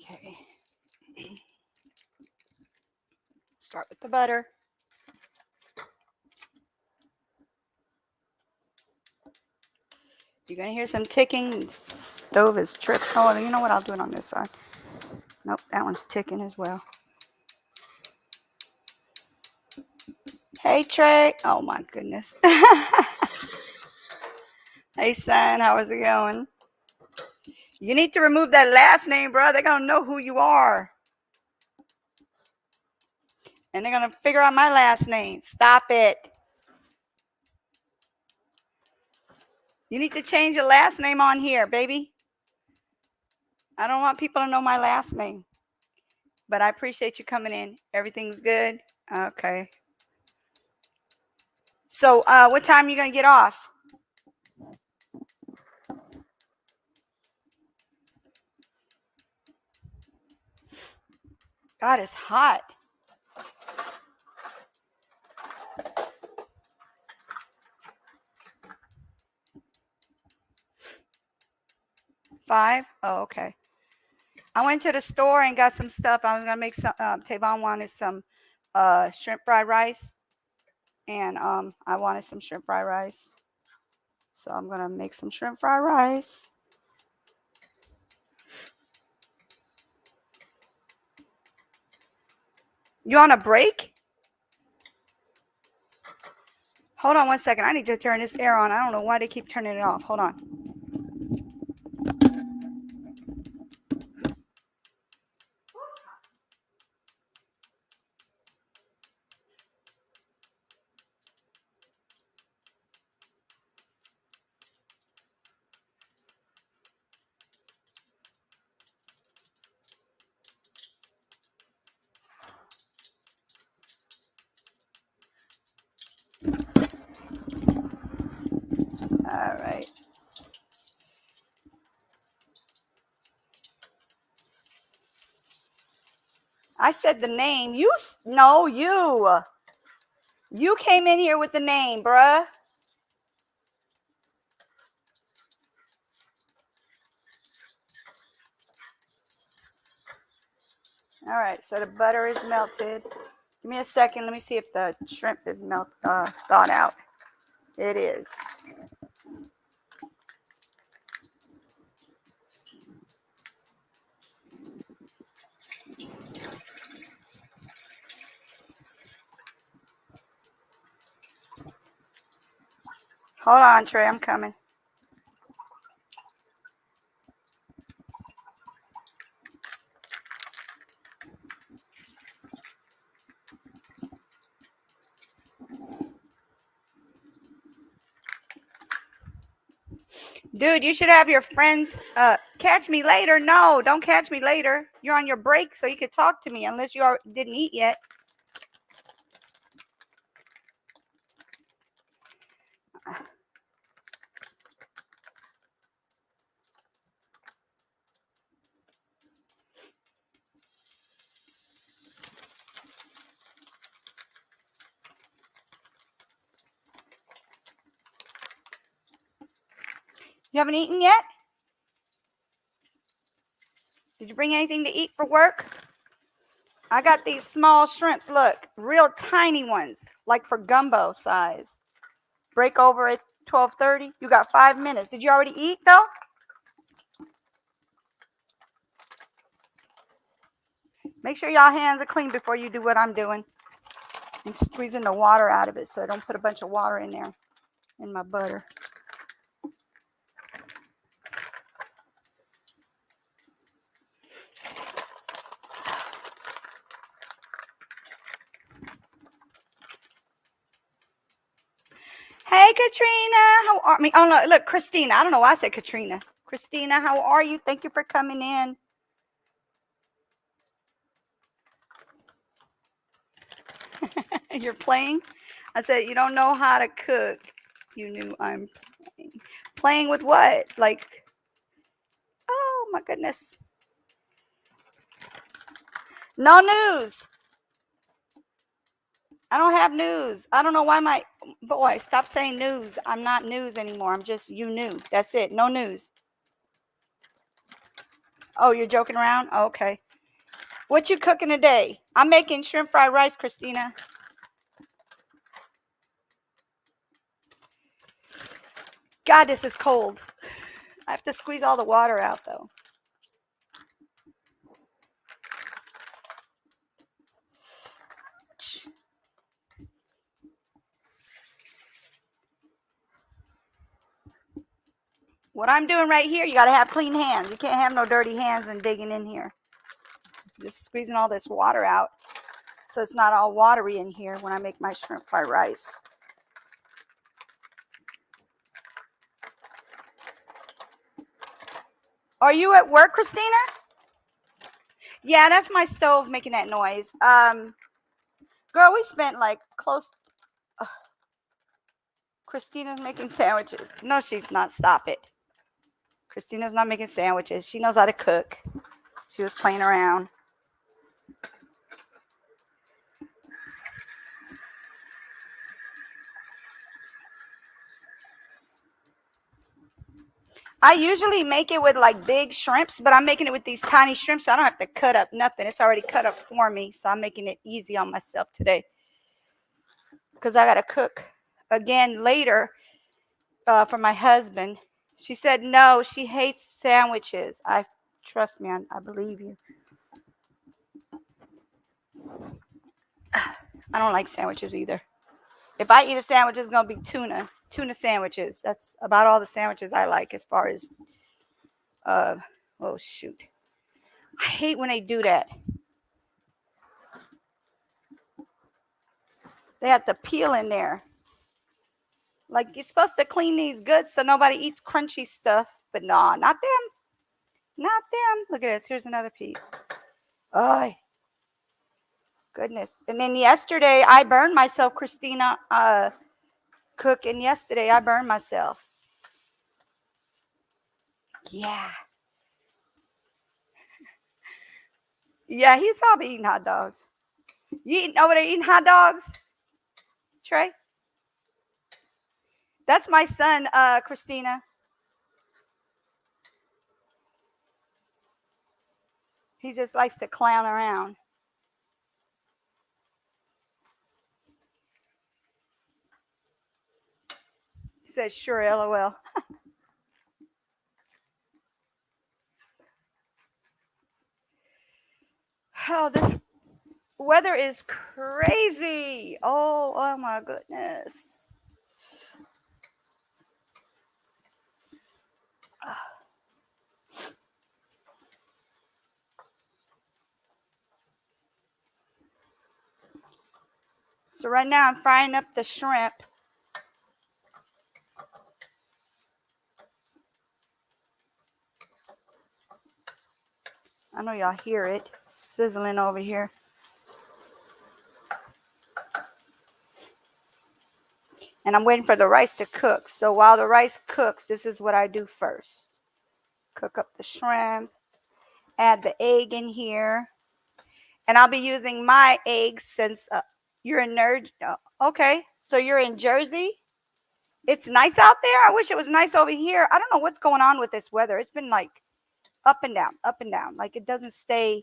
Okay. Start with the butter. You're going to hear some ticking. Stove is tripped. Oh, you know what? I'll do it on this side. Nope, that one's ticking as well. Hey, Trey. Oh, my goodness. Hey, son. How is it going? You need to remove that last name, bro. They're going to know who you are. And they're going to figure out my last name. Stop it. You need to change your last name on here, baby. I don't want people to know my last name. But I appreciate you coming in. Everything's good? Okay. So what time are you going to get off? God, it's hot. Five? Oh, okay. I went to the store and got some stuff. I was going to make some, Tavon wanted some shrimp fried rice. And I wanted some shrimp fried rice. So I'm going to make some shrimp fried rice. You on a break? Hold on one second. I need to turn this air on. I don't know why they keep turning it off. Hold on. All right. I said the name. You came in here with the name, bruh. All right, so the butter is melted. Give me a second. Let me see if the shrimp is thawed out. It is. Hold on, Trey. I'm coming. Dude, you should have your friends catch me later. No, don't catch me later. You're on your break, so you could talk to me unless you didn't eat yet. You haven't eaten yet? Did you bring anything to eat for work? I got these small shrimps. Look, real tiny ones, like for gumbo size. Break over at 12:30. You got 5 minutes. Did you already eat, though? Make sure y'all hands are clean before you do what I'm doing. I'm squeezing the water out of it so I don't put a bunch of water in there in my butter. Hey, Katrina. How are me? Oh, no, look, Christina. I don't know why I said Katrina. Christina, how are you? Thank you for coming in. You're playing? I said, you don't know how to cook. You knew I'm playing. Playing with what? Like, oh, my goodness. No news. I don't have news. I don't know why my boy, stop saying news. I'm not news anymore. I'm just you knew. That's it. No news. Oh, you're joking around? Oh, okay. What you cooking today? I'm making shrimp fried rice, Christina. God, this is cold. I have to squeeze all the water out, though. What I'm doing right here, you got to have clean hands. You can't have no dirty hands and digging in here. Just squeezing all this water out so it's not all watery in here when I make my shrimp fried rice. Are you at work, Christina? Yeah, that's my stove making that noise. Girl, we spent like close. Christina's making sandwiches. No, she's not. Stop it. Christina's not making sandwiches. She knows how to cook. She was playing around. I usually make it with like big shrimps, but I'm making it with these tiny shrimps, so I don't have to cut up nothing. It's already cut up for me, so I'm making it easy on myself today. Because I got to cook again later for my husband. She said no, she hates sandwiches. Trust me, I believe you. I don't like sandwiches either. If I eat a sandwich, it's going to be tuna sandwiches. That's about all the sandwiches I like as far as, oh shoot. I hate when they do that. They have the peel in there. Like, you're supposed to clean these good so nobody eats crunchy stuff. But no, not them. Not them. Look at this. Here's another piece. Oh, goodness. And then yesterday, I burned myself, Christina, cooking yesterday. I burned myself. Yeah. Yeah, he's probably eating hot dogs. You eating over there eating hot dogs, Trey? That's my son, Christina. He just likes to clown around. He says, sure, LOL. Oh, this weather is crazy. Oh my goodness. So right now I'm frying up the shrimp. I know y'all hear it sizzling over here. And I'm waiting for the rice to cook. So while the rice cooks, this is what I do first. Cook up the shrimp. Add the egg in here. And I'll be using my eggs since you're in okay, so you're in Jersey. It's nice out there. I wish it was nice over here. I don't know what's going on with this weather. It's been like up and down, up and down. Like it doesn't stay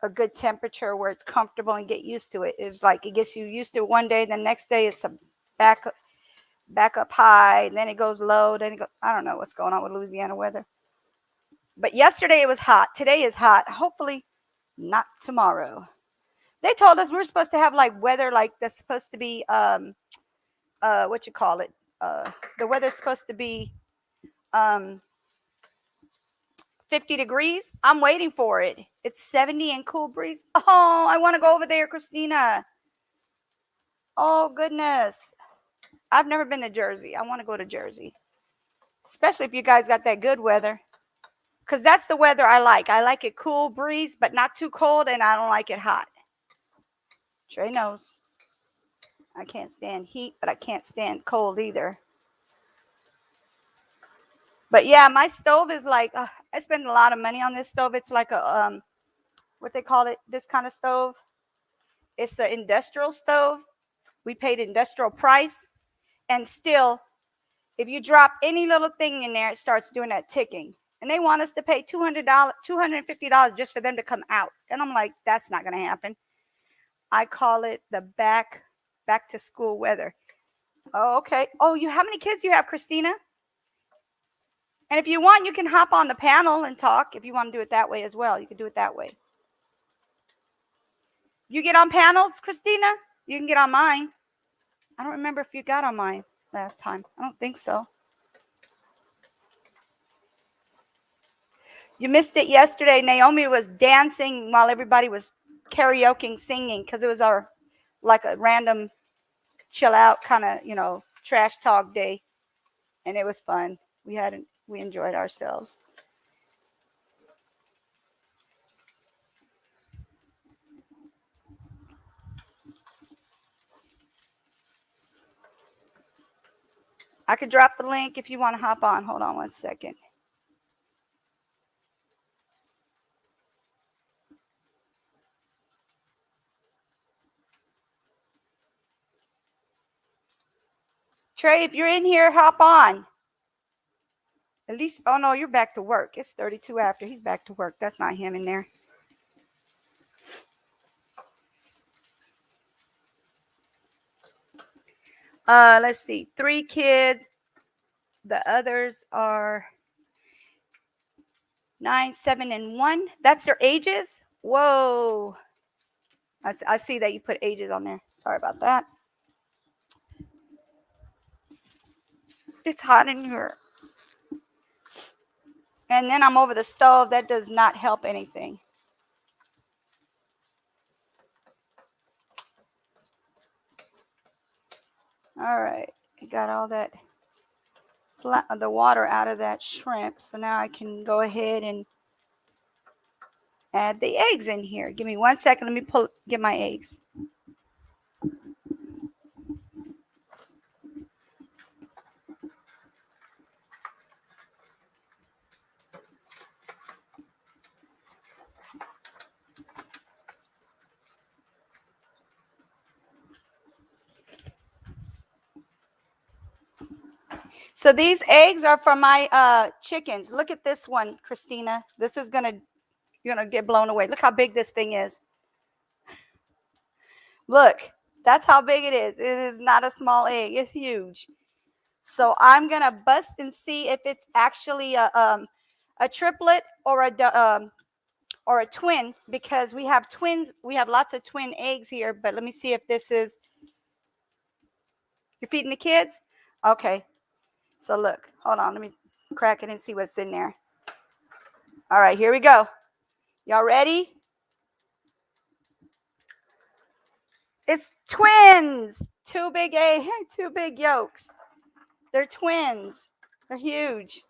a good temperature where it's comfortable and get used to it. It's like it gets you used to it one day, the next day it's a back up high, and then it goes low, then it goes, I don't know what's going on with Louisiana weather. But yesterday it was hot. Today is hot. Hopefully not tomorrow. They told us we were supposed to have like weather like that's supposed to be what you call it? The weather's supposed to be 50 degrees. I'm waiting for it. It's 70 and cool breeze. Oh, I want to go over there, Christina. Oh, goodness. I've never been to Jersey. I want to go to Jersey. Especially if you guys got that good weather. Because that's the weather I like. I like it cool breeze, but not too cold, and I don't like it hot. Trey knows. I can't stand heat, but I can't stand cold either. But yeah, my stove is like, I spend a lot of money on this stove. It's like a, what they call it, this kind of stove. It's an industrial stove. We paid industrial price. And still, if you drop any little thing in there, it starts doing that ticking. And they want us to pay $200, $250 just for them to come out. And I'm like, that's not going to happen. I call it the back to school weather. Oh, okay. Oh, how many kids do you have, Christina? And if you want, you can hop on the panel and talk. If you want to do it that way as well, you can do it that way. You get on panels, Christina? You can get on mine. I don't remember if you got on mine last time. I don't think so. You missed it yesterday. Naomi was dancing while everybody was karaoke singing because it was our like a random chill out kind of, trash talk day. And it was fun. We enjoyed ourselves. I could drop the link if you want to hop on. Hold on one second. Trey, if you're in here, hop on. At least, oh no, you're back to work. It's 32 after. He's back to work. That's not him in there. Let's see. 3 kids. The others are 9, 7, and 1. That's their ages? Whoa. I see that you put ages on there. Sorry about that. It's hot in here. And then I'm over the stove. That does not help anything. All right. I got all that the water out of that shrimp. So now I can go ahead and add the eggs in here. Give me 1 second. Let me get my eggs. So these eggs are for my chickens. Look at this one, Christina. This is you're gonna get blown away. Look how big this thing is. Look, that's how big it is. It is not a small egg. It's huge. So I'm gonna bust and see if it's actually a triplet or a twin, because we have twins. We have lots of twin eggs here. But let me see if this is. You're feeding the kids? Okay. So look, hold on. Let me crack it and see what's in there. All right, here we go. Y'all ready? It's twins. 2 big eggs, 2 big yolks. They're twins. They're huge.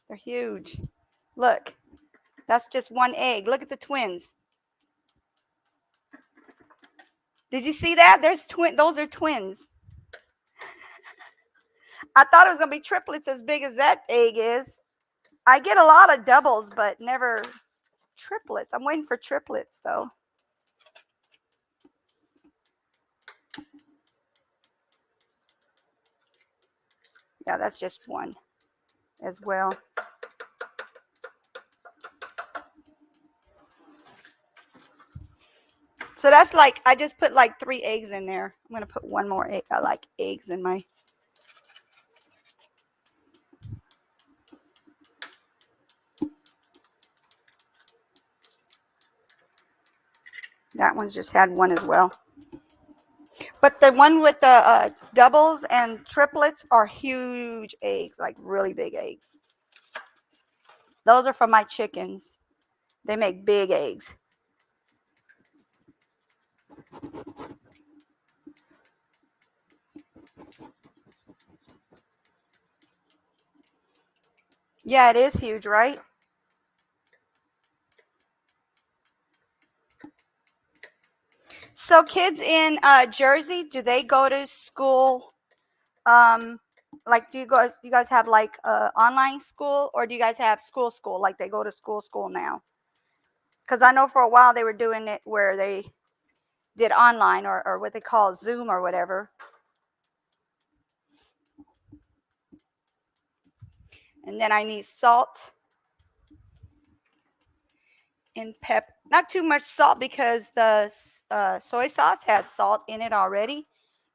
They're huge. Look, that's just 1 egg. Look at the twins. Did you see that? Those are twins. I thought it was going to be triplets as big as that egg is. I get a lot of doubles, but never triplets. I'm waiting for triplets, though. Yeah, that's just 1 as well. So that's like, I just put like 3 eggs in there. I'm going to put 1 more egg. I like eggs in my. That one's just had 1 as well. But the one with the doubles and triplets are huge eggs, like really big eggs. Those are for my chickens. They make big eggs. Yeah, it is huge, right? So kids in Jersey, do they go to school? Like, do you guys have like online school, or do you guys have school like they go to school now? Because I know for a while they were doing it where they did online or what they call Zoom or whatever. And then I need salt and pepper. Not too much salt because the soy sauce has salt in it already.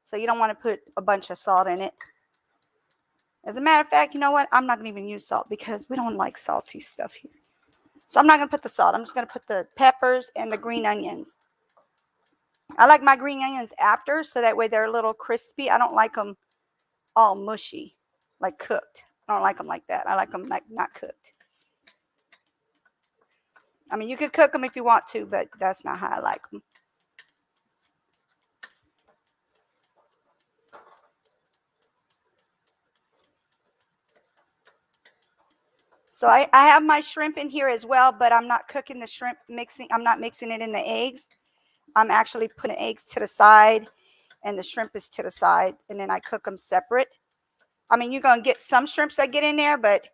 So you don't want to put a bunch of salt in it. As a matter of fact, you know what? I'm not going to even use salt because we don't like salty stuff here. So I'm not going to put the salt. I'm just going to put the peppers and the green onions. I like my green onions after, so that way they're a little crispy. I don't like them all mushy, like cooked. I don't like them like that. I like them like not cooked. I mean, you could cook them if you want to, but that's not how I like them. So I have my shrimp in here as well, but I'm not cooking the shrimp I'm not mixing it in the eggs. I'm actually putting eggs to the side and the shrimp is to the side, and then I cook them separate. I mean, you're going to get some shrimps that get in there, but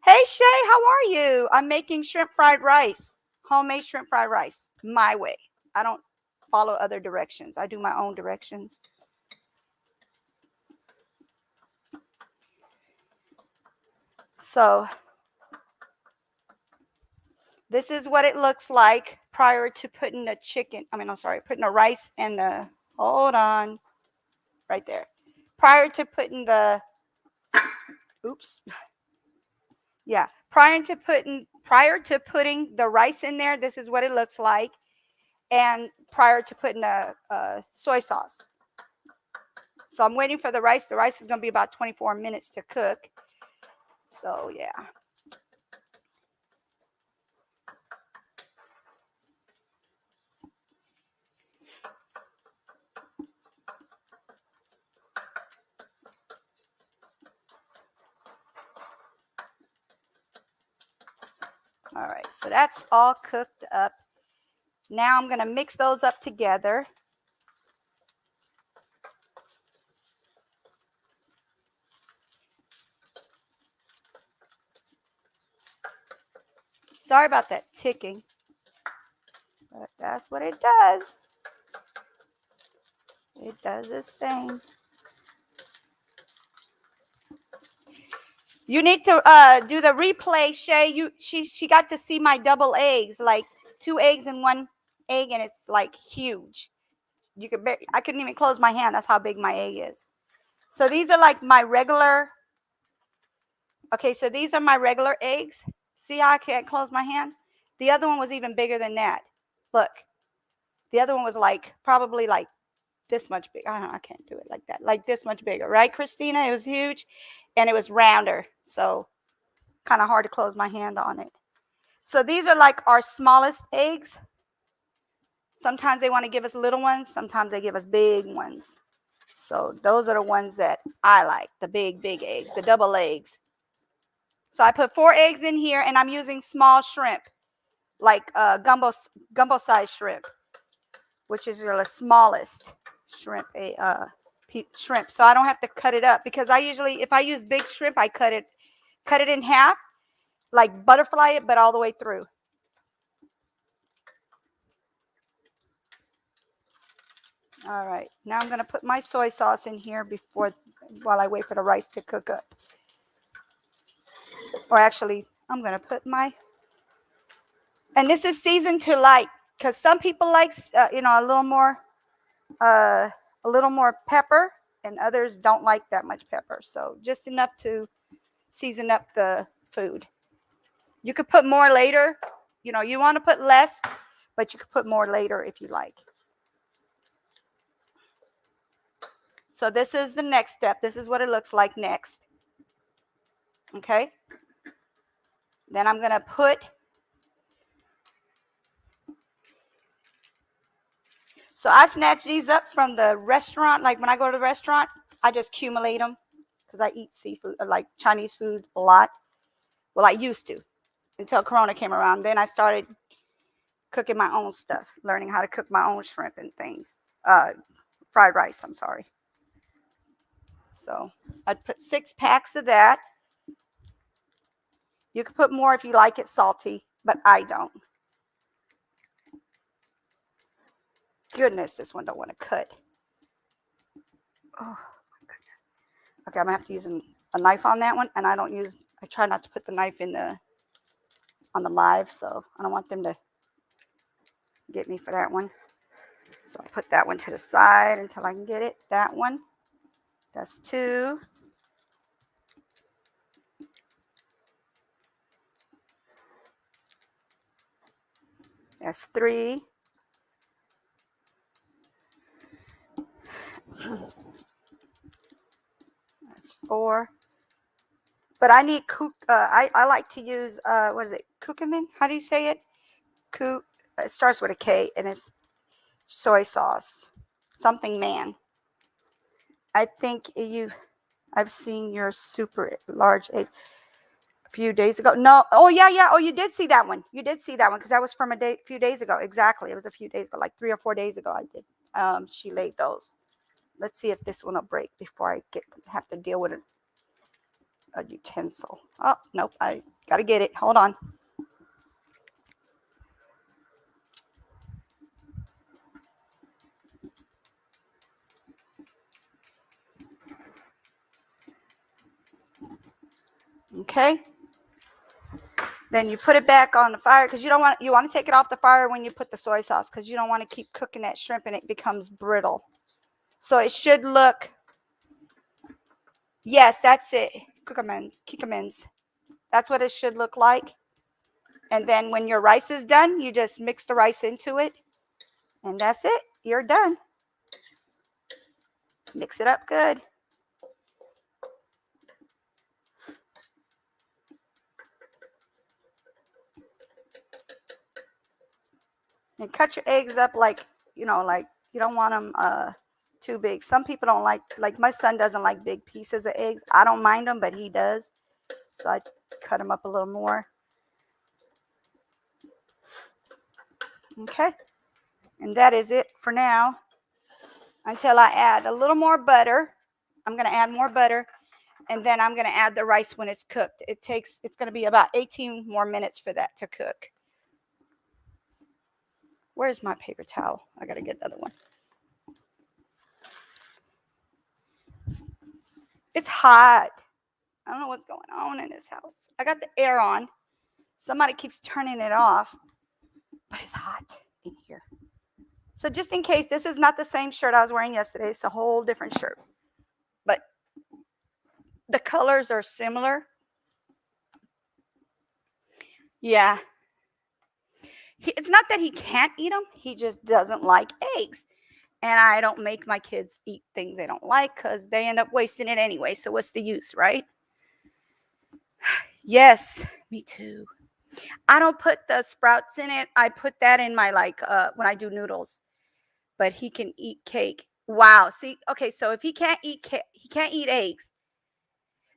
hey, Shay, how are you? I'm making shrimp fried rice, homemade shrimp fried rice, my way. I don't follow other directions. I do my own directions. So this is what it looks like prior to putting the putting the rice and the, hold on, right there. Prior to putting the, oops. Yeah, prior to putting the rice in there, this is what it looks like. And prior to putting the soy sauce. So I'm waiting for the rice. The rice is going to be about 24 minutes to cook. So, yeah. All right, so that's all cooked up. Now I'm going to mix those up together. Sorry about that ticking, but that's what it does. It does its thing. You need to do the replay, Shay. She got to see my double eggs, like 2 eggs and 1 egg, and it's like huge. I couldn't even close my hand. That's how big my egg is. So these are like my regular. Okay, so these are my regular eggs. See how I can't close my hand? The other one was even bigger than that. Look, the other one was like probably like this much big. I can't do it like that. Like this much bigger, right, Christina? It was huge, and it was rounder, so kind of hard to close my hand on it. So these are like our smallest eggs. Sometimes they want to give us little ones. Sometimes they give us big ones. So those are the ones that I like, the big eggs, the double eggs. So I put 4 eggs in here, and I'm using small shrimp, like gumbo size shrimp, which is the smallest shrimp, shrimp. So I don't have to cut it up, because I usually, if I use big shrimp, I cut it in half, like butterfly it, but all the way through. All right, now I'm going to put my soy sauce in here while I wait for the rice to cook up. Or actually, I'm going to put and this is seasoned to like, because some people like, a little more pepper, and others don't like that much pepper. So just enough to season up the food. You could put more later. You want to put less, but you could put more later if you like. So this is the next step. This is what it looks like next. Okay. Then I'm going to put, so I snatch these up from the restaurant. Like when I go to the restaurant, I just accumulate them because I eat seafood, like Chinese food, a lot. Well, I used to, until Corona came around. Then I started cooking my own stuff, learning how to cook my own shrimp and things. Fried rice, I'm sorry. So I'd put 6 packs of that. You can put more if you like it salty, but I don't. Goodness, this one don't want to cut. Oh my goodness. Okay, I'm gonna have to use a knife on that one, and I don't use I try not to put the knife on the live, so I don't want them to get me for that one. So I'll put that one to the side until I can get it. That one. That's 2. That's 3. That's 4. But I need I like to use what is it? Curcumin? How do you say it? It starts with a K and it's soy sauce. Something man. I think I've seen your super large egg a few days ago. No. Oh yeah, yeah. Oh, you did see that one. You did see that one because that was from a few days ago. Exactly. It was a few days ago, like 3 or 4 days ago. I did. She laid those. Let's see if this one will break before I have to deal with a utensil. Oh nope. I gotta get it. Hold on. Okay. Then you put it back on the fire because you want to take it off the fire when you put the soy sauce because you don't want to keep cooking that shrimp and it becomes brittle. So it should look. Yes, that's it. Curcumins. That's what it should look like. And then when your rice is done, you just mix the rice into it. And that's it. You're done. Mix it up good. And cut your eggs up like you don't want them too big. Some people don't like my son doesn't like big pieces of eggs. I don't mind them, but he does. So I cut them up a little more. Okay. And that is it for now until I add a little more butter. I'm going to add more butter and then I'm going to add the rice when it's cooked. It's going to be about 18 more minutes for that to cook. Where's my paper towel? I got to get another one. It's hot. I don't know what's going on in this house. I got the air on. Somebody keeps turning it off, but it's hot in here. So just in case, this is not the same shirt I was wearing yesterday. It's a whole different shirt. But the colors are similar. Yeah. It's not that he can't eat them. He just doesn't like eggs. And I don't make my kids eat things they don't like because they end up wasting it anyway. So what's the use, right? Yes, me too. I don't put the sprouts in it. I put that in my when I do noodles. But he can eat cake. Wow. See, okay, so if he can't eat cake, he can't eat eggs.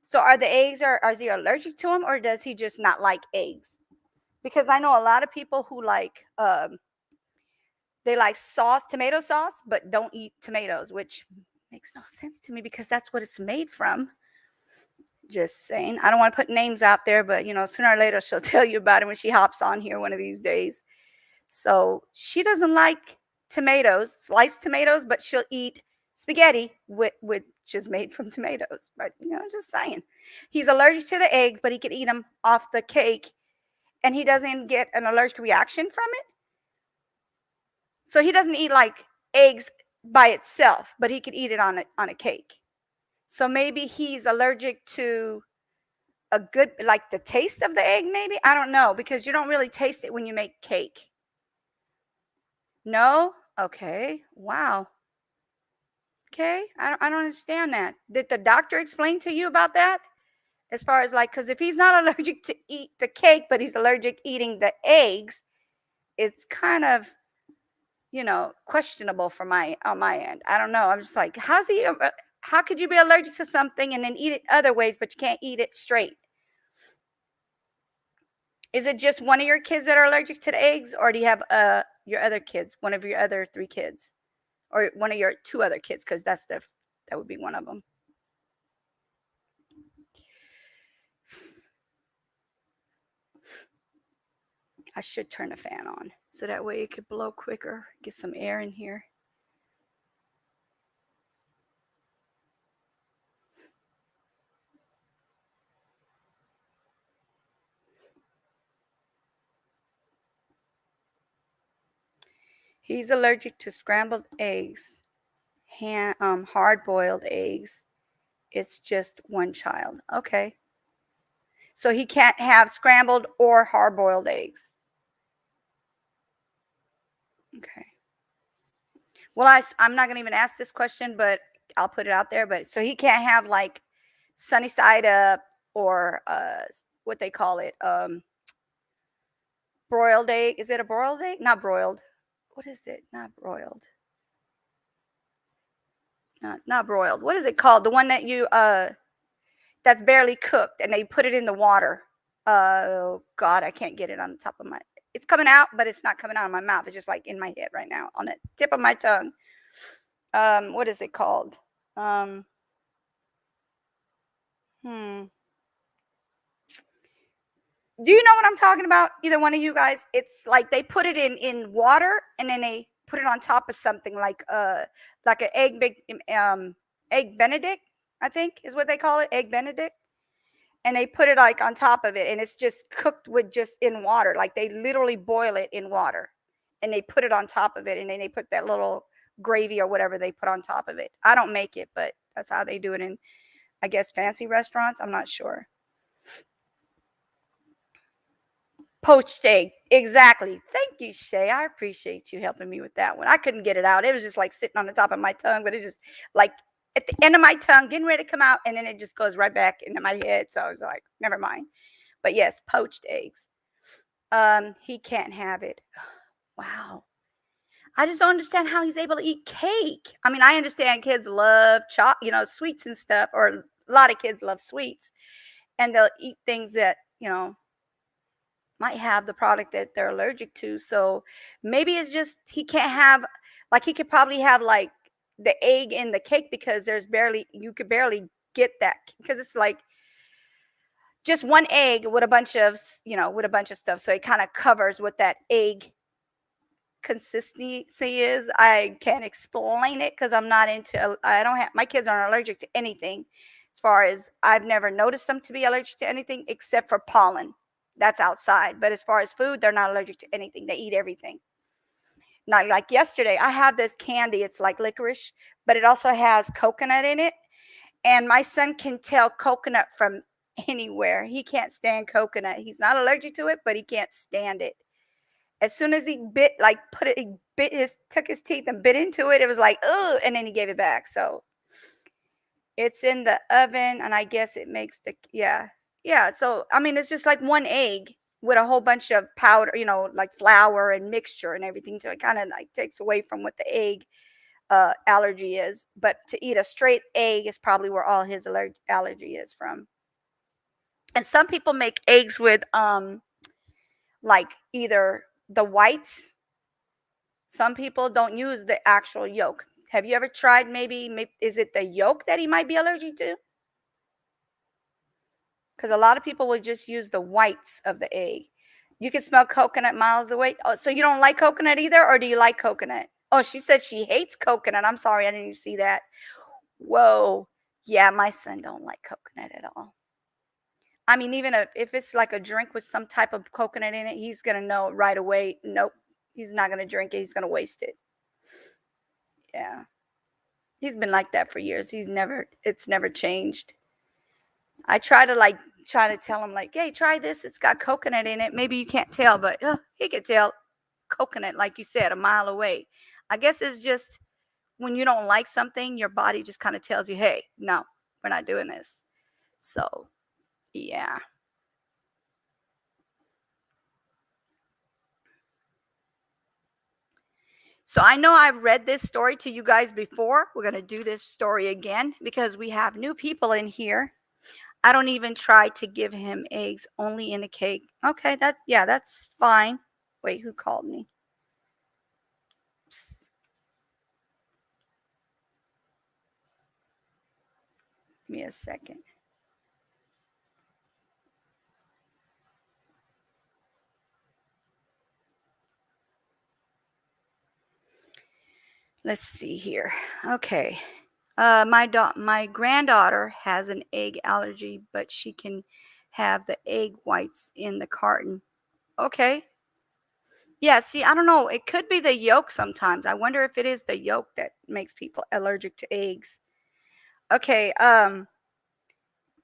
So are the eggs is he allergic to them or does he just not like eggs? Because I know a lot of people who they like tomato sauce, but don't eat tomatoes, which makes no sense to me because that's what it's made from. Just saying. I don't want to put names out there, but sooner or later she'll tell you about it when she hops on here one of these days. So she doesn't like tomatoes, sliced tomatoes, but she'll eat spaghetti which is made from tomatoes. But just saying. He's allergic to the eggs, but he can eat them off the cake, and he doesn't get an allergic reaction from it. So he doesn't eat like eggs by itself, but he could eat it on a cake. So maybe he's allergic to a good, like the taste of the egg, maybe. I don't know, because you don't really taste it when you make cake. No? Okay. Wow. Okay. I don't understand that. Did the doctor explain to you about that? As far as because if he's not allergic to eat the cake, but he's allergic eating the eggs, it's kind of, questionable on my end. I don't know. I'm just like, how could you be allergic to something and then eat it other ways, but you can't eat it straight? Is it just one of your kids that are allergic to the eggs, or do you have your other kids, one of your other 3 kids, or one of your 2 other kids? Because that would be one of them. I should turn the fan on so that way it could blow quicker, get some air in here. He's allergic to scrambled eggs, hard-boiled eggs. It's just one child. Okay. So he can't have scrambled or hard-boiled eggs. Okay. Well, I'm not going to even ask this question, but I'll put it out there. But so he can't have like sunny side up or what they call it, broiled egg. Is it a broiled egg? Not broiled. What is it? Not broiled. Not broiled. What is it called? The one that you that's barely cooked and they put it in the water. Oh God, I can't get it on the top of my. It's coming out, but it's not coming out of my mouth. It's just like in my head right now, on the tip of my tongue. What is it called? Hmm. Do you know what I'm talking about? Either one of you guys? It's like they put it in water and then they put it on top of something like an egg Benedict, I think is what they call it, egg Benedict. And they put it like on top of it and it's just cooked with just in water. Like they literally boil it in water and they put it on top of it and then they put that little gravy or whatever they put on top of it. I don't make it, but that's how they do it in, I guess, fancy restaurants. I'm not sure. Poached egg. Exactly. Thank you, Shay. I appreciate you helping me with that one. I couldn't get it out. It was just like sitting on the top of my tongue, but it just like at the end of my tongue, getting ready to come out, and then it just goes right back into my head. So I was like, never mind. But yes, poached eggs. He can't have it. Wow. I just don't understand how he's able to eat cake. I mean, I understand kids love sweets and stuff, or a lot of kids love sweets, and they'll eat things that, might have the product that they're allergic to. So maybe it's just he can't have, like, he could probably have like the egg in the cake because you could barely get that because it's like just one egg with a bunch of, stuff. So it kind of covers what that egg consistency is. I can't explain it because I don't have, my kids aren't allergic to anything. As far as I've never noticed them to be allergic to anything except for pollen. That's outside. But as far as food, they're not allergic to anything. They eat everything. Not like yesterday, I have this candy. It's like licorice, but it also has coconut in it. And my son can tell coconut from anywhere. He can't stand coconut. He's not allergic to it, but he can't stand it. As soon as he took his teeth and bit into it, it was like, oh, and then he gave it back. So it's in the oven, and I guess it makes yeah. So, I mean, it's just like one egg with a whole bunch of powder, like flour and mixture and everything. So it kind of like takes away from what the egg allergy is. But to eat a straight egg is probably where all his allergy is from. And some people make eggs with like either the whites. Some people don't use the actual yolk. Have you ever tried maybe is it the yolk that he might be allergic to? Because a lot of people will just use the whites of the egg. You can smell coconut miles away. Oh, so you don't like coconut either, or do you like coconut? Oh, she said she hates coconut. I'm sorry, I didn't even see that. Whoa. Yeah, my son don't like coconut at all. I mean, even if it's like a drink with some type of coconut in it, he's going to know right away. Nope, he's not going to drink it. He's going to waste it. Yeah. He's been like that for years. It's never changed. I try to tell him like, hey, try this. It's got coconut in it. Maybe you can't tell, but he can tell coconut, like you said, a mile away. I guess it's just when you don't like something, your body just kind of tells you, hey, no, we're not doing this. So, yeah. So I know I've read this story to you guys before. We're going to do this story again because we have new people in here. I don't even try to give him eggs, only in a cake. Okay, that's fine. Wait, who called me? Psst. Give me a second. Let's see here. Okay. My granddaughter has an egg allergy, but she can have the egg whites in the carton. Okay. Yeah, see, I don't know. It could be the yolk sometimes. I wonder if it is the yolk that makes people allergic to eggs. Okay, I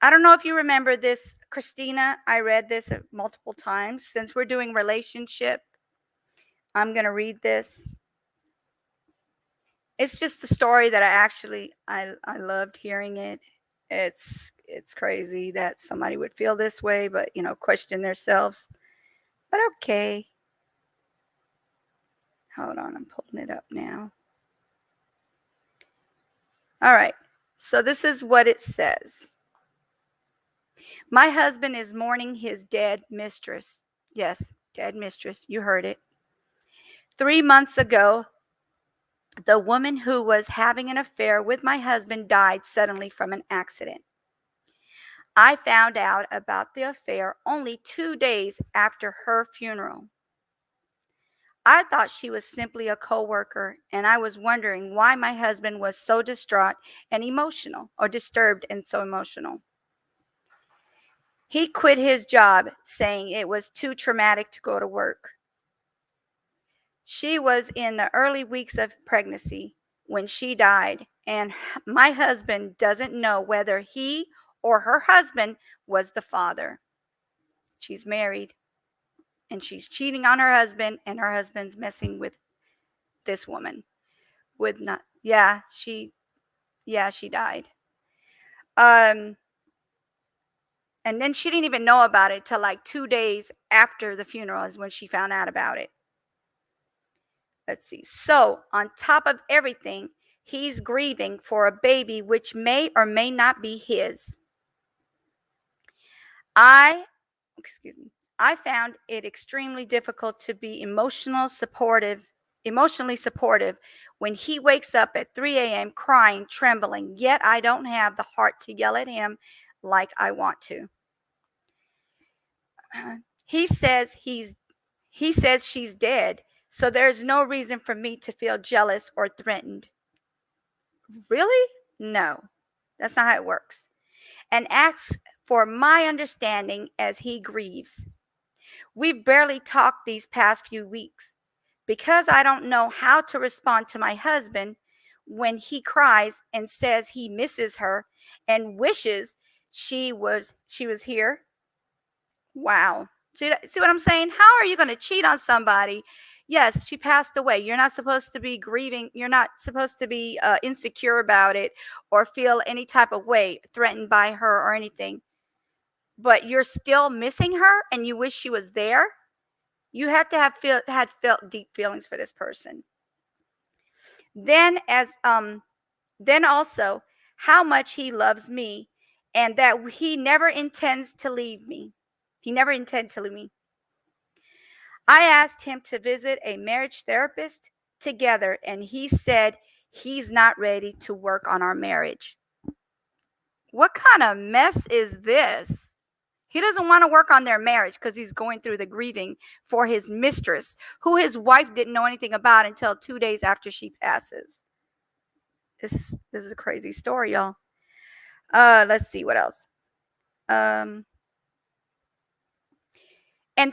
don't know if you remember this, Christina. I read this multiple times. Since we're doing relationship, I'm going to read this. It's just a story that I loved hearing it. It's crazy that somebody would feel this way, but question themselves. But okay. Hold on, I'm pulling it up now. All right. So this is what it says. My husband is mourning his dead mistress. Yes, dead mistress. You heard it. 3 months ago, the woman who was having an affair with my husband died suddenly from an accident. I found out about the affair only 2 days after her funeral. I thought she was simply a coworker, and I was wondering why my husband was so distraught and emotional, or disturbed and so emotional. He quit his job, saying it was too traumatic to go to work. She was in the early weeks of pregnancy when she died, and my husband doesn't know whether he or her husband was the father. She's married, and she's cheating on her husband, and her husband's messing with this woman. Would not, she died. And then she didn't even know about it till like 2 days after the funeral is when she found out about it. Let's see. So, on top of everything, he's grieving for a baby which may or may not be his. I found it extremely difficult to be emotionally supportive when he wakes up at 3 a.m. crying, trembling, yet I don't have the heart to yell at him like I want to. He says she's dead, so there's no reason for me to feel jealous or threatened. Really? No, that's not how it works. And asks for my understanding as he grieves. We've barely talked these past few weeks. Because I don't know how to respond to my husband when he cries and says he misses her and wishes she was here. Wow. See what I'm saying? How are you going to cheat on somebody? Yes, she passed away. You're not supposed to be grieving. You're not supposed to be insecure about it or feel any type of way, threatened by her or anything. But you're still missing her and you wish she was there. You have to have felt deep feelings for this person. Then also how much he loves me and that he never intends to leave me. He never intended to leave me. I asked him to visit a marriage therapist together, and he said he's not ready to work on our marriage. What kind of mess is this? He doesn't want to work on their marriage because he's going through the grieving for his mistress, who his wife didn't know anything about until 2 days after she passes. This is a crazy story, y'all. Let's see what else. And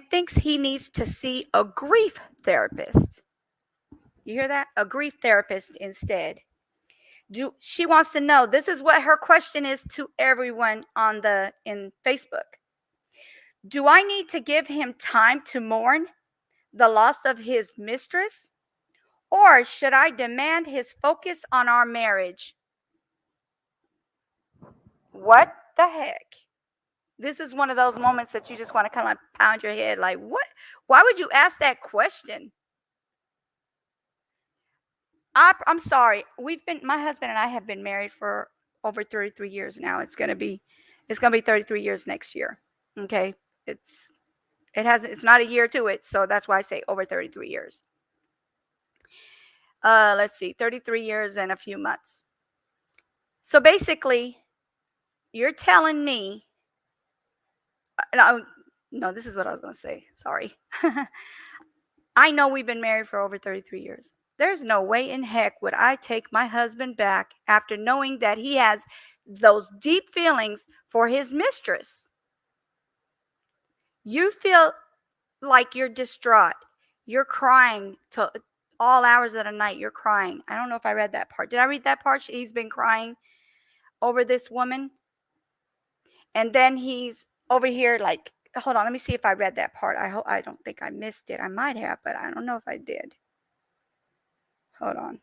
thinks he needs to see a grief therapist. You hear that? A grief therapist instead. She wants to know, this is what her question is to everyone in Facebook. Do I need to give him time to mourn the loss of his mistress? Or should I demand his focus on our marriage? What the heck? This is one of those moments that you just want to kind of like pound your head like, what? Why would you ask that question? I'm sorry. My husband and I have been married for over 33 years now. It's going to be 33 years next year. Okay? It's not a year to it, so that's why I say over 33 years. Let's see. 33 years and a few months. So basically, you're telling me no, this is what I was going to say. Sorry. I know we've been married for over 33 years. There's no way in heck would I take my husband back after knowing that he has those deep feelings for his mistress. You feel like you're distraught. You're crying till all hours of the night. You're crying. I don't know if I read that part. Did I read that part? He's been crying over this woman. And then he's over here like, hold on, let me see if I read that part. I don't think I missed it. I might have, but I don't know if I did. Hold on.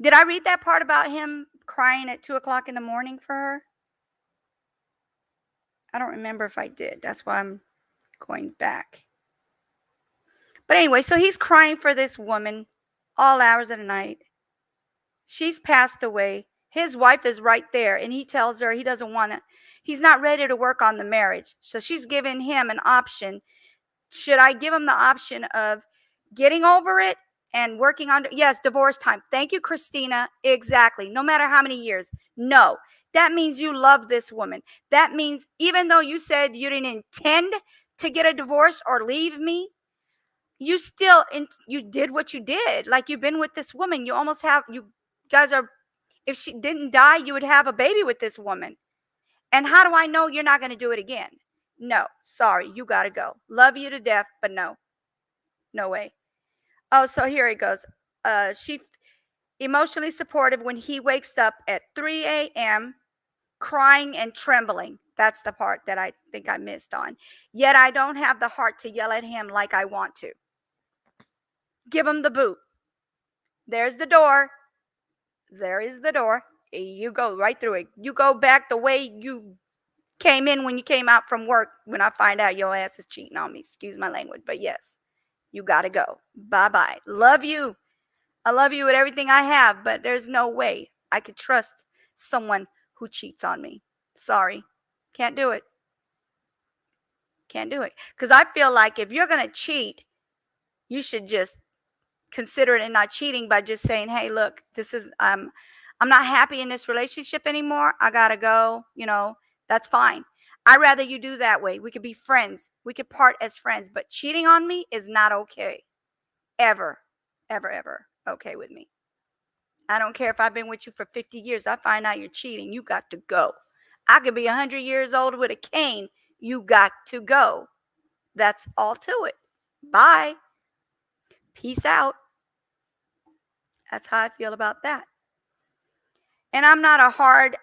Did I read that part about him crying at 2 o'clock in the morning for her? I don't remember if I did. That's why I'm going back. But anyway, so he's crying for this woman all hours of the night. She's passed away. His wife is right there, and he tells her he doesn't want to, he's not ready to work on the marriage. So she's giving him an option. Should I give him the option of getting over it and working on, yes, divorce time. Thank you, Christina. Exactly. No matter how many years. No, that means you love this woman. That means even though you said you didn't intend to get a divorce or leave me, you still, you did what you did. Like, you've been with this woman. You almost have, you guys are, if she didn't die, you would have a baby with this woman. And how do I know you're not going to do it again? No, sorry, you got to go. Love you to death, but no way. Oh, so here it goes. She emotionally supportive when he wakes up at 3 a.m. crying and trembling. That's the part that I think I missed on. Yet I don't have the heart to yell at him like I want to. Give him the boot. There's the door. There is the door. You go right through it. You go back the way you came in when you came out from work. When I find out your ass is cheating on me. Excuse my language, but yes, you got to go. Bye-bye. Love you. I love you with everything I have, but there's no way I could trust someone who cheats on me. Sorry. Can't do it. Can't do it. Because I feel like if you're going to cheat, you should just consider it not cheating by just saying, hey, look, this is, I'm not happy in this relationship anymore. I got to go. That's fine. I'd rather you do that way. We could be friends. We could part as friends, but cheating on me is not okay. Ever, ever, ever okay with me. I don't care if I've been with you for 50 years. I find out you're cheating. You got to go. I could be 100 years old with a cane. You got to go. That's all to it. Bye. Peace out. That's how I feel about that. And I'm not a hard,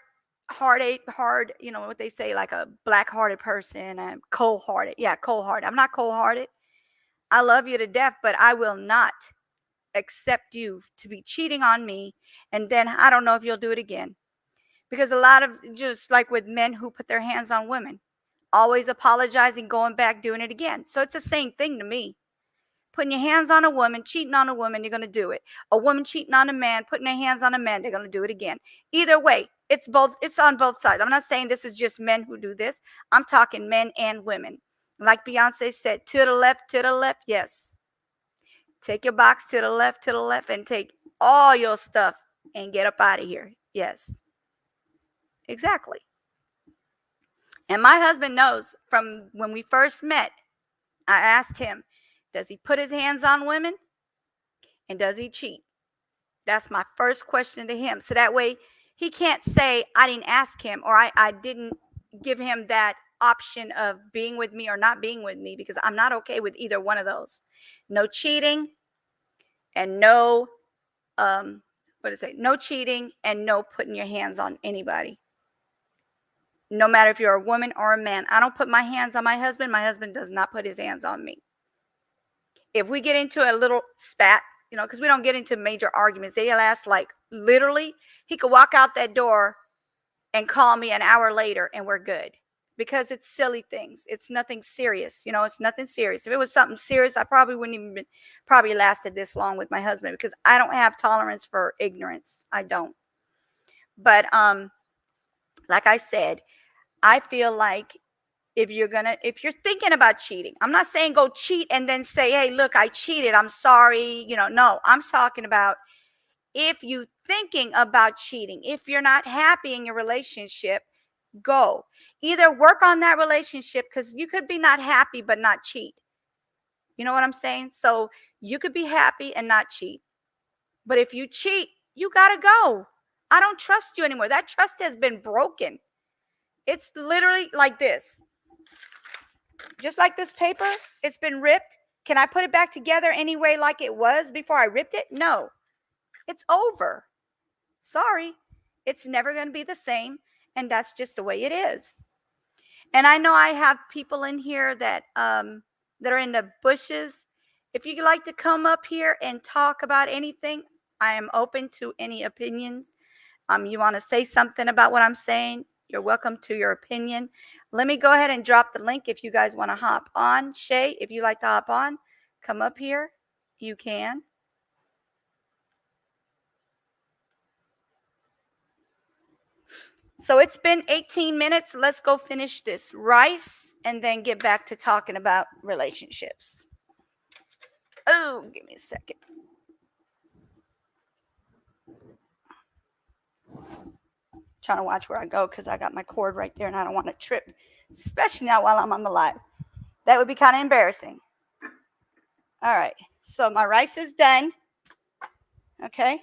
what they say, like a black-hearted person. I'm cold-hearted. Yeah, cold-hearted. I'm not cold-hearted. I love you to death, but I will not accept you to be cheating on me. And then I don't know if you'll do it again. Because a lot of, just like with men who put their hands on women, always apologizing, going back, doing it again. So it's the same thing to me. Putting your hands on a woman, cheating on a woman, you're going to do it. A woman cheating on a man, putting their hands on a man, they're going to do it again. Either way, it's on both sides. I'm not saying this is just men who do this. I'm talking men and women. Like Beyonce said, to the left, yes. Take your box to the left, and take all your stuff and get up out of here. Yes. Exactly. And my husband knows from when we first met, I asked him, does he put his hands on women? And does he cheat? That's my first question to him. So that way he can't say I didn't ask him, or I didn't give him that option of being with me or not being with me, because I'm not okay with either one of those. No cheating and no, no cheating and no putting your hands on anybody. No matter if you're a woman or a man. I don't put my hands on my husband. My husband does not put his hands on me. If we get into a little spat, because we don't get into major arguments, they last like literally, he could walk out that door and call me an hour later and we're good, because it's silly things. It's nothing serious. It's nothing serious. If it was something serious, I probably wouldn't even probably lasted this long with my husband, because I don't have tolerance for ignorance. I don't. But like I said, I feel like if you're thinking about cheating, I'm not saying go cheat and then say, hey, look, I cheated, I'm sorry. No, I'm talking about if you thinking about cheating, if you're not happy in your relationship, go. Either work on that relationship, because you could be not happy but not cheat. You know what I'm saying? So you could be happy and not cheat. But if you cheat, you got to go. I don't trust you anymore. That trust has been broken. It's literally like this. Just like this paper, it's been ripped. Can I put it back together anyway like it was before I ripped it? No. It's over. Sorry. It's never going to be the same, and that's just the way it is. And I know I have people in here that that are in the bushes. If you'd like to come up here and talk about anything, I am open to any opinions. You want to say something about what I'm saying, you're welcome to your opinion. Let me go ahead and drop the link if you guys want to hop on. Shay, if you like to hop on, come up here. You can. So it's been 18 minutes. Let's go finish this rice and then get back to talking about relationships. Oh, give me a second. Trying to watch where I go because I got my cord right there and I don't want to trip, especially now while I'm on the live. That would be kind of embarrassing. All right, so my rice is done. Okay.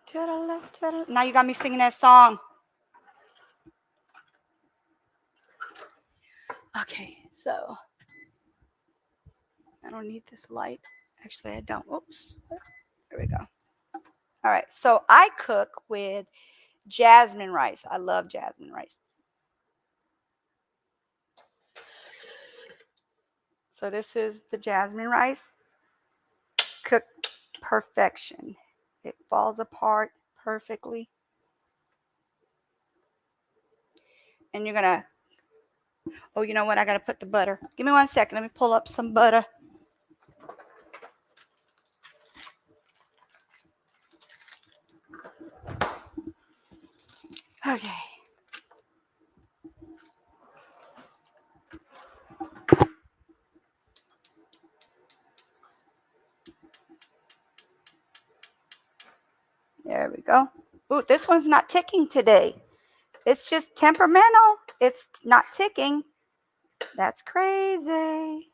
To the left, to the... Now you got me singing that song. Okay, so I don't need this light. Actually, I don't. Oops. There we go. All right, so I cook with jasmine rice. I love jasmine rice. So this is the jasmine rice. Cooked perfection. It falls apart perfectly. And you're going to, oh, you know what? I got to put the butter. Give me 1 second. Let me pull up some butter. Okay. There we go. Ooh, this one's not ticking today. It's just temperamental. It's not ticking. That's crazy.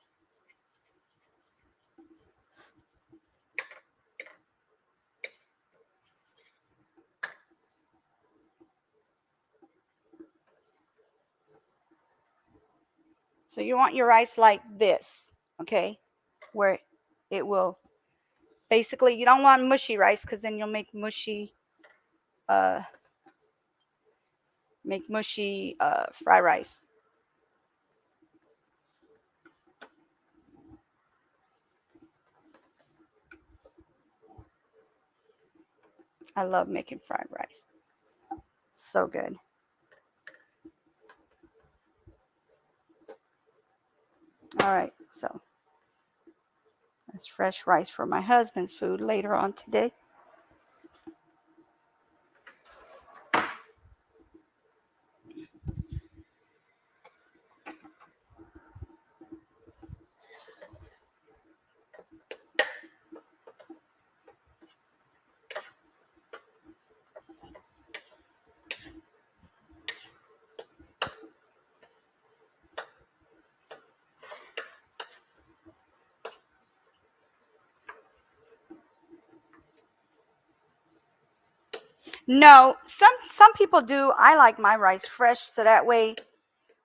So you want your rice like this, okay? Where it will, basically, you don't want mushy rice because then you'll make mushy fried rice. I love making fried rice. So good. All right, so that's fresh rice for my husband's food later on today. No, some people do. I like my rice fresh, so that way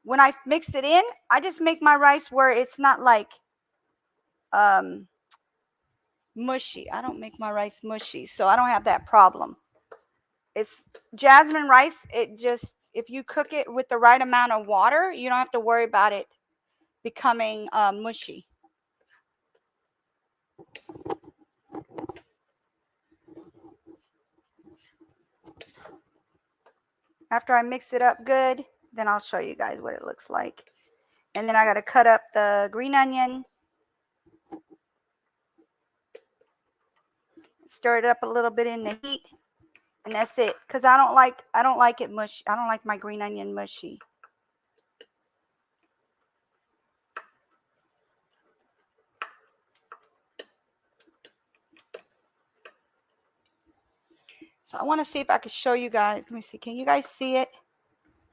when I mix it in, I just make my rice where it's not like mushy. I don't make my rice mushy, so I don't have that problem. It's jasmine rice. It just, if you cook it with the right amount of water, you don't have to worry about it becoming mushy. After I mix it up good, then I'll show you guys what it looks like. And then I got to cut up the green onion. Stir it up a little bit in the heat. And that's it. Because I don't like it mushy. I don't like my green onion mushy. So I want to see if I can show you guys. Let me see. Can you guys see it?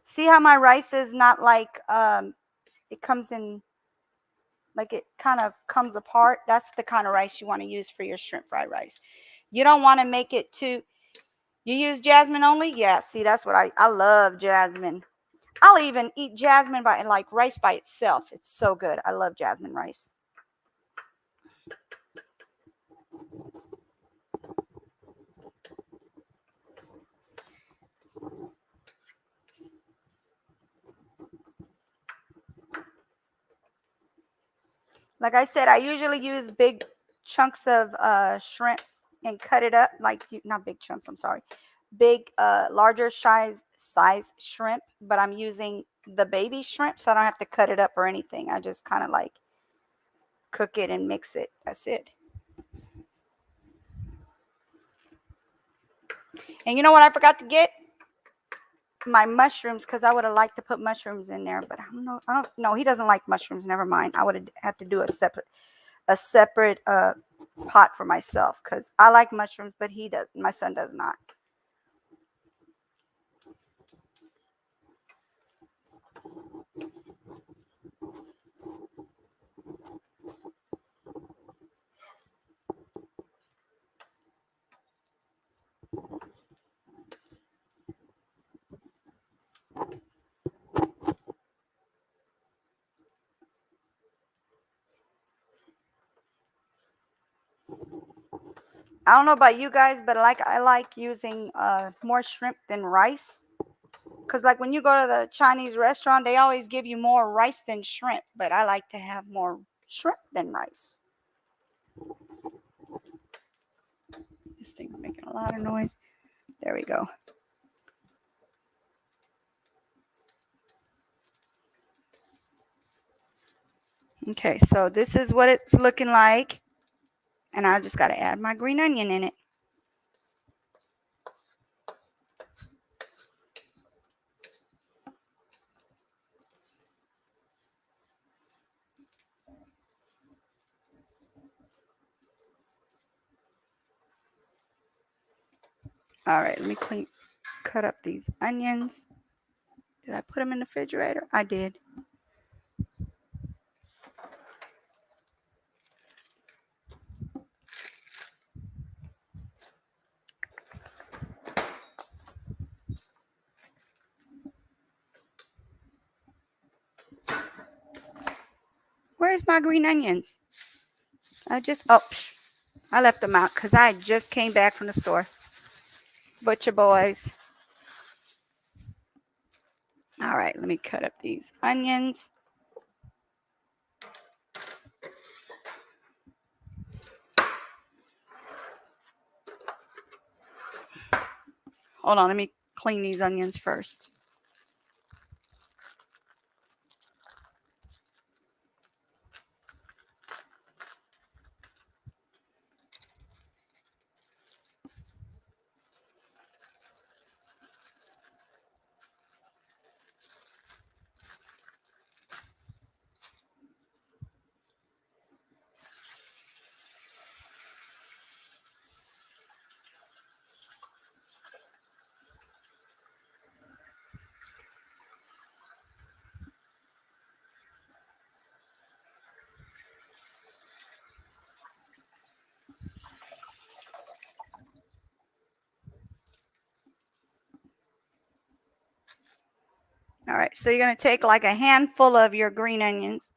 See how my rice is not like it comes in, like it kind of comes apart. That's the kind of rice you want to use for your shrimp fried rice. You don't want to make it too, You use jasmine only? Yeah, see, that's what I love jasmine. I'll even eat jasmine by like rice by itself. It's so good. I love jasmine rice. Like I said, I usually use big chunks of shrimp and cut it up. Like, not big chunks, I'm sorry. Big, larger size shrimp. But I'm using the baby shrimp, so I don't have to cut it up or anything. I just kind of like cook it and mix it. That's it. And you know what I forgot to get? My mushrooms, because I would have liked to put mushrooms in there, but I don't know. He doesn't like mushrooms. Never mind. I would have had to do a separate pot for myself, because I like mushrooms, but he does. My son does not. I don't know about you guys, but I like using more shrimp than rice. Because like when you go to the Chinese restaurant, they always give you more rice than shrimp. But I like to have more shrimp than rice. This thing's making a lot of noise. There we go. Okay, so this is what it's looking like. And I just got to add my green onion in it. All right, let me cut up these onions. Did I put them in the refrigerator? I did. Where's my green onions? I left them out because I just came back from the store. Butcher boys. All right, let me cut up these onions. Hold on, let me clean these onions first. All right, so you're going to take like a handful of your green onions.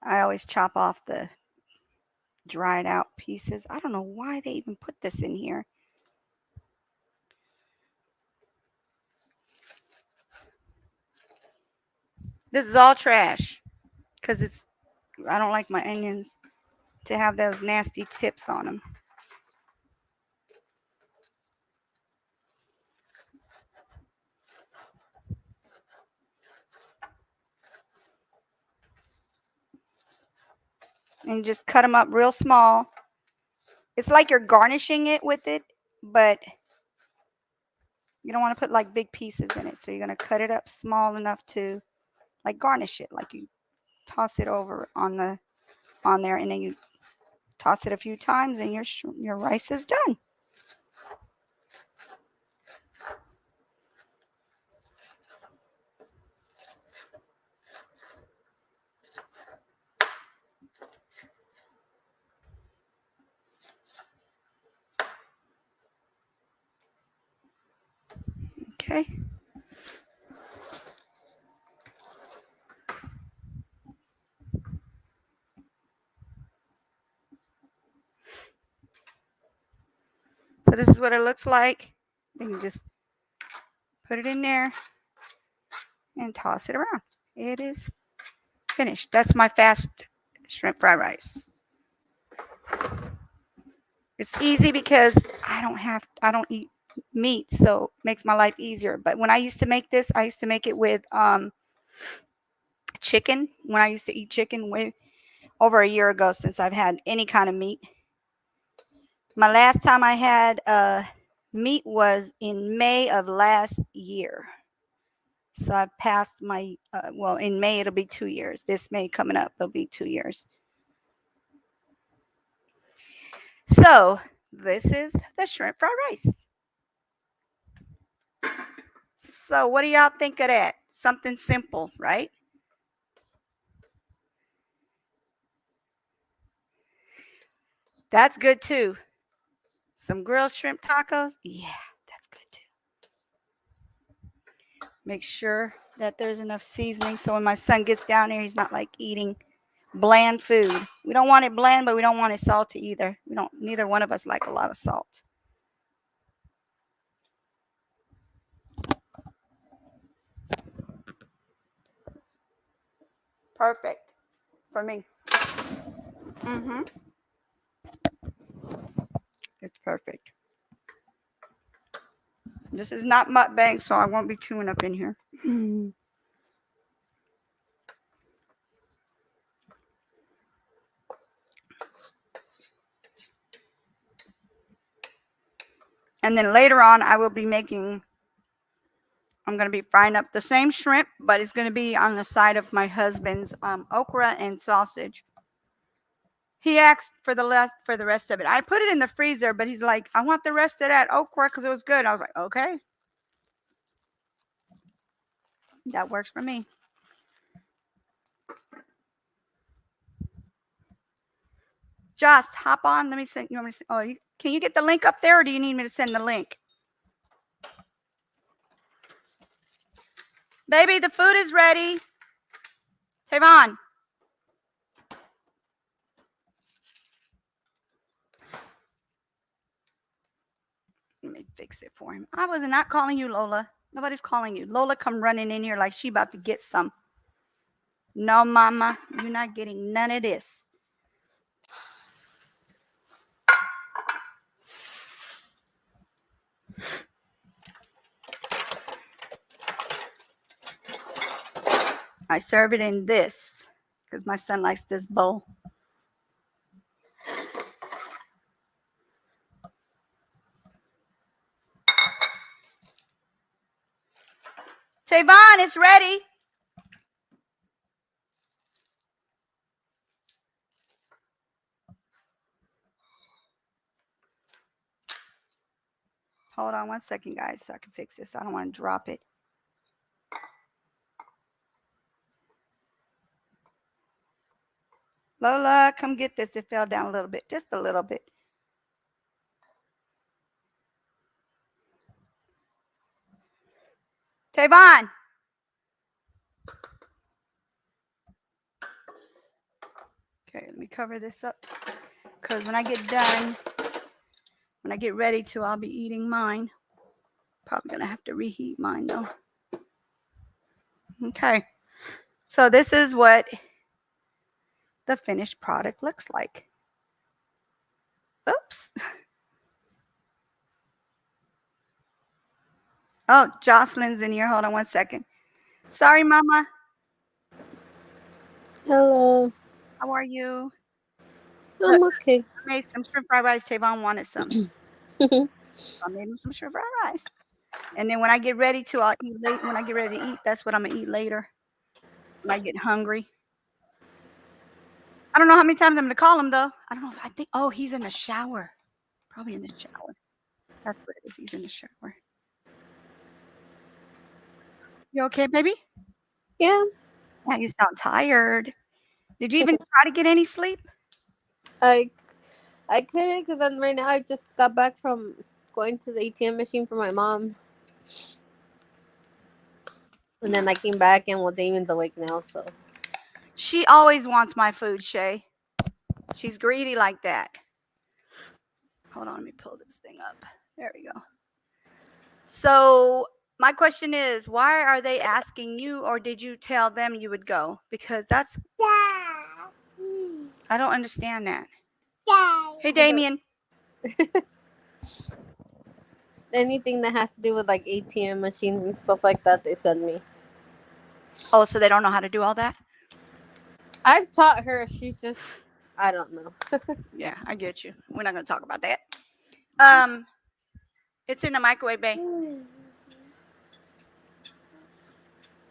I always chop off the dried out pieces. I don't know why they even put this in here. This is all trash because I don't like my onions to have those nasty tips on them. And you just cut them up real small. It's like you're garnishing it with it, but you don't want to put like big pieces in it. So you're going to cut it up small enough to like garnish it. Like you toss it over on there, and then you toss it a few times, and your rice is done. Okay. So this is what it looks like. You can just put it in there and toss it around. It is finished. That's my fast shrimp fried rice. It's easy because I don't eat meat, so it makes my life easier. But when I used to make this, I used to make it with chicken. When I used to eat chicken way over a year ago since I've had any kind of meat. My last time I had meat was in May of last year. So I've passed my, well, in May it'll be 2 years. This May coming up, it'll be 2 years. So this is the shrimp fried rice. So what do y'all think of that? Something simple, right? That's good too. Some grilled shrimp tacos. Yeah, that's good too. Make sure that there's enough seasoning so when my son gets down there, he's not like eating bland food. We don't want it bland, but we don't want it salty either. Neither one of us like a lot of salt. Perfect for me. It's perfect. This is not mukbang, so I won't be chewing up in here. And then later on, I'm going to be frying up the same shrimp, but it's going to be on the side of my husband's okra and sausage. He asked for the rest of it. I put it in the freezer, but he's like, I want the rest of that okra because it was good. I was like, okay. That works for me. Joss, hop on. Let me send you. Can you get the link up there, or do you need me to send the link? Baby, the food is ready. Tavon. Let me fix it for him. I was not calling you, Lola. Nobody's calling you. Lola come running in here like she about to get some. No, mama, you're not getting none of this. I serve it in this because my son likes this bowl. Tavon, it's ready. Hold on 1 second, guys, so I can fix this. I don't want to drop it. Lola, come get this. It fell down a little bit, just a little bit. Tavon. Okay, let me cover this up because when I get done, when I get ready to, I'll be eating mine. Probably going to have to reheat mine though. Okay, so this is what the finished product looks like. Oops. Oh, Jocelyn's in here. Hold on 1 second. Sorry, Mama. Hello. How are you? I'm okay. I made some shrimp fried rice. Tavon wanted some. I made him some shrimp fried rice. And then when I get ready to, I'll eat late. When I get ready to eat, that's what I'm going to eat later. When I get hungry. I don't know how many times I'm going to call him, though. I don't know. Oh, he's in the shower. Probably in the shower. That's what it is. He's in the shower. You okay, baby? Yeah. Yeah, you sound tired. Did you even try to get any sleep? I couldn't because right now I just got back from going to the ATM machine for my mom. And then I came back and well, Damon's awake now, so. She always wants my food, Shay. She's greedy like that. Hold on, let me pull this thing up. There we go. So my question is, why are they asking you, or did you tell them you would go? Because that's, I don't understand that. Hey, Damien. Anything that has to do with like ATM machines and stuff like that, they send me. Oh, so they don't know how to do all that? I've taught her. She just, I don't know. Yeah, I get you. We're not going to talk about that. It's in the microwave, babe.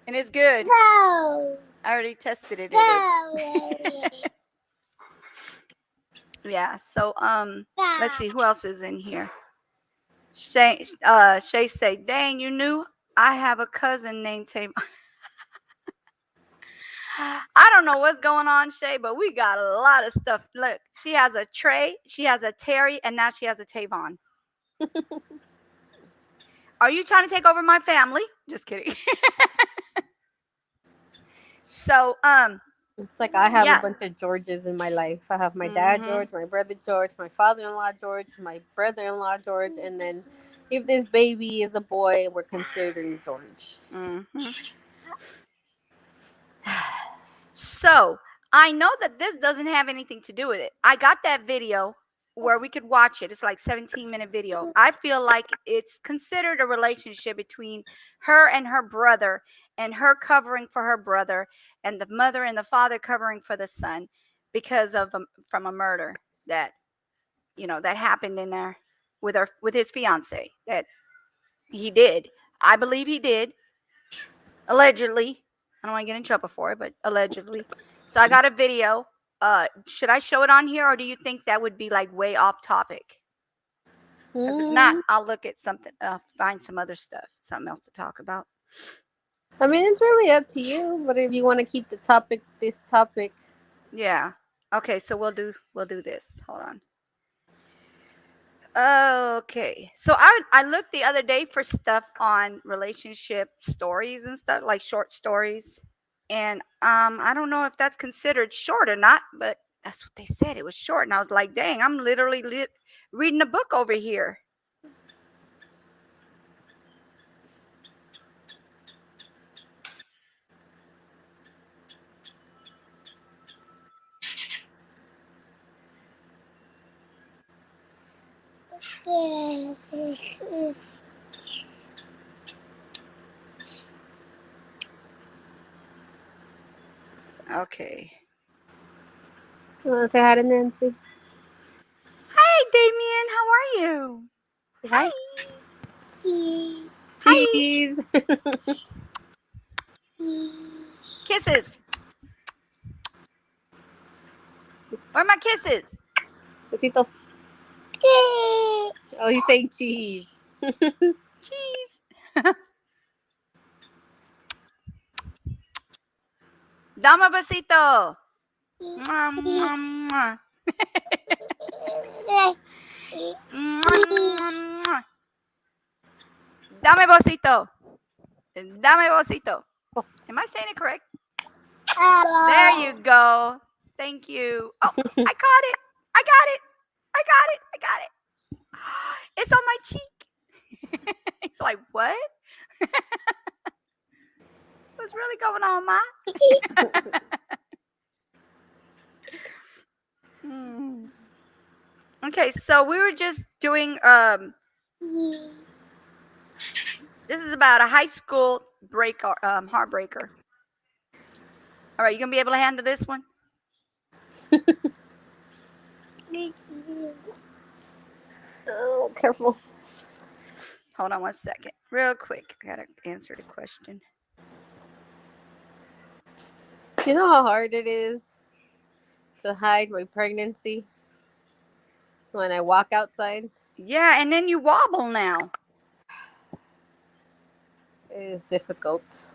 And it's good. No. I already tested it. Yeah. So let's see who else is in here. Shay say, dang, you knew I have a cousin named Tavon. I don't know what's going on, Shay, but we got a lot of stuff. Look, she has a Trey, she has a Terry, and now she has a Tavon. Are you trying to take over my family? Just kidding. So, it's like I have a bunch of Georges in my life. I have my dad George, my brother George, my father-in-law George, my brother-in-law George, and then if this baby is a boy, we're considering George. So I know that this doesn't have anything to do with it. I got that video where we could watch it. It's like 17-minute video. I feel like it's considered a relationship between her and her brother, and her covering for her brother, and the mother and the father covering for the son, because of from a murder that that happened in there with his fiance that he did. I believe he did, allegedly. I don't want to get in trouble for it, but allegedly. So I got a video. Should I show it on here, or do you think that would be like way off topic? Because if not, I'll look at something, find some other stuff, something else to talk about. I mean, it's really up to you, but if you want to keep this topic. Yeah. Okay, so we'll do this. Hold on. Okay. So I looked the other day for stuff on relationship stories and stuff, like short stories. And I don't know if that's considered short or not, but that's what they said. It was short. And I was like, dang, I'm literally reading a book over here. Okay. You want to say hi to Nancy? Hi, Damien. How are you? Say hi. Cheese. Kisses. Where are my kisses? Besitos. Oh, he's saying cheese. Cheese. Dame besito. Mwah, mwah, mwah. Dame besito. Dame besito. Am I saying it correct? There you go. Thank you. Oh, I caught it. I got it. I got it. I got it. It's on my cheek. It's like, what? What's really going on, Ma? Okay, so we were just doing this is about a high school heartbreaker. All right, you gonna be able to handle this one? Oh, careful. Hold on one second, real quick. I gotta answer the question. You know how hard it is to hide my pregnancy when I walk outside? Yeah, and then you wobble now. It is difficult.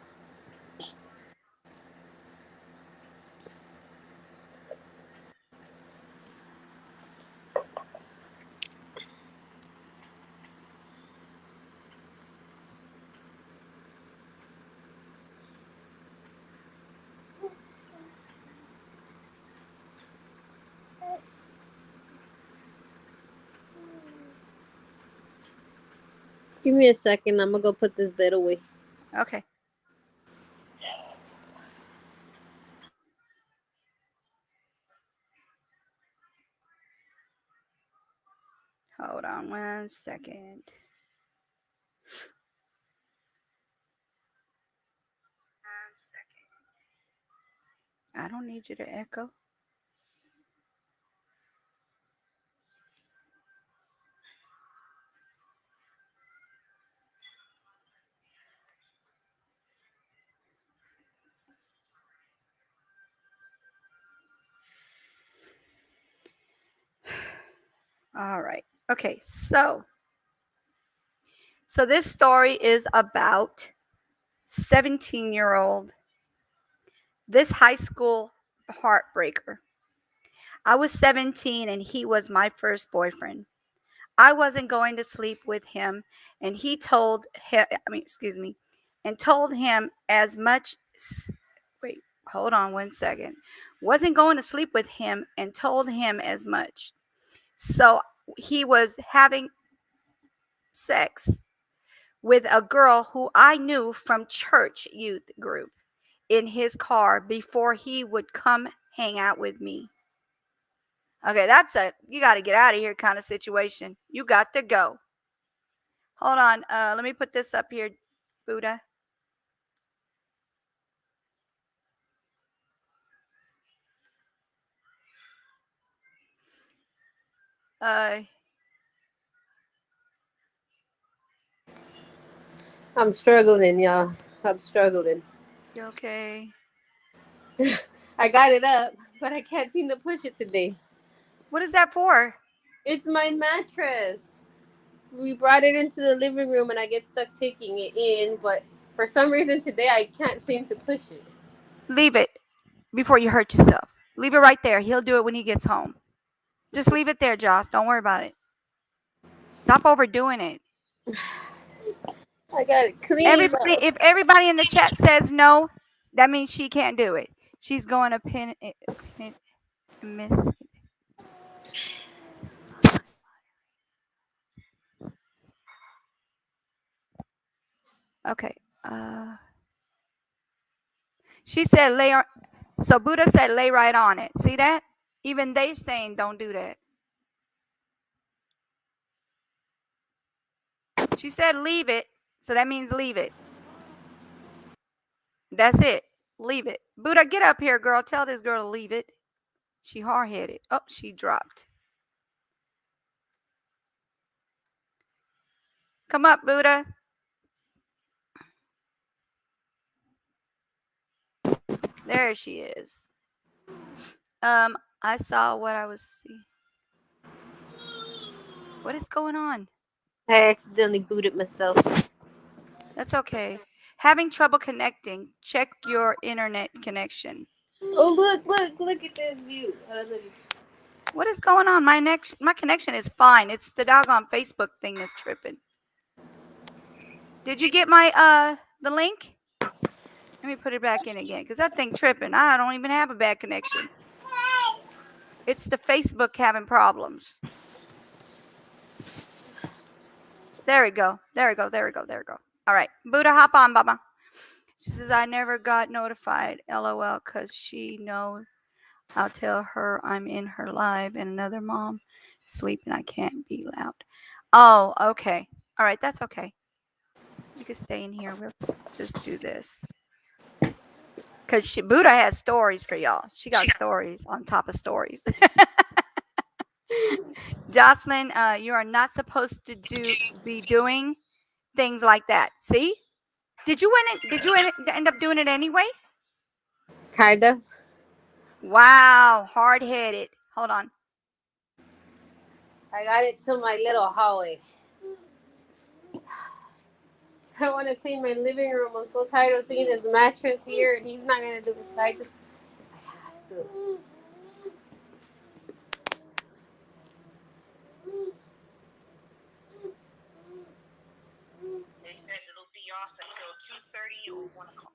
Give me a second. I'm gonna go put this bed away. Okay. Hold on 1 second. I don't need you to echo. All right. Okay. So this story is about 17-year-old, this high school heartbreaker. I was 17 and he was my first boyfriend. I wasn't going to sleep with him, and he told him, excuse me, and told him as much. Wait, hold on 1 second. Wasn't going to sleep with him and told him as much. So he was having sex with a girl who I knew from church youth group in his car before he would come hang out with me. Okay, that's a you got to get out of here kind of situation. You got to go. Hold on. Let me put this up here, Buddha. Uh, I'm struggling, y'all. I'm struggling. you okay? I got it up, but I can't seem to push it today. What is that for? It's my mattress. We brought it into the living room and I get stuck taking it in, but for some reason today I can't seem to push it. Leave it before you hurt yourself. Leave it right there. He'll do it when he gets home. Just leave it there, Joss. Don't worry about it. Stop overdoing it. I got it clean Everybody, up. if everybody in the chat says no, that means she can't do it. She's going to pin it, miss. Okay. She said lay on. So Buddha said lay right on it. See that? Even they saying don't do that. She said leave it. So that means leave it. That's it. Leave it. Buddha, get up here, girl. Tell this girl to leave it. She hard headed. Oh, she dropped. Come up, Buddha. There she is. I saw what I was seeing. What is going on? I accidentally booted myself. That's okay. Having trouble connecting. Check your internet connection. Oh look at this view. What is going on? My connection is fine. It's the doggone Facebook thing that's tripping. Did you get my the link? Let me put it back in again because that thing tripping. I don't even have a bad connection. It's the Facebook having problems. There we go. There we go. There we go. There we go. All right. Buddha, hop on, Baba. She says, I never got notified. LOL, because she knows I'll tell her I'm in her live and another mom sleeping. I can't be loud. Oh, okay. All right. That's okay. You can stay in here. We'll just do this. Because Buddha has stories for y'all. She got stories on top of stories. Jocelyn, you are not supposed to be doing things like that. See? Did you end up doing it anyway? Kind of. Wow, hard headed. Hold on. I got it to my little hallway. I want to clean my living room. I'm so tired of seeing his mattress here, and he's not gonna do this. I have to. They said it'll be off until 2:30 or 1 o'clock.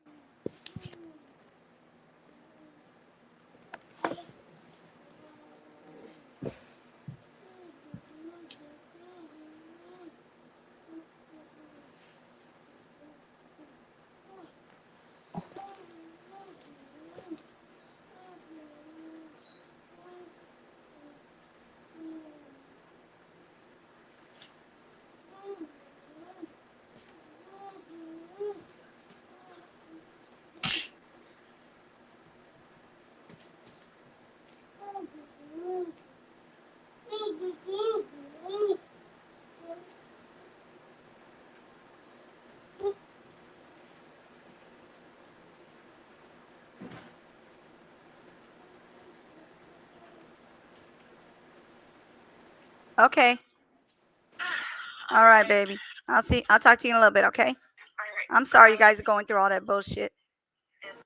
Okay. All right, baby. I'll talk to you in a little bit, okay? All right. I'm sorry you guys are going through all that bullshit. It's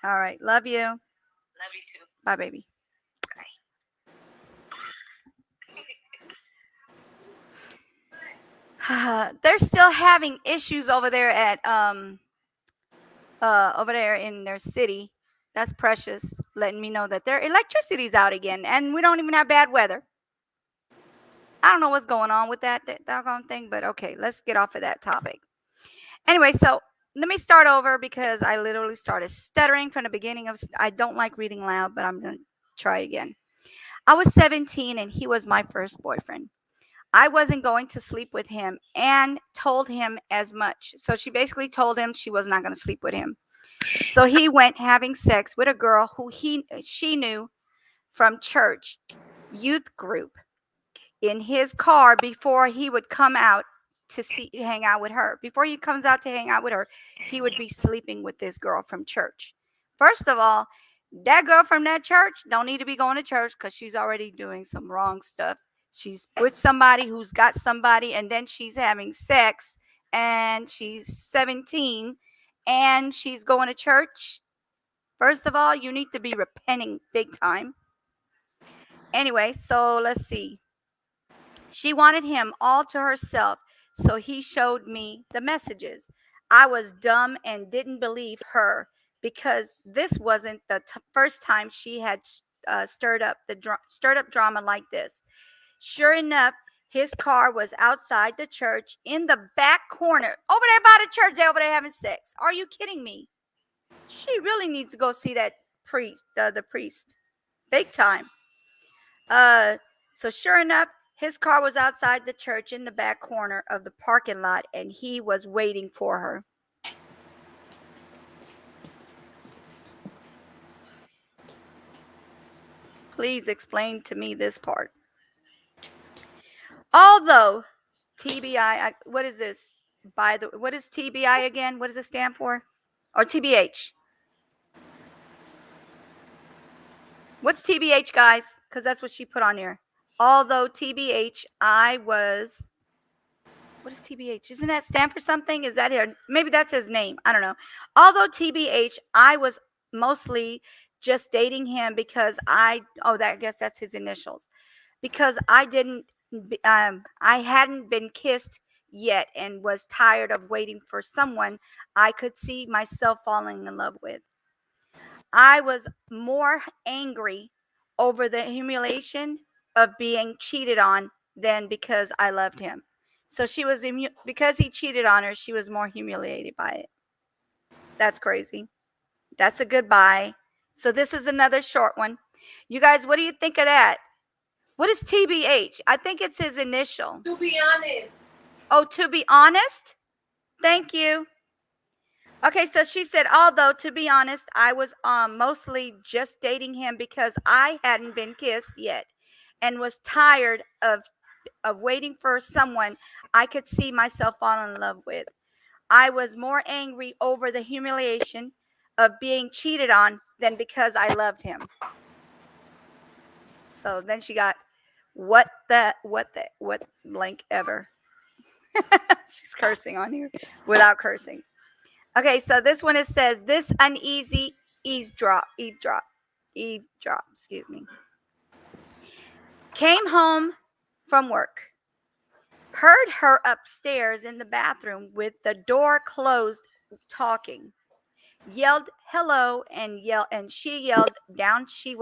all right. All right. Love you. Love you too. Bye, baby. They're still having issues over there at over there in their city. That's Precious letting me know that their electricity's out again, and we don't even have bad weather. I don't know what's going on with that doggone thing, but okay, let's get off of that topic. Anyway, so let me start over because I literally started stuttering from the beginning of. I don't like reading loud, but I'm gonna try again. I was 17 and he was my first boyfriend. I wasn't going to sleep with him and told him as much. So she basically told him she was not going to sleep with him. So he went having sex with a girl who she knew from church youth group in his car before he would come out to hang out with her. Before he comes out to hang out with her, he would be sleeping with this girl from church. First of all, that girl from that church don't need to be going to church because she's already doing some wrong stuff. She's with somebody who's got somebody, and then she's having sex, and she's 17, and she's going to church. First of all, you need to be repenting big time. Anyway, so let's see. She wanted him all to herself, so he showed me the messages. I was dumb and didn't believe her because this wasn't the first time she had stirred up drama like this. Sure enough, his car was outside the church in the back corner, over there by the church. They over there having sex. Are you kidding me? She really needs to go see that priest, the priest, big time. So sure enough, his car was outside the church in the back corner of the parking lot, and he was waiting for her. Please explain to me this part. Although TBI, what is this? What is TBI again? What does it stand for? Or TBH? What's TBH, guys? Because that's what she put on here. Although TBH, I was. What is TBH? Isn't that stand for something? Is that here? Maybe that's his name. I don't know. Although TBH, I was mostly just dating him because I guess that's his initials. Because I hadn't been kissed yet and was tired of waiting for someone I could see myself falling in love with. I was more angry over the humiliation of being cheated on than because I loved him. So because he cheated on her, she was more humiliated by it. That's crazy. That's a goodbye. So this is another short one. You guys, what do you think of that? What is TBH? I think it's his initial. To be honest. Oh, to be honest? Thank you. Okay, so she said, although to be honest, I was mostly just dating him because I hadn't been kissed yet and was tired of waiting for someone I could see myself fall in love with. I was more angry over the humiliation of being cheated on than because I loved him. So then she got what blank ever. She's cursing on here without cursing. Okay, so this one it says this uneasy eavesdrop, excuse me. Came home from work. Heard her upstairs in the bathroom with the door closed talking. Yelled hello and she yelled down she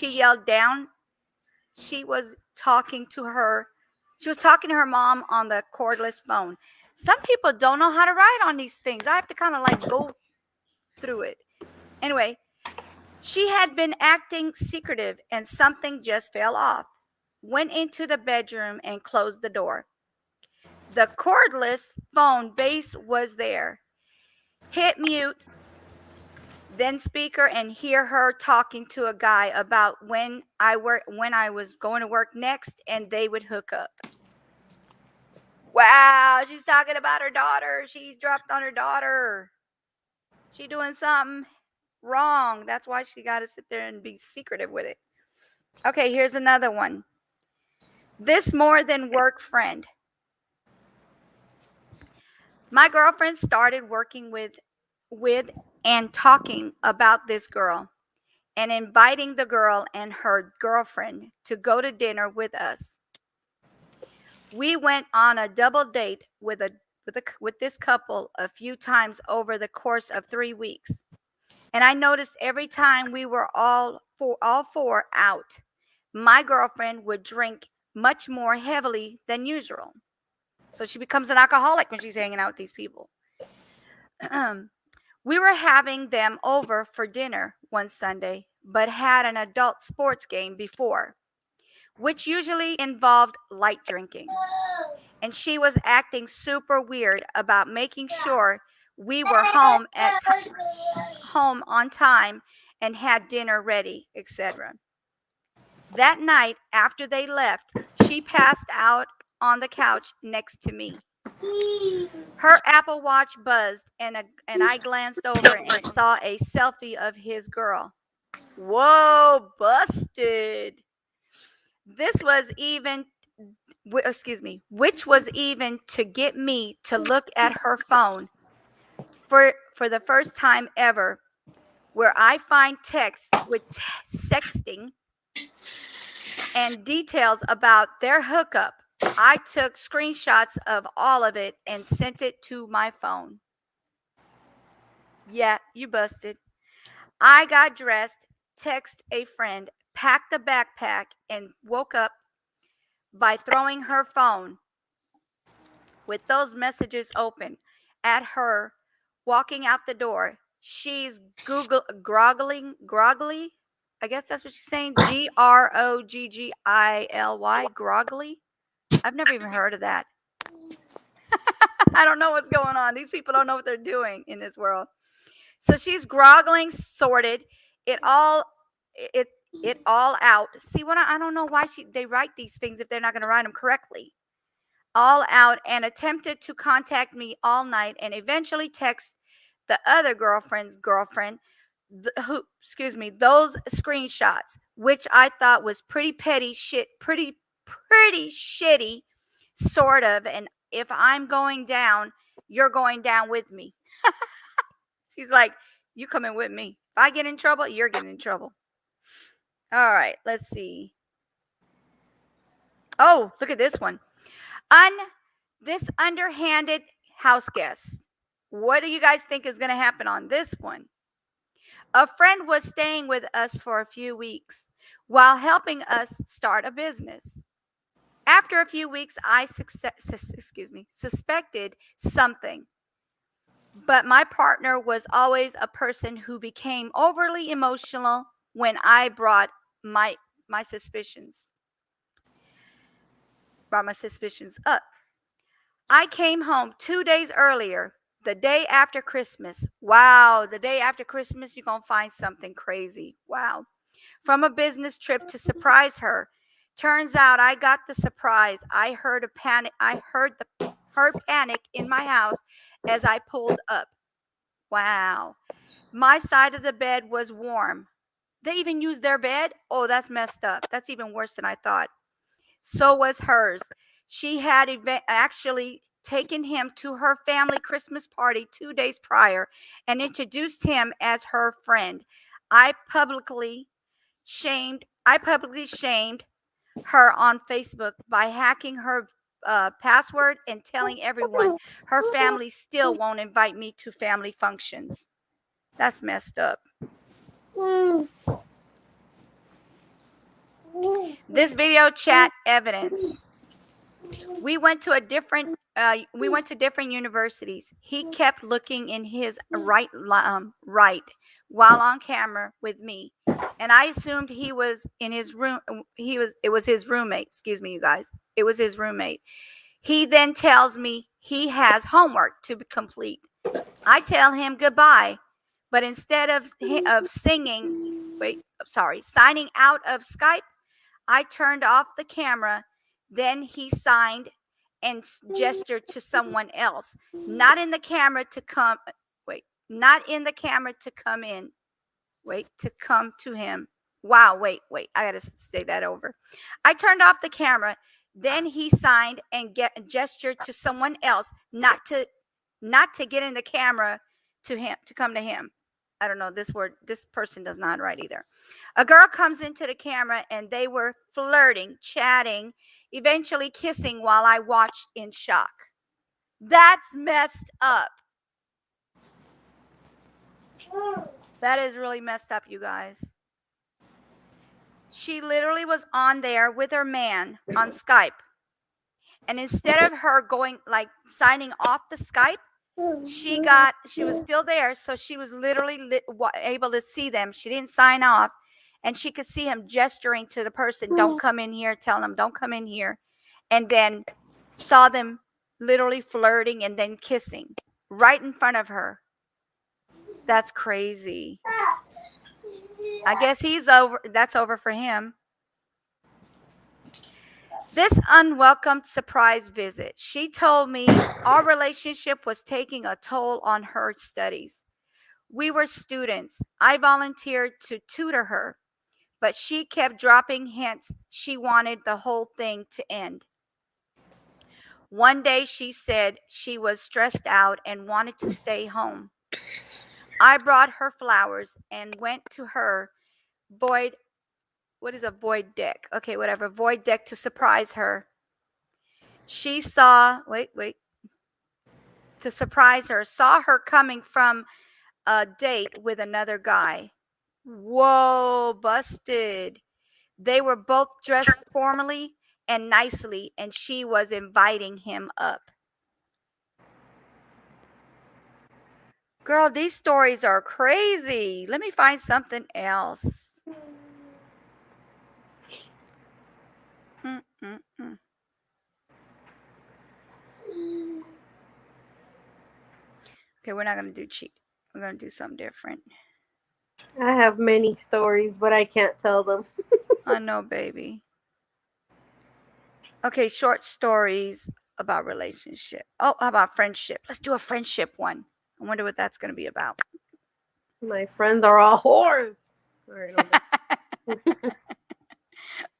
yelled down she was talking to her. She was talking to her mom on the cordless phone. Some people don't know how to write on these things. I have to kind of like go through it. Anyway, she had been acting secretive and something just fell off. Went into the bedroom and closed the door. The cordless phone base was there. Hit mute, then speaker, and hear her talking to a guy about when I was going to work next and they would hook up. Wow, she's talking about her daughter. She's dropped on her daughter. She doing something wrong. That's why she got to sit there and be secretive with it. Okay, here's another one. This more than work friend. My girlfriend started working with and talking about this girl and inviting the girl and her girlfriend to go to dinner with us. We went on a double date with this couple a few times over the course of 3 weeks. And I noticed every time we were all four out, my girlfriend would drink much more heavily than usual. So she becomes an alcoholic when she's hanging out with these people. We were having them over for dinner one Sunday, but had an adult sports game before, which usually involved light drinking. And she was acting super weird about making sure we were home on time and had dinner ready, etc. That night, after they left, she passed out on the couch next to me. Her Apple Watch buzzed, and I glanced over and saw a selfie of his girl. Whoa, busted. This was even, which was even to get me to look at her phone for the first time ever, where I find text with sexting and details about their hookup. I took screenshots of all of it and sent it to my phone. Yeah, you busted. I got dressed, text a friend, packed a backpack, and woke up by throwing her phone with those messages open at her walking out the door. She's groggly. I guess that's what she's saying. Groggily, groggly. I've never even heard of that. I don't know what's going on. These people don't know what they're doing in this world. So she's groggling, sorted. It all it it all out. See what I don't know why they write these things if they're not going to write them correctly. All out, and attempted to contact me all night and eventually text the other girlfriend's girlfriend those screenshots, which I thought was pretty petty shit, pretty shitty, sort of. And if I'm going down, you're going down with me. She's like, you coming with me. If I get in trouble, you're getting in trouble. All right, let's see. Oh, look at this one. This underhanded house guest. What do you guys think is going to happen on this one? A friend was staying with us for a few weeks while helping us start a business. After a few weeks, I suspected something. But my partner was always a person who became overly emotional when I brought my suspicions up. I came home 2 days earlier, the day after Christmas. Wow, the day after Christmas, you're going to find something crazy. Wow. From a business trip to surprise her. Turns out I got the surprise. I heard panic in my house as I pulled up. Wow. My side of the bed was warm. They even used their bed? Oh, that's messed up. That's even worse than I thought. So was hers. She had actually taken him to her family Christmas party 2 days prior and introduced him as her friend. I publicly shamed her on Facebook by hacking her password and telling everyone her family still won't invite me to family functions. That's messed up. This video chat evidence. We went to different universities. He kept looking in his right while on camera with me, and I assumed he was in his room. It was his roommate. Excuse me, you guys. It was his roommate. He then tells me he has homework to complete. I tell him goodbye, but instead of signing out of Skype, I turned off the camera. Then he signed and gestured to someone else, not in the camera to come in. To come to him. Wow, wait. I got to say that over. I turned off the camera. Then he signed and gestured to someone else not to get in the camera to come to him. I don't know this word. This person does not write either. A girl comes into the camera and they were flirting, chatting, eventually kissing while I watched in shock. That's messed up. That is really messed up, you guys. She literally was on there with her man on Skype. And instead of her going like signing off the Skype, she was still there. So she was literally able to see them. She didn't sign off. And she could see him gesturing to the person, don't come in here, tell them, don't come in here. And then saw them literally flirting and then kissing right in front of her. That's crazy. I guess that's over for him. This unwelcome surprise visit. She told me our relationship was taking a toll on her studies. We were students. I volunteered to tutor her, but she kept dropping hints she wanted the whole thing to end. One day she said she was stressed out and wanted to stay home. I brought her flowers and went to her void deck? Okay, whatever, void deck to surprise her. She saw, to surprise her, saw her coming from a date with another guy. Whoa, busted. They were both dressed formally and nicely, and she was inviting him up. Girl, these stories are crazy. Let me find something else. Okay, we're not going to do cheat. We're going to do something different. I have many stories, but I can't tell them. I know, baby. Okay, short stories about relationship. Oh, how about friendship? Let's do a friendship one. I wonder what that's going to be about. My friends are all whores.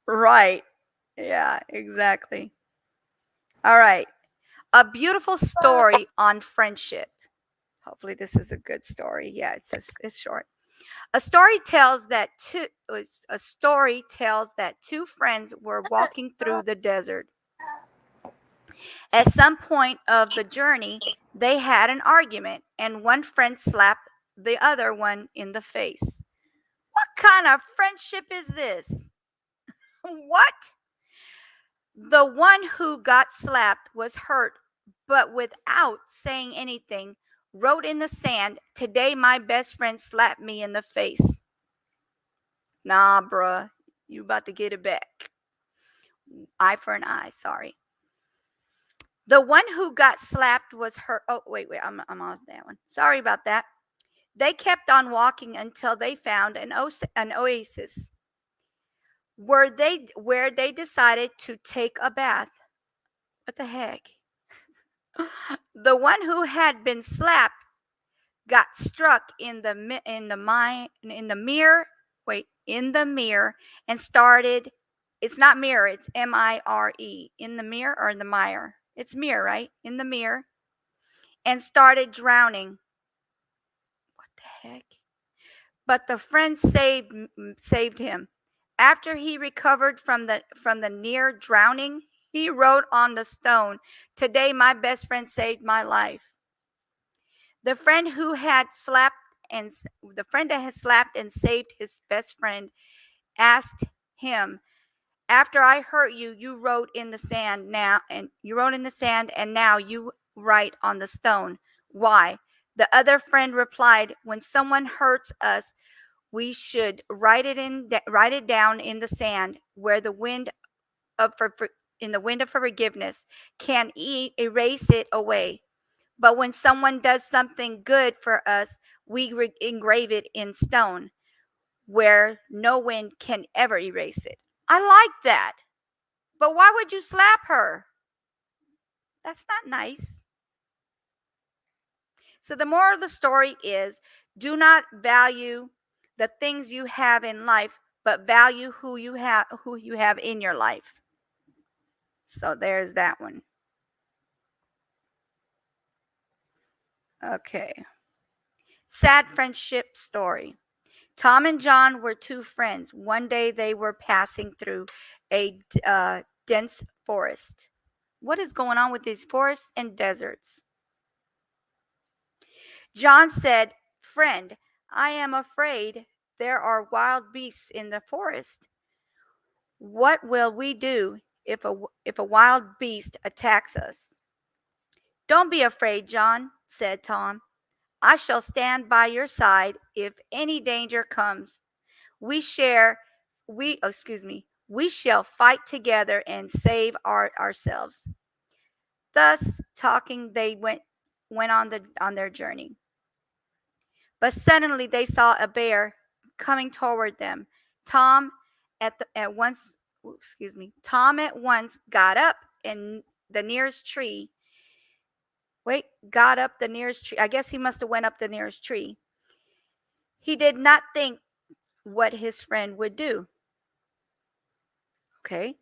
Right. Yeah, exactly. All right. A beautiful story on friendship. Hopefully this is a good story. Yeah, it's short. A story tells that two friends were walking through the desert. At some point of the journey, they had an argument and one friend slapped the other one in the face. What kind of friendship is this? What? The one who got slapped was hurt, but without saying anything, wrote in the sand, "Today my best friend slapped me in the face." Nah, bruh, you about to get it back. Eye for an eye, sorry. The one who got slapped was hurt. Oh, wait, I'm on that one. Sorry about that. They kept on walking until they found an oasis where they decided to take a bath. What the heck? The one who had been slapped got struck in the mirror. Wait, in the mirror and started. It's not mirror. It's MIRE. In the mirror or in the mire? It's mirror, right? In the mirror, and started drowning. What the heck? But the friend saved him. After he recovered from the near drowning, he wrote on the stone, "Today my best friend saved my life." The friend who had slapped and the friend that had slapped and saved his best friend asked him, "After I hurt you, you wrote in the sand and now you write on the stone. Why?" The other friend replied, "When someone hurts us, we should write it down in the sand where the wind of forgiveness can erase it away. But when someone does something good for us, we engrave it in stone where no wind can ever erase it." I like that. But why would you slap her? That's not nice. So the moral of the story is, do not value the things you have in life, but value who you have in your life. So there's that one. Okay. Sad friendship story. Tom and John were two friends. One day they were passing through a dense forest. What is going on with these forests and deserts? John said, "Friend, I am afraid there are wild beasts in the forest. What will we do if a wild beast attacks us?" "Don't be afraid, John," said Tom. "I shall stand by your side if any danger comes. We share we excuse me, we shall fight together and save ourselves." Thus talking, they went on their journey. But suddenly they saw a bear coming toward them. Tom at once Tom at once got up in the nearest tree. Got up the nearest tree. I guess he must have went up the nearest tree. He did not think what his friend would do. Okay.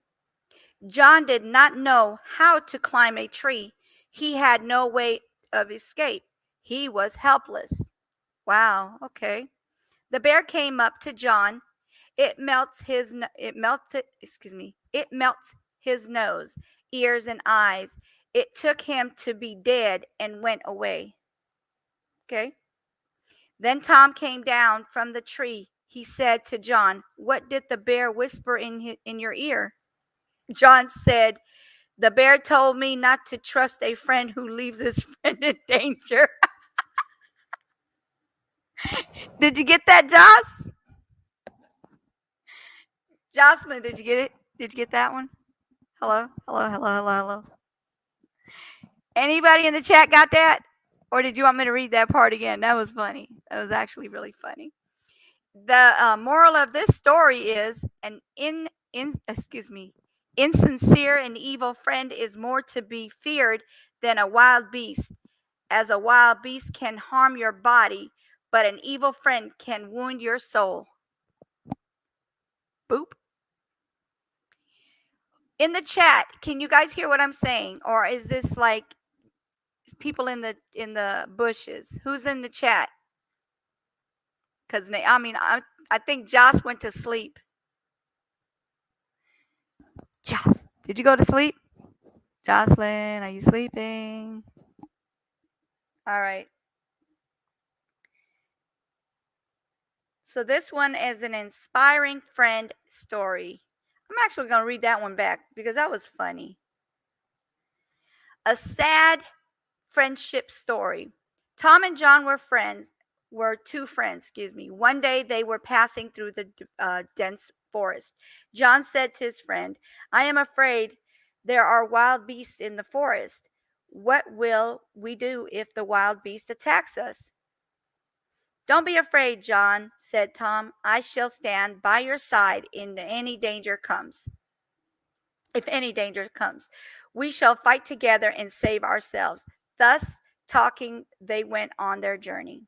John did not know how to climb a tree. He had no way of escape. He was helpless. Wow, okay. The bear came up to John. It melts his nose, ears and eyes. It took him to be dead and went away. Okay. Then Tom came down from the tree. He said to John, "What did the bear whisper in your ear?" John said, "The bear told me not to trust a friend who leaves his friend in danger." Did you get that, Joss? Jocelyn, did you get it? Did you get that one? Hello? Hello, hello, hello, hello. Anybody in the chat got that? Or did you want me to read that part again? That was funny. That was actually really funny. The moral of this story is insincere and evil friend is more to be feared than a wild beast, as a wild beast can harm your body, but an evil friend can wound your soul. Boop. In the chat, can you guys hear what I'm saying, or is this like people in the bushes? Who's in the chat? Because I think Joss went to sleep. Joss, did you go to sleep? Jocelyn, are you sleeping? All right. So this one is an inspiring friend story. I'm actually going to read that one back because that was funny. A sad friendship story. Tom and John were two friends, One day they were passing through the dense forest. John said to his friend, "I am afraid there are wild beasts in the forest. What will we do if the wild beast attacks us?" "Don't be afraid, John," said Tom. "I shall stand by your side in any danger comes. If any danger comes, we shall fight together and save ourselves." Thus talking, they went on their journey.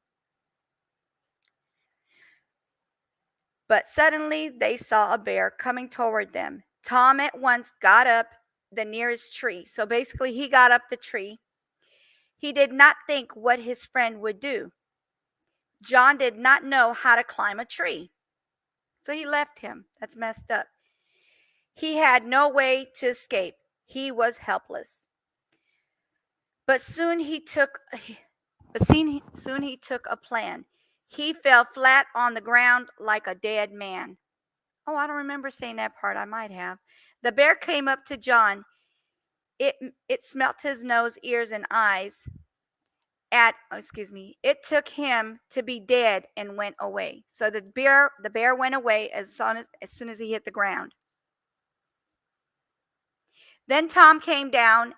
But suddenly they saw a bear coming toward them. Tom at once got up the nearest tree. So basically, he got up the tree. He did not think what his friend would do. John did not know how to climb a tree. So he left him. That's messed up. He had no way to escape. He was helpless. But soon he took a plan. He fell flat on the ground like a dead man. Oh, I don't remember saying that part. I might have. The bear came up to John. It smelt his nose, ears, and eyes. It took him to be dead and went away. So the bear went away as soon as he hit the ground. Then Tom came down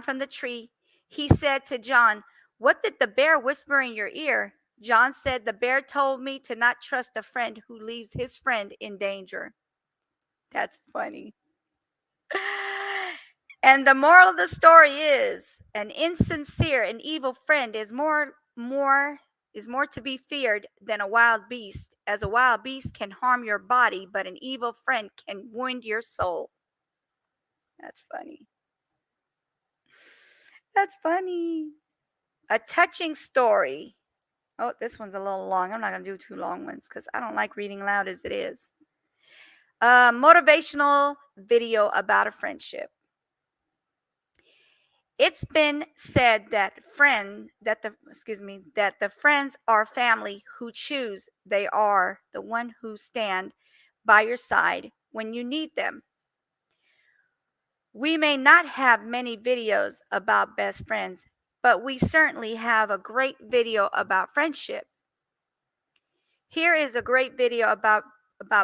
from the tree. He said to John, "What did the bear whisper in your ear?" John said, "The bear told me to not trust a friend who leaves his friend in danger." That's funny. And the moral of the story is an insincere and evil friend is more to be feared than a wild beast, as a wild beast can harm your body, but an evil friend can wound your soul. That's funny. That's funny. A touching story. Oh, this one's a little long. I'm not going to do 2 long ones because I don't like reading loud as it is. A motivational video about a friendship. It's been said that the friends are family who choose. They are the one who stand by your side when you need them. We may not have many videos about best friends, but we certainly have a great video about friendship. Here is a great video about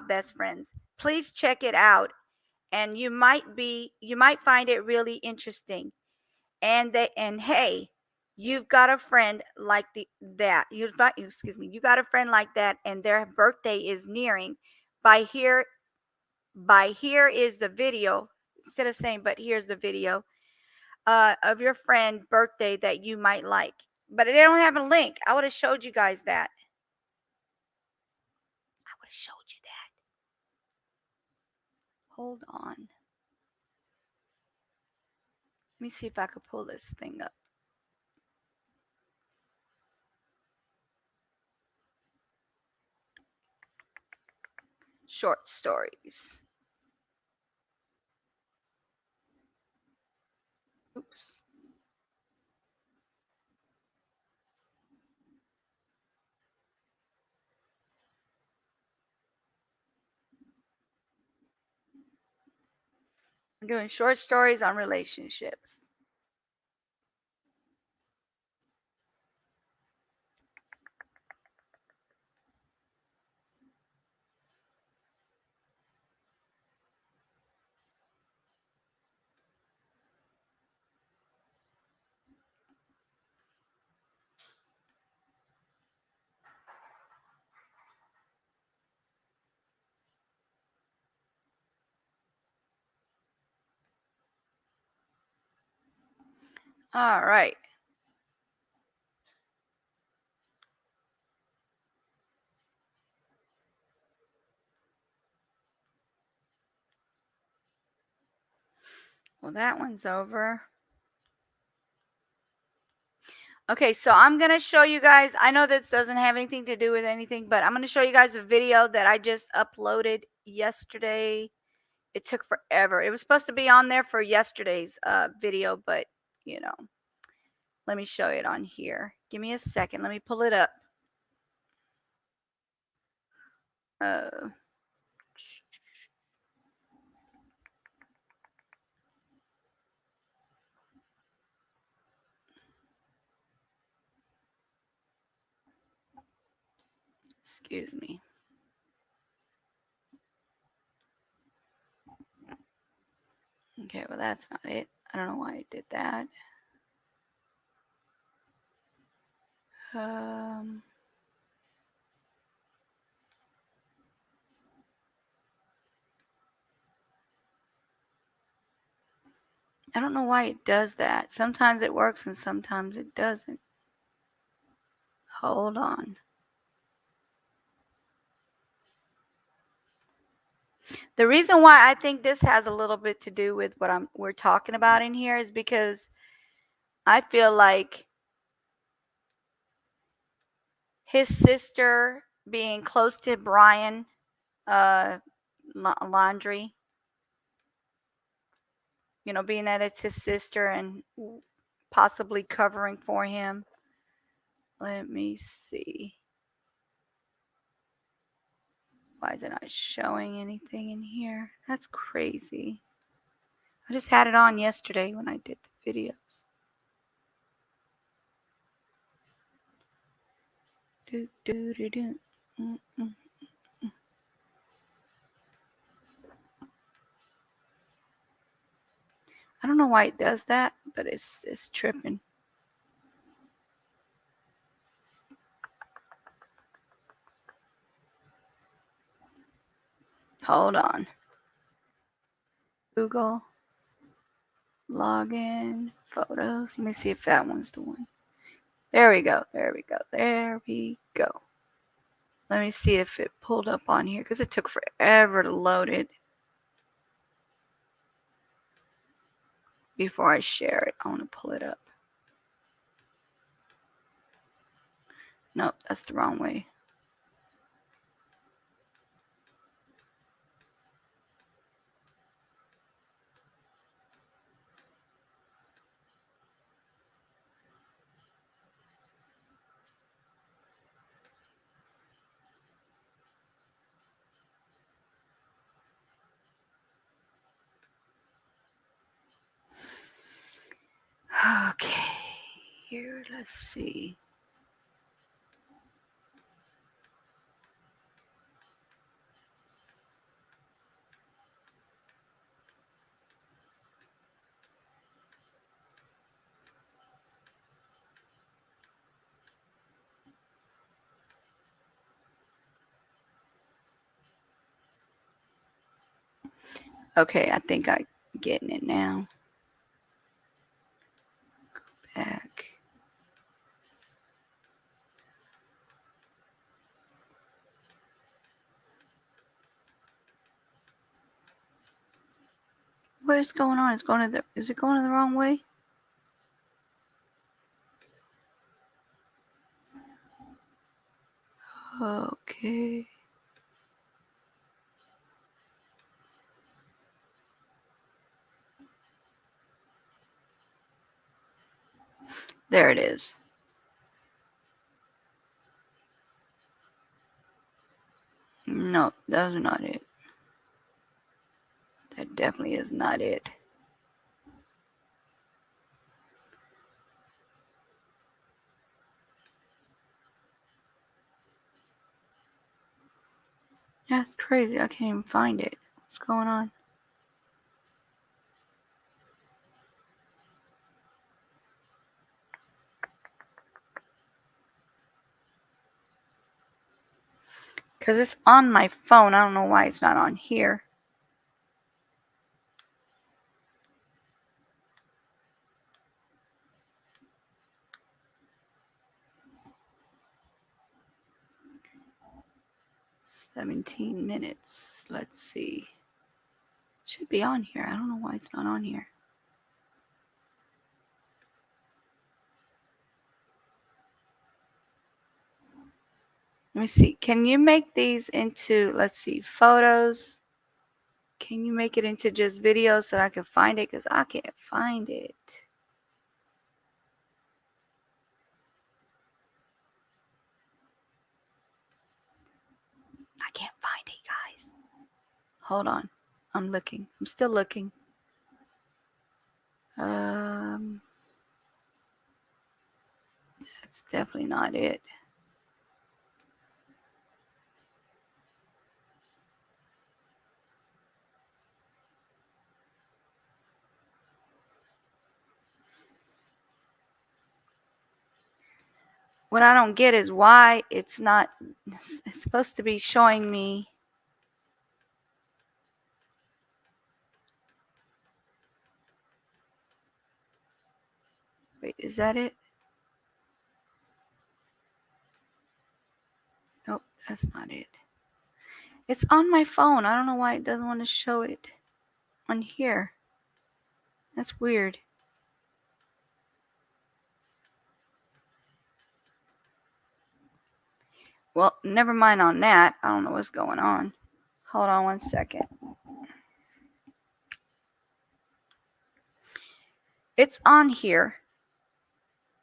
best friends. Please check it out, and you might find it really interesting. And hey, you've got a friend like you got a friend like that, and their birthday is nearing. By here is the video, instead of saying but here's the video of your friend birthday that you might like, but they don't have a link. I would have showed you guys that. I would have showed you that. Hold on, let me see if I could pull this thing up. Short stories. Oops. I'm doing short stories on relationships. All right. Well, that one's over. Okay, so I'm going to show you guys. I know this doesn't have anything to do with anything, but I'm going to show you guys a video that I just uploaded yesterday. It took forever. It was supposed to be on there for yesterday's video, but, let me show it on here. Give me a second. Let me pull it up. Excuse me. Okay, well, that's not it. I don't know why it did that. I don't know why it does that. Sometimes it works and sometimes it doesn't. Hold on. The reason why I think this has a little bit to do with what we're talking about in here is because I feel like his sister being close to Brian Laundrie, being that it's his sister and possibly covering for him. Let me see. Why is it not showing anything in here? That's crazy. I just had it on yesterday when I did the videos. I don't know why it does that, but it's tripping. Hold on. Google. Login. Photos. Let me see if that one's the one. There we go. There we go. There we go. Let me see if it pulled up on here because it took forever to load it. before I share it. I want to pull it up. Nope, that's the wrong way. Okay, here, let's see. Okay, I think I'm getting it now. Go back. What's going on? Is it going the wrong way? Okay. There it is. No, that's not it. That definitely is not it. That's crazy. I can't even find it. What's going on? Because it's on my phone. I don't know why it's not on here. "17 minutes. Let's see. Should be on here. I don't know why it's not on here. Let me see. Can you make these into, let's see, photos? Can you make it into just videos so that I can find it? Because I can't find it. I can't find it, guys. Hold on. I'm looking. I'm still looking. That's definitely not it. What I don't get is why it's not, it's supposed to be showing me. Wait, is that it? Nope, that's not it. It's on my phone. I don't know why it doesn't want to show it on here. That's weird. Well, never mind on that. I don't know what's going on. Hold on one second. It's on here,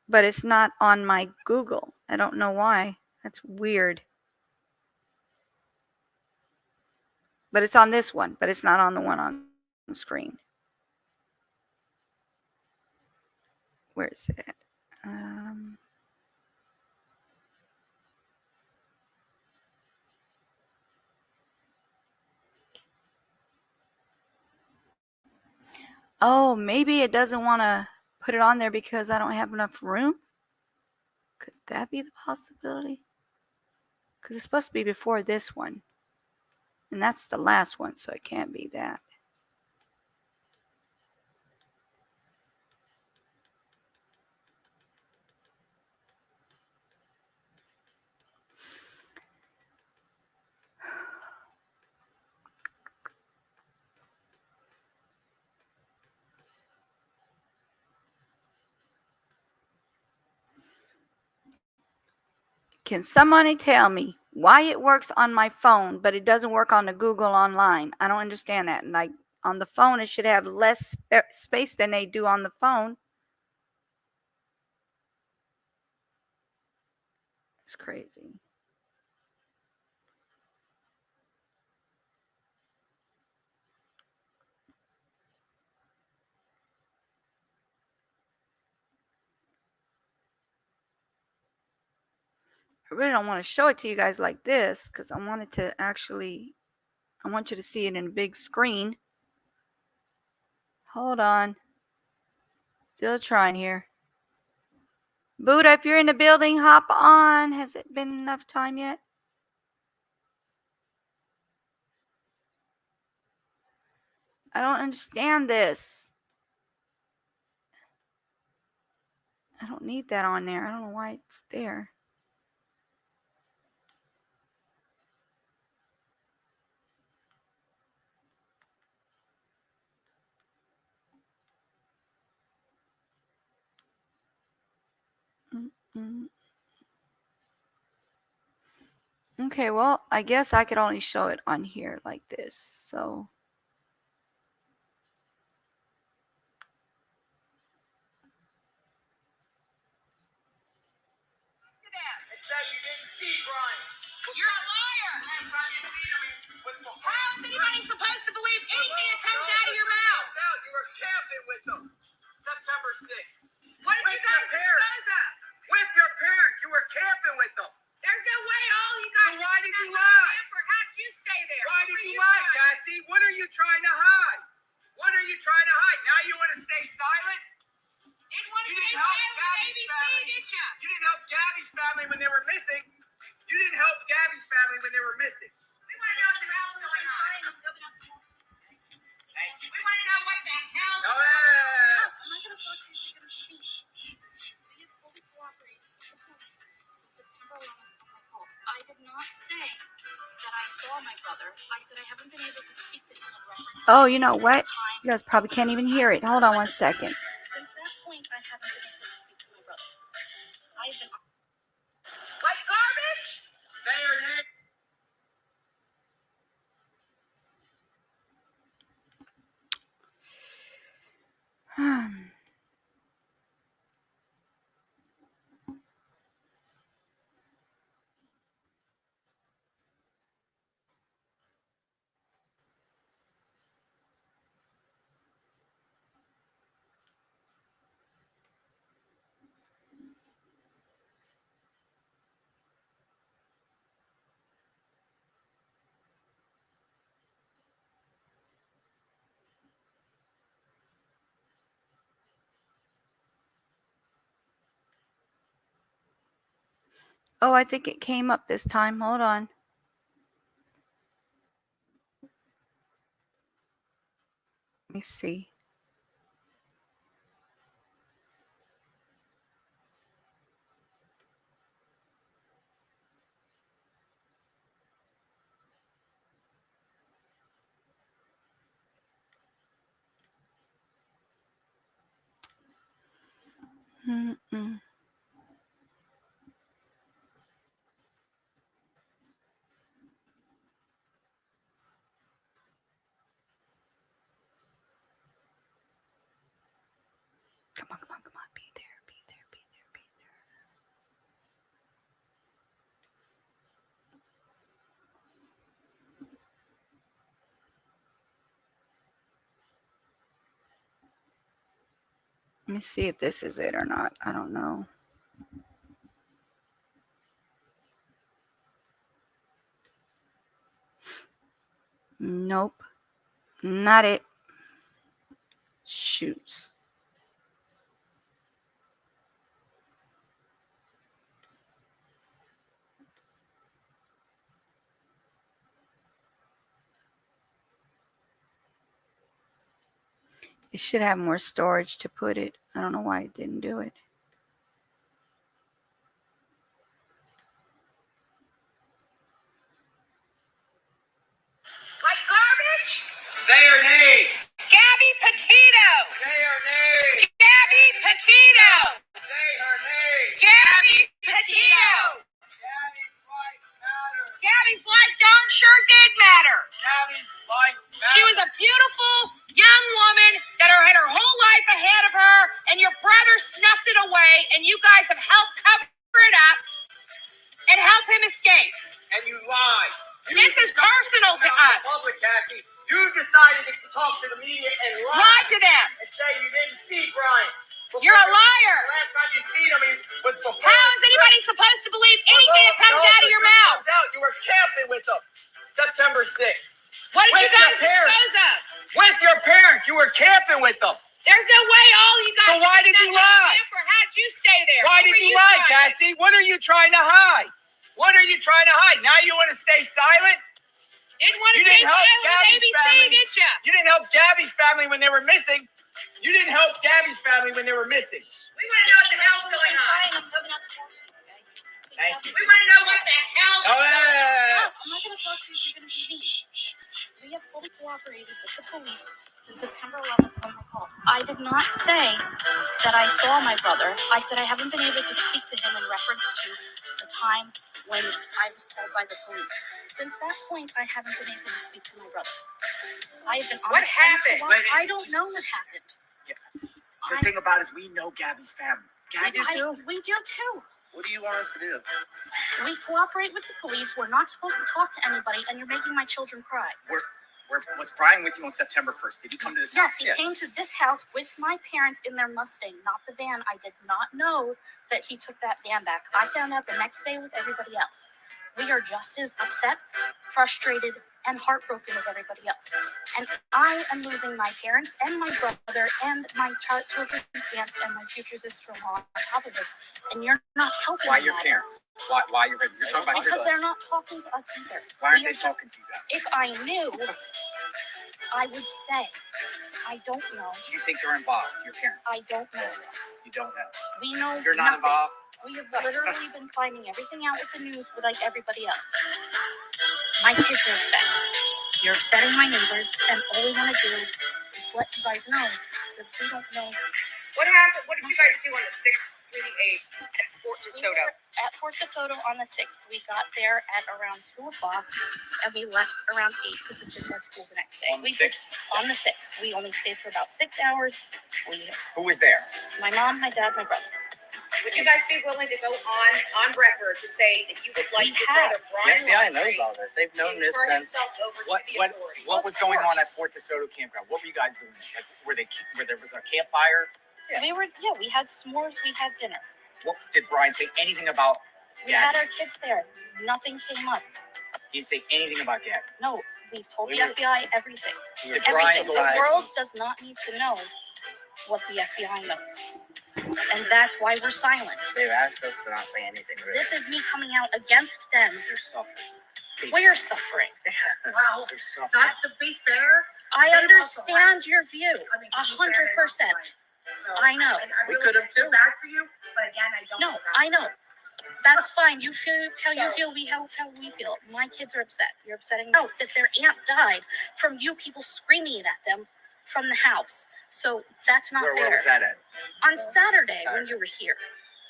but it's not on my Google. I don't know why. That's weird. But it's on this one, but it's not on the one on the screen. Where is it? Oh, maybe it doesn't want to put it on there because I don't have enough room? Could that be the possibility? Because it's supposed to be before this one. And that's the last one, so it can't be that. Can somebody tell me why it works on my phone, but it doesn't work on the Google online? I don't understand that. Like on the phone, it should have less space than they do on the phone. It's crazy. I really don't want to show it to you guys like this because I want it to actually, I want you to see it in a big screen. Hold on. Still trying here. Buddha, if you're in the building, hop on. Has it been enough time yet? I don't understand this. I don't need that on there. I don't know why it's there. Okay, well, I guess I could only show it on here like this. So You're a liar. How is anybody supposed to believe anything that comes out of your mouth? You were camping with them. September 6th. What did you guys dispose of? With your parents. You were camping with them. There's no way all you guys. So why did you lie? How'd you stay there? Why did you lie, Cassie? What are you trying to hide? What are you trying to hide? Now you want to stay silent? Didn't want to You stay didn't help silent with Gabby's ABC, family. did you? You didn't help Gabby's family when they were missing. You didn't help Gabby's family when they were missing. We want to know what the hell's going on. Thank you. We want to know what the hell. No, Am I going to force you to We have fully cooperated with the police since September 11th on my call. I did not say that I saw my brother. I said I haven't been able to speak to him in reference. oh, you know what? You guys probably can't even hear it. Hold on one second. Since that point, I haven't been able to speak to my brother. I've been like garbage. Say her name. Oh, I think it came up this time. Hold on. Let me see. Mm-mm. Come on, come on, come on. Be there, be there, be there, be there. Let me see if this is it or not. I don't know. Nope. Not it. Shoots. It should have more storage to put it. I don't know why it didn't do it. Like garbage? Say her name. Gabby Petito. Say her name. Gabby Petito. Say her name. Gabby Petito. life darn sure did matter. Gabby's life matters. She was a beautiful young woman that had her whole life ahead of her, and your brother snuffed it away, and you guys have helped cover it up and help him escape. And you lied. This is personal to us. Public, Cassie. You decided to talk to the media and Lie to them. and say you didn't see Brian. You're a liar. The last time you seen him was before. How is anybody supposed to believe anything that comes out of your mouth? You were camping with them. September 6th. What did you With guys your parents. dispose of? With your parents. You were camping with them. There's no way all you guys. So why did you lie? How'd you stay there? Why What did were you lie, trying? Cassie? What are you trying to hide? What are you trying to hide? Now you want to stay silent? Didn't want to You stay didn't help silent with Gabby's ABC, family. did you? You didn't help Gabby's family when they were missing. You didn't help Gabby's family when they were missing. We want to know what the hell's going on. Thank you. We want to know what the hell. Oh, yeah. I'm not going to talk to you if you're going to be mean. We have fully cooperated with the police since September 11th when I called. I did not say that I saw my brother. I said I haven't been able to speak to him in reference to the time when I was called by the police. Since that point, I haven't been able to speak to my brother. I have been What honest. happened? I don't know what happened. The thing about it is we know Gabby's family. Gabby, We do too. what do you want us to do? We cooperate with the police. We're not supposed to talk to anybody, and you're making my children cry. Was Brian with you on September 1st? Did he come to this house? Yes, he came to this house with my parents in their Mustang, not the van. I did not know that he took that van back. I found out the next day with everybody else. We are just as upset, frustrated, and heartbroken as everybody else. And I am losing my parents and my brother and my children's aunt and my future sister-in-law on top of this. And you're not helping Why me your at all. parents? Why you're talking about Because your they're not talking to us either. Why aren't We are they just- talking to you guys? If I knew, I would say. I don't know. Do you think they're involved, your parents? I don't know. You don't know. We know You're not nothing. involved? We have literally been finding everything out with the news with like everybody else. My kids are upset. You're upsetting my neighbors, and all we want to do is let you guys know that we don't know. What happened? What did you guys do on the 6th through the 8th at Fort We DeSoto? were at Fort DeSoto on the 6th. We got there at around 2 o'clock, and we left around 8 because the kids had school the next day. On the We 6th? On the 6th. We only stayed for about 6 hours. Who was there? My mom, my dad, my brother. Would you guys be willing to go on record to say that you would like We your have. brother Brian The FBI Laundrie knows all this. They've known to this turn since. himself over What to the what authorities? what was going on at course. Fort DeSoto campground? What were you guys doing? Like where there was a campfire? We had s'mores, we had dinner. What did Brian say anything about We had Gabby? our kids there. Nothing came up. He didn't say anything about Gabby. No, we told We the were- FBI everything. Did Everything. Brian The world does not need to know what the FBI knows. And that's why we're silent. They've asked us to not say anything. Really. This is me coming out against them. They're suffering. We're suffering. Well, They're suffering. not to be fair. I They understand your view. I mean, 100%. I know. And We could have too. feel bad for you, but again, I don't. No, feel bad I for know. you. That's fine. You feel how you feel. We how we feel. My kids are upset. You're upsetting me. That their aunt died from you people screaming at them from the house. So that's not Where fair. was that at? On Saturday when you were here.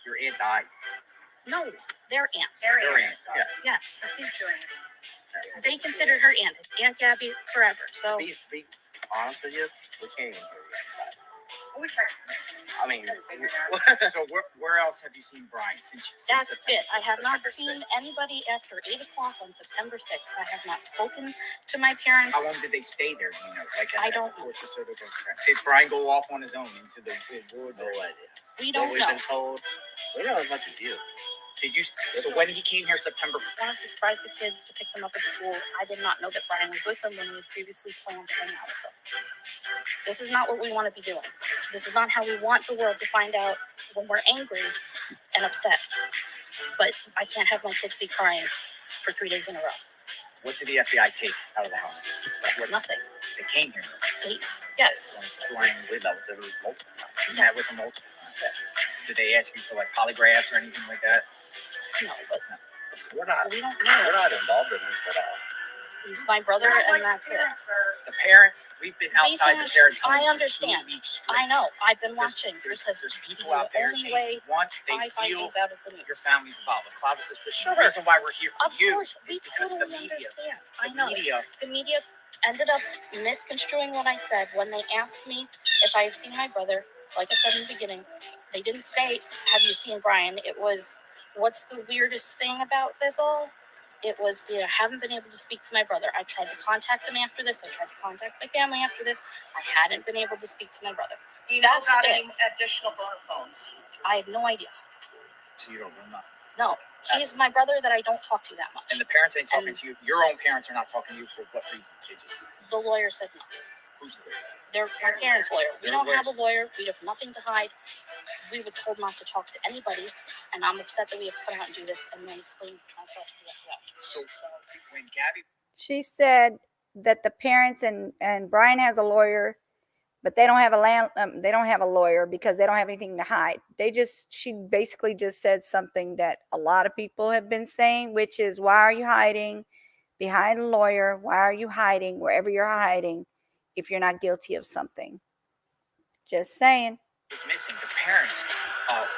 Your aunt died. No, their aunt. Their Your aunt. aunt died. Yes, The future aunt. they considered her aunt, Aunt Gabby, forever. So To be honest with you, we can't even hear you inside. We tried. I mean, So where else have you seen Brian since that's September? it. I have not September seen 6th. anybody after 8 o'clock on September 6th. I have not spoken to my parents. How long did they stay there? Do you know, like I don't know. Fort DeSoto campground? Did Brian go off on his own into the woods? no Or idea. We What don't we've know. been told, we know as much as you. did you? So when he came here September, Wanted to surprise the kids to pick them up at school. I did not know that Brian was with them when we previously planned to hang out with them. This is not what we want to be doing. This is not how we want the world to find out when we're angry and upset. But I can't have my kids be crying for 3 days in a row. what did the FBI take out of the house? Nothing. They came here. Yes. Brian We met with them multiple times. met with them multiple times. Did they ask you for like polygraphs or anything like that? No, but We're not we don't we're know. not involved in this at all. He's my brother, and that's it. The parents, we've been outside the parents' I homes for understand. 2 weeks straight. I know. I've been There's- watching There's because people the out there. only way They I find feel things out is the news. your family's involved. Cloud is the Sure. reason why we're here for Of you course, we is because of the totally media. understand. The I know. The media ended up misconstruing what I said when they asked me if I have seen my brother. Like I said in the beginning, they didn't say, "Have you seen Brian?" It was, "What's the weirdest thing about this all?" It was, I haven't been able to speak to my brother. I tried to contact him after this. I tried to contact my family after this. I hadn't been able to speak to my brother. Do you know That's about it. any additional burner phones? I have no idea. So you don't know nothing. No, he's my brother that I don't talk to that much. And the parents ain't talking And- to you. Your own parents are not talking to you for what reason? They just The lawyer said no. who's the lawyer? They're my parents' lawyer. We Their don't have a lawyers. lawyer. We have nothing to hide. We were told not to talk to anybody, and I'm upset that we have to come out and do this and then explain myself to the So when Gabby She said that the parents and Brian has a lawyer, but they don't have they don't have a lawyer because they don't have anything to hide. She basically just said something that a lot of people have been saying, which is, why are you hiding behind a lawyer? Why are you hiding wherever you're hiding if you're not guilty of something? Just saying. was missing, the parents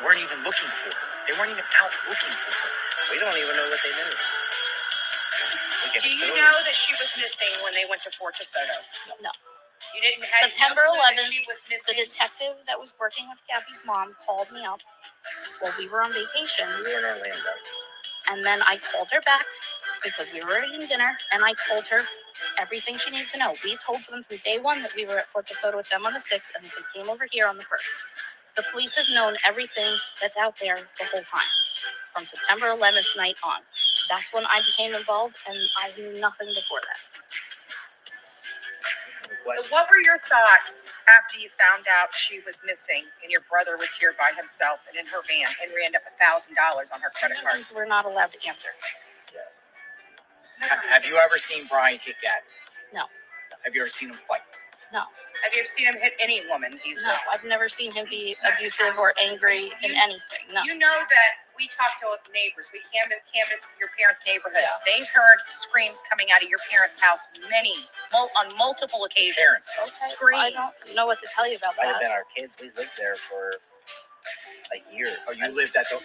weren't even looking for her. They weren't even out looking for her. We don't even know what they knew. Do you know that she was missing when they went to Fort DeSoto? No. You didn't have September no clue that 11th, she was the missing. detective that was working with Gabby's mom called me up while we were on vacation, We were in Orlando. and then I called her back because we were eating dinner, and I told her everything she needed to know. We told them from day one that we were at Fort DeSoto with them on the 6th, and that they came over here on the 1st. The police has known everything that's out there the whole time, from September 11th night on. That's when I became involved, and I knew nothing before that. So what were your thoughts after you found out she was missing and your brother was here by himself and in her van and ran up $1,000 on her credit card? We're not allowed to answer. Have you ever seen Brian hit Gabby? No. Have you ever seen him fight? No. Have you ever seen him hit any woman? No, I've never seen him be abusive or angry in anything. No. You know that we talked to neighbors. We canvassed your parents' neighborhood. They heard screams coming out of your parents' house on multiple occasions. Parents. Okay. Screams. I don't know what to tell you about Might have been that. our kids. We lived there for a year. Oh, you lived at the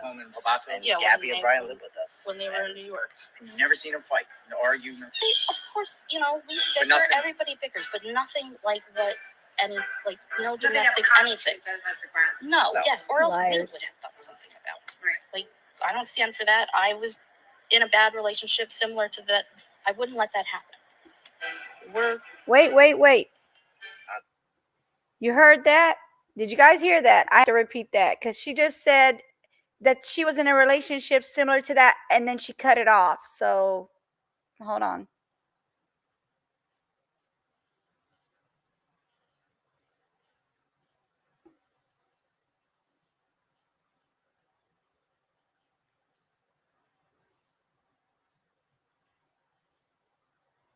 home in Pabaso? And Yeah, Gabby when and Brian they- lived with us. When they were in New York. And you've never seen him fight? No argument? Of course, we bicker, nothing- everybody bickers, but nothing like no Do they domestic have anything. domestic violence? No, No. yes, or else we Liars. would have done something about it. Right. Like, I don't stand for that. I was in a bad relationship similar to that. I wouldn't let that happen. Wait. You heard that? Did you guys hear that? I have to repeat that because she just said that she was in a relationship similar to that, and then she cut it off. So, hold on.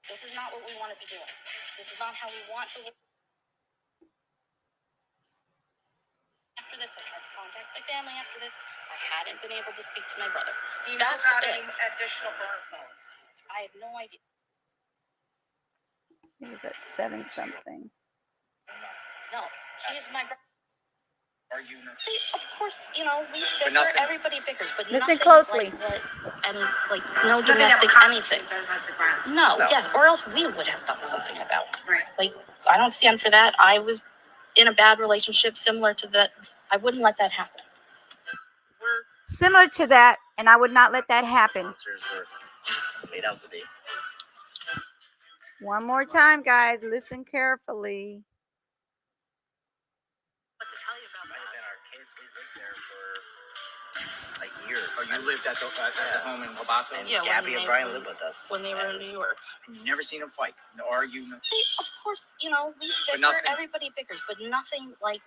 This is not what we want to be doing. This is not how we want to. After this, I tried to contact my family after this. I hadn't been able to speak to my brother. Do you know That's about it. any additional burner phones? I have no idea. It was at 7 something. No, he's my brother. Argument? Of course, we bicker, nothing- everybody bickers, but Listen nothing closely. no Do they have domestic anything. domestic violence? No, No. yes, or else we would have done something about it. Right. Like, I don't stand for that. I was in a bad relationship similar to that. I wouldn't let that happen. Similar to that, and I would not let that happen. Sponsors were made out to be. One more time, guys. Listen carefully. What to tell you about Might have that? been our kids. We lived there for a year. Oh, you lived at the home in Pabaso? And Yeah, Gabby when and they Brian were- lived with us. When they were in New York. And you've never seen him fight? No argument? Of course, we bicker, nothing- everybody bickers, but nothing like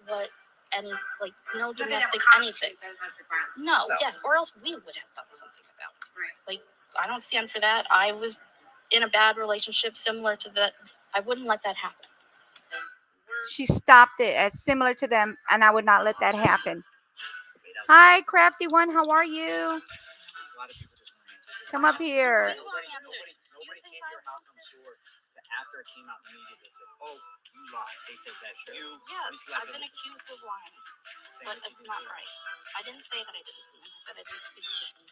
no Do they have domestic anything. domestic violence? No, No. yes, or else we would have done something about it. Right. Like, I don't stand for that. I was in a bad relationship similar to that. I wouldn't let that happen. She stopped it as similar to them, and I would not let that happen. Hi, Crafty One. How are you? A lot of people just want answers. Come up here. Nobody came to your house after it came out in the media, they said, "Oh, you lied." They said that you Yes, misled I've them, been accused of lying, saying but that you it's didn't not see him. right. I didn't say that I didn't see him. I said I didn't speak to him.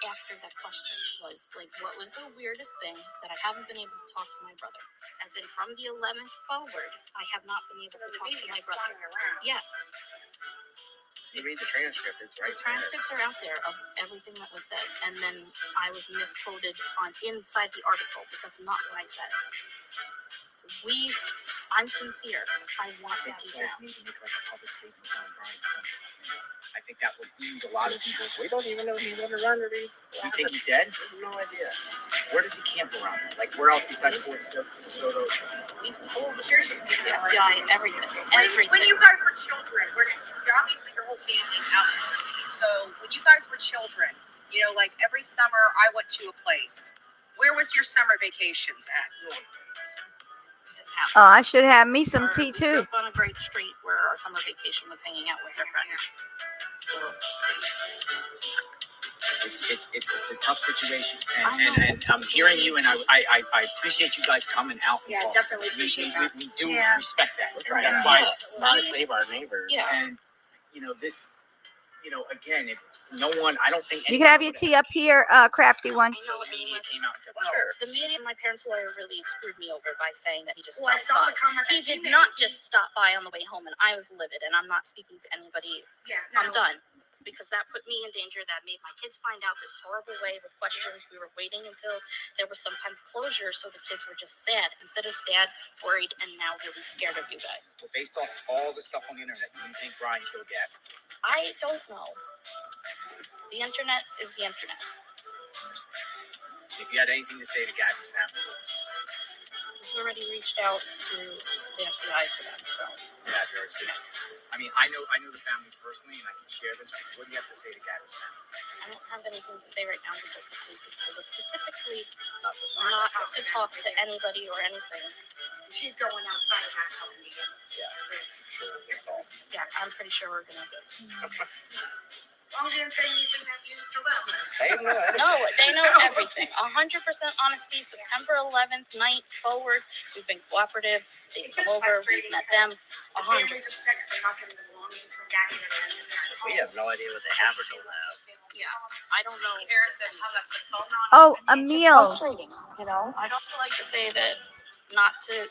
After that question was like, what was the weirdest thing that I haven't been able to talk to my brother? As in, from the 11th forward, I have not been able to talk to my brother. Yes, You read the transcript, it's right the transcripts are out there of everything that was said, and then I was misquoted on inside the article, but that's not what I said. I'm sincere. I want I to think see you guys him. need to make like a public statement telling Brian to tell me something. I think that would ease a lot of people's. We don't even know if he's underground or he's. You think he's dead? We have no idea. Where does he camp around? Like where else besides Fort Soto? We've told the FBI everything. Everything. When you guys were children, obviously your whole family's out in the Northeast. So when you guys were children, you know, like every summer I went to a place. Where was your summer vacations at? Oh, I should have me some tea We too. grew up on a great street where our summer vacation was hanging out with our friends. So It's a tough situation, I know. and I'm hearing you, and I appreciate you guys coming out. And Yeah, talking. definitely appreciate that. We do Yeah. respect that. We're And trying that's to why, not save our neighbors. Yeah. and you know this, you know, again, it's no one. I don't think You can have your tea up here, crafty one. I know The media anyone. came out and said, "Well, Sure. The media, my parents' lawyer really screwed me over by saying that he just Well, I saw stopped the by. comment He that did you not made. just stop by on the way home, and I was livid, and I'm not speaking to anybody. Yeah, I'm done. Because that put me in danger. That made my kids find out this horrible way with questions. We were waiting until there was some kind of closure, so the kids were just sad. Instead of sad, worried, and now really scared of you guys. well, based off all the stuff on the internet, you think Brian killed Gabby?" I don't know. The internet is the internet. If you had anything to say to Gabby's family, We've already reached out to the FBI for them, so. yeah, yours. I mean, I know the family personally, and I can share this. What do you have to say to Gabby's family? I don't have anything to say right now because the police have told us specifically Not not to talk to anybody or anything. she's going outside that company. Yeah, I'm pretty sure we're gonna do. As long as you didn't say anything that you need to know. No, they know everything. 100% honesty. September 11th night forward. We've been cooperative. They've come over. We've met them. The 100. families upset because they're not getting the belongings from Daddy and their parents' We home. have no idea what they have or don't have. Yeah, I don't know. Parents that hung up the phone on. Oh, them, a and it's just meal. frustrating, you know. I'd also like to say that not to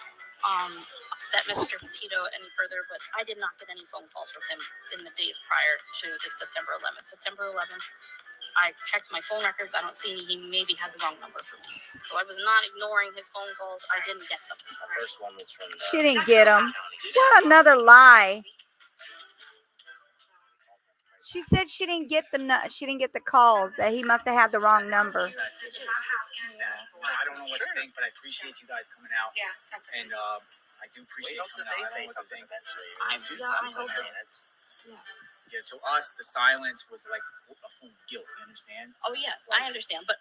upset Mr. Petito any further, but I did not get any phone calls from him in the days prior to the September 11th. September 11th, I checked my phone records. I don't see any. He maybe had the wrong number for me. So I was not ignoring his phone calls. I didn't get them. The first one was from the She didn't get him. What another lie. She said she didn't get the calls, that he must have had the wrong number. It's sad. I don't know what to think, but I appreciate you guys coming out, Yeah, definitely. and I do We appreciate hope coming that out. they I say don't know what to something think. eventually. I hope that- It's Yeah, to us, the silence was like a form of guilt. You understand? Oh yes, I understand. But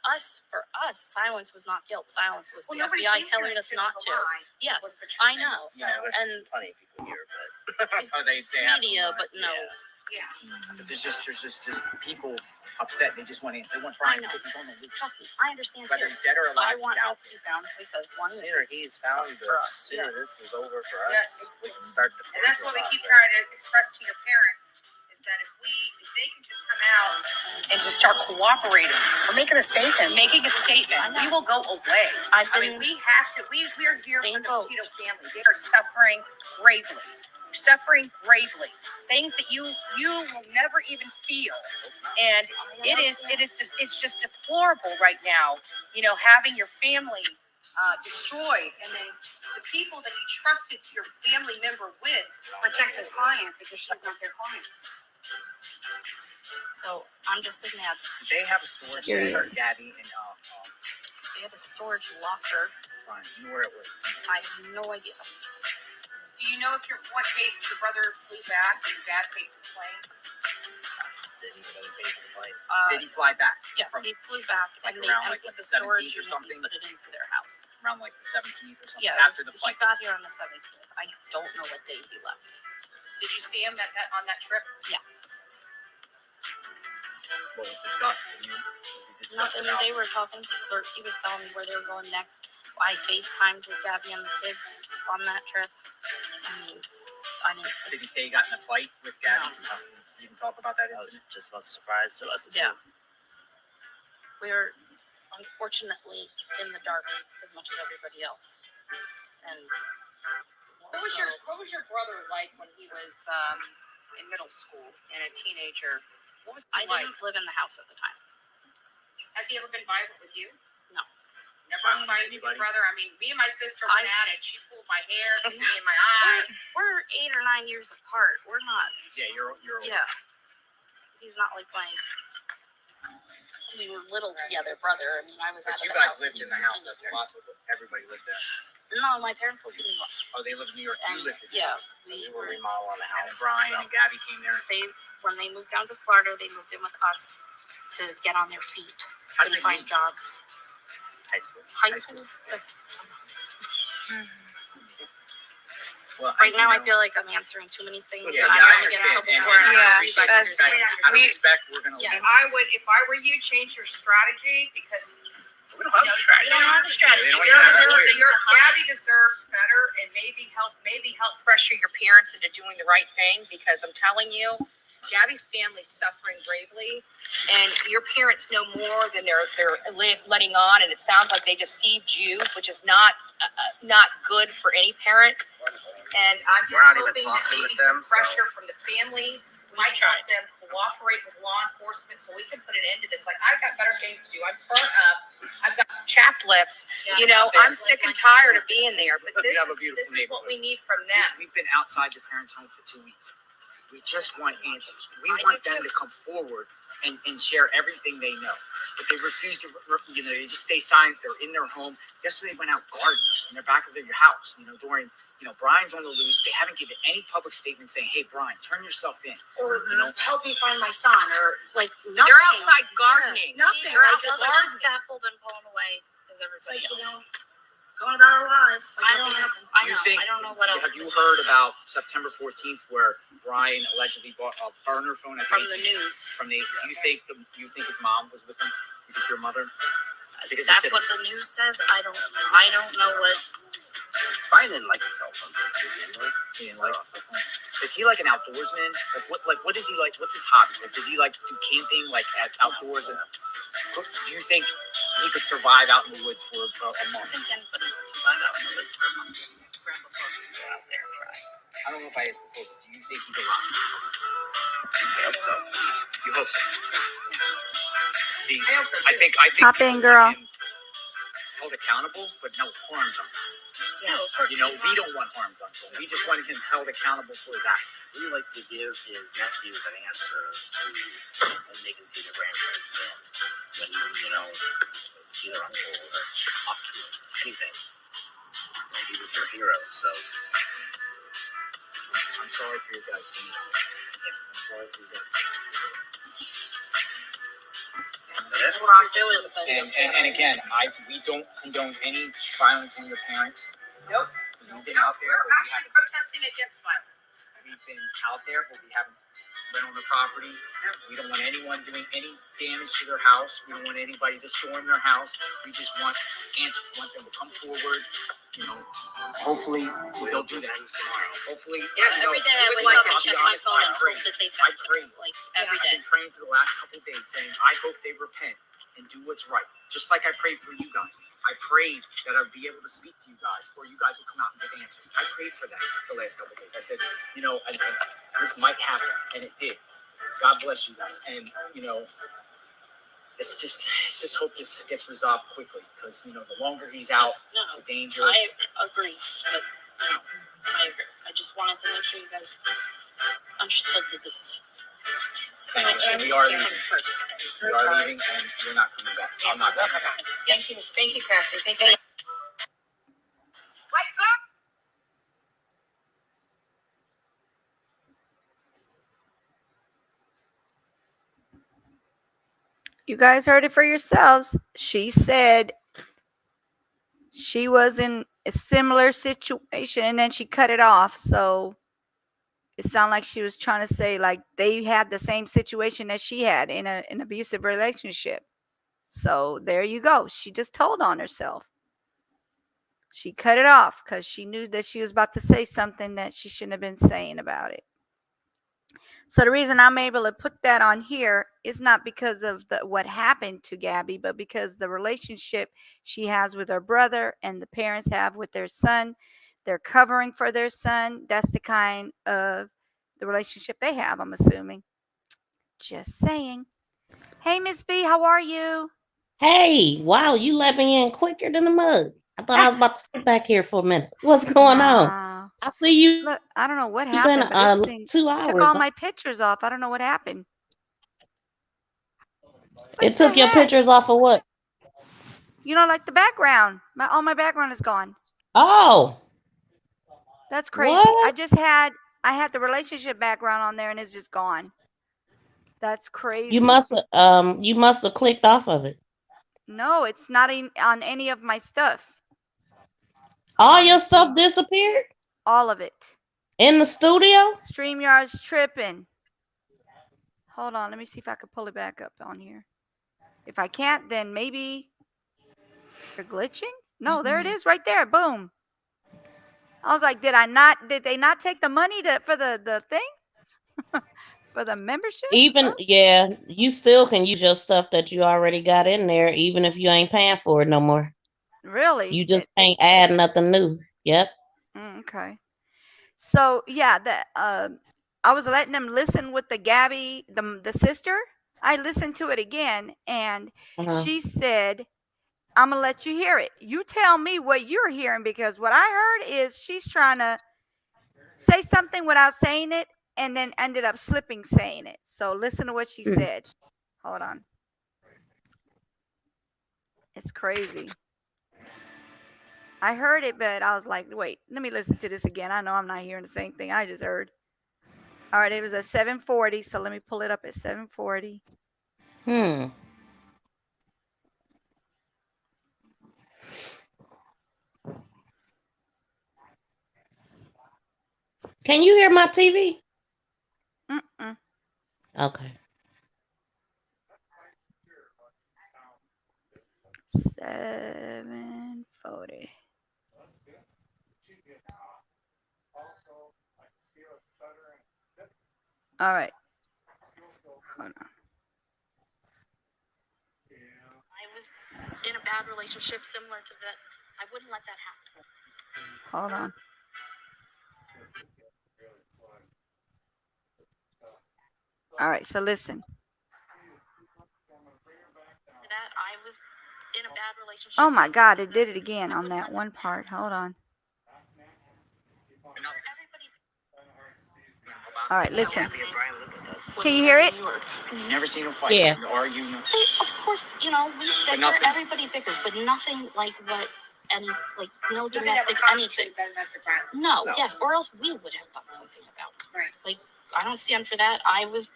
for us, silence was not guilt. Silence was Well, the nobody FBI came telling here us to not the to. lie Yes, was the truth. I know. You know, And plenty of people here, but Oh, they have media, some, but no. Yeah. But there's just people upset. They just want I Brian know. because he's on the loose. Trust me, I understand Whether too. he's dead or I alive, want he's help out. to be found because one, the this sooner is he's found, tough the for us. sooner this is over for us. Yes. We can start the And that's what we keep process. trying to express to your parents, is that if they can just come out and just start cooperating, or making a statement, we will go away. I've I been mean, we have to, we're here for Same the boat. Petito family. They are suffering bravely. Things that you will never even feel. And it's just deplorable right now, you know, having your family destroyed, and then the people that you trusted your family member with protect his client because she's not their client. So I'm just as mad. Did they have a storage Yeah. center, Gabby, and They had a storage locker. Brian? You knew where it was. I have no idea. Do you know what date your brother flew back and your dad paid for the plane? Didn't even pay for the flight. Did he fly back? Yes, From he flew back like and they around, like, emptied what, the the storage 17th or unit something? and put it into their house. around like the 17th or something? Yeah, After the he flight. got here on the 17th. I don't know what day he left. Did you see him on that trip? Yes. what was discussed? I mean, was it discussed Nothing. about? They were talking. Or he was telling me where they were going next. I FaceTimed with Gabby and the kids on that trip. I didn't. Did he say he got in a fight with Gabby? No. You can talk about that incident. Just was surprised to us too. Yeah. We're unfortunately in the dark as much as everybody else. And What was your brother like when he was in middle school and a teenager? What was I he like? didn't live in the house at the time. Has he ever been violent with you? No. Never a fight with your Anybody? brother? I mean, me and my sister went at it. She pulled my hair, kicked me in my eye. We're 8 or 9 years apart. We're not. Yeah, you're. Yeah. He's not like my. We were little together, brother. I mean, I was But out you of the guys house. lived in the house at the hospital. Everybody lived there. No, my parents lived in New York. Oh, they lived in New York. You And lived in New yeah, York. we We were were. remodel on the And house. Brian and Gabby came there. When they moved down to Florida, they moved in with us to get on their feet How and did they find meet? jobs. High school. High school. That's, Well, right now, I feel like I'm answering too many things. Yeah, and yeah, I I don't want to get in understand. trouble And for it. I Yeah, appreciate that's- the respect. Out of we- respect, we're gonna. Yeah. If I were you, change your strategy because We don't have a strategy. We don't have a strategy. They don't We even don't have have a anything lawyer. to hide. Gabby deserves better and maybe help pressure your parents into doing the right thing because I'm telling you, Gabby's family's suffering bravely, and your parents know more than they're letting on, and it sounds like they deceived you, which is not good for any parent. And I'm just We're not even hoping that talking maybe with them, some pressure from the family might tried. help them cooperate with law enforcement so we can put an end to this. Like, I've got better things to do. I'm burnt up. I've got chapped lips. Yeah, You know, I've I'm sick and tired of being there. But We this have a is beautiful this is what we neighborhood. need from them. We've been outside the parents' home for 2 weeks. We just want answers. We I want do them too. to come forward and share everything they know. But they refuse to, they just stay silent. They're in their home. Yesterday they went out gardening in the back of their house, during, Brian's on the loose. They haven't given any public statement saying, hey, Brian, turn yourself in. Or help me find my son, or like nothing. They're outside gardening. Nothing. They're Like, outside it's We're as gardening. baffled and blown away as It's everybody like, else. going about our lives. Like I don't nothing know. happened. I don't know what else. Have to you say. heard about September 14th where Brian allegedly bought a burner phone at From the the news? Do you think his mom was with him? You think your mother? Because That's he said- what the news says. I don't know what. Brian didn't like his cell phone. Anyway. He didn't like cell phone. Is he like an outdoorsman? What is he like? What's his hobby? Like, does he like do camping outdoors? And do you think he could survive out in the woods for a I month? think anybody would survive out in the woods for a month. Grab a book and go out there and try. I don't know if I asked before, but do you think he's alive? I hope so. You hope so. See, I hope so, I too. think Hop people in, want girl. him held accountable, but no harm done. Yeah, of course. We don't want harm done to him. We just want him held accountable for his actions. We like to give his nephews an answer to when they can see their grandparents again. When see their uncle or talk to him, anything. Like, he was their hero, so I'm sorry for your guys' pain. I'm sorry for your guys' that's We're all feeling it. And again, we don't condone any violence on your parents. Nope. We've been out there, We're but actually protesting against violence. we've been out there, but we haven't been on the property. We don't want anyone doing any damage to their house. We don't want anybody to storm their house. We just want answers. We want them to come forward. Hopefully they'll do that. tomorrow. Hopefully, Yes, Every day I wake up and check my phone and hope that they found him. Like every I've day. been praying for the last couple of days, saying, I hope they repent and do what's right. Just like I prayed for you guys. I prayed that I'd be able to speak to you guys, or you guys would come out and give answers. I prayed for that the last couple of days. I said, this might happen, and it did. God bless you guys. And, let's just hope this gets resolved quickly, because, the longer he's out, it's a danger. I agree. But, I agree. I just wanted to make sure you guys understood that this is. Thank you. And we are leaving. We are leaving, and we're not coming back. I'm not coming back. Thank you, Cassie. Thank you. You guys heard it for yourselves. She said she was in a similar situation and then she cut it off. So It sounded like she was trying to say like they had the same situation that she had in an abusive relationship. So there you go. She just told on herself. She cut it off because she knew that she was about to say something that she shouldn't have been saying about it. So the reason I'm able to put that on here is not because of what happened to Gabby, but because the relationship she has with her brother and the parents have with their son. They're covering for their son. That's the kind of the relationship they have, I'm assuming. Just saying. Hey, Miss B, how are you? Hey, wow, you let me in quicker than a mug. I thought I was about to sit back here for a minute. What's going on? Wow. I see you Look, I don't know what been happened, but this thing 2 took hours. all my pictures off. I don't know what happened. What It the took your heck? pictures off of what? You know, like the background. All my background is gone. Oh, That's crazy. what? I had the relationship background on there and it's just gone. That's You crazy. must have clicked off of it. No, it's not on any of my stuff. All Let me your see. stuff disappeared All of it. in the studio? StreamYard's tripping. Hold on, let me see if I can pull it back up on here. If I can't, then maybe you're glitching? No, there it is right there. Boom. I was like, did they not take the money for the thing? For the membership? Even yeah, you still can use your stuff that you already got in there, even if you ain't paying for it no more. Really? You just can't add nothing new. Yep. Okay. So yeah, I was letting them listen with the Gabby, the sister. I listened to it again, and Uh-huh. she said, "I'm gonna let you hear it. You tell me what you're hearing because what I heard is she's trying to say something without saying it, and then ended up slipping saying it. So listen to what she said. Hold on. It's crazy. I heard it, but I was like, wait, let me listen to this again. I know I'm not hearing the same thing I just heard. All right, it was at 7:40, so let me pull it up at 7:40. Hmm. Can you hear my TV? Mm-mm. Okay. 7:40. All right. Hold on. I was in a bad relationship similar to that. I wouldn't let that happen. Hold on. All right, so listen. That I was in a bad relationship. Oh my God, it did it again on that one part. Hold on. All right, listen. Can you hear it? Never seen them fight. Yeah. Argue. Of course, you know, we bicker, nothing. everybody bickers, but nothing like what any, like, no Nothing that domestic would anything. constitute domestic violence. No, No. yes, or else we would have done something about it. Right. Like, I don't stand for that. I was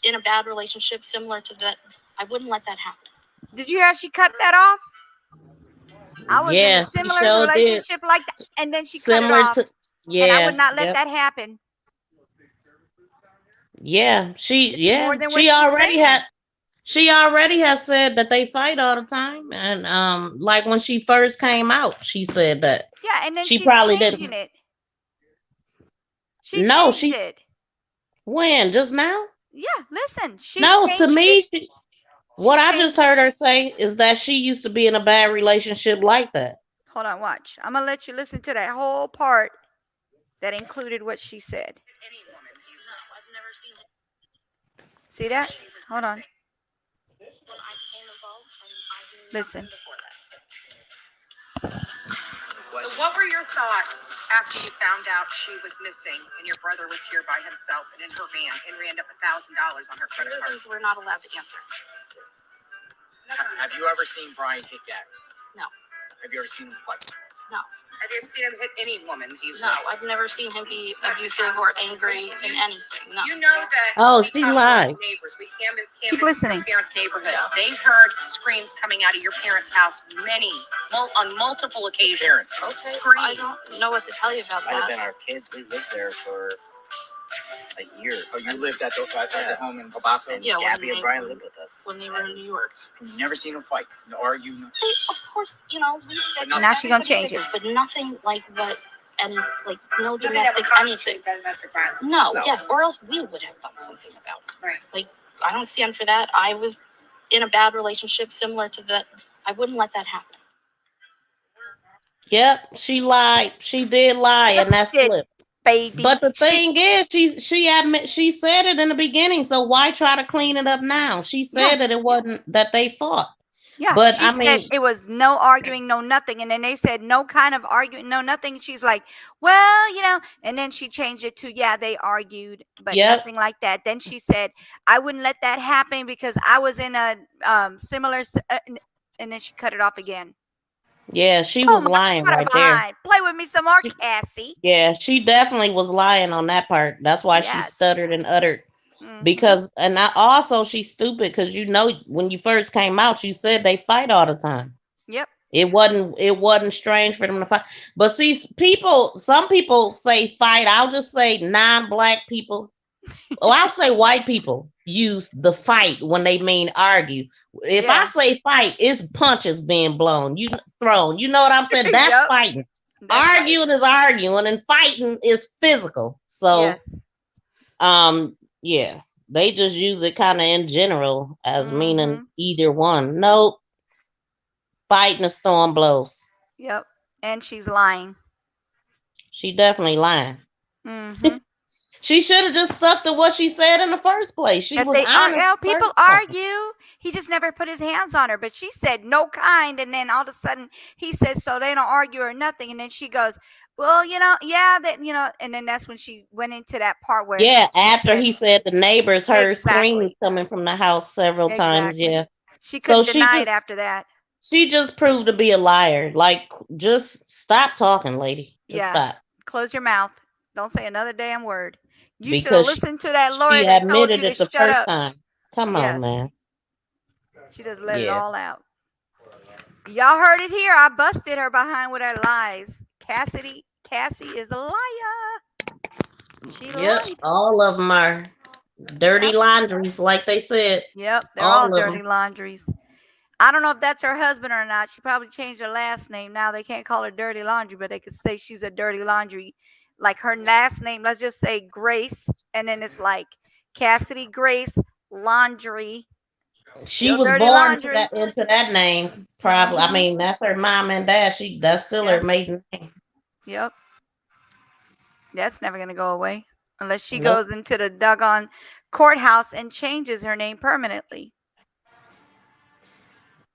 in a bad relationship similar to that. I wouldn't let that happen. Did you hear how she cut that off? I was in a Yeah, she similar sure did. relationship like that, and then she cut it Similar off, to and I would yeah, not let yep. that happen. Yeah, It's more than what she she's already saying. has said that they fight all the time, and like when she first came out, she said that Yeah, and then she she's probably changing didn't. it. She No, changed she it. when just now. Yeah, listen, she No, to changed it. me, She what I changed. just heard her say is that she used to be in a bad relationship like that. Hold on, watch. I'm gonna let you listen to that whole part that included what she said. Any woman, I've never seen it. See that? Hold on. When I became involved, and I knew Listen. nothing before that. So what were your thoughts after you found out she was missing and your brother was here by himself and in her van and ran up $1,000 on her credit card? Things we're not allowed to answer. Have you ever seen Brian hit Gabby? No. Have you ever seen him fight? No. Have you ever seen him hit any woman he was No, with? I've never seen him be abusive or angry in anything. No. You know that Oh, we she talked lied. about neighbors. We canvassed Keep your listening. parents' neighborhood. They heard screams coming out of your parents' house on multiple occasions. Parents. Okay. Screams. I don't know what to tell you about Might have that. been our kids. We lived there for a year. Oh, you lived at the home in El Paso? And Yeah, Gabby and Brian lived with us. when they were in New York. You've never seen them fight, argue. Of course, you know, Now she gonna change it. but nothing like what, and like no Nothing that domestic would anything. constitute domestic violence. No, No. yes, or else we would have done something about it. Right. Like, I don't stand for that. I was in a bad relationship similar to that. I wouldn't let that happen. Yep, she lied. She did lie, and that Busted, slipped. baby. But the thing is, she said it in the beginning. So why try to clean it up now? She said that it wasn't that they fought. Yeah, But she I said mean, it was no arguing, no nothing. And then they said no kind of arguing, no nothing. She's like, well, you know, and then she changed it to, yeah, they argued, but yep, nothing like that. Then she said, I wouldn't let that happen because I was in a similar, and then she cut it off again. yeah, she Oh was my lying God, I'm right there. behind. Play with me some more, She, Cassie. yeah, she definitely was lying on that part. That's why she Yes. stuttered and uttered. Mhm. Because, and I also, she's stupid because you know when you first came out, you said they fight all the time. Yep. It wasn't strange for them to fight. But see, some people say fight. I'll just say non-black people. Oh, I'll say white people use the fight when they mean argue. If I Yeah. say fight, it's punches being blown, thrown. You know what I'm saying? That's Yep. fighting. That's right. Arguing is arguing, and fighting is physical. So, Yes. yeah, they just use it kind of in general as meaning Mhm. either one. Nope, fighting is throwing blows. Yep. And she's lying. She definitely lying. Mhm. She should have just stuck to what she said in the first place. She That was they are, honest. well, the people first time. argue. He just never put his hands on her, but she said no kind, and then all of a sudden he says so they don't argue or nothing, and then she goes, well, you know, yeah, that, you know, and then that's when she went into that part where Yeah, she after said he said the neighbors heard screams exactly, coming from the house several times. exactly. Yeah. She So couldn't deny it after that. she just proved to be a liar. Like, just stop talking, lady. Just Yeah, stop. close your mouth. Don't say another damn word. You should have Because listened to that she lawyer that told you admitted to it the shut first up. time. Come on, Yes, man. she just let it Yeah. all out. Y'all heard it here. I busted her behind with her lies. Cassie is a liar. She Yep. lied. All of them are dirty Yep. laundries, like they said. Yep. They're all All of dirty them. laundries. I don't know if that's her husband or not. She probably changed her last name. Now they can't call her Dirty Laundry, but they could say she's a Dirty Laundry. Like her last name, let's just say Grace, and then it's like Cassidy Grace Laundry. She Still was Dirty born to Laundry. into that name. Probably. I Mhm. mean, that's her mom and dad. That's still her Yes. maiden name. Yep. That's never gonna go away unless she Nope. goes into the doggone courthouse and changes her name permanently.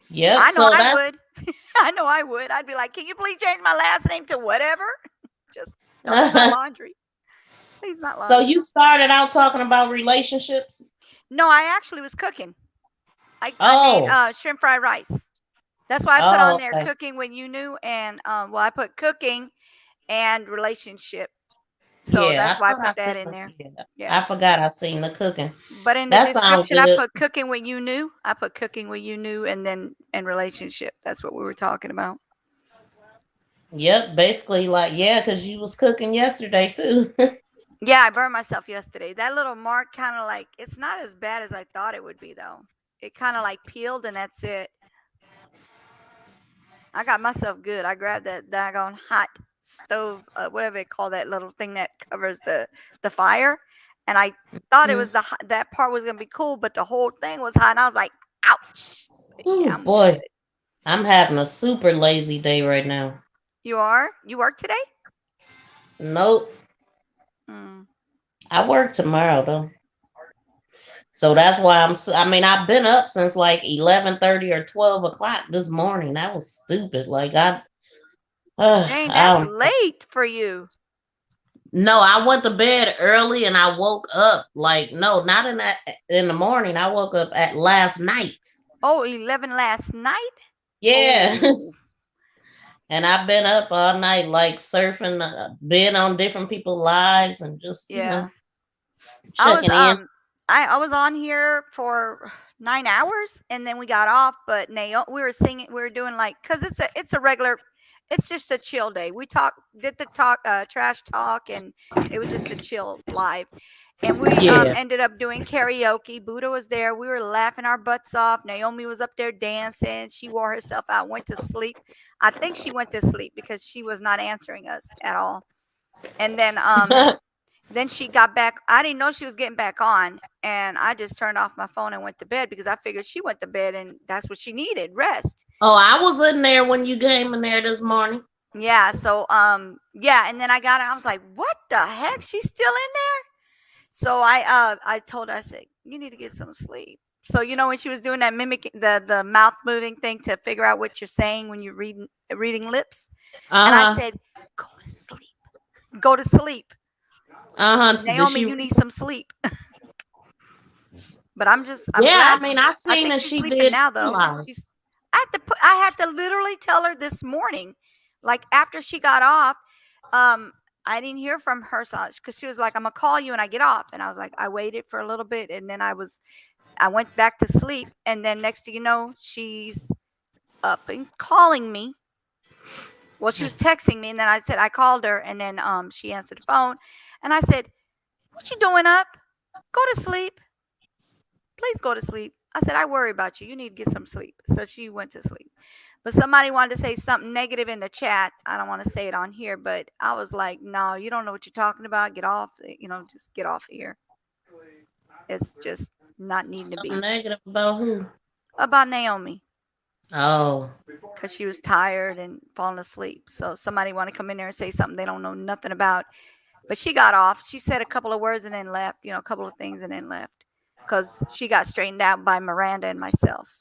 Yep. I know So I that's would. I know I would. I'd be like, can you please change my last name to whatever? Just don't not laundry. Please not so laundry. you started out talking about relationships. No, I actually was cooking. I Oh. made shrimp fried rice. That's why I put on there Okay. cooking when you knew, and well, I put cooking and relationship. So Yeah, that's why I thought put that in seen there. yeah. I Yeah. forgot I seen the cooking. But in the That sounds description, I good. put cooking when you knew. I put cooking when you knew, and then and relationship. That's what we were talking about. Yep, basically like because you was cooking yesterday too. Yeah, I burned myself yesterday. That little mark kind of like, it's not as bad as I thought it would be, though. It kind of like peeled, and that's it. I got myself good. I grabbed that daggone hot stove, whatever they call that little thing that covers the fire, and I thought it was that part was gonna be cool, but the whole thing was hot, and I was like, ouch. But Oh yeah, I'm boy, good. I'm having a super lazy day right now. You are? You work today? Nope, Mm. I work tomorrow though. So that's why I mean, I've been up since like 11:30 or 12 o'clock this morning. That was stupid. Like Dang, I that's don't. late for you. No, I went to bed early and I woke up like no, not in the morning. I woke up at last night. Oh, 11 last night? Yeah. Oh. And I've been up all night, like surfing, been on different people's lives, and just Yeah. I was checking in. I was on here for 9 hours, and then we got off, but we were singing, we were doing like, cuz it's a regular, it's just a chill day. We did the trash talk, and it was just a chill live. And we Yeah. ended up doing karaoke. Buddha was there. We were laughing our butts off. Naomi was up there dancing. She wore herself out, went to sleep. I think she went to sleep because she was not answering us at all. And then she got back. I didn't know she was getting back on, and I just turned off my phone and went to bed because I figured she went to bed and that's what she needed, rest. Oh, I was in there when you came in there this morning. Yeah, so yeah, and then I got it. I was like, "What the heck? She's still in there?" So I told her, I said, "You need to get some sleep." So when she was doing that mimicking the mouth moving thing to figure out what you're saying when you're reading lips, and I Uh-huh. said, "Go to sleep. Go to sleep." Uh-huh. Did Naomi, she? you need some sleep. But I'm Yeah, I glad. mean, I I seen think that she's she sleeping did now two though. hours. I had to literally tell her this morning, like after she got off, I didn't hear from her because she was like, "I'm gonna call you when I get off," and I was like, I waited for a little bit, and then I went back to sleep, and then next thing you know, she's up and calling me. Well, she was texting me, and then I said I called her, and then she answered the phone, and I said, "What you doing up? Go to sleep. Please go to sleep." I said, "I worry about you. You need to get some sleep." So she went to sleep. But somebody wanted to say something negative in the chat. I don't want to say it on here, but I was like, "No, you don't know what you're talking about. Get off. Just get off here. It's just not needing to Something be." negative about who? About Naomi, Oh. because she was tired and falling asleep. So somebody want to come in there and say something they don't know nothing about. But she got off. She said a couple of words and then left. A couple of things and then left because she got straightened out by Miranda and myself.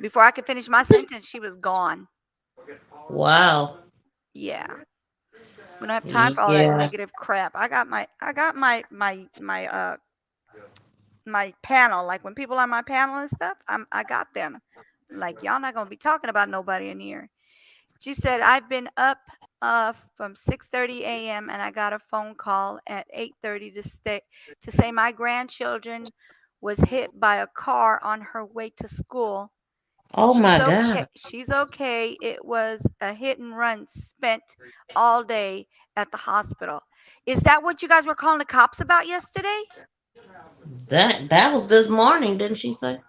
Before I could finish my sentence, she was gone. Wow. Yeah. We don't have time for all that Yeah. negative crap. I got my panel. Like when people on my panel and stuff, I got them. Like y'all not gonna be talking about nobody in here. She said I've been up from 6:30 a.m. and I got a phone call at 8:30 to say my grandchildren was hit by a car on her way to school. Oh She's my okay. God. She's okay. It was a hit and run spent all day at the hospital. Is that what you guys were calling the cops about yesterday? That was this morning, didn't she say?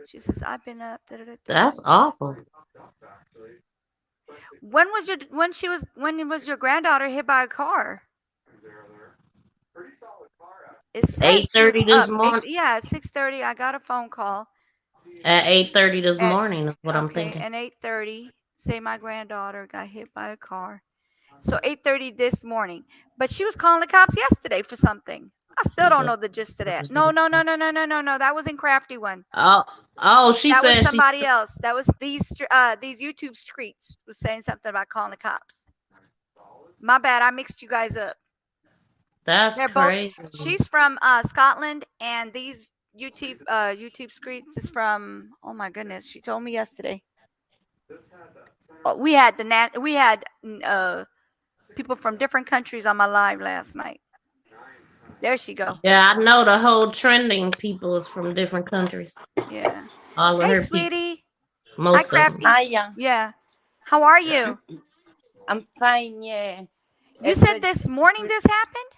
She says, I've been up. Da, da, da, da. That's awful. When was your granddaughter hit by a car? It says she was 8:30 this up. morning. Yeah, 6:30. I got a phone call At 8:30 this at morning is what I'm okay, thinking. and 8:30. Say my granddaughter got hit by a car. So 8:30 this morning. But she was calling the cops yesterday for something. I still don't know the gist of that. No, no, no, no, no, no, no, no. That wasn't Crafty one. Oh, she That was said she. somebody else. That was these YouTube streets was saying something about calling the cops. My bad. I mixed you guys up. That's They're both. crazy. She's from Scotland, and these YouTube streets is from. Oh my goodness, she told me yesterday. We had people from different countries on my live last night. There she go. Yeah, I know the whole trending people is from different countries. Yeah. All of Hey, her people, sweetie. Hi, most of them. Crafty. Hiya. Yeah. How are you? I'm fine, yeah. You It said was- this morning this happened?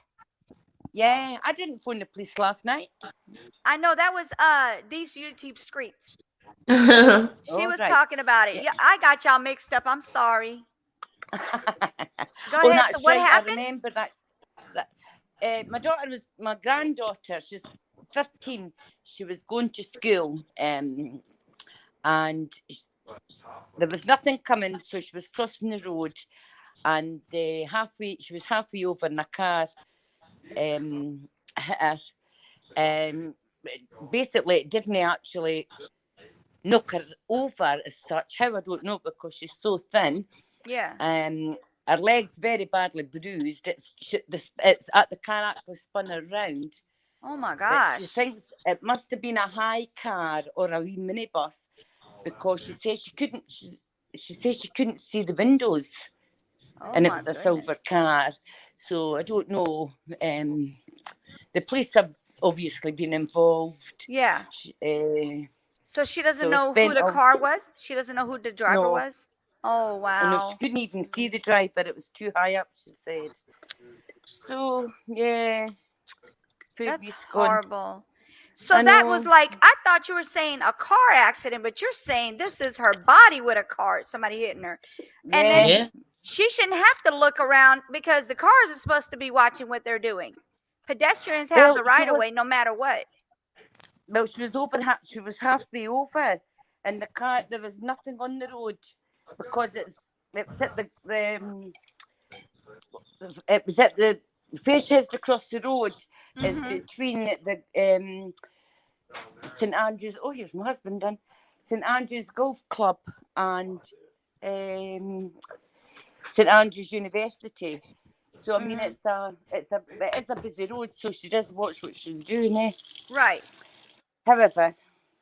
Yeah, I didn't phone the police last night. I know that was these YouTube streets. Oh, She was right. talking about it. Yeah. Yeah, I got y'all mixed up. I'm sorry. Go Oh, ahead. that's So what right. happened? I remember that. My granddaughter. She's 13. She was going to school, and there was nothing coming, so she was crossing the road, and she was halfway over, and a car hit her. Basically, it didn't actually knock her over as such. How, I don't know, because she's so thin. Yeah. Her leg's very badly bruised. It's at the car actually spun her round. Oh my But gosh. she thinks it must have been a high car or a wee minibus, because she says she couldn't. She says she couldn't see the windows, and it was a silver car. So I don't know. The police have obviously been involved. Yeah. So she doesn't So know who the car was? She doesn't know who the driver was? Oh, wow. No, she couldn't even see the driver. It was too high up, she said. So, yeah. previous That's gone. horrible. So I that was know. like, I thought you were saying a car accident, but you're saying this is her body with a car, somebody hitting her. And then Yeah. Yeah. she shouldn't have to look around because the cars are supposed to be watching what they're doing. Pedestrians have Well, the she right of was way no matter what. well, she was over. She was halfway over, and the car. There was nothing on the road because it's at it was at the first house across the road is Mm-hmm. between the St Andrews. Oh, here's my husband done. St Andrews Golf Club and St Andrews University. So I mean, Mm-hmm. it is a busy road. So she does watch what she's doing. Right. However,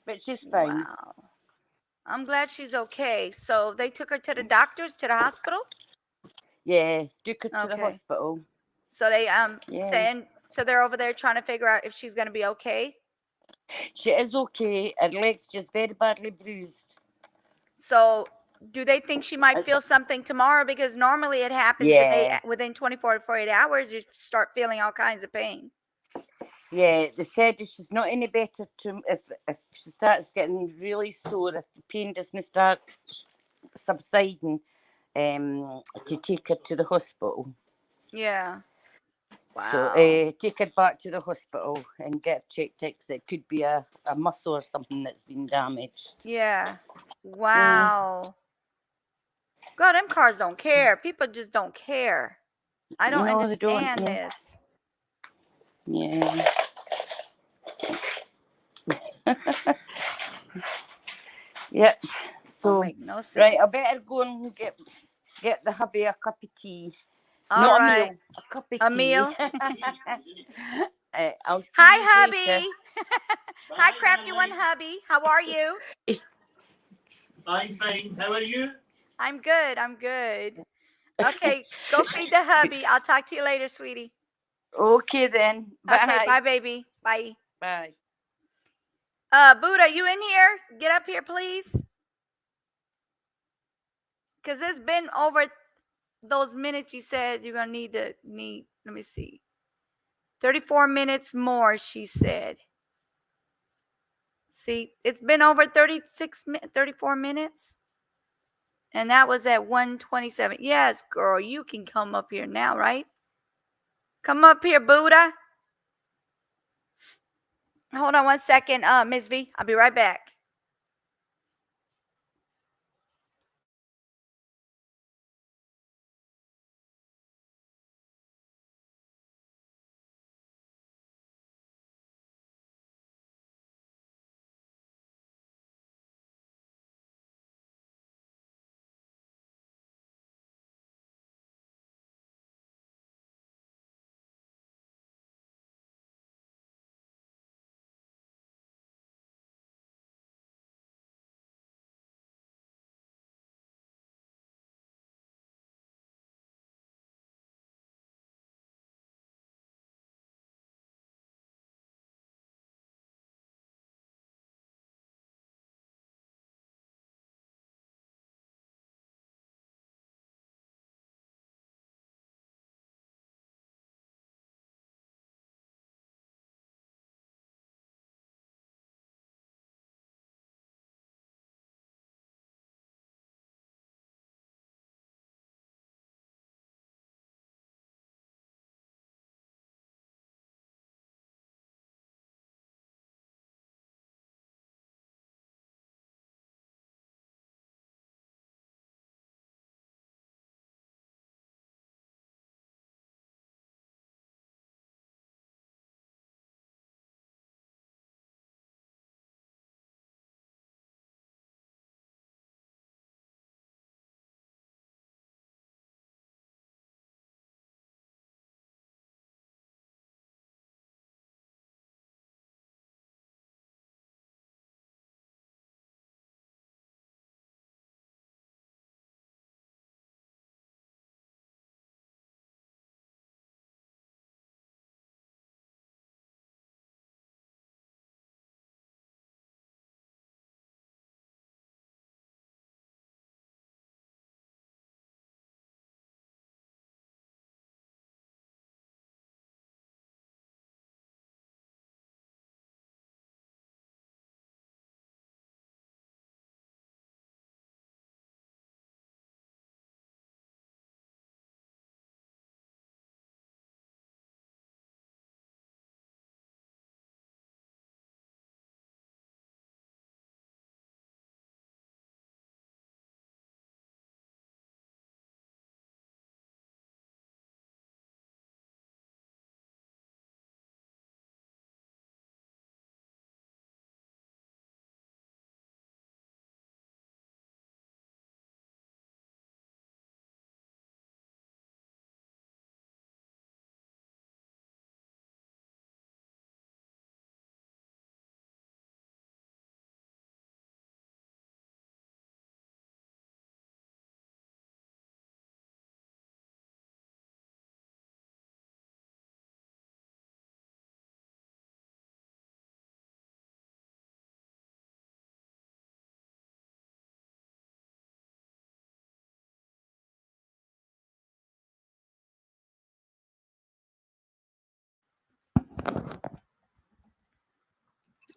but she's fine. Wow. I'm glad she's okay. So they took her to the doctors, to the hospital? Yeah, took her to the Okay. hospital. So they Yeah, saying, so they're over there trying to figure out if she's going to be okay. she is okay. Her leg's just very badly bruised. So do they think she might feel something tomorrow? Because normally it happens the day Yeah, within 24 to 48 hours, you start feeling all kinds of pain. yeah. They said if she's not any better if she starts getting really sore, if the pain doesn't start subsiding, to take her to the hospital. Yeah. So Wow. take her back to the hospital and get checked out 'cause it could be a muscle or something that's been damaged. Yeah. Mm. Wow. God, them cars don't care. People just don't care. I don't No, they don't. understand this. Yeah. Yep. Don't So, make no sense. right, I better go and get the hubby a cup of tea. All Not right. a meal, a cup of A tea. meal. I'll see Hi, you later. hubby. Hi, Crafty One hubby. How are you? I'm fine. How are you? I'm good. I'm good. Okay, go feed the hubby. I'll talk to you later, sweetie. Okay then. Okay, Bye. bye, baby. Bye. Bye. Buddha, you in here? Get up here, please. Because it's been over those minutes you said you're gonna need. Let me see. 34 minutes more, she said. See, it's been over 34 minutes. And that was at 127. Yes, girl, you can come up here now, right? Come up here, Buddha. Hold on one second, Ms. V. I'll be right back.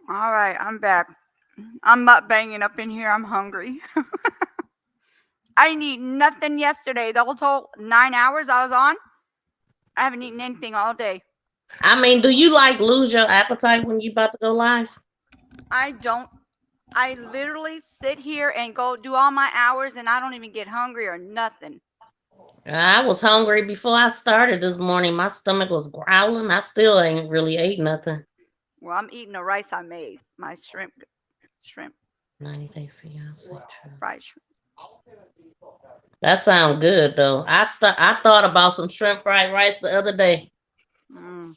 All right, I'm back. I'm banging up in here. I'm hungry. I didn't eat nothing yesterday. The whole 9 hours I was on, I haven't eaten anything all day. I mean, do you like lose your appetite when you about to go live? I don't. I literally sit here and go do all my hours, and I don't even get hungry or nothing. I was hungry before I started this morning. My stomach was growling. I still ain't really ate nothing. Well, I'm eating the rice I made. My shrimp. 90 Day Fiance. Fried shrimp. That sounds good though. I thought about some shrimp fried rice the other day. Mm.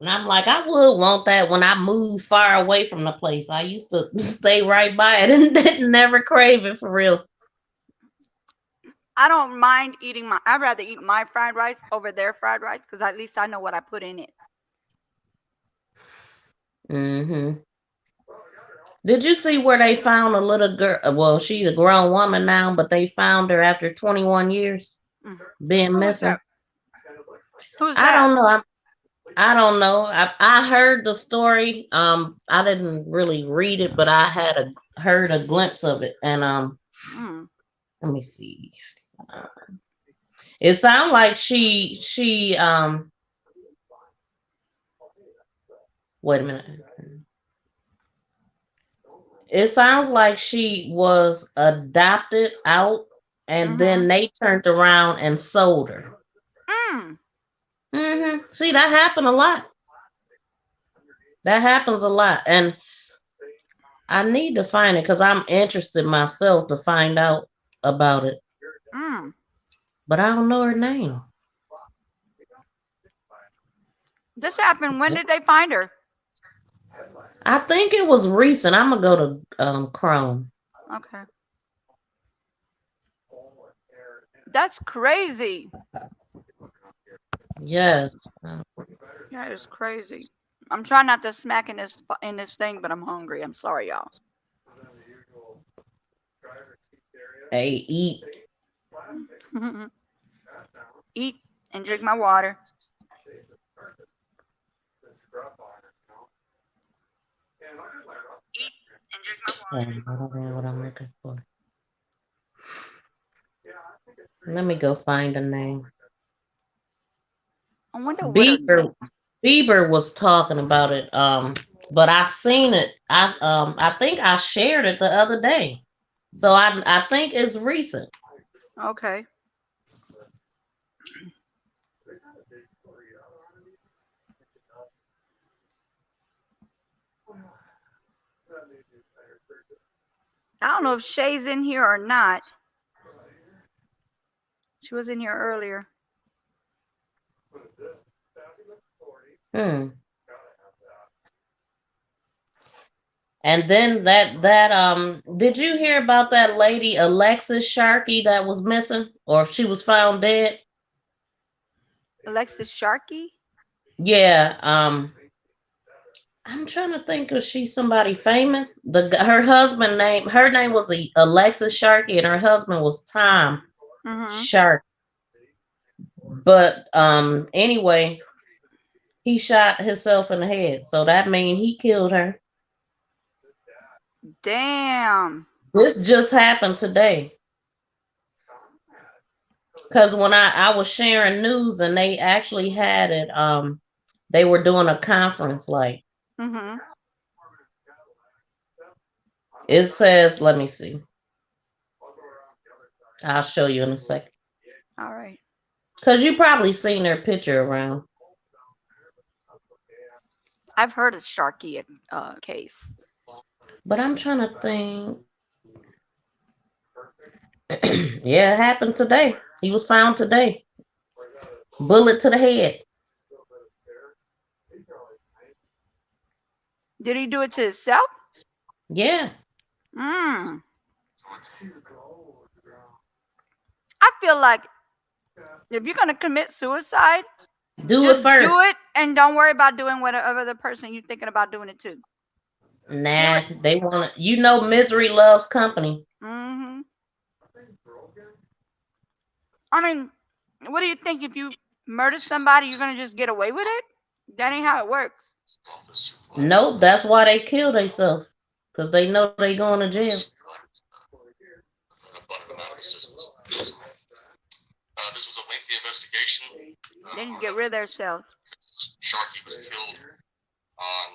And I'm like, I would want that when I move far away from the place. I used to stay right by it and didn't never crave it for real. I don't mind eating I'd rather eat my fried rice over their fried rice because at least I know what I put in it. Mm-hmm. Did you see where they found a little girl? Well, she's a grown woman now, but they found her after 21 years being missing. Who's I that? don't know. I don't know. I heard the story. I didn't really read it, but I had heard a glimpse of it. And let me see. It sounds like she wait a minute. It sounds like she was adopted out and then they turned around and sold her. See, that happened a lot. That happens a lot. And I need to find it because I'm interested myself to find out about it. But I don't know her name. This happened. When did they find her? I think it was recent. I'm going to go to Chrome. Okay. That's crazy. Yes. That is crazy. I'm trying not to smack in this thing, but I'm hungry. I'm sorry, y'all. Hey, eat. Eat and drink my water. Eat and drink my water. I don't know what I'm looking for. Let me go find a name. I wonder what Bieber was talking about it. But I seen it. I think I shared it the other day. So I think it's recent. Okay. I don't know if Shay's in here or not. She was in here earlier. And then that did you hear about that lady Alexis Sharkey that was missing or if she was found dead? Alexis Sharkey? Yeah, I'm trying to think if she's somebody famous. Her name was Alexis Sharkey and her husband was Tom Sharkey. But anyway, he shot himself in the head. So that means he killed her. Damn. This just happened today. Because when I was sharing news and they actually had it, they were doing a conference like. It says, let me see. I'll show you in a second. All right. Because you probably seen their picture around. I've heard of Sharkey case. But I'm trying to think. Yeah, it happened today. He was found today. Bullet to the head. Did he do it to himself? Yeah. I feel like if you're going to commit suicide, do it first. Do it and don't worry about doing whatever the person you're thinking about doing it to. Nah, they want it. Misery loves company. I mean, what do you think? If you murder somebody, you're going to just get away with it? That ain't how it works. Nope, that's why they kill themselves. Because they know they going to jail. This was a lengthy investigation. They need to get rid of themselves. Sharkey was killed on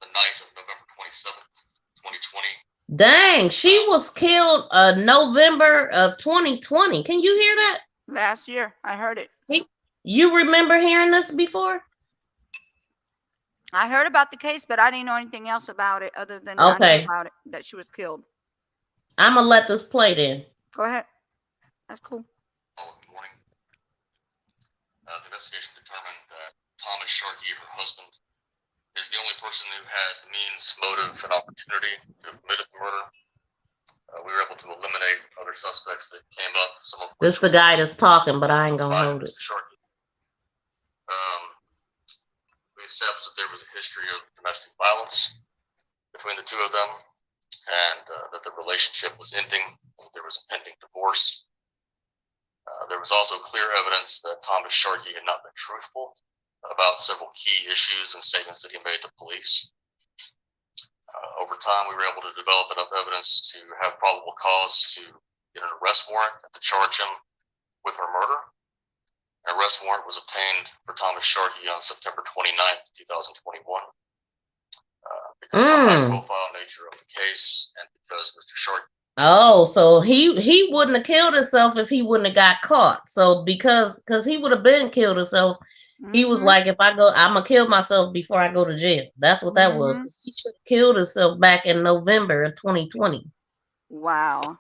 the night of November 27th, 2020. Dang, she was killed November of 2020. Can you hear that? Last year, I heard it. You remember hearing this before? I heard about the case, but I didn't know anything else about it other than I knew about it, that she was killed. I'm going to let this play then. Go ahead. That's cool. Following morning, the investigation determined that Thomas Sharkey, her husband, is the only person who had the means, motive, and opportunity to have committed the murder. We were able to eliminate other suspects that came up. Some of this is the guy that's talking, but I ain't gonna hold it. Sharkey. We established that there was a history of domestic violence between the two of them, and that the relationship was ending. There was a pending divorce. There was also clear evidence that Thomas Sharkey had not been truthful about several key issues and statements that he made to police. Over time, we were able to develop enough evidence to have probable cause to get an arrest warrant and to charge him with her murder. An arrest warrant was obtained for Thomas Sharkey on September 29th, 2021. Because of the high profile nature of the case and because Mr. Sharkey. Oh, so he wouldn't have killed himself if he wouldn't have got caught. So because he would have been killed himself, he was like, if I go, I'm gonna kill myself before I go to jail. That's what that was. Because he should have killed himself back in November of 2020. Wow.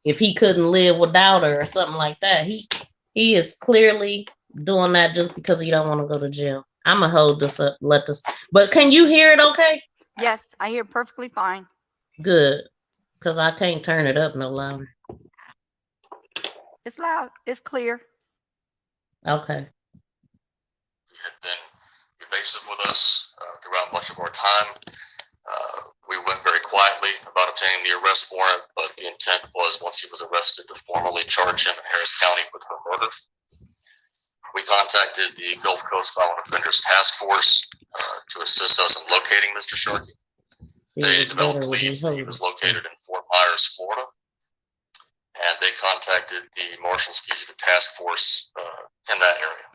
If he couldn't live without her or something like that, he is clearly doing that just because he don't want to go to jail. I'm gonna hold this up, let this. But can you hear it? Okay. Yes, I hear perfectly fine. Good, because I can't turn it up no louder. It's loud. It's clear. Okay. He had been evasive with us throughout much of our time. We went very quietly about obtaining the arrest warrant, but the intent was, once he was arrested, to formally charge him in Harris County with her murder. We contacted the Gulf Coast Violent Offenders Task Force to assist us in locating Mr. Sharkey. They developed leads that he was located in Fort Myers, Florida, and they contacted the Marshals Fugitive Task Force in that area.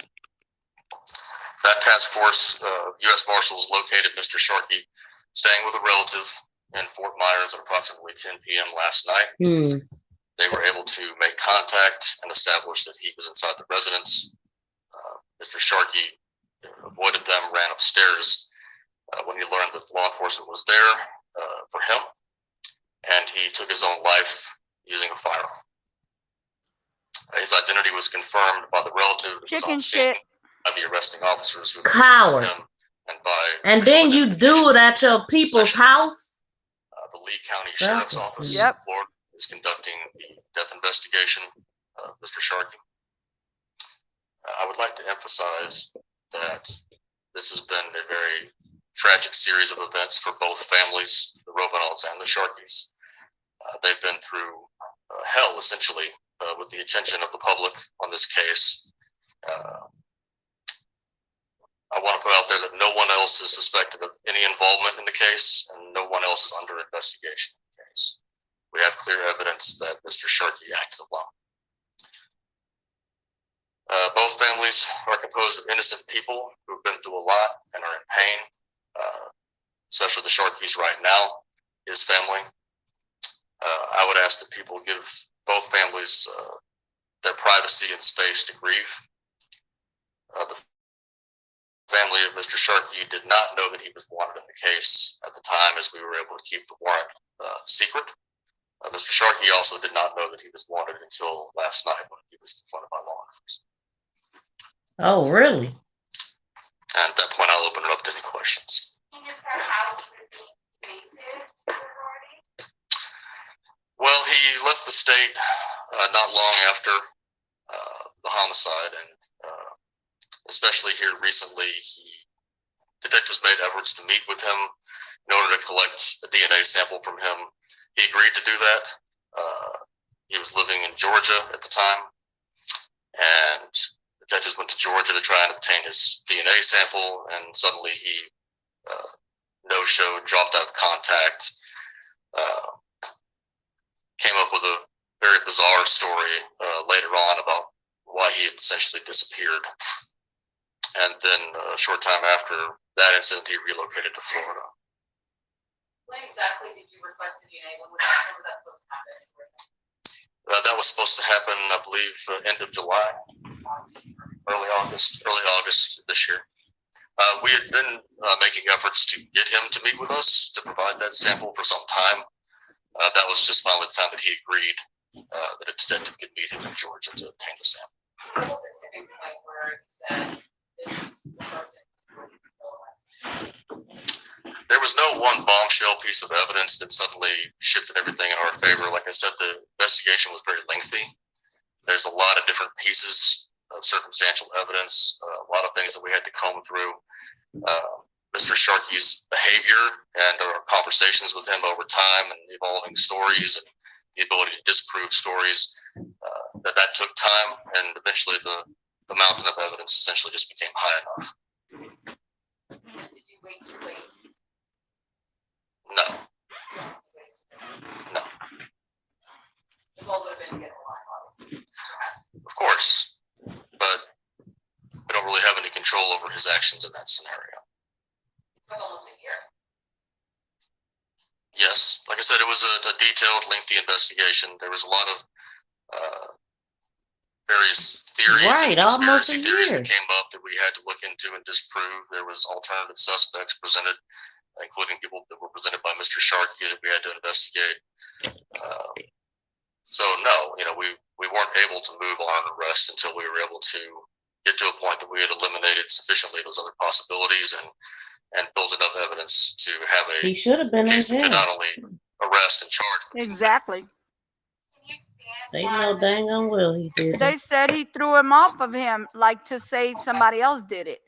That task force, U.S. Marshals, located Mr. Sharkey staying with a relative in Fort Myers at approximately 10 p.m. last night. They were able to make contact and establish that he was inside the residence. Mr. Sharkey avoided them, ran upstairs when he learned that law enforcement was there for him, and he took his own life using a firearm. His identity was confirmed by the relative who was on scene, by the arresting officers who coward him, and by then you do it at your people's house. The Lee County Sheriff's Office in Florida is conducting the death investigation of Mr. Sharkey. I would like to emphasize that this has been a very tragic series of events for both families, the Rovenals and the Sharkeys. They've been through hell, essentially, with the attention of the public on this case. I want to put out there that no one else is suspected of any involvement in the case, and no one else is under investigation in the case. We have clear evidence that Mr. Sharkey acted alone. Both families are composed of innocent people who've been through a lot and are in pain, especially the Sharkeys right now, his family. I would ask that people give both families their privacy and space to grieve. The family of Mr. Sharkey did not know that he was wanted in the case at the time, as we were able to keep the warrant secret. Mr. Sharkey also did not know that he was wanted until last night when he was confronted by law enforcement. Oh, really? And at that point, I'll open it up to any questions. Well, he left the state not long after the homicide, and especially here recently, detectives made efforts to meet with him in order to collect a DNA sample from him. He agreed to do that. He was living in Georgia at the time, and detectives went to Georgia to try and obtain his DNA sample, and suddenly he no-showed, dropped out of contact, came up with a very bizarre story later on about why he had essentially disappeared. And then a short time after that incident, he relocated to Florida. When exactly did you request the DNA? When was that supposed to happen? That was supposed to happen, I believe, end of July, early August this year. We had been making efforts to get him to meet with us to provide that sample for some time. That was just finally the time that he agreed that a detective could meet him in Georgia to obtain the sample. What was the tipping point where he said this is the person? There was no one bombshell piece of evidence that suddenly shifted everything in our favor. Like I said, the investigation was very lengthy. There's a lot of different pieces of circumstantial evidence, a lot of things that we had to comb through. Mr. Sharkey's behavior and our conversations with him over time and evolving stories and the ability to disprove stories, that took time, and eventually the mountain of evidence essentially just became high enough. Did you wait too late? No. This all would have been together alive, obviously, perhaps. Of course, but we don't really have any control over his actions in that scenario. It's been almost a year. Yes, like I said, it was a detailed, lengthy investigation. There was a lot of various theories and conspiracy theories that came up that we had to look into and disprove. There was alternative suspects presented, including people that were presented by Mr. Sharkey that we had to investigate. So no, we weren't able to move on an arrest until we were able to get to a point that we had eliminated sufficiently those other possibilities and built enough evidence to have a He should have been in case that could jail. not only arrest and charge. Exactly. They know dang on well he did. They said he threw him off of him, like to say somebody else did it.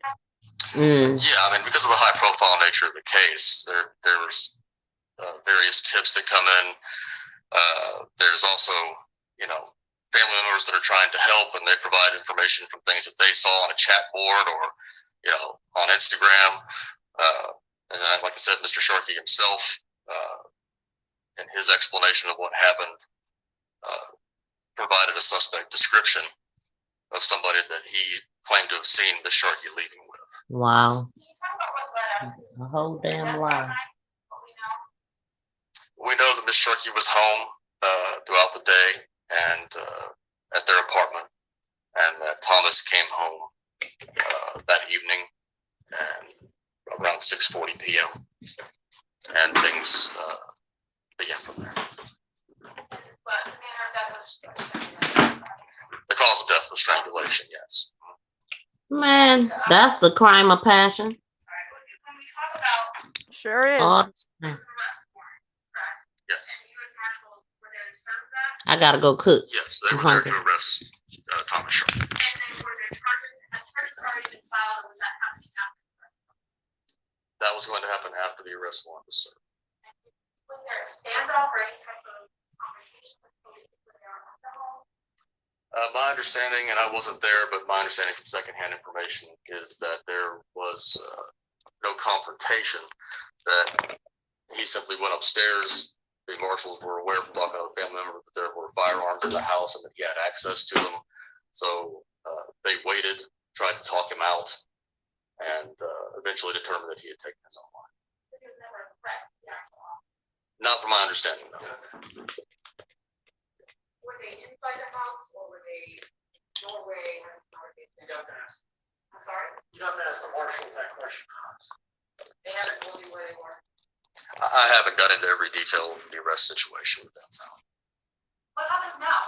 Yeah, I mean, because of the high-profile nature of the case, there's various tips that come in. There's also, family members that are trying to help, and they provide information from things that they saw on a chat board or, on Instagram. And like I said, Mr. Sharkey himself, in his explanation of what happened, provided a suspect description of somebody that he claimed to have seen the Sharkey leaving with. Wow. A whole damn lie. We know that Miss Sharkey was home throughout the day and at their apartment, and that Thomas came home that evening and around 6:40 p.m. and things began from there. The cause of death was strangulation, yes. Man, that's the crime of passion. Sure is. Yes. I gotta go cook. Yes, they were there to arrest Thomas Sharkey. That was going to happen after the arrest warrant was served. Was there a standoff or any type of conversation with police when they were at the home? My understanding, and I wasn't there, but my understanding from secondhand information is that there was no confrontation, that he simply went upstairs. The marshals were aware from talking to a family member that there were firearms in the house and that he had access to them. So they waited, tried to talk him out, and eventually determined that he had taken his own life. But he was never a threat to the actual officer. Not from my understanding, no. Were they inside the house or were they doorway? You don't ask. I'm sorry? You don't ask the marshals that question. They haven't told you where they were. I haven't got into every detail of the arrest situation with them now. What happens now?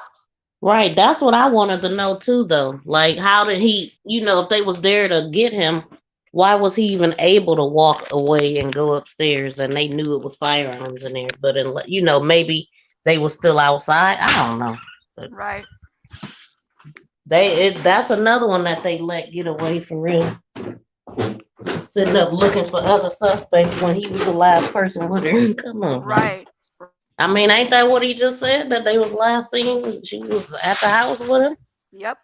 Right, that's what I wanted to know too, though. Like, how did he, if they was there to get him, why was he even able to walk away and go upstairs and they knew it was firearms in there? But, maybe they were still outside. I don't know. But right. That's another one that they let get away for real. Sitting up looking for other suspects when he was the last person with her. Come on. Right. I mean, ain't that what he just said? That they was last seen? She was at the house with him? Yep.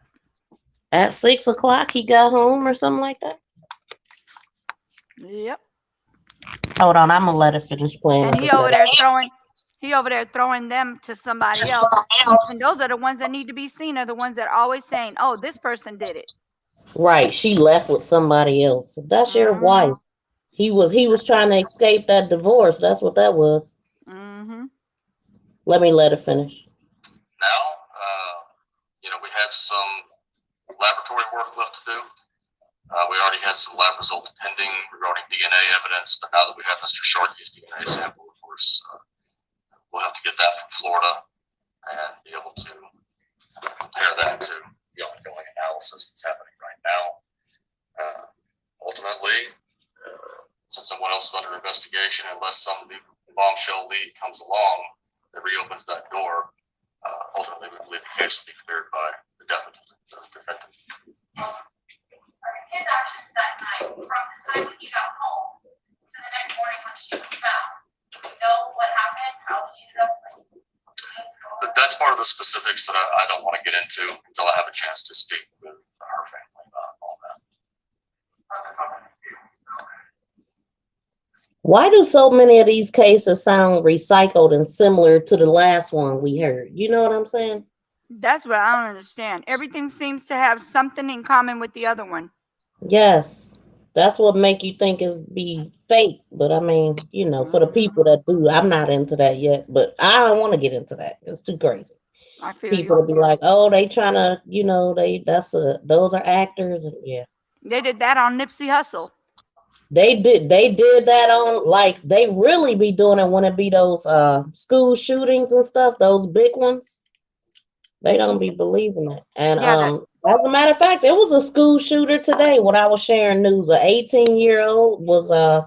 At 6 o'clock, he got home or something like that. Yep. Hold on, I'm gonna let it finish playing. And he over there throwing them to somebody else. And those are the ones that need to be seen, are the ones that are always saying, oh, this person did it. Right, she left with somebody else. If that's your wife, he was trying to escape that divorce. That's what that was. Let me let it finish. Now, we had some laboratory work left to do. We already had some lab results pending regarding DNA evidence, but now that we have Mr. Sharkey's DNA sample, of course, we'll have to get that from Florida and be able to compare that to the ongoing analysis that's happening right now. Ultimately, since someone else is under investigation, unless some new bombshell lead comes along that reopens that door, ultimately we believe the case will be cleared by the defendant. His actions that night, from the time when he got home to the next morning when she was found, do we know what happened? How he ended up? That's part of the specifics that I don't want to get into until I have a chance to speak with her family about all that. Why do so many of these cases sound recycled and similar to the last one we heard? You know what I'm saying? That's what I don't understand. Everything seems to have something in common with the other one. Yes. That's what make you think it's be fake. But I mean, for the people that do, I'm not into that yet. But I don't want to get into that. It's too crazy. I feel People will be like, oh, they trying to, those are actors. Yeah. They did that on Nipsey Hussle. They did that on, like, they really be doing it when it be those school shootings and stuff, those big ones. They don't be believing it. And as a matter of fact, there was a school shooter today when I was sharing news. The 18-year-old was I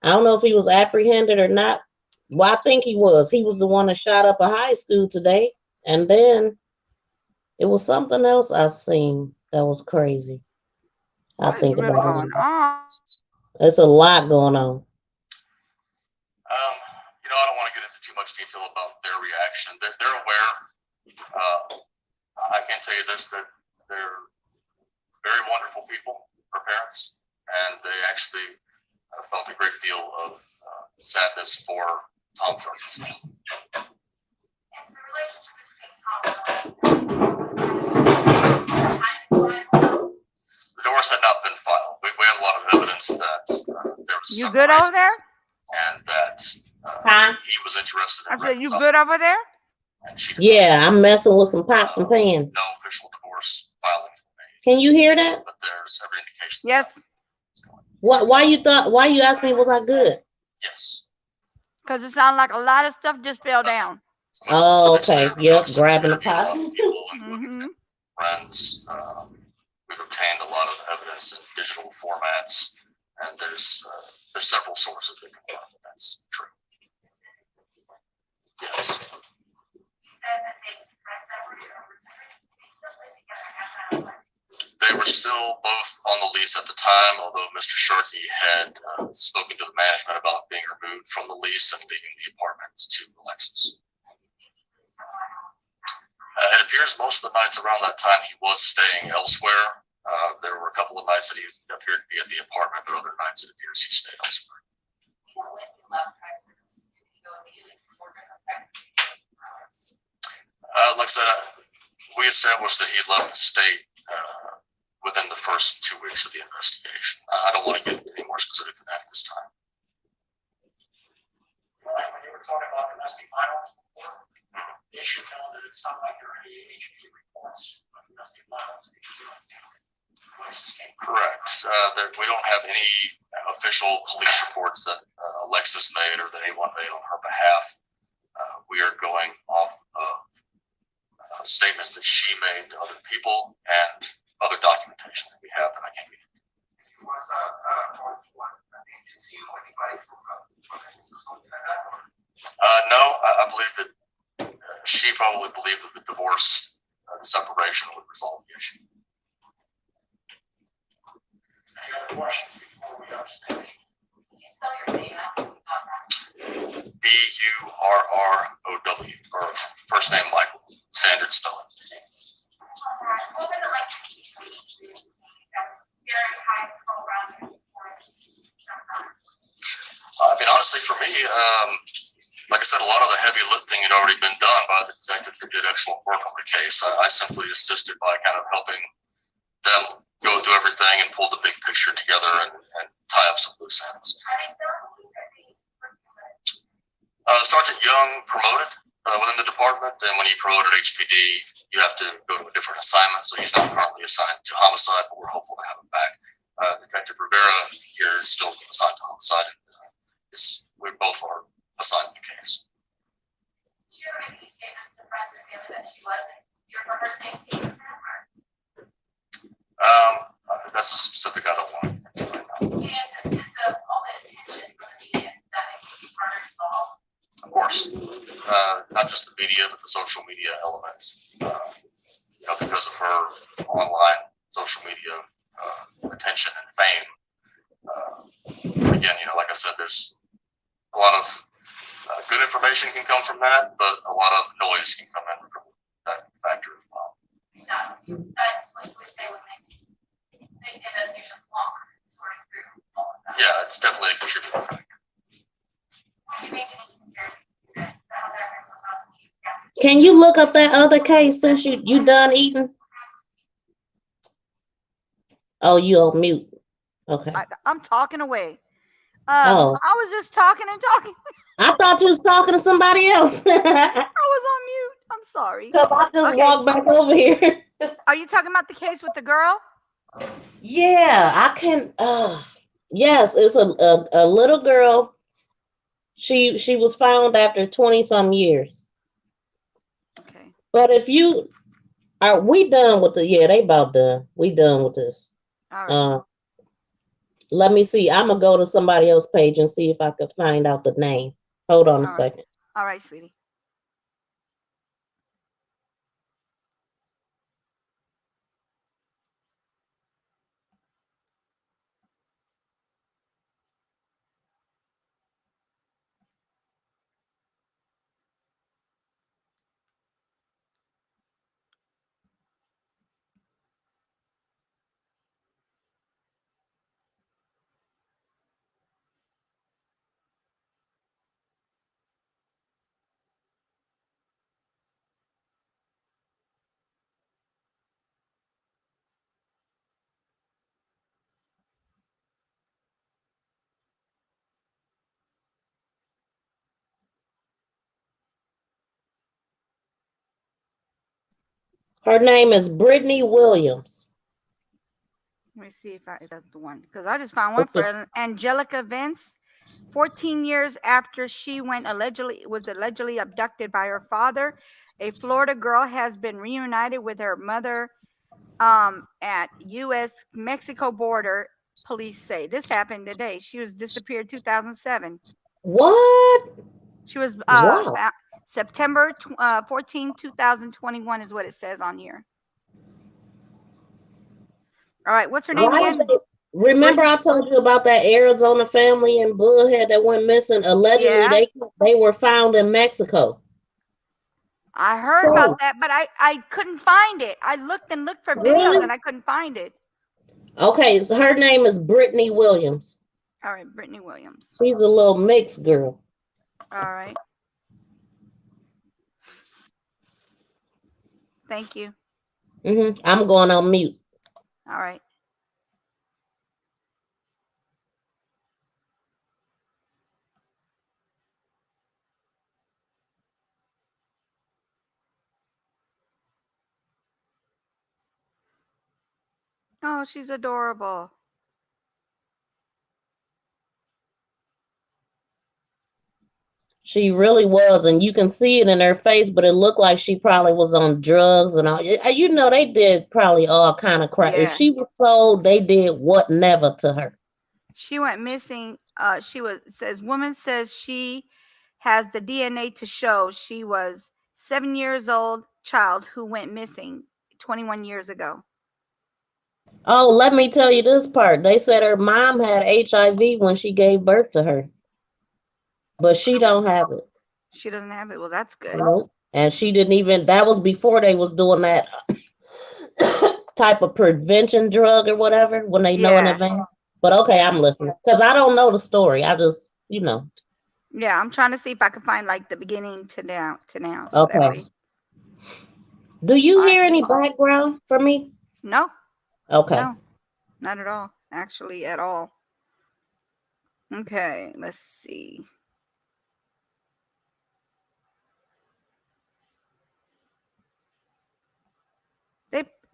don't know if he was apprehended or not. Well, I think he was. He was the one that shot up a high school today. And then it was something else I seen that was crazy. What is really going on? There's a lot going on. I don't want to get into too much detail about their reaction. They're aware. I can tell you this, that they're very wonderful people, our parents, and they actually felt a great deal of sadness for Tom Sharkey. The divorce had not been filed. We have a lot of evidence that there was a You good over there? And that he was interested in. I said, you good over there? Yeah, I'm messing with some pots and pans. No official divorce filing. Can you hear that? But there's every indication. Yes. Why you asked me was I good? Yes. Because it sounded like a lot of stuff just fell down. Oh, okay. Yep, grabbing the pots. Friends. We've obtained a lot of evidence in digital formats, and there's several sources that confirm that that's true. Yes. They were still both on the lease at the time, although Mr. Sharkey had spoken to the management about being removed from the lease and leaving the apartment to Alexis. It appears most of the nights around that time he was staying elsewhere. There were a couple of nights that he appeared to be at the apartment, but other nights it appears he stayed elsewhere. Like I said, we established that he left the state within the first 2 weeks of the investigation. I don't want to get any more specific than that at this time. When you were talking about domestic violence before, the issue found that it's not like there are any HPA reports of domestic violence. Correct. That we don't have any official police reports that Alexis made or that anyone made on her behalf. We are going off of statements that she made to other people and other documentation that we have that I can't get into. No, I believe that she probably believed that the divorce, the separation would resolve the issue. Any other questions before we understand? Can you spell your name out? Burrow, or first name Michael, standard spelling. I mean, honestly, for me, like I said, a lot of the heavy lifting had already been done by the detectives who did excellent work on the case. I simply assisted by kind of helping them go through everything and pull the big picture together and tie up some loose ends. Sergeant Young promoted within the department, and when he promoted HPD, you have to go to a different assignment, so he's not currently assigned to homicide, but we're hopeful to have him back. Detective Rivera here is still assigned to homicide, and we both are assigned to the case. She ever make any statements to friends or family that she wasn't here for her safety? That's a specific I don't want to get into right now. And did all the attention from the media that makes these murders solve? Of course, not just the media, but the social media elements. Because of her online social media attention and fame. Again, like I said, there's a lot of good information can come from that, but a lot of noise can come in from that factor as well. That's like we say when they make the investigation long, sorting through all of that. Yeah, it's definitely a contributing factor. Can you make any comparisons out there? Can you look up that other case since you done eating? Oh, you on mute. Okay. I'm talking away. Oh. I was just talking and talking. I thought you was talking to somebody else. I was on mute. I'm sorry. I just walked back over here. Are you talking about the case with the girl? Yeah, I can. Yes, it's a little girl. She was found after 20-some years. Okay. But if you are, we done with the? Yeah, they about done. We done with this. All right. Let me see. I'm gonna go to somebody else's page and see if I could find out the name. Hold on a second. All right, sweetie. Her name is Brittany Williams. Let me see if is that the one, because I just found one for Angelica Vince. 14 years after she was allegedly abducted by her father, a Florida girl has been reunited with her mother at U.S.-Mexico border. Police say this happened today. She was disappeared 2007. What? She was Wow. September 14, 2021 is what it says on here. All right, what's her name again? Remember I told you about that Arizona family in Bullhead that went missing? Allegedly, they were found in Mexico. I heard about that, but I couldn't find it. I looked and looked for videos and I couldn't find it. Okay, so her name is Brittany Williams. All right, Brittany Williams. She's a little mixed girl. All right. Thank you. I'm going on mute. All right. Oh, she's adorable. She really was, and you can see it in her face, but it looked like she probably was on drugs and all. They did probably all kind of crap. Yeah. If she was told, they did what never to her. She went missing. Woman says she has the DNA to show she was 7 years old child who went missing 21 years ago. Oh, let me tell you this part. They said her mom had HIV when she gave birth to her. But she don't have it. She doesn't have it. Well, that's good. Nope. And she didn't even, that was before they was doing that type of prevention drug or whatever when they know in Yeah. advance. But okay, Yeah. I'm listening because I don't know the story. I just, Yeah, I'm trying to see if I can find like the beginning to now so that Okay. way. Do you Fine. hear any background from me? No, Okay. no, not at all. Actually, at all. Okay, let's see.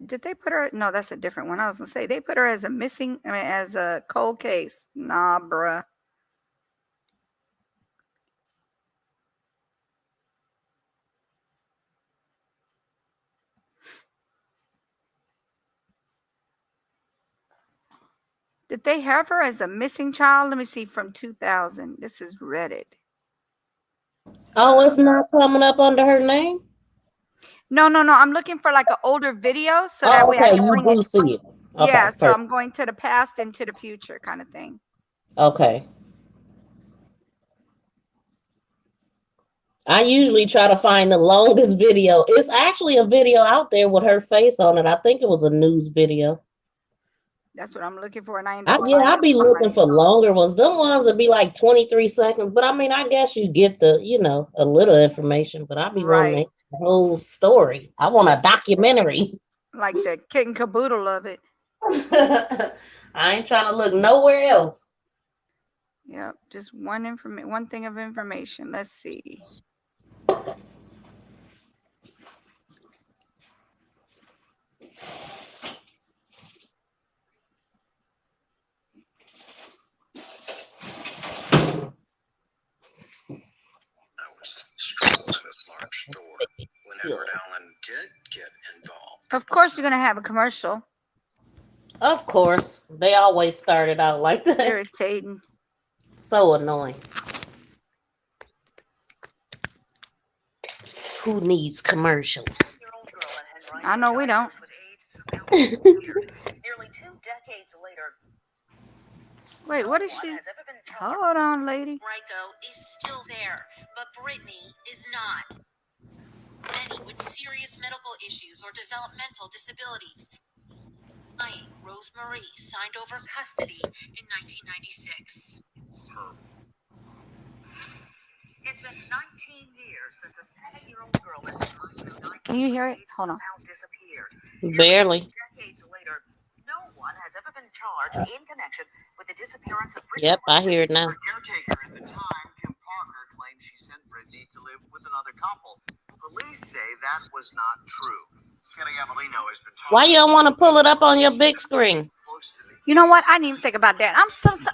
Did they put her? No, that's a different one. I was gonna say they put her as a missing. I mean, as a cold case. Nah, bruh. Did they have her as a missing child? Let me see. From 2000. This is Reddit. Oh, it's not coming up under her name? No. I'm looking for like an older video so that Oh, way I okay. can You bring it. do see it. Okay, Yeah, so perfect. I'm going to the past and to the future kind of thing. Okay. I usually try to find the longest video. It's actually a video out there with her face on it. I think it was a news video. That's what I'm looking for, and I end up Yeah, finding I'll be it on my. looking for longer ones. Them ones would be like 23 seconds. But I mean, I guess you get the, a little information, but I'll be wanting Right, the whole story. I want a documentary. like the kit and caboodle of it. I ain't trying to look nowhere else. Yep, just one thing of information. Let's see. I was struck by this large store when Edward Allen did get involved. Of course, you're gonna have a commercial. Of course. They always started out like that. Irritating. So annoying. Who needs commercials? I know we don't. Nearly 2 decades later, Wait, what is she? Hold on, lady. Ryko is still there, but Brittany is not. Many with serious medical issues or developmental disabilities. Rosemarie signed over custody in 1996. it's been 19 years since a 7-year-old girl in Can you hear it? Hold on. somehow disappeared. Barely. Decades later, no one has ever been charged in connection with the disappearance of Brittany. Yep, I hear it now. Her caretaker at the time, Kim Parker, claimed she sent Brittany to live with another couple. Police say that was not true. Kenny Avellino has been talking. Why you don't want to pull it up on your big screen? You know what? I didn't even think about that.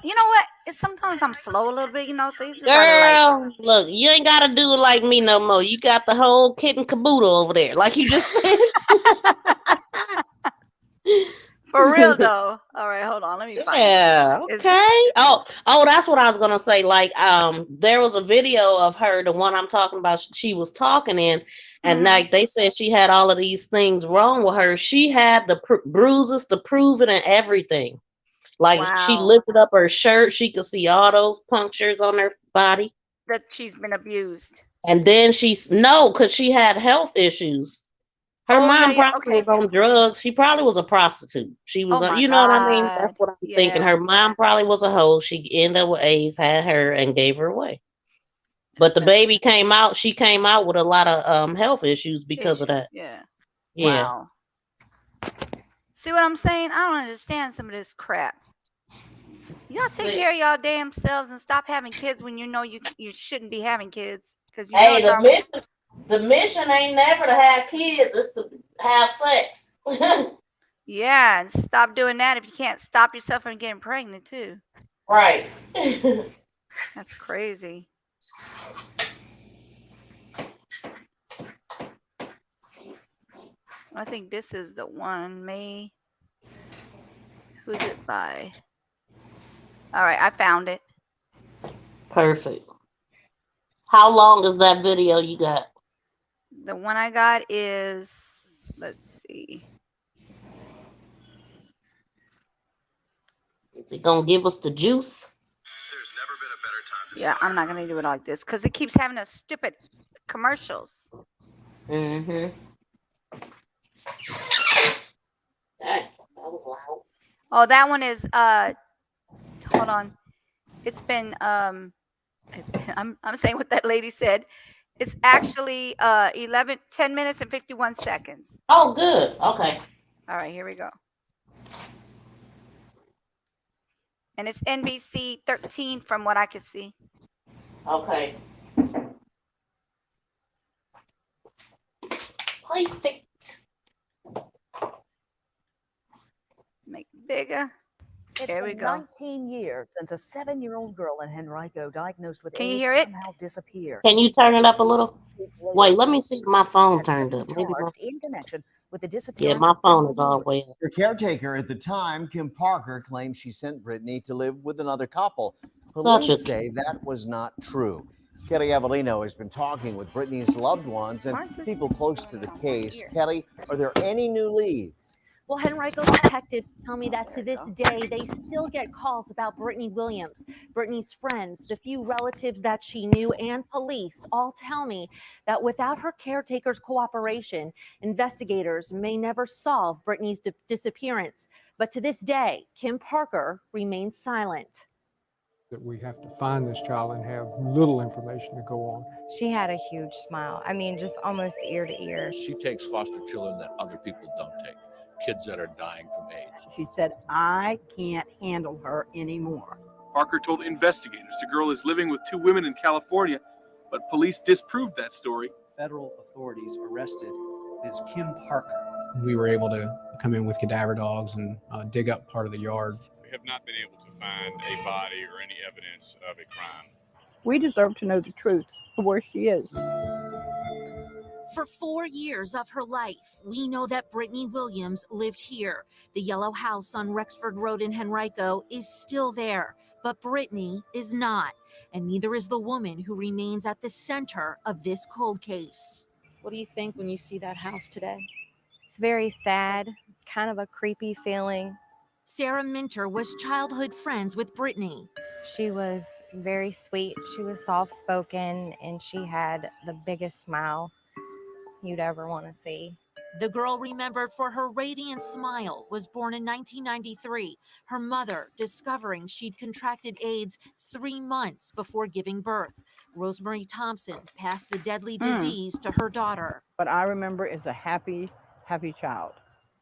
You know what? Sometimes I'm slow a little bit, so you just gotta Girl, look, you ain't gotta do it like me no more. You got the whole kit and caboodle over there, like you just said. For real though. All right, hold on. Let me find Yeah, it. okay. Oh, that's what I was gonna say. Like, there was a video of her, the one I'm talking about. She was talking in, and like they said, she had all of these things wrong with her. She had the bruises to prove it and everything. Like she lifted up her shirt, she could see all those punctures on her body. That she's been abused. And then because she had health issues. Her mom probably was on drugs. She probably was a prostitute. She was, you know what I mean? That's what I'm thinking. Her mom probably was a hoe. She ended up with AIDS, had her, and gave her away. But the baby came out. She came out with a lot of health issues because of that. Yeah. Yeah. Wow. See what I'm saying? I don't understand some of this crap. Y'all take care of y'all damn selves and stop having kids when you know you shouldn't be having kids. Because the mission ain't never to have kids, it's to have sex. Yeah, and stop doing that if you can't stop yourself from getting pregnant too. Right. That's crazy. I think this is the one. Who's it by? All right, I found it. Perfect. How long is that video you got? The one I got is, let's see. Is it gonna give us the juice? There's never been a better time to Yeah, I'm not gonna do it like this because it keeps having a stupid commercials. Oh, that one is hold on. It's been I'm saying what that lady said. It's actually 10 minutes and 51 seconds. Oh, good. Okay. All right, here we go. And it's NBC 13 from what I can see. Okay. Perfect. Make it bigger. It's There we been go. 19 years since a 7-year-old girl in Henrico diagnosed with Can you AIDS hear it? somehow disappeared. Can you turn it up a little? Wait, let me see if my phone turned up. Maybe my, Charged in connection with the yeah, disappearance my of phone Brittany is all the way up. Her caretaker at the time, Kim Parker, claimed she sent Brittany to live with another couple. Police say that was not true. Kelly Avellino has been talking with Brittany's loved ones and people close to the case. Kelly, are there any new leads? Well, Henrico detectives tell me that to this day, they still get calls about Brittany Williams. Brittany's friends, the few relatives that she knew, and police all tell me that without her caretaker's cooperation, investigators may never solve Brittany's disappearance. But to this day, Kim Parker remains silent. That we have to find this child and have little information to go on. She had a huge smile. I mean, just almost ear to ear. She takes foster children that other people don't take, kids that are dying from AIDS. She said, I can't handle her anymore. Parker told investigators the girl is living with 2 women in California, but police disproved that story. Federal authorities arrested Ms. Kim Parker. We were able to come in with cadaver dogs and dig up part of the yard. We have not been able to find a body or any evidence of a crime. We deserve to know the truth of where she is. For 4 years of her life, we know that Brittany Williams lived here. The yellow house on Rexford Road in Henrico is still there, but Brittany is not. And neither is the woman who remains at the center of this cold case. What do you think when you see that house today? It's very sad, kind of a creepy feeling. Sarah Minter was childhood friends with Brittany. She was very sweet. She was soft-spoken, and she had the biggest smile you'd ever want to see. The girl remembered for her radiant smile was born in 1993. Her mother discovering she'd contracted AIDS 3 months before giving birth. Rosemary Thompson passed the deadly disease to her daughter. But I remember as a happy, happy child.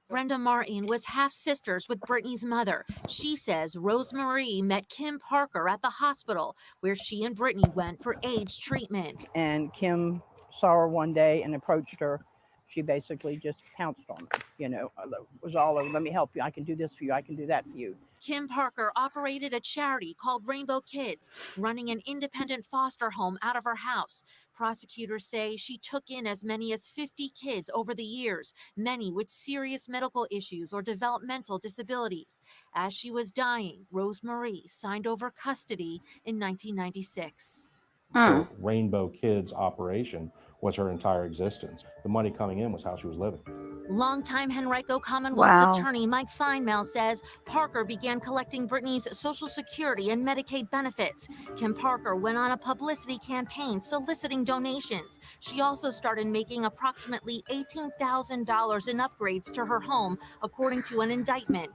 Brenda Martin was half-sisters with Brittany's mother. She says Rosemary met Kim Parker at the hospital where she and Brittany went for AIDS treatment. And Kim saw her one day and approached her. She basically just pounced on her, you know, it was all over. Let me help you. I can do this for you. I can do that for you. Kim Parker operated a charity called Rainbow Kids, running an independent foster home out of her house. Prosecutors say she took in as many as 50 kids over the years, many with serious medical issues or developmental disabilities. As she was dying, Rosemary signed over custody in 1996. The Rainbow Kids operation was her entire existence. The money coming in was how she was living. Longtime Henrico Commonwealth's attorney Mike Feinmel says Parker began collecting Brittany's Social Security and Medicaid benefits. Kim Parker went on a publicity campaign soliciting donations. She also started making approximately $18,000 in upgrades to her home, according to an indictment.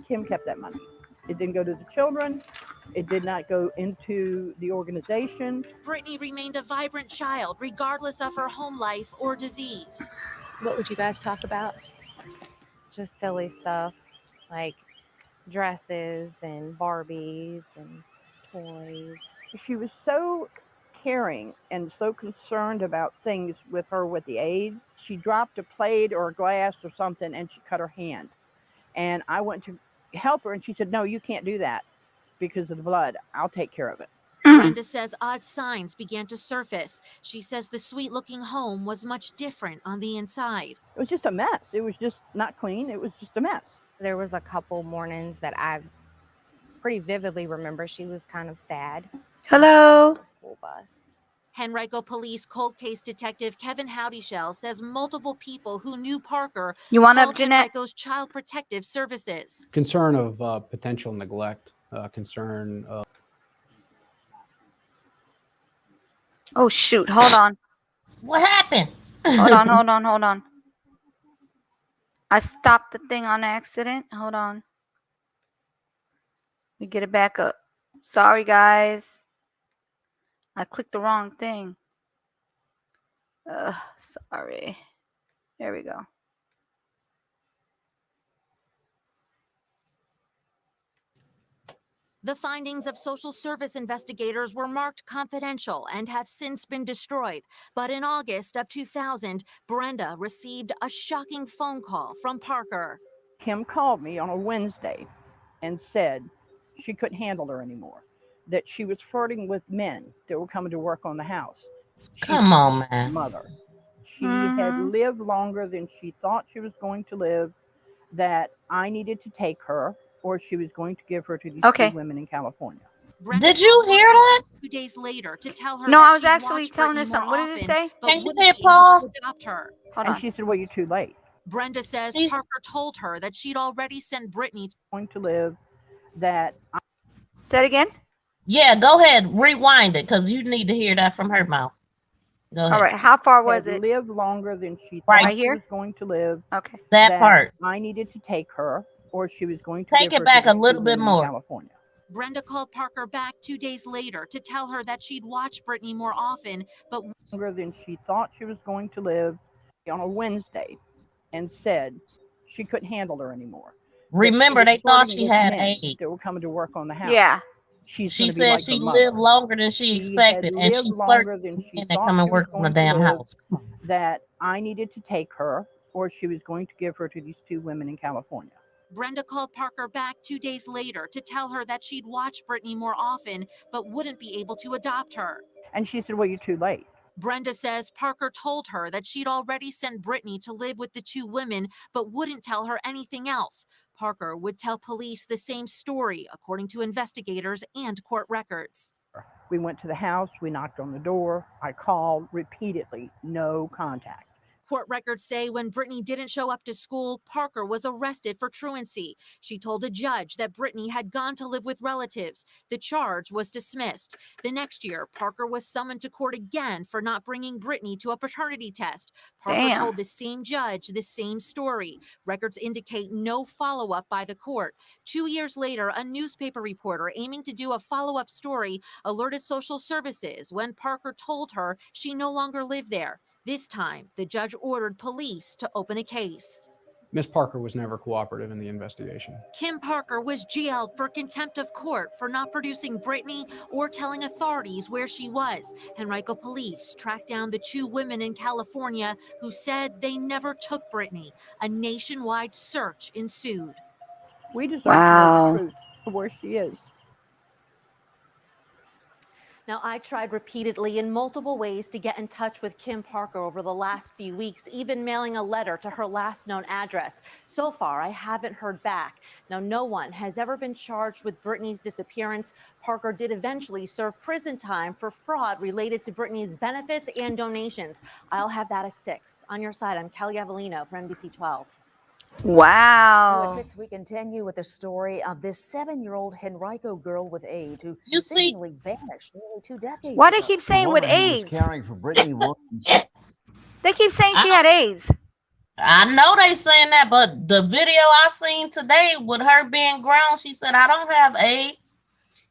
Kim kept that money. It didn't go to the children. It did not go into the organization. Brittany remained a vibrant child, regardless of her home life or disease. What would you guys talk about? Just silly stuff like dresses and Barbies and toys. She was so caring and so concerned about things with her with the AIDS. She dropped a plate or a glass or something and she cut her hand. And I went to help her and she said, no, you can't do that because of the blood. I'll take care of it. Brenda says odd signs began to surface. She says the sweet-looking home was much different on the inside. It was just a mess. It was just not clean. It was just a mess. There was a couple mornings that I pretty vividly remember she was kind of sad. Hello. The school bus. Henrico Police cold case detective Kevin Howdyshell says multiple people who knew Parker called Jeanette? Henrico's Child Protective Services. Concern of potential neglect, concern of... Oh, shoot. Hold on. What happened? Hold on. I stopped the thing on accident. Hold on. me get it back up. Sorry, guys. I clicked the wrong thing. Sorry. There we go. The findings of social service investigators were marked confidential and have since been destroyed. But in August of 2000, Brenda received a shocking phone call from Parker. Kim called me on a Wednesday and said she couldn't handle her anymore, that she was flirting with men that were coming to work on the house. Come on, man. Mother. She had lived longer than she thought she was going to live, that I needed to take her or she was going to give her to these two women in California. Did you hear that? 2 days later to tell her No, that I was she'd actually watch telling her Brittany more something. What does it often, say? but Can you wouldn't hit be able pause? to adopt her. Hold and on. she said, well, you're too late. Brenda says Parker told her that she'd already sent Brittany going to live, that Say it again. Yeah, go ahead. Rewind it because you need to hear that from her mouth. Go ahead. All right. How far was it? lived longer than she Right thought here? she was going to live. Okay. That part. I needed to take her or she was going to Take give it her back to a these little two bit women in more. California. Brenda called Parker back 2 days later to tell her that she'd watch Brittany more often, but Longer than she thought she was going to live, on a Wednesday, and said she couldn't handle her anymore. Remember, they thought she had AIDS. That were coming to work on the house. Yeah. She's She going to be said like she her mother. lived longer than she expected, and she lived flirted longer than with she men that thought come and she was work on the going to damn live, house. that I needed to take her or she was going to give her to these two women in California. Brenda called Parker back 2 days later to tell her that she'd watch Brittany more often, but wouldn't be able to adopt her. And she said, well, you're too late. Brenda says Parker told her that she'd already sent Brittany to live with the two women, but wouldn't tell her anything else. Parker would tell police the same story, according to investigators and court records. We went to the house, we knocked on the door, I called repeatedly, no contact. Court records say when Brittany didn't show up to school, Parker was arrested for truancy. She told a judge that Brittany had gone to live with relatives. The charge was dismissed. The next year, Parker was summoned to court again for not bringing Brittany to a paternity test. Parker told the same judge the same story. Records indicate no follow-up by the court. 2 years later, a newspaper reporter aiming to do a follow-up story alerted social services when Parker told her she no longer lived there. This time, the judge ordered police to open a case. Miss Parker was never cooperative in the investigation. Kim Parker was jailed for contempt of court for not producing Brittany or telling authorities where she was. Henrico police tracked down the two women in California who said they never took Brittany. A nationwide search ensued. We deserve to know the truth of where she is. Now, I tried repeatedly in multiple ways to get in touch with Kim Parker over the last few weeks, even mailing a letter to her last known address. So far, I haven't heard back. Now, no one has ever been charged with Brittany's disappearance. Parker did eventually serve prison time for fraud related to Brittany's benefits and donations. I'll have that at 6. On your side, I'm Kelly Avellino for NBC 12. Wow. At 6, we continue with the story of this 7-year-old Henrico girl with AIDS who You see, seemingly vanished nearly 2 decades Why ago. they keep saying with AIDS? Caring for Brittany Williams. They keep saying she had AIDS. I know they saying that, but the video I seen today with her being grown, she said, I don't have AIDS.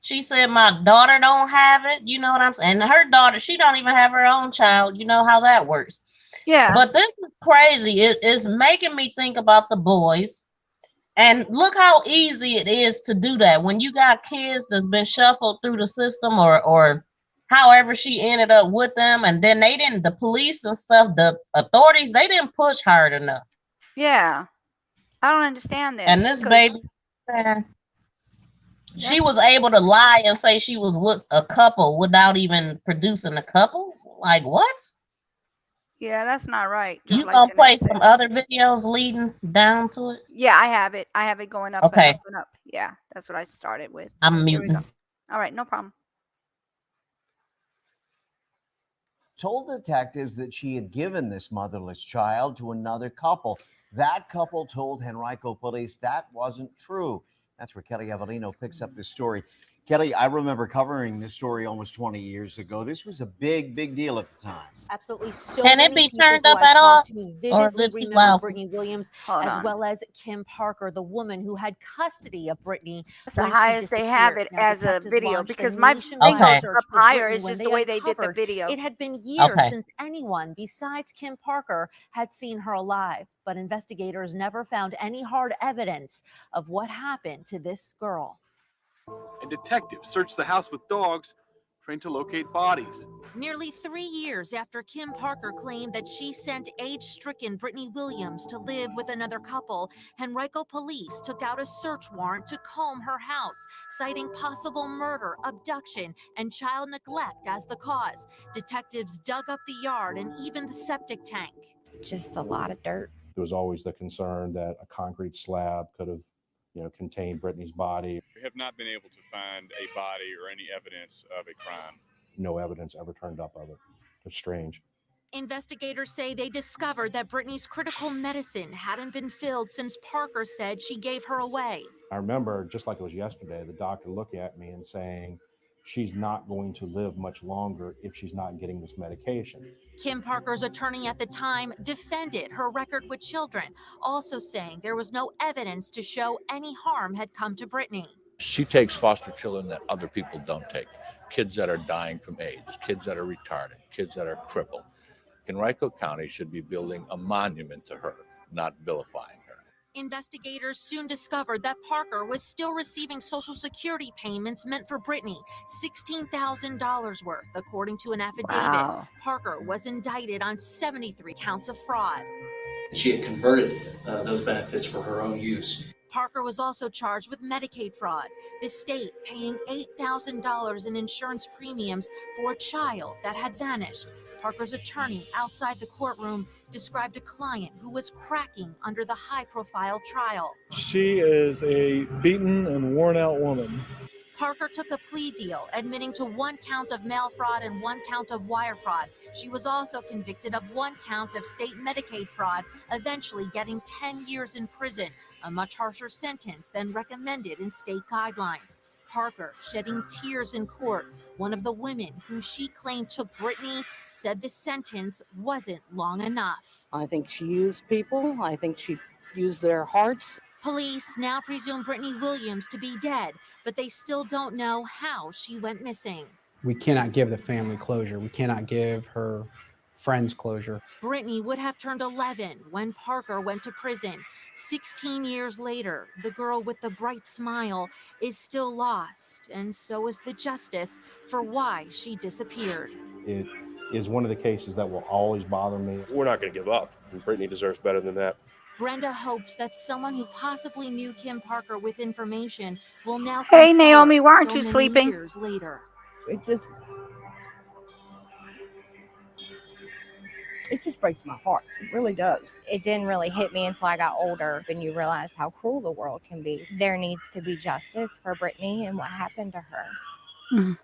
She said, my daughter don't have it. You know what I'm saying? And her daughter, she don't even have her own child. You know how that works. Yeah. But this is crazy. It's making me think about the boys. And look how easy it is to do that when you got kids that's been shuffled through the system or however she ended up with them. And then the police and stuff, the authorities, they didn't push hard enough. Yeah. I don't understand this. And this baby, she was able to lie and say she was with a couple without even producing a couple. Like, what? Yeah, that's not right. You gonna play some other videos leading down to it? Yeah, I have it. I have it going up and up and up. Yeah, that's what I started with. I'm Here we muting. go. All right, no problem. Told detectives that she had given this motherless child to another couple. That couple told Henrico police that wasn't true. That's where Kelly Avellino picks up this story. Kelly, I remember covering this story almost 20 years ago. This was a big, big deal at the time. Absolutely. So Can it many be people turned who up I at all? talked to Or is vividly it too remember loud? Brittany Williams, Hold as on. well as Kim Parker, the woman who had custody of Brittany That's the when she highest they have disappeared. it Now, as a detectives video launched a because my nationwide thing goes search up for higher. Brittany It's when just they the way they did the uncovered video. it had been years Okay. since anyone besides Kim Parker had seen her alive. But investigators never found any hard evidence of what happened to this girl. And detectives searched the house with dogs, trained to locate bodies. Nearly 3 years after Kim Parker claimed that she sent age-stricken Brittany Williams to live with another couple, Henrico police took out a search warrant to comb her house, citing possible murder, abduction, and child neglect as the cause. Detectives dug up the yard and even the septic tank. Just a lot of dirt. There was always the concern that a concrete slab could have, contained Brittany's body. We have not been able to find a body or any evidence of a crime. No evidence ever turned up of it. It's strange. Investigators say they discovered that Brittany's critical medicine hadn't been filled since Parker said she gave her away. I remember, just like it was yesterday, the doctor looking at me and saying, she's not going to live much longer if she's not getting this medication. Kim Parker's attorney at the time defended her record with children, also saying there was no evidence to show any harm had come to Brittany. She takes foster children that other people don't take. Kids that are dying from AIDS, kids that are retarded, kids that are crippled. Henrico County should be building a monument to her, not vilifying her. Investigators soon discovered that Parker was still receiving Social Security payments meant for Brittany, $16,000 worth, according to an affidavit. Wow. Parker was indicted on 73 counts of fraud. She had converted those benefits for her own use. Parker was also charged with Medicaid fraud, the state paying $8,000 in insurance premiums for a child that had vanished. Parker's attorney outside the courtroom described a client who was cracking under the high-profile trial. She is a beaten and worn-out woman. Parker took a plea deal, admitting to 1 count of mail fraud and 1 count of wire fraud. She was also convicted of 1 count of state Medicaid fraud, eventually getting 10 years in prison, a much harsher sentence than recommended in state guidelines. Parker, shedding tears in court, one of the women who she claimed took Brittany, said the sentence wasn't long enough. I think she used people. I think she used their hearts. Police now presume Brittany Williams to be dead, but they still don't know how she went missing. We cannot give the family closure. We cannot give her friends closure. Brittany would have turned 11 when Parker went to prison. 16 years later, the girl with the bright smile is still lost, and so is the justice for why she disappeared. It is one of the cases that will always bother me. We're not going to give up. Brittany deserves better than that. Brenda hopes that someone who possibly knew Kim Parker with information will now. Hey, Naomi, why aren't you sleeping? Years later. It just breaks my heart. It really does. It didn't really hit me until I got older and you realize how cruel the world can be. There needs to be justice for Brittany and what happened to her. Mm.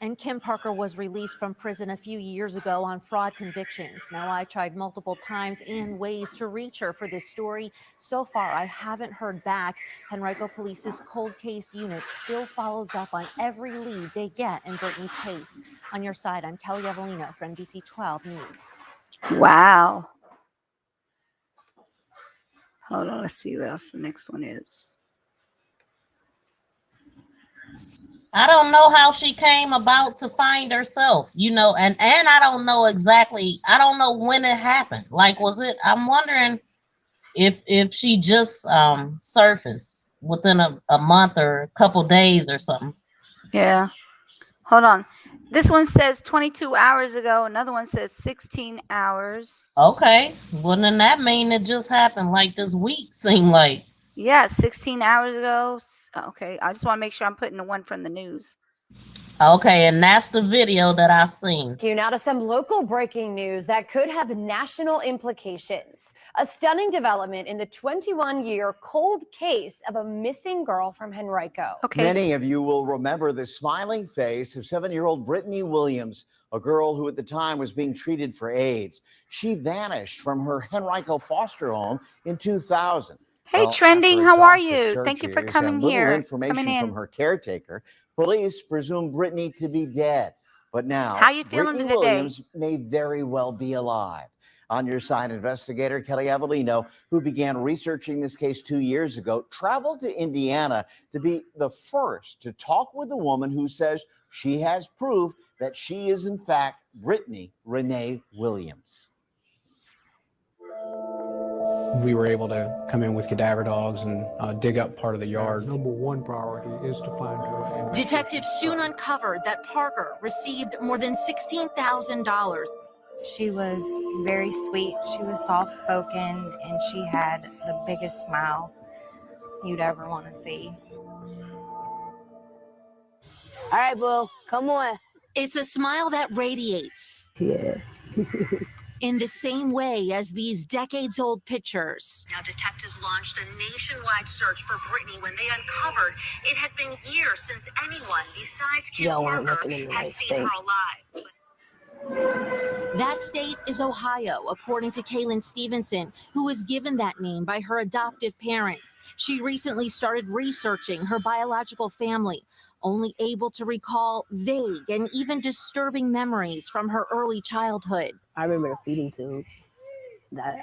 And Kim Parker was released from prison a few years ago on fraud convictions. Now, I tried multiple times and ways to reach her for this story. So far, I haven't heard back. Henrico Police's cold case unit still follows up on every lead they get in Brittany's case. On your side, I'm Kelly Avellino for NBC 12 News. Wow. Hold on, let's see what else the next one is. I don't know how she came about to find herself, and I don't know exactly. I don't know when it happened. Like, I'm wondering if she just surfaced within a month or a couple days or something. Yeah. Hold on. This one says 22 hours ago. Another one says 16 hours. Okay. Well, then that mean it just happened like this week, seemed like. Yeah, 16 hours ago. Okay, I just want to make sure I'm putting the one from the news. Okay, and that's the video that I seen. Now to some local breaking news that could have national implications. A stunning development in the 21-year cold case of a missing girl from Henrico. Many of you will remember the smiling face of 7-year-old Brittany Williams, a girl who at the time was being treated for AIDS. She vanished from her Henrico foster home in 2000. Hey, Well, Trending, after how are exhaustive you? Thank you for searches coming and little here, coming information from in. her caretaker, police presume Brittany to be dead. But now, How you feeling Brittany today? Williams may very well be alive. On your side, investigator Kelly Avellino, who began researching this case 2 years ago, traveled to Indiana to be the first to talk with a woman who says she has proof that she is, in fact, Brittany Renee Williams. We were able to come in with cadaver dogs and dig up part of the yard. Number one priority is to find her. Detectives soon uncovered that Parker received more than $16,000. She was very sweet. She was soft-spoken, and she had the biggest smile you'd ever want to see. All right, Boo, come on. It's a smile that radiates. Yeah. In the same way as these decades-old pictures. Now, detectives launched a nationwide search for Brittany when they uncovered it had been years since anyone besides Kim Y'all weren't Parker looking in the had right seen her state. alive. That state is Ohio, according to Kaylin Stevenson, who was given that name by her adoptive parents. She recently started researching her biological family, only able to recall vague and even disturbing memories from her early childhood. I remember the feeding tube.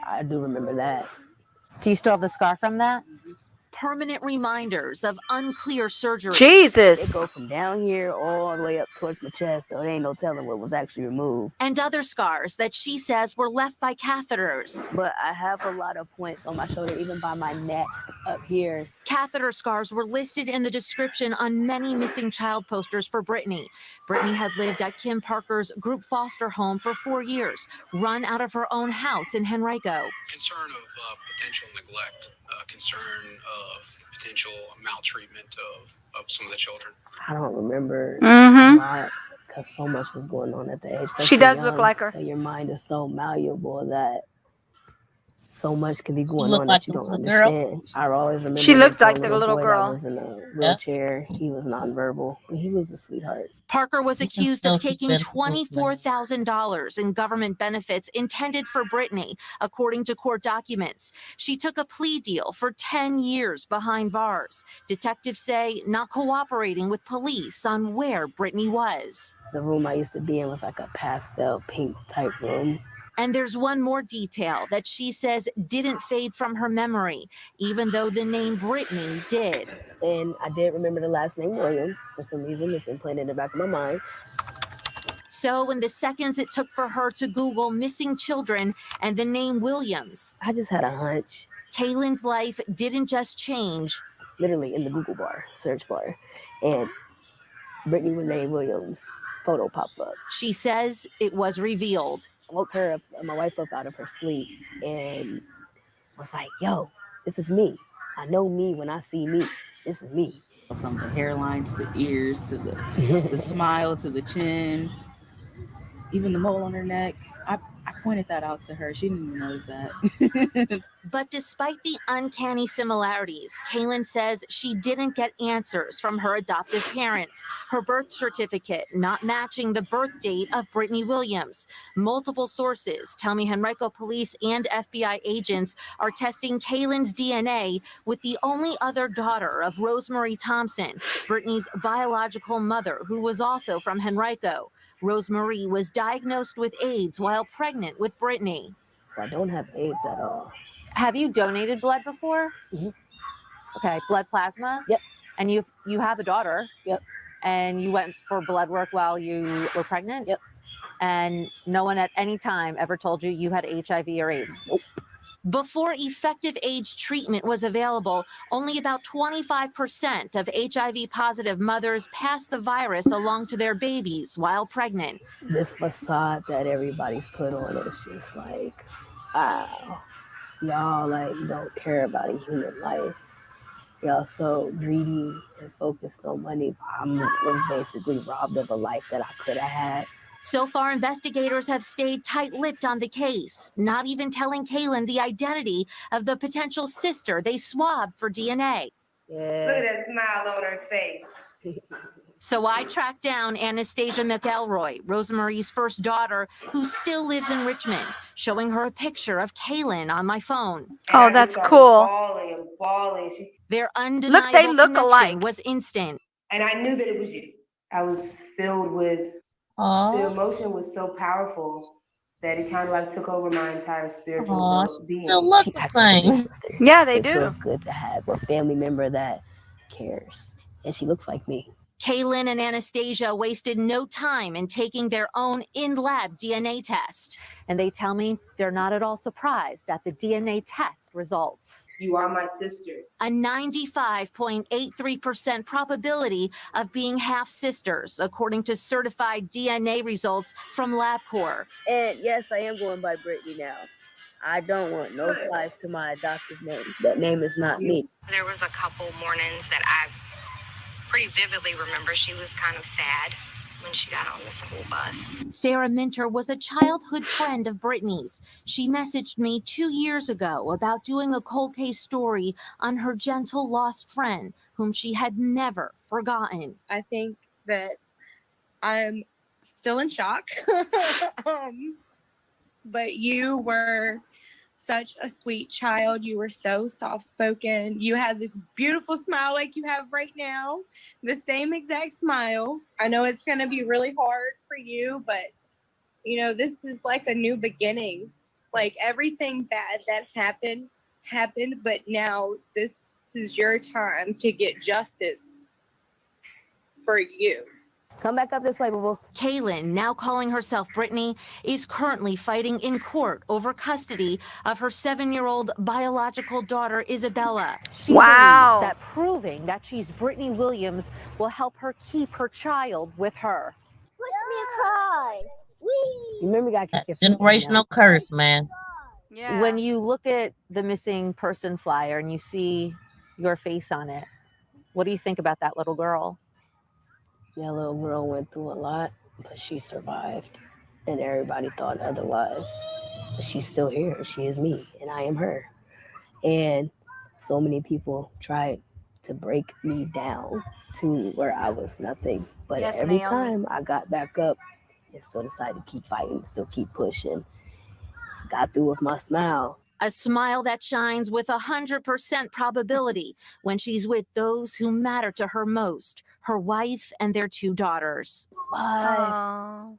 I do remember that. Do you still have the scar from that? Permanent reminders of unclear surgery. Jesus. It goes from down here all the way up towards my chest, so there ain't no telling what was actually removed. And other scars that she says were left by catheters. But I have a lot of points on my shoulder, even by my neck up here. Catheter scars were listed in the description on many missing child posters for Brittany. Brittany had lived at Kim Parker's group foster home for 4 years, run out of her own house in Henrico. Concern of potential neglect, concern of potential maltreatment of some of the children. I don't remember a Mm-hmm. lot because so much was going on at the age. She does look young, like her. So your mind is so malleable that so much can be She going look on like that you a don't little girl. understand. I always remember She looks this like one the little boy girl. that was in a wheelchair. He was nonverbal. He was a sweetheart. Parker was accused of taking identical twin. $24,000 in government benefits intended for Brittany, according to court documents. She took a plea deal for 10 years behind bars. Detectives say not cooperating with police on where Brittany was. The room I used to be in was like a pastel pink type room. And there's one more detail that she says didn't fade from her memory, even though the name Brittany did. And I did remember the last name Williams. For some reason, it's implanted in the back of my mind. So in the seconds it took for her to Google missing children and the name Williams, I just had a hunch. Kaylin's life didn't just change. Literally in the Google bar, search bar. And Brittany Renee Williams photo popped up. She says it was revealed. I woke her up, my wife up out of her sleep and was like, yo, this is me. I know me when I see me. This is me. From the hairline to the ears to the smile to the chin, even the mole on her neck. I pointed that out to her. She didn't even notice that. But despite the uncanny similarities, Kaylin says she didn't get answers from her adoptive parents. Her birth certificate not matching the birth date of Brittany Williams. Multiple sources tell me Henrico police and FBI agents are testing Kaylin's DNA with the only other daughter of Rosemary Thompson, Brittany's biological mother, who was also from Henrico. Rosemary was diagnosed with AIDS while pregnant with Brittany. So I don't have AIDS at all. Have you donated blood before? Mm-hmm. Okay, blood plasma? Yep. And you have a daughter? Yep. And you went for blood work while you were pregnant? Yep. And no one at any time ever told you had HIV or AIDS? Nope. Before effective AIDS treatment was available, only about 25% of HIV-positive mothers passed the virus along to their babies while pregnant. This facade that everybody's put on is just like, wow, y'all like don't care about a human life. Y'all so greedy and focused on money. I was basically robbed of a life that I could have had. So far, investigators have stayed tight-lipped on the case, not even telling Kaylin the identity of the potential sister they swabbed for DNA. Yeah. Look at that smile on her face. So I tracked down Anastasia McElroy, Rosemarie's first daughter, who still lives in Richmond, showing her a picture of Kaylin on my phone. Oh, that's cool. Their Look, undeniable they look connection alike. was instant. And I knew that it was you. I was filled with, the emotion was so powerful that it kind of like took over my entire spiritual being. Still look the same. Sister. Yeah, they It do. feels good to have a family member that cares, and she looks like me. Kaylin and Anastasia wasted no time in taking their own in-lab DNA test. And they tell me they're not at all surprised at the DNA test results. You are my sister. A 95.83% probability of being half-sisters, according to certified DNA results from LabCorp. And yes, I am going by Brittany now. I don't want no ties to my adoptive name. That name is not me. There was a couple mornings that I pretty vividly remember she was kind of sad when she got on the school bus. Sarah Minter was a childhood friend of Brittany's. She messaged me 2 years ago about doing a cold case story on her gentle lost friend, whom she had never forgotten. I think that I'm still in shock. But you were such a sweet child. You were so soft-spoken. You had this beautiful smile like you have right now, the same exact smile. I know it's going to be really hard for you, but, you know, this is like a new beginning. Like everything bad that happened, but now this is your time to get justice for you. Come back up this way, boo-boo. Kaylin, now calling herself Brittany, is currently fighting in court over custody of her 7-year-old biological daughter, Isabella. She believes that proving that she's Brittany Williams will help her keep her child with her. Push me cry. You remember you got to That generational curse, man. Yeah. When you look at the missing person flyer and you see your face on it, what do you think about that little girl? That little girl went through a lot, but she survived. And everybody thought otherwise. But she's still here. She is me, and I am her. And so many people tried to break me down to where I was nothing. But Yes, every Naomi. time I got back up and still decided to keep fighting, still keep pushing. I got through with my smile. A smile that shines with 100% probability when she's with those who matter to her most, her wife and their 2 daughters. 5,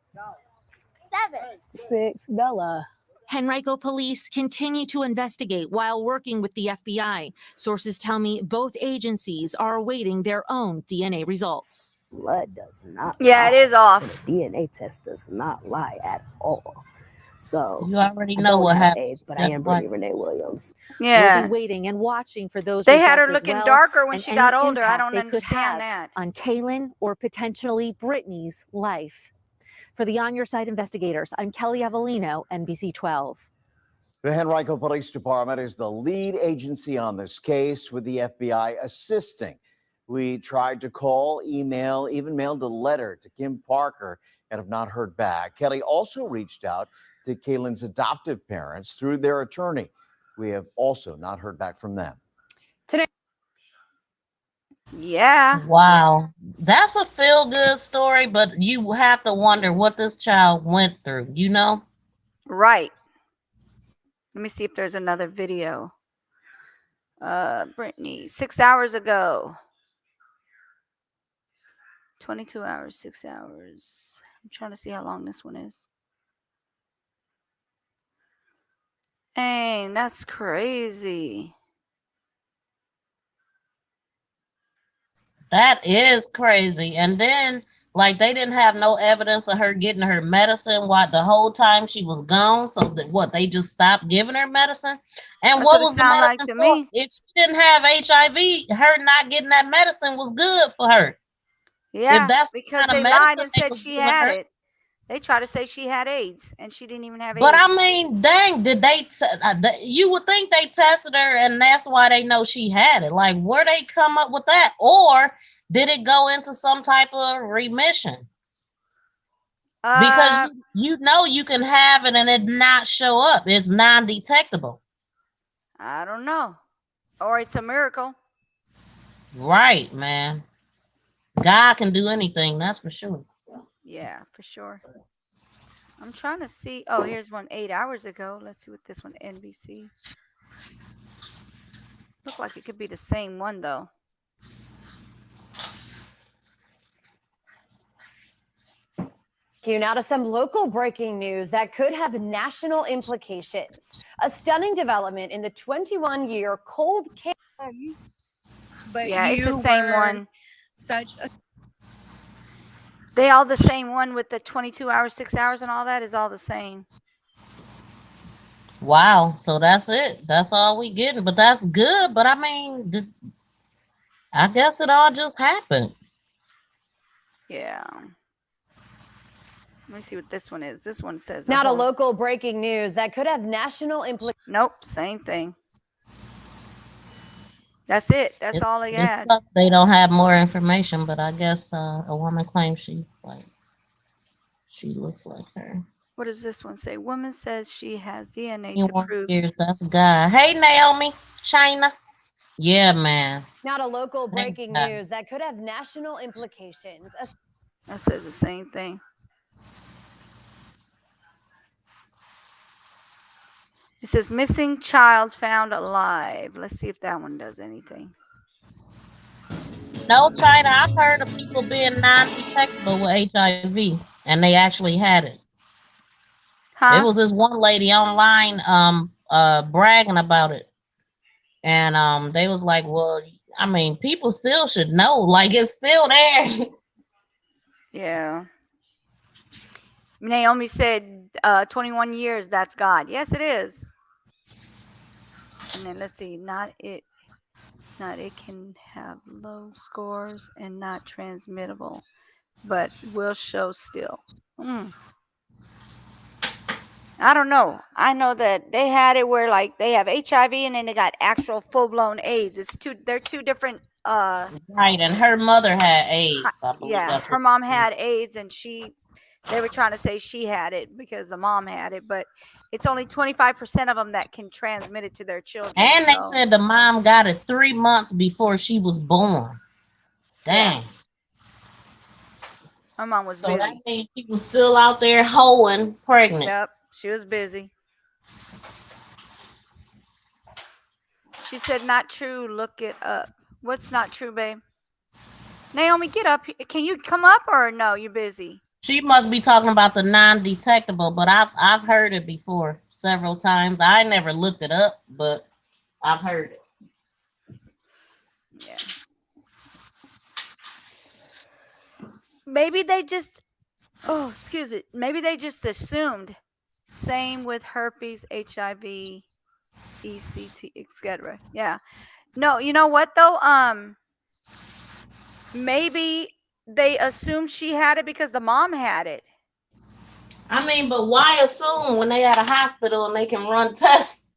7, 6, Bella. Henrico police continue to investigate while working with the FBI. Sources tell me both agencies are awaiting their own DNA results. Blood does not Yeah, it lie. is off. And a DNA test does not lie at all. So You already I know don't what have happens. AIDS, but I That's am right. Brittany Renee Williams. We'll Yeah. be waiting and watching for those They had her results as looking well, darker when and she any got older. I impact don't they could have understand that. on Kaylin or potentially Brittany's life. For the On Your Side investigators, I'm Kelly Avellino, NBC 12. The Henrico Police Department is the lead agency on this case, with the FBI assisting. We tried to call, email, even mailed a letter to Kim Parker and have not heard back. Kelly also reached out to Kaylin's adoptive parents through their attorney. We have also not heard back from them. Yeah. Wow. That's a feel-good story, but you have to wonder what this child went through, you know? Right. Let me see if there's another video. Brittany, 6 hours ago. 22 hours, 6 hours. I'm trying to see how long this one is. Dang, that's crazy. That is crazy. And then, like, they didn't have no evidence of her getting her medicine what the whole time she was gone. So that what, they just stopped giving her medicine? And That's what what it was the sound like medicine to for? me. If she didn't have HIV, her not getting that medicine was good for her. Yeah, If that's the because kind of they lied medicine and they said was she giving had her. it. They tried to say she had AIDS, and she didn't even have But AIDS. I mean, dang, did they? You would think they tested her, and that's why they know she had it. Like, where they come up with that, or did it go into some type of remission? Because you know you can have it and it not show up. It's non-detectable. I don't know. Or it's a miracle. Right, man. God can do anything, that's for sure. Yeah, for sure. I'm trying to see. Oh, here's one 8 hours ago. Let's see what this one NBC. Look like it could be the same one though. Now to some local breaking news that could have national implications. A stunning development in the 21-year cold case. But Yeah, it's the you same were one. such a They all the same one with the 22 hours, 6 hours, and all that is all the same. Wow, so that's it. That's all we getting, but that's good. But I mean, I guess it all just happened. Yeah. Let me see what this one is. This one says Now to local breaking news that could have national implications. Nope, same thing. That's it. That's all they It had. sucks they don't have more information, but I guess a woman claims she looks like her. What does this one say? Woman says she has DNA to 21 prove. years, that's God. Hey, Naomi, China. Yeah, man. Now to local breaking God. news that could have national implications. That says the same thing. It says missing child found alive. Let's see if that one does anything. No, China, I've heard of people being non-detectable with HIV, and they actually had it. Huh? It was this one lady online bragging about it. And they was like, well, I mean, people still should know. Like, it's still there. Yeah. Naomi said 21 years, that's God. Yes, it is. And then let's see, not it can have low scores and not transmittable, but will show still. I don't know. I know that they had it where like they have HIV and then they got actual full-blown AIDS. They're two different Right, and her mother had AIDS. I believe yeah, that's her what mom had AIDS and they were trying to say she had it because the mom had it, but it's only 25% of them that can transmit it to their children. And they said the mom got it 3 months before she was born. Dang. Yeah. Her mom was so busy. That means she was still out there hoeing pregnant. Yep, she was busy. She said, not true. Look it up. What's not true, babe? Naomi, get up. Can you come up or no? You're busy. She must be talking about the non-detectable, but I've heard it before several times. I never looked it up, but I've heard it. Yeah. Maybe they just, excuse me. Maybe they just assumed. Same with herpes, HIV, ECT, etc. Yeah. No, you know what though? Maybe they assumed she had it because the mom had it. I mean, but why assume when they at a hospital and they can run tests?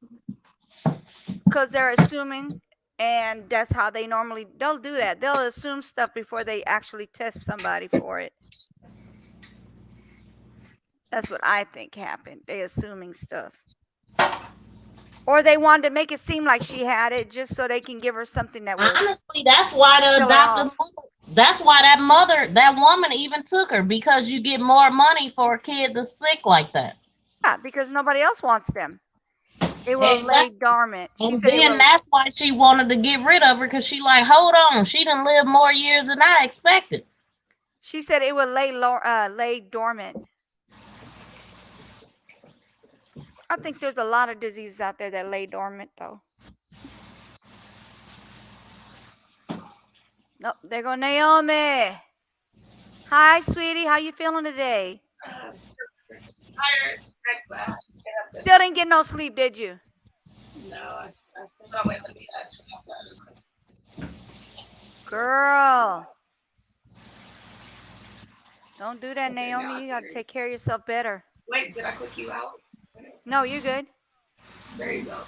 Because they're assuming, and that's how they'll do that. They'll assume stuff before they actually test somebody for it. That's what I think happened. They assuming stuff. Or they wanted to make it seem like she had it just so they can give her something that would. Honestly, that's why that woman even took her, because you get more money for a kid that's sick like that. Yeah, because nobody else wants them. It will lay dormant. And then that's why she wanted to get rid of her, because she like, hold on, she done lived more years than I expected. She said it would lay dormant. I think there's a lot of diseases out there that lay dormant, though. Nope, there go Naomi. Hi, sweetie. How you feeling today? Still didn't get no sleep, did you? No, I said, oh, wait, let me turn off that. Girl. Don't do that, Naomi. You got to take care of yourself better. Wait, did I click you out? No, you're good. There you go.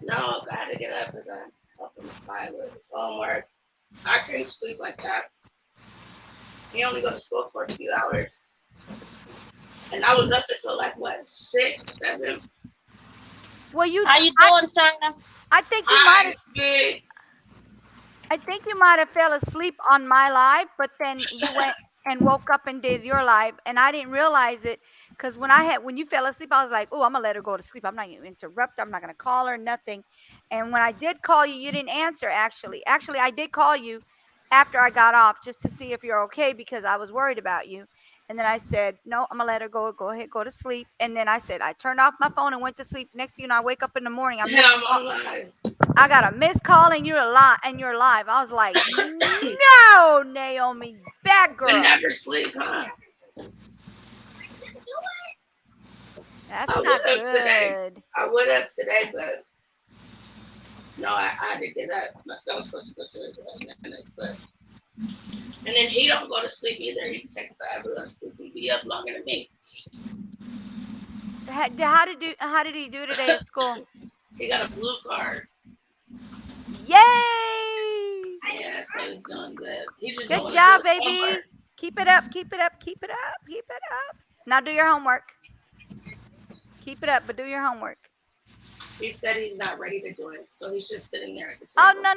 No, I had to get up because I'm helping Messiah with his homework. I couldn't sleep like that. He only go to school for a few hours. And I was up until like, what, 6, 7? Well, How you doing, China? I think you might have. I think you might have fell asleep on my live, but then you went and woke up and did your live, and I didn't realize it because when you fell asleep, I was like, "Oh, I'm gonna let her go to sleep. I'm not gonna interrupt her. I'm not gonna call her, nothing." And when I did call you, you didn't answer. Actually, I did call you after I got off just to see if you're okay because I was worried about you. And then I said, "No, I'm gonna let her go. Go ahead, go to sleep." And then I said, I turned off my phone and went to sleep. Next thing you know, I wake up in the morning. And I'm online. I got a missed call and you're alive and you're live. I was like, no, Naomi, bad girl. I never sleep, huh? That's I not went up today. good. I went up today, but no, I had to get up. My son was supposed to go to his minutes, but and then he don't go to sleep either. He can take forever to go to sleep. He be up longer than me. How did he do today at school? He got a blue card. Yay! Yeah, so he's doing good. He just Good don't want to job, do his baby. homework. Keep it up, keep it up, keep it up, keep it up. Now do your homework. Keep it up, but do your homework. He said he's not ready to do it, so he's just sitting there at the Oh, table. no.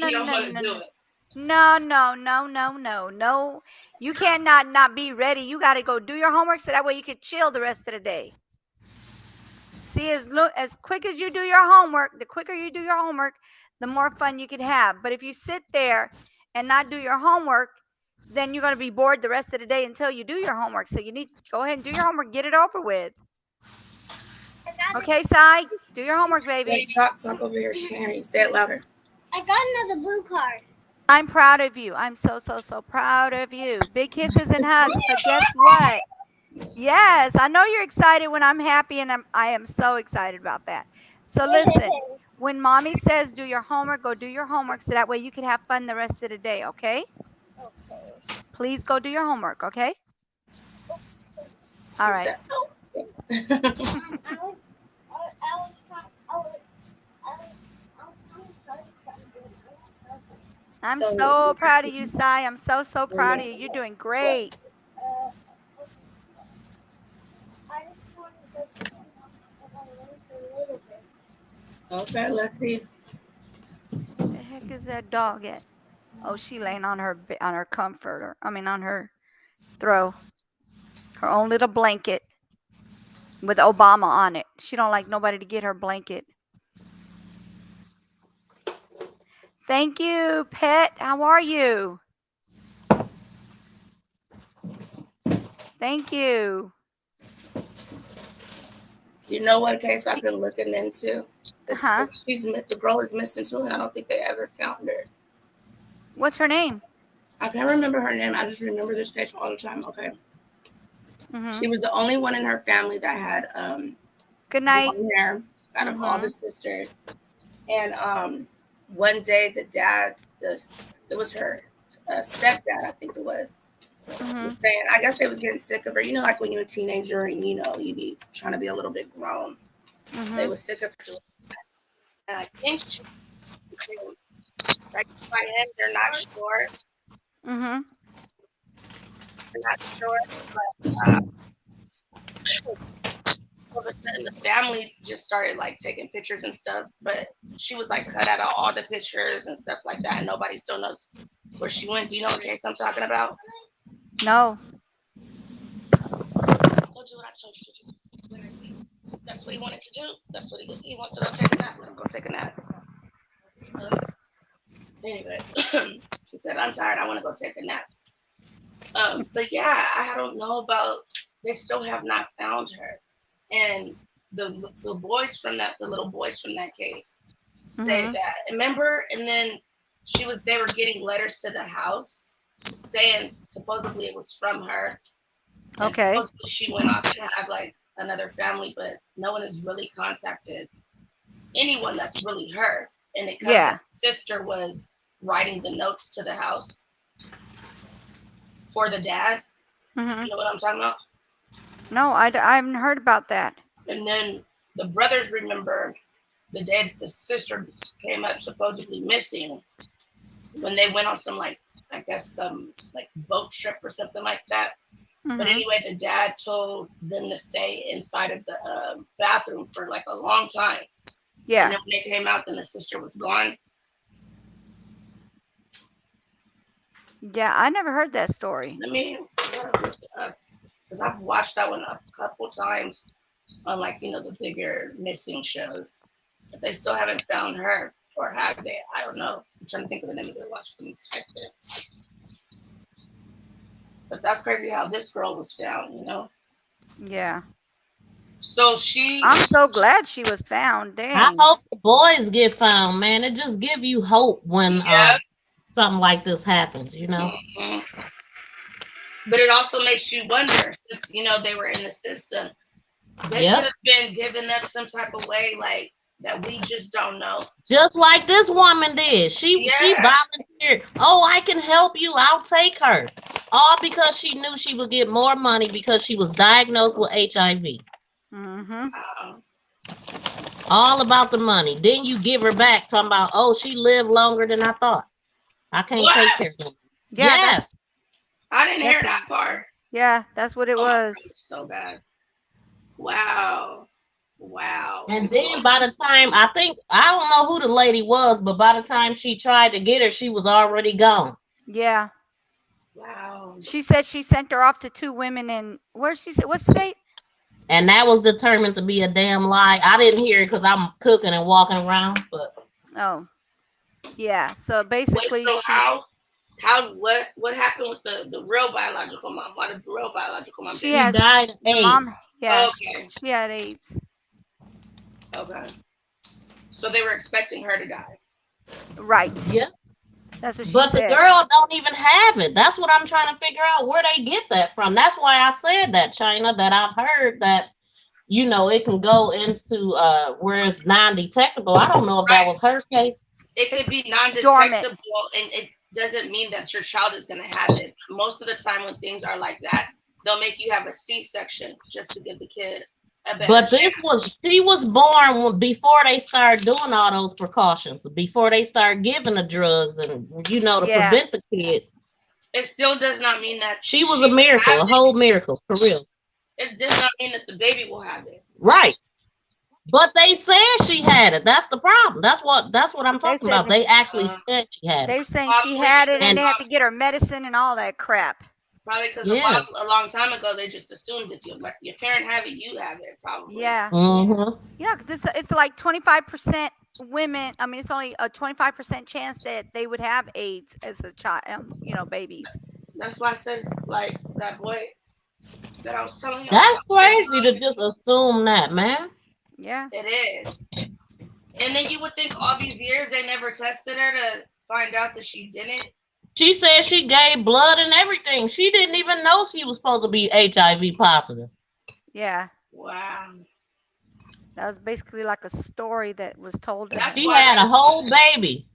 He don't want to do it. No. You cannot not be ready. You got to go do your homework so that way you can chill the rest of the day. See, as quick as you do your homework, the quicker you do your homework, the more fun you could have. But if you sit there and not do your homework, then you're going to be bored the rest of the day until you do your homework. So you need to go ahead and do your homework, get it over with. Okay, Sai, do your homework, baby. Wait, talk over here, Sharon. Say it louder. I got another blue card. I'm proud of you. I'm so proud of you. Big kisses and hugs. But guess what? Yes, I know you're excited when I'm happy, and I am so excited about that. So listen, when mommy says do your homework, go do your homework so that way you can have fun the rest of the day, okay? Okay. Please go do your homework, okay? All right. I'm so proud of you, Sai. I'm so proud of you. You're doing great. Okay, let's see. Where the heck is that dog at? Oh, she laying on her comforter. I mean, on her throw. Her own little blanket with Obama on it. She don't like nobody to get her blanket. Thank you, pet. How are you? Thank you. You know what case I've been looking into? Uh-huh. The girl is missing too, and I don't think they ever found her. What's her name? I can't remember her name. I just remember this case all the time. Okay. Mm-hmm. She was the only one in her family that had good night hair out of all the sisters. And one day the dad, it was her stepdad, I think it was, was saying, I guess they was getting sick of her. You know, like when you're a teenager and you be trying to be a little bit grown. They was sick of her. And I think she rectify him. They're not sure. Mm-hmm. They're not sure, but all of a sudden the family just started like taking pictures and stuff. But she was like cut out of all the pictures and stuff like that, and nobody still knows where she went. Do you know what case I'm talking about? No. Go do what I told you to do. That's what he wanted to do. That's what he wants to go take a nap. Let him go take a nap. Anyway, he said, I'm tired. I want to go take a nap. But yeah, I don't know about, they still have not found her. And the little boys from that case say that, remember? And then they were getting letters to the house saying supposedly it was from her. And okay. Supposedly she went off and had like another family, but no one has really contacted anyone that's really her. And it comes that sister was writing the notes to the house for the dad. Mm-hmm. You know what I'm talking about? No, I haven't heard about that. And then the brothers remember the day the sister came up supposedly missing when they went on some some boat trip or something like that. Mm-hmm. But anyway, the dad told them to stay inside of the bathroom for like a long time. Yeah. And then when they came out, then the sister was gone. Yeah, I never heard that story. Let me look it up because I've watched that one a couple times on like the bigger missing shows, but they still haven't found her, or have they? I don't know. I'm trying to think of the name of the watch. Let me check it. But that's crazy how this girl was found. Yeah. So I'm so glad she was found. I Dang. hope the boys get found, man. It just give you hope when Yeah. something like this happens, Mhm. But it also makes you wonder, since they were in the system, they Yep. could have been given up some type of way, like that we just don't know. Just like this woman did. She volunteered. Oh, I can help you. I'll take her. All because she knew she would get more money because she was diagnosed with HIV. Mm-hmm. All about the money. Then you give her back talking about, oh, she lived longer than I thought. I can't take care of her. Yeah, Yes. I didn't hear that part. Yeah, that's what it was. So bad. Wow. And then by the time, I don't know who the lady was, but by the time she tried to get her, she was already gone. Yeah. Wow. She said she sent her off to 2 women in what state? And that was determined to be a damn lie. I didn't hear it because I'm cooking and walking around, but Oh. Yeah. So basically Wait, so what happened with the real biological mom? Why did the real biological mom she die? died of the mom, AIDS. yes, Okay. she had AIDS. Okay. So they were expecting her to die. Right. Yeah. That's what she But said. the girl don't even have it. That's what I'm trying to figure out where they get that from. That's why I said that, China, that I've heard that, it can go into where it's non-detectable. I don't know if that was her case. It could be non-detectable, dormant. and it doesn't mean that your child is going to have it. Most of the time when things are like that, they'll make you have a C-section just to give the kid a better But chance. she was born before they started doing all those precautions, before they started giving the drugs and, to prevent the kid. It still does not mean that She was a miracle, a whole miracle, for real. It does not mean that the baby will have it. Right. But they said she had it. That's the problem. That's what I'm talking about. They actually said she had it. They're saying she had it, and they had to get her medicine and all that crap. Probably because Yeah. a long time ago they just assumed if your parent have it, you have it. Probably. Yeah. Mm-hmm. Yeah, because it's like 25% women. I mean, it's only a 25% chance that they would have AIDS as a child. Babies. That's why I said it's like that boy that I was telling you. That's crazy to just assume that, man. Yeah. It is. And then you would think all these years they never tested her to find out that she didn't. She said she gave blood and everything. She didn't even know she was supposed to be HIV positive. Yeah. Wow. That was basically like a story that was told. She had a whole baby.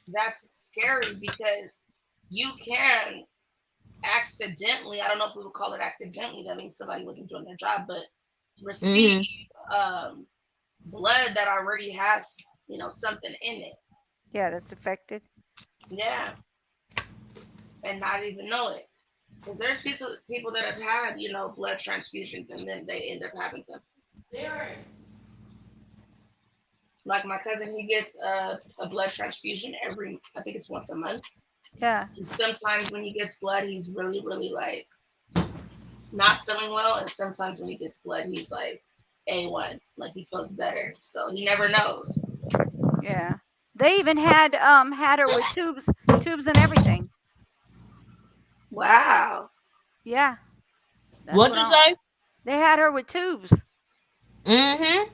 That's scary because you can accidentally, I don't know if we would call it accidentally, that means somebody wasn't doing their job, but receive blood that already has, something in it. Yeah, that's affected. Yeah. And not even know it. Because there's people that have had, blood transfusions and then they end up having something. Like my cousin, he gets a blood transfusion I think it's once a month. Yeah. And sometimes when he gets blood, he's really, really like not feeling well. And sometimes when he gets blood, he's like A1, like he feels better. So he never knows. Yeah. They even had her with tubes and everything. Wow. Yeah. What'd you say? They had her with tubes. Mm-hmm.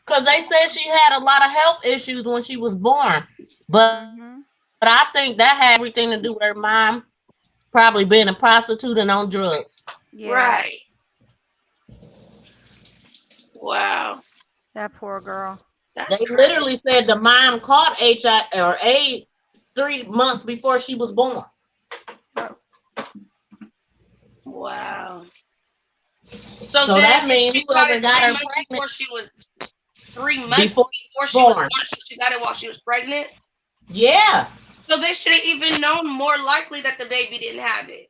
Because they said she had a lot of health issues when she was born. But I think that had everything to do with her mom probably being a prostitute and on drugs. Yeah. Right. Wow. That poor girl. They literally said the mom caught HIV or AIDS 3 months before she was born. Wow. So that means she whoever got her pregnant before she was 3 months before she was born, so she got it while she was pregnant. Yeah. So they should have even known more likely that the baby didn't have it.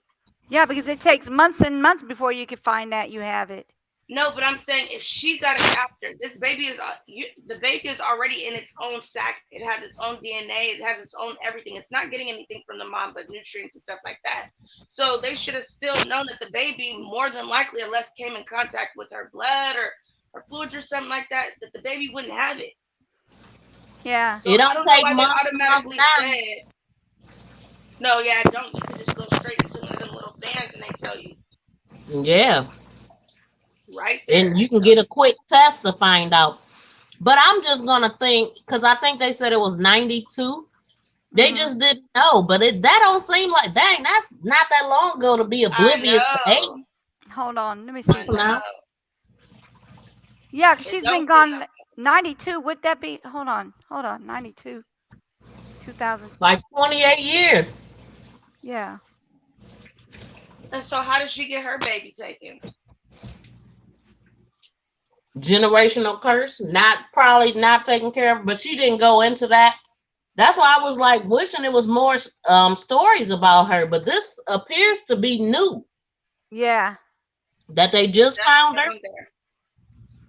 Yeah, because it takes months and months before you can find out you have it. No, but I'm saying if she got it after, this baby is the baby is already in its own sac. It has its own DNA. It has its own everything. It's not getting anything from the mom but nutrients and stuff like that. So they should have still known that the baby, more than likely, unless came in contact with her blood or fluids or something like that, that the baby wouldn't have it. Yeah. So It I don't don't know take why they months enough automatically now. said, no, yeah, don't. You could just go straight into one of them little vans and they tell you Yeah. right there. And you can get a quick test to find out. But I'm just gonna think, because I think they said it was 92. They just didn't know, but that don't seem like, dang, that's not that long ago to be oblivious to age. Hold on, let me see something. Now. Yeah, 'cause she's don't been gone 92. Would that be? Hold on, 92, 2000. Like 28 years. Yeah. And so how did she get her baby taken? Generational curse, probably not taken care of, but she didn't go into that. That's why I was like wishing it was more stories about her, but this appears to be new. Yeah. That they just found her.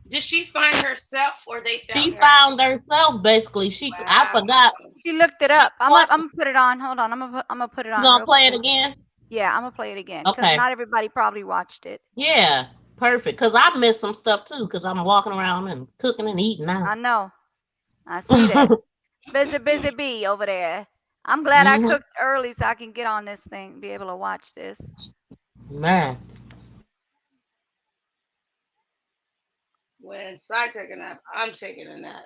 Did she find herself or they found She her? found herself basically. I forgot. She looked it up. I'm gonna put it on. Hold on. I'm gonna put it on. You gonna real play it quick. again? Yeah, I'm gonna play it again because Okay. not everybody probably watched it. Yeah, perfect. Because I missed some stuff too, because I'm walking around and cooking and eating now. I know. I see that. busy bee over there. I'm glad I cooked early so I can get on this thing, be able to watch this. Man. When Sai taking a nap, I'm taking a nap.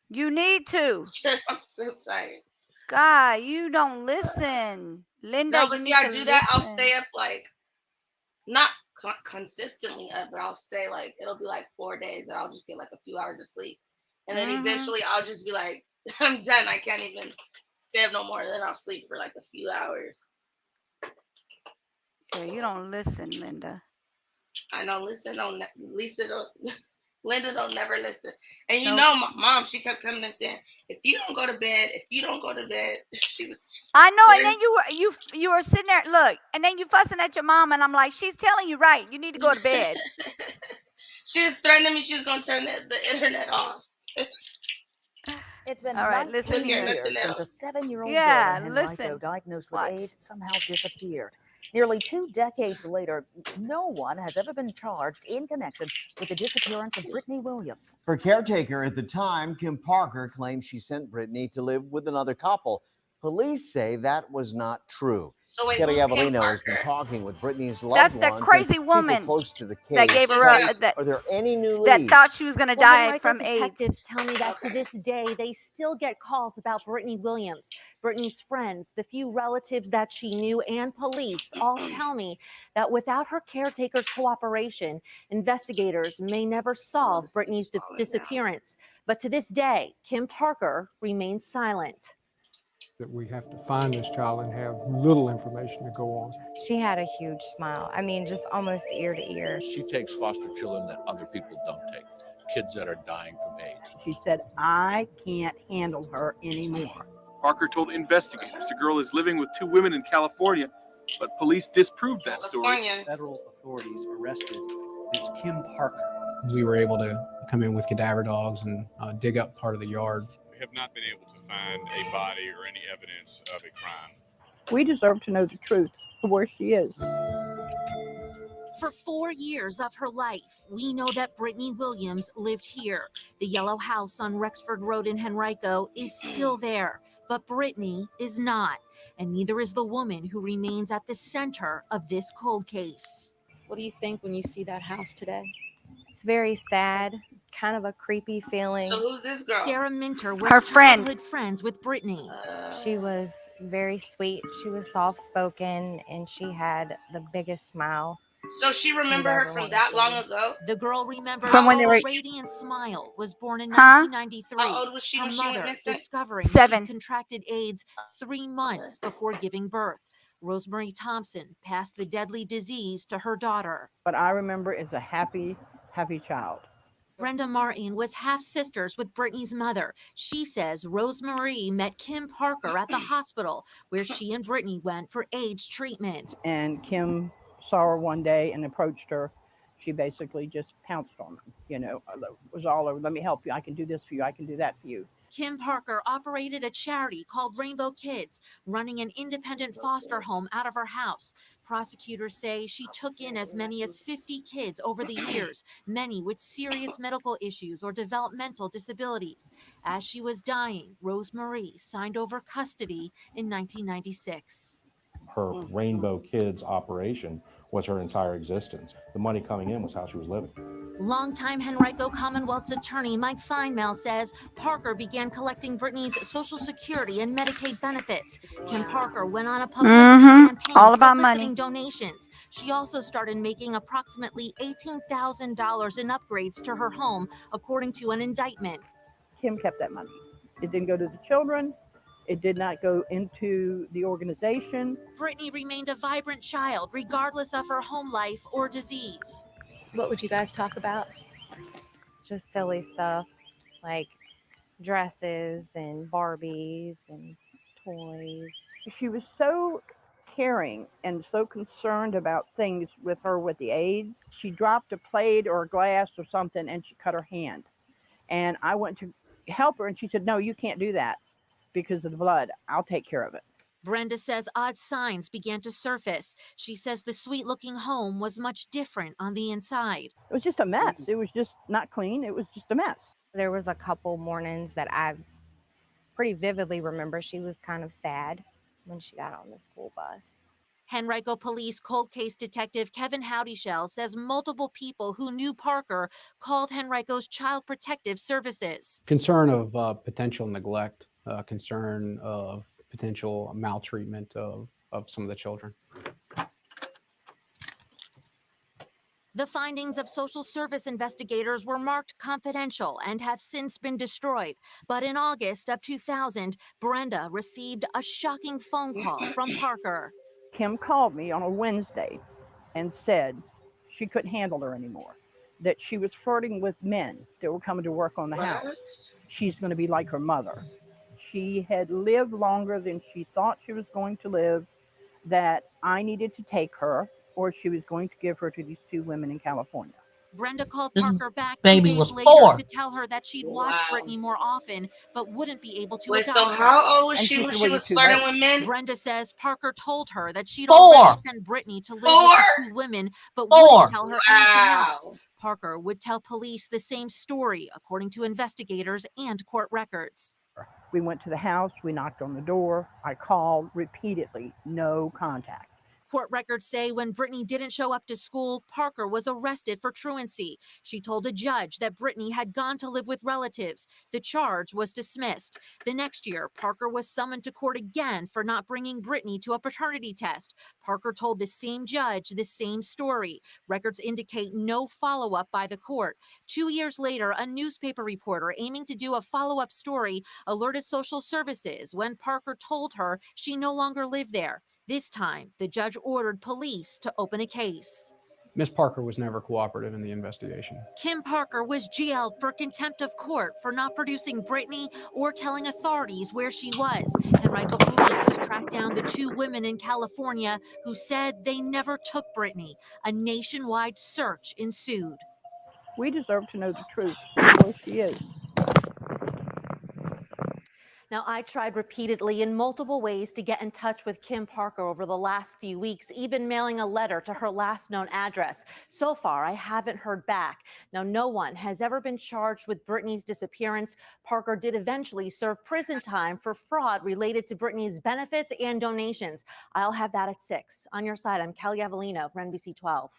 You need to. I'm so tired. God, you don't listen. Linda, No, but you see, need I to do that. I'll listen. stay up like not consistently up, but I'll stay like it'll be like 4 days and I'll just get like a few hours of sleep. And then eventually I'll just be like, I'm done. I can't even stay up no more. Then I'll sleep for like a few hours. Yeah, you don't listen, Linda. I know. Lisa don't. Linda don't never listen. And you know, my mom, she kept coming and saying, "If you don't go to bed, she was. I know, and then you were sitting there, look, and then you fussing at your mom, and I'm like, she's telling you right. You need to go to bed. She was threatening me. She was gonna turn the internet off. It's been All right, 19 listen here. years since a 7-year-old Yeah, girl in Henrico listen. diagnosed with Watch. AIDS somehow disappeared. Nearly 2 decades later, no one has ever been charged in connection with the disappearance of Brittany Williams. Her caretaker at the time, Kim Parker, claimed she sent Brittany to live with another couple. Police say that was not true. So wait, Kelly who's Kim Avellino has been Parker? talking with Brittany's loved That's ones. that crazy and woman people close to the case. that gave her Are there any new that leads? thought she was gonna Well, die Henrico from AIDS. detectives tell me that to this day, they still get calls about Brittany Williams. Brittany's friends, the few relatives that she knew, and police all tell me that without her caretaker's cooperation, investigators may never solve Brittany's disappearance. But to this day, Kim Parker remains silent. That we have to find this child and have little information to go on. She had a huge smile. I mean, just almost ear to ear. She takes foster children that other people don't take, kids that are dying from AIDS. She said, I can't handle her anymore. Parker told investigators the girl is living with 2 women in California, but police disproved that story. Federal authorities arrested Ms. Kim Parker. We were able to come in with cadaver dogs and dig up part of the yard. We have not been able to find a body or any evidence of a crime. We deserve to know the truth of where she is. For 4 years of her life, we know that Brittany Williams lived here. The yellow house on Rexford Road in Henrico is still there, but Brittany is not, and neither is the woman who remains at the center of this cold case. What do you think when you see that house today? It's very sad, kind of a creepy feeling. So who's this girl? Sarah Minter was Her friend. childhood friends with Brittany. She was very sweet. She was soft-spoken, and she had the biggest smile. So she remember her from that long ago? The girl remembers From when they her were- radiant smile was born in Huh? 1993. How old was she Her when she went mother missing? discovering 7. she contracted AIDS 3 months before giving birth. Rosemary Thompson passed the deadly disease to her daughter. But I remember as a happy, happy child. Brenda Martin was half-sisters with Brittany's mother. She says Rosemary met Kim Parker at the hospital where she and Brittany went for AIDS treatment. And Kim saw her one day and approached her. She basically just pounced on them, was all over. Let me help you. I can do this for you. I can do that for you. Kim Parker operated a charity called Rainbow Kids, running an independent foster home out of her house. Prosecutors say she took in as many as 50 kids over the years, many with serious medical issues or developmental disabilities. As she was dying, Rose Marie signed over custody in 1996. Her Rainbow Kids operation was her entire existence. The money coming in was how she was living. Longtime Henrico Commonwealth's attorney Mike Feinmel says Parker began collecting Brittany's Social Security and Medicaid benefits. Kim Parker went on a publicity campaign All about soliciting money. donations. She also started making approximately $18,000 in upgrades to her home, according to an indictment. Kim kept that money. It didn't go to the children. It did not go into the organization. Brittany remained a vibrant child, regardless of her home life or disease. What would you guys talk about? Just silly stuff like dresses and Barbies and toys. She was so caring and so concerned about things with her with the AIDS. She dropped a plate or a glass or something and she cut her hand. And I went to help her and she said, no, you can't do that because of the blood. I'll take care of it. Brenda says odd signs began to surface. She says the sweet-looking home was much different on the inside. It was just a mess. It was just not clean. It was just a mess. There was a couple mornings that I pretty vividly remember she was kind of sad when she got on the school bus. Henrico Police cold case detective Kevin Howdyshell says multiple people who knew Parker called Henrico's Child Protective Services. Concern of potential neglect, concern of potential maltreatment of some of the children. The findings of social service investigators were marked confidential and have since been destroyed. But in August of 2000, Brenda received a shocking phone call from Parker. Kim called me on a Wednesday and said she couldn't handle her anymore, that she was flirting with men that were coming to work on the house. She's going to be like her mother. She had lived longer than she thought she was going to live, that I needed to take her or she was going to give her to these two women in California. Brenda called Parker back 2 baby days was later 4. to tell her that she'd watch Brittany more often, but wouldn't be able to Wait, adopt so her. how old was And she she when said, she "Well, was you're too flirting late." with men? Brenda says Parker told her that she'd 4. already sent Brittany to live with 4? the two women, but 4. wouldn't tell her anything else. Wow. Parker would tell police the same story, according to investigators and court records. We went to the house, we knocked on the door, I called repeatedly, no contact. Court records say when Brittany didn't show up to school, Parker was arrested for truancy. She told a judge that Brittany had gone to live with relatives. The charge was dismissed. The next year, Parker was summoned to court again for not bringing Brittany to a paternity test. Parker told the same judge the same story. Records indicate no follow-up by the court. 2 years later, a newspaper reporter aiming to do a follow-up story alerted social services when Parker told her she no longer lived there. This time, the judge ordered police to open a case. Ms. Parker was never cooperative in the investigation. Kim Parker was jailed for contempt of court for not producing Brittany or telling authorities where she was. Henrico Police tracked down the two women in California who said they never took Brittany. A nationwide search ensued. We deserve to know the truth, where she is. Now, I tried repeatedly in multiple ways to get in touch with Kim Parker over the last few weeks, even mailing a letter to her last known address. So far, I haven't heard back. Now, no one has ever been charged with Brittany's disappearance. Parker did eventually serve prison time for fraud related to Brittany's benefits and donations. I'll have that at 6. On your side, I'm Kelly Avellino for NBC 12.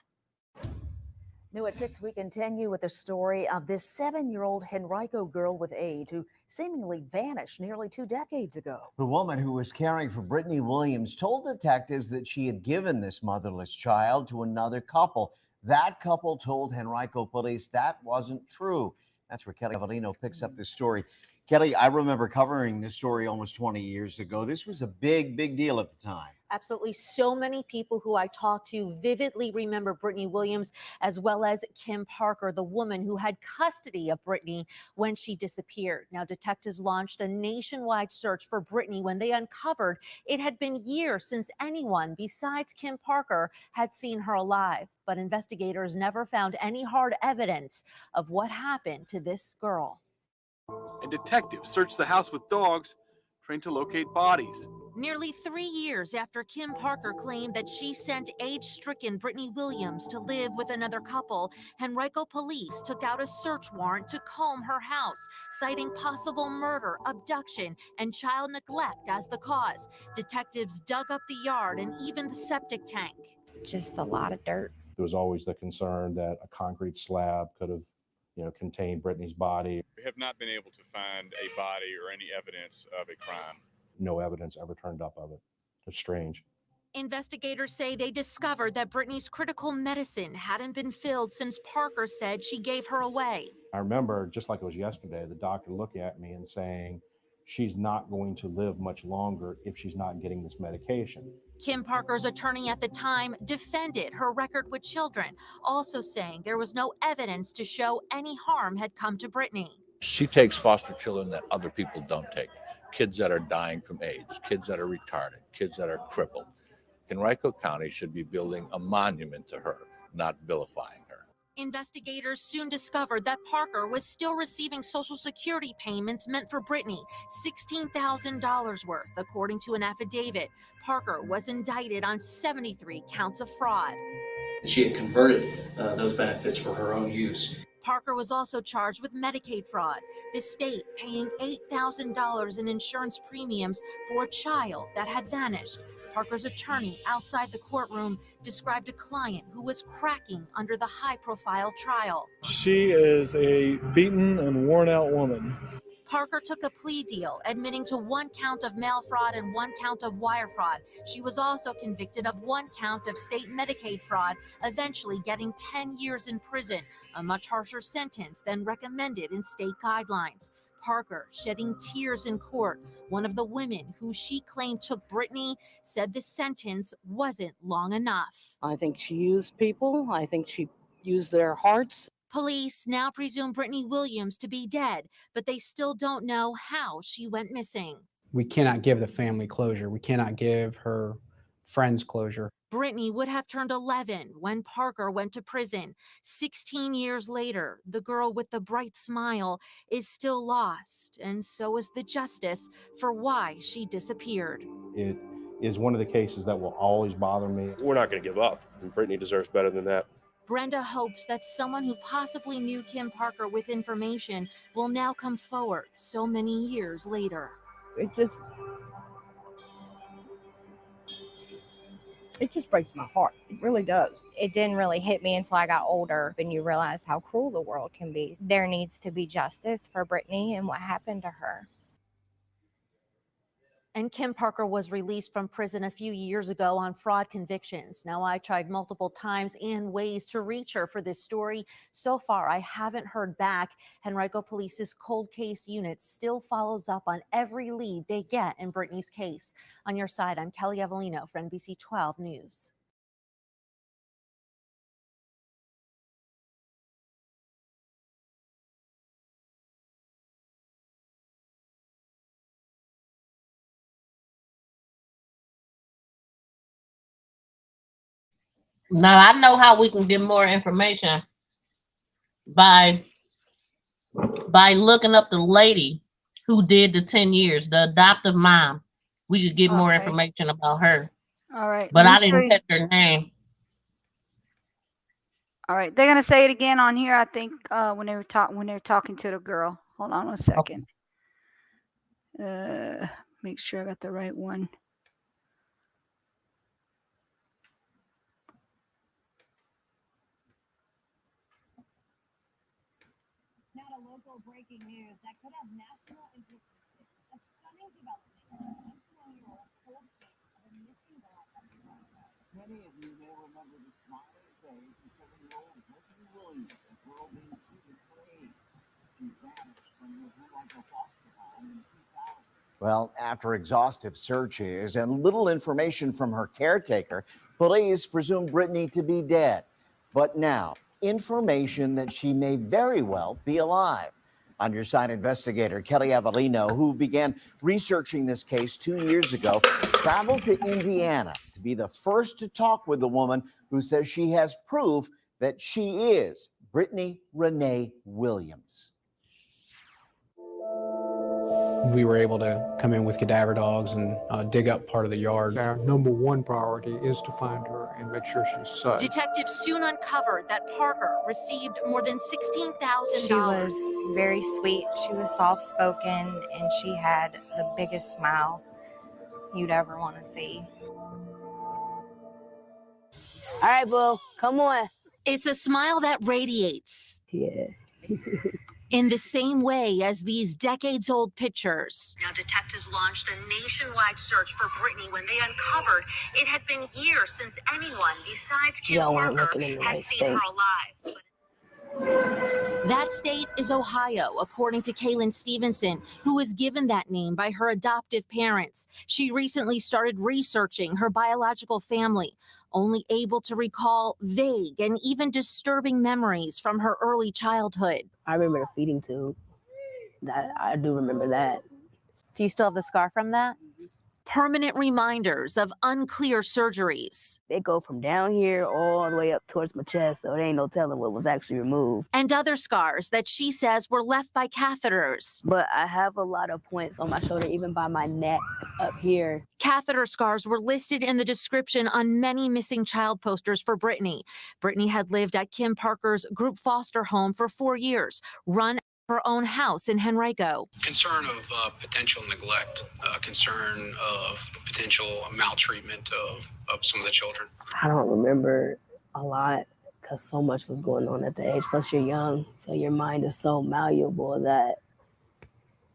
New at 6, we continue with the story of this 7-year-old Henrico girl with AIDS who seemingly vanished nearly 2 decades ago. The woman who was caring for Brittany Williams told detectives that she had given this motherless child to another couple. That couple told Henrico Police that wasn't true. That's where Kelly Avellino picks up this story. Kelly, I remember covering this story almost 20 years ago. This was a big, big deal at the time. Absolutely. So many people who I talked to vividly remember Brittany Williams, as well as Kim Parker, the woman who had custody of Brittany when she disappeared. Now, detectives launched a nationwide search for Brittany when they uncovered it had been years since anyone besides Kim Parker had seen her alive. But investigators never found any hard evidence of what happened to this girl. And detectives searched the house with dogs trained to locate bodies. Nearly 3 years after Kim Parker claimed that she sent age-stricken Brittany Williams to live with another couple, Henrico police took out a search warrant to comb her house, citing possible murder, abduction, and child neglect as the cause. Detectives dug up the yard and even the septic tank. Just a lot of dirt. There was always the concern that a concrete slab could have, contained Brittany's body. We have not been able to find a body or any evidence of a crime. No evidence ever turned up of it. It's strange. Investigators say they discovered that Brittany's critical medicine hadn't been filled since Parker said she gave her away. I remember, just like it was yesterday, the doctor looking at me and saying, she's not going to live much longer if she's not getting this medication. Kim Parker's attorney at the time defended her record with children, also saying there was no evidence to show any harm had come to Brittany. She takes foster children that other people don't take. Kids that are dying from AIDS, kids that are retarded, kids that are crippled. Henrico County should be building a monument to her, not vilifying her. Investigators soon discovered that Parker was still receiving Social Security payments meant for Brittany, $16,000 worth, according to an affidavit. Parker was indicted on 73 counts of fraud. She had converted those benefits for her own use. Parker was also charged with Medicaid fraud, the state paying $8,000 in insurance premiums for a child that had vanished. Parker's attorney outside the courtroom described a client who was cracking under the high-profile trial. She is a beaten and worn-out woman. Parker took a plea deal, admitting to 1 count of mail fraud and 1 count of wire fraud. She was also convicted of 1 count of state Medicaid fraud, eventually getting 10 years in prison, a much harsher sentence than recommended in state guidelines. Parker, shedding tears in court, one of the women who she claimed took Brittany, said the sentence wasn't long enough. I think she used people. I think she used their hearts. Police now presume Brittany Williams to be dead, but they still don't know how she went missing. We cannot give the family closure. We cannot give her friends closure. Brittany would have turned 11 when Parker went to prison. 16 years later, the girl with the bright smile is still lost, and so is the justice for why she disappeared. It is one of the cases that will always bother me. We're not going to give up, and Brittany deserves better than that. Brenda hopes that someone who possibly knew Kim Parker with information will now come forward so many years later. It just breaks my heart. It really does. It didn't really hit me until I got older and you realize how cruel the world can be. There needs to be justice for Brittany and what happened to her. And Kim Parker was released from prison a few years ago on fraud convictions. Now, I tried multiple times and ways to reach her for this story. So far, I haven't heard back. Henrico Police's cold case unit still follows up on every lead they get in Brittany's case. On your side, I'm Kelly Avellino for NBC 12 News. Now I know how we can get more information by looking up the lady who did the 10 years, the adoptive mom. We could get more information about her. All right. But I didn't catch her name. All right. They're gonna say it again on here, I think, when they were talking to the girl. Hold on a second. Make sure I got the right one. Now to local breaking news that could have national implications. A stunning development in a 21-year-old cold case of a missing girl. Many of you may remember the smiling face of 7-year-old Brittany Williams, a girl being treated for AIDS. She vanished from the Henrico foster home. Well, after exhaustive searches and little information from her caretaker, police presume Brittany to be dead. But now, information that she may very well be alive. On Your Side investigator Kelly Avellino, who began researching this case 2 years ago, traveled to Indiana to be the first to talk with the woman who says she has proof that she is Brittany Renee Williams. We were able to come in with cadaver dogs and dig up part of the yard. Our number one priority is to find her and make sure she's safe. Detectives soon uncovered that Parker received more than $16,000. She was very sweet. She was soft-spoken, and she had the biggest smile you'd ever want to see. All right, boo, come on. It's a smile that radiates. Yeah. In the same way as these decades-old pictures. Now, detectives launched a nationwide search for Brittany when they uncovered it had been years since anyone besides Kim Parker had seen her alive. That state is Ohio, according to Kaylin Stevenson, who was given that name by her adoptive parents. She recently started researching her biological family, only able to recall vague and even disturbing memories from her early childhood. I remember the feeding tube. I do remember that. Do you still have the scar from that? Permanent reminders of unclear surgeries. They go from down here all the way up towards my chest, so there ain't no telling what was actually removed. And other scars that she says were left by catheters. But I have a lot of points on my shoulder, even by my neck up here. Catheter scars were listed in the description on many missing child posters for Brittany. Brittany had lived at Kim Parker's group foster home for 4 years, run her own house in Henrico. Concern of potential neglect, concern of potential maltreatment of some of the children. I don't remember a lot because so much was going on at the age. Plus, you're young, so your mind is so malleable that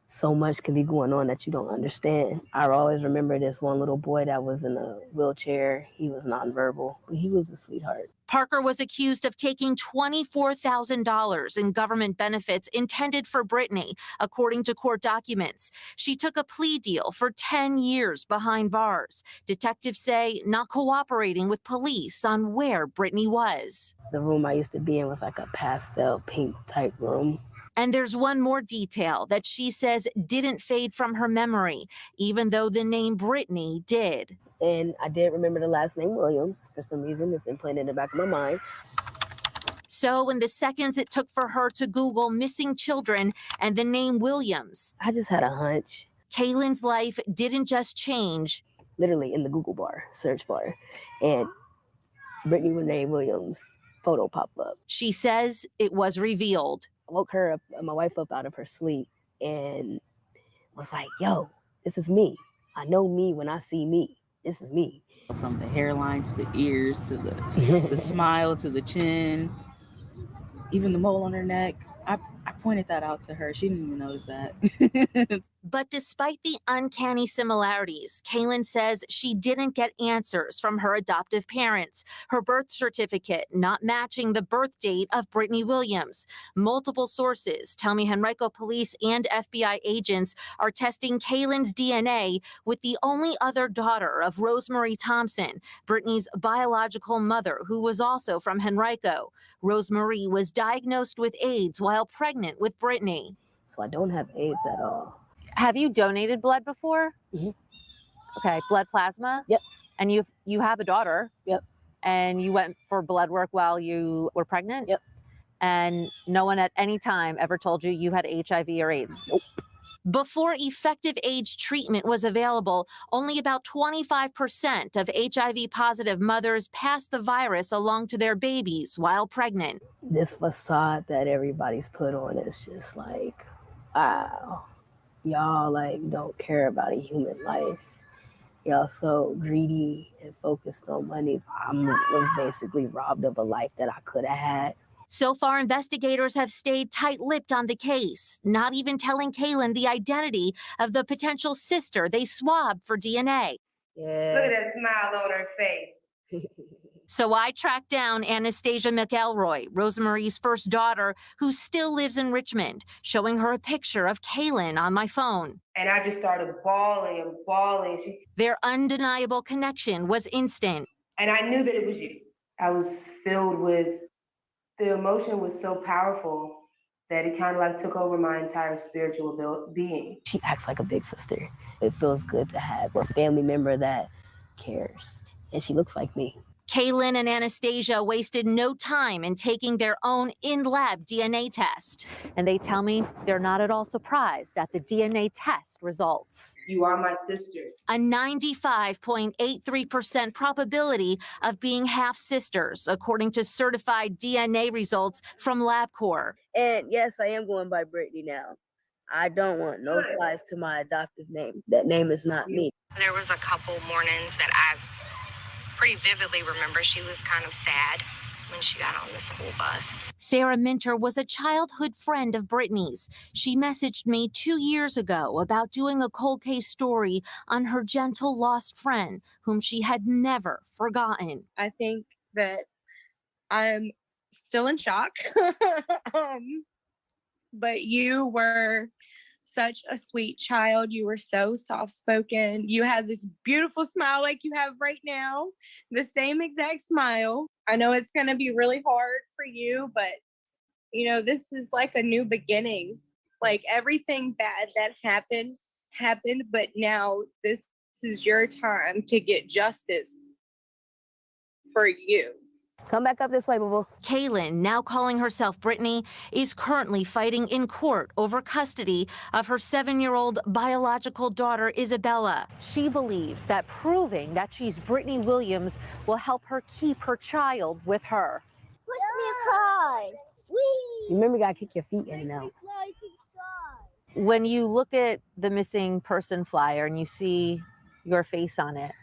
so much can be going on that you don't understand. I always remember this one little boy that was in a wheelchair. He was nonverbal, but he was a sweetheart. Parker was accused of taking $24,000 in government benefits intended for Brittany, according to court documents. She took a plea deal for 10 years behind bars. Detectives say not cooperating with police on where Brittany was. The room I used to be in was like a pastel pink type room. And there's one more detail that she says didn't fade from her memory, even though the name Brittany did. And I did remember the last name Williams. For some reason, it's implanted in the back of my mind. So in the seconds it took for her to Google missing children and the name Williams, I just had a hunch. Kaylin's life didn't just change. Literally in the Google bar, search bar. And Brittany Renee Williams photo popped up. She says it was revealed. I woke her up, my wife up out of her sleep and was like, yo, this is me. I know me when I see me. This is me. From the hairline to the ears to the smile to the chin, even the mole on her neck. I pointed that out to her. She didn't even notice that. But despite the uncanny similarities, Kaylin says she didn't get answers from her adoptive parents. Her birth certificate not matching the birth date of Brittany Williams. Multiple sources tell me Henrico police and FBI agents are testing Kaylin's DNA with the only other daughter of Rosemarie Thompson, Brittany's biological mother, who was also from Henrico. Rosemarie was diagnosed with AIDS while pregnant with Brittany. So I don't have AIDS at all. Have you donated blood before? Mm-hmm. Okay, blood plasma? Yep. And you have a daughter? Yep. And you went for blood work while you were pregnant? Yep. And no one at any time ever told you you had HIV or AIDS? Nope. Before effective AIDS treatment was available, only about 25% of HIV-positive mothers passed the virus along to their babies while pregnant. This facade that everybody's put on is just like, wow, y'all like don't care about a human life. Y'all so greedy and focused on money. I was basically robbed of a life that I could have had. So far, investigators have stayed tight-lipped on the case, not even telling Kaylin the identity of the potential sister they swabbed for DNA. Yeah. Look at that smile on her face. So I tracked down Anastasia McElroy, Rosemarie's first daughter, who still lives in Richmond, showing her a picture of Kaylin on my phone. And I just started bawling and bawling. Their undeniable connection was instant. And I knew that it was you. I was filled with, the emotion was so powerful that it kind of like took over my entire spiritual being. She acts like a big sister. It feels good to have a family member that cares. And she looks like me. Kaylin and Anastasia wasted no time in taking their own in-lab DNA test. And they tell me they're not at all surprised at the DNA test results. You are my sister. A 95.83% probability of being half-sisters, according to certified DNA results from LabCorp. And yes, I am going by Brittany now. I don't want no ties to my adoptive name. That name is not me. There was a couple mornings that I pretty vividly remember she was kind of sad when she got on the school bus. Sarah Minter was a childhood friend of Brittany's. She messaged me 2 years ago about doing a cold case story on her gentle lost friend, whom she had never forgotten. I think that I'm still in shock. But you were such a sweet child. You were so soft-spoken. You had this beautiful smile like you have right now, the same exact smile. I know it's going to be really hard for you, but you know, this is like a new beginning. Like everything bad that happened, but now this is your time to get justice for you. Come back up this way, boo-boo. Kaylin, now calling herself Brittany, is currently fighting in court over custody of her 7-year-old biological daughter, Isabella. She believes that proving that she's Brittany Williams will help her keep her child with her. Push me across. You remember you gotta kick your feet in and out. When you look at the missing person flyer and you see your face on it,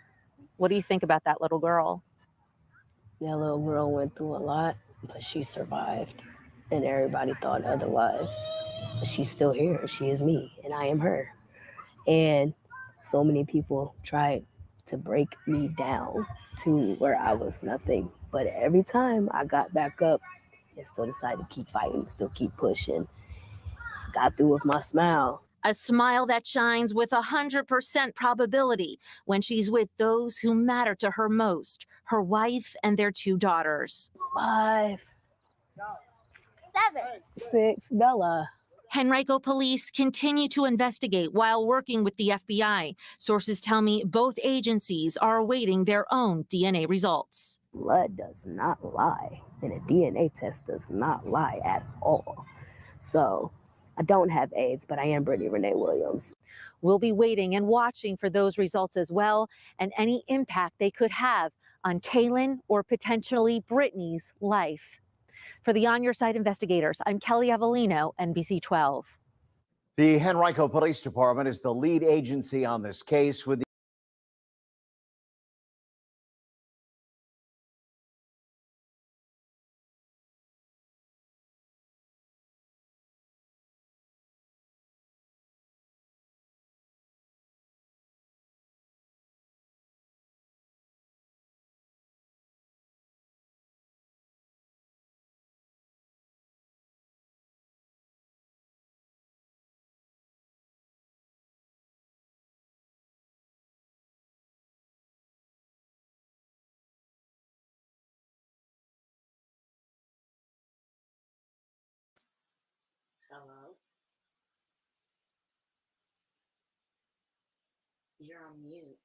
what do you think about that little girl? That little girl went through a lot, but she survived. And everybody thought otherwise. But she's still here. She is me, and I am her. And so many people tried to break me down to where I was nothing. But every time I got back up and still decided to keep fighting, still keep pushing, I got through with my smile. A smile that shines with 100% probability when she's with those who matter to her most, her wife and their 2 daughters. 5, 7, 6, Bella. Henrico police continue to investigate while working with the FBI. Sources tell me both agencies are awaiting their own DNA results. Blood does not lie, and a DNA test does not lie at all. So I don't have AIDS, but I am Brittany Renee Williams. We'll be waiting and watching for those results as well, and any impact they could have on Kaylin or potentially Brittany's life. For the On Your Side investigators, I'm Kelly Avellino, NBC 12. The Henrico Police Department is the lead agency on this case, with Hello? You're on mute.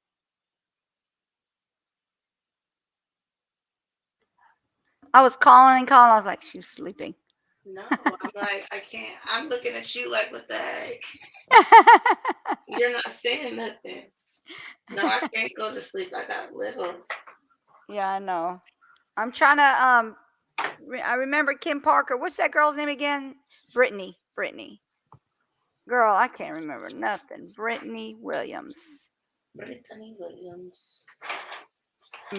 I was calling and calling. I was like, she's sleeping. No, I'm like, I can't. I'm looking at you like, what the heck? You're not saying nothing. No, I can't go to sleep. I got littles. Yeah, I know. I'm trying to, I remember Kim Parker. What's that girl's name again? Brittany. Girl, I can't remember nothing. Brittany Williams. Brittany Williams.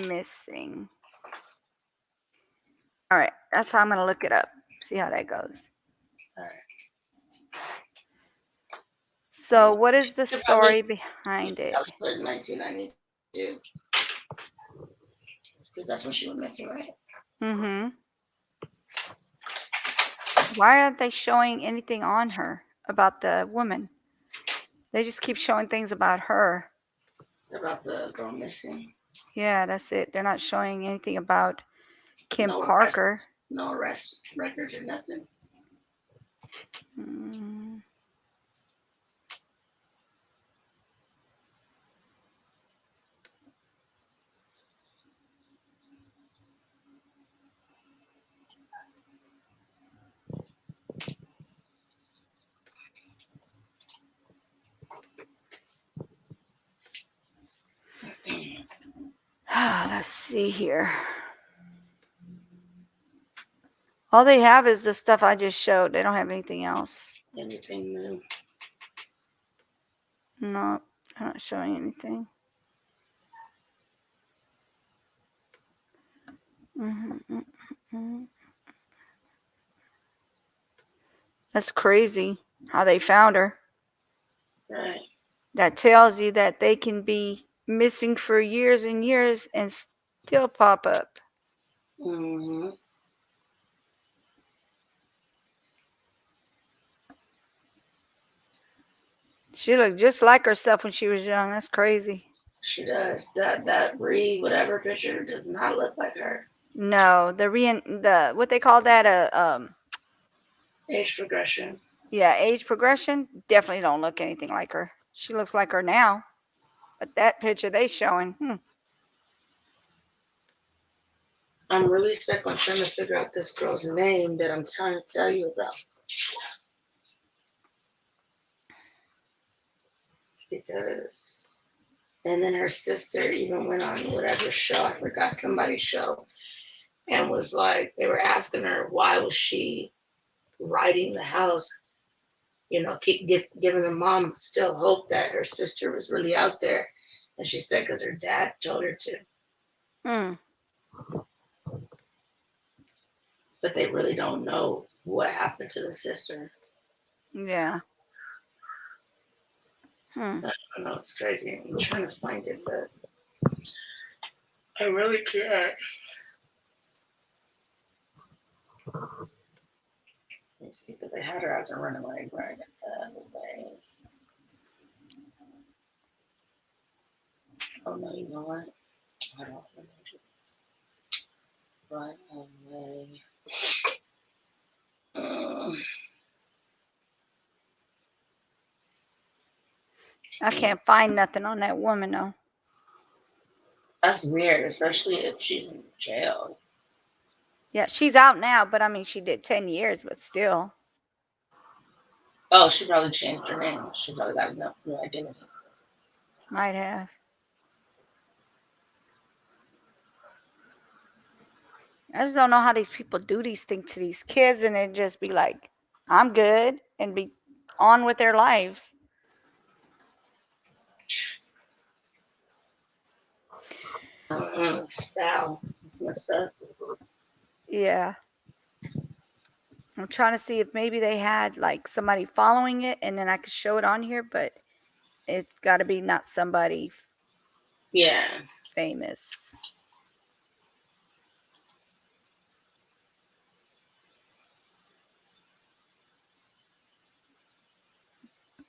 Missing. All right, that's how I'm going to look it up. See how that goes. All right. So what is the story behind it? I was put in 1992. Because that's when she went missing, right? Mm-hmm. Why aren't they showing anything on her about the woman? They just keep showing things about her. About the girl missing. Yeah, that's it. They're not showing anything about Kim No Parker. arrest, no arrest records or nothing. Mm. Let's see here. All they have is the stuff I just showed. They don't have anything else. Anything new? No, they're not showing anything. Mm-hmm. That's crazy how they found her. Right. That tells you that they can be missing for years and years and still pop up. Mm-hmm. She looked just like herself when she was young. That's crazy. She does. That Bree whatever picture does not look like her. No, what they call that Age progression. Yeah, age progression definitely don't look anything like her. She looks like her now, but that picture they showing. I'm really stuck on trying to figure out this girl's name that I'm trying to tell you about. Because, and then her sister even went on whatever show, I forgot somebody's show, and was like, they were asking her why was she writing the house, keep giving the mom still hope that her sister was really out there, and she said because her dad told her to. But they really don't know what happened to the sister. Yeah. I don't know, it's crazy. I'm trying to find it, but I really can't. Let's see, because I had her as a runaway right away. Oh no, you know what? I don't remember. Right away. I can't find nothing on that woman though. That's weird, especially if she's in jail. Yeah, she's out now, but I mean, she did 10 years, but still. Oh, she probably changed her name. She probably got a new identity. Might have. I just don't know how these people do these things to these kids and then just be like, I'm good, and be on with their lives. It's foul. It's messed up. Yeah. I'm trying to see if maybe they had like somebody following it and then I could show it on here, but it's got to be not somebody famous.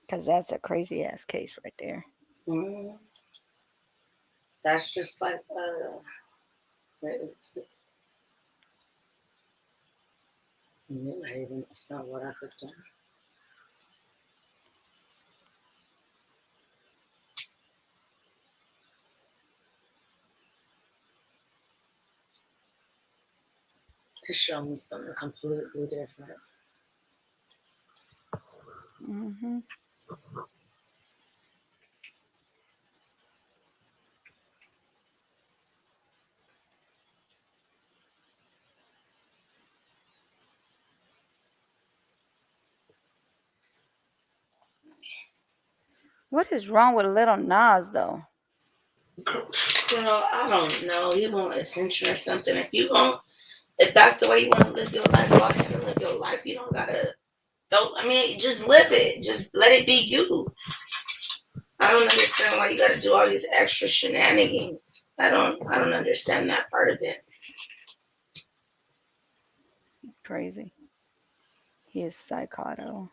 Because that's a crazy ass case right there. Mm-hmm. That's just like, New Haven. It's not what I put down. It's showing me something completely different. Mm-hmm. What is wrong with Little Nas though? Girl, I don't know. You want attention or something. If that's the way you want to live your life, go ahead and live your life. You don't gotta. Just live it. Just let it be you. I don't understand why you got to do all these extra shenanigans. I don't understand that part of it. Crazy. He is psychoto.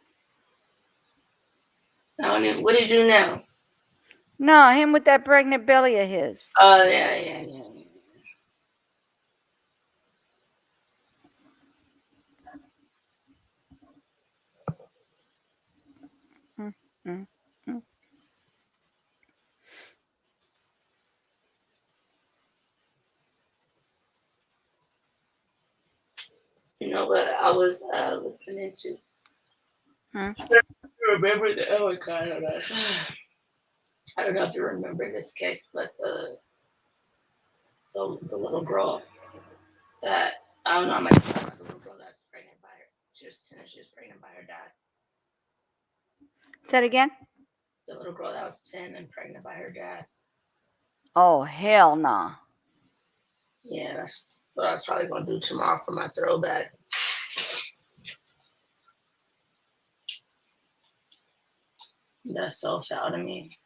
What do you do now? No, him with that pregnant belly of his. Oh, yeah. You know what I was looking into? Huh? I remember the oh my god, hold on. I don't know if you remember this case, but the little girl that I don't know. I'm like the little girl that's pregnant by her. She was 10. She was pregnant by her dad. Say it again. The little girl that was 10 and pregnant by her dad. Oh hell no. Nah. Yeah, that's what I was probably gonna do tomorrow for my throwback. That's so foul to me.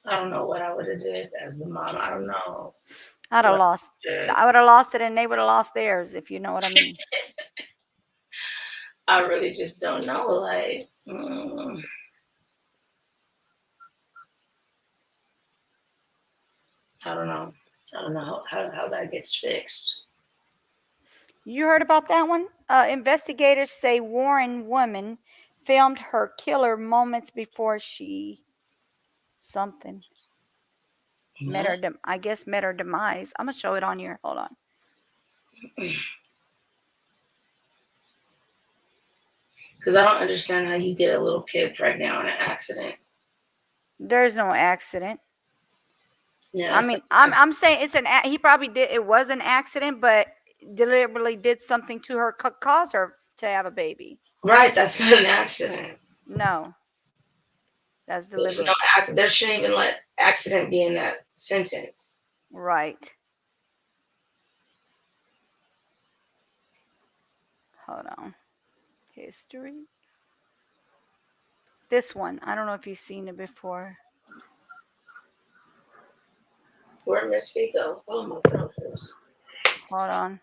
I don't know what I would have did as the mom. I don't know. I'd have lost. I would have lost it, and they would have lost theirs, if you know what I mean. I really just don't know. Like, I don't know. I don't know how that gets fixed. You heard about that one? Investigators say Warren woman filmed her killer moments before she met her. I guess met her demise. I'm gonna show it on here. Hold on. Because I don't understand how you get a little kid pregnant on an accident. There's no accident. Yeah, I mean, I'm saying it's he probably did. It was an accident, but deliberately did something to her, cause her to have a baby. Right, that's not an accident. No, that's deliberate. There shouldn't even let accident be in that sentence. Right. Hold on. History. This one, I don't know if you've seen it before. Where Miss Fico? Oh, my throat hurts. Hold on.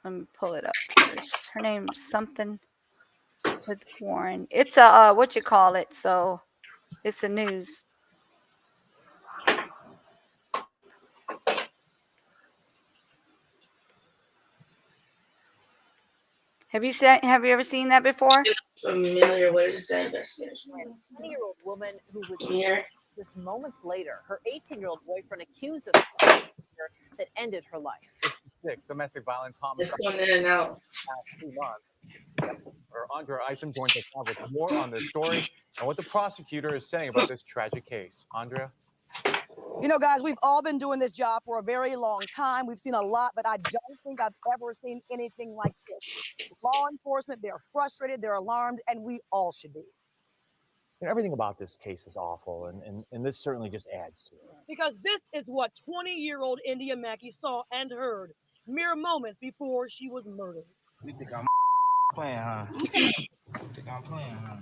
Let me pull it up first. Her name's something with Warren. It's a what you call it? So it's a news. Have you ever seen that before? Familiar. What does it say? 20-year-old woman who was here just moments later. Her 18-year-old boyfriend accused of that ended her life. 6 domestic violence homicide. It's going in and out. Past 2 months. Andrea Isom joins us now with more on this story and what the prosecutor is saying about this tragic case. Andrea? You know, guys, we've all been doing this job for a very long time. We've seen a lot, but I don't think I've ever seen anything like this. Law enforcement, they're frustrated, they're alarmed, and we all should be. Everything about this case is awful, and this certainly just adds to it. Because this is what 20-year-old India Mackey saw and heard mere moments before she was murdered. You think I'm playing, huh? You think I'm playing, huh?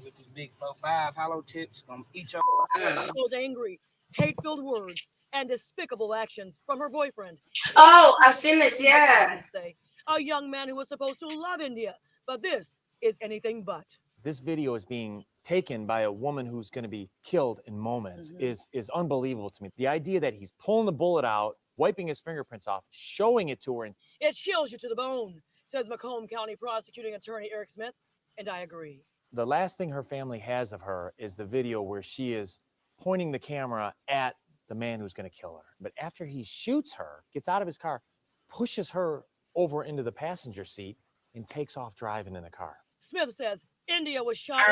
With this big 4-5 hollow tips, gonna eat your Those angry, hate-filled words and despicable actions from her boyfriend. Oh, I've seen this, yeah. A young man who was supposed to love India, but this is anything but. This video is being taken by a woman who's going to be killed in moments is unbelievable to me. The idea that he's pulling the bullet out, wiping his fingerprints off, showing it to her. And it chills you to the bone, says Macomb County prosecuting attorney Eric Smith, and I agree. The last thing her family has of her is the video where she is pointing the camera at the man who's going to kill her. But after he shoots her, gets out of his car, pushes her over into the passenger seat, and takes off driving in the car. Smith says India was shot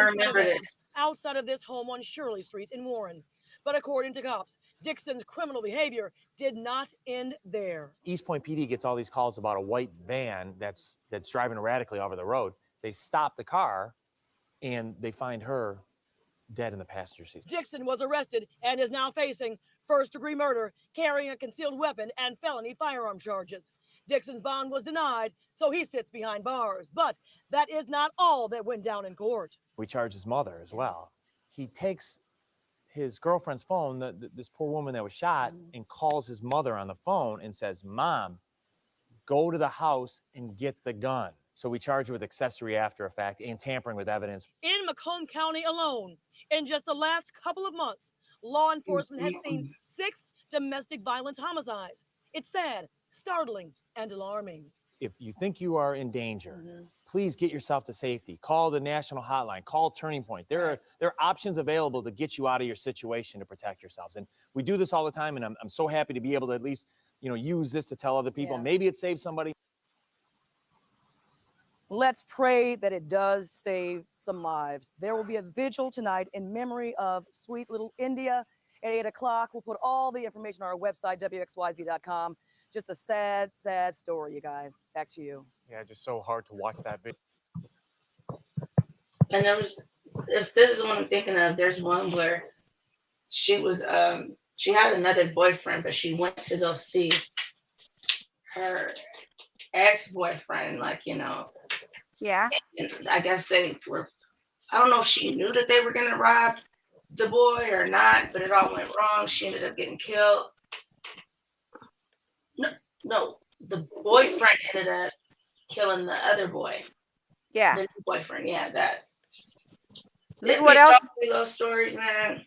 outside of this home on Shirley Street in Warren. But according to cops, Dixon's criminal behavior did not end there. East Point PD gets all these calls about a white van that's driving erratically over the road. They stop the car, and they find her dead in the passenger seat. Dixon was arrested and is now facing first-degree murder, carrying a concealed weapon, and felony firearm charges. Dixon's bond was denied, so he sits behind bars. But that is not all that went down in court. We charge his mother as well. He takes his girlfriend's phone, this poor woman that was shot, and calls his mother on the phone and says, "Mom, go to the house and get the gun." So we charge her with accessory after effect and tampering with evidence. In Macomb County alone, in just the last couple of months, law enforcement has seen 6 domestic violence homicides. It's sad, startling, and alarming. If you think you are in danger, please get yourself to safety. Call the national hotline. Call Turning Point. There are options available to get you out of your situation to protect yourselves. And we do this all the time, and I'm so happy to be able to at least use this to tell other people. Maybe it saves somebody. Let's pray that it does save some lives. There will be a vigil tonight in memory of sweet little India at 8 o'clock. We'll put all the information on our website, wxyz.com. Just a sad, sad story, you guys. Back to you. Yeah, just so hard to watch that video. And there was, if this is the one I'm thinking of, there's one where she was, she had another boyfriend, but she went to go see her ex-boyfriend, Yeah. And I guess they were, I don't know if she knew that they were going to rob the boy or not, but it all went wrong. She ended up getting killed. No, the boyfriend ended up killing the other boy. Yeah. The new boyfriend, yeah, that. Look what else? Those stories, man.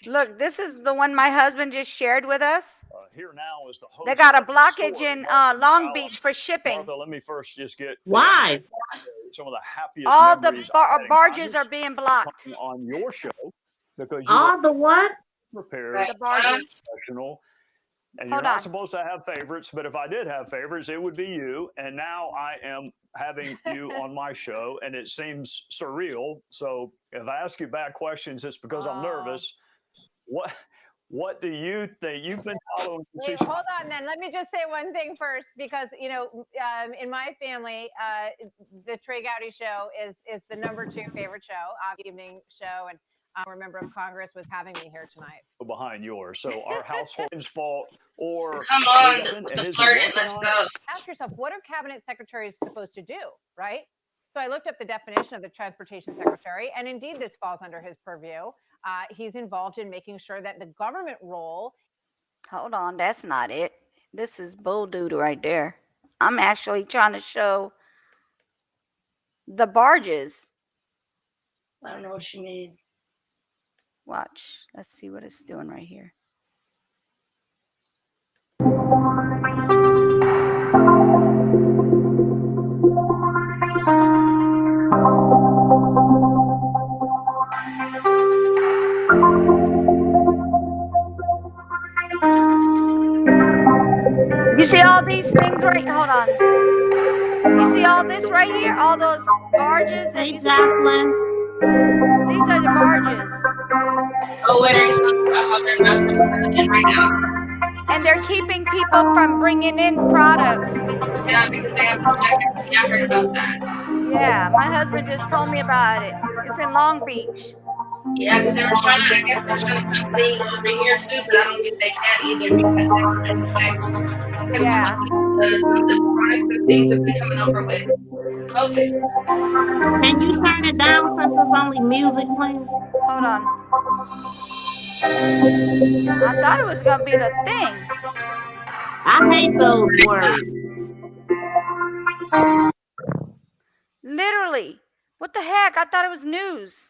Look, this is the one my husband just shared with us. Here now is the host. They got a of the blockage story, in Martha Long McCallum. Beach for shipping. Martha, let me first just get Why? some of the happiest All the memories I had in barges Congress are being blocked. on your show because you All the what? prepared, The barges. professional, and Hold you're not on. supposed to have favorites. But if I did have favorites, it would be you. And now I am having you on my show, and it seems surreal. So if I ask you bad questions, it's because I'm nervous. What do you think? You've been following. Wait, hold on then. Let me just say one thing first, because, in my family, the Trey Gowdy show is the #2 favorite show, evening show. And I'm a member of Congress with having me here tonight. Behind yours. So our household's fault or come on, the flirting, let's go. Ask yourself, what are cabinet secretaries supposed to do, right? So I looked up the definition of the transportation secretary, and indeed this falls under his purview. He's involved in making sure that the government role. Hold on, that's not it. This is bull doodle right there. I'm actually trying to show the barges. I don't know what you mean. Watch. Let's see what it's doing right here. You see all these things right? Hold on. You see all this right here? All those barges? Hey, These Jocelyn. are the barges. Oh, wait, are you talking about how they're not doing it right now? And they're keeping people from bringing in products. Yeah, because they have to check it. Yeah, I heard about that. Yeah, my husband just told me about it. It's in Long Beach. Yeah, because they were trying to, I guess they were trying to come through over here too, but I don't think they can either because they were trying to check. Yeah. Some of the products and things have been coming over with COVID. Can you turn it down since it's only music playing? Hold on. I thought it was going to be the thing. I hate those words. Literally. What the heck? I thought it was news.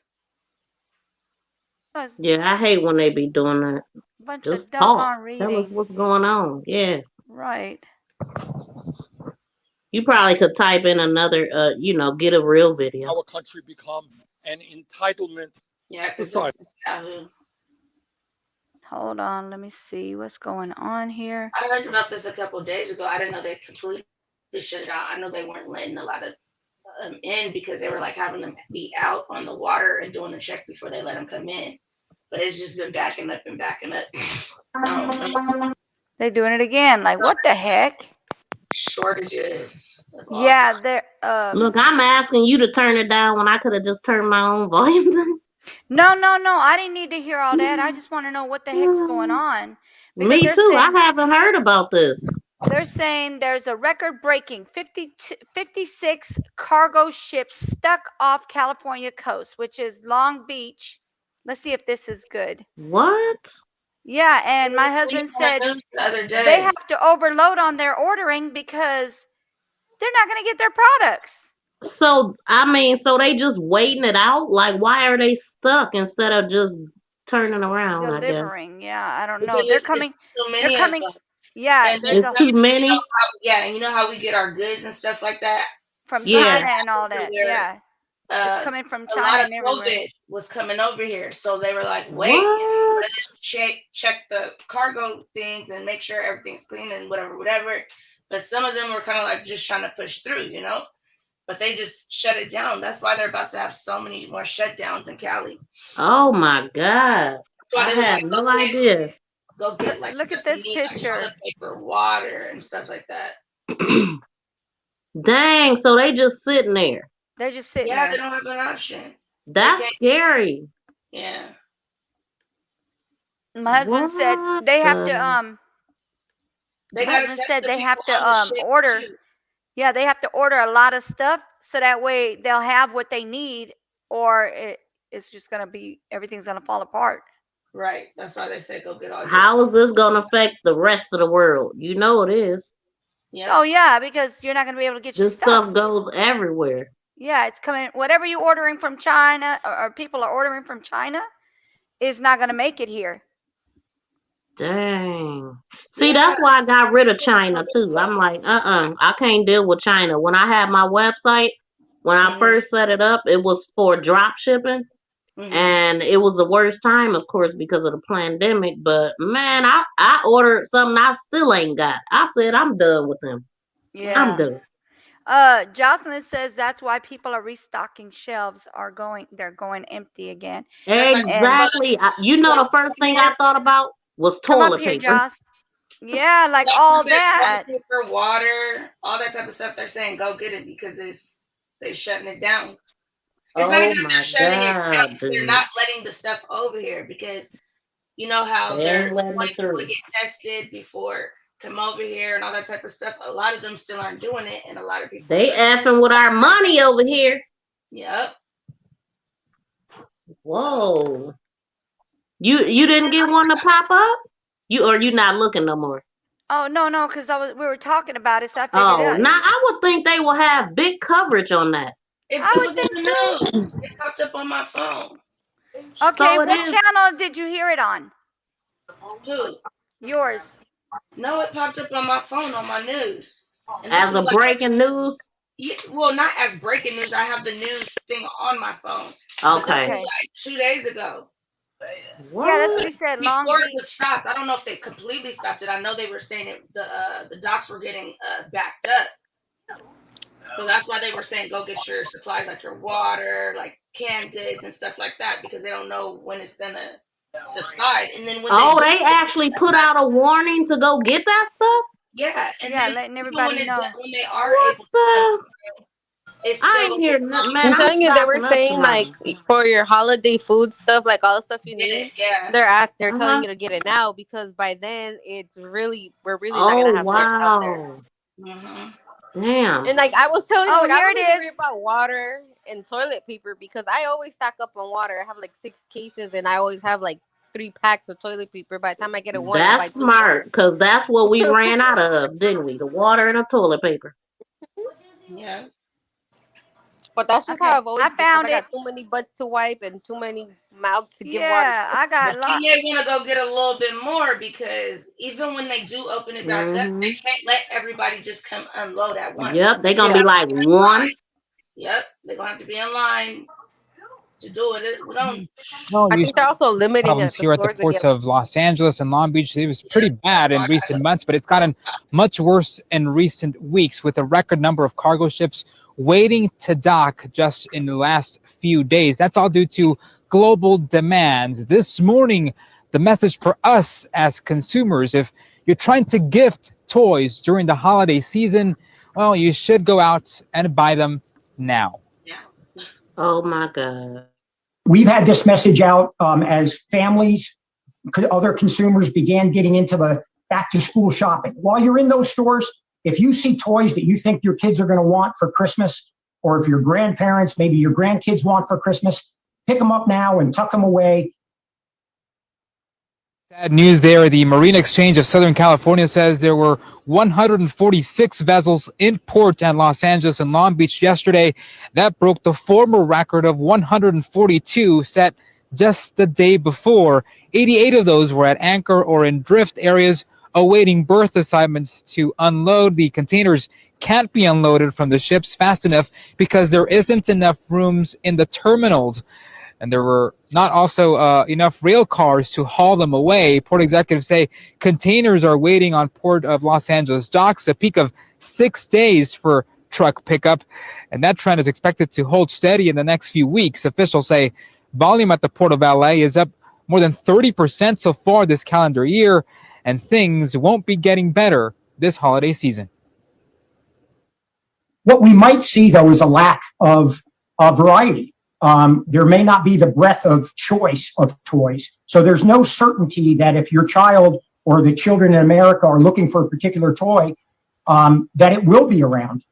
Yeah, I hate when they be doing that. Bunch Just of talk. doggone Tell us reading. what's going on. Yeah. Right. You probably could type in another, get a real video. Our country become an entitlement society. Hold on. Let me see what's going on here. I heard about this a couple of days ago. I didn't know they completely shut it out. I know they weren't letting a lot of in because they were like having them be out on the water and doing the checks before they let them come in. But it's just been backing up and backing up. They're doing it again. Like, what the heck? Shortages. Yeah, they're Look, I'm asking you to turn it down when I could have just turned my own volume down. No. I didn't need to hear all that. I just want to know what the heck's going on. Me they're too. saying- I haven't heard about this. They're saying there's a record-breaking 56 cargo ships stuck off California coast, which is Long Beach. Let's see if this is good. What? Yeah, and my husband said the other day they have to overload on their ordering because they're not going to get their products. So I mean, so they just waiting it out? Like, why are they stuck instead of just turning around? I guess Delivering, yeah, I don't know. because They're it's coming. so They're many of coming. them. Yeah, And they're there's it's a too coming, many. and you know how we get our goods and stuff like that from Yeah. China and all that. Yeah, it's coming from a China lot of and everywhere. COVID was coming over here, so they were like, "Wait, What? let us check the cargo things and make sure everything's clean and whatever." But some of them were kind of like just trying to push through, you know. But they just shut it down. That's why they're about to have so many more shutdowns in Cali. Oh my God. That's why I they was had like, no idea. go get like Look at stuff you this need, like picture. toilet paper, water, and stuff like that. Dang, so they just sitting there. They're just sitting Yeah, there. they don't have an option. That's scary. Yeah. My husband said What they have the- to They my gotta husband test said the they have people on the to ship, order. too. Yeah, they have to order a lot of stuff so that way they'll have what they need, or it's just gonna be everything's gonna fall apart. Right. That's why they say go get all your. How is this gonna affect the rest of the world? You know it is. Yeah. Oh yeah, because you're not gonna be able to get your This stuff. stuff goes everywhere. Yeah, it's coming. Whatever you're ordering from China or people are ordering from China is not gonna make it here. Dang. See, that's why I got rid of China too. I'm like, I can't deal with China. When I had my website, when I first set it up, it was for drop shipping. And it was the worst time, of course, because of the pandemic. But man, I ordered something I still ain't got. I said I'm done with them. I'm Yeah. done. Jocelyn says that's why people are restocking shelves. They're going empty again. Exactly. You know, the first thing I thought about was Come up toilet here, paper. Joss. Yeah, like Yeah, all you said that. toilet paper, water, all that type of stuff. They're saying go get it because they're shutting it down. It's not Oh even that my they're shutting it down. God, They're dude. not letting the stuff over here because you know how They they're ain't letting wanting it people through. to get tested before come over here and all that type of stuff. A lot of them still aren't doing it, and a lot of people. They effing with our money over here. Yep. Whoa. You didn't get one to pop up? You not looking no more? Oh no, because we were talking about it, so I figured Oh, out. now I would think they will have big coverage on that. It I would was in think the too. news. It popped up on my phone. Okay, So it what is. channel did you hear it on? Who? Yours. No, it popped up on my phone on my news. And As a breaking news? Yeah, well, not as breaking news. I have the news thing on my phone. But this Okay. was like 2 days ago. What? Yeah, that's what he said. Long Before it Beach. was stopped. I don't know if they completely stopped it. I know they were saying it. The docks were getting backed up. So that's why they were saying go get your supplies like your water, like canned goods and stuff like that because they don't know when it's gonna subside. And then when they actually put out a warning to go get that stuff? yeah, and Yeah, then letting even everybody know. when they are able to come through, it's I still ain't hear nothing, man. I'm I'm telling you, they were stocking up saying like tomorrow. for your holiday food stuff, like all the stuff you need. Yeah. They're telling you to get it now because by then we're really not Oh gonna have much out there. wow. Damn. And like I was telling you, Oh, like here I'm it only worried is. about water and toilet paper because I always stock up on water. I have like 6 cases and I always have like 3 packs of toilet paper. By the time I get it one, I buy That's 2 more. smart, because that's what we ran out of, didn't we? The water and the toilet paper. Yeah. But that's just how I've always I been. 'Cause found I got too many butts to wipe and too many mouths to give water Yeah, to. I got But you may want to go get a little bit more because even when they do open it back up, they can't let everybody just come unload at once. Yep, they gonna be like one. Yep, they're gonna have to be in line to do it. We don't. Well, I think they're also limiting problems the here at the stores ports again. of Los Angeles and Long Beach. It was pretty bad in recent months, but it's gotten much worse in recent weeks with a record number of cargo ships waiting to dock just in the last few days. That's all due to global demands. This morning, the message for us as consumers, if you're trying to gift toys during the holiday season, well, you should go out and buy them now. Oh my God. We've had this message out as families, other consumers began getting into the back to school shopping. While you're in those stores, if you see toys that you think your kids are going to want for Christmas, or if your grandparents, maybe your grandkids want for Christmas, pick them up now and tuck them away. Sad news there. The Marine Exchange of Southern California says there were 146 vessels in port at Los Angeles and Long Beach yesterday. That broke the former record of 142 set just the day before. 88 of those were at anchor or in drift areas awaiting berth assignments to unload. The containers can't be unloaded from the ships fast enough because there isn't enough rooms in the terminals. And there were not also enough rail cars to haul them away. Port executives say containers are waiting on Port of Los Angeles docks, a peak of 6 days for truck pickup. And that trend is expected to hold steady in the next few weeks. Officials say volume at the Port of LA is up more than 30% so far this calendar year, and things won't be getting better this holiday season. What we might see, though, is a lack of variety. There may not be the breadth of choice of toys. So there's no certainty that if your child or the children in America are looking for a particular toy, that it will be around.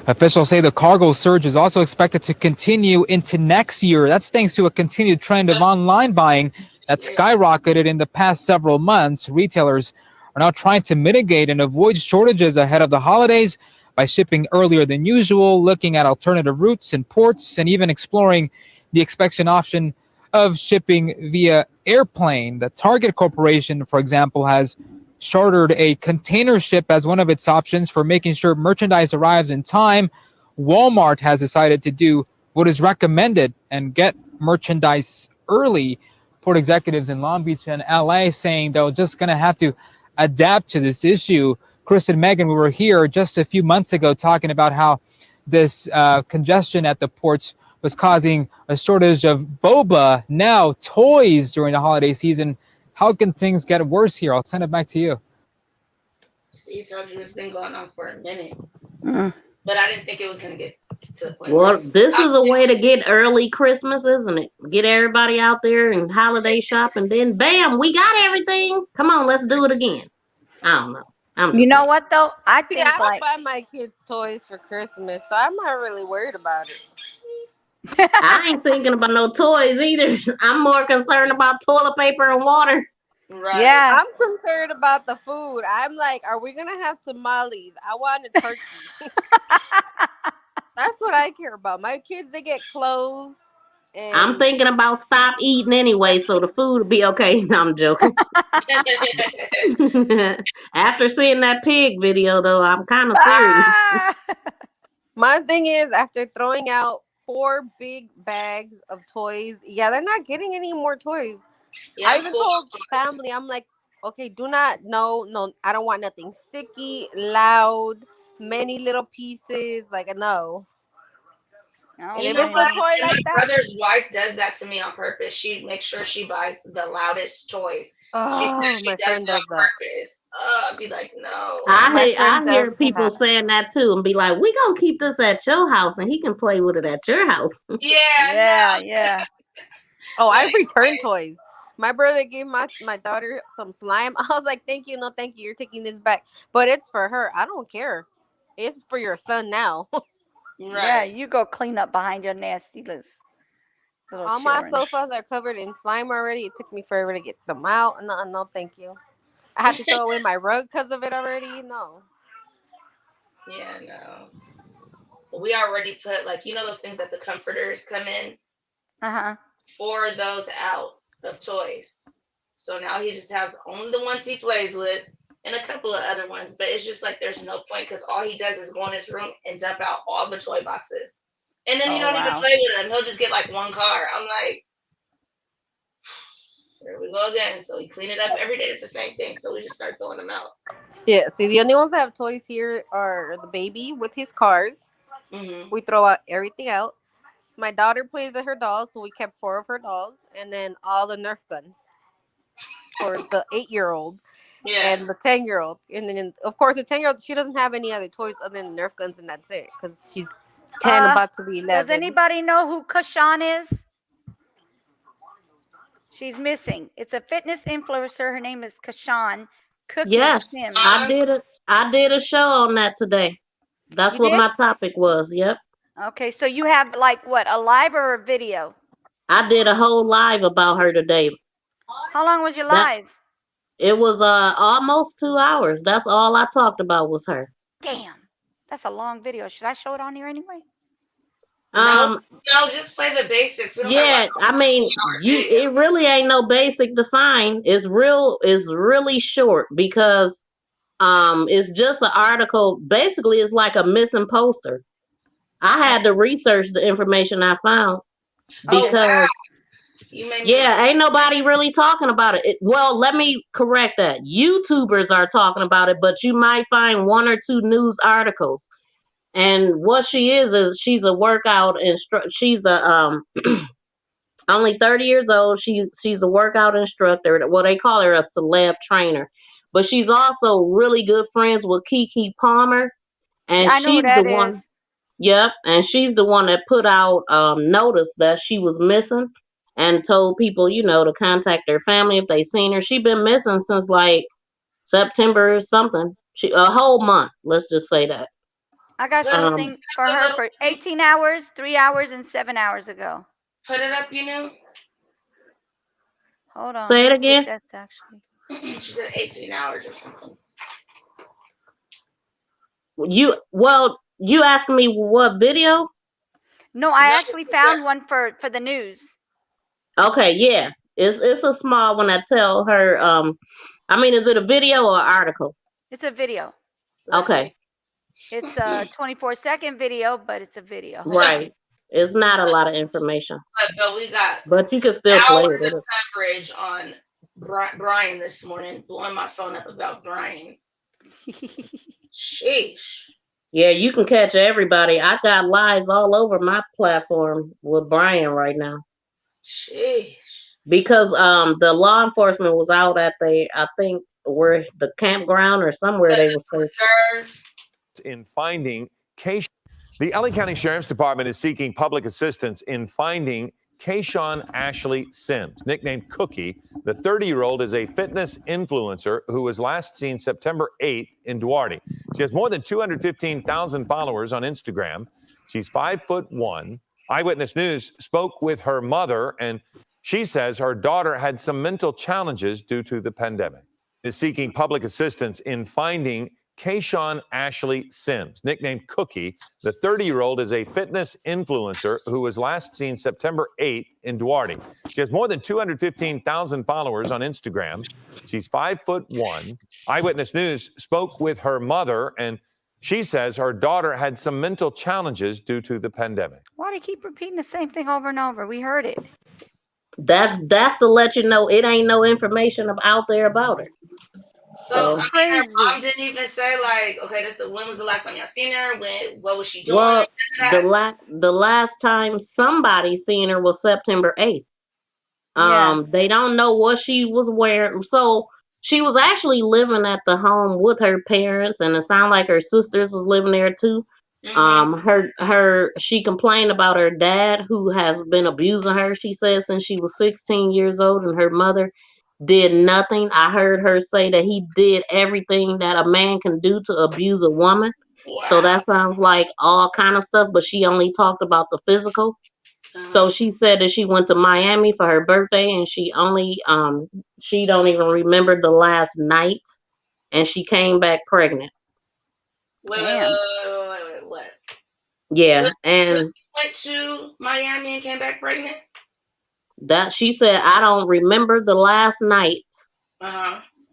Officials say the cargo surge is also expected to continue into next year. That's thanks to a continued trend of online buying that skyrocketed in the past several months. Retailers are now trying to mitigate and avoid shortages ahead of the holidays by shipping earlier than usual, looking at alternative routes and ports, and even exploring the expansion option of shipping via airplane. The Target Corporation, for example, has chartered a container ship as one of its options for making sure merchandise arrives in time. Walmart has decided to do what is recommended and get merchandise early. Port executives in Long Beach and LA saying they're just going to have to adapt to this issue. Chris and Megan, we were here just a few months ago talking about how this congestion at the ports was causing a shortage of boba, now toys during the holiday season. How can things get worse here? I'll send it back to you. See, I told you it's been going on for a minute. But I didn't think it was going to get to the point. Well, this is a way to get early Christmas, isn't it? Get everybody out there and holiday shop, and then bam, we got everything. Come on, let's do it again. I don't know. You know what though? I See, think I don't like buy my kids toys for Christmas, so I'm not really worried about it. I ain't thinking about no toys either. I'm more concerned about toilet paper and water. Right. Yeah. I'm concerned about the food. I'm like, are we gonna have tamales? I want a turkey. That's what I care about. My kids, they get clothes. And I'm thinking about stop eating anyway, so the food will be okay. No, I'm joking. After seeing that pig video, though, I'm kind of serious. My thing is, after throwing out 4 big bags of toys, yeah, they're not getting any more toys. Yeah, I even told family, I'm like, okay, do not, no, I don't want nothing sticky, loud, many little pieces. Like, no. And You if know it's what? a toy like My that, brother's wife does that to me on purpose. She makes sure she buys the loudest toys. She oh, says she my does friend it on does that. purpose. I'd be like, no. I hear people saying that too, and be like, "We gonna keep this at your house, and he can play with it at your house." Yeah. Oh, I return toys. My brother gave my daughter some slime. I was like, thank you, no thank you. You're taking this back. But it's for her. I don't care. It's for your son now. Yeah, you go clean up behind your nasty little All my Sharon. sofas are covered in slime already. It took me forever to get them out. No, thank you. I had to throw away my rug because of it already. No. Yeah, no. We already put, like, you know those things that the comforters come in? Uh-huh. 4 of those out of toys. So now he just has only the ones he plays with and a couple of other ones. But it's just like there's no point because all he does is go in his room and dump out all the toy boxes. And then he don't even play with them. He'll just get like one car. I'm like, there we go again. So we clean it up every day. It's the same thing. So we just start throwing them out. Yeah, see, the only ones that have toys here are the baby with his cars. Mm-hmm. We throw out everything out. My daughter plays with her dolls, so we kept 4 of her dolls, and then all the Nerf guns for the 8-year-old and the 10-year-old. And then, of course, the 10-year-old, she doesn't have any other toys other than Nerf guns, and that's it, because she's 10, about to be 11. Does anybody know who Kashan is? She's missing. It's a fitness influencer. Her name is Kashan. Cooking Yes, Sims. I did a show on that today. That's You what did? my topic was. Yep. Okay, so you have like what, a live or a video? I did a whole live about her today. How long was your That live? it was almost 2 hours. That's all I talked about was her. Damn, that's a long video. Should I show it on here anyway? No, just play the basics. We don't gotta watch Yeah, I mean, it really ain't no basic to find. It's really short because it's just an article. Basically, it's like a missing poster. I had to research the information I found because ain't nobody really talking about it. Well, let me correct that. YouTubers are talking about it, but you might find one or two news articles. And what she is she's a workout she's a only 30 years old. She's a workout instructor. Well, they call her a celeb trainer. But she's also really good friends with Keke Palmer. And Yeah, I know who she's the that one. is. Yep, and she's the one that put out notice that she was missing and told people, to contact their family if they seen her. She's been missing since like September or something. A whole month. Let's just say that. I got something for her for 18 hours, 3 hours, and 7 hours ago. Put it up, Hold on. Say it Let's see if again. that's actually. She said 18 hours or something. You asking me what video? No, I actually found one for the news. Okay, yeah. It's a small one that tell her is it a video or article? It's a video. Okay. It's a 24-second video, but it's a video. Right. It's not a lot of information. But we got But you can still play hours it. of coverage on Brian this morning, blowing my phone up about Brian. Sheesh. Yeah, you can catch everybody. I got lives all over my platform with Brian right now. Sheesh. Because the law enforcement was out at I think where the campground or somewhere they were stationed. In finding the LA County Sheriff's Department is seeking public assistance in finding Shawn Ashley Sims, nicknamed Cookie. The 30-year-old is a fitness influencer who was last seen September 8th in Duarte. She has more than 215,000 followers on Instagram. She's 5'1". Eyewitness News spoke with her mother, and she says her daughter had some mental challenges due to the pandemic. Is seeking public assistance in finding Shawn Ashley Sims, nicknamed Cookie. The 30-year-old is a fitness influencer who was last seen September 8th in Duarte. She has more than 215,000 followers on Instagram. She's 5'1". Eyewitness News spoke with her mother, and she says her daughter had some mental challenges due to the pandemic. Why do you keep repeating the same thing over and over? We heard it. That's to let you know it ain't no information out there about her. So her mom didn't even say like, okay, when was the last time y'all seen her? What was she doing? Well, the last time somebody seen her was September 8th. They don't know what she was wearing. So she was actually living at the home with her parents, and it sounded like her sisters was living there too. She complained about her dad, who has been abusing her, she said, since she was 16 years old, and her mother did nothing. I heard her say that he did everything that a man can do to abuse a woman. Wow. So that sounds like all kind of stuff, but she only talked about the physical. So she said that she went to Miami for her birthday, and she only she don't even remember the last night, and she came back pregnant. Wait, what? Yeah, and went to Miami and came back pregnant? That she said, I don't remember the last night.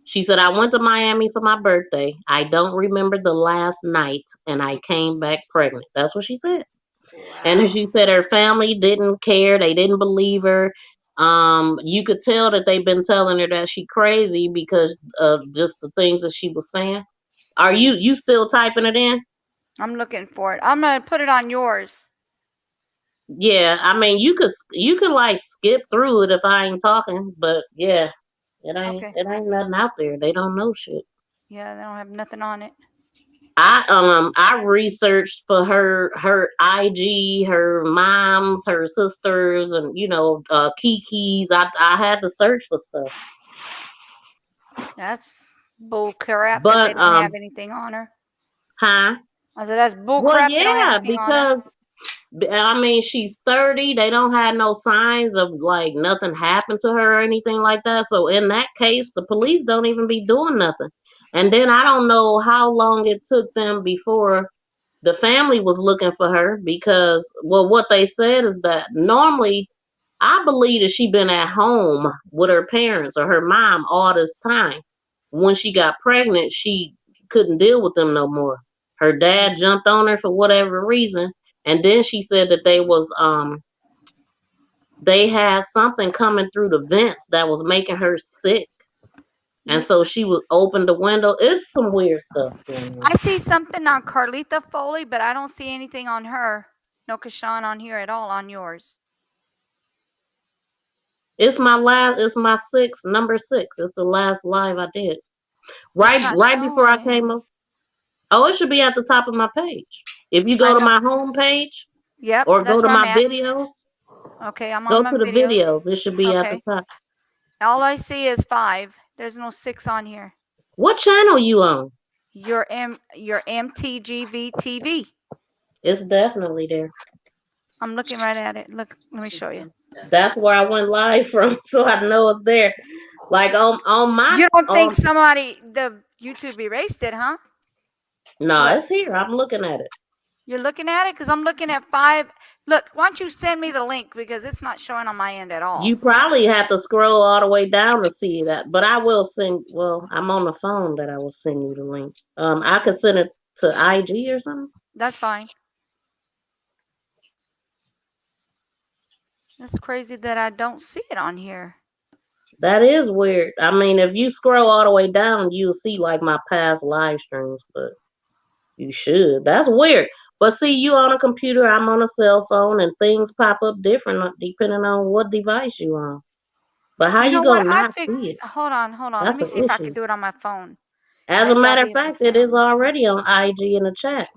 She said, I went to Miami for my birthday. I don't remember the last night, and I came back pregnant. That's what she said. Wow. And she said her family didn't care. They didn't believe her. You could tell that they've been telling her that she crazy because of just the things that she was saying. Are you still typing it in? I'm looking for it. I'm gonna put it on yours. Yeah, I mean you could like skip through it if I ain't talking, but yeah, it ain't nothing out there. They don't know shit. Yeah, they don't have nothing on it. I researched for her IG, her moms, her sisters, and Kiki's. I had to search for stuff. That's Bull crap that they But don't have anything on her. huh? I said that's bull Well, crap. They don't have yeah, anything on her. because I mean, she's 30. They don't have no signs of like nothing happened to her or anything like that. So in that case, the police don't even be doing nothing. And then I don't know how long it took them before the family was looking for her because, well, what they said is that normally I believe that she been at home with her parents or her mom all this time. When she got pregnant, she couldn't deal with them no more. Her dad jumped on her for whatever reason, and then she said that they had something coming through the vents that was making her sick. And so she would open the window. It's some weird stuff going on. I see something on Carlita Foley, but I don't see anything on her. No Kashawn on here at all on yours. It's my number 6. It's the last live I did. Right before I came up. Oh, it should be at the top of my page. If you go to my home page, Yep, or that's go to where I'm my at. videos, Okay, I'm go on my to the videos. It should be at the Okay. top. All I see is 5. There's no 6 on here. What channel you on? Your MTGVTV. It's definitely there. I'm looking right at it. Look, let me show you. That's where I went live from, so I know it's there. Like on my. You don't think the YouTube erased it, huh? No, Look. it's here. I'm looking at it. You're looking at it because I'm looking at 5. Look, why don't you send me the link because it's not showing on my end at all. You probably have to scroll all the way down to see that, but I will send. Well, I'm on the phone that I will send you the link. I could send it to IG or something. That's fine. That's crazy that I don't see it on here. That is weird. I mean, if you scroll all the way down, you'll see like my past live streams, but you should. That's weird. But see, you on a computer, I'm on a cell phone, and things pop up different depending on what device you on. But how You know you what? gonna not see it? Hold on. Let That's me an see if I issue. can do it on my phone. As a Maybe I'll matter be of able to fact, it is already on IG in the chat.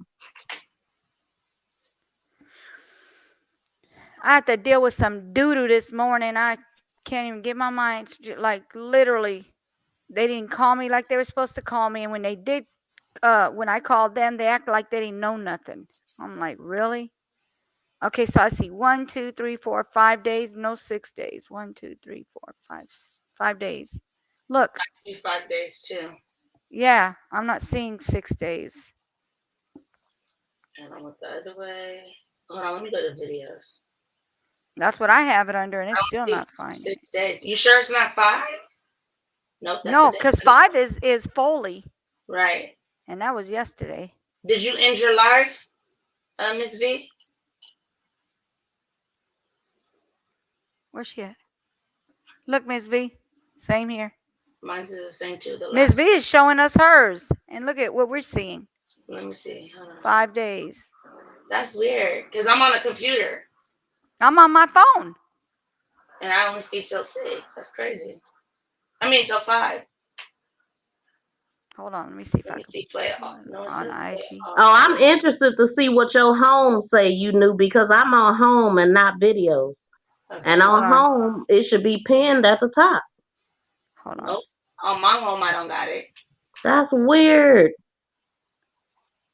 I had to deal with some doo-doo this morning. I can't even get my mind, like literally. They didn't call me like they were supposed to call me. And when they did, when I called them, they acted like they didn't know nothing. I'm like, really? Okay, so I see 1, 2, 3, 4, 5 days, no 6 days. 1, 2, 3, 4, 5 days. Look. I see 5 days too. Yeah, I'm not seeing 6 days. And I went the other way. Hold on, let me go to videos. That's what I have it under, and it's still not finding. 6 days. You sure it's not 5? Nope. That's No, because 5 is Foley. Right. And that was yesterday. Did you end your live, Miss V? Where's she at? Look, Miss V. Same here. Mine's is the same too. Miss V is showing us hers. And look at what we're seeing. Let me see. Hold on. 5 days. That's weird because I'm on a computer. I'm on my phone. And I only see till 6. That's crazy. I mean till 5. Hold on, let me see if I can see play off. No, it on says play IG. off. Oh, I'm interested to see what your home say you knew because I'm on home and not videos. Okay. And on home, it should be pinned at the top. Hold on. Nope. On my home, I don't got it. That's weird.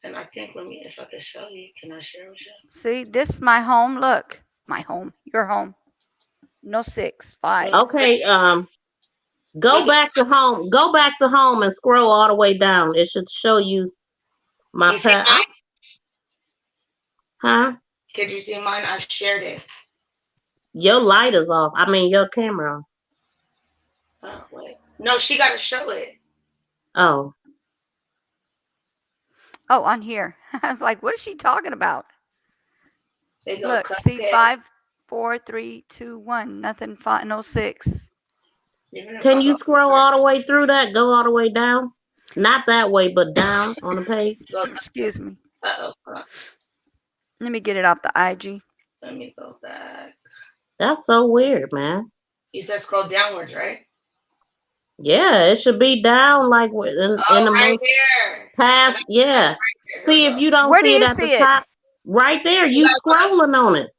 And I think if I could show you, can I share with you? See, this is my home. Look, my home. Your home. No 6, 5. Okay. Go back to home. Go back to home and scroll all the way down. It should show you my You see mine? Huh? Could you see mine? I shared it. Your light is off. I mean, your camera. Oh, wait. No, she got to show it. Oh. Oh, on here. I was like, what is she talking about? Look, cupcakes. see 5, 4, 3, 2, 1. Nothing. 5, no 6. Can you scroll all the way through that? Go all the way down? Not that way, but down on the page. Excuse me. Uh-oh. Let me get it off the IG. Let me go back. That's so weird, man. You said scroll downwards, right? Yeah, it should be down like in the right here. past. Yeah. Right there. See if you don't Where do see it you at see the it? top. Right there. You scrolling on it.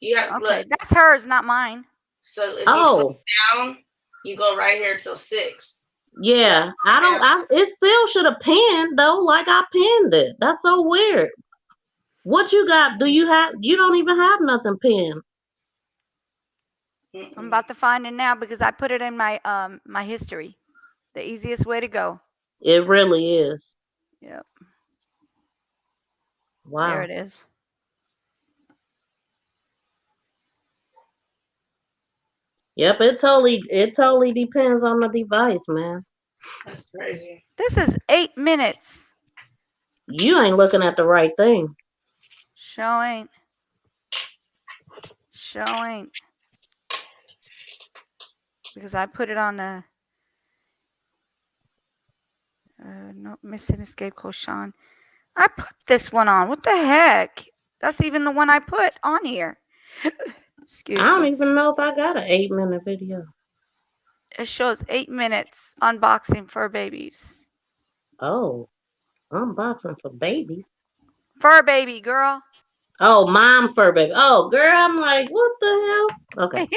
Yeah. Okay, Look. that's hers, not mine. So if you scroll down, you go right here till 6. Yeah, I don't. It still should have pinned though, like I pinned it. That's so weird. What you got? Do you have? You don't even have nothing pinned. I'm about to find it now because I put it in my my history. The easiest way to go. It really is. Yep. Wow. There it is. Yep, it totally depends on the device, man. That's crazy. This is 8 minutes. You ain't looking at the right thing. Showing. Because I put it on the no missing escape code Shawn. I put this one on. What the heck? That's even the one I put on here. Excuse me. I don't even know if I got an 8-minute video. It shows 8 minutes unboxing fur babies. Oh, unboxing for babies. Fur baby, girl. Oh, mom fur baby. Oh, girl, I'm like, what the hell? Okay.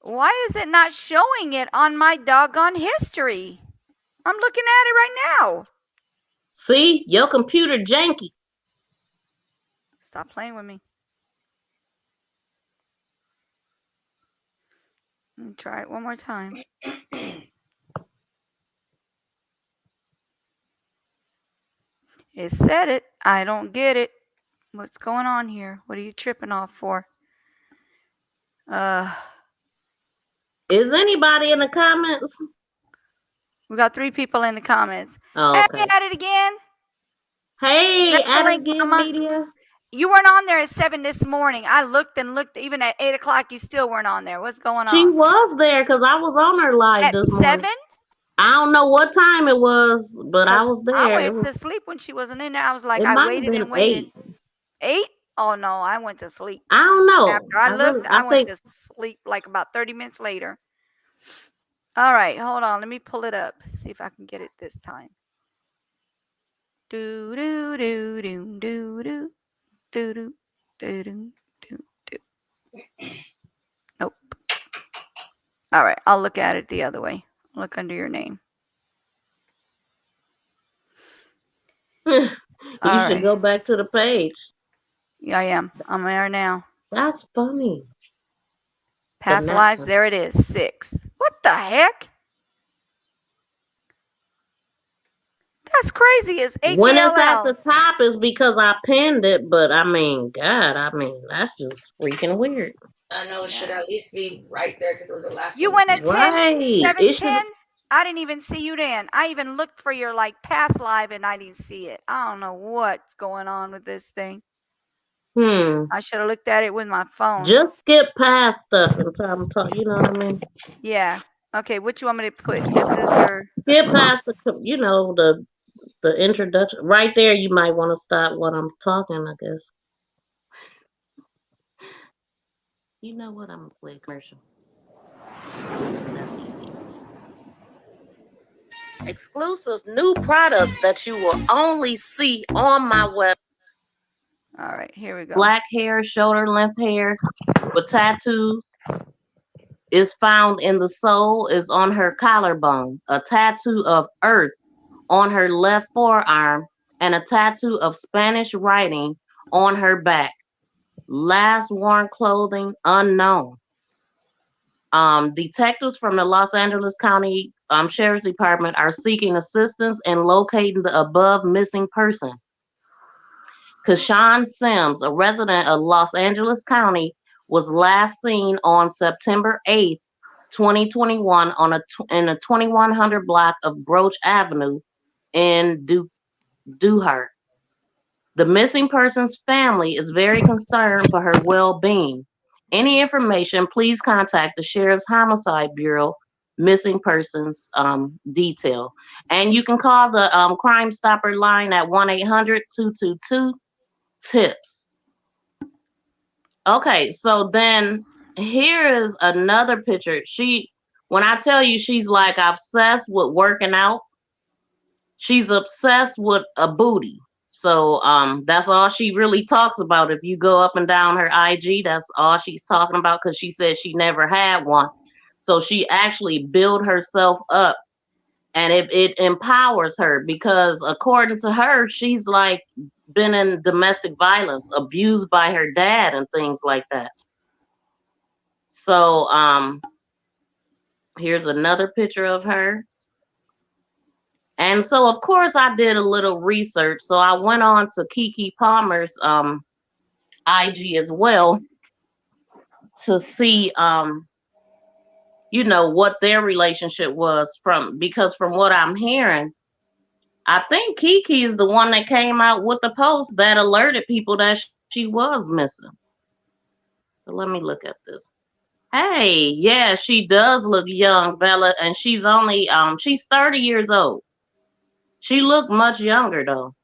Why is it not showing it on my doggone history? I'm looking at it right now. See, your computer janky. Stop playing with me. Let me try it one more time. It said it. I don't get it. What's going on here? What are you tripping off for? Is anybody in the comments? We got 3 people in the comments. Oh, okay. Hey, at it again. Hey, at it again, media. You weren't on there at 7 this morning. I looked and looked. Even at 8 o'clock, you still weren't on there. What's going on? She was there because I was on her live at this morning. 7? I don't know what time it was, but I was there. I went to sleep when she wasn't in there. I was like, It I might waited have been and waited. 8. 8? Oh no, I went to sleep. I don't know. After I looked, I went to sleep like about 30 minutes later. All right, hold on. Let me pull it up. See if I can get it this time. Do do do do do do do do do do do. Nope. All right, I'll look at it the other way. Look under your name. You should go back to the page. Yeah, I am. I'm there now. That's funny. Past lives, there it is. 6. What the heck? That's crazy. It's H-E-L-L. When it's at the top, is because I pinned it, but I mean, God, that's just freaking weird. I know it should at least be right there because it was the last You one. went at 10, Right. 7, 10? I didn't even see you then. I even looked for your past live and I didn't see it. I don't know what's going on with this thing. I should have looked at it with my phone. Just skip past stuff until I'm talking. You know what I mean? Yeah. Okay. What you want me to put? This is your. Skip past the introduction. Right there, you might want to stop when I'm talking, I guess. You know what? I'm gonna play a commercial. That's easy. Exclusive new products that you will only see on my web. All right, here we go. Black hair, shoulder length hair with tattoos is found in the sole, is on her collarbone. A tattoo of Earth on her left forearm, and a tattoo of Spanish writing on her back. Last worn clothing unknown. Detectives from the Los Angeles County Sheriff's Department are seeking assistance in locating the above missing person. Shawn Sims, a resident of Los Angeles County, was last seen on September 8th, 2021 in a 2100 block of Broach Avenue in Duhart. The missing person's family is very concerned for her well-being. Any information, please contact the Sheriff's Homicide Bureau missing persons detail. And you can call the Crime Stopper line at 1-800-222-TIPS. Okay, so then here is another picture. When I tell you she's like obsessed with working out, she's obsessed with a booty. So that's all she really talks about. If you go up and down her IG, that's all she's talking about because she said she never had one. So she actually built herself up, and it empowers her because according to her, she's like been in domestic violence, abused by her dad and things like that. So here's another picture of her. And so of course I did a little research. So I went on to Keke Palmer's IG as well to see you know, what their relationship was because from what I'm hearing, I think Keke is the one that came out with the post that alerted people that she was missing. So let me look at this. Hey, yeah, she does look young, Bella, and she's only she's 30 years old. She looked much younger though.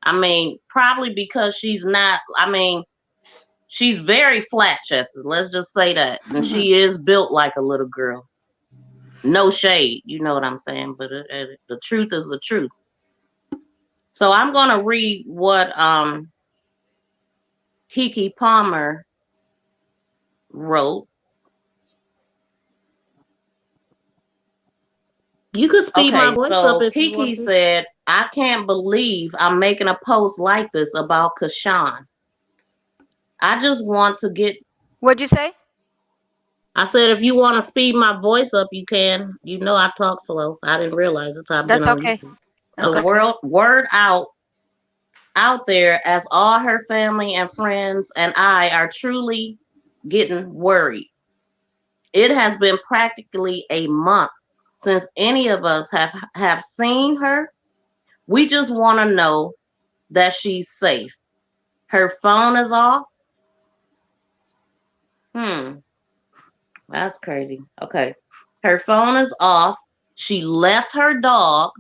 I mean, probably because she's not, I mean, she's very flat chested, let's just say that. And she is built like a little girl. No shade, you know what I'm saying, but the truth is the truth. So I'm going to read what Keke Palmer wrote. You could speed my voice up if you want to. Keke said, I can't believe I'm making a post like this about Kashawn. I just want to get... What'd you say? I said, if you want to speed my voice up, you can. You know I talk slow. I didn't realize it. I've been on Okay. YouTube. That's The okay. word out there as all her family and friends and I are truly getting worried. It has been practically a month since any of us have seen her. We just want to know that she's safe. Her phone is off. That's crazy. Okay. Her phone is off. She left her dog,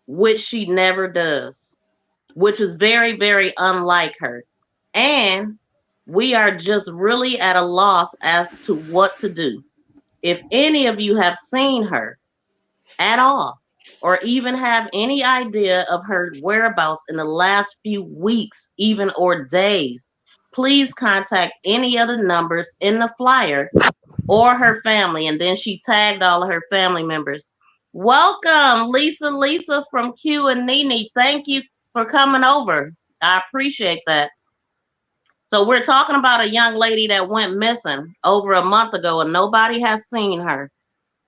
which she never does, which is very, very unlike her. And we are just really at a loss as to what to do. If any of you have seen her at all, or even have any idea of her whereabouts in the last few weeks, even or days, please contact any other numbers in the flyer or her family. And then she tagged all of her family members. Welcome, Lisa from Q and Nene. Thank you for coming over. I appreciate that. So we're talking about a young lady that went missing over a month ago and nobody has seen her.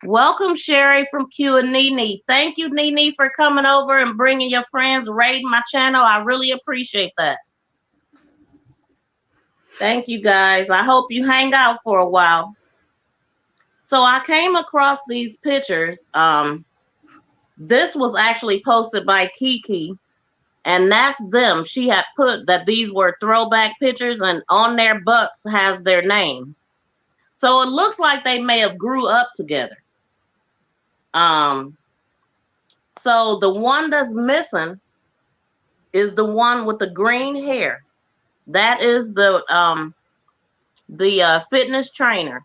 Welcome, Sherry from Q and Nene. Thank you, Nene, for coming over and bringing your friends, raiding my channel. I really appreciate that. Thank you, guys. I hope you hang out for a while. So I came across these pictures. This was actually posted by Keke, and that's them. She had put that these were throwback pictures, and on their butts has their name. So it looks like they may have grew up together. So the one that's missing is the one with the green hair. That is the fitness trainer.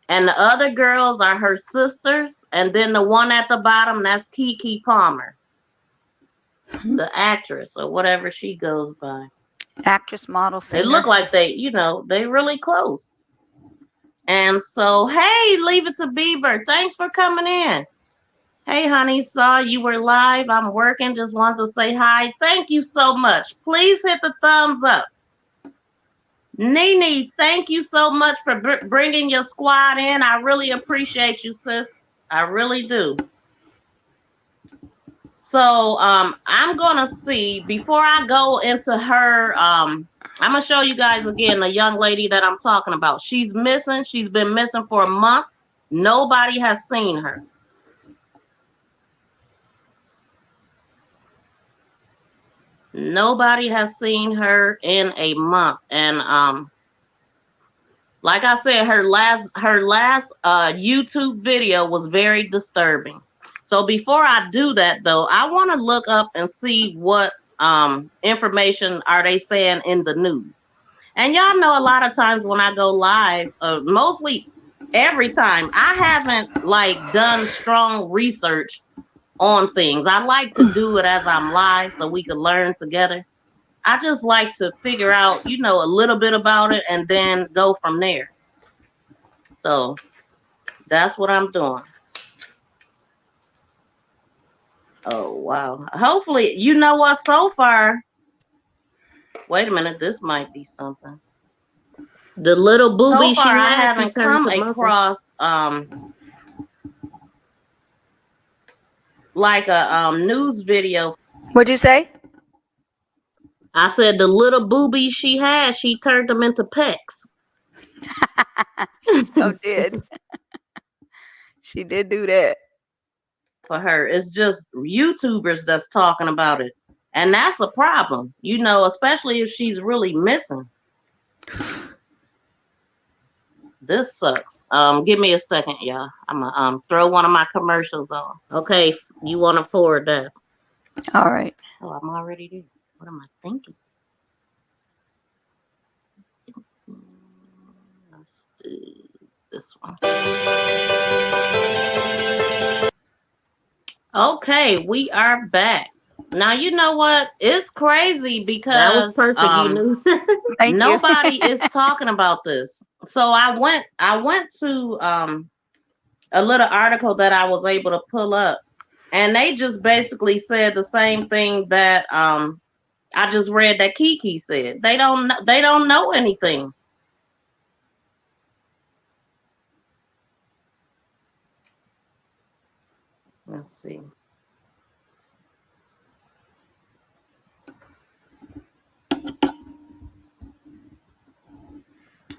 And the other girls are her sisters. And then the one at the bottom, that's Keke Palmer, the actress or whatever she goes by. Actress, model, singer. They look like they, you know, they really close. And so, hey, Leave It to Beaver, thanks for coming in. Hey, honey, saw you were live. I'm working. Just wanted to say hi. Thank you so much. Please hit the thumbs up. Nene, thank you so much for bringing your squad in. I really appreciate you, sis. I really do. So I'm going to see, before I go into her, I'm going to show you guys again the young lady that I'm talking about. She's missing. She's been missing for a month. Nobody has seen her. Nobody has seen her in a month. And like I said, her last YouTube video was very disturbing. So before I do that though, I want to look up and see what information are they saying in the news. And y'all know a lot of times when I go live, mostly every time, I haven't like done strong research on things. I like to do it as I'm live so we can learn together. I just like to figure out, you know, a little bit about it and then go from there. So that's what I'm doing. Oh, wow. Hopefully, you know what, so far, wait a minute, this might be something. The little booby So far, she I had, she haven't turned come to mother. across like a news video. What'd you say? I said the little booby she had, she turned them into pecks. Oh, did. She did do that. For her, it's just YouTubers that's talking about it, and that's a problem, you know, especially if she's really missing. This sucks. Give me a second, y'all. I'm gonna throw one of my commercials on. Okay, you want to forward that? All right. Oh, I'm already there. What am I thinking? Let's do this one. Okay, we are back. Now, you know what? It's crazy because That was perfect. You knew. nobody is talking about this. So I went to a little article that I was able to pull up, and they just basically said the same thing that I just read that Kiki said. They don't know anything. Let's see.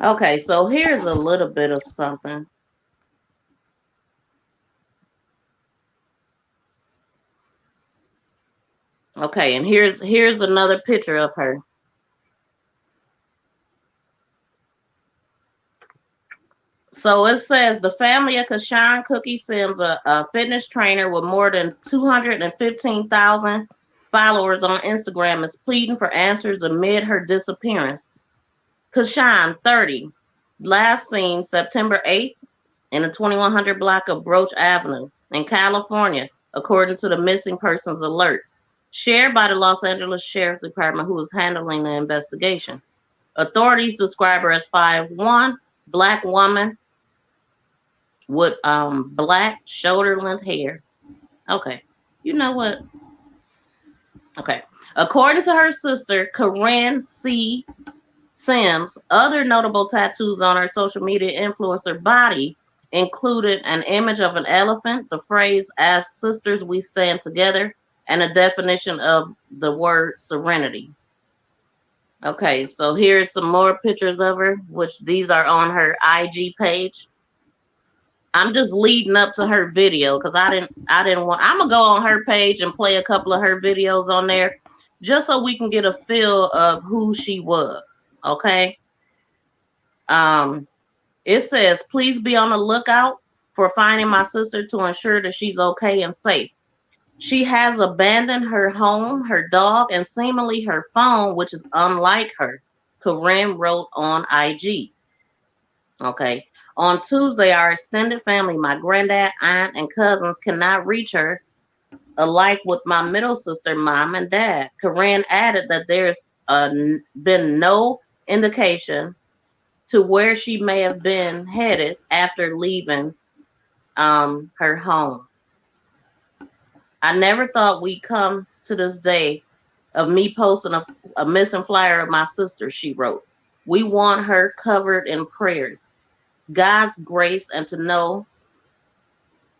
Okay, so here's a little bit of something. Okay, and here's another picture of her. So it says the family of Shawn Cookie Sims, a fitness trainer with more than 215,000 followers on Instagram, is pleading for answers amid her disappearance. Shawn, 30, last seen September 8th in the 2100 block of Broach Avenue in California, according to the missing persons alert, shared by the Los Angeles Sheriff's Department, who is handling the investigation. Authorities describe her as 5'1", black woman with black shoulder-length hair. Okay, you know what? Okay, according to her sister, Corinne C. Sims, other notable tattoos on her social media influencer body included an image of an elephant, the phrase "As sisters we stand together," and a definition of the word serenity. Okay, so here's some more pictures of her, which these are on her IG page. I'm just leading up to her video because I didn't want. I'm gonna go on her page and play a couple of her videos on there, just so we can get a feel of who she was. Okay. It says, "Please be on the lookout for finding my sister to ensure that she's okay and safe. She has abandoned her home, her dog, and seemingly her phone, which is unlike her," Corinne wrote on IG. Okay. On Tuesday, our extended family, my granddad, aunt, and cousins cannot reach her, alike with my middle sister, mom, and dad. Corinne added that there's been no indication to where she may have been headed after leaving her home. "I never thought we'd come to this day of me posting a missing flyer of my sister," she wrote. "We want her covered in prayers, God's grace, and to know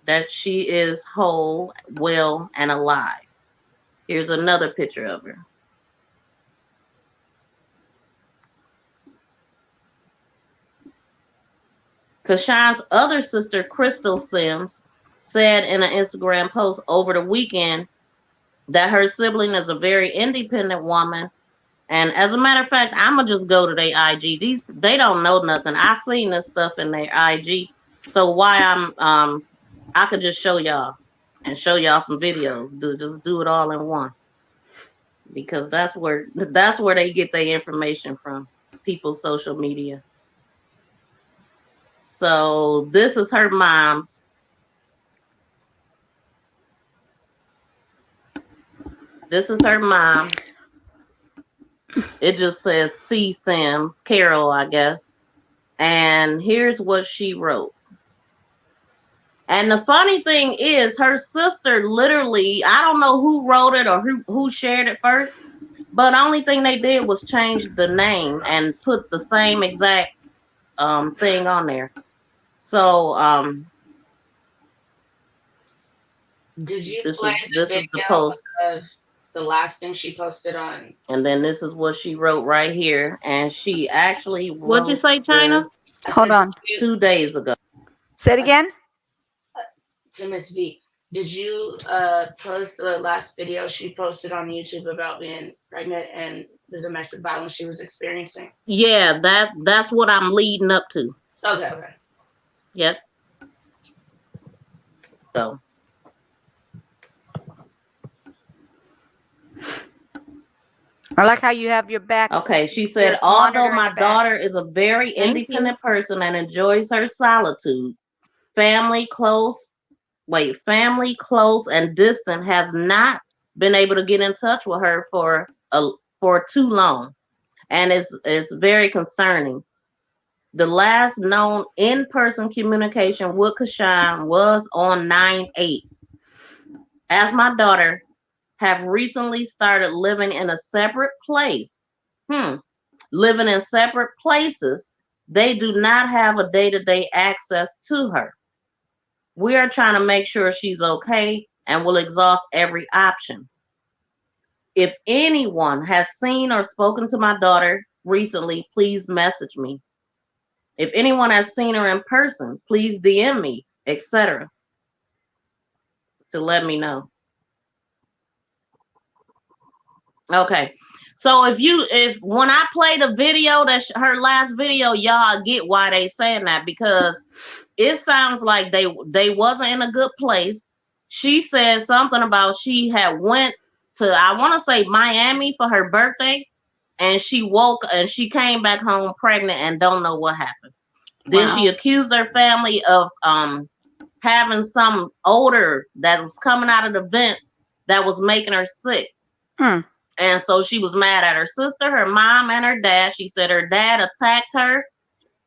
that she is whole, well, and alive." Here's another picture of her. Kashawn's other sister, Crystal Sims, said in an Instagram post over the weekend that her sibling is a very independent woman. And as a matter of fact, I'ma just go to their IG. They don't know nothing. I seen this stuff in their IG. So why I could just show y'all and show y'all some videos. Just do it all in one. Because that's where they get their information from. People's social media. So this is her mom's. This is her mom. It just says C. Sims, Carol, I guess. And here's what she wrote. And the funny thing is, her sister literally, I don't know who wrote it or who shared it first, but the only thing they did was change the name and put the same exact thing on there. So did you this play is the the video post. of the last thing she posted on? And then this is what she wrote right here. And she actually wrote What'd you say, China? Hold on. 2 days ago. Say it again. To Miss V, did you post the last video she posted on YouTube about being pregnant and the domestic violence she was experiencing? Yeah, that's what I'm leading up to. Okay. Yep. So I like how you have your back. okay, she said, There's although monitor in my the back. daughter is a very independent person and enjoys her solitude, family close and distant has not been able to get in touch with her for too long, and it's very concerning. The last known in-person communication with Kashan was on 9/8. As my daughter have recently started living in a separate place, living in separate places, they do not have a day-to-day access to her. We are trying to make sure she's okay and will exhaust every option. If anyone has seen or spoken to my daughter recently, please message me. If anyone has seen her in person, please DM me, etc., to let me know. Okay. So if when I play the video, that's her last video, y'all get why they saying that, because it sounds like they wasn't in a good place. She said something about she had went to, I want to say, Miami for her birthday, and she came back home pregnant and don't know what happened. Then she accused her family of having some odor that was coming out of the vents that was making her sick. And so she was mad at her sister, her mom, and her dad. She said her dad attacked her.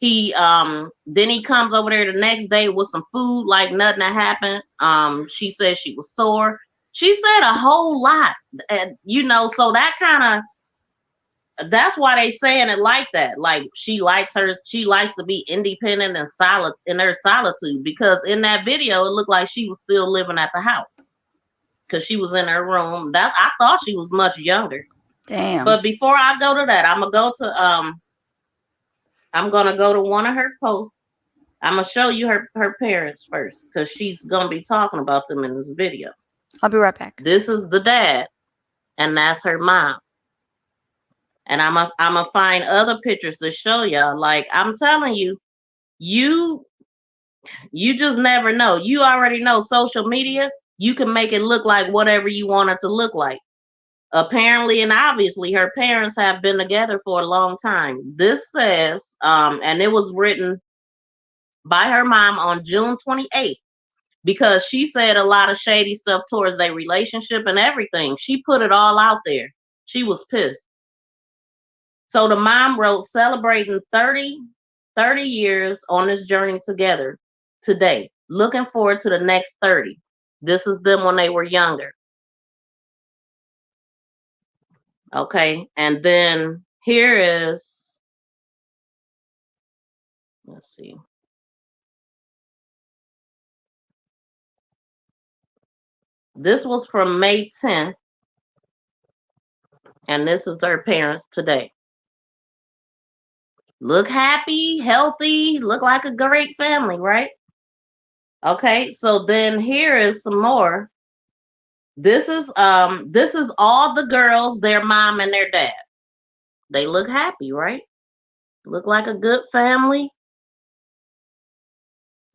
Then he comes over there the next day with some food like nothing had happened. She said she was sore. She said a whole lot. And so that's why they saying it like that. Like she likes to be independent and solid in her solitude, because in that video it looked like she was still living at the house. Because she was in her room. I thought she was much younger. Damn. But before I go to that, I'm gonna go to one of her posts. I'm gonna show you her parents first, because she's gonna be talking about them in this video. I'll be right back. This is the dad, and that's her mom. And I'm gonna find other pictures to show y'all. Like I'm telling you, you just never know. You already know social media. You can make it look like whatever you want it to look like. Apparently and obviously her parents have been together for a long time. This says, and it was written by her mom on June 28th, because she said a lot of shady stuff towards their relationship and everything. She put it all out there. She was pissed. So the mom wrote, celebrating 30 years on this journey together today. Looking forward to the next 30. This is them when they were younger. Okay, and then here is, let's see. This was from May 10th, and this is their parents today. Look happy, healthy, look like a great family, right? Okay, so then here is some more. This is all the girls, their mom and their dad. They look happy, right? Look like a good family.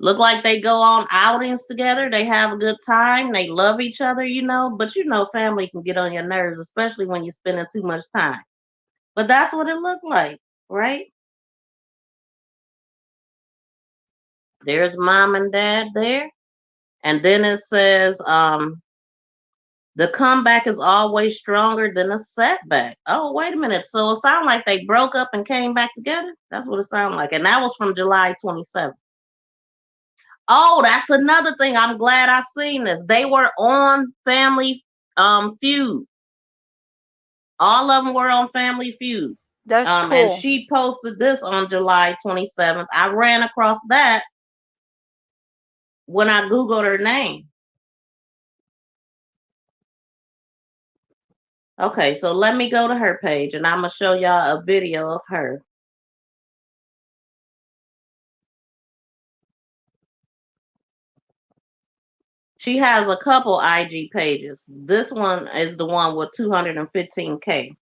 Look like they go on outings together. They have a good time. They love each other, but family can get on your nerves, especially when you're spending too much time. But that's what it looked like, right? There's mom and dad there. And then it says, The comeback is always stronger than a setback. Oh, wait a minute. So it sounds like they broke up and came back together? That's what it sounds like. And that was from July 27th. Oh, that's another thing. I'm glad I seen this. They were on Family Feud. All of them were on Family Feud. That's And cool. she posted this on July 27th. I ran across that when I Googled her name. Okay, so let me go to her page and I'm going to show y'all a video of her. She has a couple IG pages. This one is the one with 215K.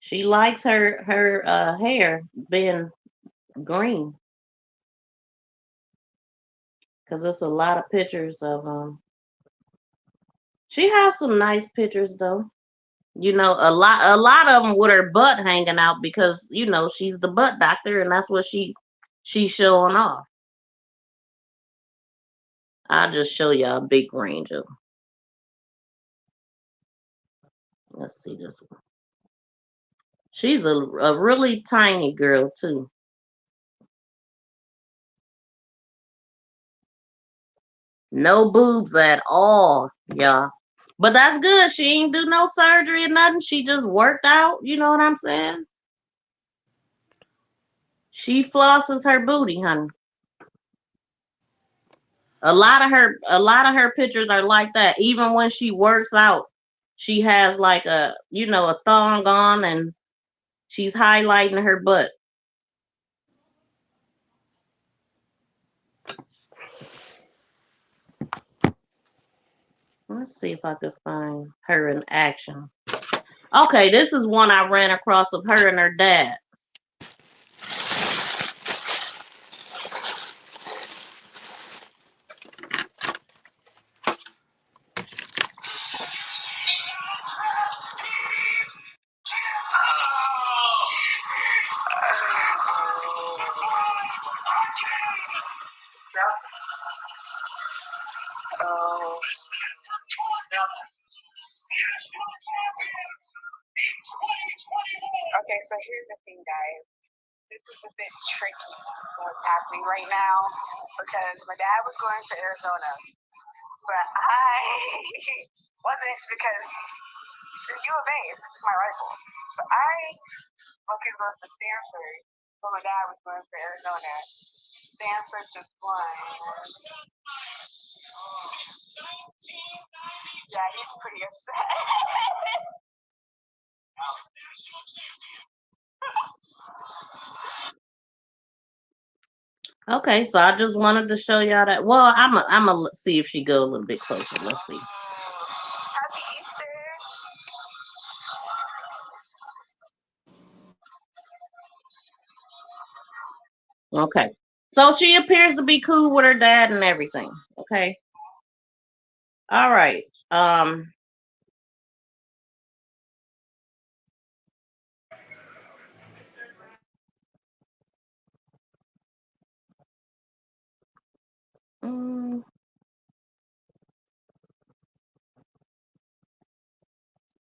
She likes her hair being green because it's a lot of pictures of She has some nice pictures though. You know, a lot of them with her butt hanging out because you know she's the butt doctor and that's what she's showing off. I'll just show y'all a big range of them. Let's see this one. She's a really tiny girl too. No boobs at all, y'all. But that's good. She ain't do no surgery or nothing. She just worked out. You know what I'm saying? She flosses her booty, honey. A lot of her pictures are like that. Even when she works out, she has like a thong on and she's highlighting her butt. Let's see if I could find her in action. Okay, this is one I ran across of her and her dad. Okay, so here's the thing, guys. This is a bit tricky what's happening right now because my dad was going to Arizona, but I wasn't because the U of A is my rifle. So I was going to Stanford, but my dad was going to Arizona. Stanford just won. Yeah, he's pretty upset. Okay, so I just wanted to show y'all that. Well, I'm gonna see if she go a little bit closer. Let's see. Happy Easter. Okay, so she appears to be cool with her dad and everything. Okay. All right.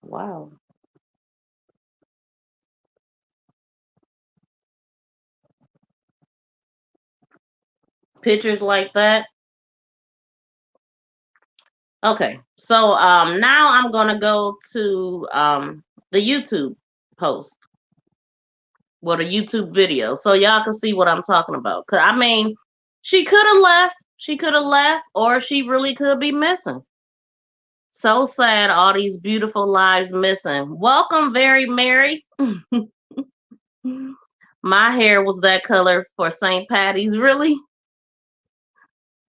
Wow. Pictures like that. Okay, so now I'm gonna go to the YouTube post. Well, the YouTube video, so y'all can see what I'm talking about. 'Cause I mean, she could have left. She could have left, or she really could be missing. So sad, all these beautiful lives missing. Welcome, Very Merry. My hair was that color for St. Patty's, really?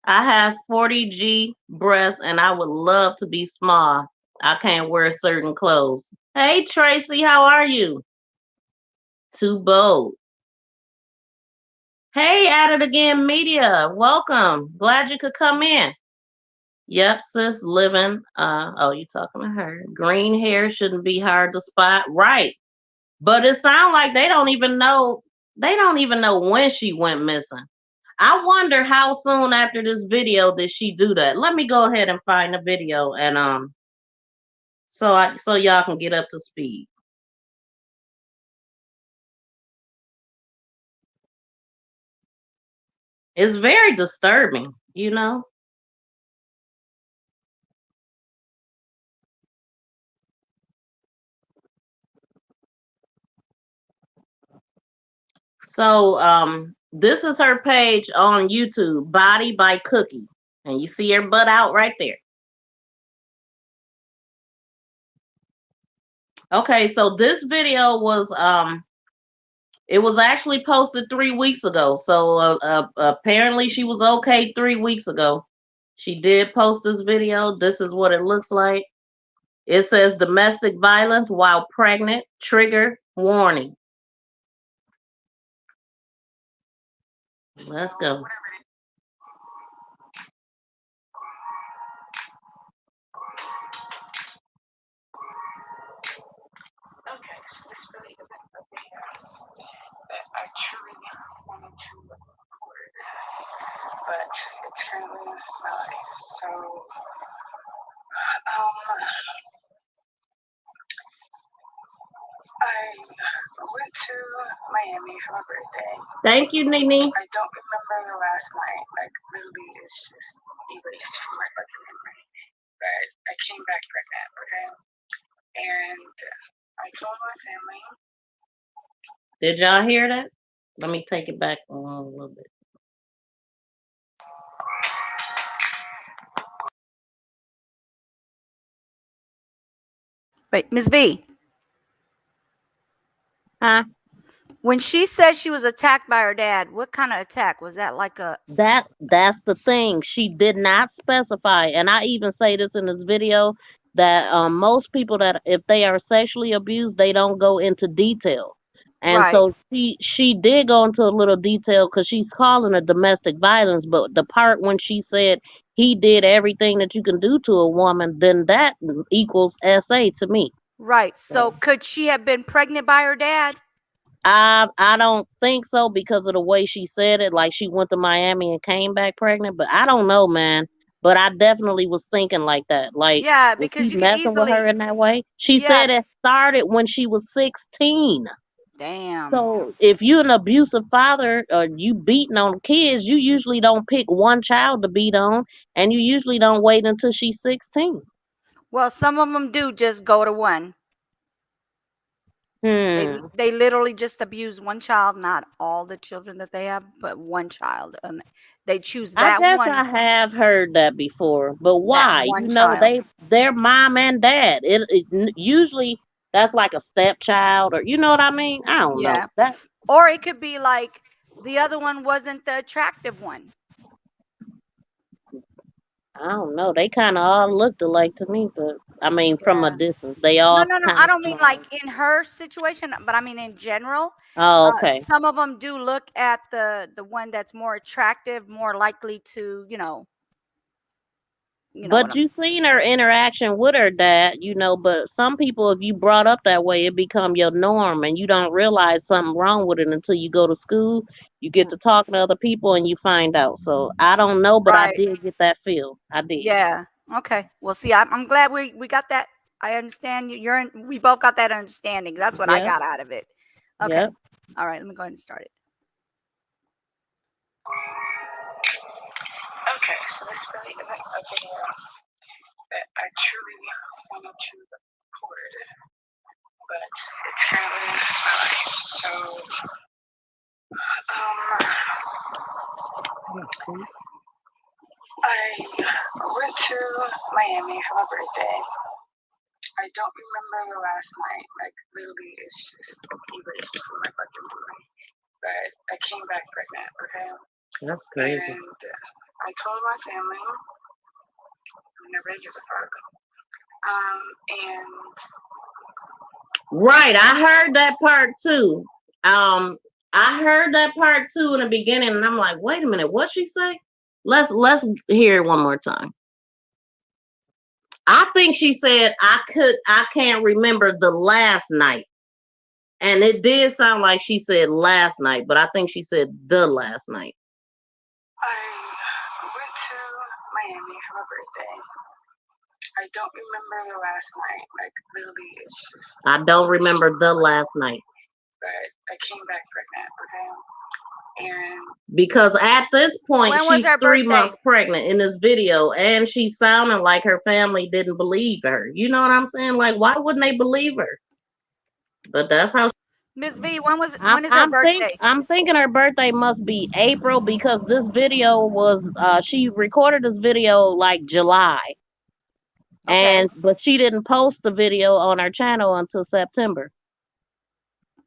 I have 40G breasts and I would love to be small. I can't wear certain clothes. Hey, Tracy, how are you? Too bold. Hey, At It Again Media, welcome. Glad you could come in. Yep, sis, living. Oh, you talking to her. Green hair shouldn't be hard to spot. Right. But it sounds like they don't even know when she went missing. I wonder how soon after this video did she do that. Let me go ahead and find the video and so y'all can get up to speed. It's very disturbing, you know. So this is her page on YouTube, Body by Cookie. And you see her butt out right there. Okay, so this video was it was actually posted 3 weeks ago. So apparently she was okay 3 weeks ago. She did post this video. This is what it looks like. It says domestic violence while pregnant, trigger warning. Let's go. Okay, so this really isn't a video that I truly wanted to record, but it's currently my life. So, I went to Miami for my birthday. Thank you, Nene. I don't remember the last night. Like, literally, it's just erased from my fucking memory. But I came back pregnant, okay? And I told my family. Did y'all hear that? Let me take it back a little bit. Wait, Ms. V. Huh? When she said she was attacked by her dad, what kind of attack? Was that like a... That's the thing. She did not specify. And I even say this in this video that most people that if they are sexually abused, they don't go into detail. And Right. so she did go into a little detail because she's calling it domestic violence, but the part when she said he did everything that you can do to a woman, then that equals SA to me. Right. So could she have been pregnant by her dad? I don't think so because of the way she said it. Like she went to Miami and came back pregnant, but I don't know, man. But I definitely was thinking like that. Like, Yeah, was because he you could messing with her easily... in that way? She Yeah. said it started when she was 16. Damn. So if you're an abusive father or you beating on kids, you usually don't pick one child to beat on, and you usually don't wait until she's 16. Well, some of them do just go to one. They literally just abuse one child, not all the children that they have, but one child, and they choose I that guess one. I have heard that before, but That why? one You know, child. they're mom and dad. Usually that's like a stepchild, or you know what I mean? I don't know Yeah. that. Or it could be like the other one wasn't the attractive one. I don't know. They kind of all looked alike to me, but I mean, from a Yeah. distance, they all No. kind I of don't mean like small. in her situation, but I mean in general. Oh, okay. Some of them do look at the one that's more attractive, more likely to, you know what But I'm... you seen her interaction with her dad, you know. But some people, if you brought up that way, it become your norm, and you don't realize something wrong with it until you go to school. You get to talking to other people, and you find out. So I don't know, but I Right. did get that feel. I did. Yeah. Okay. Well, see, I'm glad we got that. I understand we both got that understanding. That's what I Yep. got out of it. Okay. Yep. All right. Let me go ahead and start it. Okay, so this really isn't a video that I truly wanted to record, but it's currently my life. So, I went to Miami for my birthday. I don't remember the last night. Like, literally, it's just erased from my fucking memory. But I came back pregnant, okay? That's crazy. And I told my family, nobody gives a fuck. And Right. I heard that part too. I heard that part too in the beginning, and I'm like, wait a minute, what she say? Let's hear it one more time. I think she said I can't remember the last night. And it did sound like she said last night, but I think she said the last night. I went to Miami for my birthday. I don't remember the last night. Like, literally, it's just. I don't remember the last night. But I came back pregnant, okay? And because at this point When was she's her 3 birthday? months pregnant in this video, and she's sounding like her family didn't believe her. You know what I'm saying? Like, why wouldn't they believe her? But that's how. Miss V, when is her birthday? I'm thinking her birthday must be April, because this video was she recorded this video like July. Okay. But she didn't post the video on her channel until September.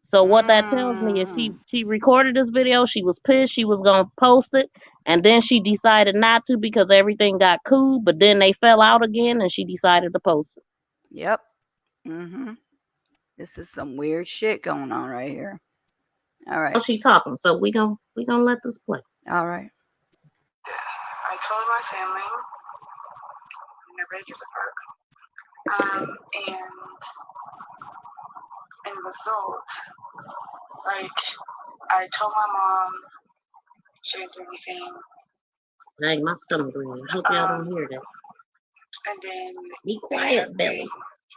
So what that tells me is she recorded this video, she was pissed, she was gonna post it, and then she decided not to because everything got cool, but then they fell out again and she decided to post it. Yep. This is some weird shit going on right here. All right. She talking, so we gonna let this play. All right. I told my family, nobody gives a fuck. And result, like, I told my mom, she didn't do anything. Dang, my stomach growling. I hope y'all don't hear that. And then Be quiet, Billy.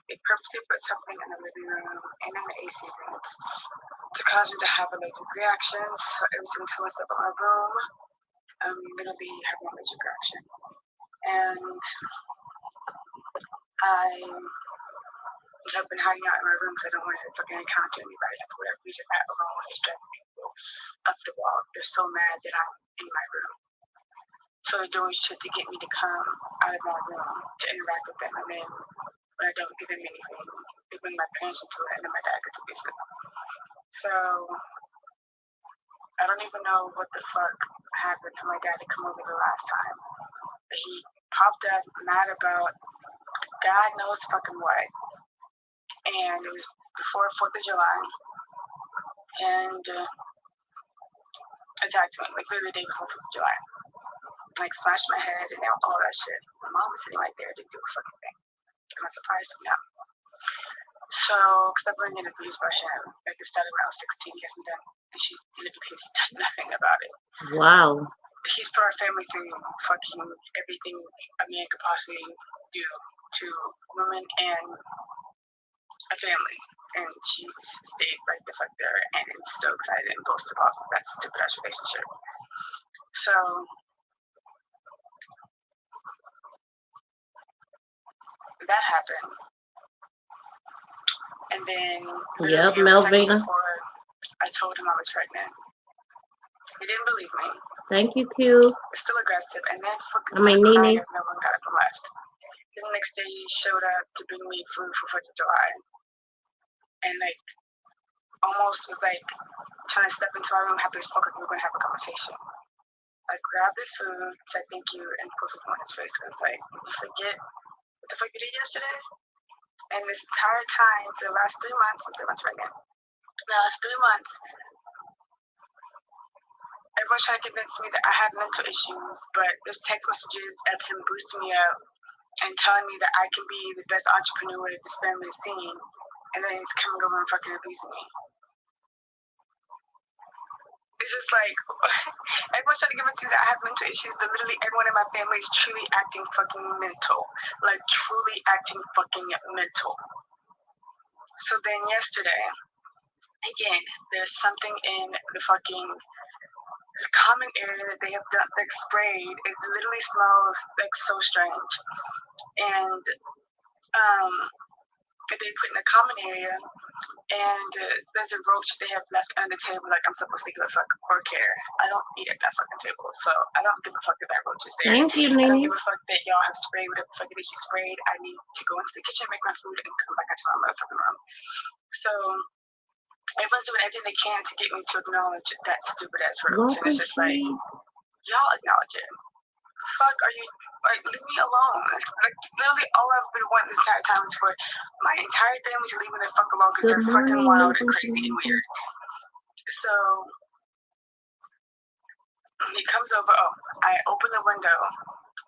they purposely put something in the living room and in the AC vents to cause me to have allergic reactions. So every single time I step in my room, I'm literally having an allergic reaction. And I have been hiding out in my room because I don't want to fucking encounter anybody. For whatever reason, that alone is driving people up the wall. They're so mad that I'm in my room. So they're doing shit to get me to come out of my room to interact with them. And then when I don't give them anything, they bring my parents into it, and then my dad gets abusive. So I don't even know what the fuck happened for my dad to come over the last time. But he popped up mad about God knows fucking what. And it was before 4th of July. And attacked me, like literally the day before 4th of July. Like smashed my head and all that shit. My mom was sitting right there, didn't do a fucking thing. Am I surprised? No. So, because I've been getting abused by him. Like, it started when I was 16, he hasn't done, and she literally has done nothing about it. Wow. He's put our family through fucking everything a man could possibly do to women and a family. And she's stayed right the fuck there and is still excited and goes to Boston. That stupid ass relationship. So, that happened. And then, Yep, Melvina. I told him I was pregnant. He didn't believe me. Thank you, Q. Still aggressive. And then Nene. no one got up and left. Then the next day he showed up to bring me food for 4th of July. And like, almost was like trying to step into my room, happy as fuck, like we were gonna have a conversation. I grabbed the food, said thank you, and posted it on his face. Cause like, you forget what the fuck you did yesterday? And this entire time, for the last 3 months, I'm 3 months pregnant. The last 3 months, everyone's trying to convince me that I have mental issues, but there's text messages of him boosting me up and telling me that I can be the best entrepreneur that this family has seen, and then he's coming over and fucking abusing me. It's just like, everyone's trying to convince me that I have mental issues, but literally everyone in my family is truly acting fucking mental. Like, truly acting fucking mental. So then yesterday, again, there's something in the fucking common area that they have done, like sprayed. It literally smells like so strange. And they put in the common area, and there's a roach they have left on the table, like I'm supposed to give a fuck or care. I don't eat at that fucking table, so I don't give a fuck that that roach is there. Thank you, I don't Nene. give a fuck that y'all have sprayed whatever the fuck it is you sprayed. I need to go into the kitchen, make my food, and come back into my motherfucking room. So everyone's doing everything they can to get me to acknowledge that stupid ass roach, and it's just like, y'all acknowledge it. Fuck are you, like, leave me alone. Like, literally all I've been wanting this entire time is for my entire family to leave me the fuck alone because they're fucking wild and crazy and weird. So he comes over. Oh, I open the window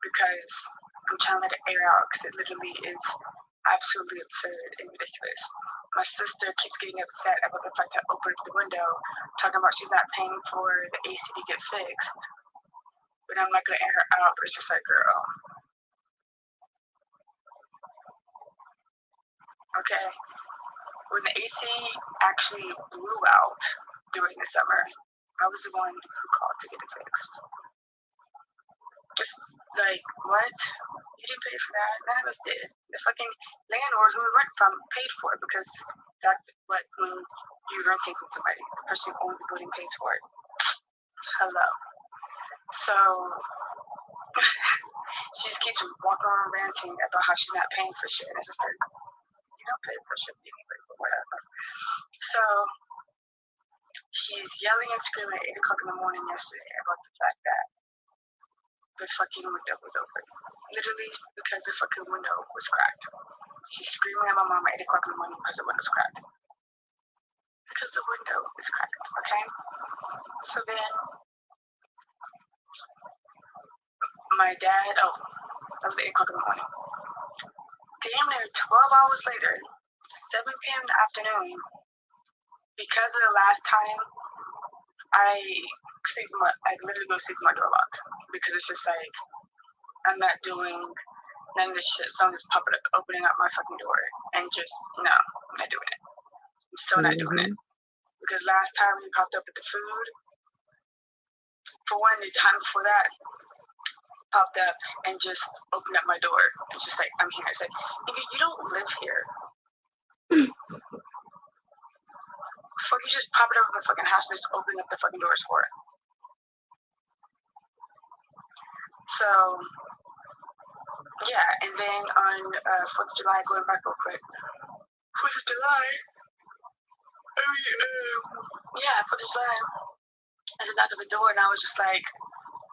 because I'm trying to let it air out because it literally is absolutely absurd and ridiculous. My sister keeps getting upset about the fact that I opened the window, talking about she's not paying for the AC to get fixed. but I'm not gonna air her out. But it's just like, girl, okay. When the AC actually blew out during the summer, I was the one who called to get it fixed. Just like, what? You didn't pay for that? None of us did. The fucking landlord who we rent from paid for it because that's what when you're renting from somebody, the person who owns the building pays for it. Hello. So she just keeps walking around ranting about how she's not paying for shit. And it's just like, you don't pay for shit anyway, but whatever. So she's yelling and screaming at 8 o'clock in the morning yesterday about the fact that the fucking window was open. Literally because the fucking window was cracked. She's screaming at my mom at 8 o'clock in the morning because the window's cracked. Because the window is cracked, okay? So then my dad, that was 8 o'clock in the morning. Damn near 12 hours later, 7 p.m. in the afternoon, because of the last time I literally go sleep with my door locked. Because it's just like, I'm not doing none of this shit. Someone's opening up my fucking door. And just, no, I'm not doing it. I'm still not doing it. Because last time he popped up with the food, for one, the time before that, popped up and just opened up my door. It's just like, I'm here. It's like, nigga, you don't live here. Fuck, you just pop it up in the fucking house and just open up the fucking doors for it. So, yeah, and then on 4th of July, going back real quick. 4th of July? Yeah, 4th of July. I just knocked at the door and I was just like,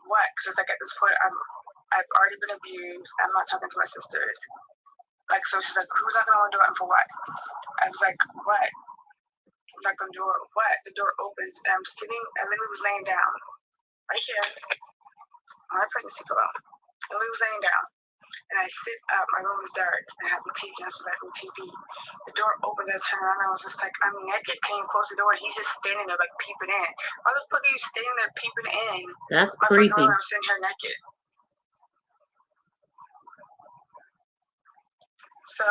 what? Because it's like at this point, I've already been abused. I'm not talking to my sisters. Like, so she's like, who's knocking on the door and for what? I was like, what? I'm knocking on the door. What? The door opens and I'm sitting, I literally was laying down. Right here. On my pregnancy pillow. I literally was laying down. And I sit up, my room is dark, and I have the TV on, so I have the TV. The door opens, I turn around, and I was just like, I'm naked, can you close the door? And he's just standing there, like, peeping in. Why the fuck are you standing there peeping in? That's my creepy. Front door, I'm sitting here naked. So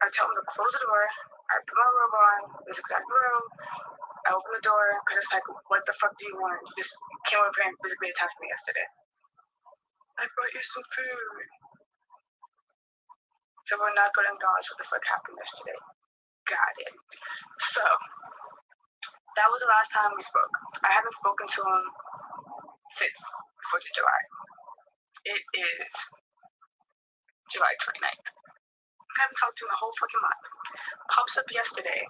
I tell him to close the door. I put my robe on, this exact robe. I open the door, because it's like, what the fuck do you want? You just came over here and physically attacked me yesterday. I brought you some food. So we're not going to acknowledge what the fuck happened yesterday. Got it. So, that was the last time we spoke. I haven't spoken to him since 4th of July. It is July 29th. I haven't talked to him a whole fucking month. Pops up yesterday,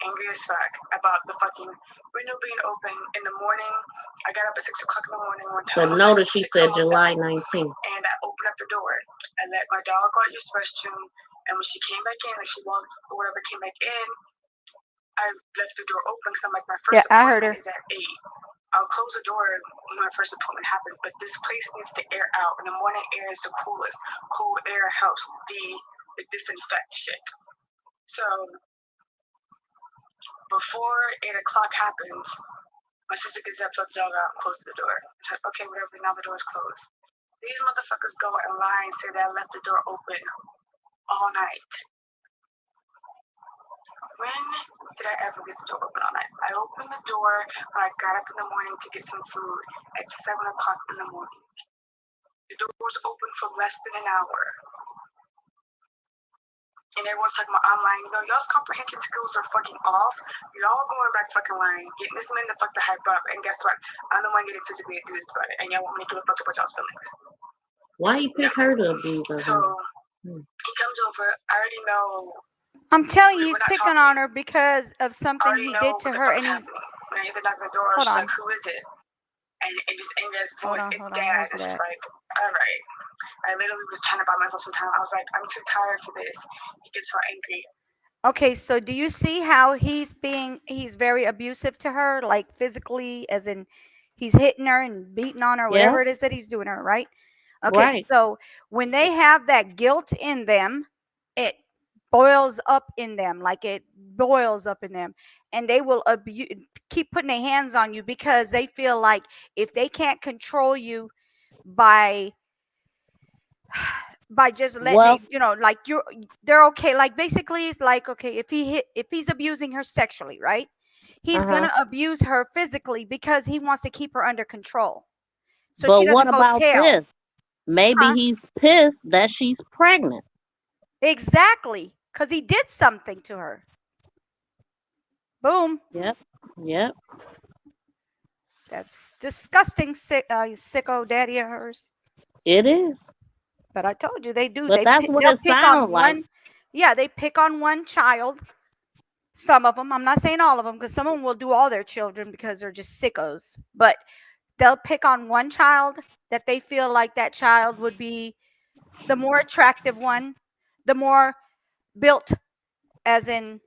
angry as fuck, about the fucking window being open in the morning. I got up at 6 o'clock in the morning one So time. notice she said July 19th. And I opened up the door. I let my dog go out use the restroom. And when she came back in, and she walked or whatever came back in, I left the door open because I'm like, my first appointment is at 8. I'll close the door when my first appointment happens, but this place needs to air out. And the morning air is the coolest. Cool air helps the disinfect shit. So before 8 o'clock happens, my sister gets up, let the dog out, and closes the door. I said, okay, whatever, now the door's closed. These motherfuckers go and lie and say that I left the door open all night. When did I ever get the door open all night? I opened the door when I got up in the morning to get some food at 7 o'clock in the morning. The door was open for less than an hour. And everyone's talking about online, you know, y'all's comprehension skills are fucking off. Y'all going back fucking lying, getting this man to fuck the hype up, and guess what? I'm the one getting physically abused about it, and y'all want me to give a fuck about y'all's feelings. Why you pick her to abuse her? So he comes over. I already know. I'm telling you, he's picking on her because of something he did to her, and he's. When I hit the knock on the door, she's like, "Who is it?" And just in this voice, it's Dad. And she's like, "All right." I literally was trying to buy myself some time. I was like, "I'm too tired for this." He gets so angry. Okay, so do you see how he's very abusive to her, like physically, as in he's hitting her and beating on her, whatever it is that he's doing her, right? Okay, Right. so when they have that guilt in them, it boils up in them, and they will keep putting their hands on you because they feel like if they can't control you, by just letting Well, it, like they're okay. Like basically it's like, okay, if he's abusing her sexually, right? He's gonna abuse her physically because he wants to keep her under control. So but she what doesn't go about tell. this? Maybe Huh? he's pissed that she's pregnant. Exactly. Because he did something to her. Boom. Yep. Yep. That's disgusting, sicko daddy of hers. It is. But I told you they do. But that's what They'll it pick on sounds like. one. Yeah, they pick on one child. Some of them. I'm not saying all of them, because some of them will do all their children because they're just sickos. But they'll pick on one child that they feel like that child would be the more attractive one, the more built, as in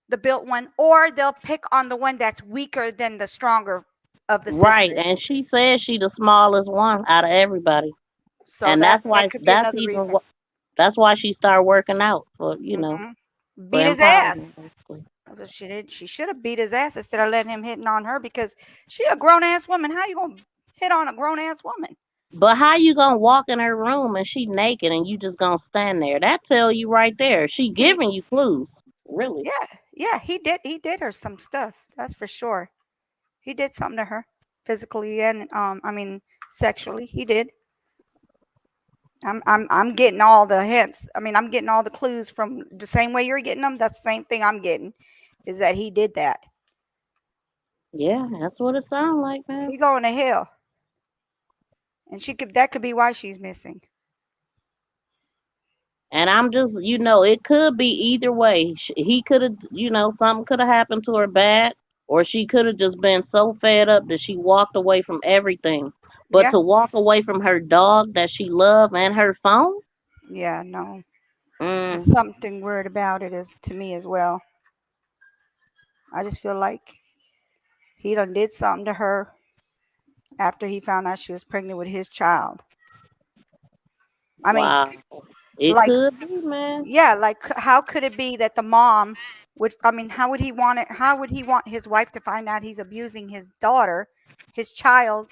the built one, or they'll pick on the one that's weaker than the stronger of the Right. sisters. And she says she the smallest one out of everybody. So And that that's why could be that's another even reason. what that's why she started working out for, for Beat his empowerment, ass. basically. That's what she did. She should have beat his ass instead of letting him hitting on her, because she a grown ass woman. How you gonna hit on a grown ass woman? But how you gonna walk in her room and she naked and you just gonna stand there? That tell you right there. She giving you clues. Really. Yeah, he did her some stuff. That's for sure. He did something to her physically and sexually. He did. I'm getting all the hints. I'm getting all the clues from the same way you're getting them. That's the same thing I'm getting, is that he did that. Yeah, that's what it sounds like, man. He going to hell. And that could be why she's missing. And I'm just, it could be either way. He could have, something could have happened to her bad, or she could have just been so fed up that she walked away from everything. But Yeah. to walk away from her dog that she loved and her phone? Yeah, no. There's something weird about it, to me as well. I just feel like he done did something to her after he found out she was pregnant with his child. Wow. It could be, man. Yeah, like how could it be that the mom would, how would he want it? How would he want his wife to find out he's abusing his daughter, his child,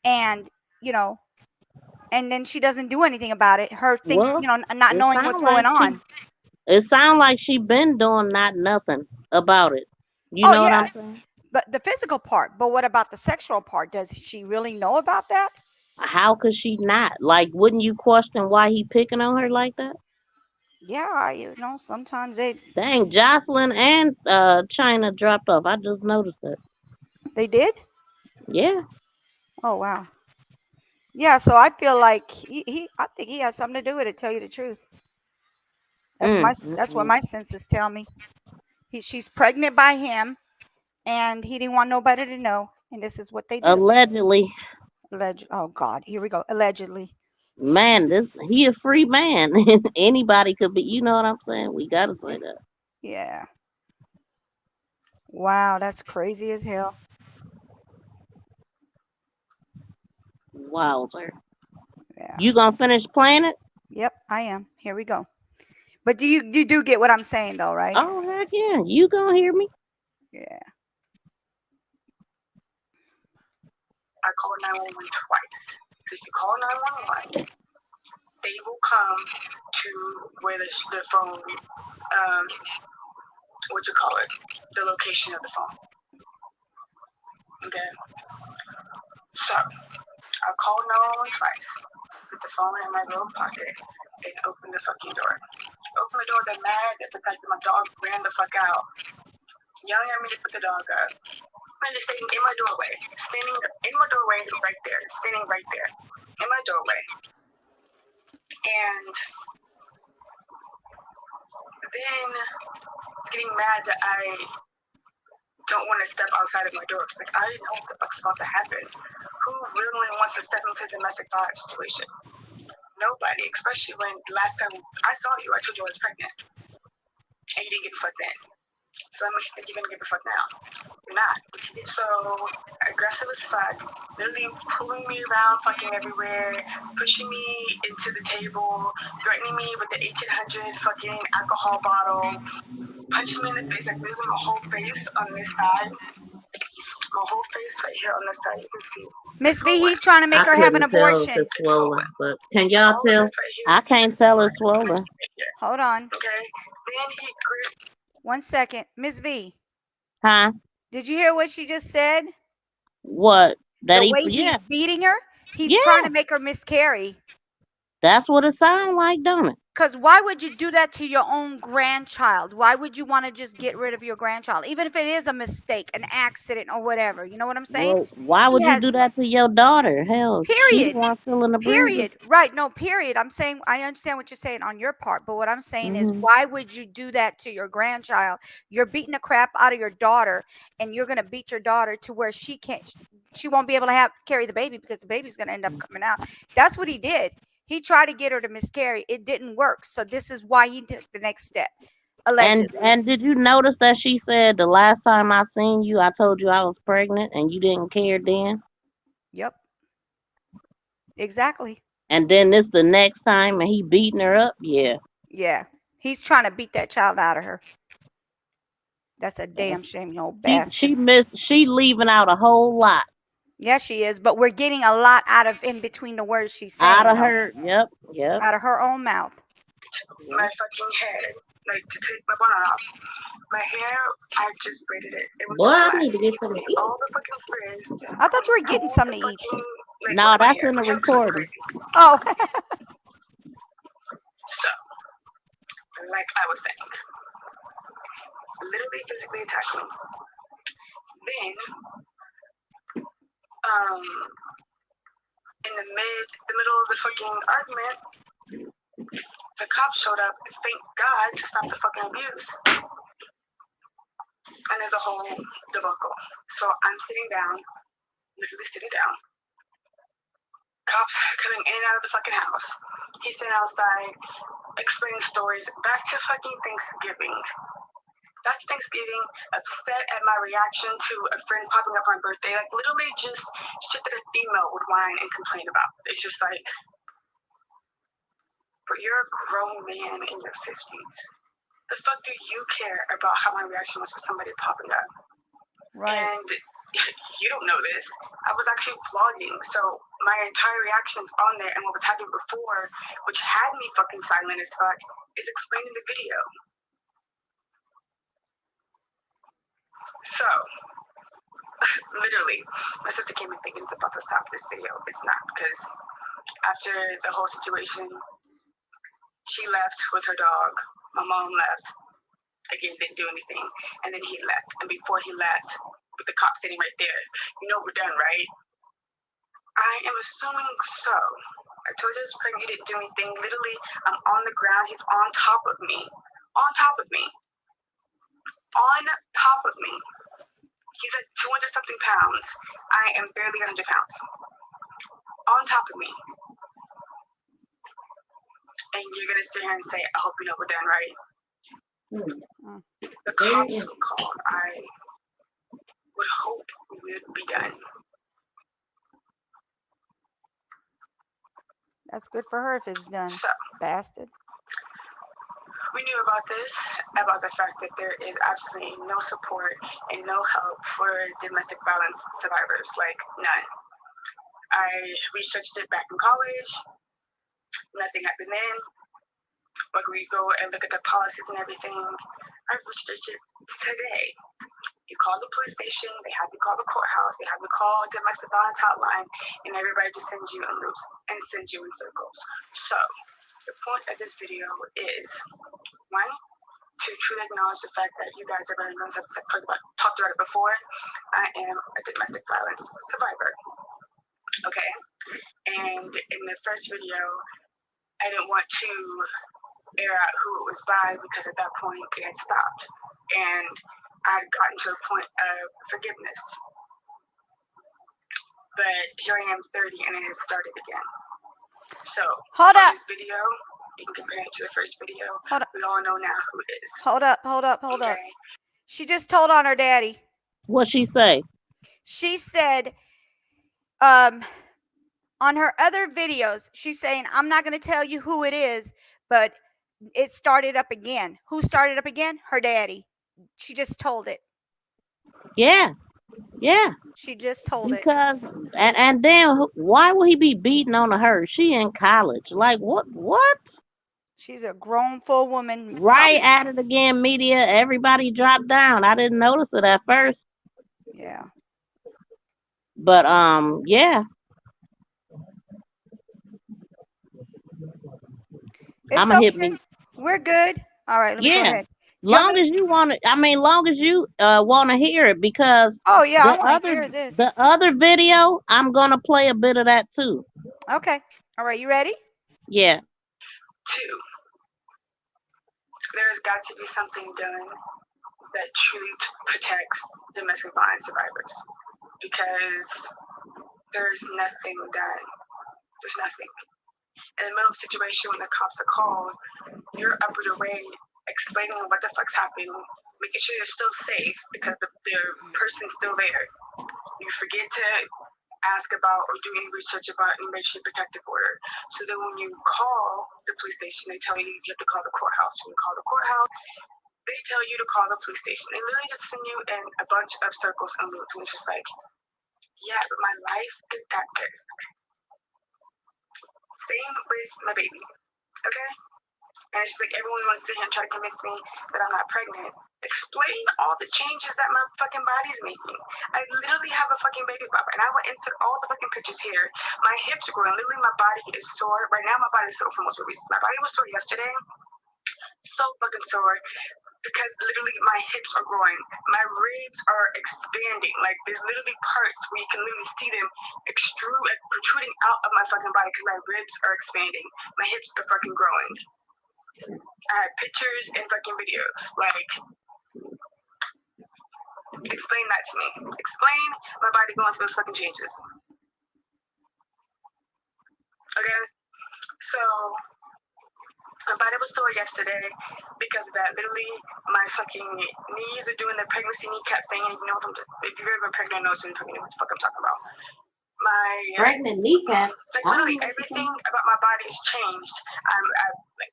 and, and then she doesn't do anything about it. Her not knowing what's going on. It sounds like she been doing nothing about it. You know what I'm saying? But the physical part, but what about the sexual part? Does she really know about that? How could she not? Like, wouldn't you question why he picking on her like that? Yeah, sometimes they... Dang, Jocelyn and China dropped off. I just noticed that. They did? Yeah. Oh, wow. Yeah, so I feel like I think he has something to do with it, tell you the truth. That's what my senses tell me. She's pregnant by him, and he didn't want nobody to know, and this is what they do. Allegedly. Oh God, here we go. Allegedly. Man, he a free man. Anybody could be. You know what I'm saying? We gotta say that. Yeah. Wow, that's crazy as hell. Wowzer. Yeah. You gonna finish playing it? Yep, I am. Here we go. But you do get what I'm saying, though, right? Oh, heck yeah. You gonna hear me? Yeah. I called 911 twice. Because you call 911, they will come to where the phone, the location of the phone. Okay? So, I called 911 twice, put the phone in my little pocket, and opened the fucking door. Open the door, they're mad, that the fact that my dog ran the fuck out, yelling at me to put the dog up. I'm just standing in my doorway, right there, in my doorway. And then getting mad that I don't want to step outside of my door. It's like, I didn't know what the fuck's about to happen. Who really wants to step into a domestic violence situation? Nobody, especially when last time I saw you, I told you I was pregnant. And you didn't give a fuck then. So that makes you think you're gonna give a fuck now. You're not. So aggressive as fuck, literally pulling me around fucking everywhere, pushing me into the table, threatening me with the 1800 fucking alcohol bottle, punching me in the face, like losing my whole face on this side. My whole face right here on this side, you can see. Miss V, he's trying to make her have an couldn't tell if abortion. it's swollen, but can y'all tell? I can't tell it's swollen. Hold on. Okay. Then he gripped. 1 second. Miss V. Huh? Did you hear what she just said? What? That The he? way Yeah. he's beating her? He's Yeah. trying to make her miscarry. That's what it sounds like, don't it? Because why would you do that to your own grandchild? Why would you want to just get rid of your grandchild? Even if it is a mistake, an accident, or whatever. You know what I'm saying? Well, why would you do that to your daughter? Hell, she Period. the one feeling the bruises. Period. Right. No, period. I'm saying, I understand what you're saying on your part, but what I'm saying is, Mhm. why would you do that to your grandchild? You're beating the crap out of your daughter, and you're going to beat your daughter to where she won't be able to carry the baby, because the baby's going to end up coming out. That's what he did. He tried to get her to miscarry. It didn't work. So this is why he took the next step. Allegedly. And did you notice that she said the last time I seen you, I told you I was pregnant and you didn't care then? Yep. Exactly. And then this the next time and he beating her up? Yeah. Yeah. He's trying to beat that child out of her. That's a damn shame, you old bastard. She leaving out a whole lot. Yeah, she is, but we're getting a lot out of in between the words she's saying. Out of though. her, yep. Out of her own mouth. My fucking hair, like to take my bun off. My hair, I just braided it. It was Boy, flat. I need to get something to eat. All the fucking frizz. I thought you were getting something to eat. No, that's in the recording. Oh. So, like I was saying, literally physically attacked me. Then, in the middle of the fucking argument, the cops showed up, thank God, to stop the fucking abuse. And there's a whole debacle. So I'm sitting down, literally sitting down. Cops coming in and out of the fucking house. He's sitting outside, explaining stories. Back to fucking Thanksgiving. That's Thanksgiving, upset at my reaction to a friend popping up on my birthday. Like, literally just shit that a female would whine and complain about. It's just like, but you're a grown man in your 50s. The fuck do you care about how my reaction was for somebody popping up? Right. And you don't know this. I was actually vlogging, so my entire reactions on there and what was happening before, which had me fucking silent as fuck, is explained in the video. So, literally, my sister came in thinking it's about to stop this video. It's not, because after the whole situation, she left with her dog. My mom left. Again, didn't do anything. And then he left. And before he left, with the cop sitting right there, you know we're done, right? I am assuming so. I told you I was pregnant, he didn't do anything. Literally, I'm on the ground. He's on top of me. On top of me. On top of me. He's at 200 something pounds. I am barely 100 pounds. On top of me. And you're going to sit here and say, I hope you know we're done, right? The cops who called, I would hope we would be done. That's good for her if it's done. So, bastard. We knew about this, about the fact that there is absolutely no support and no help for domestic violence survivors, like none. I researched it back in college. Nothing happened then. But we go and look at the policies and everything. I've researched it today. You call the police station, they have you call the courthouse, they have you call a domestic violence hotline, and everybody just sends you in loops and sends you in circles. So, the point of this video is, one, to truly acknowledge the fact that you guys have already talked about it before. I am a domestic violence survivor. Okay? And in the first video, I didn't want to air out who it was by because at that point it had stopped. And I had gotten to a point of forgiveness. But here I am 30 and it has started again. So, hold up. This video, you can compare it to the first video. Hold up. We all know now who it is. Hold up. She just told on her daddy. What'd she say? She said, on her other videos, she's saying, I'm not going to tell you who it is, but it started up again. Who started up again? Her daddy. She just told it. Yeah. Yeah. She just told it. Because and then why would he be beating on her? She in college. Like what? She's a grown full woman. Right at it again, media. Everybody dropped down. I didn't notice it at first. Yeah. But yeah. It's I'ma hit okay. me. We're good. All right, let me go Yeah. ahead. Long as you want to, I mean, long as you want to hear it, because Oh yeah, I the want to other hear this. the other video, I'm gonna play a bit of that too. Okay. All right, you ready? Yeah. 2, there's got to be something done that truly protects domestic violence survivors, because there's nothing done. There's nothing. In the middle of a situation when the cops are called, you're up your way explaining what the fuck's happening, making sure you're still safe because the person's still there. You forget to ask about or do any research about an emergency protective order. So then when you call the police station, they tell you you have to call the courthouse. When you call the courthouse, they tell you to call the police station. They literally just send you in a bunch of circles and loops, and it's just like, yeah, but my life is at risk. Same with my baby, okay? And it's just like everyone wants to sit here and try to convince me that I'm not pregnant. Explain all the changes that my fucking body's making. I literally have a fucking baby bump, and I will insert all the fucking pictures here. My hips are growing. Literally, my body is sore. Right now, my body is sore for most reasons. My body was sore yesterday. So fucking sore. Because literally my hips are growing. My ribs are expanding. Like, there's literally parts where you can literally see them protruding out of my fucking body because my ribs are expanding. My hips are fucking growing. I have pictures and fucking videos. Like, explain that to me. Explain my body going through those fucking changes. Okay? So, my body was sore yesterday because of that. Literally, my fucking knees are doing the pregnancy kneecap thing. And you know, if you've ever been pregnant, knows what the fuck I'm talking about. My Pregnant kneecaps. like literally everything about my body's changed. I've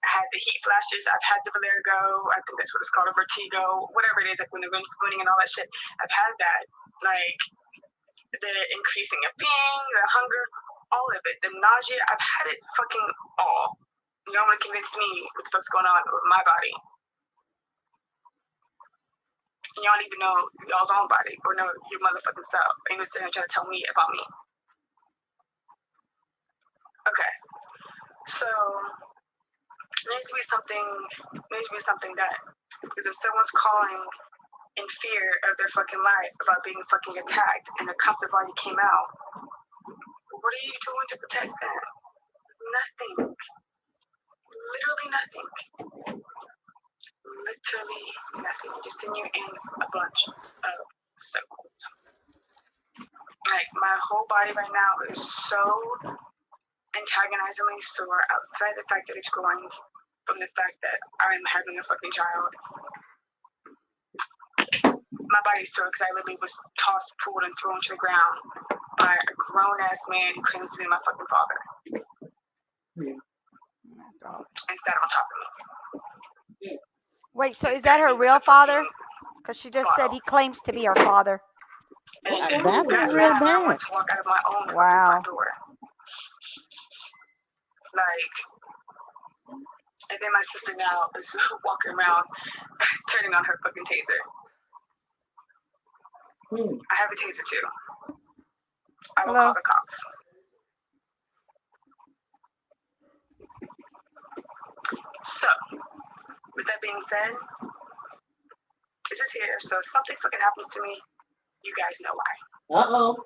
had the heat flashes. I've had the vertigo. I think that's what it's called, a vertigo, whatever it is, like when the room's spinning and all that shit. I've had that. Like the increasing of pain, the hunger, all of it, the nausea. I've had it fucking all. No one convinced me what the fuck's going on with my body. And y'all don't even know y'all's own body or know your motherfucking self. And you're sitting here trying to tell me about me. Okay. So there needs to be something done. Because if someone's calling in fear of their fucking life about being fucking attacked and the cops have already came out, what are you doing to protect them? Nothing. Literally nothing. Literally nothing. Just send you in a bunch of circles. Like, my whole body right now is so antagonizingly sore outside the fact that it's growing from the fact that I'm having a fucking child. My body's sore because I literally was tossed, pulled, and thrown to the ground by a grown-ass man who claims to be my fucking father. And sat on top of me. Wait, so is that her real father? Because she just said he claims to be her father. And that's real bad. I want to walk out of my own front door. Like, and then my sister now is walking around turning on her fucking taser. I have a taser too. I will call the cops. So, with that being said, it's just here. So if something fucking happens to me, you guys know why. Uh-oh.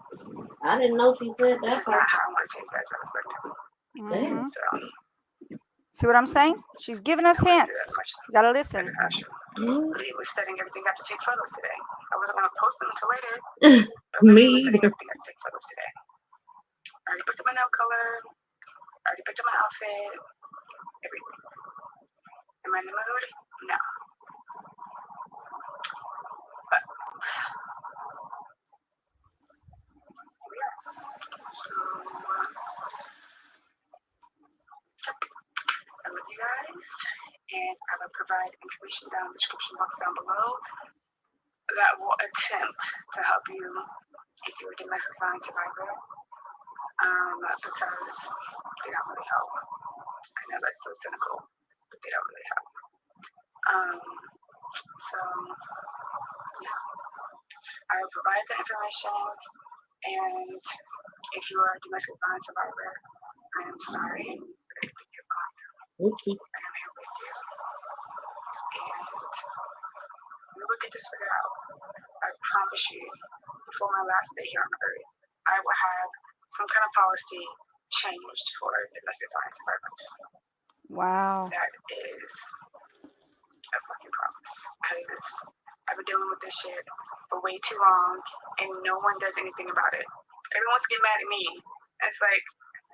I didn't know she said This that is part. not how I want to tell you guys I was pregnant. So, See what I'm saying? She's giving us hints. You gotta listen. Lee was setting everything up to take photos today. I wasn't going to post them until later. Me was setting either. everything up to take photos today. I already picked up my nail color. I already picked up my outfit. Everything. Am I in the mood? No. But we are. So, I love you guys, and I will provide information down in the description box down below. that will attempt to help you if you're a domestic violence survivor, because they don't really help. I know that's so cynical, but they don't really help. So, yeah, I will provide the information, and if you are a domestic violence survivor, I am sorry for everything you've gone through. Oopsie. I am here with you, and we will get this figured out. I promise you, before my last day here on earth, I will have some kind of policy changed for domestic violence survivors. Wow. That is a fucking promise, because I've been dealing with this shit for way too long, and no one does anything about it. Everyone wants to get mad at me. And it's like,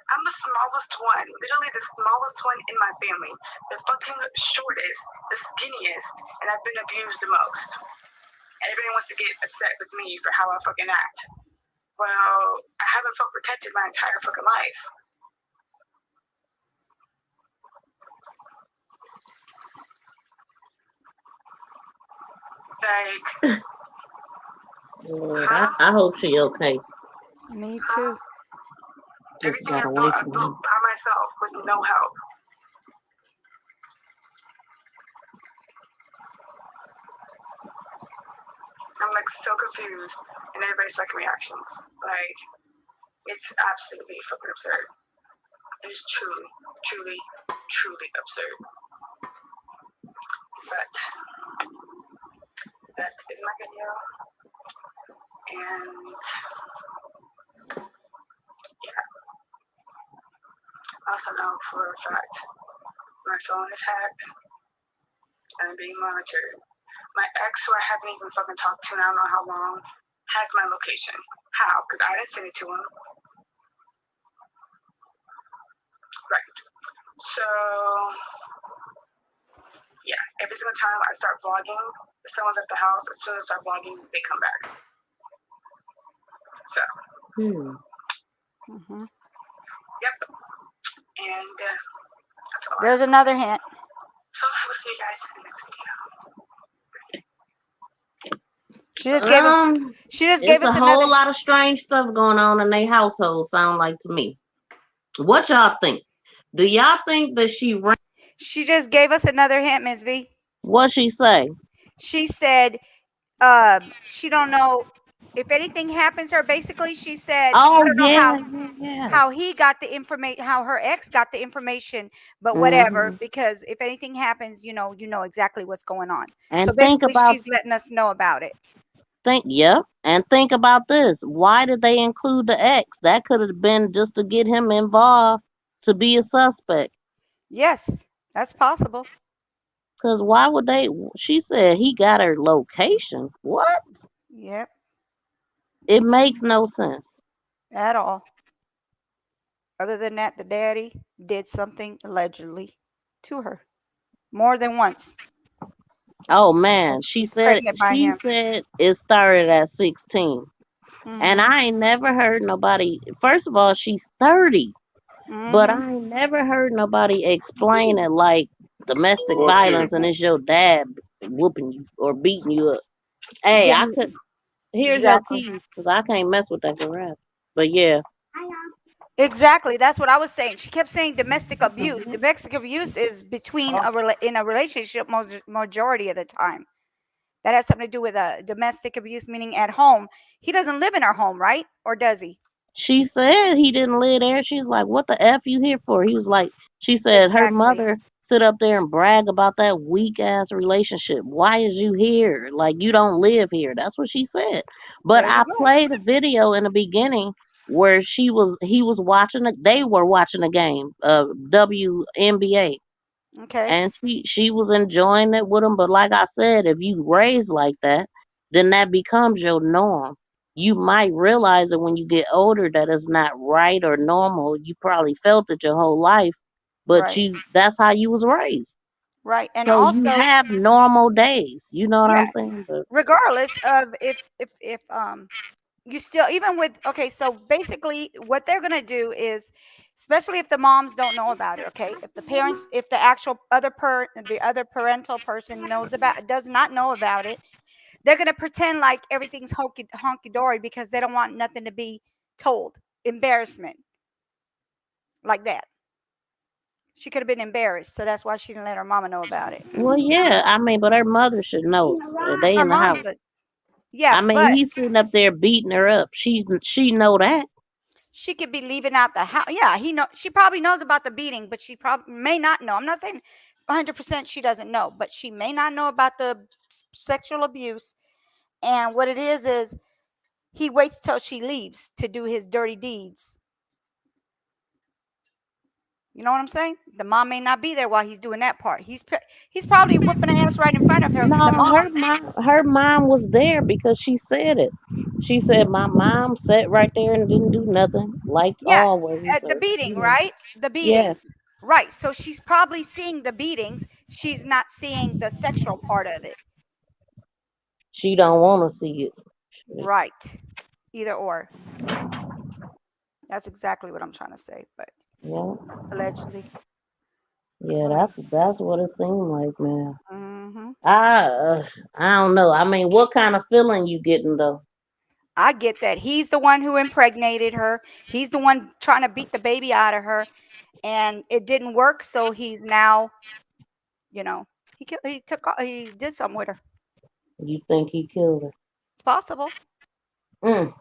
I'm the smallest one, literally the smallest one in my family, the fucking shortest, the skinniest, and I've been abused the most. And everybody wants to get upset with me for how I fucking act. Well, I haven't felt protected my entire fucking life. Like, Lord, I hope she okay. Me too. Just everything got I away built, I from built him. by myself with no help. I'm like so confused, and everybody's like reactions. Like, it's absolutely fucking absurd. It is truly, truly, truly absurd. But that is my video, and yeah. I also know for a fact my phone is hacked and I'm being monitored. My ex, who I haven't even fucking talked to in I don't know how long, has my location. How? Because I didn't send it to him. Right. So, yeah, every single time I start vlogging, if someone's at the house, as soon as I start vlogging, they come back. So, yep. And that's all. There's another hint. So, I will see you guys in the next video. She just gave us. She just gave It's a us whole another. lot of strange stuff going on in their household, sound like to me. What y'all think? Do y'all think that she ran? She just gave us another hint, Ms. V. What she say? She said, she don't know if anything happens to her. Basically, she said, I Oh don't know yeah. how he got the information, how her ex got the information, but whatever. Because if anything happens, you know exactly what's going on. And So think basically, about she's letting us know about it. And think about this. Why did they include the ex? That could have been just to get him involved to be a suspect. Yes, that's possible. Because why would they? She said he got her location. What? Yep. It makes no sense. At all. Other than that, the daddy did something allegedly to her more than once. Oh man, She's pregnant by she him. said it started at 16. And I ain't never heard nobody. First of all, she's 30. But I ain't never heard nobody explain it like domestic violence and it's your dad whooping you or beating you up. Hey, Yeah, I could. Here's your exactly. keys because I can't mess with that garage. But yeah, Exactly. That's what I was saying. She kept saying domestic abuse. Domestic abuse is between in a relationship majority of the time. That has something to do with domestic abuse, meaning at home. He doesn't live in our home, right? Or does he? she said he didn't live there. She's like, "What the f you here for?" He was like, she said her mother sit up there and brag about that weak ass relationship. Why is you here? Like you don't live here. That's what she said. But There I you go. played a video in the beginning where he was watching they were watching a game of WNBA. Okay. And she was enjoying it with him. But like I said, if you raised like that, then that becomes your norm. You might realize that when you get older that it's not right or normal. You probably felt it your whole life, but Right. that's how you was raised. Right. And So you also, have normal days. You know what yeah, I'm saying? But regardless of if you still, even with, okay, so basically what they're going to do is, especially if the moms don't know about it, okay, if the parents, if the actual the other parental person does not know about it, they're gonna pretend like everything's honky dory because they don't want nothing to be told. Embarrassment, like that. She could have been embarrassed, so that's why she didn't let her mama know about it. Well, yeah, I mean, but her mother should know. They Her in the house. mom's yeah, I mean, but he's sitting up there beating her up. She know that. she could be leaving out the house. Yeah, she probably knows about the beating, but she probably may not know. I'm not saying 100% she doesn't know, but she may not know about the sexual abuse. And what it is he waits till she leaves to do his dirty deeds. You know what I'm saying? The mom may not be there while he's doing that part. He's probably whooping her ass right in front of her. No, The mom. her mom was there because she said it. She said my mom sat right there and didn't do nothing, like Yeah, always. the Or, beating, you know. right? The Yes, beatings. Right. So she's probably seeing the beatings. She's not seeing the sexual part of it. she don't want to see it. Right. Either or. That's exactly what I'm trying to say. But Yeah, allegedly. yeah, that's what it seemed like, man. Mm-hmm. I don't know. I mean, what kind of feeling you getting though? I get that. He's the one who impregnated her. He's the one trying to beat the baby out of her. And it didn't work. So he's now, he did something with her. You think he killed her? It's possible. Mm.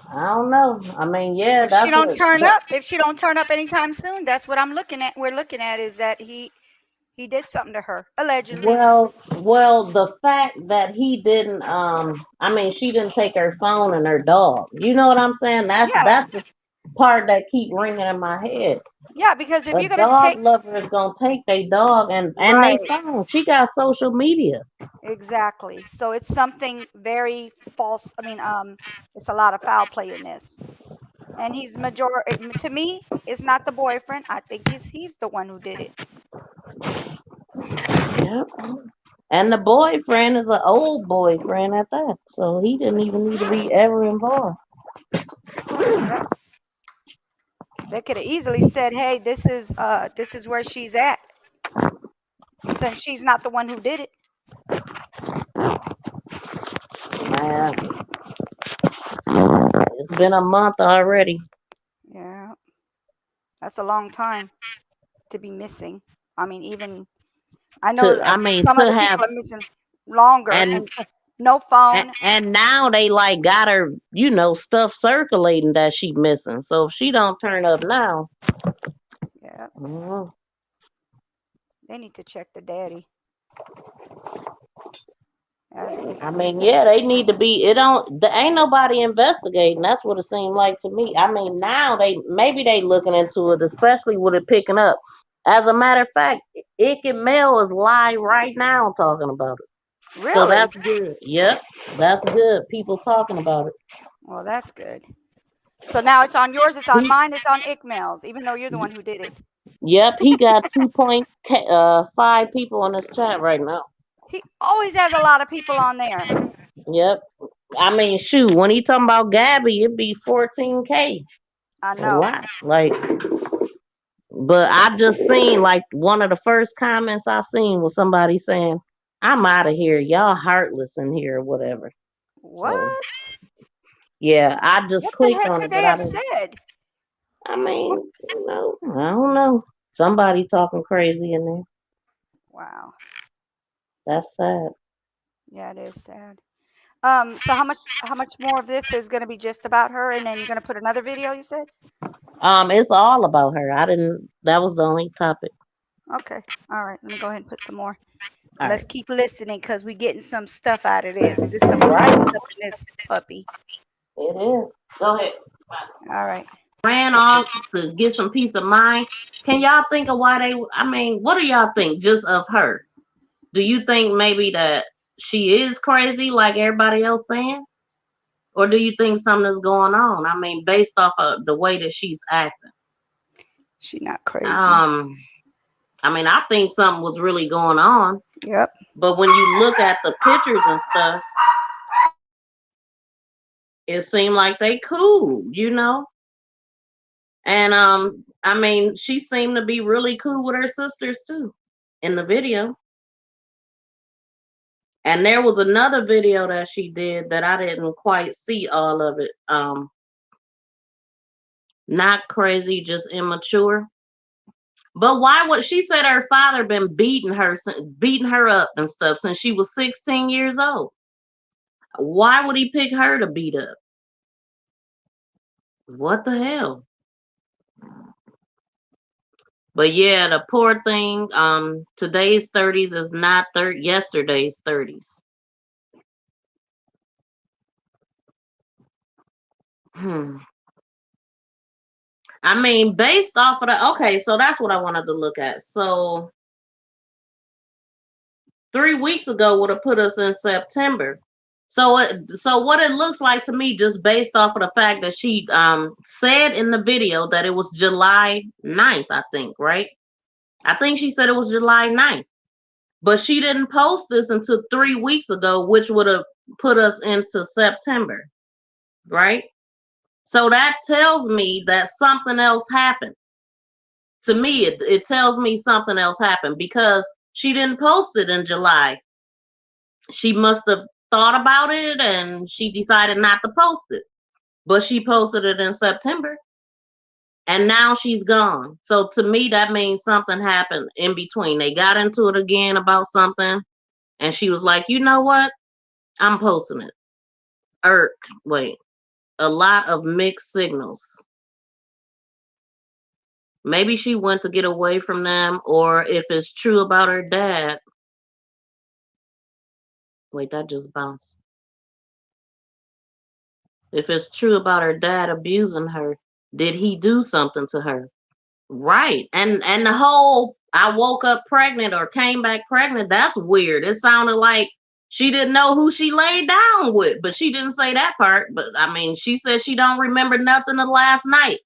I don't know. I mean, yeah, If she that's don't what. turn up anytime soon, that's what I'm looking at. We're looking at is that he did something to her, allegedly. Well, the fact that he didn't, I mean, she didn't take her phone and her dog. You know what I'm saying? That's the part that keep ringing in my head. Yeah, because if A you're gonna dog take lover is gonna take their dog and they phone. She got social media. exactly, so it's something very false. I mean, it's a lot of foul play in this, and he's to me. It's not the boyfriend. I think he's the one who did it. Yep. And the boyfriend is an old boyfriend at that, so he didn't even need to be ever involved. Yep. They could have easily said, "Hey, this is where she's at," since she's not the one who did it. Man, it's been a month already. Yeah, that's a long time to be missing. I mean, even I know some other people are missing longer and no phone. And now they like got her, stuff circulating that she missing. So if she don't turn up now, yeah, they need to check the daddy. I mean, yeah, they need to be. There ain't nobody investigating. That's what it seemed like to me. I mean, now maybe they looking into it, especially with it picking up. As a matter of fact, Ick and Mel is live right now talking about it. Really? So that's good. Yep, that's good. People talking about it. Well, that's good. So now it's on yours, it's on mine, it's on Ickmel's, even though you're the one who did it. Yep, he got 2.5 people on his chat right now. He always has a lot of people on there. Yep. I mean, shoot, when he talking about Gabby, it'd be 14K. I know. A lot. But I just seen one of the first comments I seen was somebody saying, "I'm out of here. Y'all heartless in here," or whatever. What? So, yeah, I just What the clicked heck on could it, they but I have didn't. said? I mean, I don't know. Somebody talking crazy in there. Wow. That's sad. Yeah, it is sad. So how much more of this is going to be just about her, and then you're going to put another video, you said? It's all about her. That was the only topic. Okay. All right. Let me go ahead and put some more. All Let's right. keep listening because we're getting some stuff out of this. There's some clues up in this puppy. It is. Go ahead. All right. Ran off to get some peace of mind. Can y'all think of why what do y'all think just of her? Do you think maybe that she is crazy like everybody else saying? Or do you think something is going on? I mean, based off of the way that she's acting. She's not crazy. I mean, I think something was really going on. Yep. But when you look at the pictures and stuff, it seemed like they cool, And I mean, she seemed to be really cool with her sisters too in the video. And there was another video that she did that I didn't quite see all of it. Not crazy, just immature. But why would she said her father been beating her up and stuff since she was 16 years old? Why would he pick her to beat up? What the hell? But yeah, the poor thing, today's 30s is not yesterday's 30s. I mean, based off of the, okay, so that's what I wanted to look at. So 3 weeks ago would have put us in September. So what it looks like to me, just based off of the fact that she said in the video that it was July 9th, I think, right? I think she said it was July 9th. But she didn't post this until 3 weeks ago, which would have put us into September, right? So that tells me that something else happened. To me, it tells me something else happened because she didn't post it in July. She must have thought about it and she decided not to post it. But she posted it in September. And now she's gone. So to me, that means something happened in between. They got into it again about something. And she was like, you know what? I'm posting it. Wait. A lot of mixed signals. Maybe she went to get away from them, or if it's true about her dad. Wait, that just bounced. If it's true about her dad abusing her, did he do something to her? Right. And the whole I woke up pregnant or came back pregnant, that's weird. It sounded like she didn't know who she laid down with, but she didn't say that part. But I mean, she said she don't remember nothing of last night.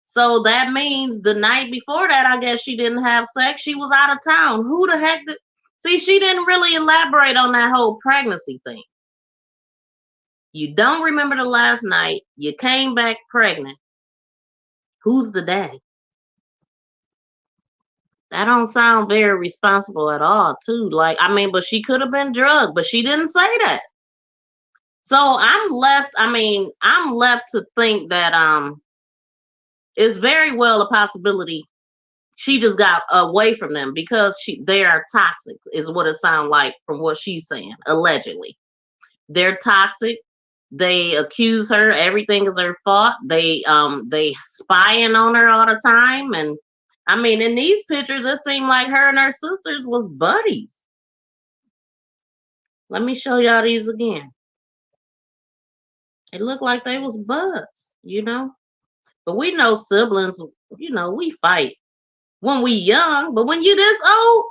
So that means the night before that, I guess she didn't have sex. She was out of town. Who the heck did... See, she didn't really elaborate on that whole pregnancy thing. You don't remember the last night. You came back pregnant. Who's the daddy? That don't sound very responsible at all, too. Like, I mean, but she could have been drugged, but she didn't say that. So I'm left to think that it's very well a possibility she just got away from them because they are toxic, is what it sounds like from what she's saying, allegedly. They're toxic. They accuse her, everything is her fault. They spying on her all the time. And I mean, in these pictures, it seemed like her and her sisters was buddies. Let me show y'all these again. It looked like they was buds, you know. But we know siblings, you know, we fight when we young, but when you this old,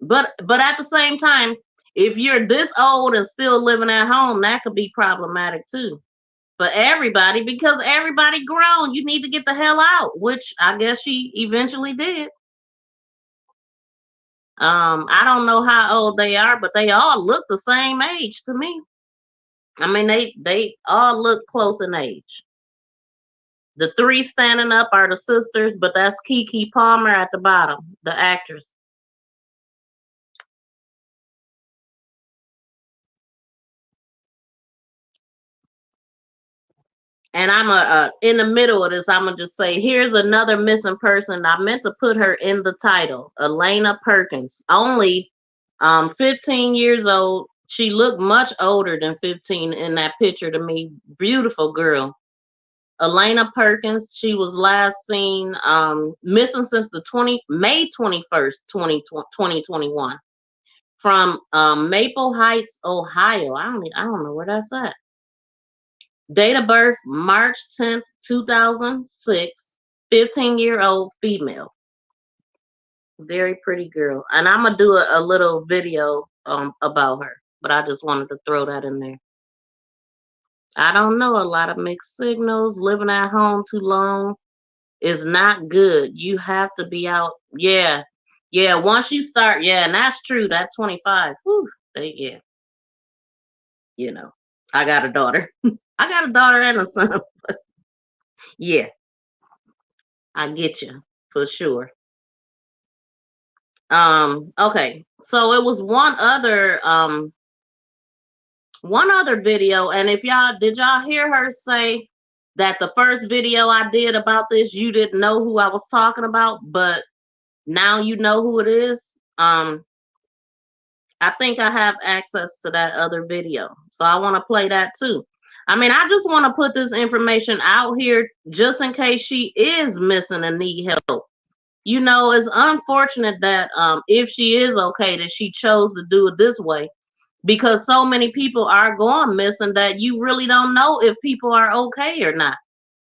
but at the same time, if you're this old and still living at home, that could be problematic too. For everybody, because everybody grown, you need to get the hell out, which I guess she eventually did. I don't know how old they are, but they all look the same age to me. I mean, they all look close in age. The three standing up are the sisters, but that's Keke Palmer at the bottom, the actress. And I'm in the middle of this, I'm gonna just say, here's another missing person. I meant to put her in the title, Elena Perkins, only 15 years old. She looked much older than 15 in that picture to me. Beautiful girl. Elena Perkins, she was last seen missing since the May 21st, 2021 from Maple Heights, Ohio. I don't know where that's at. Date of birth, March 10th, 2006, 15-year-old female. Very pretty girl. And I'm going to do a little video about her, but I just wanted to throw that in there. I don't know, a lot of mixed signals. Living at home too long is not good. You have to be out. Yeah. Yeah, once you start, yeah, and that's true. That 25. Whew, yeah. You know, I got a daughter. I got a daughter and a son. Yeah. I get you for sure. Okay. So it was one other one other video, and if did y'all hear her say that the first video I did about this, you didn't know who I was talking about, but now you know who it is? I think I have access to that other video, so I want to play that too. I mean, I just want to put this information out here just in case she is missing and need help. You know, it's unfortunate that if she is okay, that she chose to do it this way, because so many people are going missing that you really don't know if people are okay or not.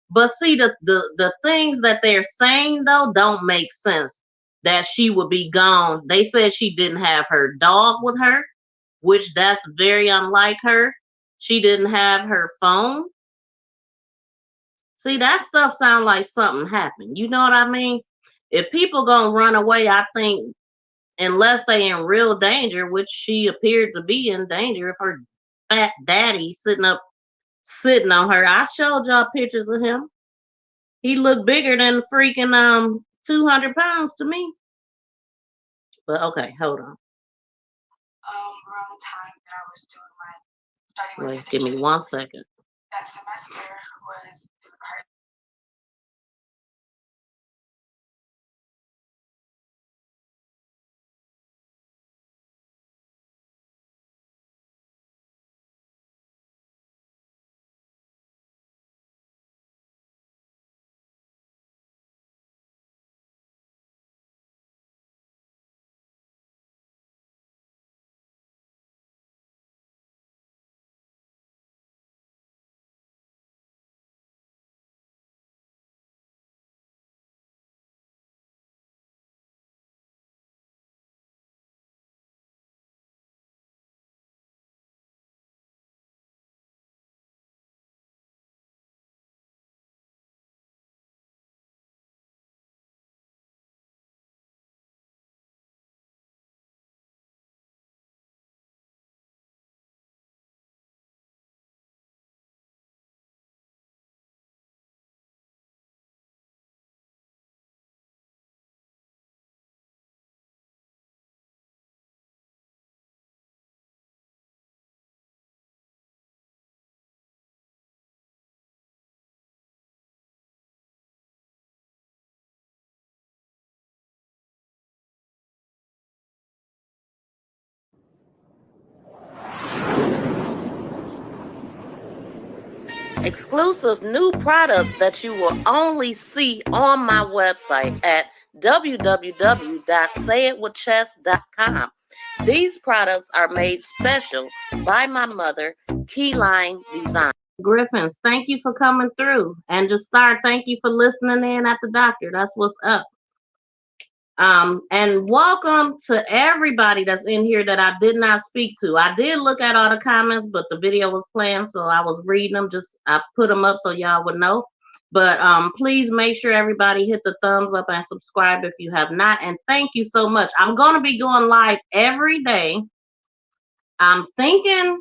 But see, the things that they're saying though don't make sense. That she would be gone. They said she didn't have her dog with her, which that's very unlike her. She didn't have her phone. See, that stuff sounds like something happened. You know what I mean? If people gonna run away, I think unless they in real danger, which she appeared to be in danger, if her fat daddy sitting on her. I showed y'all pictures of him. He looked bigger than freaking 200 pounds to me. But okay, hold on. Around the time that I was doing my Wait, give me 1 second. that semester was her. Exclusive new products that you will only see on my website at www.sayitwithchess.com. These products are made special by my mother, Keyline Design. Griffins, thank you for coming through. And just thank you for listening in at the doctor. That's what's up. And welcome to everybody that's in here that I did not speak to. I did look at all the comments, but the video was playing, so I was reading them. I put them up so y'all would know. But please make sure everybody hit the thumbs up and subscribe if you have not. And thank you so much. I'm going to be going live every day. I'm thinking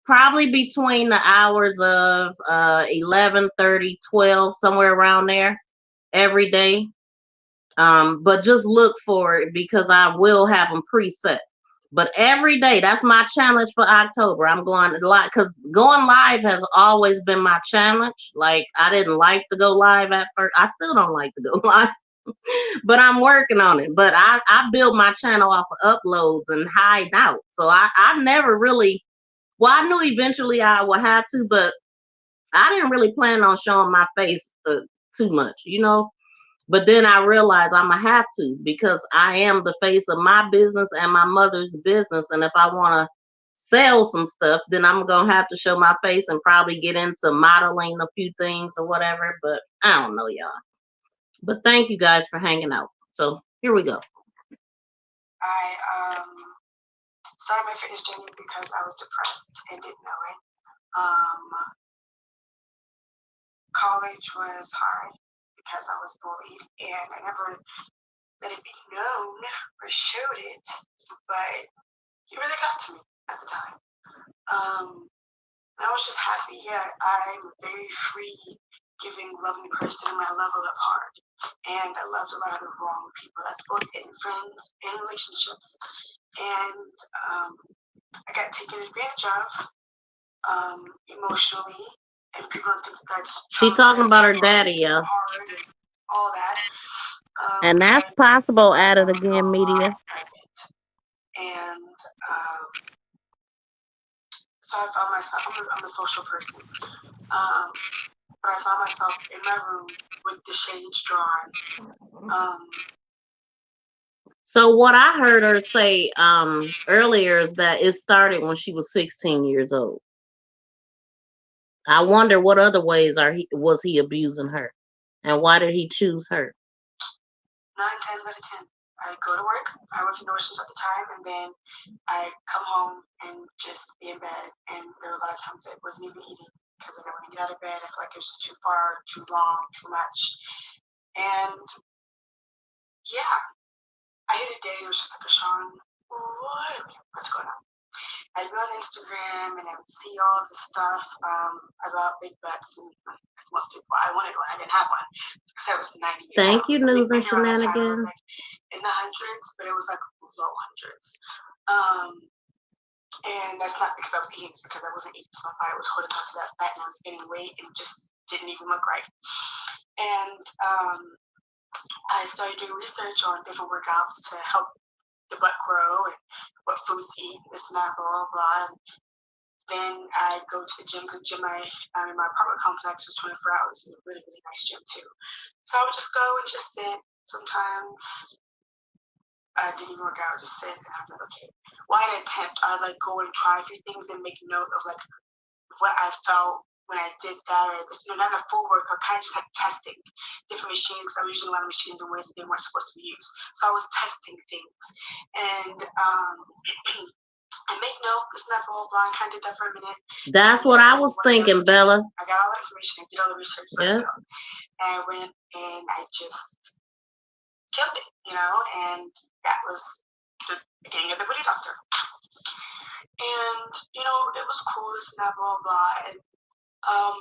probably between the hours of 11:30, 12, somewhere around there every day. But just look for it because I will have them preset. But every day, that's my challenge for October. I'm going live because going live has always been my challenge. Like, I didn't like to go live at first. I still don't like to go live, but I'm working on it. But I built my channel off of uploads and hide out. So I never really, well, I knew eventually I would have to, but I didn't really plan on showing my face too much, you know? But then I realized I'm gonna have to because I am the face of my business and my mother's business. And if I want to sell some stuff, then I'm gonna have to show my face and probably get into modeling a few things or whatever. But I don't know, y'all. But thank you guys for hanging out. So here we go. I started my fitness journey because I was depressed and didn't know it. College was hard because I was bullied, and I never let it be known or showed it, but it really got to me at the time. I was just happy. Yeah, I'm a very free, giving, loving person, and I love hard. And I loved a lot of the wrong people. That's both in friends and relationships. And I got taken advantage of emotionally, and people don't think that's She talking about her daddy, yeah. hard and all that. And that's possible. At it again, media. And so I found myself, I'm a social person, but I found myself in my room with the shades drawn. So what I heard her say earlier is that it started when she was 16 years old. I wonder what other ways was he abusing her, and why did he choose her? 9 times out of 10, I'd go to work. I worked in Nordstrom's at the time, and then I'd come home and just be in bed. And there were a lot of times I wasn't even eating because I didn't want to get out of bed. I felt like it was just too far, too long, too much. And yeah, I hit a day and it was just like, Shawn, what's going on? I'd go on Instagram and I would see all of the stuff about big butts, and most people, I wanted one, I didn't have one because I was 90 years Thank old. you, news and shenanigans. I was like in the hundreds, but it was like low hundreds. And that's not because I was eating, it's because I wasn't eating, so my body was holding on to that fat and I was gaining weight and it just didn't even look right. And I started doing research on different workouts to help the butt grow and what foods to eat, this and that, blah, blah, blah. And then I'd go to the gym because the gym in my apartment complex was 24 hours. It was a really, really nice gym too. So I would just go and just sit. Sometimes I didn't even work out, just sit. And I'm like, okay, why an attempt? I'd like go and try a few things and make note of like what I felt when I did that, or not a full workout, kind of just like testing different machines. I was using a lot of machines in ways that they weren't supposed to be used. So I was testing things. And I make note, this and that, blah, blah, blah, and kind of did that for a minute. That's what I was thinking, Bella. I got all the information, I did all the research, Yeah. and I went and I just killed it, and that was the beginning of the booty doctor. And, it was cool, this and that, blah, blah, blah. And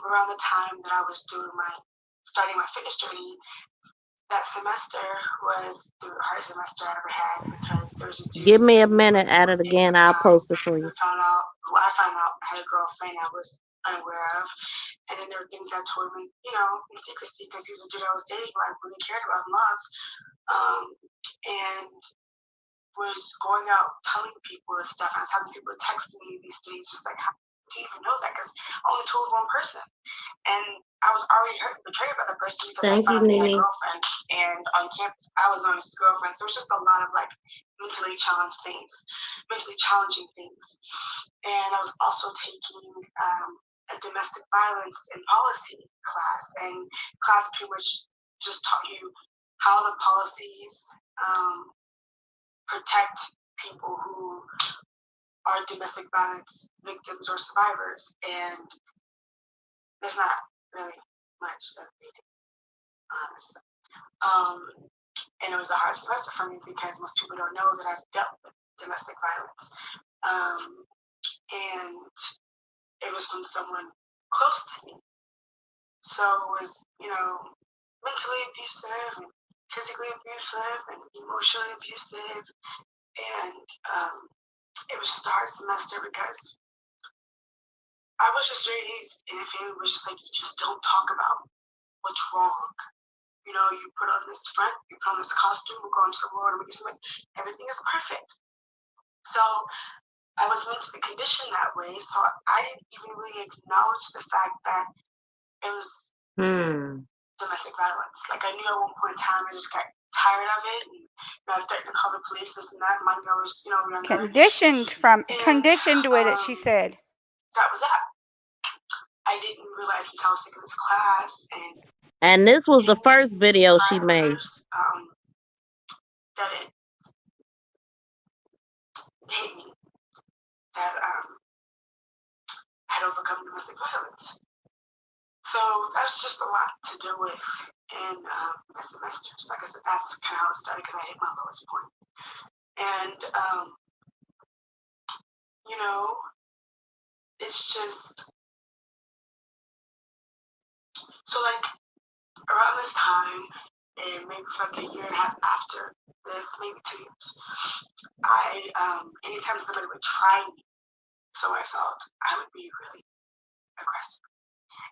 around the time that I was starting my fitness journey, that semester was the hardest semester I ever had because there was a dude. Give me a minute. At it again. I'll post it for you. I found out I had a girlfriend I was unaware of, and then there were things I told him, in secrecy because he was a dude I was dating who I really cared about and loved, and was going out telling people this stuff. And I was having people text me these things, just like, how do you even know that? Because I only told one person. And I was already hurt and betrayed by the person because I found they had a girlfriend. And on campus, I was known as his girlfriend. So it was just a lot of like mentally challenging things. And I was also taking a domestic violence and policy class. And class pretty much just taught you how the policies protect people who are domestic violence victims or survivors. And there's not really much that they do, honestly. And it was a hard semester for me because most people don't know that I've dealt with domestic violence. And it was from someone close to me. So it was, mentally abusive and physically abusive and emotionally abusive. And it was just a hard semester because I was just raised in a family where it's just like, you just don't talk about what's wrong. You put on this front, you put on this costume, we go into the world and make it seem like everything is perfect. So I was mentally conditioned that way, so I didn't even really acknowledge the fact that it was domestic violence. Like I knew at one point in time I just got tired of it, and I threatened to call the police, this and that. Mind you, I was, younger. Conditioned with it, she said. That was that. I didn't realize until I was taking this class, and this was the first video she made. That it hit me that I had overcome domestic violence. So that's just a lot to deal with in my semesters. Like I said, that's kind of how it started because I hit my lowest point. And, it's just, so like around this time, and maybe for like a year and a half after this, maybe 2 years, anytime somebody would try me, so I felt I would be really aggressive.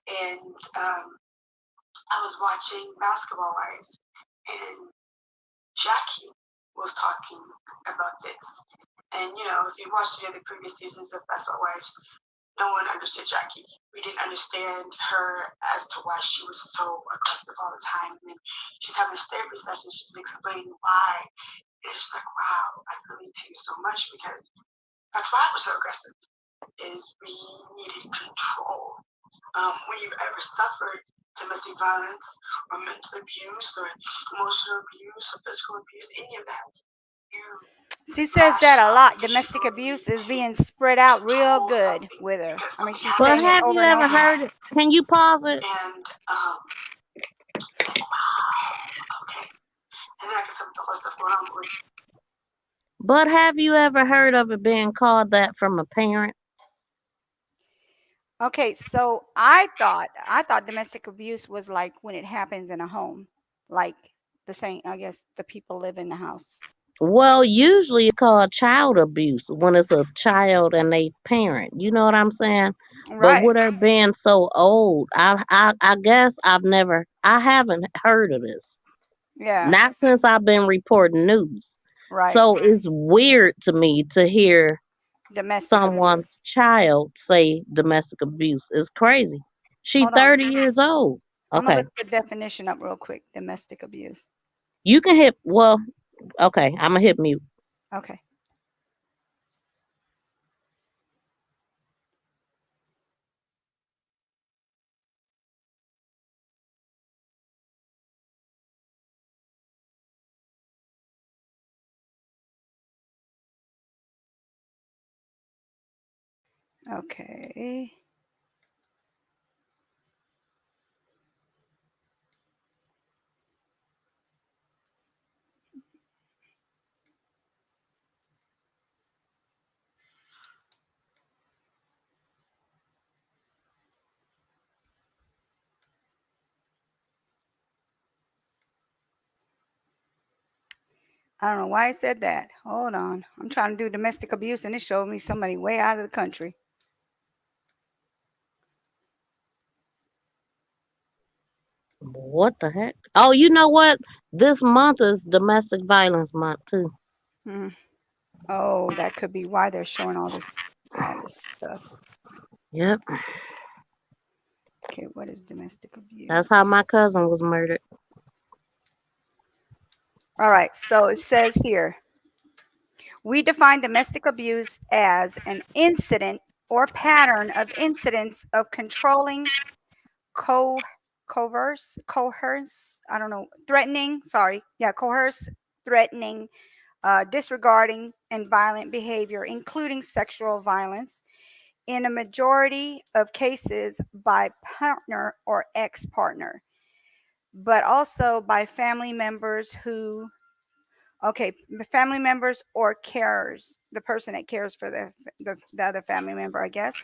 And I was watching Basketball Wives, and Jackie was talking about this. And if you watched any of the previous seasons of Basketball Wives, no one understood Jackie. We didn't understand her as to why she was so aggressive all the time. And then she's having a therapy session. She's explaining why. And it's just like, wow, I can relate to you so much because that's why I was so aggressive. Is we needed control. When you've ever suffered domestic violence or mental abuse or emotional abuse or physical abuse, any of that, She says that a lot. Domestic abuse is being spread out real good with her. I mean, she's But saying it have you over and ever over. heard it? Can you pause it? And okay. And then I guess some other stuff going on with. But have you ever heard of it being called that from a parent? Okay, so I thought domestic abuse was like when it happens in a home, like the same. I guess the people live in the house. Well, usually it's called child abuse when it's a child and a parent. You know what I'm saying? But Right. with her being so old, I guess I haven't heard of this. Yeah. Not since I've been reporting news. Right. So it's weird to me to hear Domestic someone's child say domestic abuse. It's crazy. She's Hold on. 30 years old. I'm gonna Okay. look the definition up real quick. Domestic abuse. You can hit, well, okay, I'm going to hit mute. Okay. Okay. I don't know why I said that. Hold on. I'm trying to do domestic abuse and it showed me somebody way out of the country. What the heck? Oh, you know what? This month is domestic violence month too. Hmm. Oh, that could be why they're showing all this stuff. Yep. Okay, what is domestic abuse? That's how my cousin was murdered. All right, so it says here, we define domestic abuse as an incident or pattern of incidents of controlling, coerce, I don't know, threatening, coerce, threatening, disregarding, and violent behavior, including sexual violence, in a majority of cases by partner or ex-partner, but also by family members who, family members or carers, the person that cares for the other family member, I guess.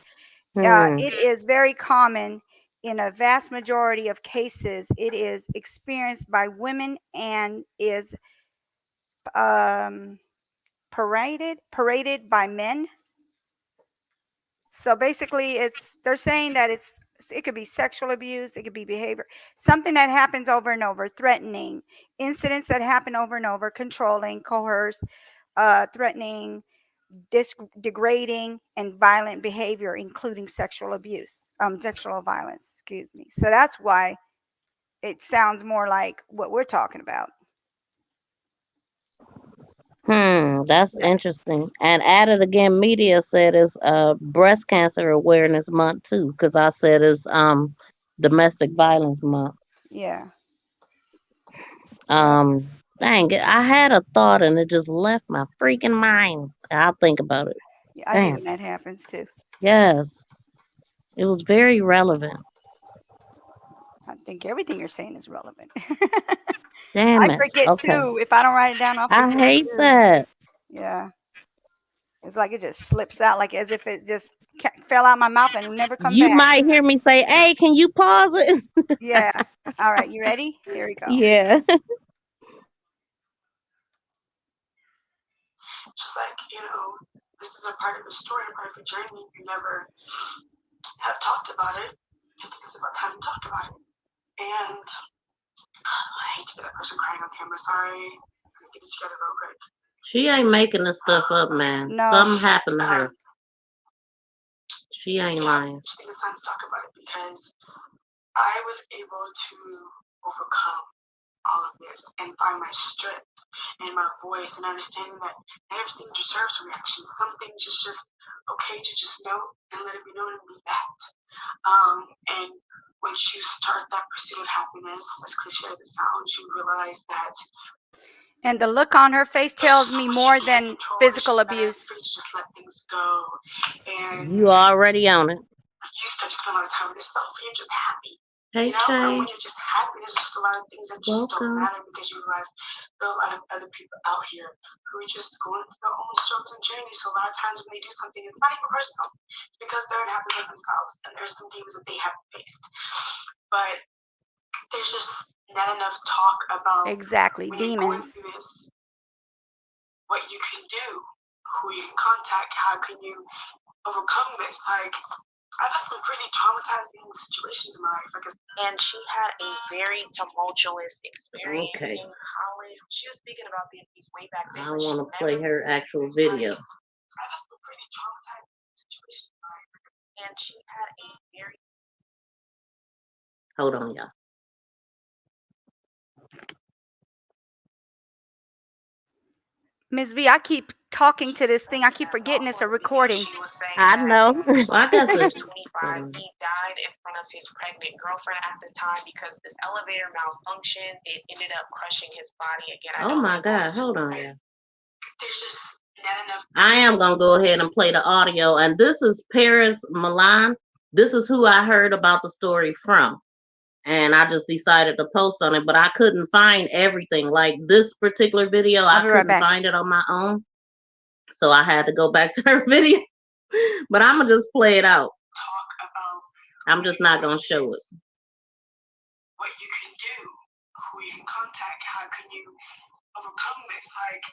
It is very common in a vast majority of cases. It is experienced by women and is paraded by men. So basically, they're saying that it could be sexual abuse, it could be behavior, something that happens over and over, threatening, incidents that happen over and over, controlling, coerce, threatening, degrading, and violent behavior, including sexual abuse, sexual violence. Excuse me. So that's why it sounds more like what we're talking about. That's interesting. And At It Again Media said it's breast cancer awareness month too, because I said it's domestic violence month. Yeah. Dang it, I had a thought and it just left my freaking mind. I'll think about it. Yeah, I hate when that happens too. Yes. It was very relevant. I think everything you're saying is relevant. Damn I it. forget Okay. too. If I don't write it down, I'll forget I hate too. that. Yeah. It's like it just slips out, like as if it just fell out my mouth and never come You back. might hear me say, "Hey, can you pause it?" Yeah. All right. You ready? Here we go. Yeah. Just like, this is a part of a story, a part of a journey. You never have talked about it. I think it's about time to talk about it. And I hate to be that person crying on camera. Sorry. I'm gonna get it together real quick. She ain't making this stuff up, man. No. Something happened to her. She ain't lying. I just think it's time to talk about it because I was able to overcome all of this and find my strength and my voice and understanding that everything deserves a reaction. Some things it's just okay to just know and let it be known and be that. And once you start that pursuit of happiness, as cliche as it sounds, you realize that And the look on her face tells me more than physical abuse. just let things go. And You already on it. you start to spend a lot of time with yourself and you're just happy. Hey, You know, and Shay. when you're just happy, there's just a lot of things that just don't Welcome. matter because you realize there are a lot of other people out here who are just going through their own struggles and journeys. So a lot of times when they do something, it's not even personal. It's because they're unhappy with themselves and there's some demons that they haven't faced. But there's just not enough talk about Exactly, when you're going demons. through this, what you can do, who you can contact, how can you overcome this. Like, I've had some pretty traumatizing situations in my life. And she had a very tumultuous experience Okay. in college. She was speaking about being abused way back then. I want to play her actual video. I've had some pretty traumatizing situations in my life. And she had a very Hold on, y'all. Miss V, I keep talking to this thing. I keep forgetting it's a recording. I know. I guess it's 25. He died in front of his pregnant girlfriend at the time because this elevator malfunctioned. It ended up crushing his body again. Oh my God. Hold on, y'all. There's just not enough. I am going to go ahead and play the audio. And this is Paris Milan. This is who I heard about the story from. And I just decided to post on it, but I couldn't find everything. Like this particular video, I I'll be right couldn't back. find it on my own. So I had to go back to her video. But I'm going to just play it out. Talk about I'm just not going to show it. what you can do, who you can contact, how can you overcome this. Like,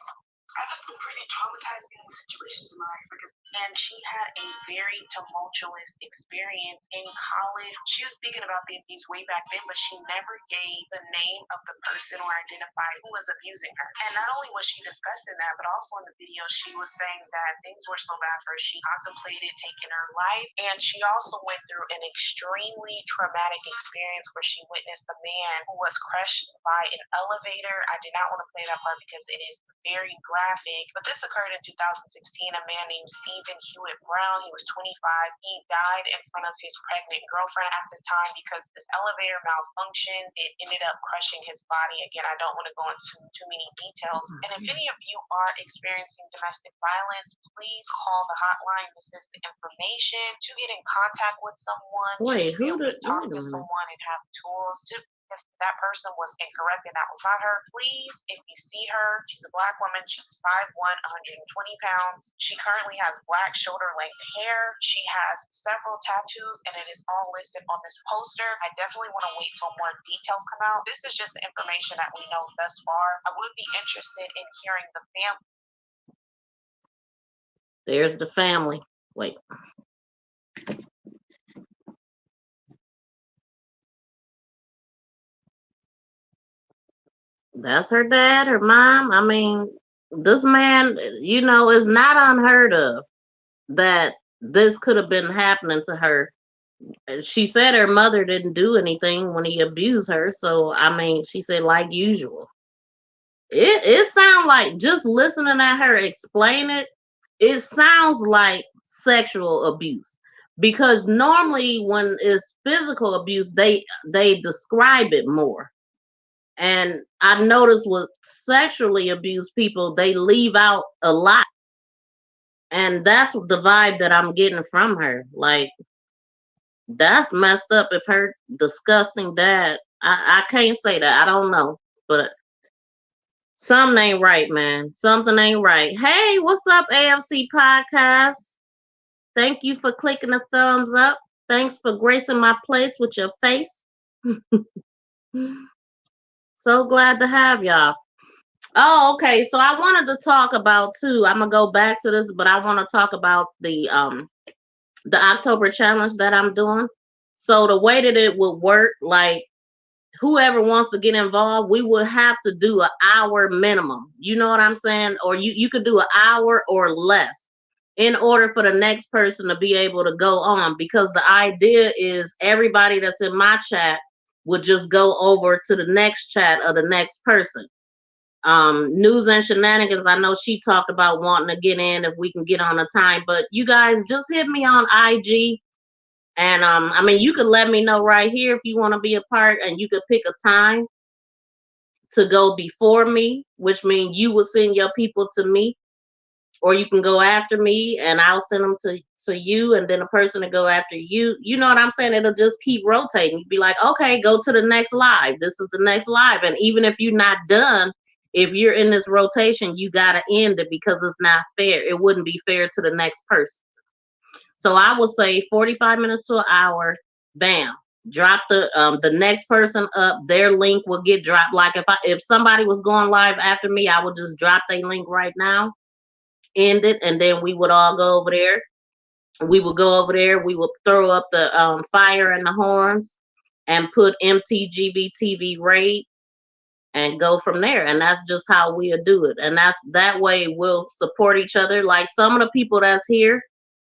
I've had some pretty traumatizing situations in my life. And she had a very tumultuous experience in college. She was speaking about being abused way back then, but she never gave the name of the person or identified who was abusing her. And not only was she discussing that, but also in the video, she was saying that things were so bad for her, she contemplated taking her life. And she also went through an extremely traumatic experience where she witnessed a man who was crushed by an elevator. I did not want to play that part because it is very graphic, but this occurred in 2016. A man named Stephen Hewitt Brown, he was 25. He died in front of his pregnant girlfriend at the time because this elevator malfunctioned. It ended up crushing his body. Again, I don't want to go into too many details. And if any of you are experiencing domestic violence, please call the hotline. This is the information to get in contact with someone. Wait, just to be who able did? to talk Wait a to minute. someone and have tools to. If that person was incorrect and that was not her, please, if you see her, she's a black woman, she's 5'1", 120 pounds. She currently has black shoulder length hair. She has several tattoos and it is all listed on this poster. I definitely want to wait till more details come out. This is just the information that we know thus far. I would be interested in hearing the family. There's the family. Wait. That's her dad, her mom. I mean, this man, you know, is not unheard of that this could have been happening to her. She said her mother didn't do anything when he abused her. So, I mean, she said, like usual. It sounds like, just listening at her explain it, it sounds like sexual abuse. Because normally when it's physical abuse, they describe it more. And I noticed with sexually abused people, they leave out a lot. And that's the vibe that I'm getting from her. Like, that's messed up if her disgusting dad. I can't say that. I don't know. But something ain't right, man. Something ain't right. Hey, what's up, AFC Podcast? Thank you for clicking the thumbs up. Thanks for gracing my place with your face. So glad to have y'all. Oh, okay. So I wanted to talk about too. I'm gonna go back to this, but I want to talk about the October challenge that I'm doing. So the way that it would work, like whoever wants to get involved, we would have to do an hour minimum. You know what I'm saying? Or you could do an hour or less in order for the next person to be able to go on. Because the idea is everybody that's in my chat would just go over to the next chat of the next person. News and shenanigans, I know she talked about wanting to get in if we can get on a time, but you guys just hit me on IG. And I mean, you could let me know right here if you want to be a part, and you could pick a time to go before me, which means you will send your people to me, or you can go after me and I'll send them to you, and then a person to go after you. You know what I'm saying? It'll just keep rotating. You'd be like, okay, go to the next live. This is the next live. And even if you're not done, if you're in this rotation, you gotta end it because it's not fair. It wouldn't be fair to the next person. So I would say 45 minutes to an hour, bam. Drop the next person up, their link will get dropped. Like if somebody was going live after me, I would just drop their link right now, end it, and then we would all go over there. We would go over there, we would throw up the fire and the horns and put MTGVTV raid and go from there. And that's just how we'll do it. And that way we'll support each other. Like some of the people that's here,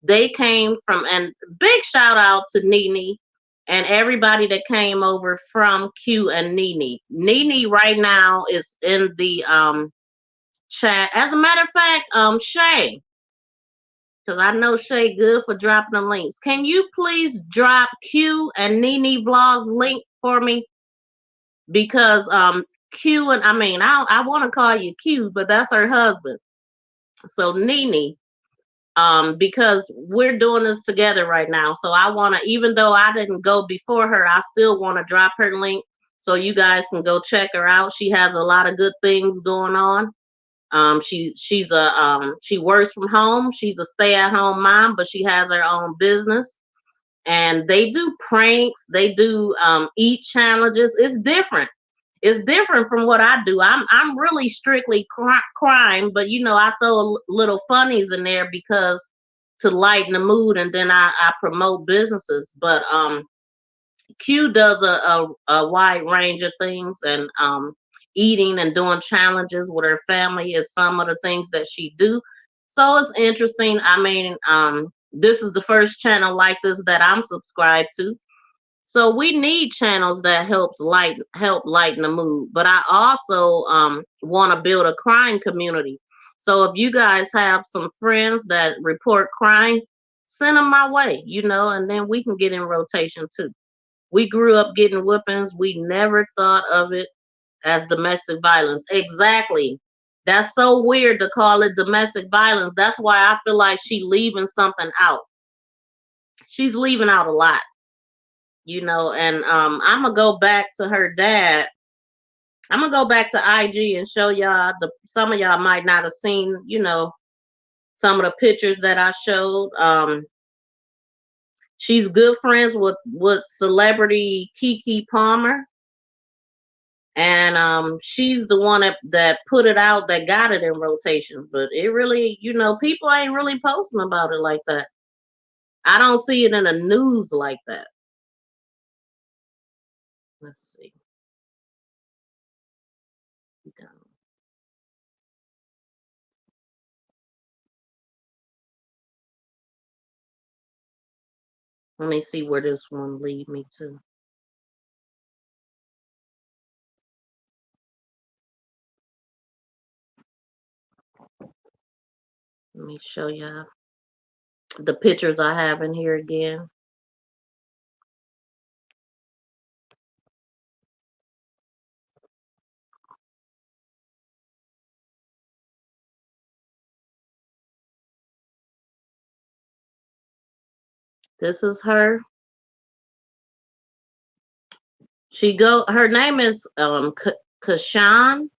they came from, and big shout out to Nene and everybody that came over from Q and Nene. Nene right now is in the chat. As a matter of fact, Shay, because I know Shay good for dropping the links. Can you please drop Q and Nene Vlogs link for me? Because Q and I want to call you Q, but that's her husband. So Nene, because we're doing this together right now. So I want to, even though I didn't go before her, I still want to drop her link so you guys can go check her out. She has a lot of good things going on. She works from home. She's a stay-at-home mom, but she has her own business. And they do pranks. They do eat challenges. It's different. It's different from what I do. I'm really strictly crime, but I throw little funnies in there because to lighten the mood, and then I promote businesses. But Q does a wide range of things, and eating and doing challenges with her family is some of the things that she do. So it's interesting. I mean, this is the first channel like this that I'm subscribed to. So we need channels that help lighten the mood. But I also want to build a crime community. So if you guys have some friends that report crime, send them my way, and then we can get in rotation too. We grew up getting whippings. We never thought of it as domestic violence. Exactly. That's so weird to call it domestic violence. That's why I feel like she's leaving something out. She's leaving out a lot. And I'm gonna go back to her dad. I'm gonna go back to IG and show y'all some of y'all might not have seen, some of the pictures that I showed. She's good friends with celebrity Keke Palmer, and she's the one that put it out, that got it in rotation. But it really, people ain't really posting about it like that. I don't see it in the news like that. Let's see. Let me see where this one lead me to. Let me show y'all the pictures I have in here again. This is her. Her name is Shawn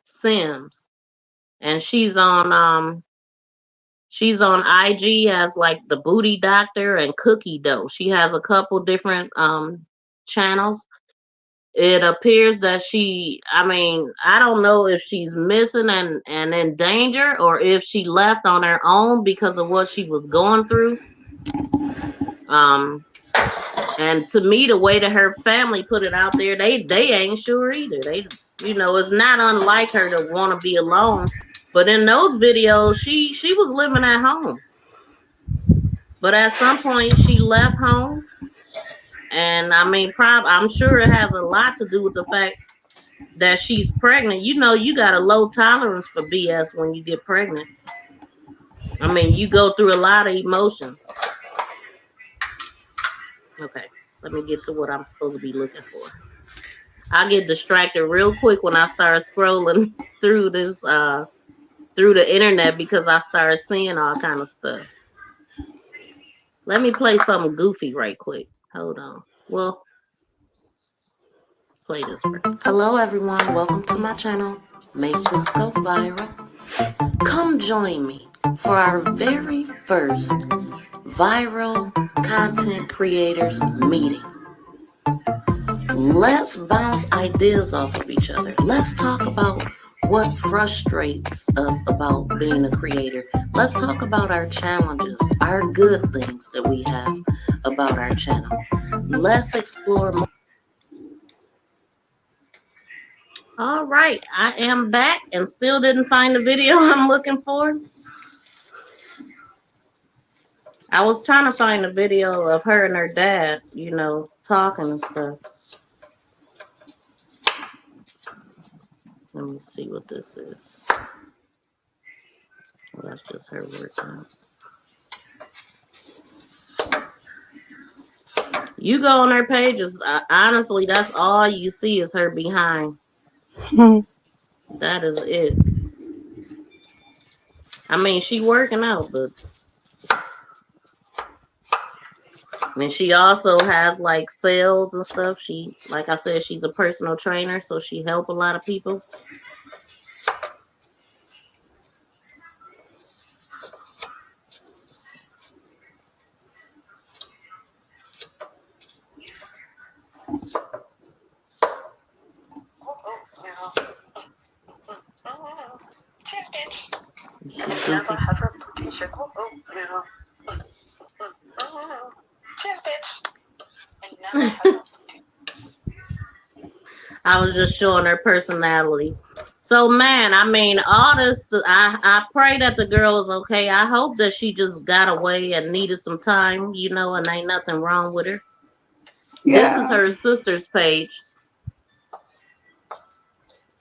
Sims, and she's on IG as like the Booty Doctor and Cookie Dough. She has a couple different channels, it appears that I don't know if she's missing and in danger, or if she left on her own because of what she was going through. And to me, the way that her family put it out there, they ain't sure either. They, it's not unlike her to want to be alone. But in those videos, she was living at home. But at some point, she left home. And I'm sure it has a lot to do with the fact that she's pregnant. You got a low tolerance for BS when you get pregnant. You go through a lot of emotions. Okay, let me get to what I'm supposed to be looking for. I get distracted real quick when I start scrolling through this through the internet because I start seeing all kind of stuff. Let me play something goofy right quick. Hold on. Well, play this first. Hello everyone, welcome to my channel. Make this go viral. Come join me for our very first viral content creators meeting. Let's bounce ideas off of each other. Let's talk about what frustrates us about being a creator. Let's talk about our challenges, our good things that we have about our channel. Let's explore more. All right, I am back and still didn't find the video I'm looking for. I was trying to find a video of her and her dad, talking and stuff. Let me see what this is. Well, that's just her working out. You go on her pages, honestly, that's all you see is her behind. That is it. She working out, but she also has like sales and stuff. Like I said, she's a personal trainer, so she help a lot of people. Never have reputation. Cheers, bitch. I was just showing her personality. So, man, all this, I pray that the girl is okay. I hope that she just got away and needed some time, and ain't nothing wrong with her. Yeah. This is her sister's page.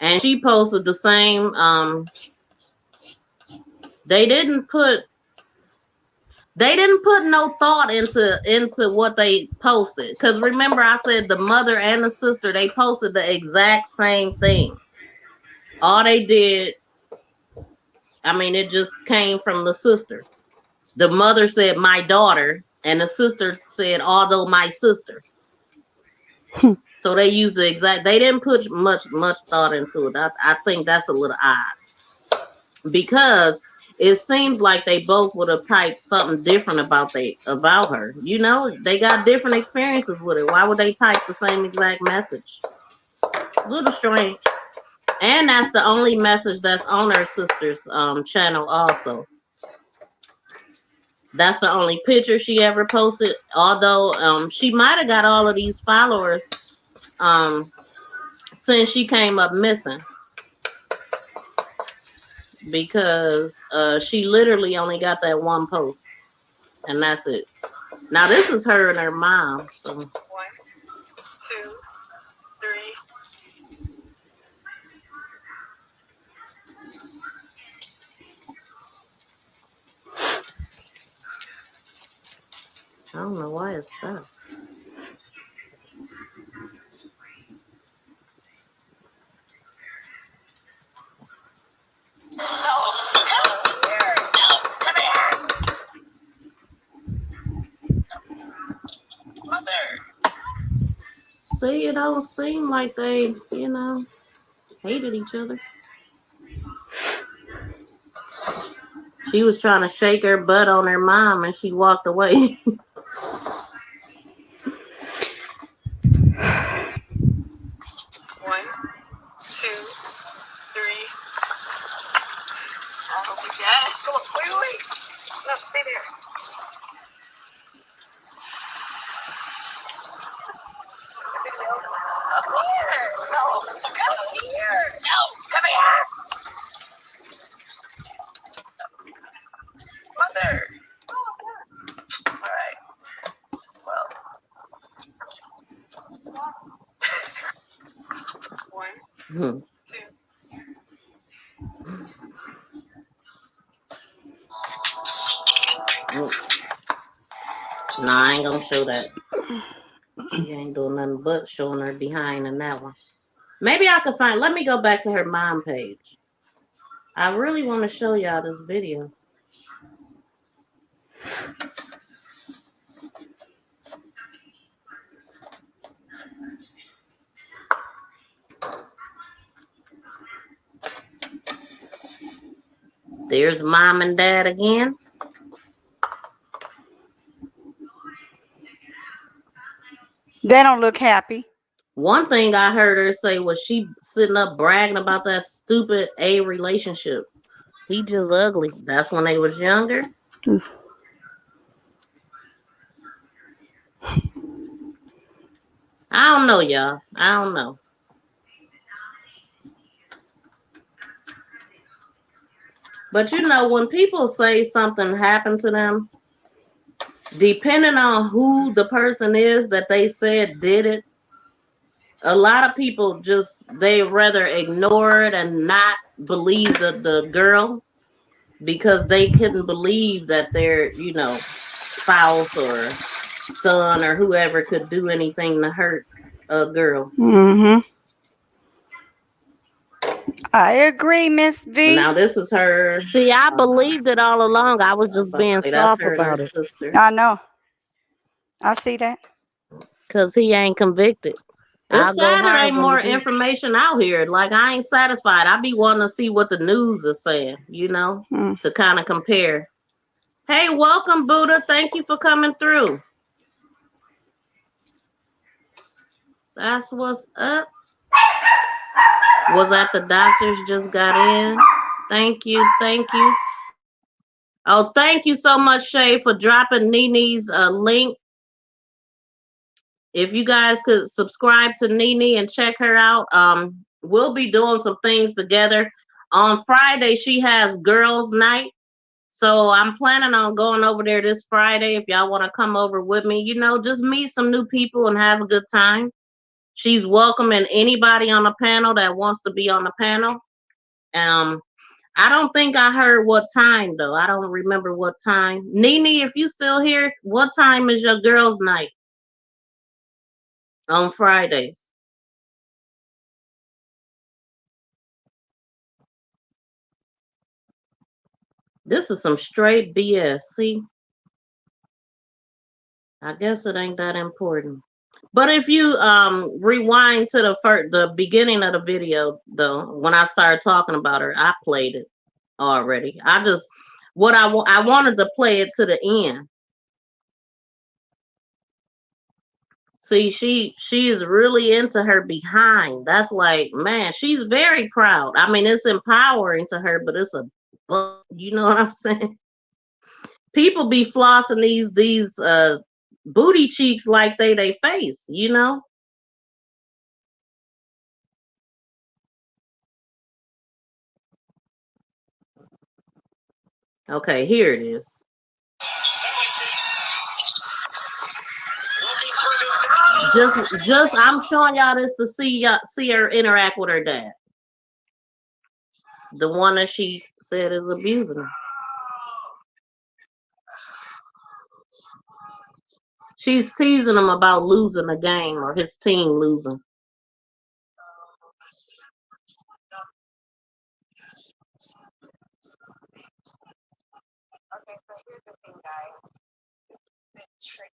And she posted the same, they didn't put no thought into what they posted. Because remember, I said the mother and the sister, they posted the exact same thing. All they did, it just came from the sister. The mother said, my daughter, and the sister said, although my sister. So they used the exact, they didn't put much thought into it. I think that's a little odd. Because it seems like they both would have typed something different about her. They got different experiences with it. Why would they type the same exact message? A little strange. And that's the only message that's on her sister's channel also. That's the only picture she ever posted. Although she might have got all of these followers since she came up missing. Because she literally only got that one post. And that's it. Now this is her and her mom. So 1, 2, 3. I don't know why it's stuck. See, it don't seem like they, hated each other. She was trying to shake her butt on her mom and she walked away. Hmm. Nah, I ain't gonna show that. She ain't doing nothing but showing her behind in that one. Maybe I could find. Let me go back to her mom page. I really want to show y'all this video. There's mom and dad again. They don't look happy. One thing I heard her say was she sitting up bragging about that stupid A relationship. He just ugly. That's when they was younger. I don't know, y'all. I don't know. But you know, when people say something happened to them, depending on who the person is that they said did it, a lot of people they rather ignore it and not believe the girl because they couldn't believe that their, spouse or son or whoever could do anything to hurt a girl. Mm-hmm. I agree, Miss V. Now this is her. See, I believed it all along. I was just being soft about it. Sister. I know. I see that. Cause he ain't convicted. It's sad there ain't more information out here. Like, I ain't satisfied. I be wanting to see what the news is saying, to kind of compare. Hey, welcome, Buddha. Thank you for coming through. That's what's up. Was at the doctor's, just got in. Thank you. Thank you. Oh, thank you so much, Shay, for dropping Nene's link. If you guys could subscribe to Nene and check her out, we'll be doing some things together. On Friday, she has girls' night. So I'm planning on going over there this Friday. If y'all want to come over with me, just meet some new people and have a good time. She's welcoming anybody on the panel that wants to be on the panel. I don't think I heard what time, though. I don't remember what time. Nene, if you still here, what time is your girls' night? On Fridays. This is some straight BS. See? I guess it ain't that important. But if you rewind to the beginning of the video, though, when I started talking about her, I played it already. I wanted to play it to the end. See, she is really into her behind. That's like, man, she's very proud. I mean, it's empowering to her, but it's you know what I'm saying? People be flossing these booty cheeks like they face, Okay, here it is. Just I'm showing y'all this to see her interact with her dad. The one that she said is abusing her. She's teasing him about losing a game or his team losing. Okay, so here's the thing, guys. This is tricky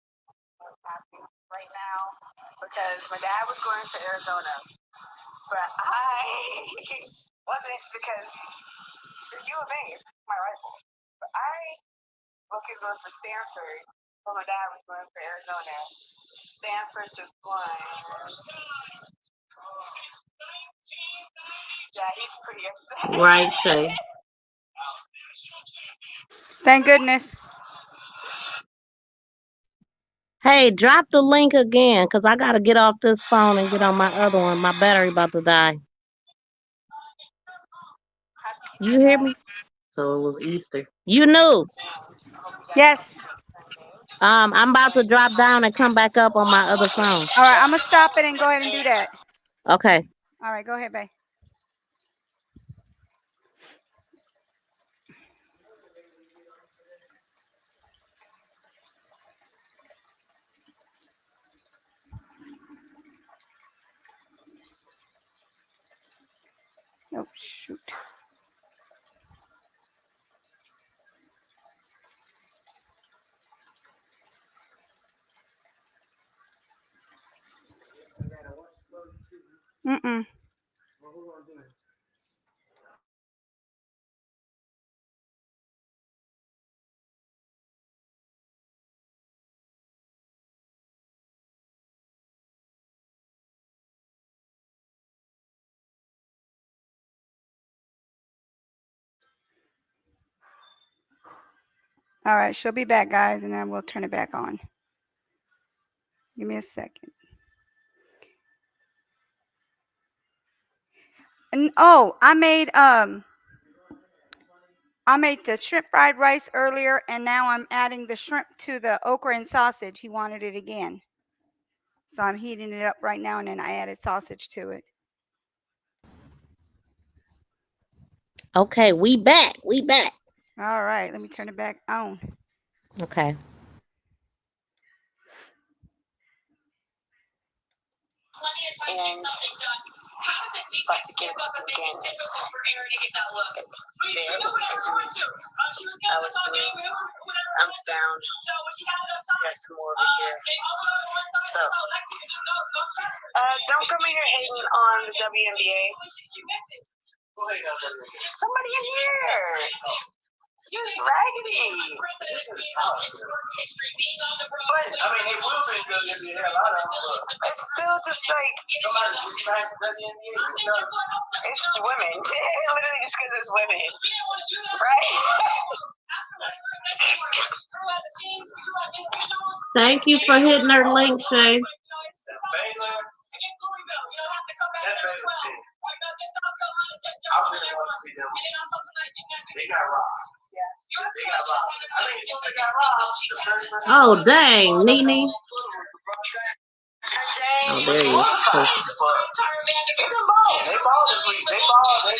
what's happening right now because my dad was going to Arizona, but I wasn't because the U of A is my rifle. But I was going for Stanford, but my dad was going for Arizona. Stanford just won. Yeah, he's pretty upset. Right, Shay. Thank goodness. Hey, drop the link again, because I got to get off this phone and get on my other one. My battery about to die. You hear me? So it was Easter. You knew? Yes. I'm about to drop down and come back up on my other phone. All right, I'm going to stop it and go ahead and do that. Okay. All right, go ahead, babe. Oh, shoot. Mm-mm. All right, she'll be back, guys, and then we'll turn it back on. Give me a second. And oh, I made the shrimp fried rice earlier, and now I'm adding the shrimp to the okra and sausage. He wanted it again. So I'm heating it up right now, and then I added sausage to it. Okay, we back. We back. All right, let me turn it back on. Okay. And about to get some games. There, I was blue. I'm down. Got some more over here. So, don't come in here hating on the WNBA. Somebody in here. Just raggedy. But, I mean, it will be good if you have a lot of them. It's still just like, it's women. Literally just because it's women. Right? Thank you for hitting her link, Shay. Oh, dang, Nene. Oh, there you go. They ball this week. They ball. I mean,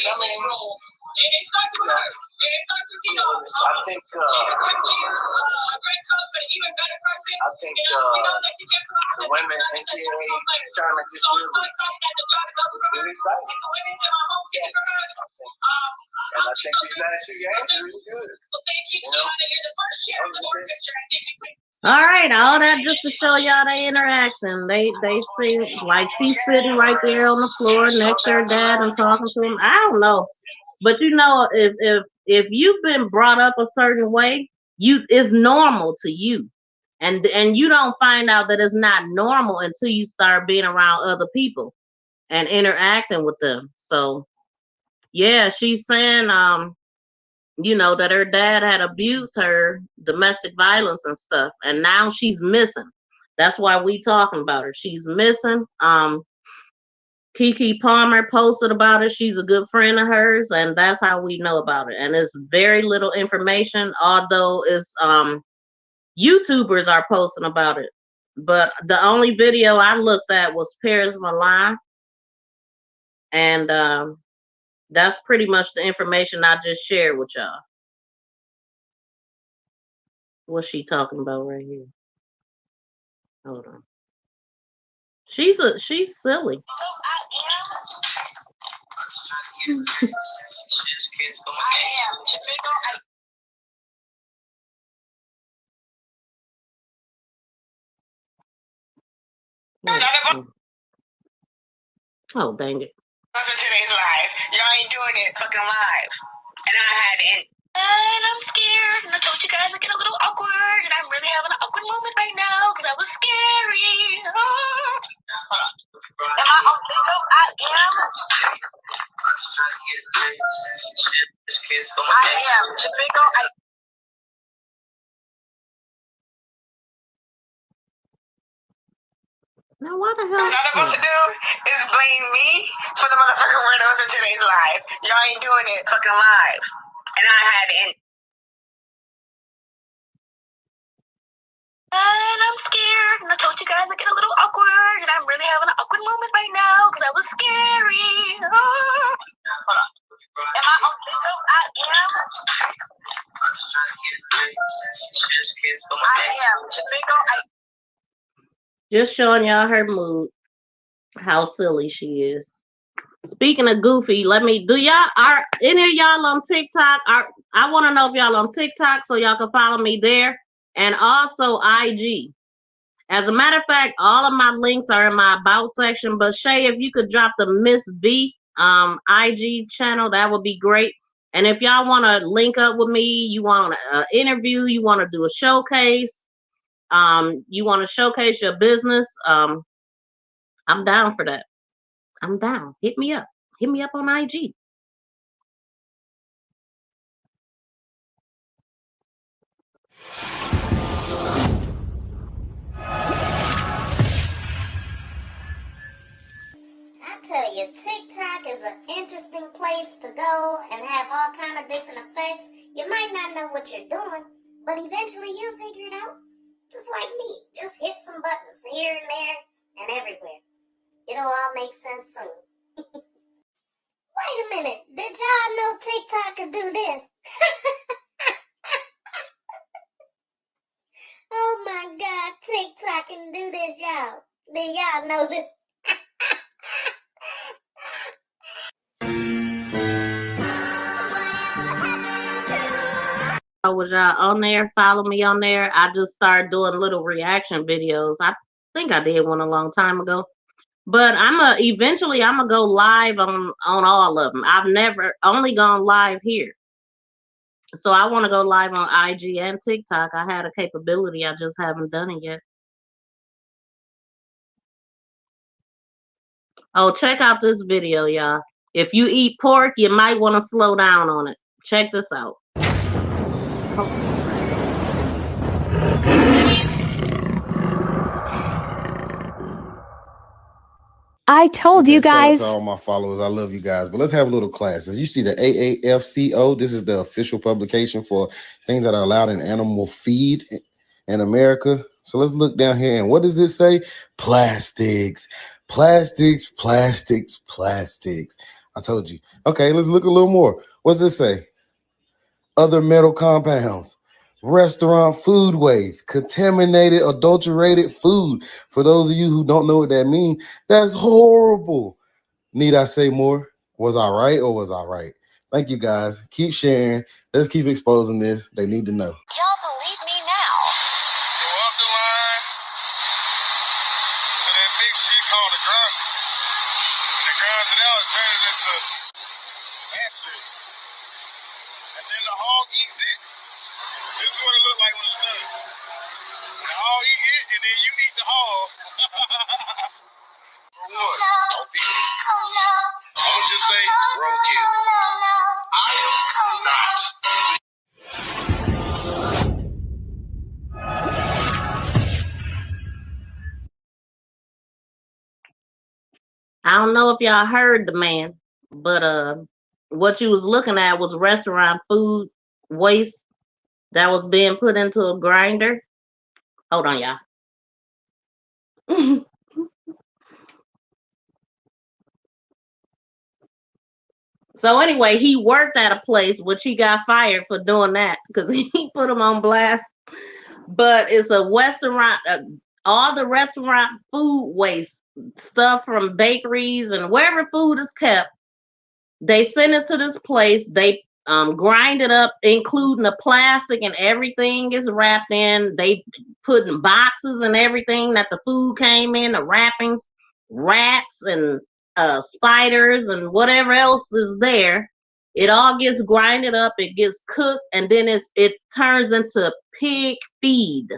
I think the women NCAA tournament this year was really exciting. And I think these last few games are really good. All right, all that just to show y'all they interacting. They seem like she's sitting right there on the floor next to her dad and talking to him. I don't know, but you know, if you've been brought up a certain way, it's normal to you, and you don't find out that it's not normal until you start being around other people and interacting with them. So yeah, she's saying you know, that her dad had abused her, domestic violence and stuff, and now she's missing. That's why we talking about her. She's missing. Keke Palmer posted about it. She's a good friend of hers, and that's how we know about it. And it's very little information, although it's YouTubers are posting about it. But the only video I looked at was Paris Milan, and that's pretty much the information I just shared with y'all. What's she talking about right here? Hold on. She's silly. Oh, dang it. Today's live. Y'all ain't doing it fucking live. And I had it. And I'm scared. And I told you guys I get a little awkward. And I'm really having an awkward moment right now because I was scary. Am I on video? I am. I am. Jamaica, Now, what the hell? All I'm about to do is blame me for the motherfucking weirdos in today's live. Y'all ain't doing it fucking live. And I had it. And I'm scared. And I told you guys I get a little awkward. And I'm really having an awkward moment right now because I was scary. Hold on. Am I on video? I am. I am. Jamaica, Just showing y'all her mood, how silly she is. Speaking of goofy, do y'all are any of y'all on TikTok? I want to know if y'all on TikTok so y'all can follow me there, and also IG. As a matter of fact, all of my links are in my about section. But Shay, if you could drop the Miss V IG channel, that would be great. And if y'all want to link up with me, you want an interview, you want to do a showcase, you want to showcase your business, I'm down for that. I'm down. Hit me up. Hit me up on IG. I tell you, TikTok is an interesting place to go and have all kind of different effects. You might not know what you're doing, but eventually you'll figure it out. Just like me, just hit some buttons here and there and everywhere. It'll all make sense soon. Wait a minute, did y'all know TikTok could do this? Oh my God, TikTok can do this, y'all. Did y'all know this? Was y'all on there? Follow me on there. I just started doing little reaction videos. I think I did one a long time ago. But eventually I'm gonna go live on all of them. I've never only gone live here. So I want to go live on IG and TikTok. I had a capability, I just haven't done it yet. Oh, check out this video, y'all. If you eat pork, you might want to slow down on it. Check this out. I told you guys. Shout out to all my followers. I love you guys. But let's have a little class. As you see the AAFCO, this is the official publication for things that are allowed in animal feed in America. So let's look down here. And what does it say? Plastics, plastics, plastics, plastics. I told you. Okay, let's look a little more. What does it say? Other metal compounds, restaurant food waste, contaminated, adulterated food. For those of you who don't know what that means, that's horrible. Need I say more? Was I right or was I right? Thank you guys. Keep sharing. Let's keep exposing this. They need to know. Y'all believe me now. Go up the line to that big shit called a grinder. When it grinds it out, it turns it into acid. And then the hog eats it. This is what it looks like when it's done. The hog eat it, and then you eat the hog. For what? Don't be. I'm gonna just say roadkill. I am not. I don't know if y'all heard the man, but what you was looking at was restaurant food waste that was being put into a grinder. Hold on, y'all. So anyway, he worked at a place which he got fired for doing that because he put him on blast. But it's a restaurant, all the restaurant food waste stuff from bakeries and wherever food is kept, they send it to this place. They grind it up, including the plastic and everything is wrapped in. They put in boxes and everything that the food came in, the wrappings, rats and spiders and whatever else is there. It all gets grinded up, it gets cooked, and then it turns into pig feed.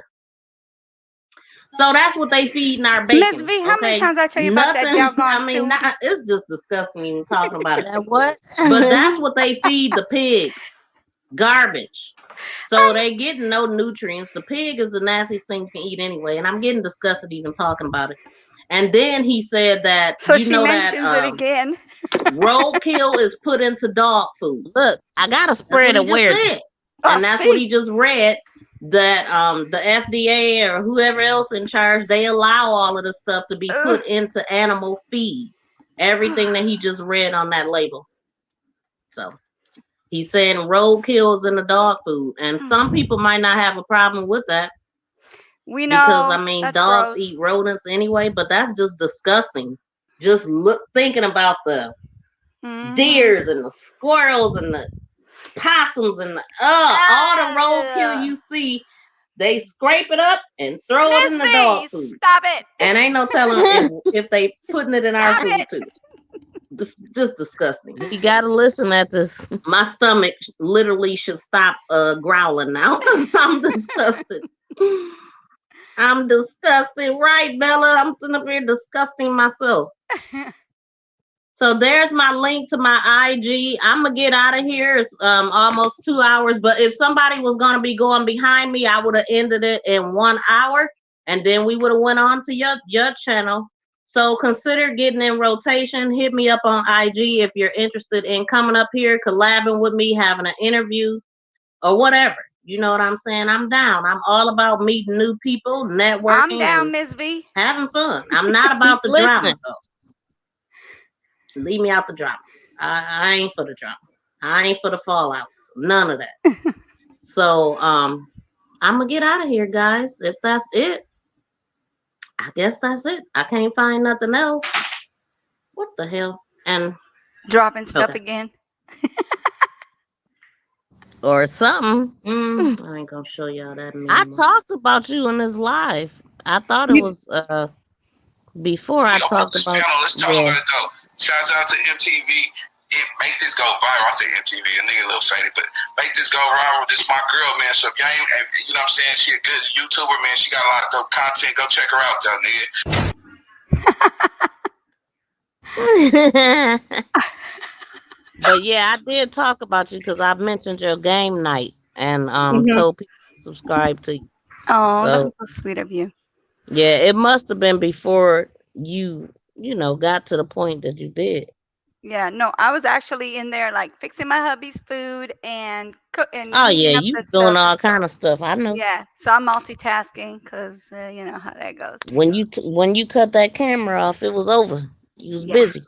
So that's what they feed in our bacon. Miss V, how many times I tell you about that doggone I mean, food? it's just disgusting even talking about it. What? But that's what they feed the pigs. Garbage. So they get no nutrients. The pig is the nastiest thing you can eat anyway. And I'm getting disgusted even talking about it. And then he said that So she mentions it again. roadkill is put into dog food. Look, I gotta spread awareness. And that's what he just read. That the FDA or whoever else in charge, they allow all of the stuff to be put into animal feed. Everything that he just read on that label. So he's saying roadkill is in the dog food, and some people might not have a problem with that. We know because I mean dogs gross. eat rodents anyway, but that's just disgusting. Just thinking about the deers and the squirrels and the possums and the all the roadkill you see. They scrape it up and throw it in the dog food. Stop it. And ain't no telling if they putting it in our food too. Just disgusting. You gotta listen at this. My stomach literally should stop growling now. I'm disgusted. I'm disgusted, right, Bella? I'm sitting up here disgusting myself. So there's my link to my IG. I'm gonna get out of here. It's almost 2 hours. But if somebody was gonna be going behind me, I would have ended it in 1 hour, and then we would have went on to your channel. So consider getting in rotation. Hit me up on IG if you're interested in coming up here, collabing with me, having an interview, or whatever. You know what I'm saying? I'm down. I'm all about meeting new people, networking. I'm down, Miss V. Having fun. I'm not about the drama though. Leave me out the drama. I ain't for the drama. I ain't for the fallout. None of that. So I'm gonna get out of here, guys. If that's it, I guess that's it. I can't find nothing else. What the hell? And dropping stuff again. Or something. I ain't gonna show y'all that. I talked about you in this live. I thought it was before I talked about. Let's talk about it though. Shouts out to MTV. Make this go viral. I say MTV, a nigga a little faded, but make this go viral. This my girl, man. So if y'all ain't, you know what I'm saying? She a good YouTuber, man. She got a lot of dope content. Go check her out, though, nigga. But yeah, I did talk about you because I mentioned your game night and told people to subscribe to you. Oh, that was so sweet of you. Yeah, it must have been before you got to the point that you did. Yeah, no, I was actually in there like fixing my hubby's food and cooking. Oh yeah, you doing all kind of stuff. I know. Yeah, so I'm multitasking because you know how that goes. When you cut that camera off, it was over. You was busy.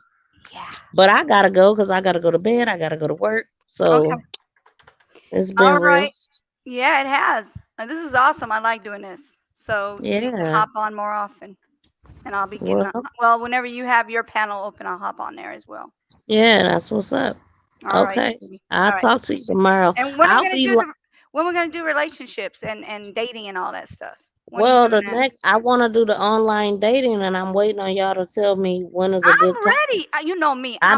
Yeah. But I gotta go because I gotta go to bed. I gotta go to work. So it's been real. Yeah, it has. This is awesome. I like doing this. So you need to hop on more often, and I'll be getting on. Well, whenever you have your panel open, I'll hop on there as well. Yeah, that's what's up. All okay, right, I'll talk to you tomorrow. And when we're gonna do relationships and dating and all that stuff. Well, I want to do the online dating, and I'm waiting on y'all to tell me when is a good time. I'm ready. You know me. I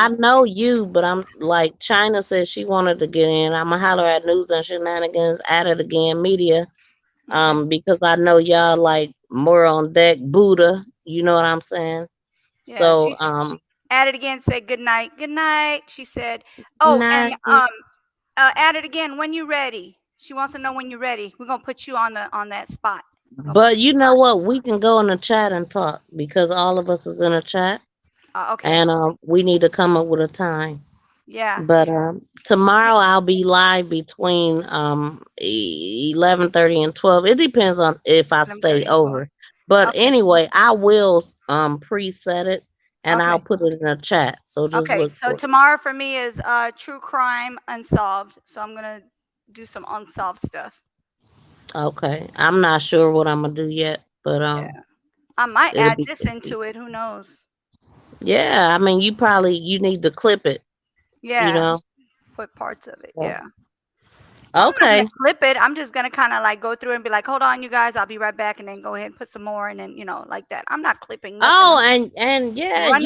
know you, but I'm like China said she wanted to get in. I'm gonna holler at News and Shenanigans at it again media, because I know y'all like more on deck Buddha. You know what I'm saying? Yeah, so at it again. Say good night. Good night. She said. Oh, and at it again when you're ready. She wants to know when you're ready. We're gonna put you on that spot. But you know what? We can go in the chat and talk because all of us is in a chat. Okay. And we need to come up with a time. Yeah. But tomorrow I'll be live between 11:30 and 12. It depends on if I stay over. But anyway, I will preset it and I'll put it in a chat. So just look so for it. tomorrow for me is true crime unsolved. So I'm gonna do some unsolved stuff. Okay. I'm not sure what I'm gonna do yet, but I might add this into it. Who knows? Yeah, I mean you need to clip it. Yeah. You know. Put parts of it. Yeah. Okay. I'm not gonna clip it. I'm just gonna kind of like go through and be like, hold on, you guys, I'll be right back, and then go ahead and put some more, and then like that. I'm not clipping nothing. Oh, and yeah,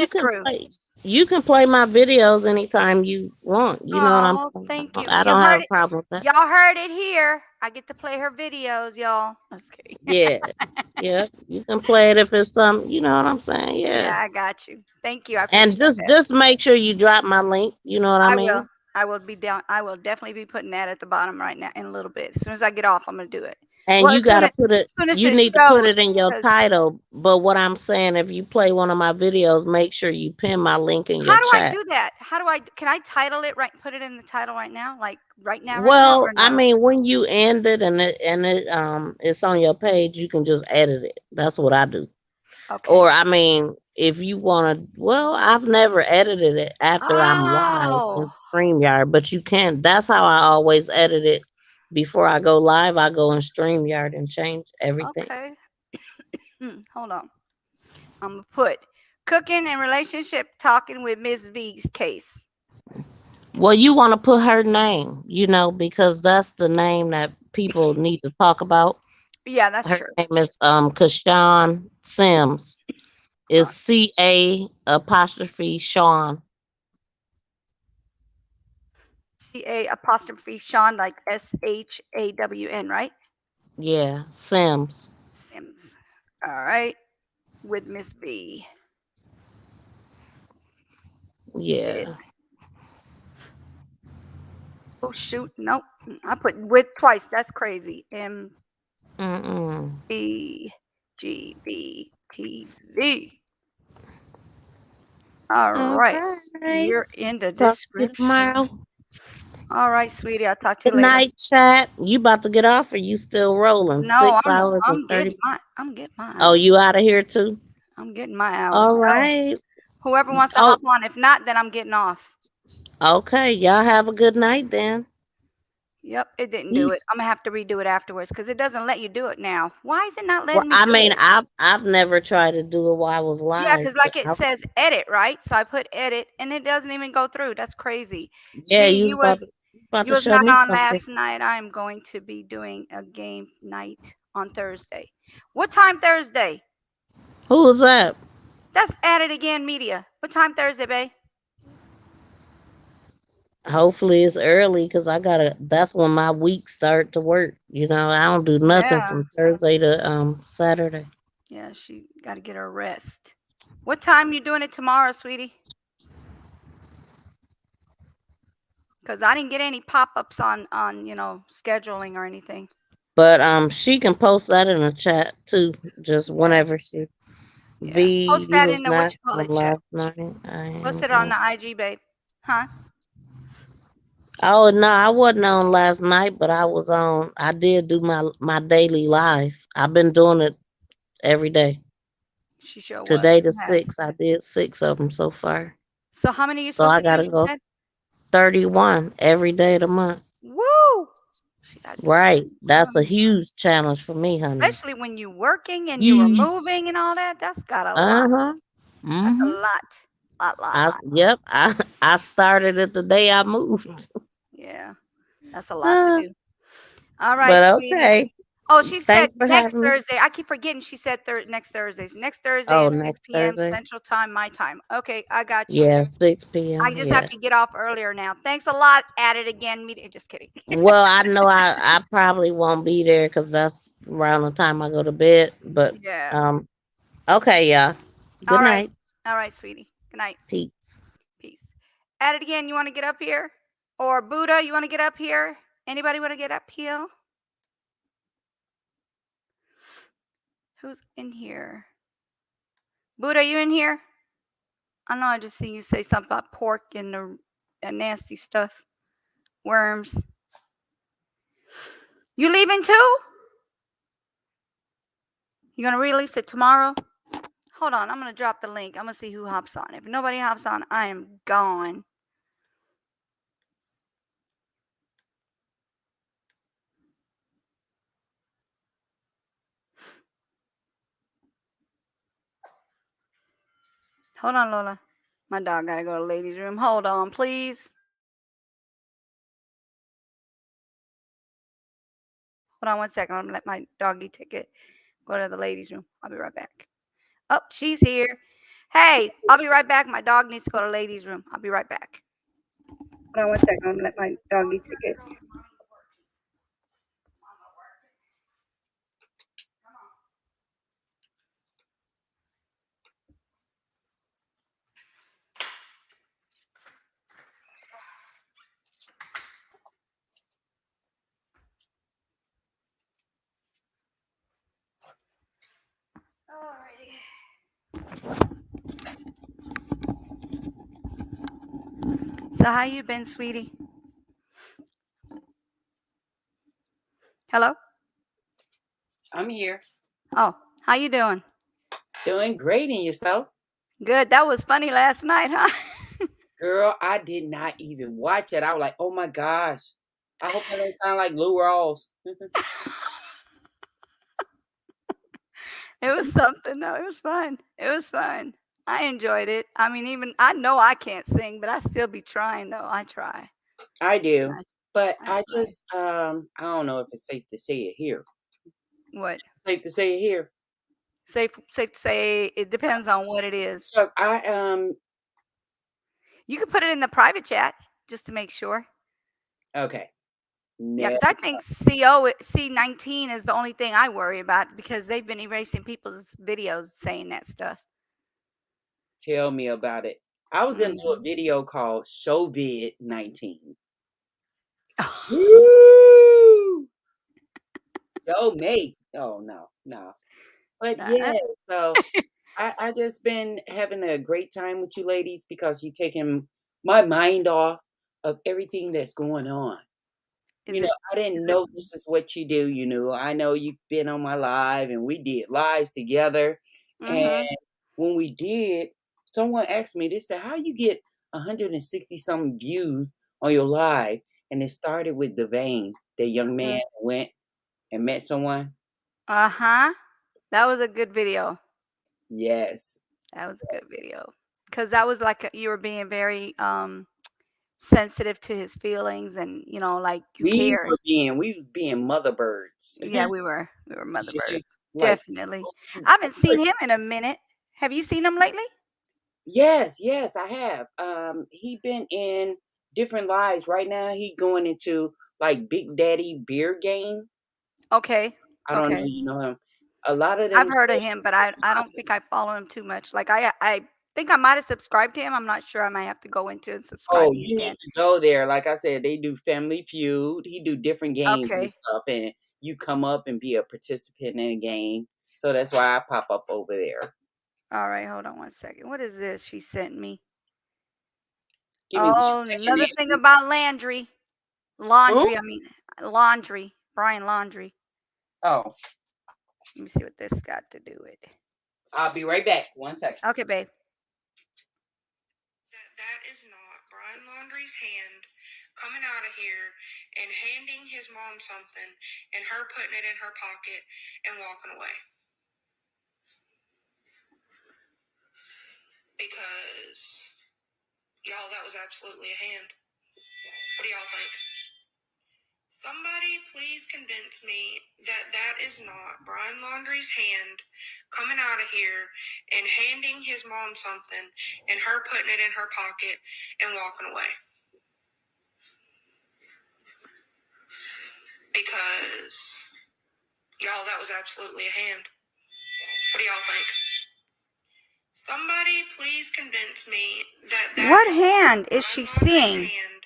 you can play my videos anytime you want. You know what I'm saying? Thank you. I don't have a problem with that. Y'all heard it here. I get to play her videos, y'all. I'm just kidding. Yeah. You can play it if it's something, you know what I'm saying? Yeah. I got you. Thank you. I and appreciate just make sure you drop my link. You know what I mean? I will be down. I will definitely be putting that at the bottom right now in a little bit. As soon as I get off, I'm gonna do it. And you gotta put it. You need to put it in your title. But what I'm saying, if you play one of my videos, make sure you pin my link in your chat. How do I do that? Can I title it right? Put it in the title right now, like right now. Well, I mean, when you end it and it's on your page, you can just edit it. That's what I do. Okay. Or I mean, if you want to, well, I've never edited it after I'm live in StreamYard, but you can. That's how I always edit it. Before I go live, I go in StreamYard and change everything. Okay. Hold on. I'm gonna put Cooking and relationship talking with Miss V's case. Well, you want to put her name, because that's the name that people need to talk about. Yeah, that's Her true. name is Shawn Sims. Is CA''Shawn. CA''Shawn, like SHAWN, right? Yeah, Sims. Sims. All right. With Miss B. Yeah. Oh shoot, nope. I put with twice. That's crazy. MTGVTV. All right. right. You're in the Talk to you description. tomorrow. All right, sweetie. I'll talk to you Good later. night, chat. You about to get off, or you still rolling? No, 6 hours and 30. I'm getting my Oh, hours. you out of here too? I'm getting my hours. All So, right. whoever wants to Oh, hop on. If not, then I'm getting off. okay. Y'all have a good night then. Yep, it didn't do it. I'm gonna Peace. have to redo it afterwards because it doesn't let you do it now. Why is it not Well, letting me I do mean, it? I've never tried to do it while I was Yeah, live. because like it says edit, right? So I put edit and it doesn't even go through. That's crazy. Yeah, See, you was about you to was show not me on something. last night. I'm going to be doing a game night on Thursday. What time Thursday? Who was that? That's At It Again Media. What time Thursday, babe? Hopefully it's early because that's when my week start to work. I don't do nothing Yeah. from Thursday to Saturday. Yeah, she got to get her rest. What time you doing it tomorrow, sweetie? Because I didn't get any pop-ups on scheduling or anything. But she can post that in the chat too, just whenever she. Yeah. V, Post you that was in the not what you call on it chat. last night. I Post am it on on. the IG, babe. Huh? Oh no, I wasn't on last night, but I was on. I did do my daily live. I've been doing it every day. She sure was. Today to She has. 6. I did 6 of them so far. So how many are you So supposed I to do? gotta You go said? 31 every day of the month. Woo! She gotta do Right. That's a 31. huge challenge for me, honey. Especially when you're working and you were Huge. moving and all that. That's got a lot. Uh-huh. That's a Mm-hmm. lot. Yep. I started it the day I moved. Yeah. That's a lot to do. All right, But sweetie. okay. Oh, she said Thanks for next having me. Thursday. I keep forgetting she said next Thursdays. Next Thursday Oh, is 6 next p.m. Thursday. Central Time, my time. Okay, I got you. Yeah, 6 I p.m. just Yeah. have to get off earlier now. Thanks a lot. At It Again Media. Just kidding. Well, I know I probably won't be there because that's around the time I go to bed. But Yeah. okay, y'all. Good All right. night. All right, sweetie. Good night. Peace. Peace. At It Again, you want to get up here? Or Buddha, you want to get up here? Anybody want to get up here? Who's in here? Buddha, you in here? I know I just seen you say something about pork and the nasty stuff. Worms. You leaving too? You gonna release it tomorrow? Hold on, I'm gonna drop the link. I'm gonna see who hops on. If nobody hops on, I am gone. Hold on, Lola. My dog gotta go to the ladies' room. Hold on, please. Hold on 1 second. I'm gonna let my doggy ticket go to the ladies' room. I'll be right back. Oh, she's here. Hey, I'll be right back. My dog needs to go to the ladies' room. I'll be right back. Hold on 1 second. I'm gonna let my doggy ticket. So how you been, sweetie? Hello? I'm here. Oh, how you doing? Doing great, and yourself? Good. That was funny last night, huh? Girl, I did not even watch it. I was like, oh my gosh. I hope that don't sound like Lou Rawls. It was something. No, it was fun. It was fun. I enjoyed it. I mean, even I know I can't sing, but I still be trying though. I try. I do, but I I try. just I don't know if it's safe to say it here. What? Safe to say it here. Safe to say it depends on what it is. Because You can put it in the private chat just to make sure. okay. Yeah, No. because I think C19 is the only thing I worry about because they've been erasing people's videos saying that stuff. Tell me about it. I was gonna do a Mhm. video called COVID-19. Woo! Show me. Oh no. But yeah, so I just been having a great time with you ladies because you taking my mind off of everything that's going on. Is I didn't know this is what you do. I know you've been on my live and we did lives together. And Mhm. when we did, someone asked me, they said, how you get 160 some views on your live? And it started with Devane, the young man who went and met someone. Uh-huh. That was a good video. Yes. That was a good video. Cuz that was like you were being very sensitive to his feelings and like you We cared. was being mother birds. Yeah, we were mother birds. Like, Definitely. I haven't seen him in a minute. Have you seen him lately? yes, I have. He been in different lives. Right now, he going into like Big Daddy Beer Game. Okay. I don't know, Okay. you know him. A lot of I've them heard of say him, but I don't think I follow him too much. Like I think I might have subscribed to him. I'm not sure. I might have to go into and subscribe oh, me you need again. to go there. Like I said, they do Family Feud. He do different games and Okay. stuff, and you come up and be a participant in a game. So that's why I pop up over there. All right, hold on one second. What is this she sent me? Give me 1 Oh, second. another thing about Landry. Who? Laundry. Brian Laundry. Oh, Let me see what this got to do with it. I'll be right back. 1 second. Okay, babe. That is not Brian Laundrie's hand coming out of here and handing his mom something and her putting it in her pocket and walking away. Because, y'all, that was absolutely a hand. What do y'all think? Somebody please convince me that that is not Brian Laundrie's hand coming out of here and handing his mom something and her putting it in her pocket and walking away. Because, y'all, that was absolutely a hand. What do y'all think? Somebody please convince me that that What is hand is Brian she Laundrie's seeing? hand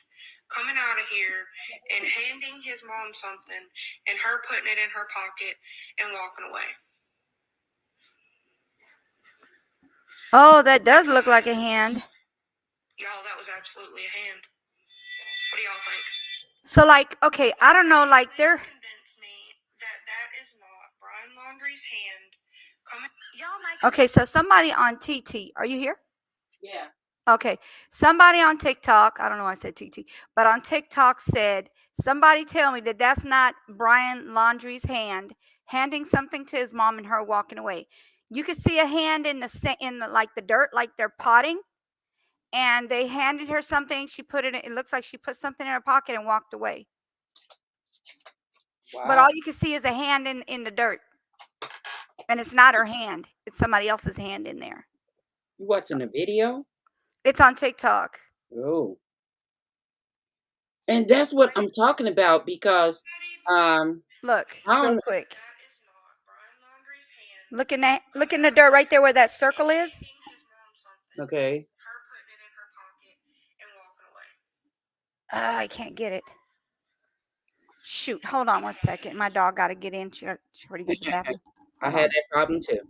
coming out of here and handing his mom something and her putting it in her pocket and walking away. Oh, that does look like a hand. Y'all, that was absolutely a hand. What do y'all think? So like, okay, I don't know, like they're Convince me that that is not Brian Laundrie's hand coming. Y'all might. okay, so somebody on TT, are you here? Yeah. Okay. Somebody on TikTok, I don't know why I said TT, but on TikTok said, somebody tell me that that's not Brian Laundrie's hand handing something to his mom and her walking away. You could see a hand in the like the dirt, like they're potting, and they handed her something. She put it. It looks like she put something in her pocket and walked away. Wow. But all you can see is a hand in the dirt, and it's not her hand. It's somebody else's hand in there. You watching the video? It's on TikTok. Oh. And that's what I'm talking about because Look, I real don't quick. Look in the dirt right there where that circle is. okay. I can't get it. Shoot, hold on 1 second. My dog got to get in. She already used the bathroom. I had that problem too.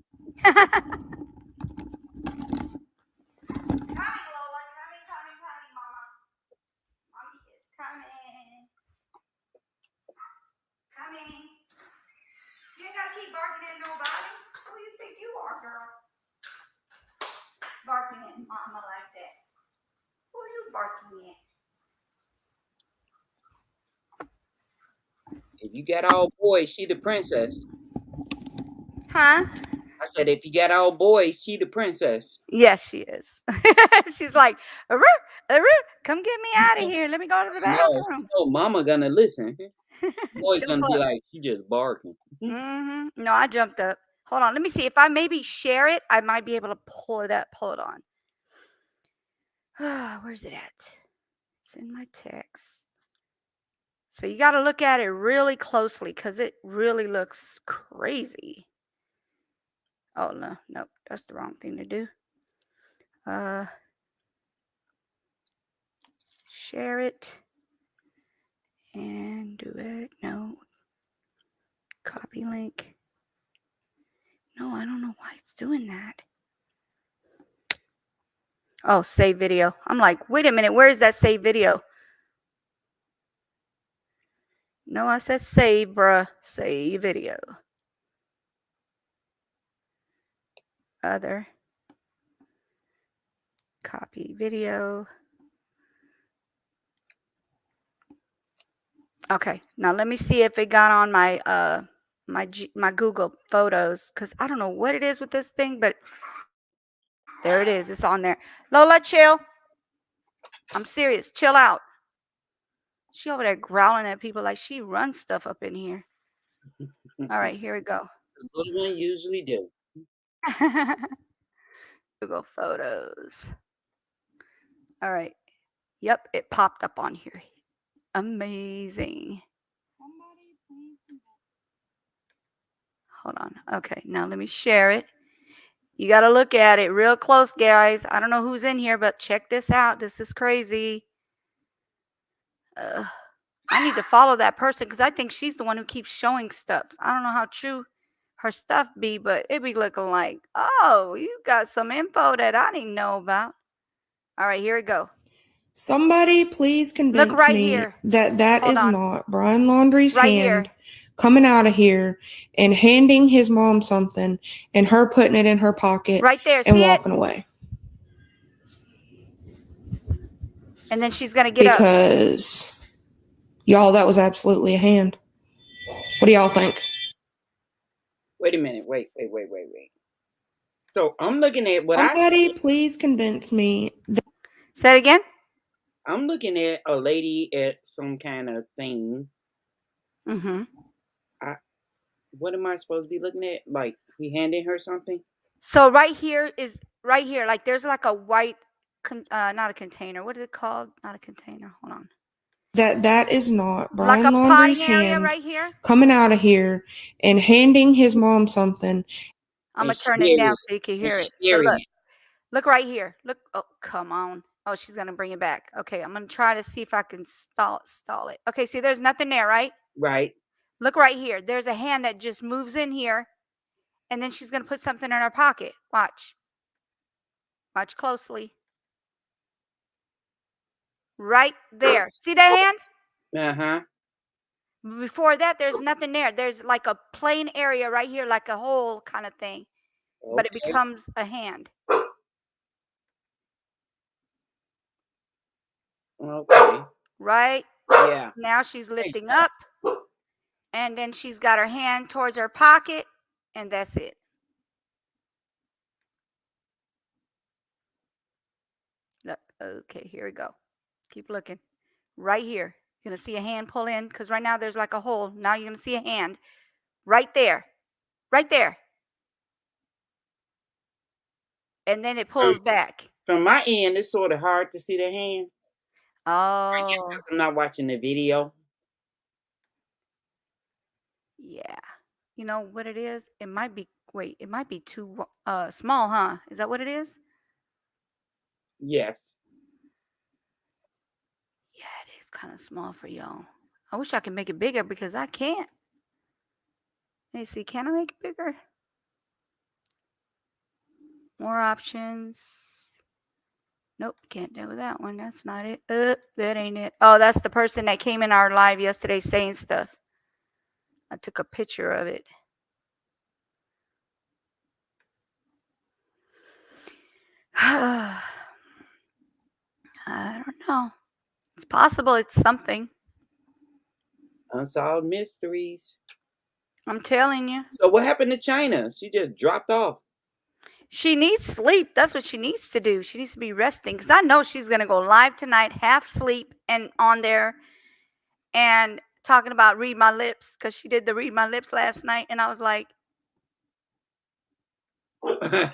Coming. You ain't gotta keep barking at nobody. Who you think you are, girl? Barking at mama like that. Who are you barking at? If you got all boys, she the princess. Huh? I said, if you got all boys, she the princess. Yes, she is. She's like, "Aroo, aroo, come get me out of here. Let me go to the No, bathroom." no, mama gonna listen. Boy's Jump gonna be up. like, she just barking. No, I jumped up. Hold on. Let me see. If I maybe share it, I might be able to pull it up. Pull it on. Where's it at? It's in my text. So you got to look at it really closely because it really looks crazy. Oh, no. Nope. That's the wrong thing to do. Share it. And do it. No. Copy link. No, I don't know why it's doing that. Oh, save video. I'm like, wait a minute. Where is that save video? No, I said save, bruh. Save video. Other. Copy video. Okay. Now let me see if it got on my my Google Photos, because I don't know what it is with this thing, but there it is. It's on there. Lola, chill. I'm serious. Chill out. She over there growling at people like she runs stuff up in here. All right, here we go. The little one usually do. Google Photos. All right. Yep, it popped up on here. Amazing. Hold on. Okay, now let me share it. You got to look at it real close, guys. I don't know who's in here, but check this out. This is crazy. I need to follow that person because I think she's the one who keeps showing stuff. I don't know how true her stuff be, but it be looking like, oh, you got some info that I didn't know about. All right, here we go. Somebody please convince right me here. that Hold is on. not Brian Laundrie's Right hand here. coming out of here and handing his mom something and her putting it in her pocket Right there. and See it? walking away. And then she's going to get up. Because, y'all, that was absolutely a hand. What do y'all think? Wait a minute. Wait. So I'm looking at what Somebody please convince me. Say it again. I'm looking at a lady at some kind of thing. Mm-hmm. What am I supposed to be looking at? Like he handing her something? So right here is right here. Like there's like a white, not a container. What is it called? Not a container. Hold on. That is not Like Brian a Laundrie's potting area hand right here. coming out of here and handing his mom something. I'm gonna turn it down so you can hear it. So look right here. Look. Oh, come on. Oh, she's gonna bring it back. Okay, I'm gonna try to see if I can stall it. Okay, see, there's nothing there, right? Right. Look right here. There's a hand that just moves in here, and then she's gonna put something in her pocket. Watch. Watch closely. Right there. See that hand? Uh-huh. Before that, there's nothing there. There's like a plain area right here, like a hole kind of thing. Okay. But it becomes a hand. Okay. Right? Yeah. Now she's lifting up. And then she's got her hand towards her pocket. And that's it. Look. Okay, here we go. Keep looking. Right here. You're going to see a hand pull in because right now there's like a hole. Now you're going to see a hand right there. Right there. And then it pulls back. From my end, it's sort of hard to see the hand. Oh. I guess because I'm not watching the video. Yeah. You know what it is? It might be, wait, it might be too small, huh? Is that what it is? Yes. Yeah, it is kind of small for y'all. I wish I could make it bigger because I can't. Let me see. Can I make it bigger? More options. Nope, can't do that one. That's not it. That ain't it. Oh, that's the person that came in our live yesterday saying stuff. I took a picture of it. I don't know. It's possible it's something. Unsolved mysteries. I'm telling you. So what happened to China? She just dropped off. She needs sleep. That's what she needs to do. She needs to be resting because I know she's going to go live tonight, half sleep, and on there and talking about read my lips because she did the read my lips last night. And I was like, I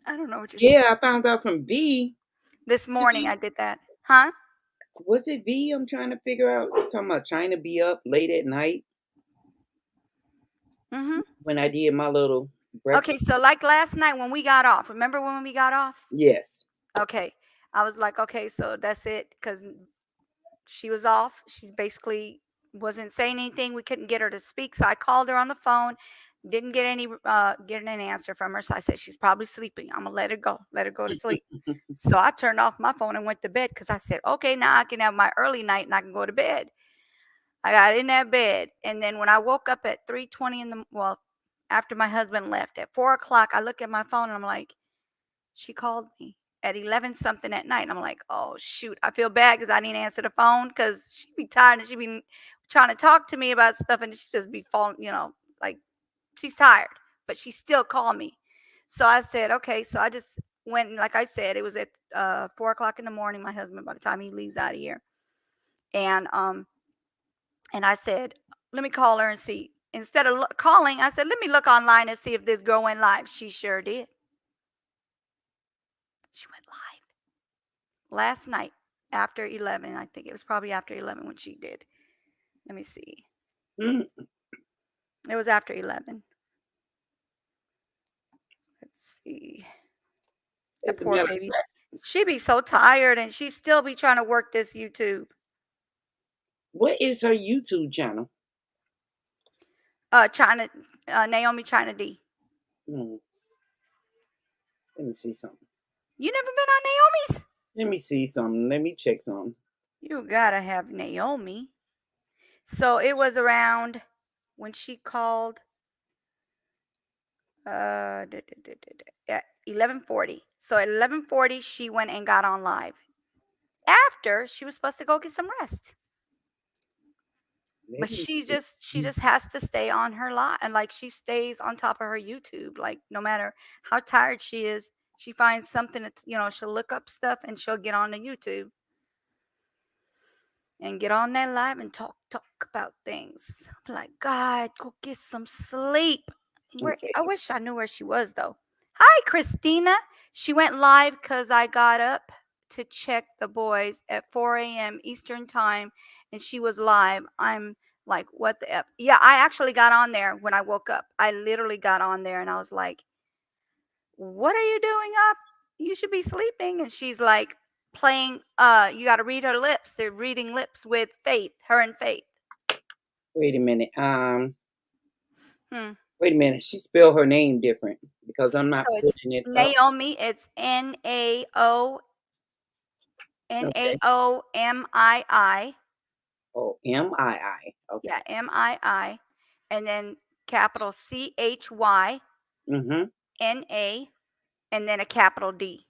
don't know what you're saying. Yeah, I found out from V. This morning I did that. Huh? Was it V? I'm trying to figure out. Talking about China be up late at night. Mm-hmm. When I did my little breakfast. Okay, so like last night when we got off, remember when we got off? Yes. Okay. I was like, okay, so that's it because she was off. She basically wasn't saying anything. We couldn't get her to speak. So I called her on the phone. Didn't get an answer from her. So I said, she's probably sleeping. I'm gonna let her go. Let her go to sleep. So I turned off my phone and went to bed because I said, okay, now I can have my early night and I can go to bed. I got in that bed. And then when I woke up at 3:20 after my husband left at 4 o'clock, I look at my phone and I'm like, she called me at 11 something at night. And I'm like, oh, shoot. I feel bad because I didn't answer the phone because she'd be tired and she'd be trying to talk to me about stuff and she'd just be falling, like she's tired, but she still called me. So I said, okay. So I just went, and like I said, it was at 4 o'clock in the morning, my husband, by the time he leaves out of here. And I said, let me call her and see. Instead of calling, I said, let me look online and see if this girl went live. She sure did. She went live last night after 11. I think it was probably after 11 when she did. Let me see. Mm. It was after 11. Let's see. That poor baby. She be so tired and she still be trying to work this YouTube. What is her YouTube channel? Naomi China D. Let me see something. You never been on Naomi's? Let me see something. Let me check something. You gotta have Naomi. So it was around when she called at 11:40. So at 11:40 she went and got on live. After she was supposed to go get some rest. But she just has to stay on her lot and like she stays on top of her YouTube. Like no matter how tired she is, she finds something that's she'll look up stuff and she'll get on the YouTube and get on that live and talk about things. I'm like, God, go get some sleep. I wish I knew where she was though. Hi, Christina. She went live because I got up to check the boys at 4 a.m. Eastern time and she was live. I'm like, what the F? Yeah, I actually got on there when I woke up. I literally got on there and I was like, what are you doing up? You should be sleeping. And she's like playing, you got to read her lips. They're reading lips with Faith, her and Faith. Wait a minute. Wait a minute. She spelled her name different because I'm not So putting it up. Naomi. It's Naomi. Oh, Mii. Okay. Yeah, Mii, and then capital CHY Mm-hmm. NA, and then a capital D.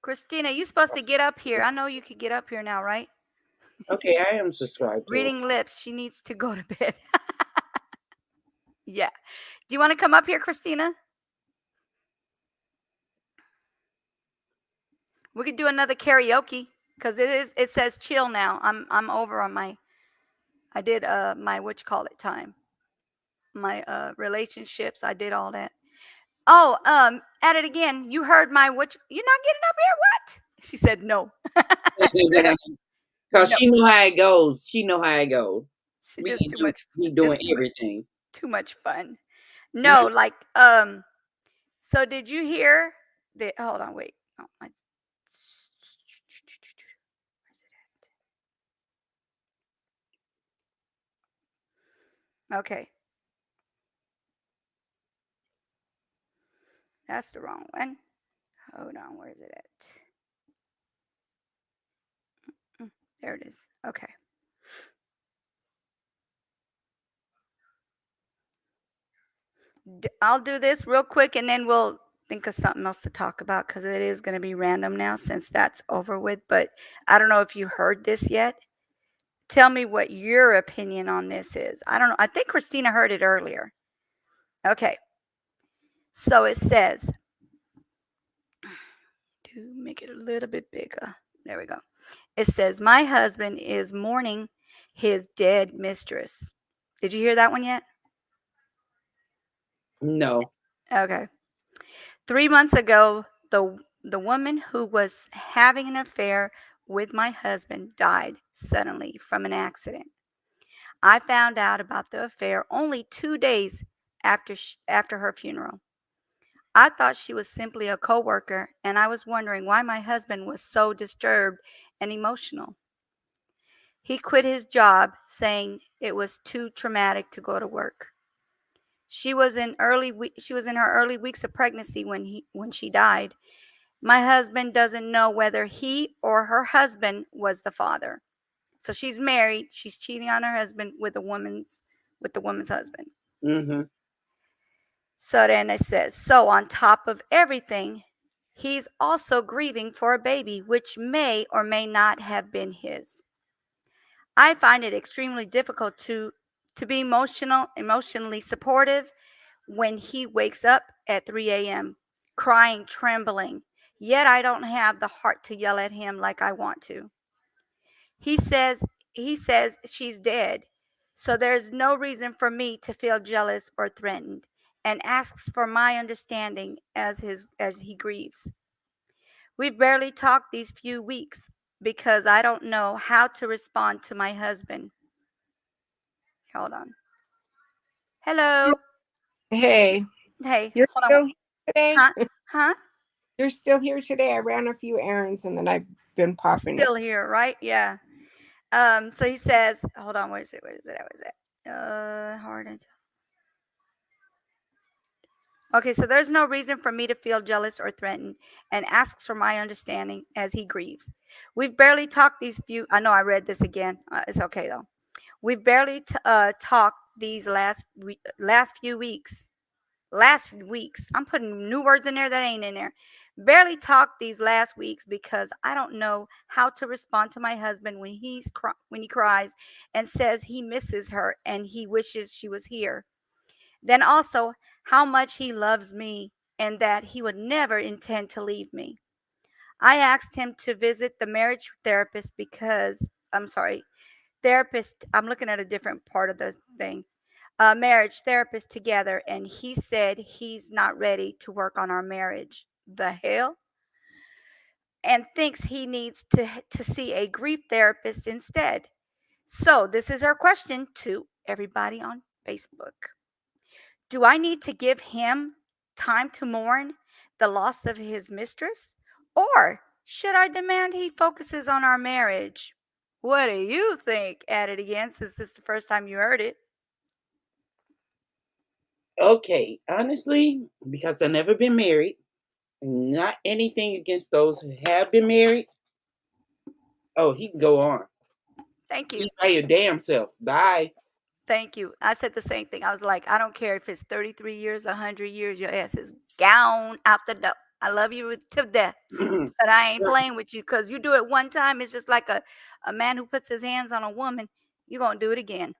Christina, you supposed to get up here. I know you could get up here now, right? Okay, I am subscribed to her. Reading lips. She needs to go to bed. Yeah. Do you want to come up here, Christina? We could do another karaoke because it says chill now. I'm over on my I did my time. My relationships. I did all that. Oh, at it again. You heard my you're not getting up here? What? She said no. Because she know how it goes. She know how it goes. We just too much. Be doing everything. Too much fun. No, like so did you hear the hold on, wait. Oh, where's it at? Okay. That's the wrong one. Hold on, where's it at? There it is. Okay. I'll do this real quick and then we'll think of something else to talk about because it is going to be random now since that's over with. But I don't know if you heard this yet. Tell me what your opinion on this is. I don't know. I think Christina heard it earlier. Okay. So it says, to make it a little bit bigger. There we go. It says, my husband is mourning his dead mistress. Did you hear that one yet? No. Okay. 3 months ago, the woman who was having an affair with my husband died suddenly from an accident. I found out about the affair only 2 days after her funeral. I thought she was simply a coworker, and I was wondering why my husband was so disturbed and emotional. He quit his job saying it was too traumatic to go to work. She was in her early weeks of pregnancy when she died. My husband doesn't know whether he or her husband was the father. So she's married, she's cheating on her husband with the woman's husband. Mm-hmm. So then it says, so on top of everything, he's also grieving for a baby which may or may not have been his. I find it extremely difficult to be emotionally supportive when he wakes up at 3 a.m., crying, trembling. Yet I don't have the heart to yell at him like I want to. He says she's dead, so there's no reason for me to feel jealous or threatened, and asks for my understanding as he grieves. We've barely talked these few weeks because I don't know how to respond to my husband. Hold on. Hello. Hey, Hey, you're hold on. still here today? Huh? Huh? You're still here today? I ran a few errands and then I've been popping in. Still here, right? Yeah. So he says, hold on, where is it? Where is it? Hard and okay, so there's no reason for me to feel jealous or threatened, and asks for my understanding as he grieves. We've barely talked I know I read this again. It's okay though. We've barely talked these last few weeks. Last weeks. I'm putting new words in there that ain't in there. Barely talked these last weeks because I don't know how to respond to my husband when when he cries and says he misses her and he wishes she was here. Then also how much he loves me and that he would never intend to leave me. I asked him to visit the marriage therapist because I'm looking at a different part of the thing. Marriage therapist together, and he said he's not ready to work on our marriage. The hell? And thinks he needs to see a grief therapist instead. So, this is our question to everybody on Facebook. Do I need to give him time to mourn the loss of his mistress? Or should I demand he focuses on our marriage? What do you think? At it again, since this is the first time you heard it. Okay, honestly, because I've never been married, not anything against those who have been married. Oh, he can go on. Thank you. You by your damn self. Bye. Thank you. I said the same thing. I was like, I don't care if it's 33 years, 100 years, your ass is gone out the door. I love you to death, but I ain't playing with you because you do it one time. It's just like a man who puts his hands on a woman. You're going to do it again.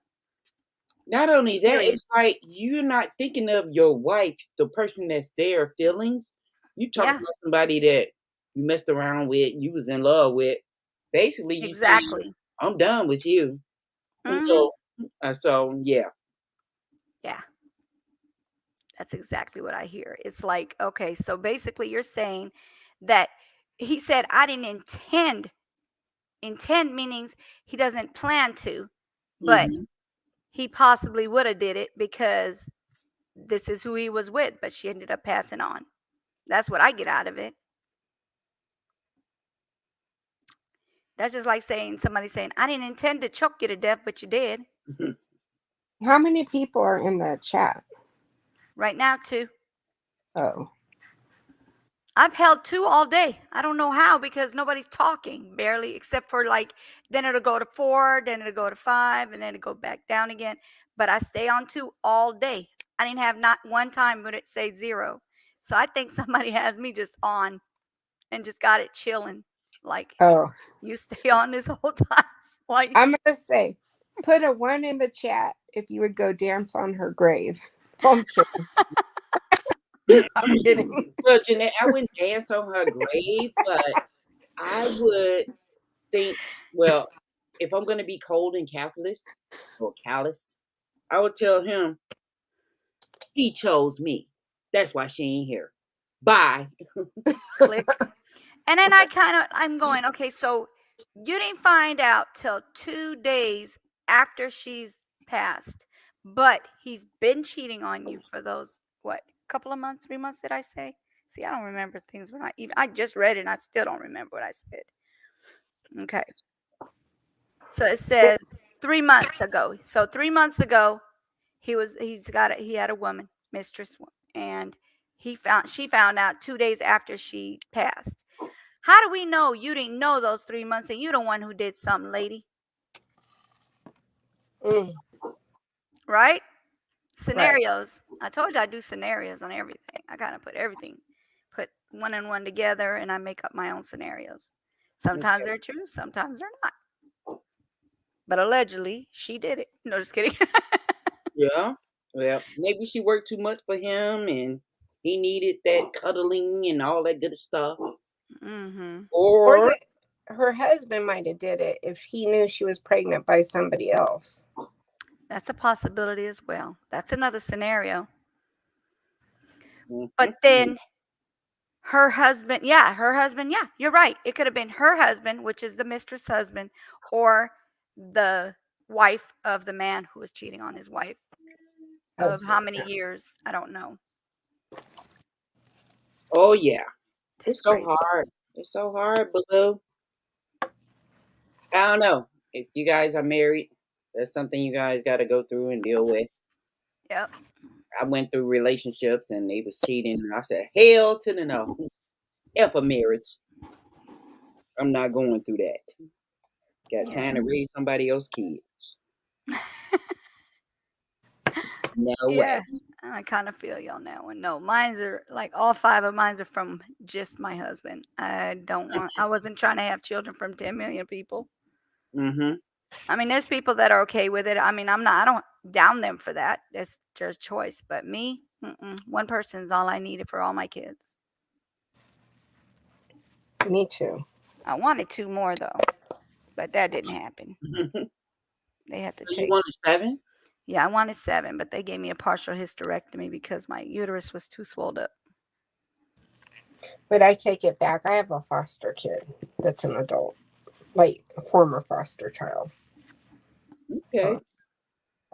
Not only that, Period. it's like you're not thinking of your wife, the person that's there, feelings. You talking Yeah. about somebody that you messed around with, you was in love with. Basically, you saying, Exactly. I'm done with you. And Mm-hmm. so yeah. Yeah. That's exactly what I hear. It's like, okay, so basically you're saying that he said, I didn't intend. Intend meanings he doesn't plan to, but Mhm. he possibly would have did it because this is who he was with, but she ended up passing on. That's what I get out of it. That's just like somebody saying, I didn't intend to choke you to death, but you did. How many people are in the chat? Right now, 2. Oh. I've held 2 all day. I don't know how because nobody's talking barely, except for like, then it'll go to 4, then it'll go to 5, and then it'll go back down again. But I stay on 2 all day. I didn't have not one time would it say 0. So I think somebody has me just on and just got it chilling. Like, Oh, you stay on this whole time. Why? I'm gonna say, put a 1 in the chat if you would go dance on her grave. I'm kidding. I'm kidding. Well, Jeanette, I wouldn't dance on her grave, but I would think, well, if I'm going to be cold and callous, I would tell him he chose me. That's why she ain't here. Bye. Click. And then I'm going, okay, so you didn't find out till 2 days after she's passed, but he's been cheating on you for those, what, couple of months, 3 months, did I say? See, I don't remember things when I just read it and I still don't remember what I said. Okay. So it says 3 months ago. So 3 months ago, he had a woman, mistress, and she found out 2 days after she passed. How do we know you didn't know those 3 months and you the one who did something, lady? Right? Scenarios. I told you I do scenarios on everything. I gotta put one and one together, and I make up my own scenarios. Sometimes they're true, sometimes they're not. But allegedly, she did it. No, just kidding. Yeah. Well, maybe she worked too much for him and he needed that cuddling and all that good stuff. Mm-hmm. Or that her husband might have did it if he knew she was pregnant by somebody else. That's a possibility as well. That's another scenario. But then her husband, yeah, you're right. It could have been her husband, which is the mistress husband, or the wife of the man who was cheating on his wife. Of how many years? I don't know. Oh, yeah. It's so hard. It's so hard, Blue. I don't know. If you guys are married, that's something you guys got to go through and deal with. Yep. I went through relationships and they was cheating. And I said, hell to the no. F a marriage. I'm not going through that. Got time to raise somebody else's kids. No way. I kind of feel you on that one. No, mine's are like all 5 of mine's are from just my husband. I wasn't trying to have children from 10 million people. Mm-hmm. I mean, there's people that are okay with it. I mean, I don't down them for that. That's their choice. But me, one person is all I needed for all my kids. Me too. I wanted 2 more though, but that didn't happen. They had to So take. You wanted 7? Yeah, I wanted 7, but they gave me a partial hysterectomy because my uterus was too swelled up. But I take it back. I have a foster kid that's an adult, like a former foster child. Okay. So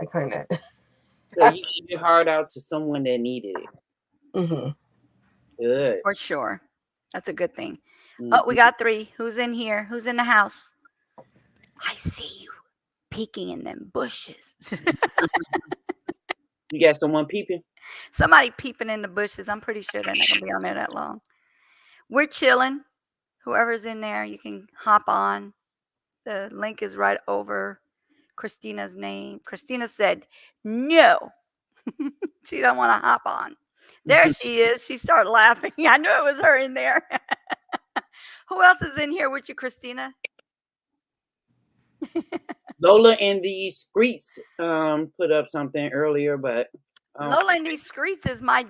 I kind of. So you gave your heart out to someone that needed it. Mm-hmm. Good. For sure. That's a good thing. Oh, we got 3. Who's in here? Who's in the house? I see you peeking in them bushes. You got someone peeping? Somebody peeping in the bushes. I'm pretty sure they're not going to be on there that long. We're chilling. Whoever's in there, you can hop on. The link is right over Christina's name. Christina said, no. She don't want to hop on. There she is. She started laughing. I knew it was her in there. Who else is in here with you, Christina? Lola in the streets put up something earlier, but Lola in these streets is my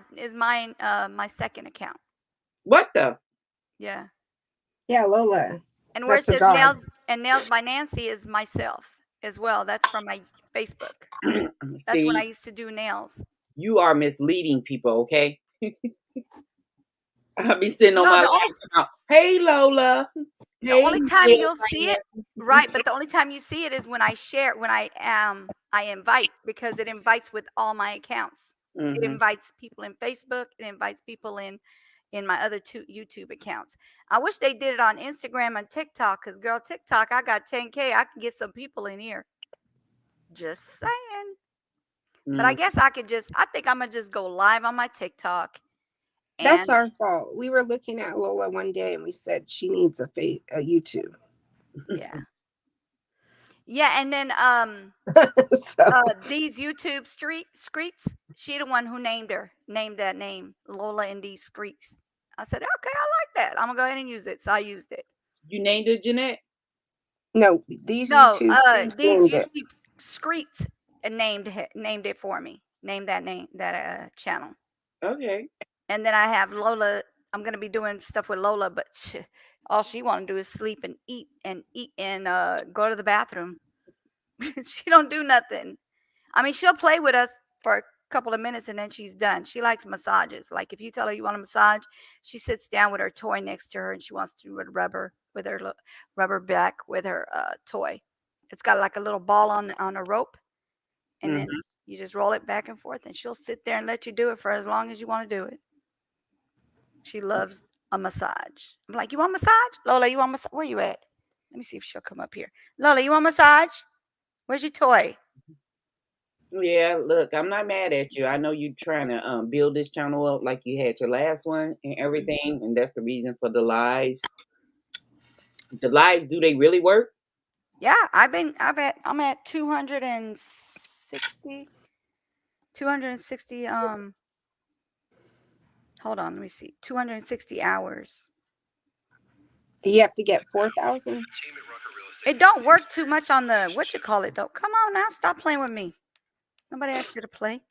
second account. What the? Yeah. Yeah, Lola. And where it That's a says dog. Nails by Nancy is myself as well. That's from my Facebook. That's when I used to do nails. You are misleading people, okay? I'll be sitting on my live. Hey, Lola. The only time you'll see it, right? But the only time you see it is when I share, when I invite, because it invites with all my accounts. It invites people in Facebook. It invites people in my other 2 YouTube accounts. I wish they did it on Instagram and TikTok, because girl, TikTok, I got 10K. I can get some people in here. Just saying. But I guess I think I'm gonna just go live on my TikTok. That's our fault. We were looking at Lola one day and we said she needs a YouTube. Yeah. Yeah, and then these YouTube streets. She the one who named that name, Lola in these streets. I said, okay, I like that. I'm gonna go ahead and use it. So I used it. You named it, Jeanette? No, these No, YouTube streets these named it. YouTube streets named it for me. Named that channel. Okay. And then I have Lola. I'm gonna be doing stuff with Lola, but all she want to do is sleep and eat and go to the bathroom. She don't do nothing. I mean, she'll play with us for a couple of minutes and then she's done. She likes massages. Like if you tell her you want a massage, she sits down with her toy next to her and she wants to do her rubber back with her toy. It's got like a little ball on a rope, and then you just roll it back and forth, and she'll sit there and let you do it for as long as you want to do it. She loves a massage. I'm like, you want a massage? Lola, you want a massage? Where you at? Let me see if she'll come up here. Lola, you want a massage? Where's your toy? Yeah, look, I'm not mad at you. I know you trying to build this channel up like you had your last one and everything, and that's the reason for the lives. The lives, do they really work? Yeah, I'm at 260. Hold on, let me see. 260 hours. You have to get 4,000. It don't work too much on the what you call it though. Come on now, stop playing with me. Nobody asked you to play.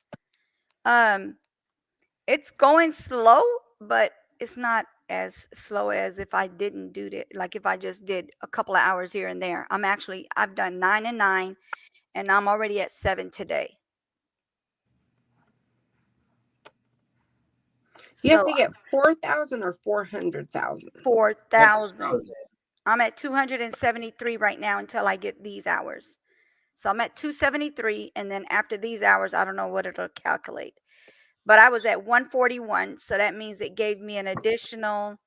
It's going slow, but it's not as slow as if I didn't do it. Like if I just did a couple of hours here and there. I've done 9 and 9, and I'm already at 7 today. You have to get 4,000 or 400,000. 4,000. I'm at 273 right now until I get these hours. So I'm at 273, and then after these hours, I don't know what it'll calculate. But I was at 141, so that means it gave me an additional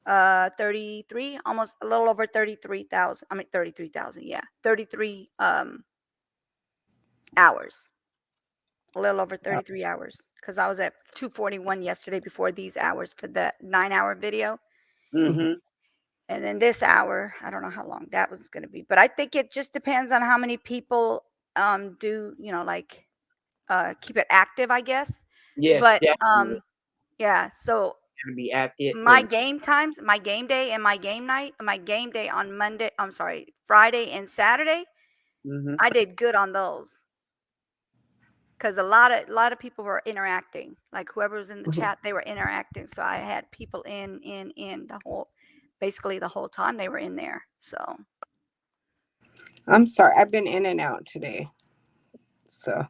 33, almost a little over 33,000. I mean 33,000, yeah. 33 hours. A little over 33 hours, because I was at 241 yesterday before these hours for the 9-hour video. And then this hour, I don't know how long that was going to be, but I think it just depends on how many people do, like keep it active, I guess. Yes, But definitely. yeah, so Gotta be active. my game times, my game day and my game night, my game day on Friday and Saturday, I did good on those. Because a lot of people were interacting. Like whoever was in the chat, they were interacting. So I had people in basically the whole time they were in there. So I'm sorry, I've been in and out today. So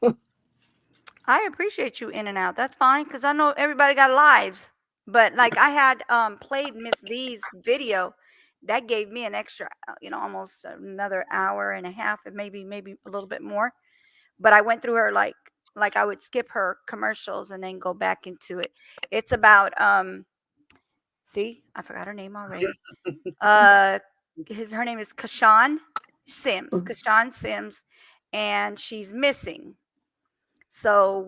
I appreciate you in and out. That's fine, because I know everybody got lives. But like I had played Miss V's video, that gave me an extra, almost another hour and a half, and maybe a little bit more. But I went through her like I would skip her commercials and then go back into it. It's about see, I forgot her name already. Her name is Shawn Sims, and she's missing. So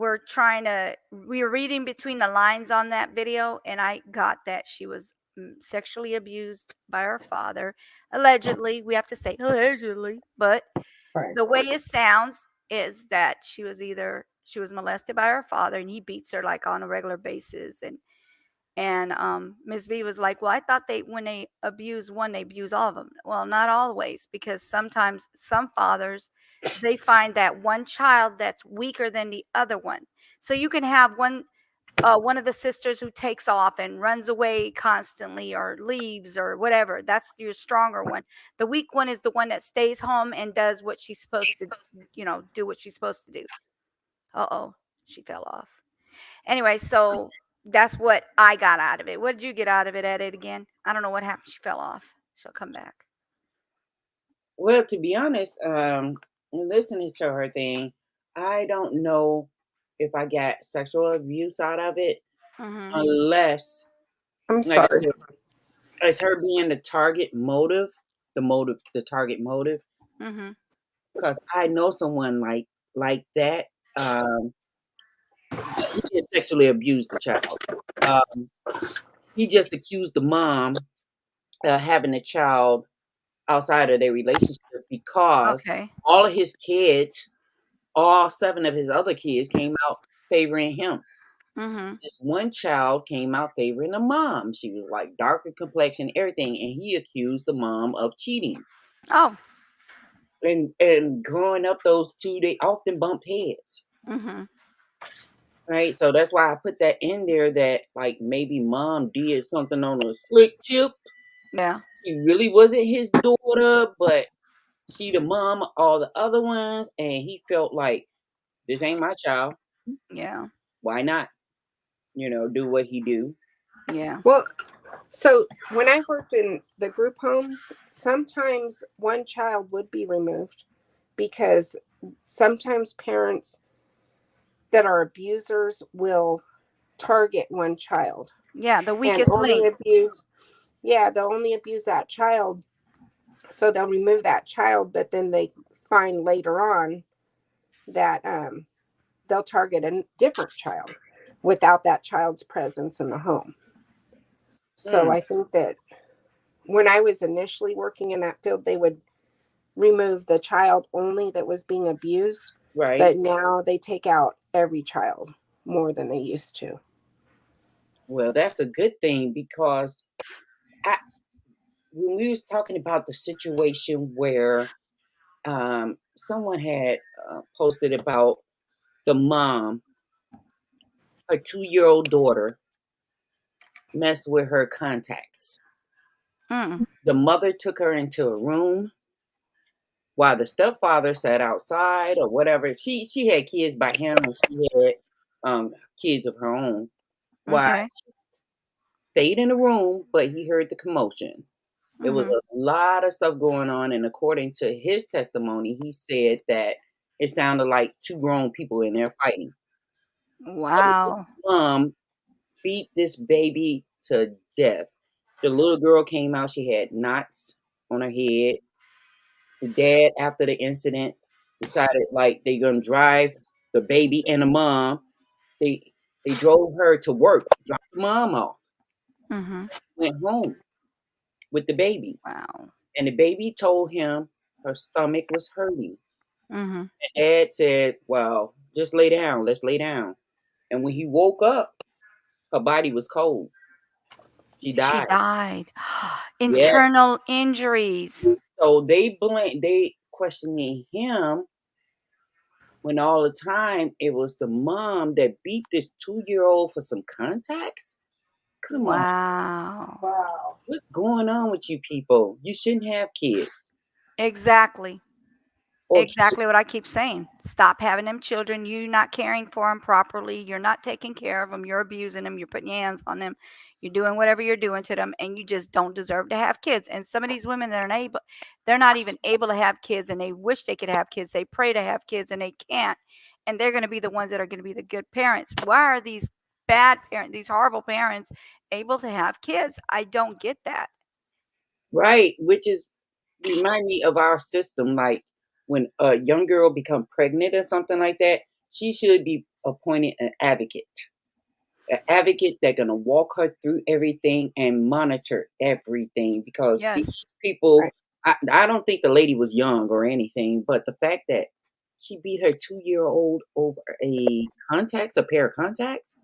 we were reading between the lines on that video, and I got that she was sexually abused by her father, allegedly. We have to say allegedly, but the way it sounds is that she was molested by her father, and he beats her like on a regular basis. And Ms. V was like, well, I thought when they abuse one, they abuse all of them. Well, not always, because sometimes some fathers, they find that one child that's weaker than the other one. So you can have one of the sisters who takes off and runs away constantly or leaves or whatever. That's your stronger one. The weak one is the one that stays home and does what she's supposed to, do what she's supposed to do. Uh-oh, she fell off. Anyway, so that's what I got out of it. What did you get out of it at it again? I don't know what happened. She fell off. She'll come back. Well, to be honest, listening to her thing, I don't know if I got sexual abuse out of it, unless I'm sorry. It's her being the target motive, the target motive. Because I know someone like that. He didn't sexually abuse the child. He just accused the mom of having a child outside of their relationship because Okay. all of his kids, all 7 of his other kids came out favoring him. Mm-hmm. This one child came out favoring the mom. She was like darker complexion, everything, and he accused the mom of cheating. Oh. And growing up, those two, they often bumped heads. Mm-hmm. Right? So that's why I put that in there, that like maybe mom did something on a slick tip. Yeah. She really wasn't his daughter, but she the mom of all the other ones, and he felt like, this ain't my child. Yeah. Why not? Do what he do. Yeah. Well, so when I worked in the group homes, sometimes one child would be removed because sometimes parents that are abusers will target one child. Yeah, the And weakest only link. they'll only abuse that child. So they'll remove that child, but then they find later on that they'll target a different child without that child's presence in the home. So I think that when I was initially working in that field, they would remove the child only that was being abused. Right. But now they take out every child more than they used to. Well, that's a good thing, because when we was talking about the situation where someone had posted about the mom, her 2-year-old daughter messed with her contacts. The mother took her into a room while the stepfather sat outside or whatever. She had kids by him, and she had kids of her own. Why Okay. stayed in the room, but he heard the commotion. There was Mm-hmm. a lot of stuff going on, and according to his testimony, he said that it sounded like 2 grown people in there fighting. Wow. So mom beat this baby to death. The little girl came out, she had knots on her head. The dad, after the incident, decided like they're gonna drive the baby and the mom. They drove her to work, dropped the mom off, Mm-hmm. went home with the baby. Wow. And the baby told him her stomach was hurting. Mm-hmm. And dad said, well, just lay down. Let's lay down. And when he woke up, her body was cold. She She died. died. Yeah. Internal injuries. So they questioning him, when all the time it was the mom that beat this 2-year-old for some contacts. Come on. Wow. What's going on with you people? You shouldn't have kids. Exactly. Or Exactly what I keep saying. Stop having them children. You not caring for them properly. You're not taking care of them. You're abusing them. You're putting your hands on them. You're doing whatever you're doing to them, and you just don't deserve to have kids. And some of these women that are unable, they're not even able to have kids, and they wish they could have kids. They pray to have kids, and they can't. And they're going to be the ones that are going to be the good parents. Why are these bad parents, these horrible parents, able to have kids? I don't get that. right, which is remind me of our system. Like when a young girl become pregnant or something like that, she should be appointed an advocate that's gonna walk her through everything and monitor everything, because these Yes. people, I don't think the lady was young or anything, but the fact that she beat her 2-year-old over a pair of contacts.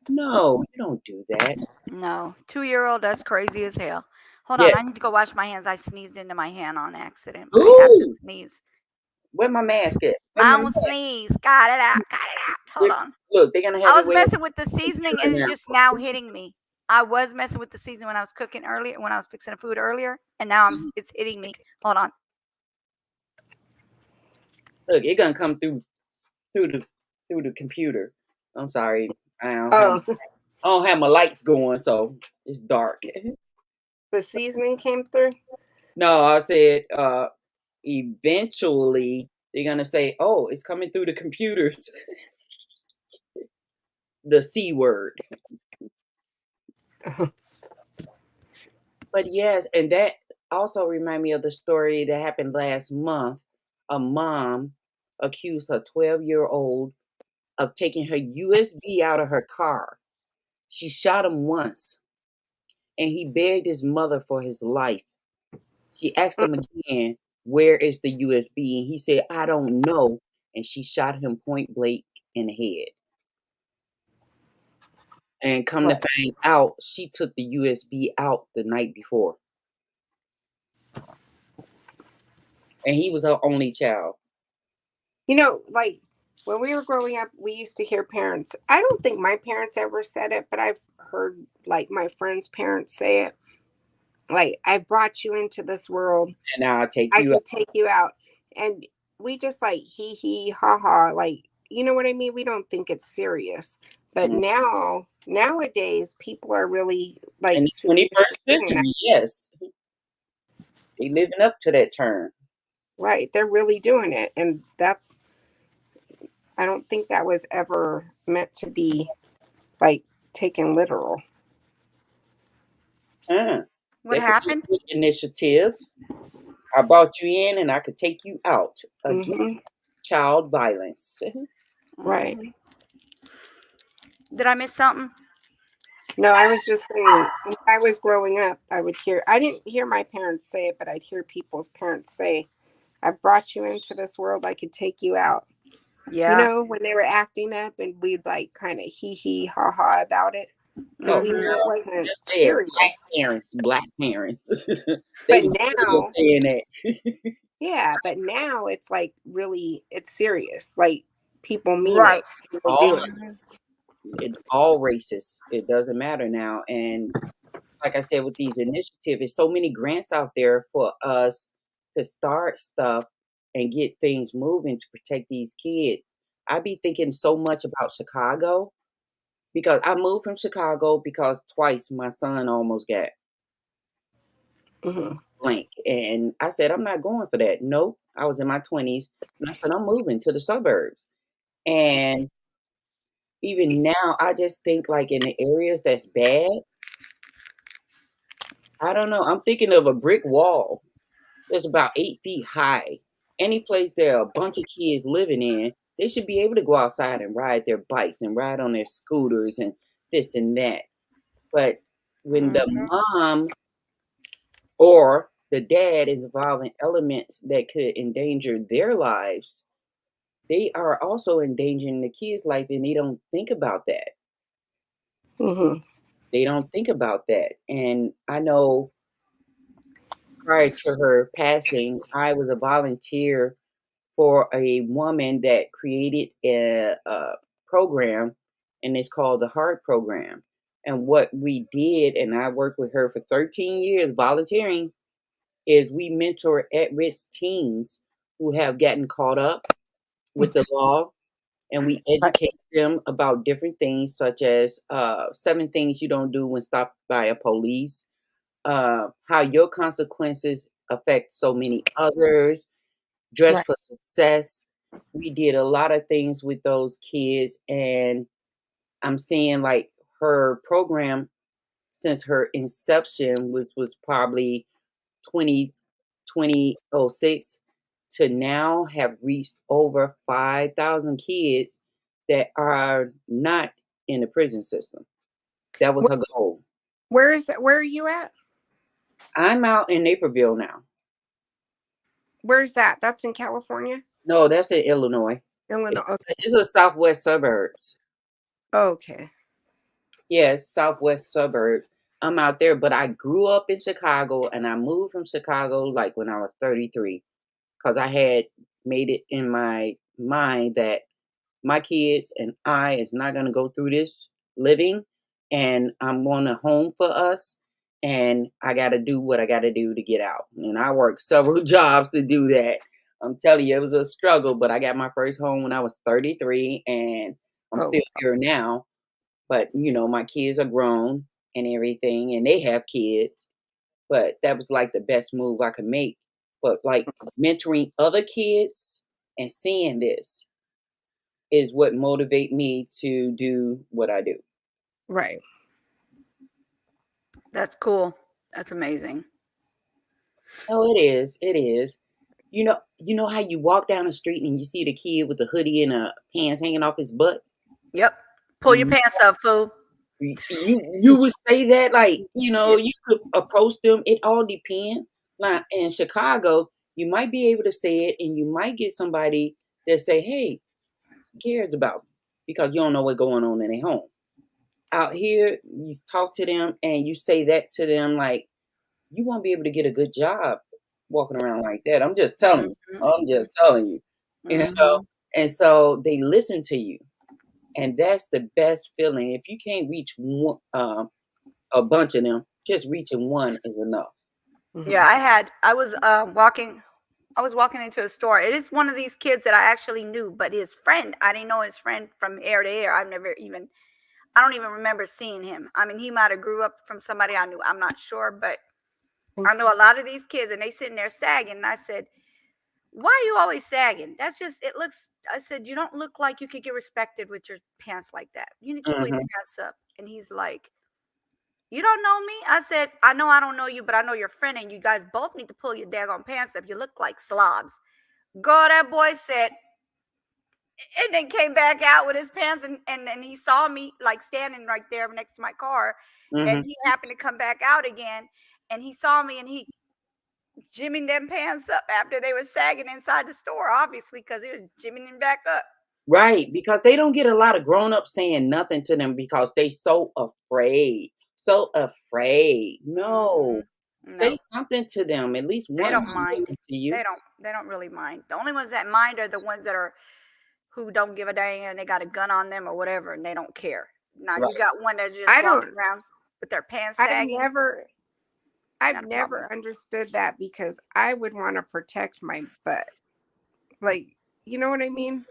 No, you don't do that. No. 2-year-old, that's crazy as hell. Hold on, I Yes. need to go wash my hands. I sneezed into my hand on accident. I have to Ooh, sneeze. where my mask at? Where I my almost mask? sneezed. Got it out. Got it out. Hold on. Look, they're gonna I have it was where messing with the seasoning and it's now. just now hitting me. I was messing with the seasoning when I was cooking earlier, when I was fixing the food earlier, and now it's hitting me. Hold on. Look, it's gonna come through the computer. I'm sorry, I Oh, don't have my lights going, so it's dark. the seasoning came through? No, I said eventually they're gonna say, "Oh, it's coming through the computers." The C word. But yes, and that also remind me of the story that happened last month. A mom accused her 12-year-old of taking her USB out of her car. She shot him once, and he begged his mother for his life. She asked him again, where is the USB? And he said, I don't know. And she shot him point blank in the head. And come to find out, she took the USB out the night before. And he was her only child. You know, like when we were growing up, we used to hear parents. I don't think my parents ever said it, but I've heard like my friends' parents say it. Like, I brought you into this world, and I'll take I you can out. take you out. And we just like hee hee ha ha, like, you know what I mean? We don't think it's serious. But nowadays, people are really like In the 21st century, yes. They living up to that term. Right. They're really doing it. And that's, I don't think that was ever meant to be like taken literal. What happened? Initiative. I brought you in and I could take you out against child violence. Right. Did I miss something? No, I was just saying, when I was growing up, I didn't hear my parents say it, but I'd hear people's parents say, I brought you into this world, I could take you out. Yeah. You know, when they were acting up and we'd like kind of hee hee ha ha about it. Because we knew it wasn't Just say it. serious. Black parents. But They now, saying that. yeah, but now it's like really, it's serious. Like people mean Right. it. People do it. All races. It doesn't matter now. And like I said, with these initiatives, there's so many grants out there for us to start stuff and get things moving to protect these kids. I be thinking so much about Chicago because I moved from Chicago because twice my son almost got blank. And I said, I'm not going for that. Nope. I was in my 20s and I said, I'm moving to the suburbs. And even now, I just think like in the areas that's bad, I don't know. I'm thinking of a brick wall that's about 8 feet high. Any place there are a bunch of kids living in, they should be able to go outside and ride their bikes and ride on their scooters and this and that. But when the mom or the dad is involved in elements that could endanger their lives, they are also endangering the kids' life, and they don't think about that. They don't think about that. And I know prior to her passing, I was a volunteer for a woman that created a program, and it's called the Heart Program. And what we did, and I worked with her for 13 years volunteering, is we mentor at-risk teens who have gotten caught up with the law, and we educate them about different things such as 7 things you don't do when stopped by a police, how your consequences affect so many others, dress for success. We did a lot of things with those kids, and I'm seeing like her program since her inception, which was probably 2006 to now, have reached over 5,000 kids that are not in the prison system. That was her goal. Where is that? Where are you at? I'm out in Naperville now. Where's that? That's in California? No, that's in Illinois. Illinois. It's a southwest suburbs. Okay. Yes, southwest suburb. I'm out there, but I grew up in Chicago and I moved from Chicago like when I was 33 because I had made it in my mind that my kids and I is not going to go through this living, and I'm going a home for us, and I got to do what I got to do to get out. And I worked several jobs to do that. I'm telling you, it was a struggle, but I got my first home when I was 33, and I'm still here now. But, you know, my kids are grown and everything, and they have kids. But that was like the best move I could make. But like mentoring other kids and seeing this is what motivate me to do what I do. Right. That's cool. That's amazing. Oh, it is. It is. You know how you walk down the street and you see the kid with the hoodie and pants hanging off his butt? Yep. Pull your pants up, fool. You would say that, like, you know, you could approach them. It all depends. Like in Chicago, you might be able to say it, and you might get somebody that say, hey, he cares about me, because you don't know what's going on in their home. Out here, you talk to them and you say that to them, like, you won't be able to get a good job walking around like that. I'm just telling you. I'm just telling you. You know? And so they listen to you. And that's the best feeling. If you can't reach one, a bunch of them, just reaching one is enough. Yeah, I was walking into a store. It is one of these kids that I actually knew, but his friend, I didn't know his friend from air to air. I don't even remember seeing him. I mean, he might have grew up from somebody I knew. I'm not sure, but I know a lot of these kids, and they sitting there sagging. And I said, why are you always sagging? That's just, it looks, I said, you don't look like you could get respected with your pants like that. You need to pull your pants up. And he's like, you don't know me? I said, I know I don't know you, but I know your friend, and you guys both need to pull your daggone pants up. You look like slobs. Girl, that boy said, and then came back out with his pants, and he saw me like standing right there next to my car. And he happened to come back out again, and he saw me, and he jimmying them pants up after they were sagging inside the store, obviously, because he was jimmying them back up. Right, because they don't get a lot of grown-ups saying nothing to them because they so afraid. So afraid. No. Say something to them. At least They one don't will mind. listen to you. They don't really mind. The only ones that mind are the ones that are who don't give a dang, and they got a gun on them or whatever, and they don't care. Now you got one that just walking around with their pants sagging. I've never understood that, because I would want to protect my butt. Like, you know what I mean?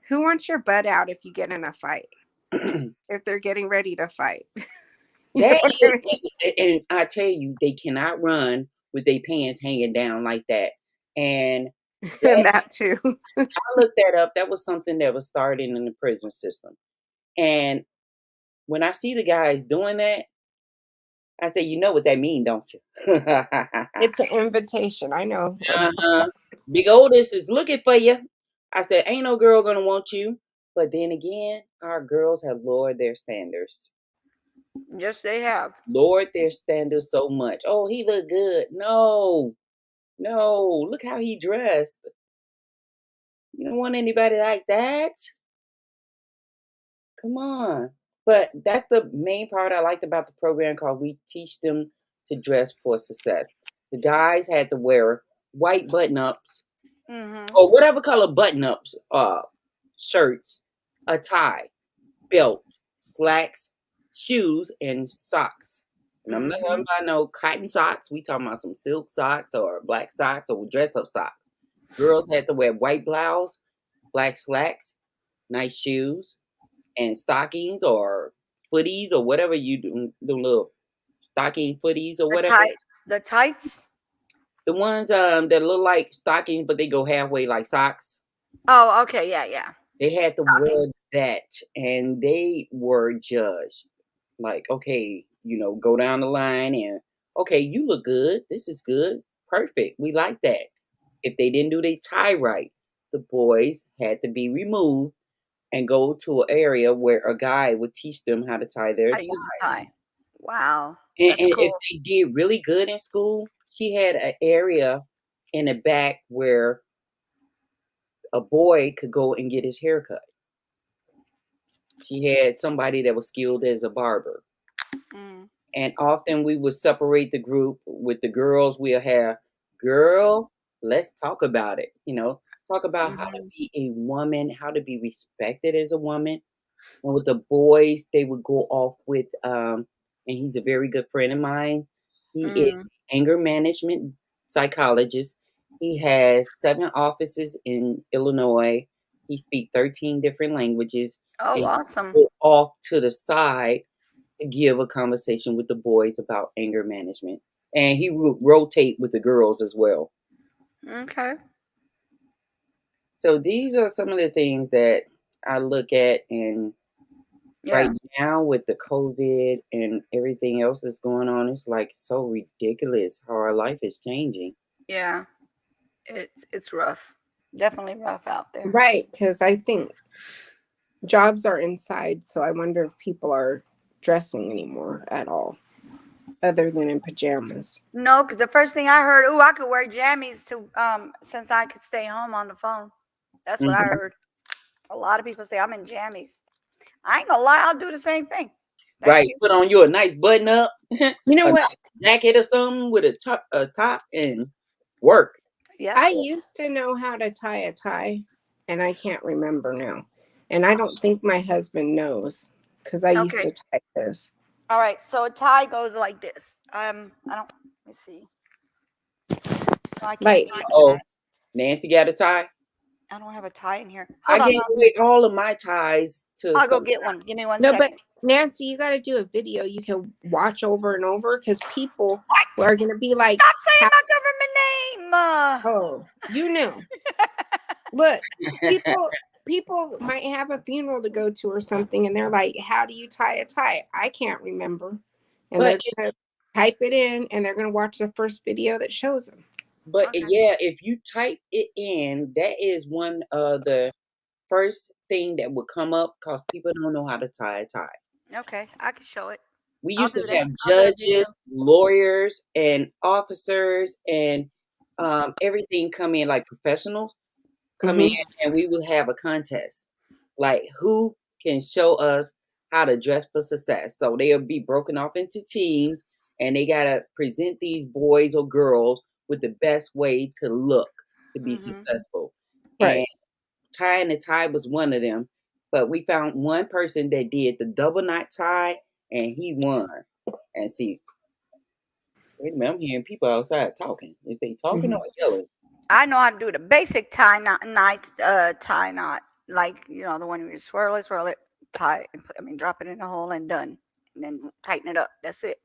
Who wants your butt out if you get in a fight? If they're getting ready to fight. And I tell you, they cannot run with their pants hanging down like that. And that too. I looked that up. That was something that was started in the prison system. And when I see the guys doing that, I say, you know what that mean, don't you? It's an invitation. I know. Big oldest is looking for you. I said, ain't no girl gonna want you. But then again, our girls have lowered their standards. Yes, they have. Lowered their standards so much. Oh, he look good. No. Look how he dressed. You don't want anybody like that. Come on. But that's the main part I liked about the program, called We Teach Them to Dress for Success. The guys had to wear white button-ups or whatever color button-ups, shirts, a tie, belt, slacks, shoes, and socks. And I'm not talking about no cotton socks. We talking about some silk socks or black socks or dress-up socks. Girls had to wear white blouse, black slacks, nice shoes, and stockings or footies or whatever you do, the little stocking footies or whatever. The tights? The ones that look like stockings, but they go halfway like socks. Oh, okay. Yeah. They had to wear that, and they were judged. Like, okay, go down the line and, okay, you look good. This is good. Perfect. We like that. If they didn't do their tie right, the boys had to be removed and go to an area where a guy would teach them how to tie their tie. Wow. And if they did really good in school, she had an area in the back where a boy could go and get his hair cut. She had somebody that was skilled as a barber. And often we would separate the group. With the girls, we'll have, girl, let's talk about it. Talk about how to be a woman, how to be respected as a woman. And with the boys, they would go off with, and he's a very good friend of mine. He is anger management psychologist. He has 7 offices in Illinois. He speaks 13 different languages. Oh, and awesome. Go off to the side to give a conversation with the boys about anger management. And he would rotate with the girls as well. Okay. So these are some of the things that I look at, and right now with the COVID and everything else that's going on, it's like so ridiculous how our life is changing. Yeah. It's rough. Definitely rough out there. Right, because I think jobs are inside, so I wonder if people are dressing anymore at all. other than in pajamas. No, because the first thing I heard, I could wear jammies to since I could stay home on the phone. That's what I heard. A lot of people say I'm in jammies. I ain't gonna lie, I'll do the same thing. Right. Put on you a nice button up, You know a what? nice jacket or something with a top and work. Yeah. I used to know how to tie a tie, and I can't remember now. And I don't think my husband knows because I used to tie this. All right. So a tie goes like this. I don't. Let me see. No, I can't. Nancy got a tie. I don't have a tie in here. I Hold on. gave away all of my ties to. I'll go get one. Give me one No, second. but Nancy, you got to do a video you can watch over and over because people are going to be like, "Stop saying my government name." Oh, you knew. Look, people might have a funeral to go to or something, and they're like, "How do you tie a tie?" I can't remember, and they're going to type it in, and they're going to watch the first video that shows them. But yeah, if you type it in, that is one of the first thing that would come up because people don't know how to tie a tie. Okay, I can show it. We used to have judges, lawyers, and officers, and everything come in like professionals come in, and we would have a contest, like who can show us how to dress for success. So they'll be broken off into teams, and they gotta present these boys or girls with the best way to look to be successful. Right. And tying the tie was one of them. But we found one person that did the double knot tie, and he won. And see, wait a minute, I'm hearing people outside talking. Is they talking or yelling? I know how to do the basic tie knot, tie knot, like the one where you swirl it, tie, and drop it in the hole and done, and then tighten it up. That's it.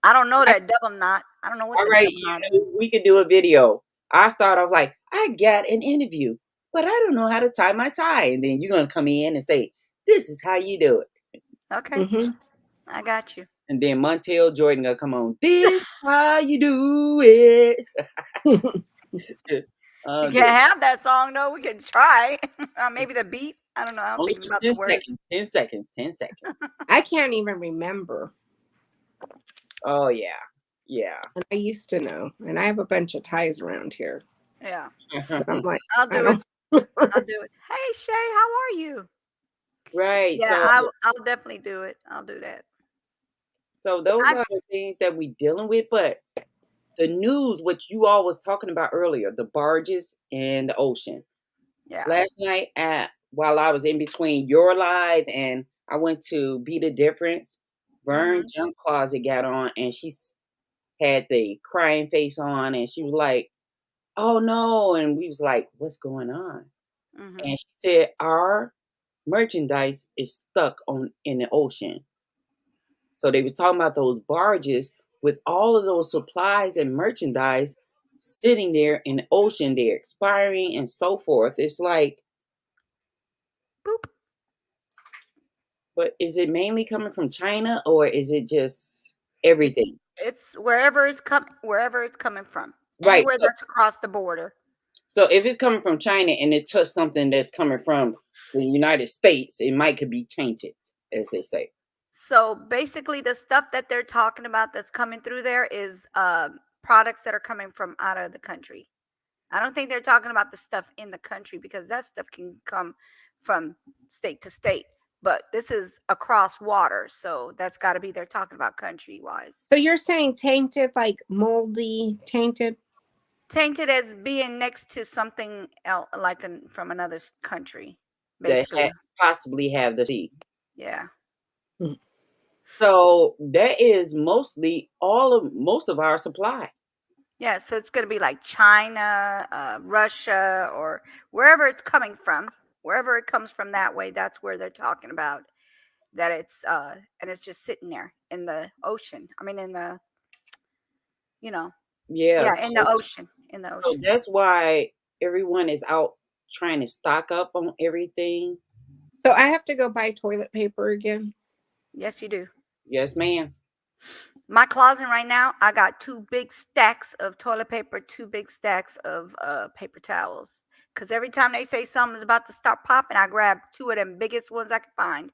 I don't know that double knot. I don't know what. All the right, double knot is. we could do a video. I start off like, I got an interview, but I don't know how to tie my tie. And then you're gonna come in and say, this is how you do it. Okay, I got you. And then Montel Jordan gonna come on. This how you do it. You can't have that song though. We can try. Maybe the beat. I don't know. I don't only think about 10 the words. seconds. 10 seconds. I can't even remember. Oh yeah. And I used to know, and I have a bunch of ties around here. Yeah. But I'm like, I'll do it. I'll do it. Hey Shay, how are you? Right. Yeah, So I'll definitely do it. I'll do that. So those are the things that we dealing with, but the news, which you all was talking about earlier, the barges in the ocean. Yeah. Last night while I was in between your live and I went to Be the Difference, Vern Junk Closet got on and she had the crying face on and she was like, oh no. And we was like, what's going on? And she said, our merchandise is stuck in the ocean. So they was talking about those barges with all of those supplies and merchandise sitting there in the ocean, they're expiring and so forth. It's like, boop. But is it mainly coming from China or is it just everything? It's wherever it's coming from. Right. Anywhere that's across the border. So if it's coming from China and it touched something that's coming from the United States, it could be tainted, as they say. So basically the stuff that they're talking about that's coming through there is products that are coming from out of the country. I don't think they're talking about the stuff in the country because that stuff can come from state to state. But this is across water, so that's got to be they're talking about country wise. So you're saying tainted, like moldy, tainted? Tainted as being next to something else, like from another country, basically. That possibly have the seed. Yeah. So that is most of our supply. Yeah, so it's going to be like China, Russia, or wherever it's coming from. Wherever it comes from that way, that's where they're talking about that it's and it's just sitting there in the ocean. I mean, in the, in the ocean. In the ocean. So that's why everyone is out trying to stock up on everything. So I have to go buy toilet paper again? Yes, you do. Yes, ma'am. My closet right now, I got 2 big stacks of toilet paper, 2 big stacks of paper towels. Because every time they say something's about to start popping, I grab 2 of them biggest ones I can find.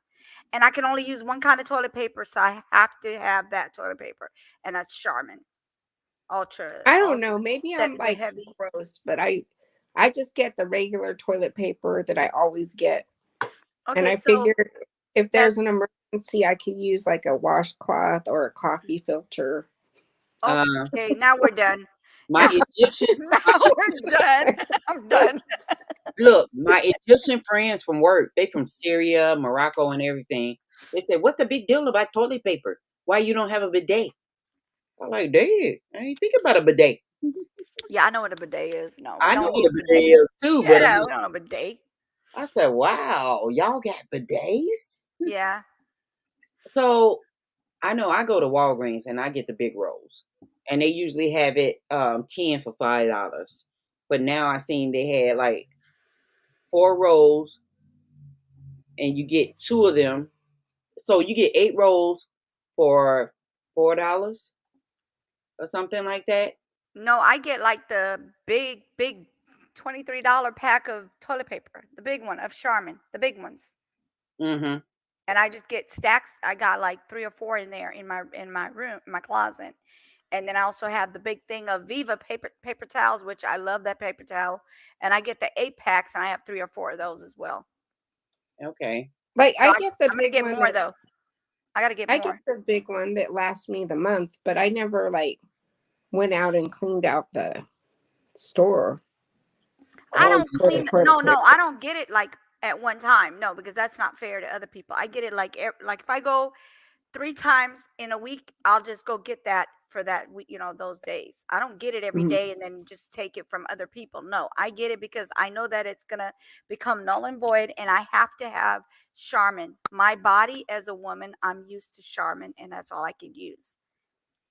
and I can only use one kind of toilet paper, so I have to have that toilet paper, and that's Charmin Ultra. I don't know. Maybe I'm Ultra like heavy. gross, but I just get the regular toilet paper that I always get. And Okay, I so figure if that's there's an emergency, I could use like a washcloth or a coffee filter. okay. Now we're done. My Egyptian, Now we're done. I'm done. look, my Egyptian friends from work, they from Syria, Morocco, and everything. They said, "What's the big deal about toilet paper? Why you don't have a bidet?" I'm like, "Dang, I ain't think about a bidet." Yeah, I know what a bidet is. No, we I know don't what need a a bidet bidet. is too, but Yeah, we don't have a bidet. I said, "Wow, y'all got bidets?" Yeah. So I know I go to Walgreens and I get the big rolls, and they usually have it 10 for $5. But now I seen they had like 4 rolls, and you get 2 of them, so you get 8 rolls for $4 or something like that. No, I get like the big $23 pack of toilet paper, the big one of Charmin, the big ones. Mm-hmm. And I just get stacks. I got like 3 or 4 in there in my room, in my closet. And then I also have the big thing of Viva paper towels, which I love that paper towel. And I get the 8 packs, and I have 3 or 4 of those as well. Okay. Like So I get the I'm gonna big get one more that though. I gotta get I get more. the big one that lasts me the month, but I never like went out and cleaned out the store. I Oh, don't For the clean. toilet No, I paper. don't get it like at one time. No, because that's not fair to other people. I get it like like if I go 3 times in a week, I'll just go get that for that week, those days. I don't get it every Mhm. day and then just take it from other people. No, I get it because I know that it's going to become null and void, and I have to have Charmin. My body as a woman, I'm used to Charmin, and that's all I can use.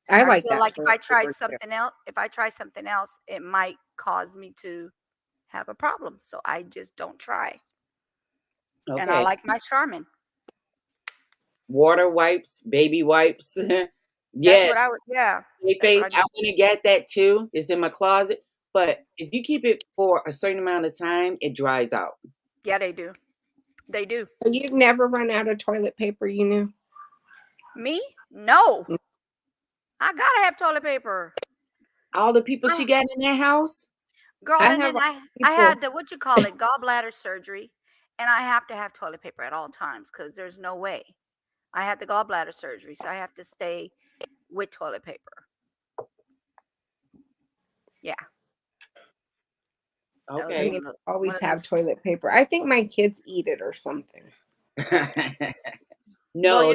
I I like feel that like for paper too. if I try something else, it might cause me to have a problem. So I just don't try. And I okay. like my Charmin. Water wipes, baby wipes. That's Yes. what I would, yeah. Hey, That's what Faith, I I do. went and got that too. It's in my closet. But if you keep it for a certain amount of time, it dries out. Yeah, they do. They do. So you've never run out of toilet paper, you knew? Me? No. Mm. I gotta have toilet paper. All the people she I, got in that house? girl, I and have then I people. had the what you call it, gallbladder surgery, and I have to have toilet paper at all times because there's no way. I had the gallbladder surgery, so I have to stay with toilet paper. Yeah, that was I Okay. mean, I one always of them. have toilet paper. I think my kids eat it or something. Well, No,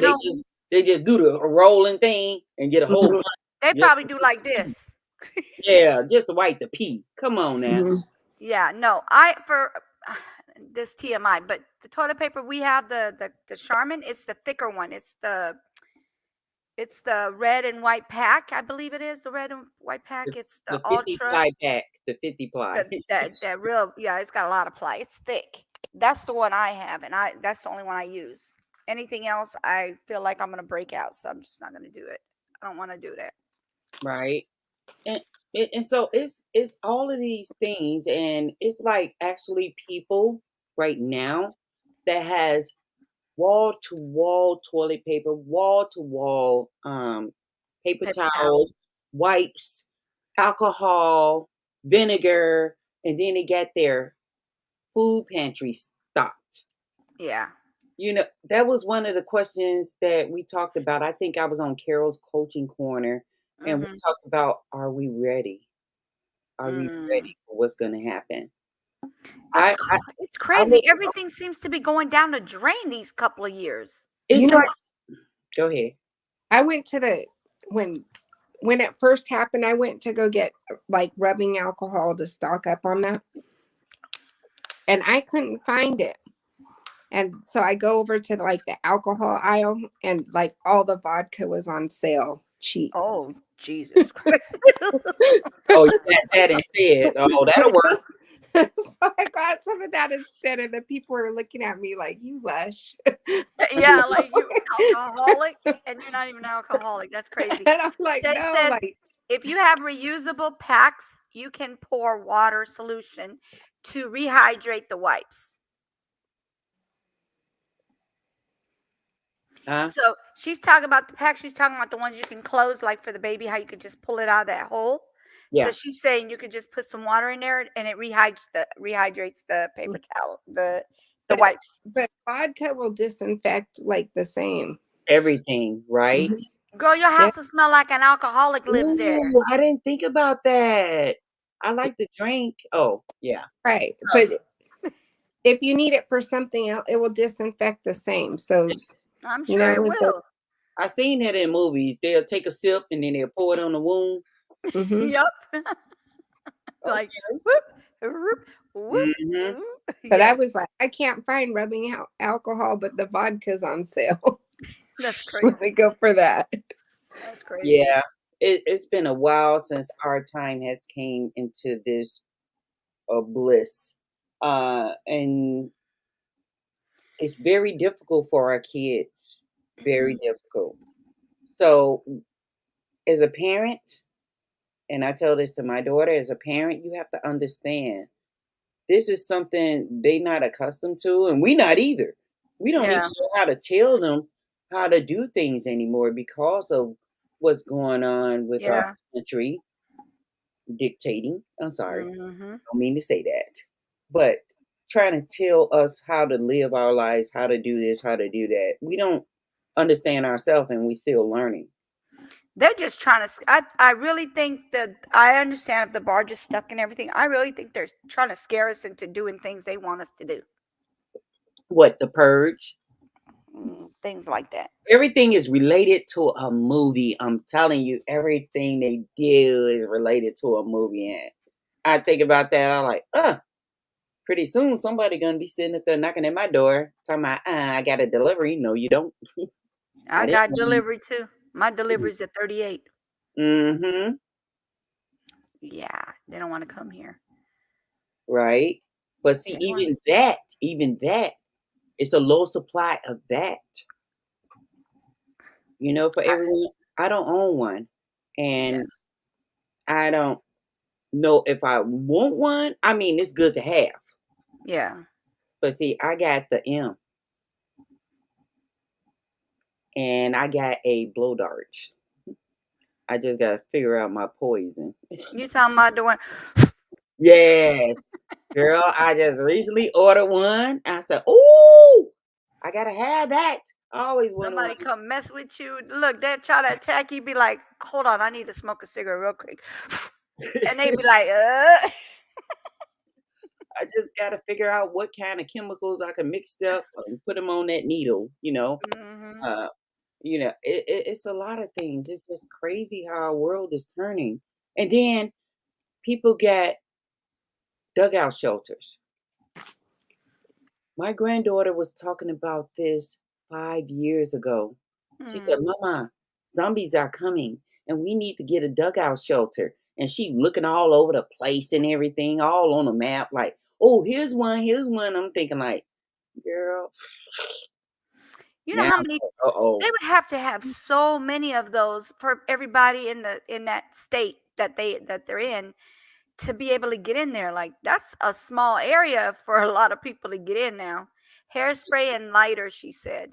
they just do the rolling thing and get a whole Mhm. bunch. they Just probably do like this. yeah, just to wipe the pee. Come on now. Mhm. Yeah, no, I for this TMI, but the toilet paper we have the Charmin, it's the thicker one. It's the red and white pack, I believe it is the red and white pack. The, It's the the 50 ultra. ply pack, the 50 ply. That real, yeah, it's got a lot of ply. It's thick. That's the one I have, and that's the only one I use. Anything else, I feel like I'm gonna break out, so I'm just not gonna do it. I don't want to do that. Right. And and so it's all of these things, and it's like actually people right now that has wall to wall toilet paper, wall to wall paper Paper towel. towels, wipes, alcohol, vinegar, and then they got their food pantry stocked. Yeah. That was one of the questions that we talked about. I think I was on Carol's coaching corner, and we Mm-hmm. talked about, are we ready? Are we Mm. ready for what's going to happen? It's I, cr- I, it's I crazy. was, Everything seems to be going down the drain these couple of years. You it's know, like, go ahead. I went to the when it first happened, I went to go get like rubbing alcohol to stock up on that, and I couldn't find it. And so I go over to like the alcohol aisle, and like all the vodka was on sale cheap. Oh, Jesus Christ. Oh, you got that instead. Oh, that'll work. So I got some of that instead, and the people were looking at me like, "You lush." Yeah, like you alcoholic, and you're not even alcoholic. That's crazy. And I'm like, Jay "No, says like." if you have reusable packs, you can pour water solution to rehydrate the wipes. Huh? So she's talking about the packs. She's talking about the ones you can close, like for the baby, how you could just pull it out of that hole. So Yeah. she's saying you could just put some water in there and it rehydrates the paper towel, the wipes. But vodka will disinfect like the same. Everything, right? Girl, your Yeah. house will smell like an alcoholic lives there. Ooh, I didn't think about that. I like to drink. Oh, yeah. Right. But if you need it for something else, it will disinfect the same. So, I'm you sure know, it with the, will. I seen that in movies. They'll take a sip and then they'll pour it on the wound. Mhm. Yep. Like whoop, whoop, whoop. Mm-hmm. whoop. But I Yes, was like, I can't find rubbing out alcohol, but the vodka's on sale. that's Let me crazy. go for that. That's crazy. Yeah. It's been a while since our time has came into this bliss. And it's very difficult for our kids. Very difficult. So as a parent, and I tell this to my daughter, as a parent, you have to understand this is something they not accustomed to, and we not either. We don't even Yeah. know how to tell them how to do things anymore because of what's going on with our Yeah. country dictating. I'm sorry, Mm-hmm. I don't mean to say that, but trying to tell us how to live our lives, how to do this, how to do that. We don't understand ourselves, and we still learning. They're just trying to. I really think that I understand if the barge is stuck and everything. I really think they're trying to scare us into doing things they want us to do. What, the purge? Things like that. Everything is related to a movie. I'm telling you, everything they do is related to a movie. And I think about that. I'm like, pretty soon somebody gonna be sitting up there knocking at my door, talking about, I got a delivery. No, you don't. I I didn't got know you. delivery too. My delivery's at 38. Mm-hmm. Yeah, they don't want to come here. Right. But see, They don't want. even that, it's a low supply of that. For everyone. I don't own one, Yeah. and I don't know if I want one. I mean, it's good to have. Yeah. But see, I got the M, and I got a blow dart. I just gotta figure out my poison. You talking about the one? Yes, girl. I just recently ordered one. I said, "Ooh, I gotta have that." I always wanted Somebody one. come mess with you. Look, they try to attack you. Be like, hold on, I need to smoke a cigarette real quick. And they be like, I just gotta figure out what kind of chemicals I can mix up and put them on that needle. Mm-hmm. Uh, it's a lot of things. It's just crazy how our world is turning. And then people get dugout shelters. My granddaughter was talking about this 5 years ago. She said, Mama, zombies are coming and we need to get a dugout shelter. And she looking all over the place and everything, all on the map, like, oh, here's one, here's one. I'm thinking like, girl, You know now, how many uh-oh. they would have to have so many of those for everybody in that state that they're in to be able to get in there. Like that's a small area for a lot of people to get in now. Hairspray and lighter, she said.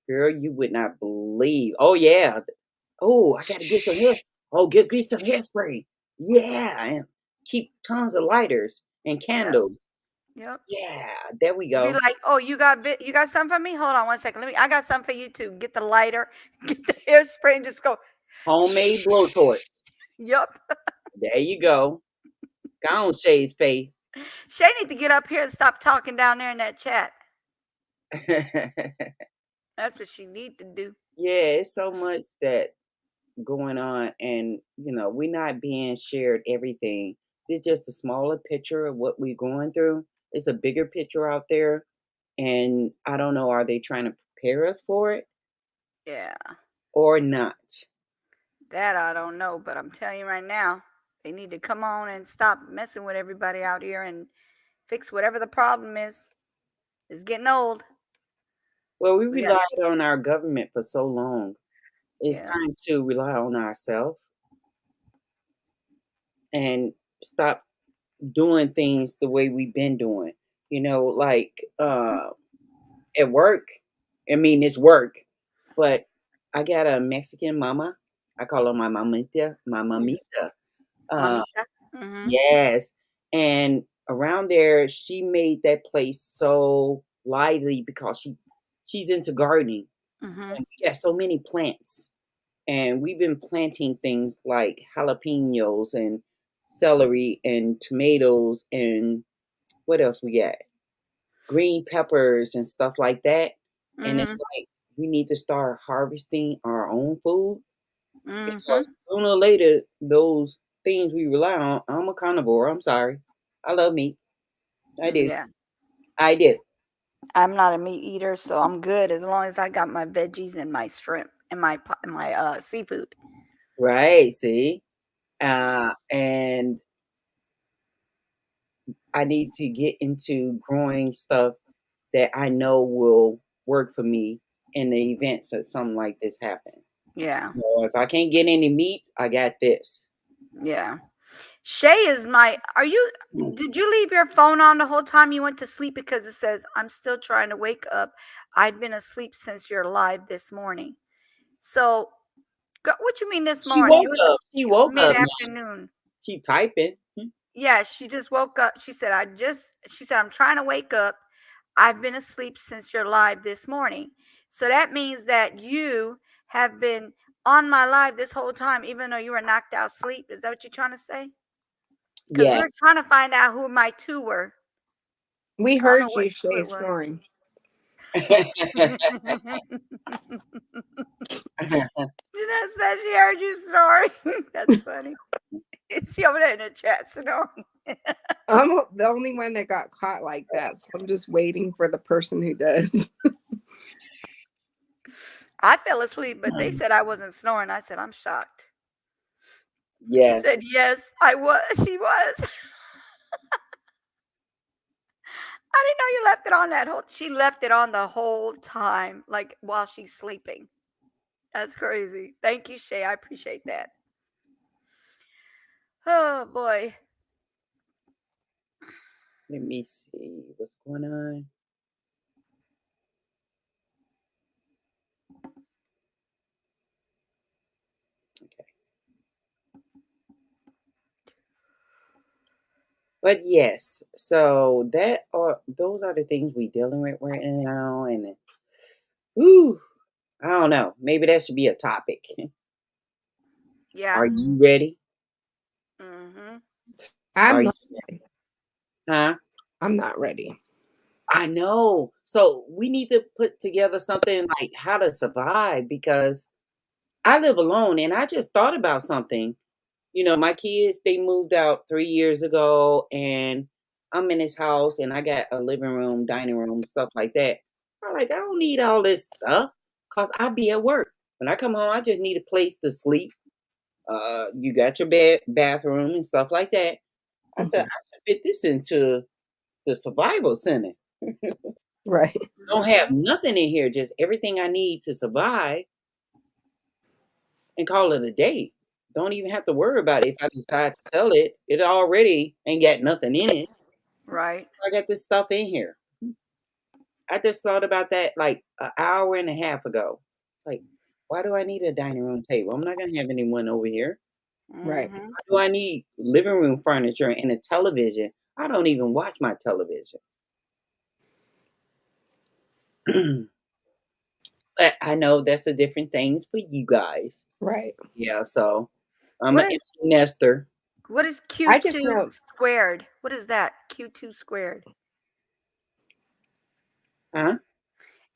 Girl, you would not believe. Oh, yeah. Oh, I got to get some hair. Oh, get some hairspray. Yeah. And keep tons of lighters and Yep. candles. Yep. Yeah. There we Be go. like, oh, you got something for me? Hold on one second. I got something for you too. Get the lighter, get the hairspray, and just go. Homemade blowtorch. Yup. There you go. Go on, Shay's face. Shay need to get up here and stop talking down there in that chat. That's what she need to do. Yeah, it's so much that going on, and we're not being shared everything. It's just a smaller picture of what we're going through. It's a bigger picture out there, and I don't know, are they trying to prepare us for it Yeah. or not? That I don't know, but I'm telling you right now, they need to come on and stop messing with everybody out here and fix whatever the problem is. It's getting old. Well, we We got, relied on our government for so long. It's yeah. time to rely on ourselves and stop doing things the way we've been doing. Like at work, I mean, it's work, but I got a Mexican mama. I call her my mamita, my mamita. Uh, Mamita. Mm-hmm. yes, and around there, she made that place so lively because she's into gardening, Mm-hmm. and we got so many plants, and we've been planting things like jalapenos and celery and tomatoes and what else we got? Green peppers and stuff like that. And it's Mm-hmm. like we need to start harvesting our own food Mm-hmm. because sooner or later those things we rely on. I'm a carnivore. I'm sorry. I love meat. I do. Yeah. I do. I'm not a meat eater, so I'm good as long as I got my veggies and my shrimp and my seafood. Right. See. And I need to get into growing stuff that I know will work for me in the events that something like this happen. Yeah. If I can't get any meat, I got this. Yeah. Shay is my. Did you leave your phone on the whole time you went to sleep? Because it says, I'm still trying to wake up. I've been asleep since you're live this morning. So, what you mean this She morning? woke It was up. She woke mid up now. afternoon. She typing. Yeah, she just woke up. She said, I'm trying to wake up. I've been asleep since you're live this morning. So that means that you have been on my live this whole time, even though you were knocked out asleep. Is that what you're trying to say? Because we were Yes. trying to find out who my two were. We I don't know heard what you, who Shay, it was. snoring. Jeanette said she heard you snoring. That's funny. She over there in the chat snoring. I'm the only one that got caught like that, so I'm just waiting for the person who does. I fell asleep, but they said I wasn't snoring. I said, I'm shocked. She Yes. said, yes, I was. She was. I didn't know you left it on that whole. She left it on the whole time, like while she's sleeping. That's crazy. Thank you, Shay. I appreciate that. Oh boy. Let me see what's going on. Okay. But yes, so those are the things we dealing with right now, and whew, I don't know. Maybe that should be a topic. Yeah. Are you ready? Mm-hmm. I'm Are you not. ready? Huh? I'm not ready. I know. So we need to put together something like how to survive because I live alone and I just thought about something. My kids, they moved out 3 years ago and I'm in this house and I got a living room, dining room, stuff like that. I'm like, I don't need all this stuff because I be at work. When I come home, I just need a place to sleep. You got your bed, bathroom and stuff like that. I said, I should fit this into the survival center. Right. Don't have nothing in here, just everything I need to survive and call it a day. Don't even have to worry about it if I decide to sell it. It already ain't got nothing in it. Right. I got this stuff in here. I just thought about that like an hour and a half ago. Like, why do I need a dining room table? I'm not gonna have anyone over here. Right. Mm-hmm. Why do I need living room furniture and a television? I don't even watch my television. But I know that's a different things for you guys. Right. Yeah, so I'm What an is empty nester. I just Q2 know. squared? What is that? Q2 squared. Huh?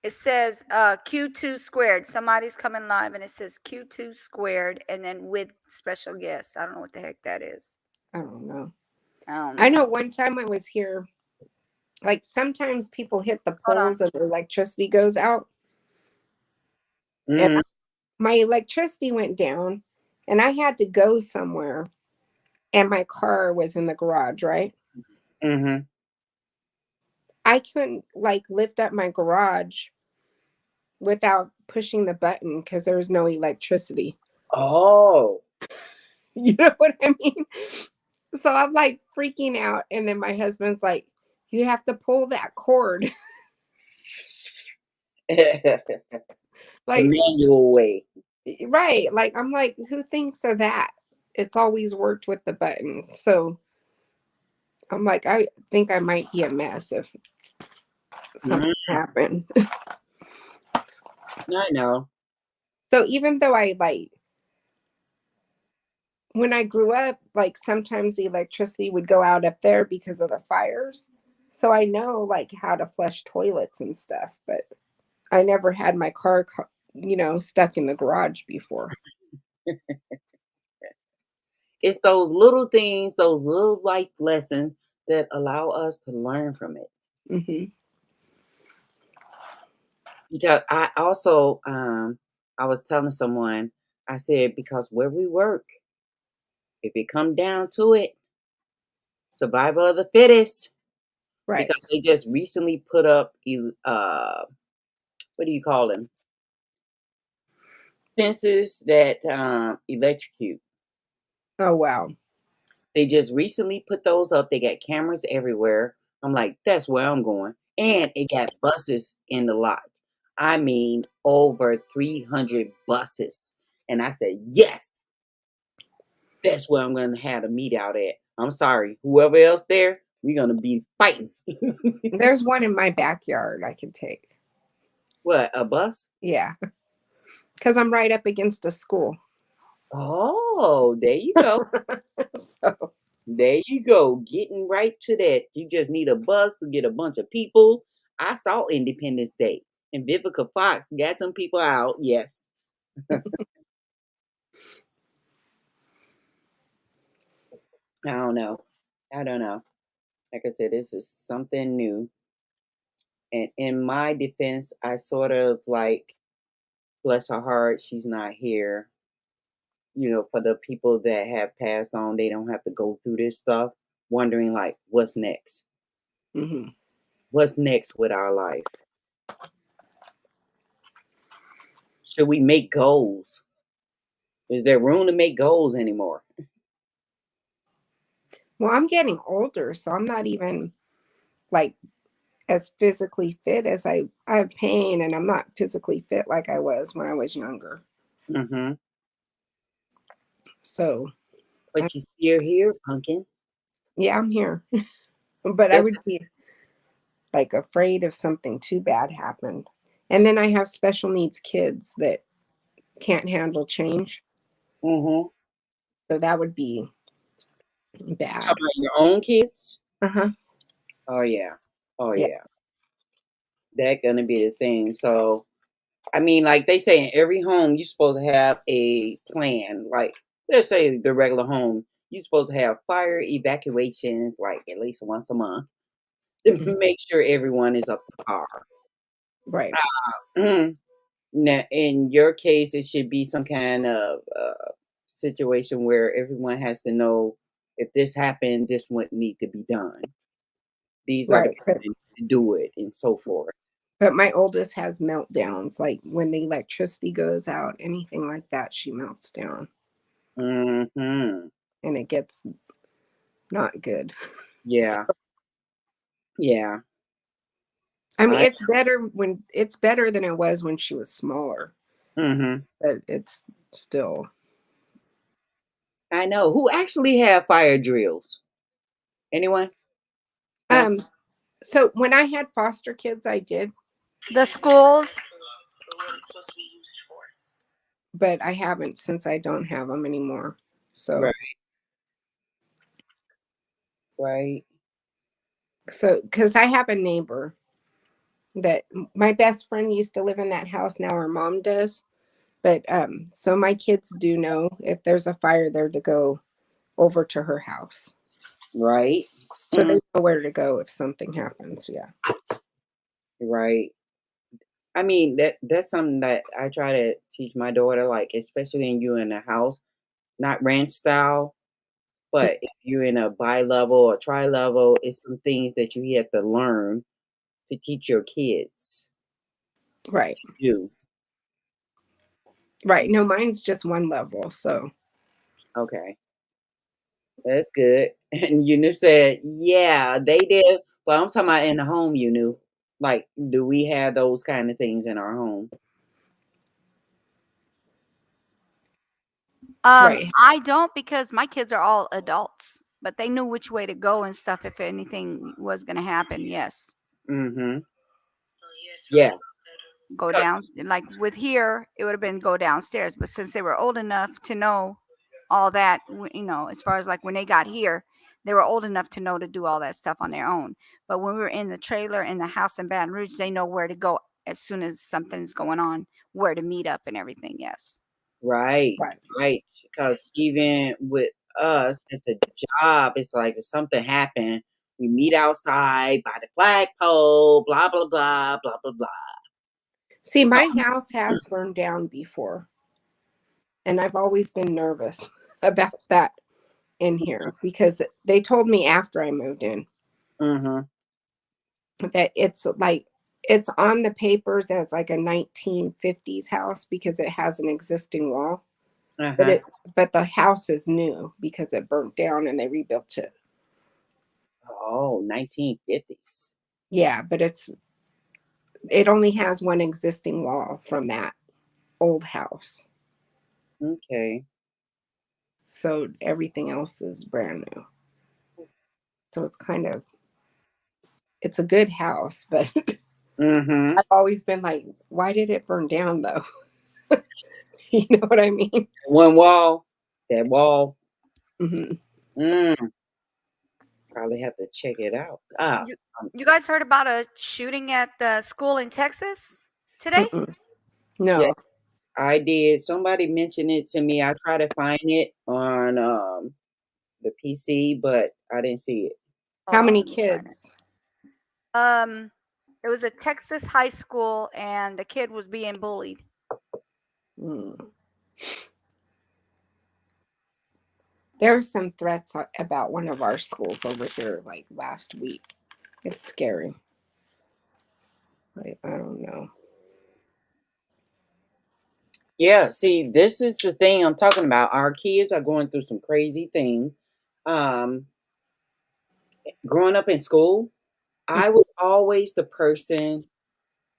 It says Q2 squared. Somebody's coming live and it says Q2 squared and then with special guest. I don't know what the heck that is. I don't know. I don't I know know. one time I was here, like sometimes people hit the Hold on. poles and the electricity goes out. And Mhm. my electricity went down and I had to go somewhere and my car was in the garage, right? Mhm. I couldn't like lift up my garage without pushing the button because there was no electricity. Oh. You know what I mean? So I'm like freaking out. And then my husband's like, you have to pull that cord. The Like, manual way. right. Like, I'm like, who thinks of that? It's always worked with the button. So I'm like, I think I might be a mess if something happened. I know. So even though I like, when I grew up, like sometimes the electricity would go out up there because of the fires. So I know like how to flush toilets and stuff, but I never had my car, stuck in the garage before. It's those little things, those little life lessons that allow us to learn from it. Mm-hmm. Because I also, I was telling someone, I said, because where we work, if it come down to it, survival of the fittest. Right. Because they just recently put up, what do you call them? Fences that electrocute. Oh, wow. They just recently put those up. They got cameras everywhere. I'm like, that's where I'm going. And it got buses in the lot. I mean, over 300 buses. And I said, yes, that's where I'm going to have a meet out at. I'm sorry, whoever else there, we're going to be fighting. There's one in my backyard I can take. What, a bus? Yeah. Because I'm right up against a school. Oh, there you go. So there you go. Getting right to that. You just need a bus to get a bunch of people. I saw Independence Day and Vivica Fox got them people out. Yes. I don't know. I don't know. Like I said, this is something new. And in my defense, I sort of like, bless her heart, she's not here. For the people that have passed on, they don't have to go through this stuff, wondering like, what's next? Mm-hmm. What's next with our life? Should we make goals? Is there room to make goals anymore? Well, I'm getting older, so I'm not even like as physically fit as I have pain, and I'm not physically fit like I was when I was younger. Mm-hmm. So, but you still here, pumpkin? Yeah, I'm here. But I would be like afraid if something too bad happened. And then I have special needs kids that can't handle change. Mm-hmm. So that would be bad. Talking about your own kids? Uh-huh. Oh yeah. Oh Yeah. yeah. That's gonna be the thing. So I mean, like they say in every home you're supposed to have a plan. Like let's say the regular home, you're supposed to have fire evacuations like at least once a month to make sure everyone is up to par. Right. Now, in your case, it should be some kind of situation where everyone has to know if this happened, this would need to be done. These are the Right. people that need to do it, and so forth. But my oldest has meltdowns. Like when the electricity goes out, anything like that, she melts down. Mm-hmm. And it gets not good. Yeah. So, yeah. I mean, it's better than it was when she was smaller. Mm-hmm. But it's still. I know. Who actually have fire drills? Anyone? No? So when I had foster kids, I did. The schools. But I haven't since I don't have them anymore. So. Right. Right. So, because I have a neighbor that my best friend used to live in that house. Now her mom does. But so my kids do know if there's a fire there to go over to her house. Right. So they know where to go if something happens. Yeah. Right. I mean, that's something that I try to teach my daughter, like, especially when you're in a house, not ranch style, but if you're in a bi-level or tri-level, it's some things that you have to learn to teach your kids Right. to do. Right. No, mine's just one level. So. Okay. That's good. And you said, yeah, they did. Well, I'm talking about in the home, you knew. Like, do we have those kind of things in our home? Right. I don't, because my kids are all adults, but they knew which way to go and stuff if anything was going to happen. Yes. Mm-hmm. Yeah. Go down, like with here, it would have been go downstairs. But since they were old enough to know all that, you know, as far as like when they got here, they were old enough to know to do all that stuff on their own. But when we were in the trailer in the house in Baton Rouge, they know where to go as soon as something's going on, where to meet up and everything. Yes. Right. Because even with us at the job, it's like if something happened, we meet outside by the flagpole, blah, blah, blah, blah, blah, blah. See, my house has burned down before. And I've always been nervous about that in here because they told me after I moved in that it's like, it's on the papers as like a 1950s house because it has an existing wall. But the house is new because it burnt down and they rebuilt it. Oh, 1950s. Yeah, but it only has one existing wall from that old house. Okay. So everything else is brand new. So it's kind of, it's a good house, but I've always been like, why did it burn down though? You know what I mean? One wall, that wall. Mm-hmm. Probably have to check it out. You guys heard about a shooting at the school in Texas today? No. Yes, I did. Somebody mentioned it to me. I tried to find it on the PC, but I didn't see it. How many kids? It was a Texas high school, and the kid was being bullied. There's some threats about one of our schools over here like last week. It's scary. Like, I don't know. Yeah, see, this is the thing I'm talking about. Our kids are going through some crazy things. Growing up in school, I was always the person,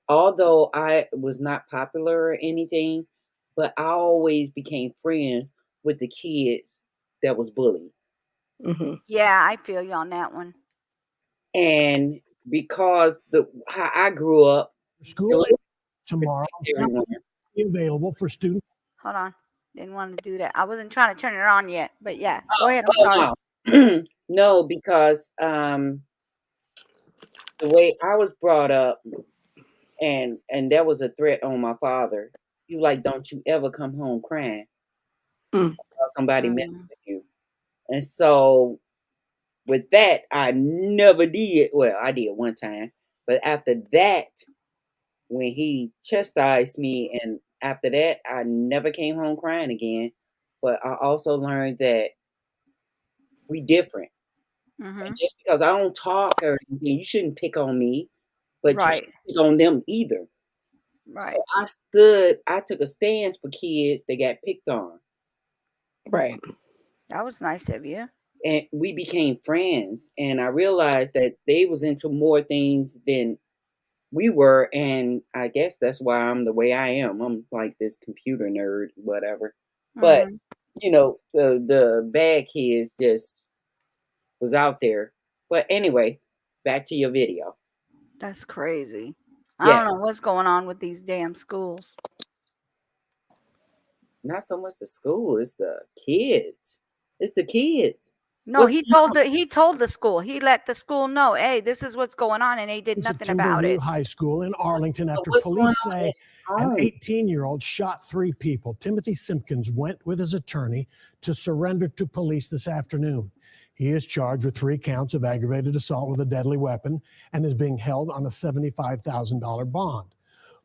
although I was not popular or anything, but I always became friends with the kids that was bullied. Yeah, I feel you on that one. And because how I grew up, school tomorrow be available for students. Hold on. Didn't want to do that. I wasn't trying to turn it on yet, but yeah, go ahead. I'm sorry. No. No, because the way I was brought up, and there was a threat on my father. He was like, "Don't you ever come home crying about somebody messing with you." And so, with that, I never did. Well, I did one time, but after that, when he chastised me, and after that, I never came home crying again. But I also learned that we different. And just because I don't talk or anything, you shouldn't pick on me, but you shouldn't pick on them either. Right. So I took a stance for kids that got picked on. Right. That was nice of you. And we became friends, and I realized that they was into more things than we were, and I guess that's why I'm the way I am. I'm like this computer nerd, whatever. But you know, the bad kids just was out there. But anyway, back to your video. That's crazy. I Yes. don't know what's going on with these damn schools. Not so much the school, it's the kids. It's the kids. No, he told the school. He let the school know, hey, this is what's going on, and they did nothing about Timberview it. High School in Arlington after what's police going on say at an school? 18-year-old shot 3 people. Timothy Simpkins went with his attorney to surrender to police this afternoon. He is charged with 3 counts of aggravated assault with a deadly weapon and is being held on a $75,000 bond.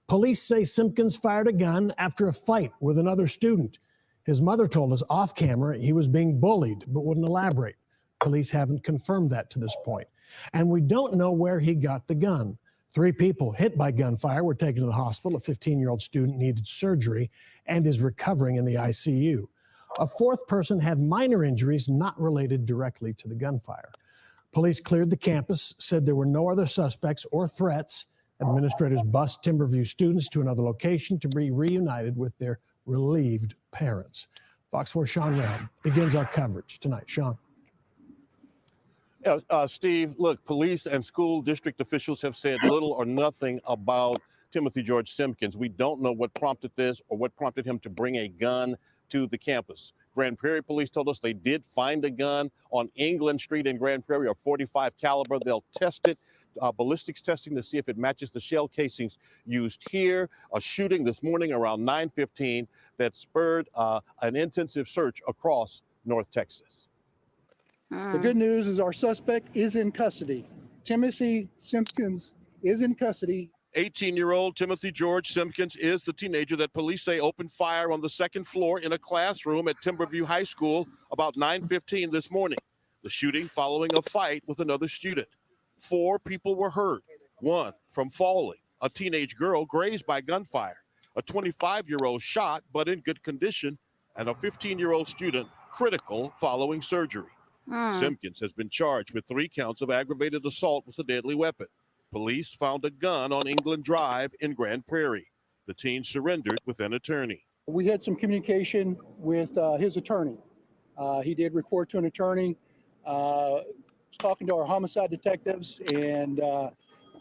Police say Simpkins fired a gun after a fight with another student. His mother told us off camera he was being bullied, but wouldn't elaborate. Police haven't confirmed that to this point. And we don't know where he got the gun. 3 people hit by gunfire were taken to the hospital. A 15-year-old student needed surgery and is recovering in the ICU. A 4th person had minor injuries not related directly to the gunfire. Police cleared the campus, said there were no other suspects or threats. Administrators bused Timberview students to another location to be reunited with their relieved parents. Fox 4 Sean Round begins our coverage tonight. Sean. Steve, look, police and school district officials have said little or nothing about Timothy George Simpkins. We don't know what prompted this or what prompted him to bring a gun to the campus. Grand Prairie police told us they did find a gun on England Street in Grand Prairie, a .45 caliber. They'll test it, ballistics testing, to see if it matches the shell casings used here. A shooting this morning around 9:15 that spurred an intensive search across North Texas. The good news is our suspect is in custody. Timothy Simpkins is in custody. 18-year-old Timothy George Simpkins is the teenager that police say opened fire on the second floor in a classroom at Timberview High School about 9:15 this morning. The shooting following a fight with another student. 4 people were hurt, 1 from falling, a teenage girl grazed by gunfire, a 25-year-old shot but in good condition, and a 15-year-old student critical following surgery. Simpkins has been charged with 3 counts of aggravated assault with a deadly weapon. Police found a gun on England Drive in Grand Prairie. The teen surrendered with an attorney. We had some communication with his attorney. He did report to an attorney, was talking to our homicide detectives, and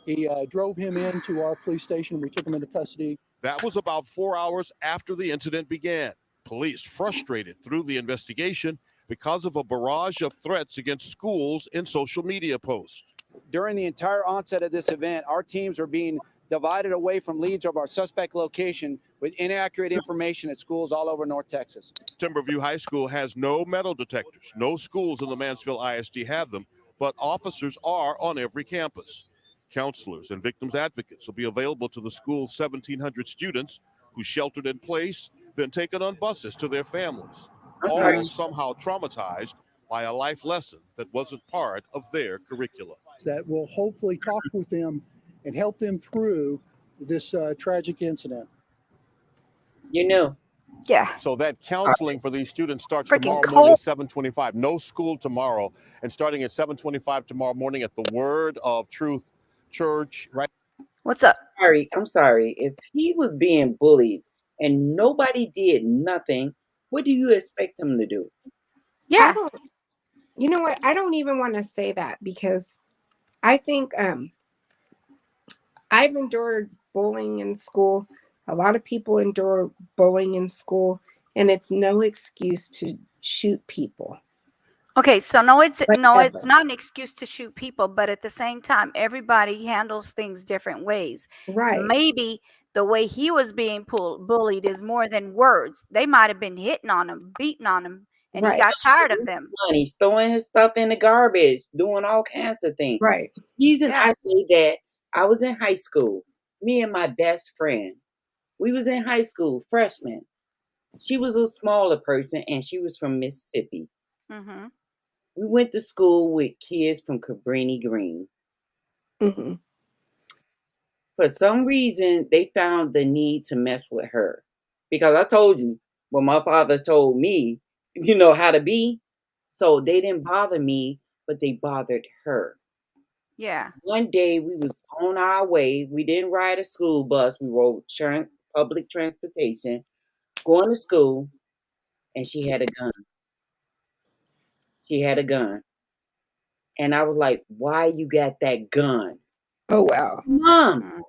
he drove him into our police station. We took him into custody. That was about 4 hours after the incident began. Police frustrated through the investigation because of a barrage of threats against schools in social media posts. During the entire onset of this event, our teams are being divided away from leads of our suspect location with inaccurate information at schools all over North Texas. Timberview High School has no metal detectors. No schools in the Mansfield ISD have them, but officers are on every campus. Counselors and victims advocates will be available to the school's 1,700 students who sheltered in place, then taken on buses to their families, all somehow traumatized by a life lesson that wasn't part of their curriculum. That will hopefully talk with them and help them through this tragic incident. Yeah. So that counseling for these students starts Freaking tomorrow morning, 7:25. No school tomorrow, and starting at 7:25 tomorrow morning at the Word of Truth Church. Right. What's up? I'm sorry. If he was being bullied and nobody did nothing, what do you expect him to do? Yeah. You know what? I don't even want to say that because I think I've endured bullying in school. A lot of people endure bullying in school, and it's no excuse to shoot people. Okay, so it's Like not ever. an excuse to shoot people, but at the same time, everybody handles things different ways. Right. Maybe the way he was being bullied is more than words. They might have been hitting on him, beating on him, and he Right. got tired of them. He's throwing his stuff in the garbage, doing all kinds of things. Right. The reason Yeah. I say that, I was in high school. Me and my best friend, we was in high school, freshman. She was a smaller person, and she was from Mississippi. Mm-hmm. We went to school with kids from Cabrini Green. Mm-hmm. For some reason, they found the need to mess with her. Because I told you, when my father told me, how to be. So they didn't bother me, but they bothered her. Yeah. One day we was on our way. We didn't ride a school bus. We rode public transportation, going to school, and she had a gun. She had a gun. And I was like, why you got that gun? Oh, wow. Mom.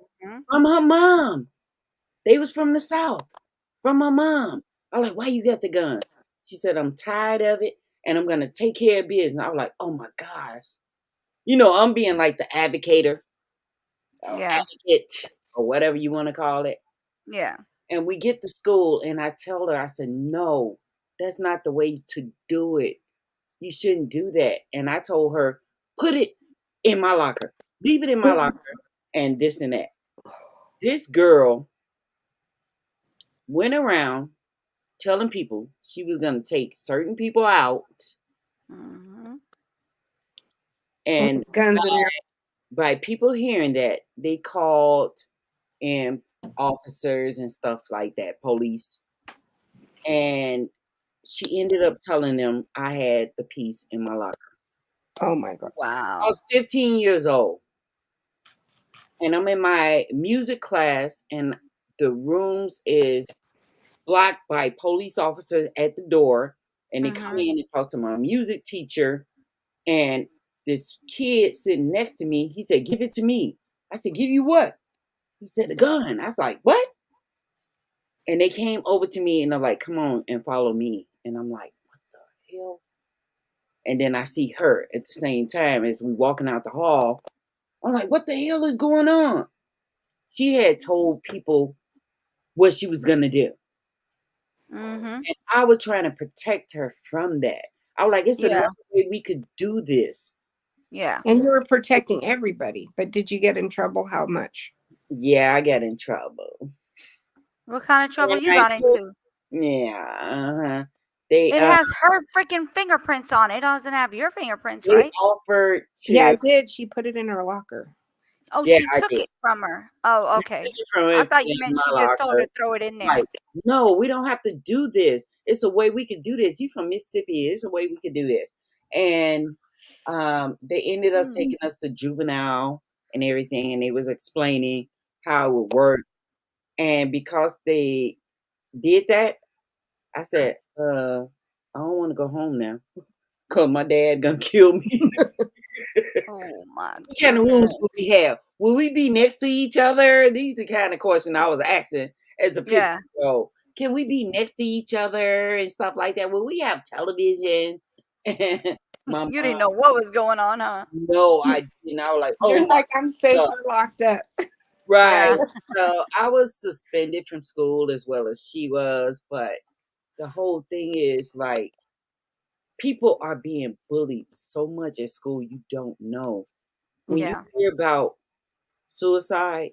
From her mom. They was from the South. From my mom. I was like, why you got the gun? She said, I'm tired of it, and I'm going to take care of business. I was like, oh, my gosh. I'm being like the advocate, or whatever you want to call it. Yeah. And we get to school, and I tell her, I said, no, that's not the way to do it. You shouldn't do that. And I told her, put it in my locker. Leave it in my locker, and this and that. This girl went around telling people she was going to take certain people out. Mm-hmm. And guns by people hearing that, they called in officers and stuff like that, police. And she ended up telling them I had the piece in my locker. Oh my God. Wow. I was 15 years old. and I'm in my music class, and the rooms is blocked by police officers at the door, and they come in and talk to my music teacher, and this kid sitting next to me, he said, "Give it to me." I said, "Give you what?" He said, "The gun." I was like, "What?" And they came over to me and they're like, "Come on and follow me." And I'm like, "What the hell?" And then I see her at the same time as we walking out the hall. I'm like, "What the hell is going on?" She had told people what she was gonna do. Mm-hmm. And I was trying to protect her from that. I was like, "It's another Yeah. way we could do this." Yeah. And you were protecting everybody, but did you get in trouble? How much? Yeah, I got in trouble. What kind of trouble And you got into? yeah, they It has her freaking fingerprints on it. It doesn't have your fingerprints, they right? offered Yeah, I to. did. She put it in her locker. Oh, Yeah, she I took did. it from her. Oh, Took okay. it from I it thought you in meant my she just told her locker. to throw it in there. Like, no, we don't have to do this. It's a way we could do this. You from Mississippi. It's a way we could do this. And they ended up taking us to juvenile and everything, and they was explaining how it would work. And because they did that, I said, I don't want to go home now because my dad gonna kill me. Oh my What kind of rooms would goodness. we have? Will we be next to each other? These the kind of question I was asking as a 15 Yeah. year old. Can we be next to each other and stuff like that? Will we have television? My You mom, didn't know what was going on, huh? no, I didn't. I was like, oh You're my like, I'm safe God. or locked up. Right. Yeah. So I was suspended from school as well as she was, but the whole thing is like people are being bullied so much at school you don't know. When you Yeah. hear about suicide,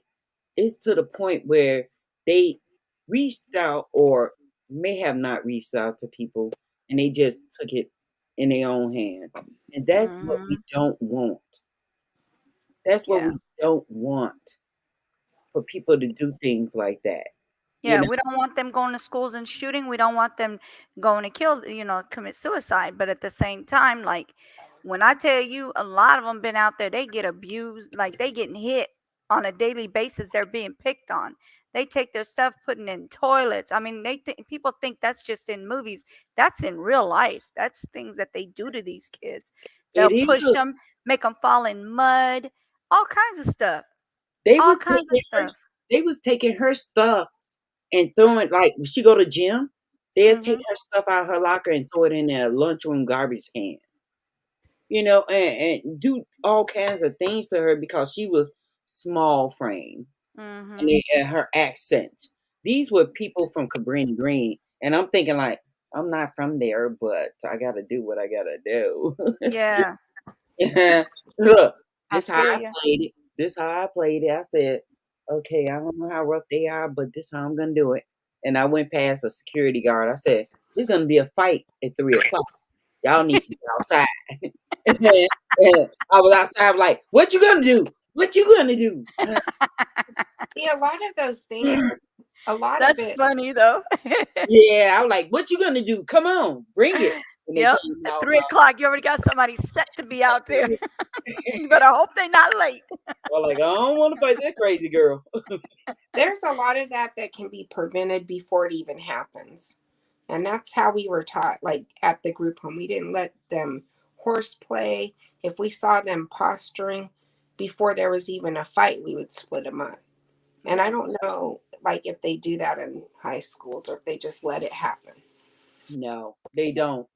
it's to the point where they reached out or may have not reached out to people and they just took it in their own hand. And that's what we don't want. That's what Yeah. we don't want for people to do things like that. You Yeah, know, we don't want them going to schools and shooting. We don't want them going to kill, commit suicide. But at the same time, like when I tell you, a lot of them been out there, they get abused, like they getting hit on a daily basis. They're being picked on. They take their stuff, putting in toilets. I mean, people think that's just in movies. That's in real life. That's things that they do to these kids. it They'll push is. them, make them fall in mud, all kinds of stuff. They All was kinds of taking her stuff. they was taking her stuff and throwing like when she go to gym, they'll take her stuff out of her locker and throw it in their lunchroom garbage can. And do all kinds of things to her because she was small frame and, and her accent. These were people from Cabrini Green, and I'm thinking like, I'm not from there, but I got to do what I got to do. Yeah, Look, I this how feel I you. played it. This how I played it. I said, okay, I don't know how rough they are, but this how I'm gonna do it. And I went past a security guard. I said, there's gonna be a fight at 3 o'clock. Y'all need to get outside. And I was outside like, what you gonna do? What you gonna do? See, a lot of those things, a lot of That's it, funny though. Yeah, I was like, what you gonna do? Come on, bring it. And they Yep. came At out. 3 o'clock, you already got somebody set to be out there. You better hope they're not late. I'm like, I don't want to fight that crazy girl. there's a lot of that that can be prevented before it even happens. And that's how we were taught, like at the group home. We didn't let them horseplay. If we saw them posturing before there was even a fight, we would split them up. And I don't know, like, if they do that in high schools or if they just let it happen. No, they don't.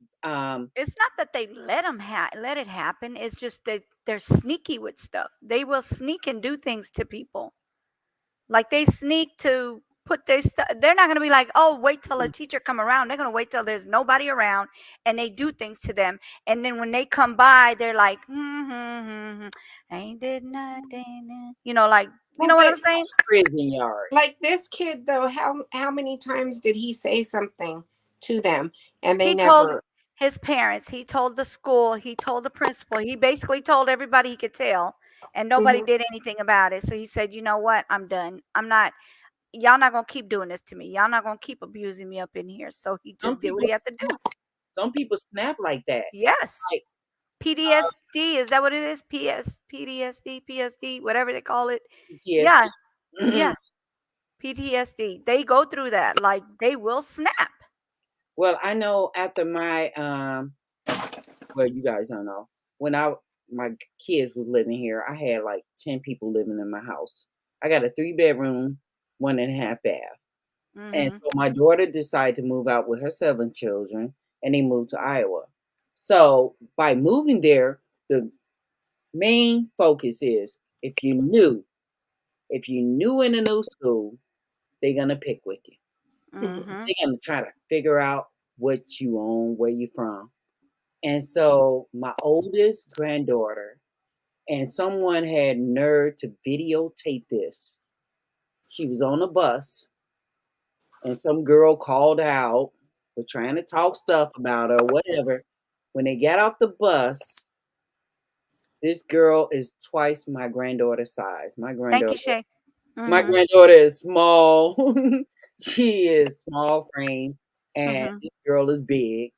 It's not that they let it happen. It's just that they're sneaky with stuff. They will sneak and do things to people. Like they sneak to put their stuff. They're not going to be like, oh, wait till a teacher come around. They're going to wait till there's nobody around, and they do things to them. And then when they come by, they're like, ain't did nothing. Like, you Well, know what I'm but saying? Prison yard. like this kid, though, how many times did he say something to them and they He told never? his parents, he told the school, he told the principal, he basically told everybody he could tell, and nobody Mhm. did anything about it. So he said, you know what? I'm done. Y'all not going to keep doing this to me. Y'all not going to keep abusing me up in here. So he Some just did what people he had to do. snap. Some people snap like that. Yes. Like PTSD, is that what it is? PTSD, PSD, whatever they call it. PTSD. Yeah, yeah. PTSD. They go through that. Like they will snap. Well, I know after my well, you guys don't know. When my kids was living here, I had like 10 people living in my house. I got a 3-bedroom, 1.5 bath. And so my daughter decided to move out with her 7 children, and they moved to Iowa. So by moving there, the main focus is if you knew in a new school, they're gonna pick with you. They're gonna try to figure out what you own, where you from. And so my oldest granddaughter, and someone had nerve to videotape this. She was on a bus, and some girl called out for trying to talk stuff about her, whatever. When they got off the bus, this girl is twice my granddaughter's size. My Thank you, granddaughter, Shay. my granddaughter is small. She is small frame, and this girl is big.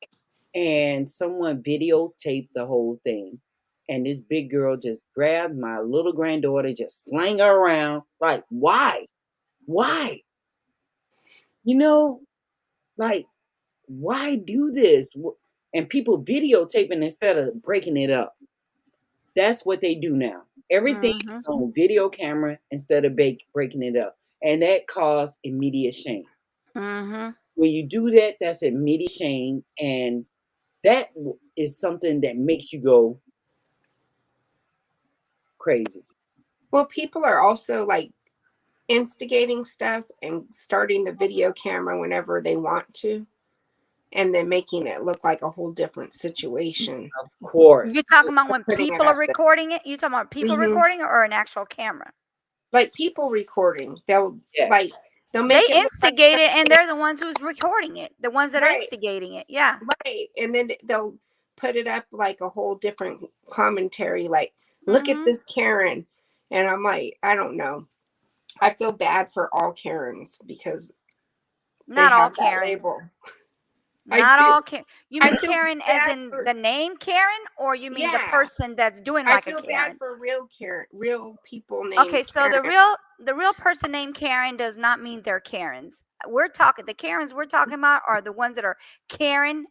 And someone videotaped the whole thing. And this big girl just grabbed my little granddaughter, just slang her around. Like, why? Why? You know, like, why do this? And people videotaping instead of breaking it up. That's what they do now. Everything is on video camera instead of breaking it up. And that caused immediate shame. When you do that, that's immediate shame. And that is something that makes you go crazy. Well, people are also like instigating stuff and starting the video camera whenever they want to, and then making it look like a whole different situation. Of course. You're talking about when Putting it people are up there. recording it? You talking about people recording it or an actual camera? Like people recording. They'll Yes. they'll They make it look like instigate it, and they're the ones who's recording it. The ones that are Right. instigating it. Yeah. Right. And then they'll put it up like a whole different commentary, like, look at this Karen. And I'm like, I don't know. I feel bad for all Karens because Not they all have that Karens. label. Not all Karen. You I mean feel Karen as bad in for- the name Karen, or you mean the Yeah. person that's doing I like a feel Karen? bad for real Karen, real people named Okay, so the real person named Karen does not mean they're Karens. We're talking the Karens we're talking about are the ones that are caring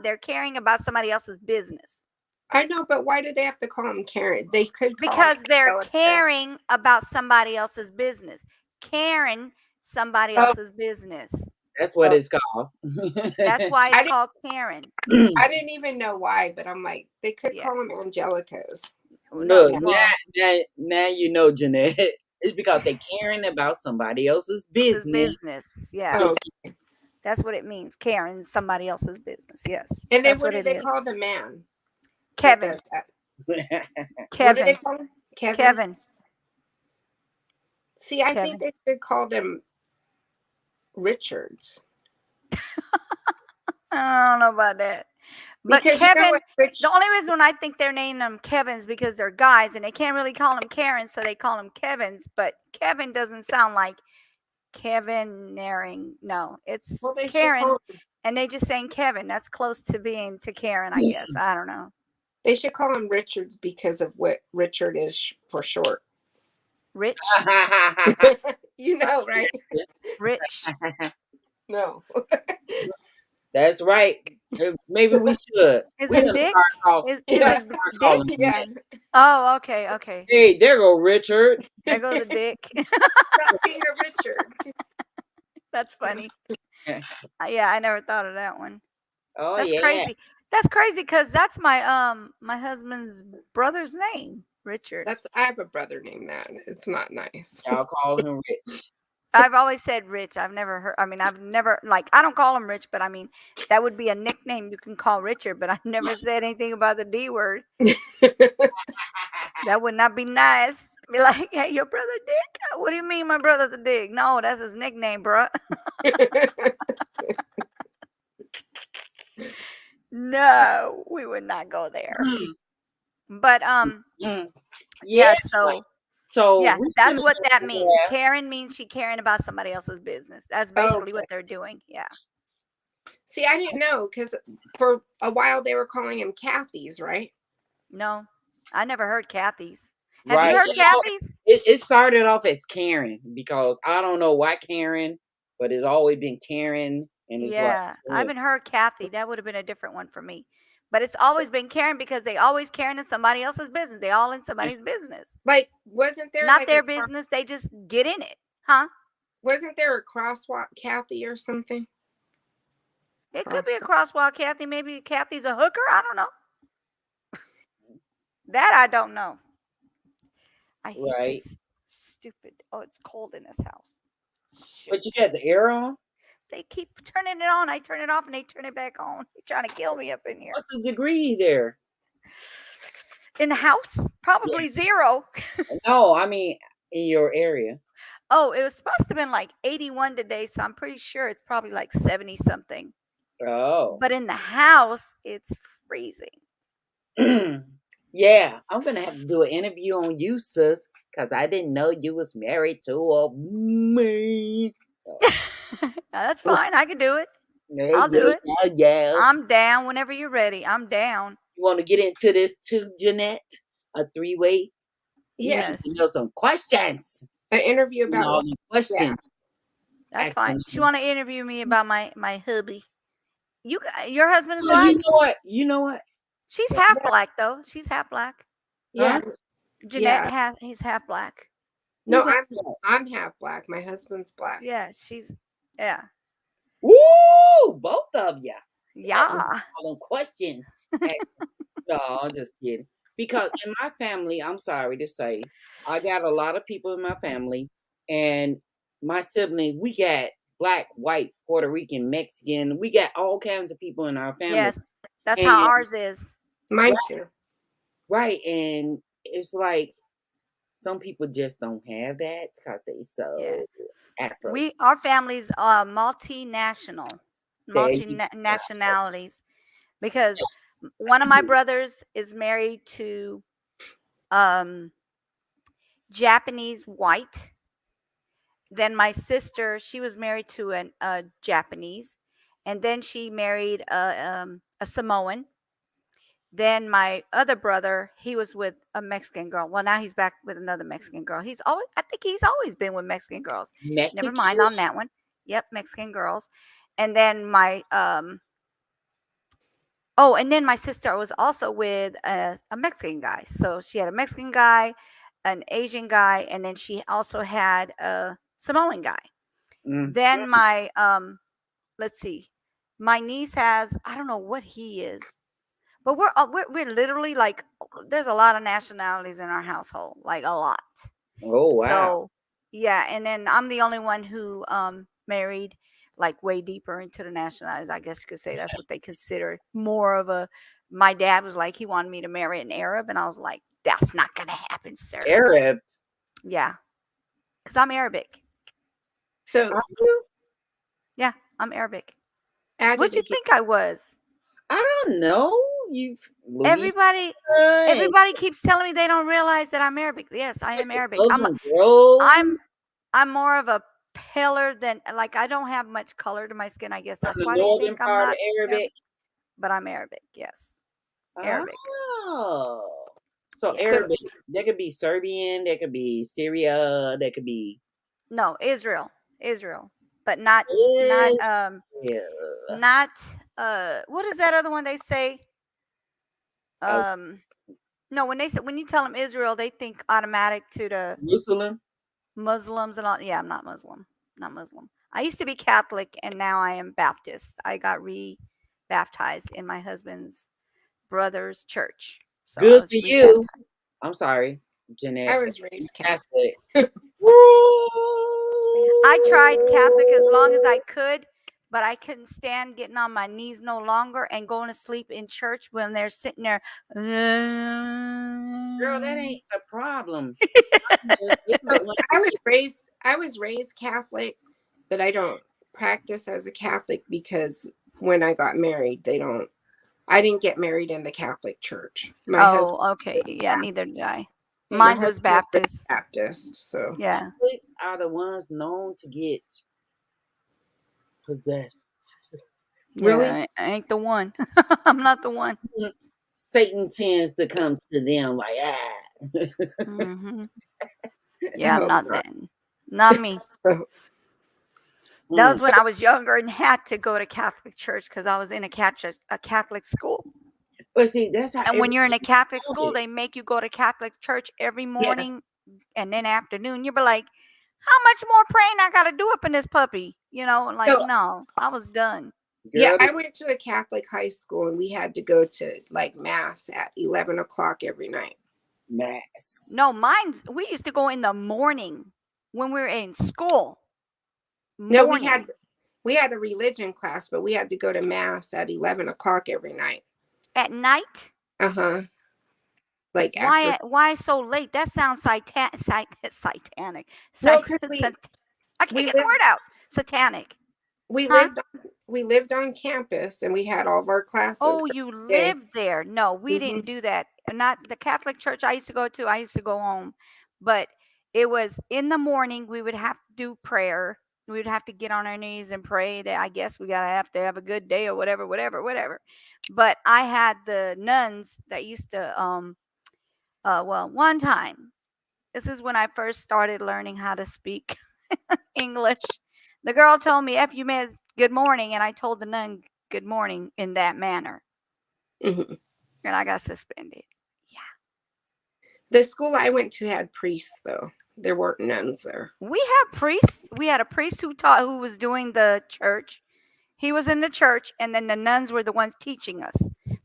they're caring about somebody else's business. I know, but why do they have to call them Karen? They could call Because them they're relatives. caring about somebody else's business. Karen somebody else's business. That's what it's called. That's why it's called Karen. I didn't even know why, but I'm like, they could call them Angelicas. Look, now you know, Jeanette. It's because they're caring about somebody else's business. Yeah. Oh, that's what it means. Karen somebody else's business. Yes. And then that's what do they is. call the man? Kevin. What do they call him? Kevin. See, I think they should call them Richards. I don't know about that. But Because you know Kevin, what, the only reason I think they're naming them Kevins because they're guys and they can't really call them Karens, so they call them Kevins. But Kevin doesn't sound like Kevin Naring. No, it's Well, they should Karen, call and they just saying Kevin. That's close to being to Karen, I guess. I don't know. They should call him Richards because of what Richard is for short. Rich. You know, right? Rich. No. That's right. Maybe we should. Is We it gotta Dick? start call- Is we gotta it start Dick? calling him Yeah. that. Oh, okay, okay. Hey, there go Richard. There goes a Dick. Peter Richard. That's funny. Yeah, I never thought of that one. Oh, That's yeah. crazy. That's crazy because that's my my husband's brother's name, Richard. I have a brother named that. It's not nice. Y'all call him Rich. I've always said Rich. I've never heard. I mean, I've never I don't call him Rich, but I mean that would be a nickname you can call Richard. But I never said anything about the D word. That would not be nice. Be like, hey, your brother Dick? What do you mean my brother's a Dick? No, that's his nickname, bro. No, we would not go there. But yeah, so yeah, that's what that means. Karen means she caring about somebody else's business. That's basically what they're doing. Yeah. See, I didn't know because for a while they were calling him Kathy's, right? No, I never heard Kathy's. Have Right. you heard You know, Kathy's? it started off as Karen because I don't know why Karen, but it's always been Karen. And it's like, Yeah, I haven't heard Kathy. That would have been a different one for me. But it's always been Karen because they always Karen in somebody else's business. They all in somebody's business. Like, wasn't there Not like their business. They just get in it, huh? wasn't there a crosswalk Kathy or something? It could be a crosswalk Kathy. Maybe Kathy's a hooker. I don't know. That I don't know. I hate right. this stupid. Oh, it's cold in this house. But you got the air on? They keep turning it on. I turn it off and they turn it back on. They're trying to kill me up in here. What's the degree there? In the house? Probably 0. No, I mean in your area. Oh, it was supposed to have been like 81 today, so I'm pretty sure it's probably like 70 something. Oh. But in the house, it's freezing. Yeah, I'm gonna have to do an interview on you, sis, because I didn't know you was married to a man. That's fine. I can do it. Yeah, I'll do it. yeah. I'm down whenever you're ready. I'm down. You want to get into this too, Jeanette? A 3-way? You need Yes. to know some questions. An interview You know, about all what? the questions. That's Asking fine. them. She want to interview me about my hubby. Your husband is So black? you know what? You know what? She's half black though. She's half black. Yeah. Jeanette Yeah. he's half black. No, Who's half I'm half black. My husband's black. Yeah, she's yeah. Woo! Both of ya. Yeah. All them questions. No, I'm just kidding. Because in my family, I'm sorry to say, I got a lot of people in my family, and my siblings, we got black, white, Puerto Rican, Mexican. We got all kinds of people in our family. Yes. That's And how ours is. Mine right, too. right, and it's like some people just don't have that because they so Afro. Our family's multinational. There you go. Multinationalities. Because one of my brothers is married to Japanese white. Then my sister, she was married to a Japanese, and then she married a Samoan. Then my other brother, he was with a Mexican girl. Well, now he's back with another Mexican girl. I think he's always been with Mexican girls. Never mind on that one. Yep, Mexican girls. And then and then my sister was also with a Mexican guy. So she had a Mexican guy, an Asian guy, and then she also had a Samoan guy. Then my let's see, my niece has, I don't know what he is, but we're literally like, there's a lot of nationalities in our household, like a lot. Oh wow. So yeah, and then I'm the only one who married like way deeper into the nationalities. I guess you could say that's what they consider more of a. My dad was like, he wanted me to marry an Arab, and I was like, that's not gonna happen, sir. Arab. Yeah, because I'm Arabic. So yeah, I'm Arabic. Added What'd you think I was? I don't know. Everybody keeps telling me they don't realize that I'm Arabic. Yes, I am Arabic. I'm more of a paler than, like, I don't have much color to my skin. I guess that's the why they northern think I'm part not of Arabic. But I'm Arabic. Yes, Arabic. Oh, so Yeah. Arabic. There could be Serbian. There could be Syria. There could be No, Israel, but not what is that other one they say? No, when you tell them Israel, they think automatic to the Muslims and all. Yeah, I'm not Muslim. Not Muslim. I used to be Catholic, and now I am Baptist. I got re-baptized in my husband's brother's church. So good for you. I'm sorry, Jeanette. I was raised Catholic. I tried Catholic as long as I could, but I couldn't stand getting on my knees no longer and going to sleep in church when they're sitting there. Girl, that ain't the problem. I was raised Catholic, but I don't practice as a Catholic because when I got married, I didn't get married in the Catholic church. Okay. Yeah, neither did I. Mine was Baptist. So yeah. Catholics are the ones known to get possessed. Really? I ain't the one. I'm not the one. Satan tends to come to them like, Mm-hmm. I Yeah, I'm hope not not. that. Not me. So, That was when I was younger and had to go to Catholic church because I was in a Catholic school. But see, that's how And when you're in a everybody Catholic taught school, it. they make you go to Catholic church every yes. morning and then afternoon. You'll be like, how much more praying I got to do up in this puppy? You know, like, So, no, I was done. yeah, Girl, I went to a Catholic high school and we had to go to like mass at 11 o'clock every night. mass. No, we used to go in the morning when we were in school. No, Morning. we had a religion class, but we had to go to mass at 11 o'clock every night. At night? Uh-huh. Like after. Why so late? That sounds satanic. No, because I can't we get the lived word out. Satanic. we Huh? lived on campus and we had all of our classes Oh, every you day. lived there. No, we didn't do that. Not the Catholic church I used to go to. I used to go home. But it was in the morning. We would have to do prayer. We would have to get on our knees and pray that I guess we gotta have to have a good day or whatever. But I had the nuns that used to well, one time. This is when I first started learning how to speak English. The girl told me, F you miss, good morning. And I told the nun good morning in that manner. Mhm. And I got suspended. The school I went to had priests, though. There weren't nuns there. We had priests. We had a priest who was doing the church. He was in the church, and then the nuns were the ones teaching us.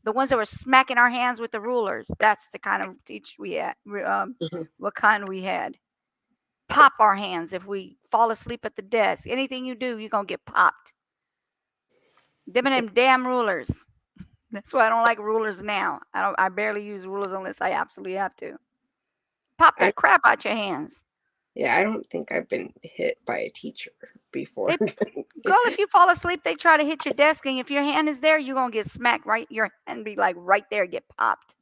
The ones that were smacking our hands with the rulers. That's the kind of teach we had. What kind we had. Pop our hands if we fall asleep at the desk. Anything you do, you're gonna get popped. Them and them damn rulers. That's why I don't like rulers now. I barely use rulers unless I absolutely have to. Pop the crap out your hands. Yeah, I don't think I've been hit by a teacher before. Girl, if you fall asleep, they try to hit your desk, and if your hand is there, you're gonna get smacked right. Your hand be like right there, get popped.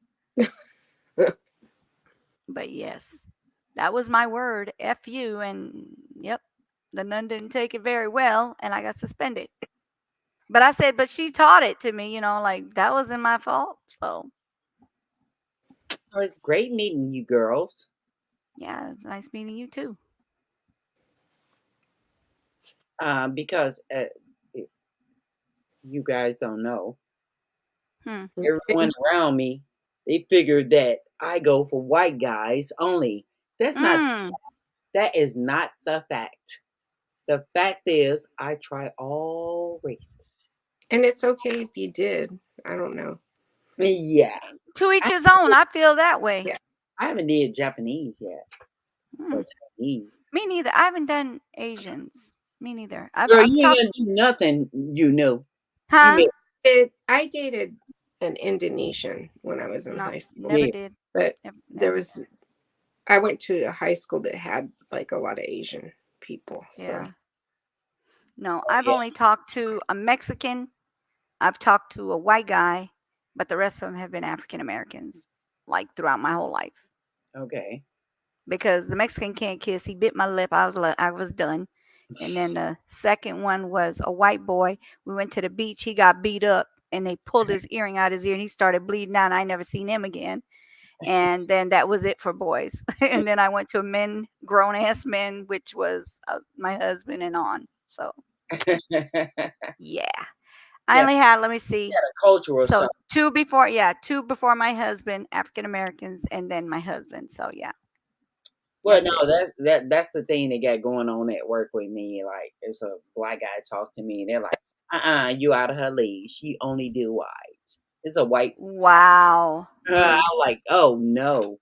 But yes, that was my word, F you, and yep, the nun didn't take it very well, and I got suspended. But I said, but she taught it to me, like that wasn't my fault. So Oh, it's great meeting you girls. yeah, it's nice meeting you too. Because you guys don't know. Hmm. Everyone around me, they figured that I go for white guys only. That's not. That is not the fact. The fact is, I try all races. And it's okay if you did. I don't know. Yeah. To each his own. I feel that way. Yeah. I haven't did Japanese yet. Or Chinese. Me neither. I haven't done Asians. Me neither. Girl, I've you ain't talked. gonna do nothing, you know. Huh? I dated an Indonesian when I was in No, high school. never did. But Never. I went to a high school that had like a lot of Asian people. So Yeah. No, I've only talked to a Mexican. I've talked to a white guy, but the rest of them have been African Americans, like throughout my whole life. Okay. Because the Mexican can't kiss. He bit my lip. I was done. And then the second one was a white boy. We went to the beach. He got beat up, and they pulled his earring out his ear, and he started bleeding out. And I never seen him again. And then that was it for boys. And then I went to men, grown ass men, which was my husband and on. So yeah. I only had, let me see. a culture or So something. two before my husband, African Americans, and then my husband. So yeah. Well, no, that's the thing they got going on at work with me. Like, there's a black guy talk to me, and they're like, you out of her league. She only do white. It's a white. Wow. I'm like, oh no.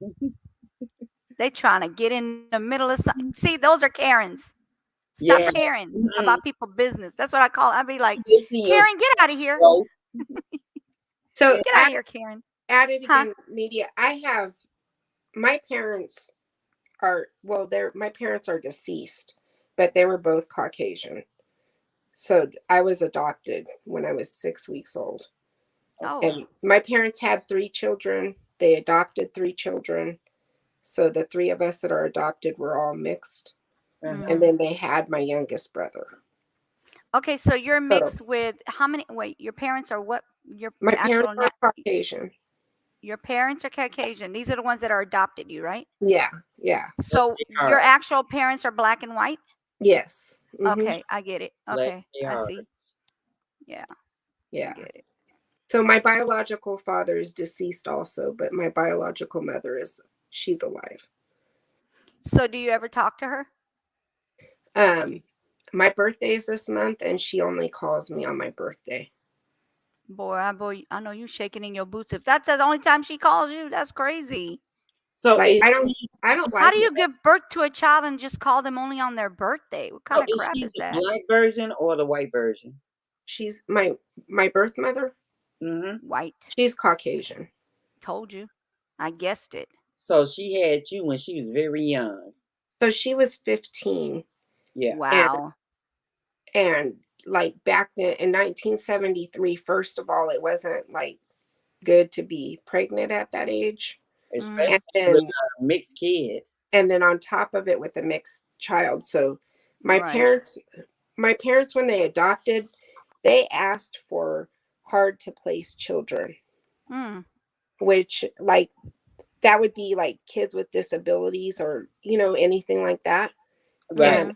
They trying to get in the middle of something. See, those are Karens. Stop Yeah. caring about people's business. That's what I call it. I'd be like, Listening Karen, of- get out of here. So get out of here, Karen. At it again, media. My parents are my parents are deceased, but they were both Caucasian. So I was adopted when I was 6 weeks old. Oh. And my parents had 3 children. They adopted 3 children. So the 3 of us that are adopted were all mixed. And then they had my youngest brother. Okay, so you're mixed with how many? Wait, your parents are what? Your My actual parents are Caucasian. Your parents are Caucasian. These are the ones that are adopted you, right? Yeah, yeah. So your actual parents are black and white? Yes. Okay, I get it. Bless Okay, their I see. hearts. Yeah, I Yeah. get it. So my biological father is deceased also, but my biological mother she's alive. So do you ever talk to her? My birthday is this month, and she only calls me on my birthday. Boy, I know you shaking in your boots. If that's the only time she calls you, that's crazy. So Like, is I don't How like do you it. give birth to a child and just call them only on their birthday? What kind So of is crap she is the that? black version or the white version? She's my birth mother. Mm-hmm. White. She's Caucasian. Told you. I guessed it. So she had you when she was very young. So she was 15. Yeah. Wow. And like back then in 1973, first of all, it wasn't like good to be pregnant at that age. Especially And with then, a mixed kid. and then on top of it with a mixed child. So my Right. parents, when they adopted, they asked for hard to place children, which like that would be like kids with disabilities or, anything like that. Right.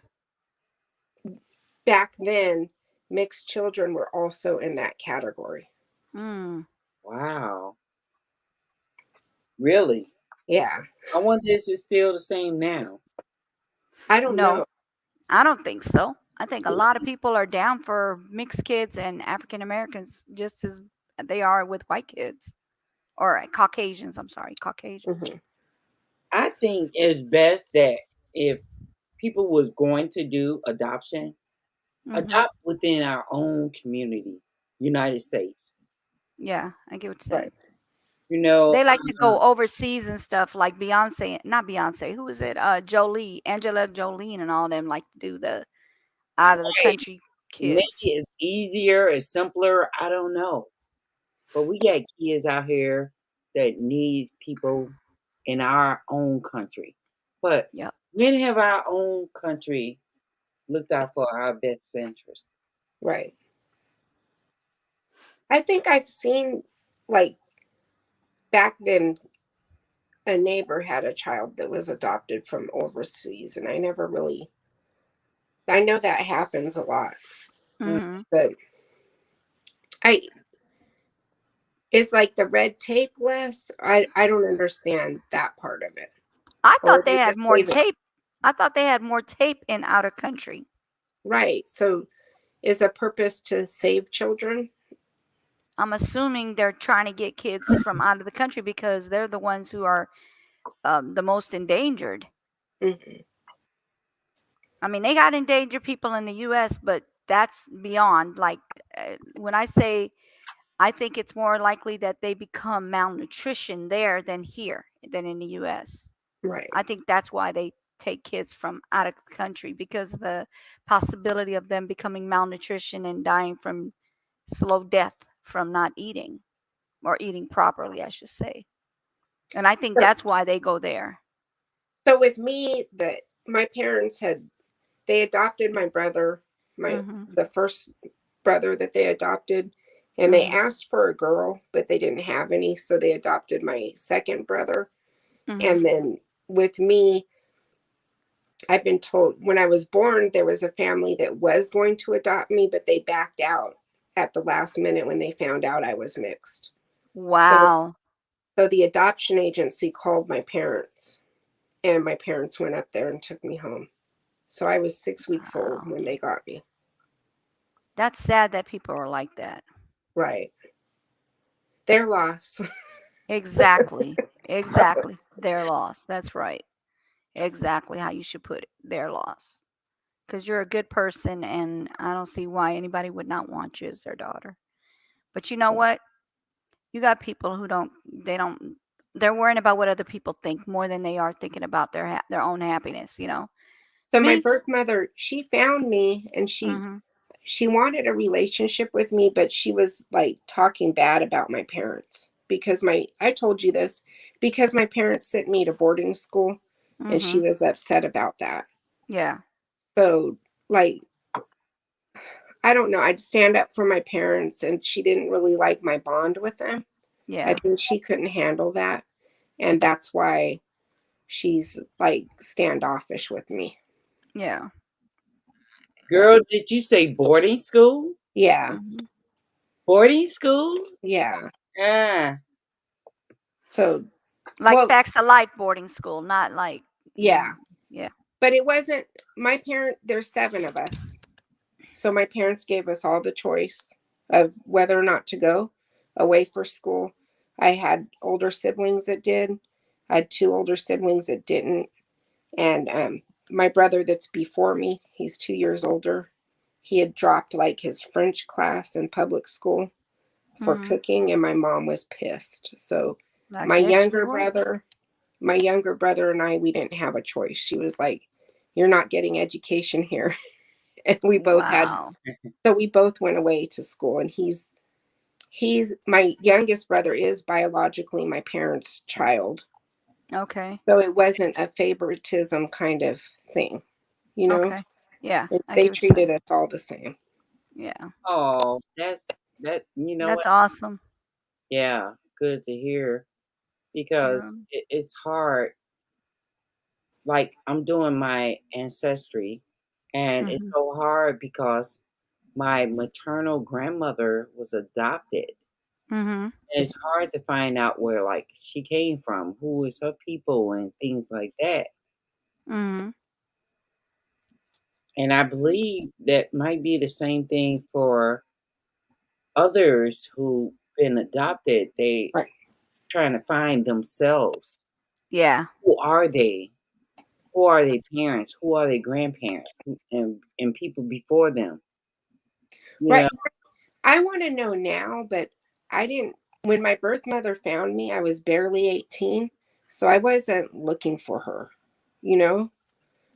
And back then, mixed children were also in that category. Wow. Really? Yeah. I wonder if it's still the same now. I don't know. I don't think so. I think a lot of people are down for mixed kids and African Americans just as they are with white kids or Caucasians. I'm sorry, Caucasians. I think it's best that if people was going to do adoption, adopt within our own community, United States. Yeah, I get what you're saying. You know, They like to go overseas and stuff like Beyonce, not Beyonce. Who is it? Jolie, Angela Jolie, and all them like to do the out of the country maybe kids. it's easier, it's simpler. I don't know, but we got kids out here that need people in our own country. But when have our own country looked out for our best interest? Right. I think I've seen, like, back then, a neighbor had a child that was adopted from overseas, and I never really. I know that happens a lot, but it's like the red tape less. I don't understand that part of it. I Or thought they had just more leave it- tape. I thought they had more tape in outer country. Right. So, is a purpose to save children? I'm assuming they're trying to get kids from out of the country because they're the ones who are the most endangered. I mean, they got endangered people in the U.S., but that's beyond. Like when I say, I think it's more likely that they become malnutrition there than here, than in the U.S. Right. I think that's why they take kids from out of the country because of the possibility of them becoming malnutrition and dying from slow death from not eating or eating properly, I should say. And I think that's why they go there. So with me, my parents they adopted my brother, the first brother that they adopted, and they asked for a girl, but they didn't have any, so they adopted my second brother. And then with me, I've been told when I was born, there was a family that was going to adopt me, but they backed out at the last minute when they found out I was mixed. Wow. So the adoption agency called my parents, and my parents went up there and took me home. So I was 6 weeks old when they got me. That's sad that people are like that. Right. Their loss. Exactly. Exactly. Their loss. That's right. Exactly how you should put it. Their loss. Because you're a good person, and I don't see why anybody would not want you as their daughter. But you know what? You got people who they're worrying about what other people think more than they are thinking about their own happiness, So my birth mother, she found me, and she wanted a relationship with me, but she was like talking bad about my parents because I told you this, because my parents sent me to boarding school, and she was upset about that. Yeah. So like, I don't know. I'd stand up for my parents, and she didn't really like my bond with them. Yeah. I think she couldn't handle that. And that's why she's like standoffish with me. Yeah. Girl, did you say boarding school? Yeah. Mhm. Boarding school? Yeah. Ah. So, Like well, Facts of Life boarding school, not like yeah. yeah. But it wasn't there's 7 of us. So my parents gave us all the choice of whether or not to go away for school. I had older siblings that did. I had 2 older siblings that didn't. And my brother that's before me, he's 2 years older. He had dropped like his French class in public school for Mhm. cooking, and my mom was pissed. So I my guess she younger would. brother, my younger brother and I, we didn't have a choice. She was like, "You're not getting education here." And we both had, Wow. so we both went away to school. And he's my youngest brother is biologically my parents' child. Okay. So it wasn't a favoritism kind of thing, you know? Okay. Yeah. I They get what you're saying. treated us all the same. Yeah. Oh, that you know That's what? awesome. Yeah, good to hear Yeah. because it's hard. Like I'm doing my ancestry, and it's Mhm. so hard because my maternal grandmother was adopted. Mhm. And it's hard to find out where like she came from, who is her people and things like that. Mhm. And I believe that might be the same thing for others who've been adopted. They Right. trying to find themselves. Yeah. Who are they? Who are their parents? Who are their grandparents? And people before them. You Right. know, I want to know now, but I didn't, when my birth mother found me, I was barely 18. So I wasn't looking for her, you know?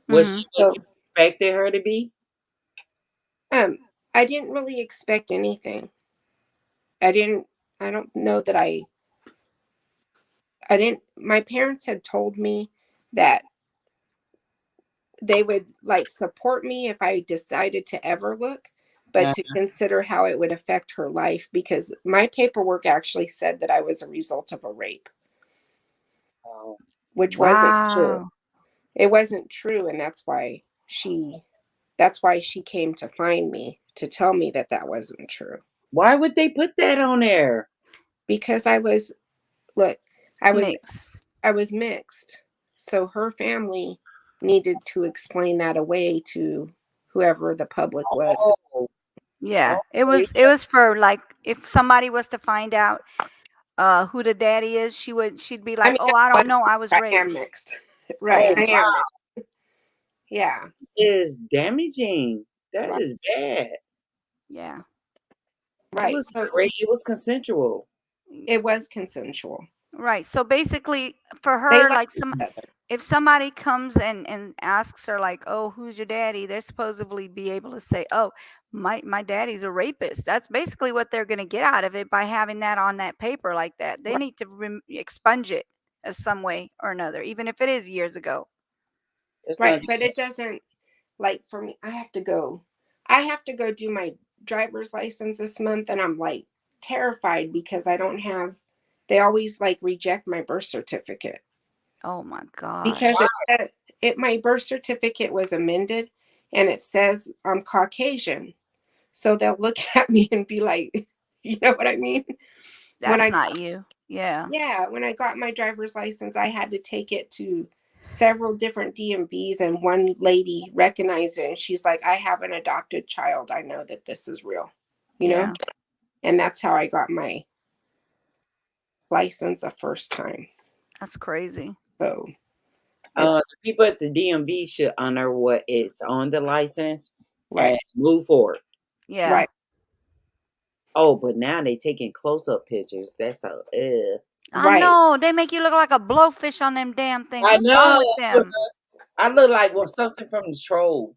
was she Mhm. what So you expected her to be? um I didn't really expect anything. I don't know that I didn't, my parents had told me that they would like support me if I decided to ever look, but Uh, to consider how it would affect her life, because my paperwork actually said that I was a result of a rape, oh, which wasn't true. Wow. It wasn't true, and that's why she came to find me to tell me that that wasn't true. why would they put that on there? Because I was, look, I was Mixed. I was mixed. So her family needed to explain that away to whoever the public was. Oh, Yeah. It okay. was it was for like if somebody was to find out who the daddy is, she'd be I like, mean, "Oh, I don't know. I was I raped." am mixed. Right. Oh I am wow, mixed. Yeah. it is damaging. That Right. is bad. Yeah. It Right. was So great. It was consensual. it was consensual. Right. So basically for They her liked like each some other. if somebody comes and asks her like, "Oh, who's your daddy?" They're supposedly be able to say, "Oh, my daddy's a rapist." That's basically what they're going to get out of it by having that on that paper like that. They Right. need to expunge it of some way or another, even if it is years ago. It's Right. not. But it doesn't, like, for me, I have to go do my driver's license this month, and I'm like terrified because I don't have, they always like reject my birth certificate Oh my because gosh. my birth certificate was amended and it says I'm Caucasian. So they'll look at me and be like, you know what I mean? When That's I not you. Yeah. Yeah, when I got my driver's license, I had to take it to several different DMVs, and one lady recognized it and she's like, "I have an adopted child. I know that this is real." You know? Yeah. And that's how I got my license the first time. That's crazy. So, it, The people at the DMV should honor what is on the license right, and move forward. Yeah. right, Oh, but now they taking close up pictures. That's a I right. know. They make you look like a blowfish on them damn things. I What's wrong know. with them? I look like something from the troll.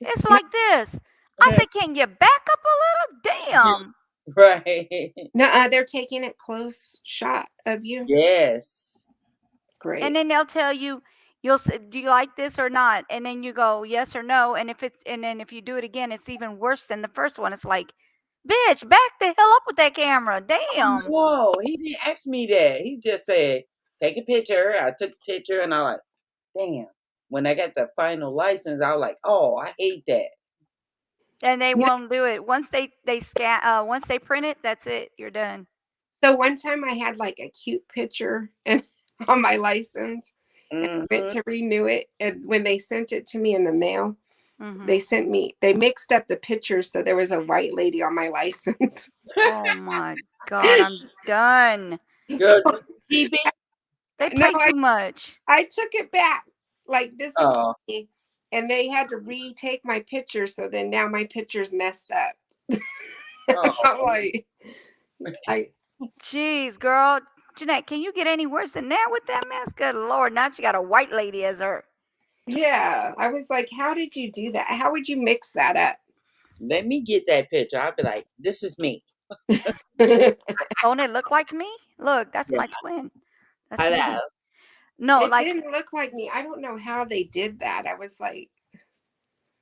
It's like this. I said, "Can you back up a little?" Damn. Right. No, they're taking it close shot of you. Yes. Great. And then they'll tell you, you'll say, "Do you like this or not?" And then you go yes or no. And if you do it again, it's even worse than the first one. It's like, Bitch, back the hell up with that camera. Damn. No, he didn't ask me that. He just said, take a picture. I took a picture and I like, damn. When I got the final license, I was like, oh, I hate that. And they won't do it. Once they scan once they print it, that's it. You're done. So one time I had like a cute picture and on my license and I went to renew it. And when they sent it to me in the mail, they mixed up the pictures. So there was a white lady on my license. Oh my God, I'm done. Girl, keep it. They play too much. I took it back. Like, this is Oh. me. And they had to retake my picture. So then now my picture's messed up. I'm like, Jeez, girl. Jeanette, can you get any worse than that with that mess? Good Lord, now she got a white lady as her. yeah. I was like, how did you do that? How would you mix that up? Let me get that picture. I'll be like, this is me. Don't it look like me? Look, that's my twin. That's me. Hello. No, it like didn't look like me. I don't know how they did that. I was like,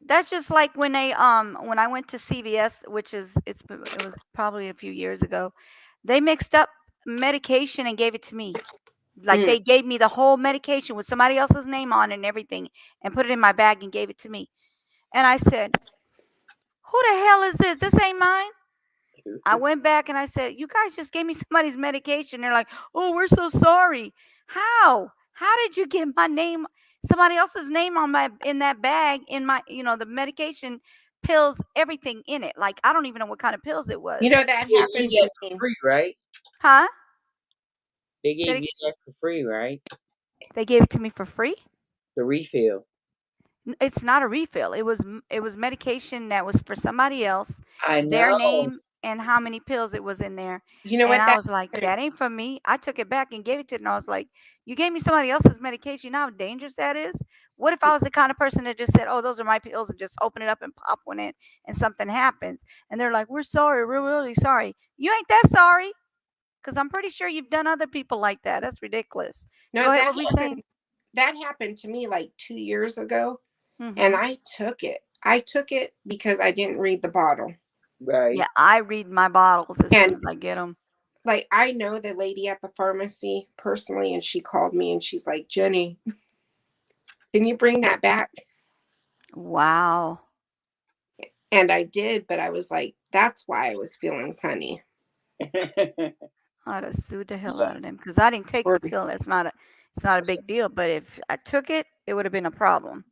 that's just like when they when I went to CVS, which is it was probably a few years ago. They mixed up medication and gave it to me. Like they gave me the whole medication with somebody else's name on it and everything and put it in my bag and gave it to me. And I said, "Who the hell is this? This ain't mine." I went back and I said, "You guys just gave me somebody's medication." They're like, "Oh, we're so sorry." How? How did you get my name, somebody else's name on my in that bag in my, the medication, pills, everything in it? Like I don't even know what kind of pills it was. you know, that happened to for me. free, right? Huh? They gave you that for free, right? They gave it to me for free? The refill. It's not a refill. It was medication that was for somebody else. I Their know. name and how many pills it was in there. You know And what? I was like, that ain't for me. I took it back and gave it to them. And I was like, you gave me somebody else's medication. You know how dangerous that is? What if I was the kind of person that just said, oh, those are my pills, and just open it up and pop one in and something happens? And they're like, we're sorry. We're really sorry. You ain't that sorry. Because I'm pretty sure you've done other people like that. That's ridiculous. No, Go ahead. What were you saying? that happened to me like 2 years ago. Mhm. And I took it. I took it because I didn't read the bottle. Right. Yeah, I read my bottles as soon as I get them. Like, I know the lady at the pharmacy personally, and she called me and she's like, Jenny, can you bring that back? Wow. And I did, but I was like, that's why I was feeling funny. I'd have sued the hell out of them because I didn't take the pill. It's not a big deal. But if I took it, it would have been a problem.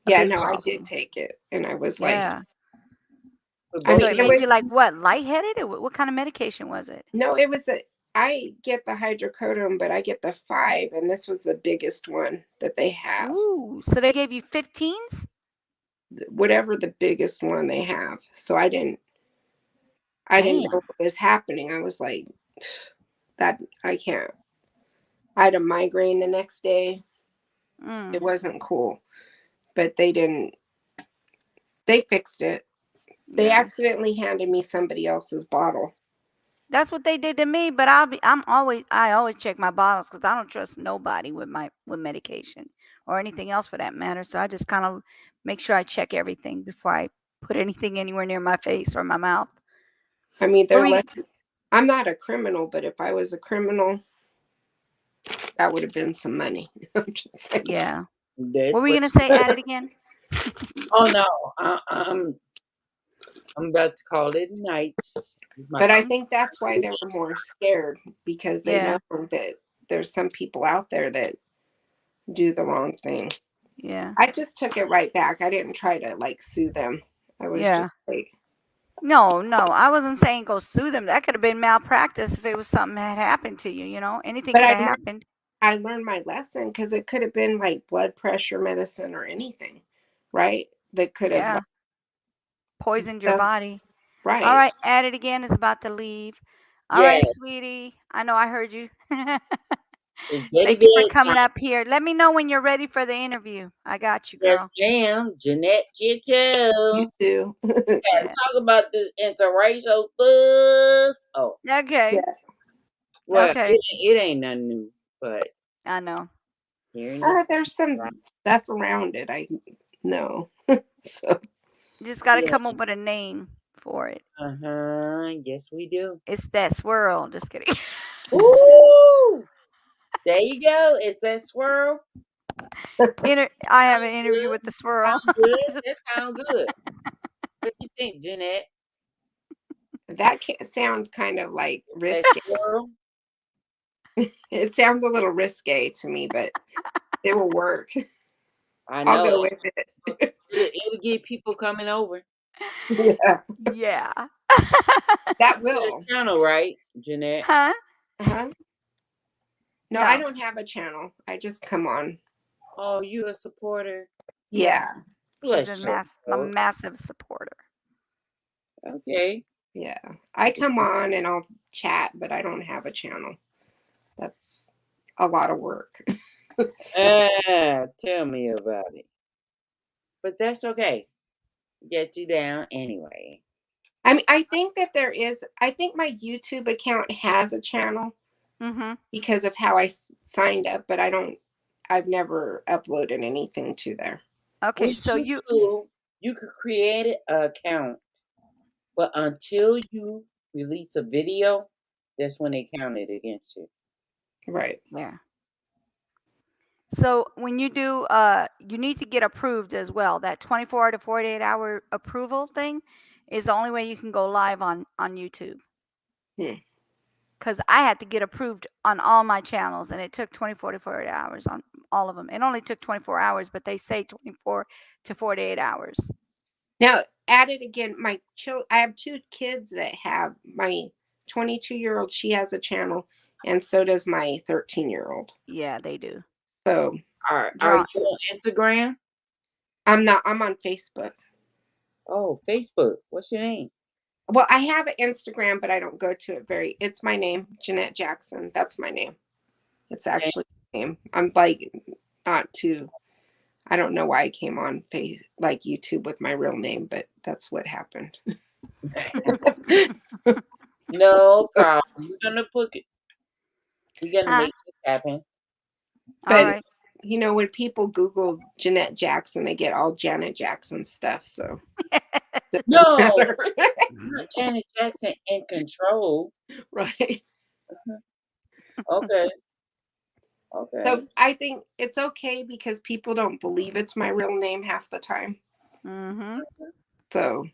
Yeah, no, I did take it, and I was like, I mean, it made you like what, lightheaded? Or what kind of medication was it? No, it was I get the hydrocodone, but I get the 5, and this was the biggest one that they have. Ooh, so they gave you 15s? Whatever the biggest one they have. So I didn't know what was happening. I was like, that I can't. I had a migraine the next day. It wasn't cool. But they fixed it. They accidentally handed me somebody else's bottle. That's what they did to me, but I always check my bottles because I don't trust nobody with medication or anything else for that matter. So I just kind of make sure I check everything before I put anything anywhere near my face or my mouth. I mean, I'm not a criminal, but if I was a criminal, that would have been some money. I'm just saying. Yeah. That's what were you gonna say? Add it again. Oh no, I'm about to call it a night. But I think that's why they were more scared, because they know that there's some people out there that do the wrong thing. Yeah. I just took it right back. I didn't try to like sue them. I was just like, No, I wasn't saying go sue them. That could have been malpractice if it was something that had happened to you, anything could have happened. I learned my lesson because it could have been like blood pressure medicine or anything, right? That could have poisoned your body. Right. All right, add it again. Is about to leave. All right, sweetie. I know I heard you. Thank you for coming up here. Let me know when you're ready for the interview. I got you, girl. Yes, ma'am. Jeanette, you too. You too. Gotta talk about this interracial stuff. Oh. Okay. Yeah. Well, okay. It ain't nothing new, but I know. There's some stuff around it. I know. So you just got to come up with a name for it. Yes, we do. It's that swirl. Just kidding. Ooh, there you go. It's that swirl. I have an interview with the swirl. Sound good. That sounds good. What you think, Jeanette? That sounds kind of like That risky. swirl? It sounds a little risque to me, but it will work. I I'll know go it. with it. It'll get people coming over. Yeah, Yeah. that You will. got a channel, right, Jeanette? Huh? Uh-huh. No, No. I don't have a channel. I just come on. Oh, you a supporter? Yeah. She's Bless a your heart. massive supporter. Okay. Yeah. I come on and I'll chat, but I don't have a channel. That's a lot of work. Tell me about it. But that's okay. Get you down anyway. I mean, I think that I think my YouTube account has a channel because of how I signed up, but I've never uploaded anything to there. Okay, With so YouTube, you could create an account, but until you release a video, that's when they count it against you. Right. Yeah. So when you do, you need to get approved as well. That 24 to 48 hour approval thing is the only way you can go live on YouTube. Because I had to get approved on all my channels, and it took 24 to 48 hours on all of them. It only took 24 hours, but they say 24 to 48 hours. Now, add it again. I have 2 kids that have my 22-year-old. She has a channel, and so does my 13-year-old. Yeah, they do. So, Are you on Instagram? I'm not. I'm on Facebook. Oh, Facebook. What's your name? Well, I have an Instagram, but I don't go to it it's my name, Jeanette Jackson. That's my name. It's actually my name. I'm like not too. I don't know why I came on YouTube with my real name, but that's what happened. No problem. We're gonna make this happen. But when people Google Jeanette Jackson, they get all Janet Jackson stuff. So no, not Janet Jackson in control. Right. Okay. Okay. So I think it's okay because people don't believe it's my real name half the time. So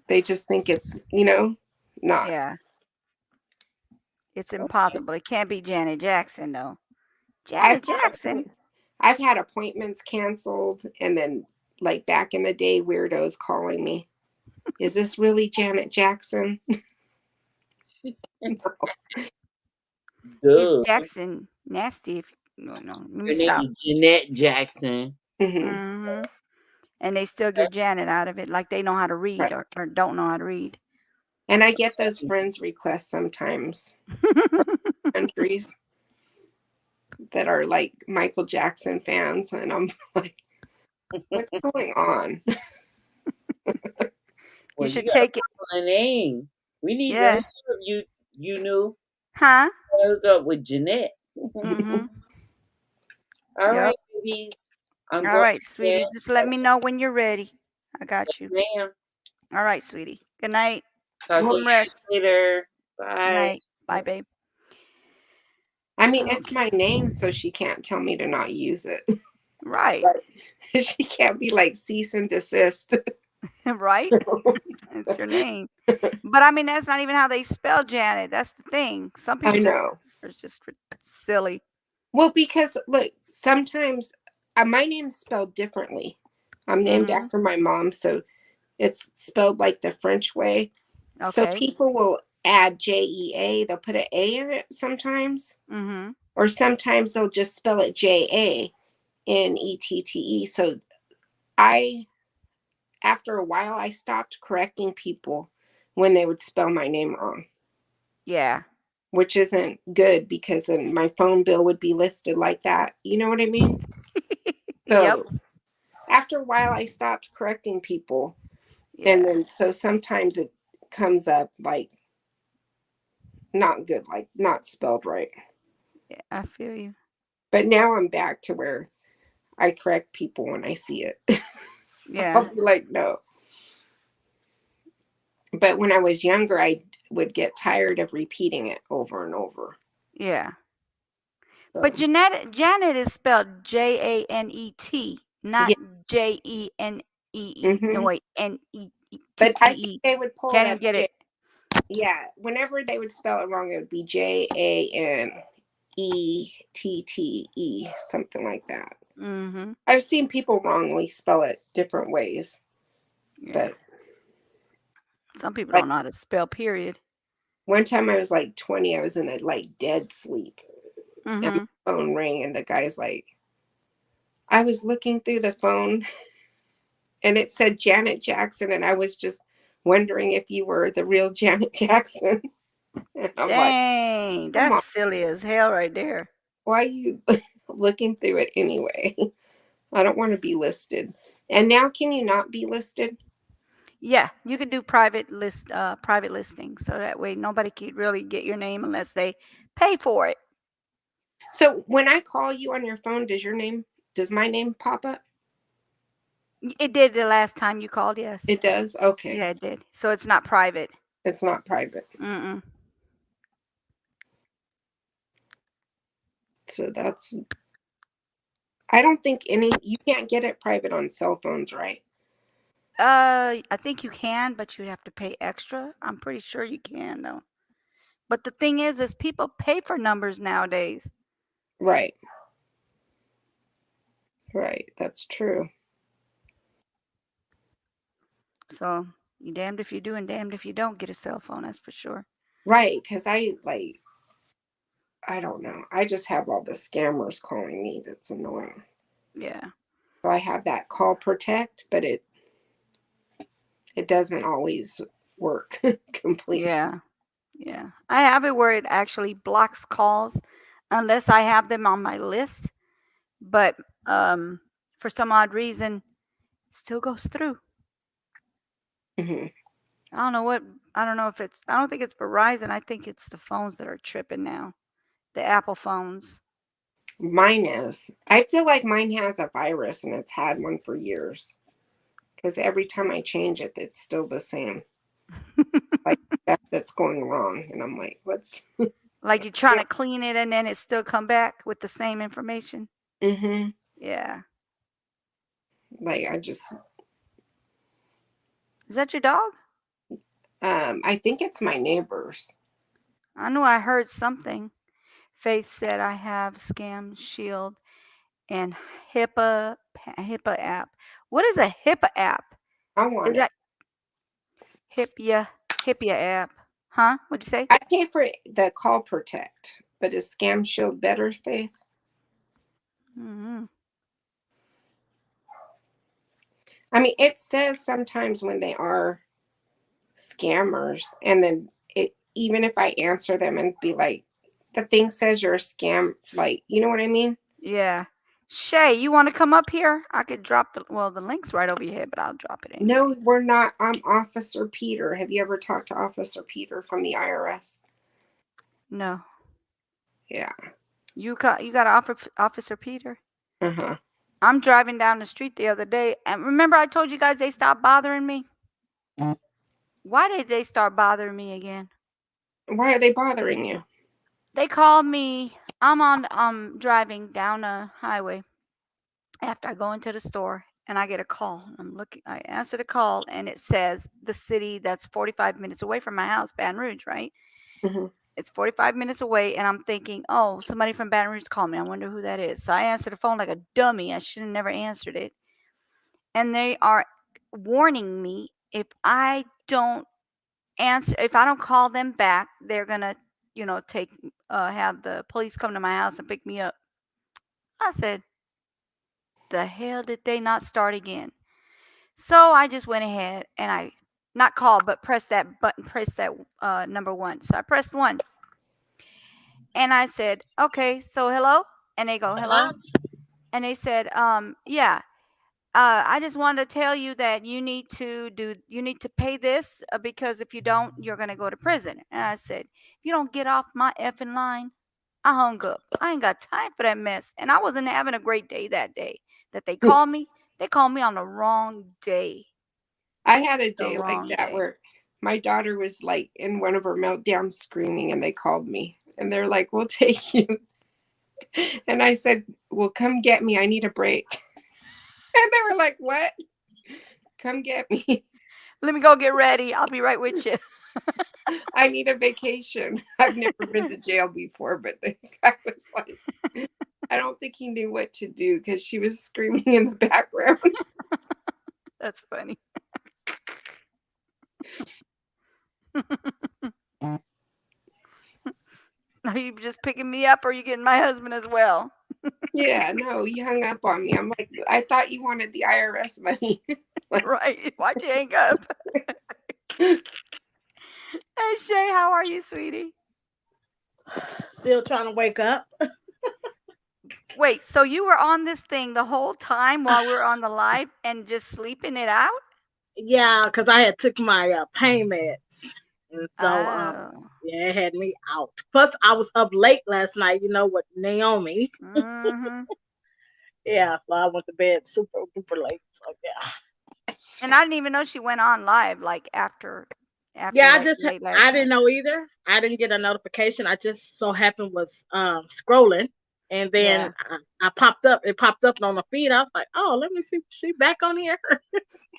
they just think it's, not. Yeah. It's impossible. It can't be Janet Jackson, though. Janet Jackson. I've had appointments canceled, and then, like back in the day, weirdos calling me. Is this really Janet Jackson? Is Jackson nasty? No, let me Her stop. name is Jeanette Jackson. And they still get Janet out of it, like they know how to read or don't know how to read. And I get those friends requests sometimes. Countries that are like Michael Jackson fans, and I'm like, what's going on? Well, you should take it. A name. We need to hook up. You knew. Huh? Hook up with Jeanette. All right, babies. All right, sweetie. Just let me know when you're ready. I got you. Ma'am. All right, sweetie. Good night. Talk Get to some you rest. later. Bye. Night. Bye, babe. I mean, it's my name, so she can't tell me to not use it. Right. She can't be like cease and desist. Right? It's your name. But I mean, that's not even how they spell Janet. That's the thing. Some people it's just silly. Well, because look, sometimes my name's spelled differently. I'm named after my mom, so it's spelled like the French way. So people will add JEA. They'll put an A in it sometimes. Or sometimes they'll just spell it JANETTE. So after a while, I stopped correcting people when they would spell my name wrong. Yeah. Which isn't good because then my phone bill would be listed like that. You know what I mean? So after a while, I stopped correcting people. Yeah. And then so sometimes it comes up like not good, like not spelled right. Yeah, I feel you. But now I'm back to where I correct people when I see it. Yeah. I'll be like, no. But when I was younger, I would get tired of repeating it over and over. Yeah. So, But Janet is spelled Janet, not yeah. Genee. No, Hmm. wait, But I think Nette. they would pull it Can't even up. get it. Yeah. Whenever they would spell it wrong, it would be Janette, something like that. Mm-hmm. I've seen people wrongly spell it different ways. Yeah. But Some people like don't know how to spell period. one time I was like 20, I was in a like dead sleep. And Mm-hmm. my phone rang and the guy's like, I was looking through the phone and it said Janet Jackson, and I was just wondering if you were the real Janet Jackson. And I'm like, Dang, come that's on, silly as hell right there. why are you looking through it anyway? I don't want to be listed. And now can you not be listed? Yeah, you can do private listing, so that way nobody can really get your name unless they pay for it. So when I call you on your phone, does my name pop up? It did the last time you called, yes. It does? Okay. Yeah, it did. So it's not private. It's not private. Mm-mm. So I don't think you can't get it private on cell phones, right? I think you can, but you have to pay extra. I'm pretty sure you can though. But the thing is people pay for numbers nowadays. Right. Right. That's true. So you damned if you do and damned if you don't get a cell phone, that's for sure. Right. Because I don't know. I just have all the scammers calling me. That's annoying. Yeah. So I have that call protect, but it doesn't always work completely. Yeah. Yeah. I have it where it actually blocks calls unless I have them on my list. But for some odd reason, it still goes through. Mm-hmm. I don't think it's Verizon. I think it's the phones that are tripping now. The Apple phones. Mine is. I feel like mine has a virus and it's had one for years. Because every time I change it, it's still the same. Like stuff that's going wrong. And I'm like, what's Like you're trying to clean it and then it still come back with the same information. Mm-hmm. Yeah. Like Is that your dog? I think it's my neighbor's. I knew I heard something. Faith said I have Scam Shield and HIPAA app. What is a HIPAA app? I want Is it. that HIPAA app? Huh? What'd you say? I pay for the call protect, but is Scam Shield better, Faith? Mm-hmm. I mean, it says sometimes when they are scammers, and then even if I answer them and be like, the thing says you're a scam, like, you know what I mean? Yeah. Shay, you want to come up here? I could drop the link's right over your head, but I'll drop it in. No, we're not. I'm Officer Peter. Have you ever talked to Officer Peter from the IRS? No. Yeah. You got Officer Peter? Uh-huh. I'm driving down the street the other day, and remember I told you guys they stopped bothering me? Why did they start bothering me again? Why are they bothering you? They called me. I'm driving down a highway after I go into the store and I get a call. I answer the call and it says the city that's 45 minutes away from my house, Baton Rouge, right? Mm-hmm. It's 45 minutes away, and I'm thinking, oh, somebody from Baton Rouge called me. I wonder who that is. So I answered the phone like a dummy. I should have never answered it. And they are warning me if I don't call them back, they're gonna, have the police come to my house and pick me up. I said, the hell did they not start again? So I just went ahead and I not called, but pressed that button, press that number 1. So I pressed 1. And I said, okay, so hello? And they go, hello? And they said, yeah. I just wanted to tell you that you need to pay this because if you don't, you're gonna go to prison. And I said, if you don't get off my effing line, I hung up. I ain't got time for that mess. And I wasn't having a great day that day that they called me. They called me on the wrong day. I had a day like that where my daughter was like in one of her meltdowns screaming, and they called me and they're like, "We'll take you." And I said, "Well, come get me. I need a break." And they were like, "What? Come get me. Let me go get ready. I'll be right with you. I need a vacation." I've never been to jail before, but the guy was like, I don't think he knew what to do because she was screaming in the background. That's funny. Are you just picking me up or are you getting my husband as well? Yeah, no, he hung up on me. I'm like, I thought you wanted the IRS money. Like, Right. Why'd you hang up? Hey, Shay, how are you, sweetie? Still trying to wake up. Wait, so you were on this thing the whole time while we were on the live and just sleeping it out? Yeah, because I had took my pain meds. And so, Oh. yeah, it had me out. Plus, I was up late last night, with Naomi. Mm-hmm. Yeah, so I went to bed super, super late. So, yeah. And I didn't even know she went on live like after Yeah, like late last I night. didn't know either. I didn't get a notification. I just so happened was scrolling, and then I popped up. It popped up on the feed. I was like, oh, let me see. She back on here.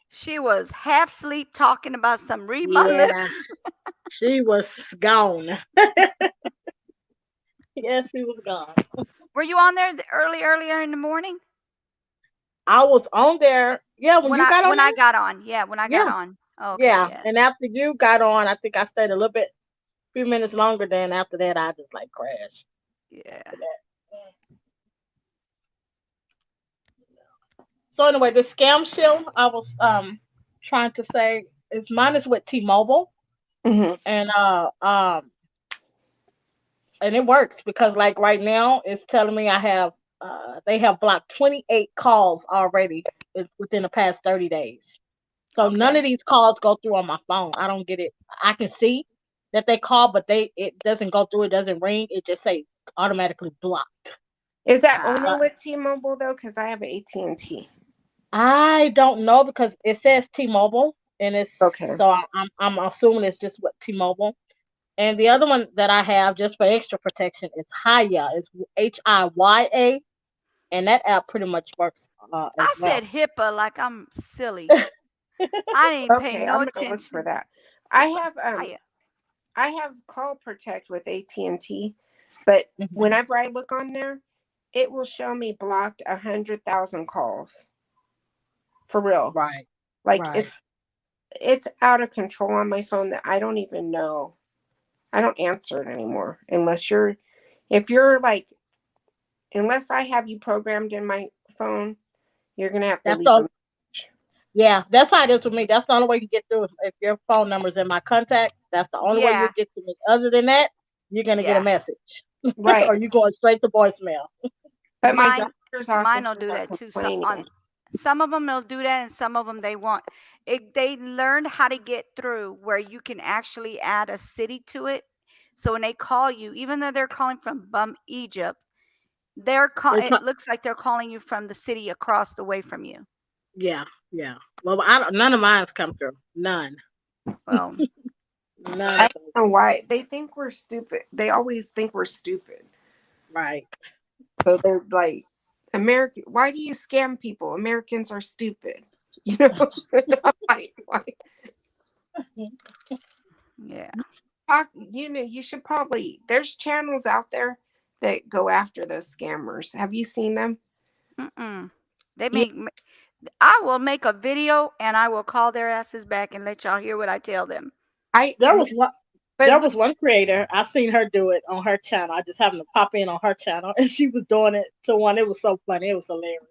She was half asleep talking about some read my Yeah, lips. she was gone. Yes, she was gone. Were you on there earlier in the morning? I was on there. Yeah, when you got on when there. I got on. Yeah, when I got Yeah. on. Okay, Yeah, and after you got on, I think I stayed a few minutes longer. Then after that, I just like crashed. Yeah. So anyway, the scam shield I was trying to say is mine is with T-Mobile, and and it works because like right now it's telling me I have they have blocked 28 calls already within the past 30 days. So none of these calls go through on my phone. I don't get it. I can see that they call, but it doesn't go through. It doesn't ring. It just say automatically blocked. Is that only with T-Mobile though? Because I have AT&T. I don't know because it says T-Mobile, and it's okay. So I'm assuming it's just with T-Mobile. And the other one that I have just for extra protection is Hiya. It's HIYA, and that app pretty much works as I well. said HIPAA like I'm silly. I didn't pay no I'm gonna look attention for that. I have Call Protect with AT&T, but whenever I look on there, it will show me blocked 100,000 calls. For real, right? Like right. it's out of control on my phone that I don't even know. I don't answer it anymore unless unless I have you programmed in my phone, you're gonna have to That's leave all. them. Yeah, that's how it is with me. That's the only way you get through. If your phone number's in my contact, that's the only way you get to me. Other than that, you're gonna get a message, Right? or you going straight to voicemail. But my Mine doctor's will offices do are that too. complaining. Some of them will do that, and some of them they won't. They learned how to get through where you can actually add a city to it. So when they call you, even though they're calling from Bum Egypt, it looks like they're calling you from the city across the way from you. Yeah. Well, none of mine's come through. None. Well, none. I don't know why they think we're stupid. They always think we're stupid. Right. So they're like, American. Why do you scam people? Americans are stupid. You know. Like, why? Yeah. You should probably. There's channels out there that go after those scammers. Have you seen them? They make. I will make a video and I will call their asses back and let y'all hear what I tell them. There was one creator. I seen her do it on her channel. I just happened to pop in on her channel, and she was doing it to one. It was so funny. It was hilarious.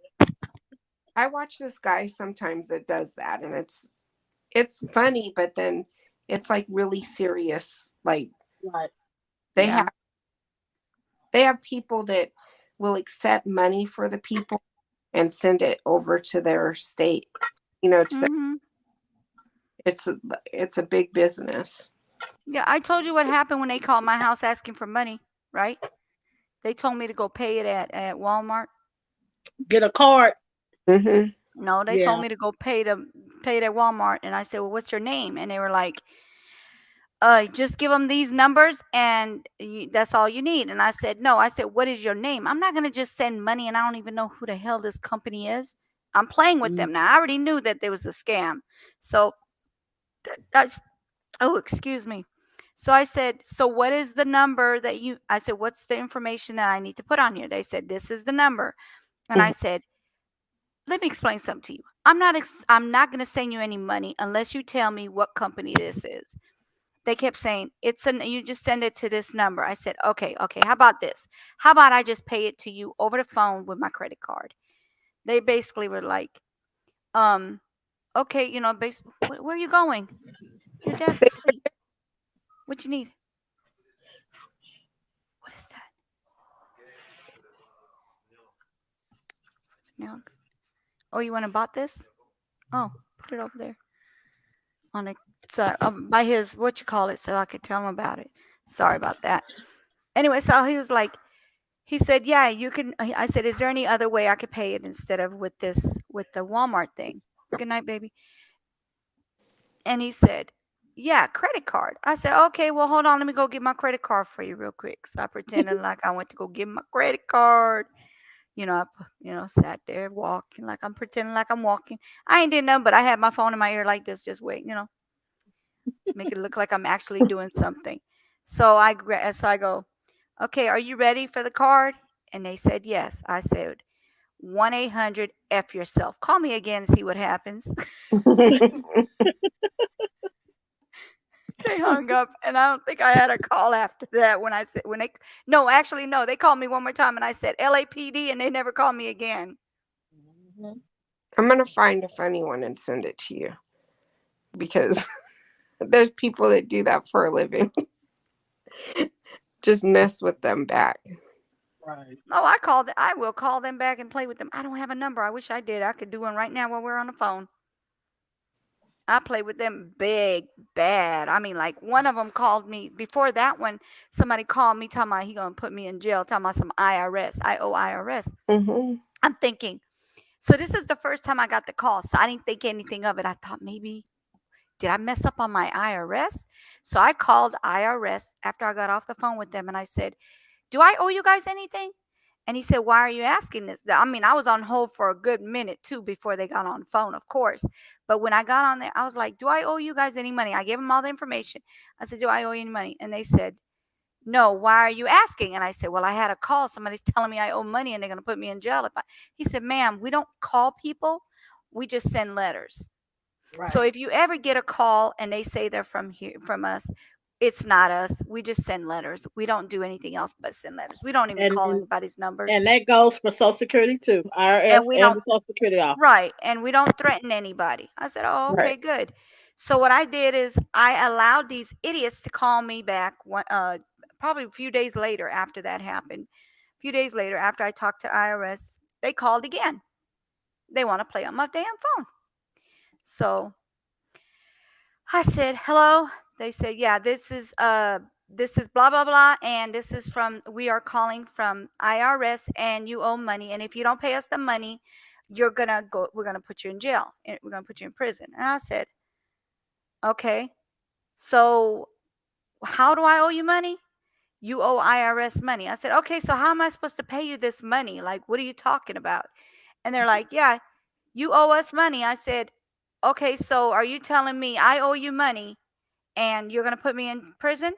I watch this guy sometimes that does that, and it's funny, but then it's like really serious. Like they have people that will accept money for the people and send it over to their state. It's a big business. Yeah, I told you what happened when they called my house asking for money, right? They told me to go pay it at Walmart. Get a card. Mm-hmm. No, they told me to go pay it at Walmart, and I said, "Well, what's your name?" And they were like, just give them these numbers and that's all you need. And I said, no. I said, what is your name? I'm not going to just send money and I don't even know who the hell this company is. I'm playing with them now. I already knew that there was a scam. So that's, oh, excuse me. So I said, so what is the number that I said, what's the information that I need to put on here? They said, this is the number. And I said, let me explain something to you. I'm not going to send you any money unless you tell me what company this is. They kept saying, you just send it to this number. I said, okay. How about this? How about I just pay it to you over the phone with my credit card? They basically were like, okay, where are you going? Your dad's asleep. What you need? What is that? Milk. Oh, you went and bought this? Oh, put it over there. On a by his what you call it, so I could tell him about it. Sorry about that. Anyway, so he was like, he said, yeah, you can. I said, is there any other way I could pay it instead of with the Walmart thing? Good night, baby. And he said, yeah, credit card. I said, okay, well, hold on. Let me go get my credit card for you real quick. So I pretended like I went to go get my credit card. I sat there walking like I'm pretending like I'm walking. I ain't did nothing, but I had my phone in my ear like this, just wait, make it look like I'm actually doing something. So I go, okay, are you ready for the card? And they said yes. I said 1-800-F yourself. Call me again and see what happens. They hung up, and I don't think I had a call after that. They called me one more time, and I said LAPD, and they never called me again. I'm gonna find a funny one and send it to you because there's people that do that for a living. Just mess with them back. Right. No, I will call them back and play with them. I don't have a number. I wish I did. I could do one right now while we're on the phone. I play with them big, bad. I mean, like one of them called me before that one. Somebody called me talking about he gonna put me in jail. Talking about some IRS. I owe IRS. Mm-hmm. I'm thinking. So this is the first time I got the call. So I didn't think anything of it. I thought maybe did I mess up on my IRS? So I called IRS after I got off the phone with them, and I said, "Do I owe you guys anything?" And he said, "Why are you asking this?" I mean, I was on hold for a good minute too before they got on the phone, of course. But when I got on there, I was like, "Do I owe you guys any money?" I gave them all the information. I said, "Do I owe you any money?" And they said, "No, why are you asking?" And I said, "Well, I had a call. Somebody's telling me I owe money and they're going to put me in jail." He said, "Ma'am, we don't call people. We just send letters. So Right. if you ever get a call and they say they're from us, it's not us. We just send letters. We don't do anything else but send letters. We don't even And call and, anybody's numbers. and that goes for Social Security too, IRS And we and don't the Social Security office. Right, and we don't threaten anybody." I said, "Oh, okay, Right. good." So what I did is I allowed these idiots to call me back probably a few days later after that happened. A few days later after I talked to IRS, they called again. They want to play on my damn phone. So I said, "Hello." They said, "Yeah, this is blah blah blah, and we are calling from IRS, and you owe money, and if you don't pay us the money, we're gonna put you in jail, and we're gonna put you in prison." And I said, "Okay, so how do I owe you money?" "You owe IRS money." I said, "Okay, so how am I supposed to pay you this money? Like, what are you talking about?" And they're like, "Yeah, you owe us money." I said, "Okay, so are you telling me I owe you money and you're going to put me in prison?"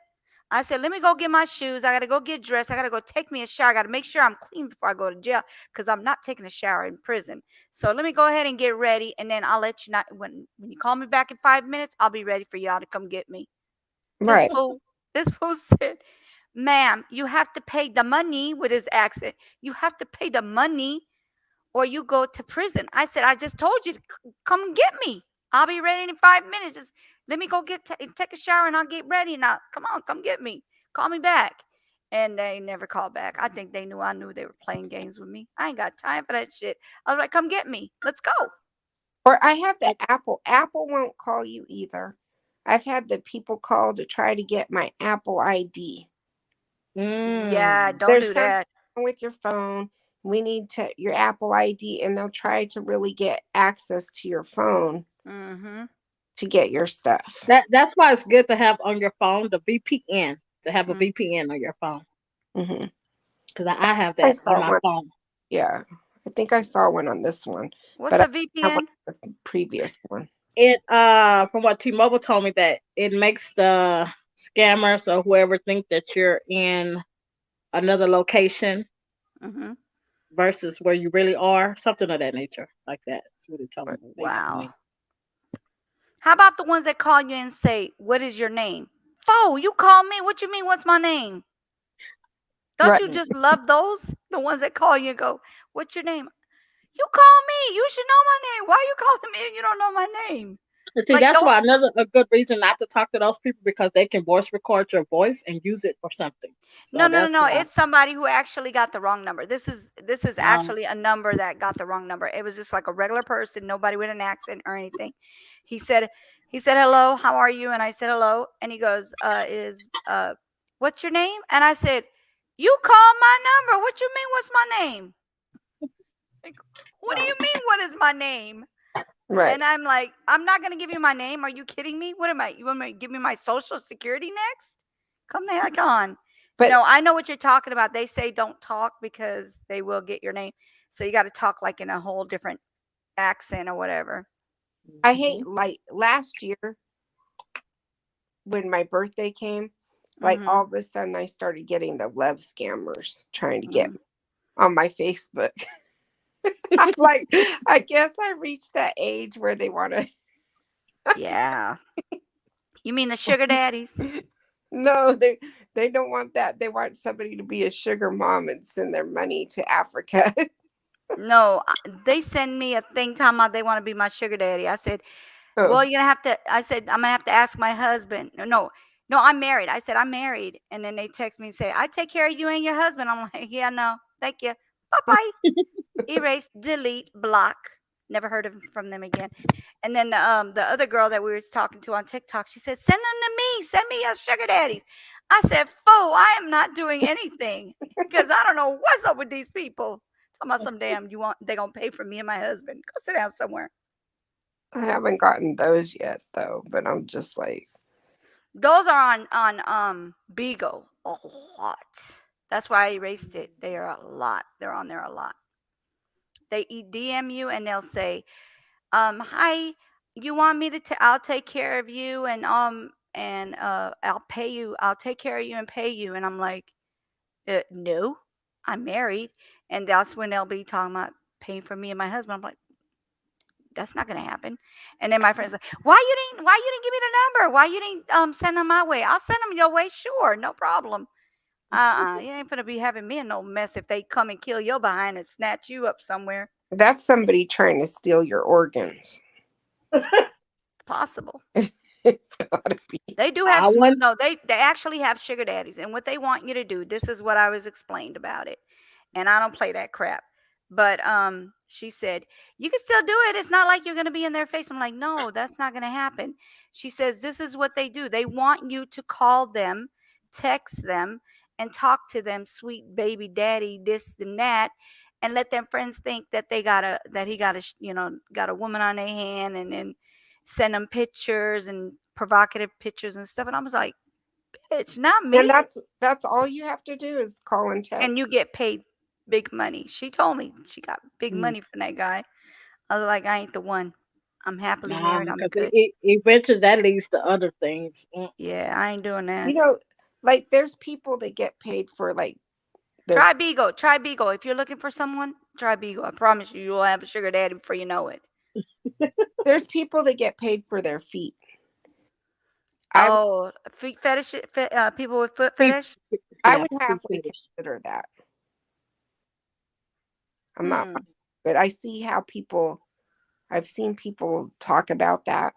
I said, "Let me go get my shoes. I got to go get dressed. I got to go take me a shower. I got to make sure I'm clean before I go to jail because I'm not taking a shower in prison. So let me go ahead and get ready, and then I'll let you know when you call me back in 5 minutes, I'll be ready for y'all to come get me." This Right. fool, this fool said, "Ma'am, you have to pay the money," with his accent. "You have to pay the money or you go to prison." I said, "I just told you to come and get me. I'll be ready in 5 minutes. Just let me go take a shower and I'll get ready. Now, come on, come get me. Call me back." And they never called back. I think I knew they were playing games with me. I ain't got time for that shit. I was like, "Come get me. Let's go." Or I have the Apple. Apple won't call you either. I've had the people call to try to get my Apple ID. Yeah, don't There's do something that. wrong with your phone. We need your Apple ID, and they'll try to really get access to your phone. Mm-hmm. to get your stuff. That's why it's good to have on your phone the VPN, to have a Mm. VPN on your phone. Mm-hmm. Because I have I that saw on my one. phone. Yeah, I think I saw one on this one, What's but a I have one VPN? on the previous one. It from what T-Mobile told me, that it makes the scammers or whoever think that you're in another location Mm-hmm. versus where you really are, something of that nature, like that. That's what he told me. They told Wow. me. How about the ones that call you and say, "What is your name?" Foe, you call me. What you mean? What's my name? Don't Right. you just love those? The ones that call you and go, "What's your name?" You call me. You should know my name. Why are you calling me and you don't know my name? And see, Like, that's don't. why a good reason not to talk to those people, because they can voice record your voice and use it for something. No, So no, no, that's no. why. It's somebody who actually got the wrong number. This is Um, actually a number that got the wrong number. It was just like a regular person, nobody with an accent or anything. He said, "Hello, how are you?" And I said, "Hello." And he goes, "What's your name?" And I said, "You called my number. What you mean? What's my name?" Like, what do you mean? What is my name? Right. And I'm like, "I'm not gonna give you my name. Are you kidding me? What am I? You want me to give me my social security next? Come the heck on." But No, I know what you're talking about. They say don't talk because they will get your name. So you got to talk like in a whole different accent or whatever. I hate, like, last year when my birthday came, like Mm-hmm. all of a sudden I started getting the love scammers trying to get Mm. on my Facebook. I'm like, I guess I reached that age where they want to. Yeah. You mean the sugar daddies? No, they don't want that. They want somebody to be a sugar mom and send their money to Africa. No, they send me a thing talking about they want to be my sugar daddy. I said, well, Oh, you're gonna have to. I said, I'm gonna have to ask my husband. No, no, I'm married. I said I'm married, and then they text me and say, I take care of you and your husband. I'm like, yeah, no, thank you, bye bye. Erase, delete, block. Never heard from them again. And then the other girl that we were talking to on TikTok, she said, send them to me. Send me your sugar daddies. I said, foe, I am not doing anything because I don't know what's up with these people. Talking about some damn they gonna pay for me and my husband. Go sit down somewhere. I haven't gotten those yet though, but I'm just like, Those are on Bigo a lot. That's why I erased it. They are a lot. They're on there a lot. They DM you and they'll say, hi, you want me to I'll take care of you and I'll pay you. I'll take care of you and pay you. And I'm like, no, I'm married. And that's when they'll be talking about paying for me and my husband. I'm like, that's not gonna happen. And then my friends like, why you didn't give me the number? Why you didn't send them my way? I'll send them your way, sure, no problem. You ain't gonna be having me in no mess if they come and kill your behind and snatch you up somewhere. that's somebody trying to steal your organs. Possible. It's gotta be. They do have no, they actually have sugar daddies, and what they want you to do, this is what I was explained about it. And I don't play that crap. But she said, you can still do it. It's not like you're gonna be in their face. I'm like, no, that's not gonna happen. She says, this is what they do. They want you to call them, text them, and talk to them, sweet baby daddy, this and that, and let them friends think that he got a woman on their hand, and then send them pictures and provocative pictures and stuff. And I was like, bitch, not me. And that's all you have to do is call and text. And you get paid big money. She told me she got big money from that guy. I was like, I ain't the one. I'm happily married. I'm because good. eventually that leads to other things. Yeah, I ain't doing that. You know, like there's people that get paid for like Try Bigo. Try Bigo. If you're looking for someone, try Bigo. I promise you, you'll have a sugar daddy before you know it. There's people that get paid for their feet. Oh, feet fetish. People with foot fetish. I would halfway consider that. I'm not, but I see how I've seen people talk about that,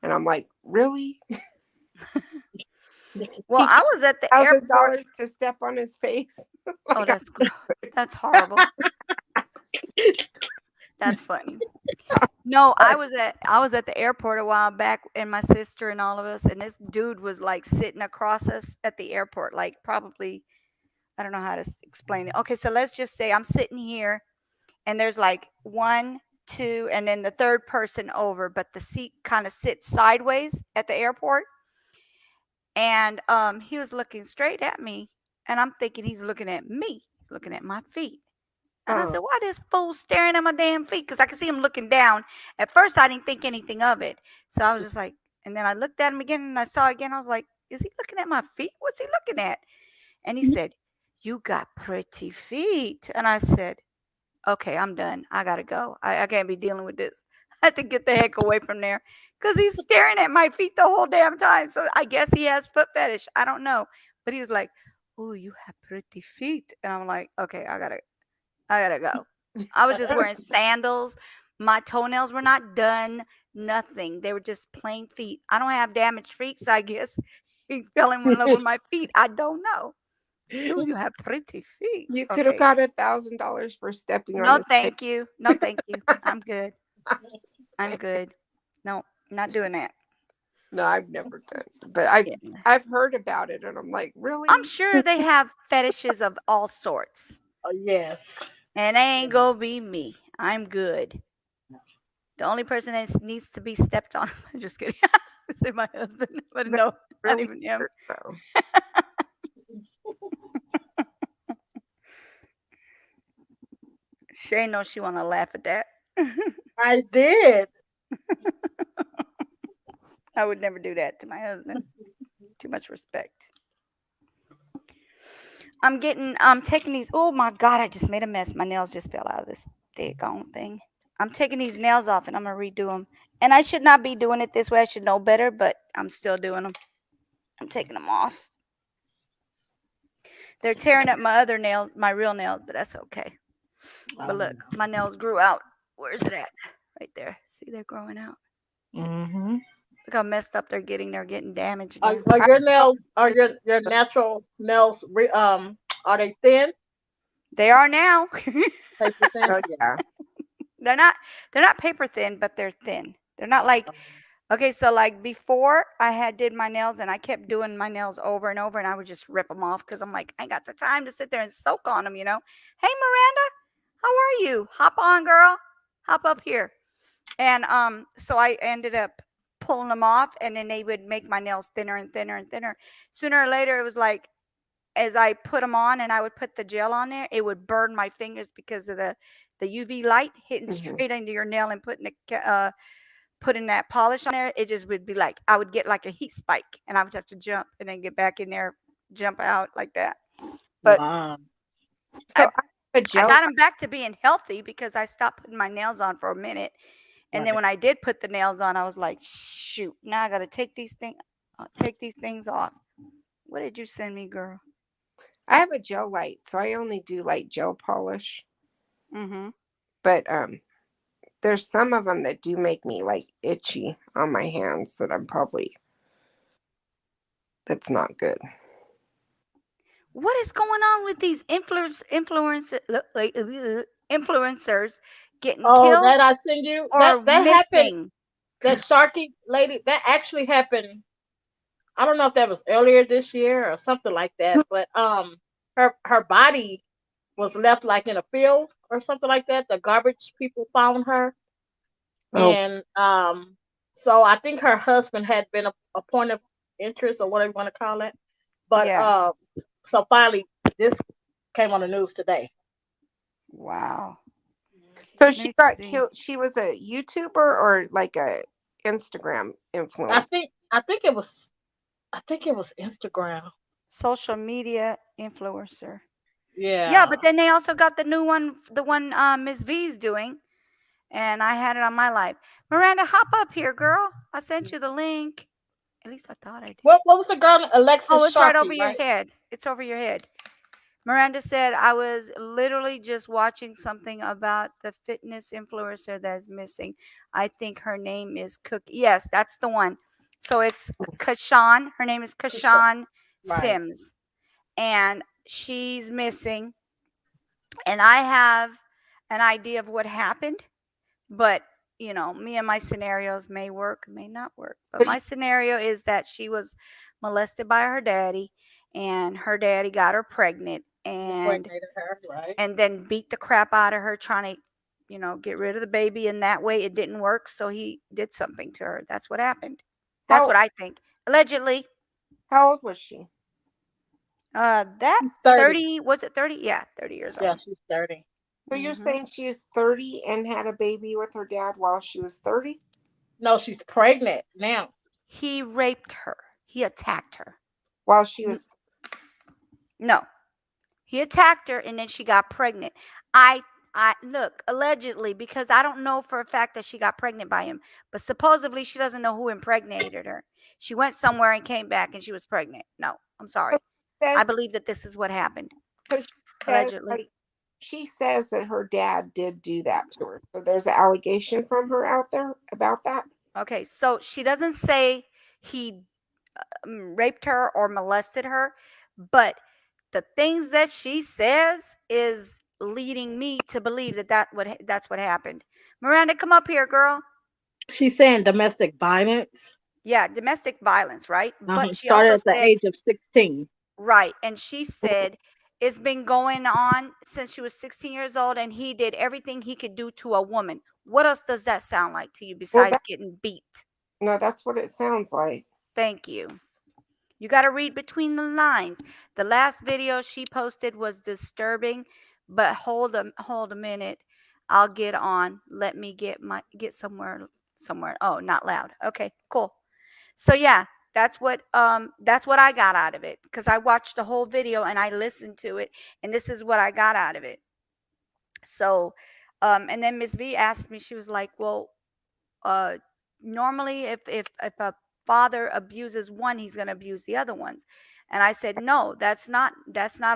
and I'm like, really? Well, I was at the airport. $1,000 to step on his face. Oh, that's horrible. That's funny. No, I was at the airport a while back, and my sister and all of us, and this dude was like sitting across us at the airport, like probably, I don't know how to explain it. Okay, so let's just say I'm sitting here, and there's like 1, two, and then the third person over, but the seat kind of sits sideways at the airport. And he was looking straight at me, and I'm thinking he's looking at me. He's looking at my feet. And I said, why this fool staring at my damn feet? Because I could see him looking down. At first, I didn't think anything of it. So I was just like, and then I looked at him again, and I saw again. I was like, is he looking at my feet? What's he looking at? And he said, you got pretty feet. And I said, okay, I'm done. I got to go. I can't be dealing with this. I had to get the heck away from there because he's staring at my feet the whole damn time. So I guess he has foot fetish. I don't know. But he was like, oh, you have pretty feet. And I'm like, okay, I gotta go. I was just wearing sandals. My toenails were not done. Nothing. They were just plain feet. I don't have damaged feet, so I guess he fell in love with my feet. I don't know. Ooh, you have pretty feet. You could have got $1,000 for stepping on No, his thank you. No, thank you. I'm good. I'm good. No, not doing that. No, I've never done, but I've heard about it, and I'm like, really? I'm sure they have fetishes of all sorts. Oh, yes. And they ain't gonna be me. I'm good. The only person that needs to be stepped on. I'm just kidding. Say my husband, but no, not even him. Shay knows she wanna laugh at that. I did. I would never do that to my husband. Too much respect. I'm taking these. Oh my God, I just made a mess. My nails just fell out of this daggone thing. I'm taking these nails off and I'm going to redo them. And I should not be doing it this way. I should know better, but I'm still doing them. I'm taking them off. They're tearing up my other nails, my real nails, but that's okay. But look, my nails grew out. Where's it at? Right there. See, they're growing out. Mm-hmm. Look how messed up they're getting. They're getting damaged. Are your nails? Are your natural nails? Are they thin? They are now. Paper thin? Oh yeah. They're not paper thin, but they're thin. They're not like, okay, so like before I did my nails and I kept doing my nails over and over and I would just rip them off because I'm like, I ain't got the time to sit there and soak on them, you know. Hey Miranda, how are you? Hop on, girl. Hop up here. And so I ended up pulling them off and then they would make my nails thinner and thinner and thinner. Sooner or later it was like, as I put them on and I would put the gel on there, it would burn my fingers because of the UV light hitting straight into your nail and putting that polish on there. It just would be like, I would get like a heat spike and I would have to jump and then get back in there, jump out like that. But so I got them back to being healthy because I stopped putting my nails on for a minute. And then when I did put the nails on, I was like, shoot, now I got to take these things off. What did you send me, girl? I have a gel light, so I only do like gel polish. Mm-hmm. But there's some of them that do make me like itchy on my hands that's not good. What is going on with these influencers getting killed? That I send you. Or That missing? happened. That Sharky lady, that actually happened. I don't know if that was earlier this year or something like that, but her body was left like in a field or something like that. The garbage people found her. And so I think her husband had been a point of interest or whatever you want to call it. But so finally this came on the news today. Wow. So she got killed. She was a YouTuber or like a Instagram influencer? I think it was Instagram. Social media influencer. Yeah. Yeah, but then they also got the new one, the one Miss V's doing. And I had it on my live. Miranda, hop up here, girl. I sent you the link. At least I thought I did. What was the girl? Alexis Oh, it's Sharkey, right over your head. It's over your head. Miranda said, I was literally just watching something about the fitness influencer that's missing. I think her name is Cookie. Yes, that's the one. So it's Shawn. Her name is Shawn Sims. And she's missing. And I have an idea of what happened. But, you know, me and my scenarios may work, may not work. But my scenario is that she was molested by her daddy. And her daddy got her pregnant and then beat the crap out of her, trying to get rid of the baby, and that way it didn't work, so he did something to her. That's what happened. That's what I think. Allegedly. How old was she? That 30. 30, was it 30? Yeah, 30 years Yeah, old. she's 30. So you're saying she was 30 and had a baby with her dad while she was 30? No, she's pregnant now. He raped her. He attacked her. While she was No. He attacked her and then she got pregnant. I look, allegedly, because I don't know for a fact that she got pregnant by him, but supposedly she doesn't know who impregnated her. She went somewhere and came back and she was pregnant. No, I'm sorry. I believe that this is what happened. Allegedly. She says that her dad did do that to her. So there's an allegation from her out there about that. Okay, so she doesn't say he raped her or molested her, but the things that she says is leading me to believe that that's what happened. Miranda, come up here, girl. She's saying domestic violence. Yeah, domestic violence, right? But she Started also at the said, age of 16. right, and she said it's been going on since she was 16 years old, and he did everything he could do to a woman. What else does that sound like to you besides getting beat? No, that's what it sounds like. Thank you. You got to read between the lines. The last video she posted was disturbing, but hold a minute. I'll get on. Let me get somewhere. Oh, not loud. Okay, cool. So yeah, that's what I got out of it, because I watched the whole video and I listened to it, and this is what I got out of it. So and then Miss V asked me, she was like, well, uh normally if a father abuses one, he's going to abuse the other ones. And I said, no, that's not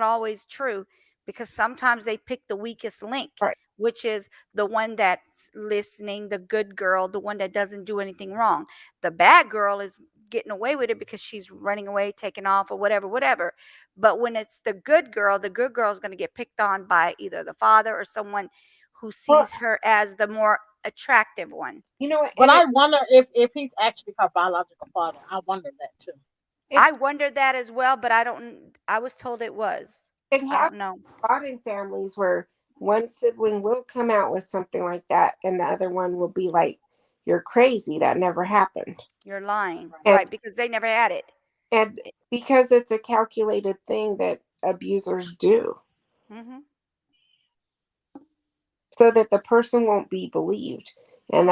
always true, because sometimes they pick the weakest link, which is the one that's listening, the good girl, the one that doesn't do anything wrong. The bad girl is getting away with it because she's running away, taking off, or whatever. But when it's the good girl is going to get picked on by either the father or someone who sees her as the more attractive one. You know what? But I wonder if he's actually her biological father. I wonder that too. I wondered that as well, but I was told it was. It I don't know. a lot in families where one sibling will come out with something like that and the other one will be like, you're crazy, that never happened. You're lying. Right, because they never had it. And because it's a calculated thing that abusers do. Mm-hmm. So that the person won't be believed. And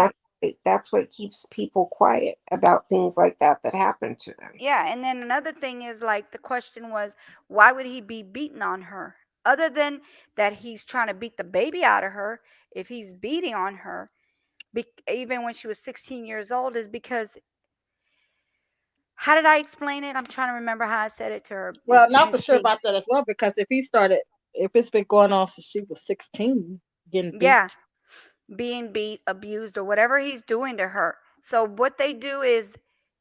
that's what keeps people quiet about things like that happen to them. Yeah, and then another thing is, like, the question was, why would he be beating on her? Other than that he's trying to beat the baby out of her, if he's beating on her, even when she was 16 years old, is because, how did I explain it? I'm trying to remember how I said it to her. Well, to not Miss for sure B. about that as well, because if it's been going on since she was 16, getting beat. Yeah, being beat, abused, or whatever he's doing to her. So what they do is,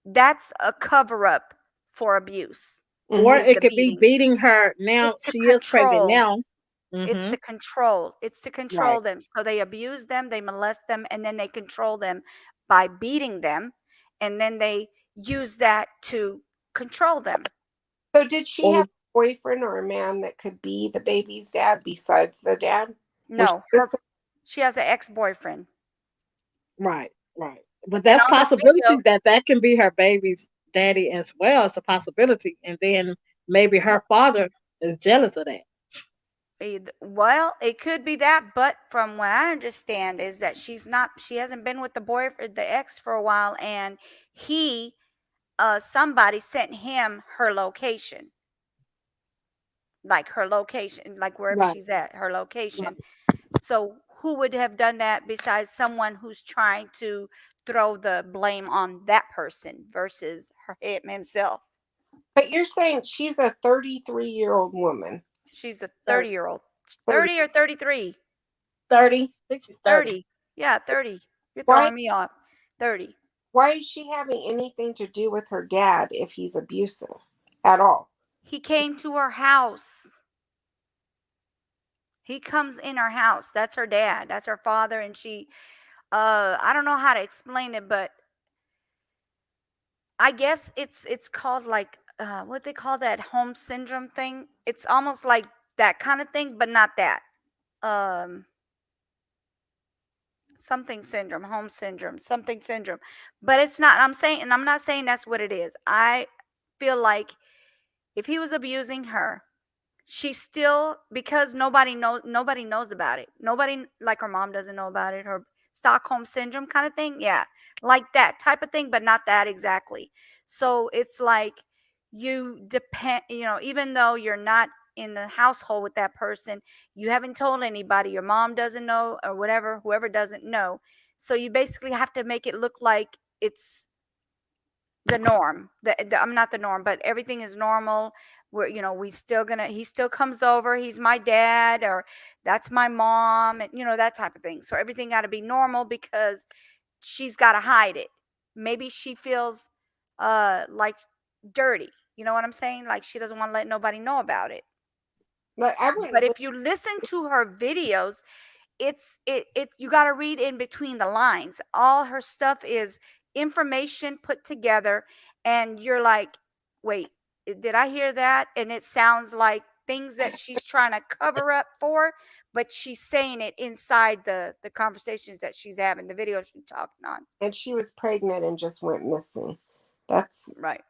that's a cover up for abuse. Or is it the could be beatings. beating her now. It's to She is pregnant control. now. It's to control. It's to control them. So they abuse them, they molest them, and then they control them by beating them, and then they use that to control them. So did she have a boyfriend or a man that could be the baby's dad besides the dad? No, she has an ex-boyfriend. Right. But that's possibility that can be her baby's daddy as well. It's a possibility. And then maybe her father is jealous of that. Well, it could be that, but from what I understand is that she hasn't been with the boyfriend, the ex, for a while, and somebody sent him her location. Like her location, like wherever she's at, her location. So who would have done that besides someone who's trying to throw the blame on that person versus him himself? But you're saying she's a 33-year-old woman. She's a 30-year-old. 30 or 33? 30. I think she's 30. Yeah, 30. You're throwing me off. 30. Why is she having anything to do with her dad if he's abusive at all? He came to her house. He comes in her house. That's her dad. That's her father. And she, I don't know how to explain it, but I guess it's called, like, what they call that home syndrome thing. It's almost like that kind of thing, but not that. something syndrome, home syndrome, something syndrome. But it's not, I'm not saying that's what it is. I feel like if he was abusing her, she still, because nobody knows about it. Nobody, like her mom doesn't know about it. Her Stockholm syndrome kind of thing. Yeah. Like that type of thing, but not that exactly. So it's like you depend, even though you're not in the household with that person, you haven't told anybody, your mom doesn't know or whatever, whoever doesn't know. So you basically have to make it look like it's the norm. I'm not the norm, but everything is normal. We're, we still gonna, he still comes over, he's my dad, or that's my mom, and that type of thing. So everything got to be normal because she's got to hide it. Maybe she feels like dirty. You know what I'm saying? Like she doesn't want to let nobody know about it. Like I wouldn't. But if you listen to her videos, it you got to read in between the lines. All her stuff is information put together, and you're like, wait, did I hear that? And it sounds like things that she's trying to cover up for, but she's saying it inside the conversations that she's having, the videos she's talking on. And she was pregnant and just went missing. That's right.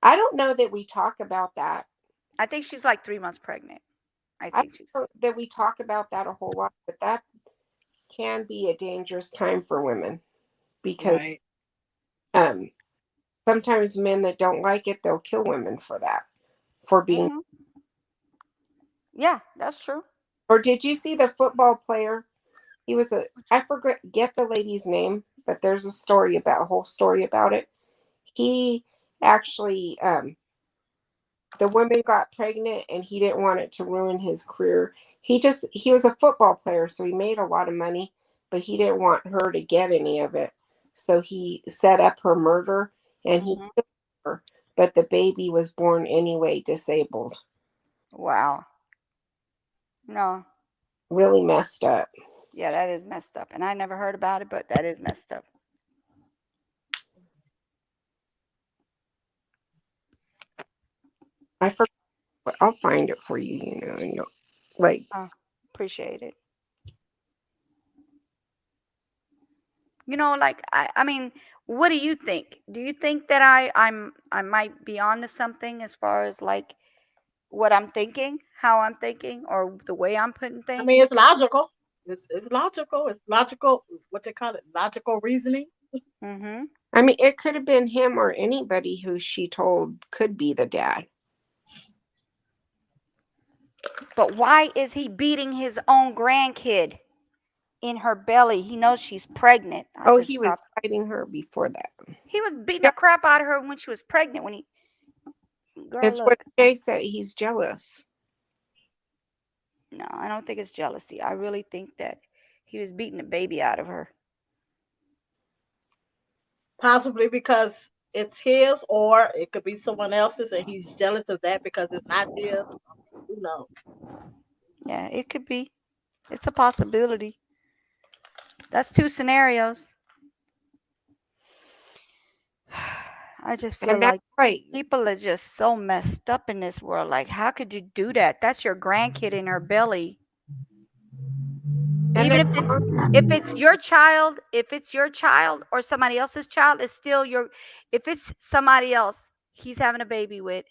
I don't know that we talk about that. I think she's like 3 months pregnant. I think she's that we talk about that a whole lot, but that can be a dangerous time for women because sometimes men that don't like it, they'll kill women for that, for being. Yeah, that's true. Or did you see the football player? He was I forget the lady's name, but there's a whole story about it. He actually, the woman got pregnant and he didn't want it to ruin his career. He was a football player, so he made a lot of money, but he didn't want her to get any of it. So he set up her murder and he killed her, but the baby was born anyway, disabled. Wow. No. Really messed up. Yeah, that is messed up. And I never heard about it, but that is messed up. I forgot, but I'll find it for you, and you'll like. Appreciate it. Like I mean, what do you think? Do you think that I might be onto something as far as like what I'm thinking, how I'm thinking, or the way I'm putting things? I mean, it's logical. It's logical. It's logical. What they call it, logical reasoning. Mm-hmm. I mean, it could have been him or anybody who she told could be the dad. But why is he beating his own grandkid in her belly? He knows she's pregnant. He was fighting her before that. He was beating the crap out of her when she was pregnant. It's what Jay said. He's jealous. No, I don't think it's jealousy. I really think that he was beating the baby out of her. Possibly because it's his, or it could be someone else's, and he's jealous of that because it's not his. Who knows? Yeah, it could be. It's a possibility. That's 2 scenarios. I just feel like people are just so messed up in this world. Like, how could you do that? That's your grandkid in her belly. Even if it's your child, or somebody else's child, it's still your. If it's somebody else he's having a baby with,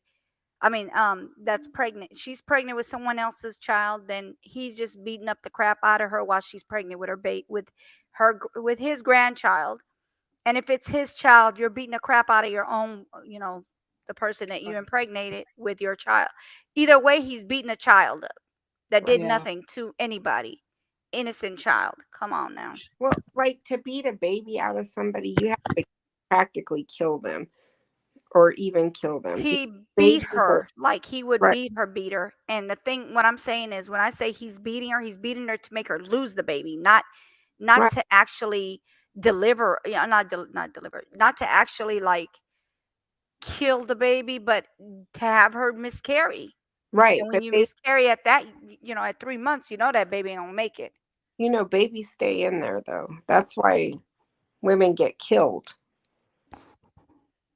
that's pregnant. She's pregnant with someone else's child. Then he's just beating up the crap out of her while she's pregnant with with his grandchild. And if it's his child, you're beating the crap out of your own, the person that you impregnated with your child. Either way, he's beating a child up that did nothing to anybody. Innocent child. Come on now. Well, like to beat a baby out of somebody, you have to practically kill them or even kill them. He beat her like he would beat her. And the thing, what I'm saying is, when I say he's beating her to make her lose the baby, not to actually deliver, not to actually like kill the baby, but to have her miscarry. Right. And when you miscarry at that, at 3 months, that baby ain't gonna make it. Babies stay in there though. That's why women get killed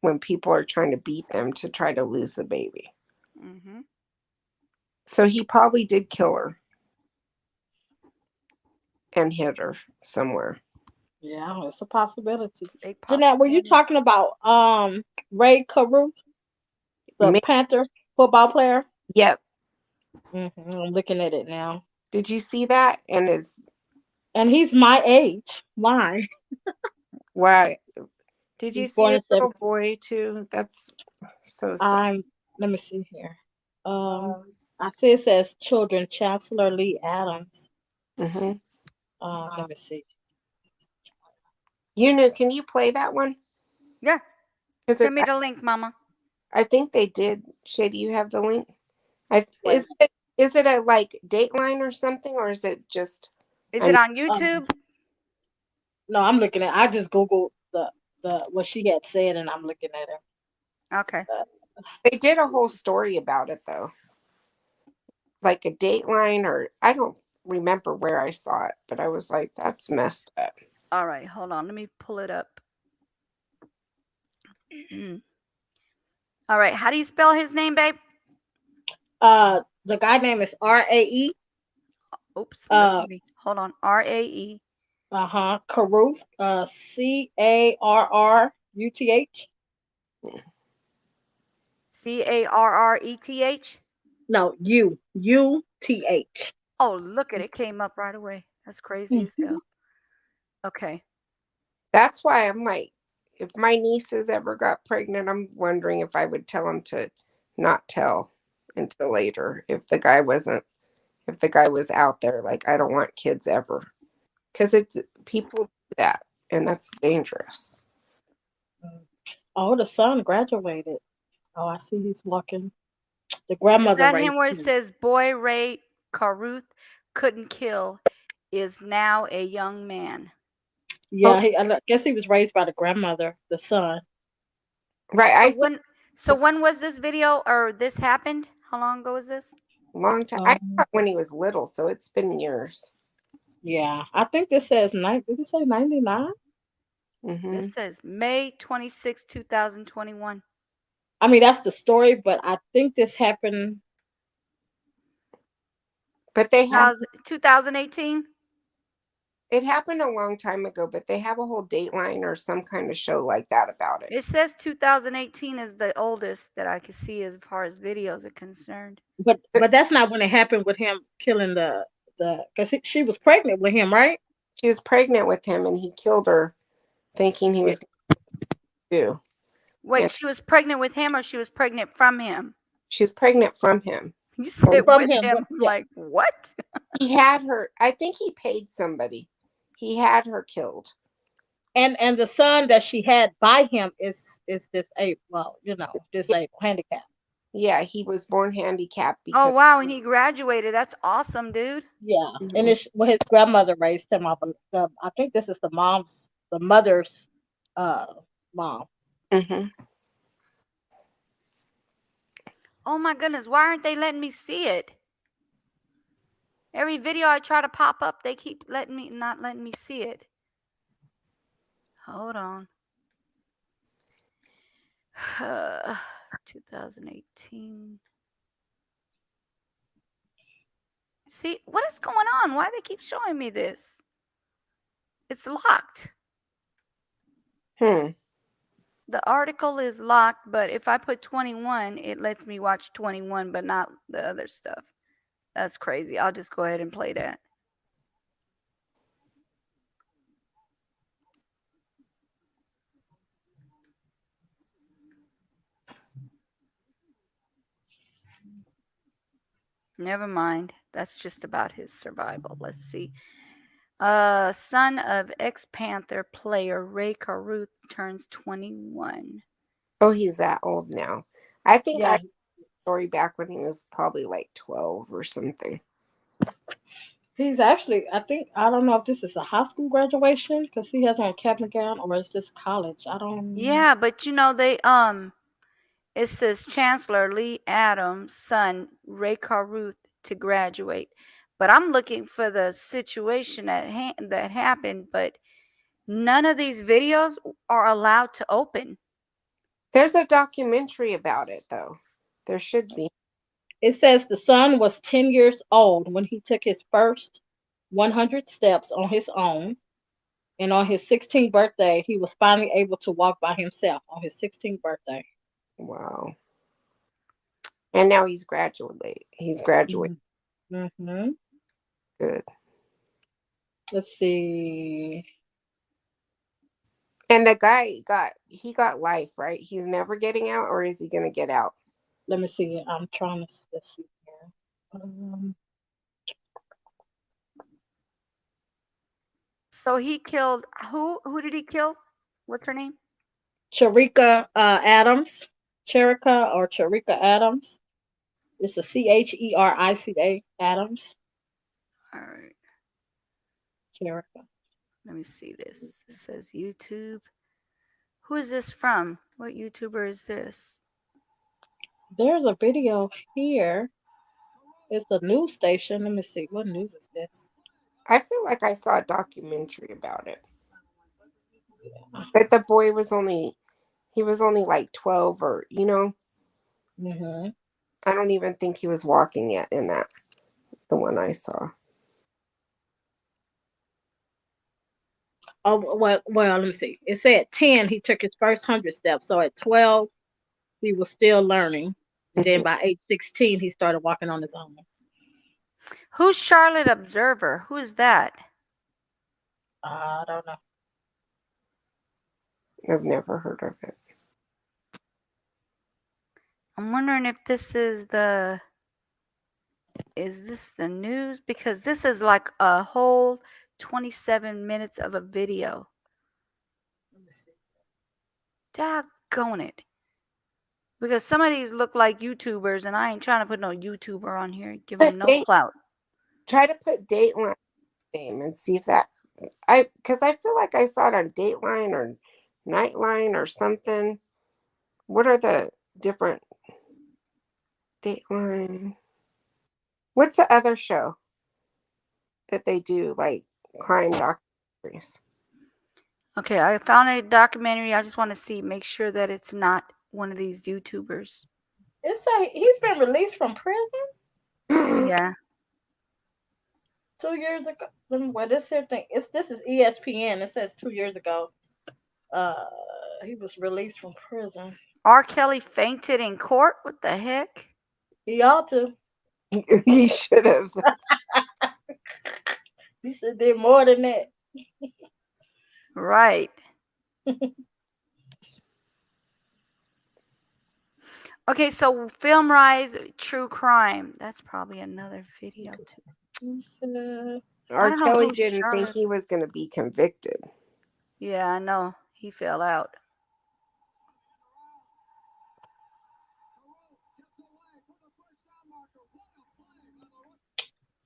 when people are trying to beat them to try to lose the baby. Mm-hmm. So he probably did kill her. and hit her somewhere. Yeah, it's a possibility. Big Jeanette, were you possibility. talking about Ray Caruth, the Panther football player? Yep. I'm looking at it now. Did you see that? And he's my age. Why? Why? Did you He's see born a in little boy too? That's so sad. Let me see here. I see it says children, Chancellor Lee Adams. Mm-hmm. Let me see. Can you play that one? Yeah. Send me the link, Mama. I think they did. Shay, do you have the link? Wait. Is it a like Dateline or something, or is it just? Is it on YouTube? No, I'm looking at. I just googled the what she had said, and I'm looking at her. Okay. They did a whole story about it though, like a Dateline, or I don't remember where I saw it, but I was like, that's messed up. All right, hold on. Let me pull it up. All right, how do you spell his name, babe? The guy name is Rae. Oops, look at me. Hold on, Rae. Caruth. Carruth. Carrreth. No, Uth. Oh, look at it. Came up right away. That's crazy as hell. Okay. That's why I'm like, if my nieces ever got pregnant, I'm wondering if I would tell them to not tell until later. If the guy was out there, like, I don't want kids ever. Because people do that, and that's dangerous. Oh, the son graduated. Oh, I see he's walking. The grandmother. Is that him where it says, boy Ray Caruth couldn't kill, is now a young man? Yeah, I guess he was raised by the grandmother, the son. Right. So when was this video or this happened? How long ago was this? Long time. I thought when he was little, so it's been years. Yeah, I think this says did it say 99? It says May 26, 2021. I mean, that's the story, but I think this happened. But they have 2018. It happened a long time ago, but they have a whole Dateline or some kind of show like that about it. It says 2018 is the oldest that I can see as far as videos are concerned. But that's not when it happened with him killing the because she was pregnant with him, right? She was pregnant with him, and he killed her, thinking he was going to do. Wait, she was pregnant with him, or she was pregnant from him? She was pregnant from him. You said from with him. I'm like, what? He had her. I think he paid somebody. He had her killed. And the son that she had by him is disabled. Well, disabled, handicapped. Yeah, he was born handicapped. Oh wow, and he graduated. That's awesome, dude. Yeah, and his grandmother raised him up. I think this is the mother's mom. Oh my goodness, why aren't they letting me see it? Every video I try to pop up, they keep not letting me see it. Hold on. 2018. See, what is going on? Why they keep showing me this? It's locked. The article is locked, but if I put 21, it lets me watch 21, but not the other stuff. That's crazy. I'll just go ahead and play that. Never mind. That's just about his survival. Let's see. Son of ex-Panther player Ray Caruth turns 21. Oh, he's that old now. I think I heard the story back when he was probably like 12 or something. He's actually, I don't know if this is a high school graduation because he has on cap and gown, or it's just college. I don't. Yeah, but they it says Chancellor Lee Adams' son Ray Caruth to graduate, but I'm looking for the situation that happened, but none of these videos are allowed to open. There's a documentary about it, though. There should be. It says the son was 10 years old when he took his first 100 steps on his own. And on his 16th birthday, he was finally able to walk by himself on his 16th birthday. Wow. And now he's graduated. He's graduated. Mm-hmm. Good. Let's see. And the guy got life, right? He's never getting out, or is he gonna get out? Let me see. I'm trying to let's see here. So he killed who? Who did he kill? What's her name? Cherika Adams. Cherika Adams. It's a Cherica Adams. All right. Cherika. Let me see this. It says YouTube. Who is this from? What YouTuber is this? There's a video here. It's a news station. Let me see. What news is this? I feel like I saw a documentary about it. But the boy was only like 12, or Mm-hmm. I don't even think he was walking yet in that, the one I saw. Oh well, let me see. It said 10 he took his first 100 steps. So at 12 he was still learning. And then by age 16 he started walking on his own. Who's Charlotte Observer? Who is that? I don't know. I've never heard of it. I'm wondering if this is the news? Because this is like a whole 27 minutes of a video. Daggone it. Because some of these look like YouTubers, and I ain't trying to put no YouTuber on here. Give them no clout. Try to put Dateline name and see if that because I feel like I saw it on Dateline or Nightline or something. What are the different Dateline? What's the other show that they do, like crime documentaries? Okay, I found a documentary. I just want to make sure that it's not one of these YouTubers. It's he's been released from prison. Yeah. 2 years ago. Well, this here thing. This is ESPN. It says 2 years ago. He was released from prison. R. Kelly fainted in court. What the heck? He ought to. He should have. He should did more than that. Right. Okay, so Film Rise True Crime. That's probably another video too. R. Kelly didn't think he was going to be convicted. Yeah, I know. He fell out.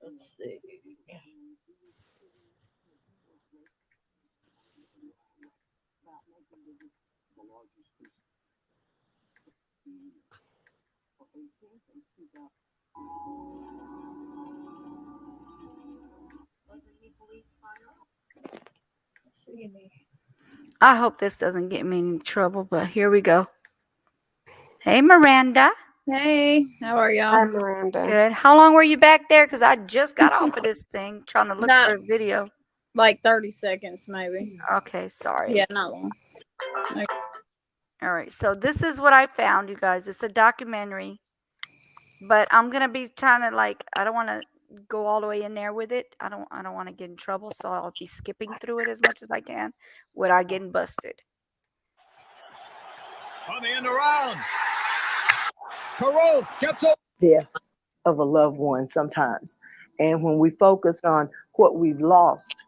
Let's see. I hope this doesn't get me in trouble, but here we go. Hey, Miranda. Hey, how are y'all? Hi, Miranda. Good. How long were you back there? Because I just got off of this thing trying to look Not- for a video. Like 30 seconds, maybe. Okay, sorry. Yeah, not long. All right, so this is what I found, you guys. It's a documentary, but I'm gonna be trying to I don't want to go all the way in there with it. I don't want to get in trouble, so I'll be skipping through it as much as I can without getting busted. On the end around. Carole gets over. Death of a loved one sometimes. And when we focus on what we've lost,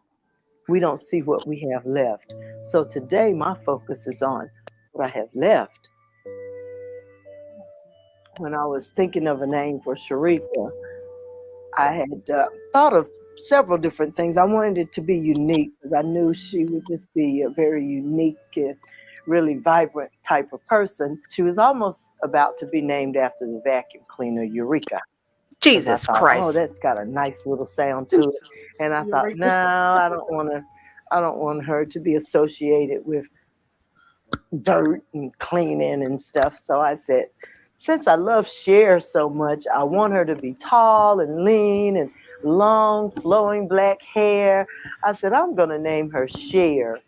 we don't see what we have left. So today, my focus is on what I have left. When I was thinking of a name for Cherika, I had thought of several different things. I wanted it to be unique because I knew she would just be a very unique, really vibrant type of person. She was almost about to be named after the vacuum cleaner, Eureka. Jesus Christ. Oh, that's got a nice little sound to it. And I thought, no, I don't want her to be associated with dirt and cleaning and stuff. So I said, since I love Cher so much, I want her to be tall and lean, and long, flowing black hair. I said, I'm going to name her Cher.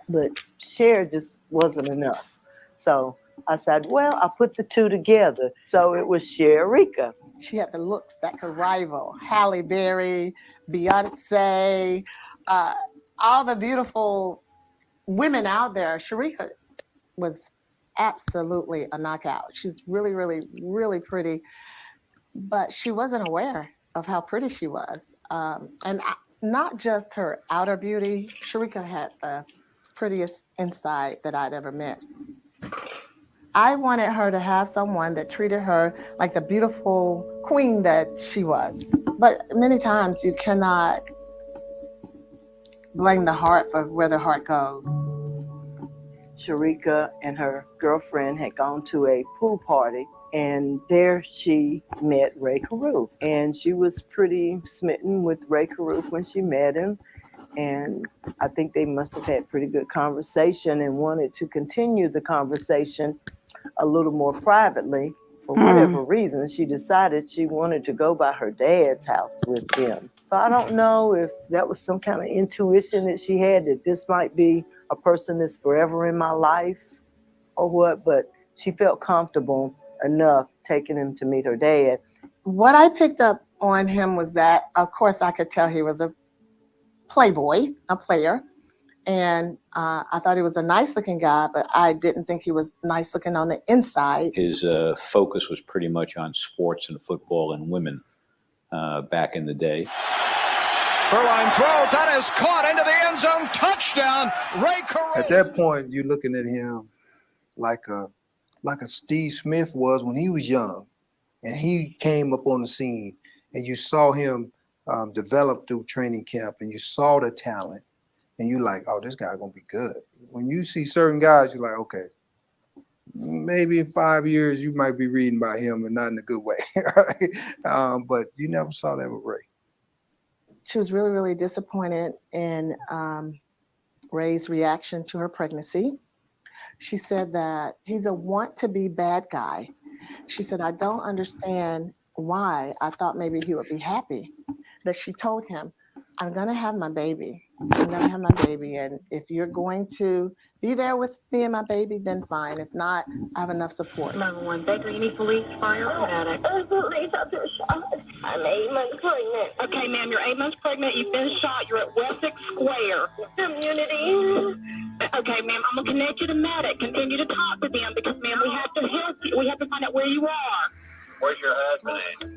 But Cher just wasn't enough. So I said, well, I put the two together. So it was Sherrika. She had the looks that could rival Halle Berry, Beyonce, all the beautiful women out there. Sherrika was absolutely a knockout. She's really, really, really pretty, but she wasn't aware of how pretty she was. Not just her outer beauty, Sherrika had the prettiest inside that I'd ever met. I wanted her to have someone that treated her like the beautiful queen that she was. But many times you cannot blame the heart for where the heart goes. Sherrika and her girlfriend had gone to a pool party, and there she met Ray Caruth. And she was pretty smitten with Ray Caruth when she met him. And I think they must have had pretty good conversation and wanted to continue the conversation a little more privately. For whatever reason, she decided she wanted to go by her dad's house with them. So I don't know if that was some kind of intuition that she had, that this might be a person that's forever in my life or what, but she felt comfortable enough taking him to meet her dad. What I picked up on him was that, of course, I could tell he was a playboy, a player. And I thought he was a nice-looking guy, but I didn't think he was nice-looking on the inside. His focus was pretty much on sports and football and women back in the day. Berline throws, that is caught into the end zone, touchdown, Ray Caruth. At that point, you're looking at him like a Steve Smith was when he was young, and he came up on the scene, and you saw him develop through training camp, and you saw the talent. And you're like, oh, this guy's going to be good. When you see certain guys, you're like, okay, maybe in 5 years you might be reading about him and not in a good way. Right? But you never saw that with Ray. She was really, really disappointed in Ray's reaction to her pregnancy. She said that he's a want-to-be bad guy. She said, I don't understand why. I thought maybe he would be happy. That she told him, I'm going to have my baby. I'm going to have my baby. And if you're going to be there with me and my baby, then fine. If not, I have enough support. 911, Baker, you need police, fire, or medic? Police, I've been shot. I'm 8 months pregnant. Okay, ma'am, you're 8 months pregnant. You've been shot. You're at Wessex Square. Community. Okay, ma'am, I'm going to connect you to medic. Continue to talk to them because, ma'am, we have to help you. We have to find out where you are. Where's your husband at?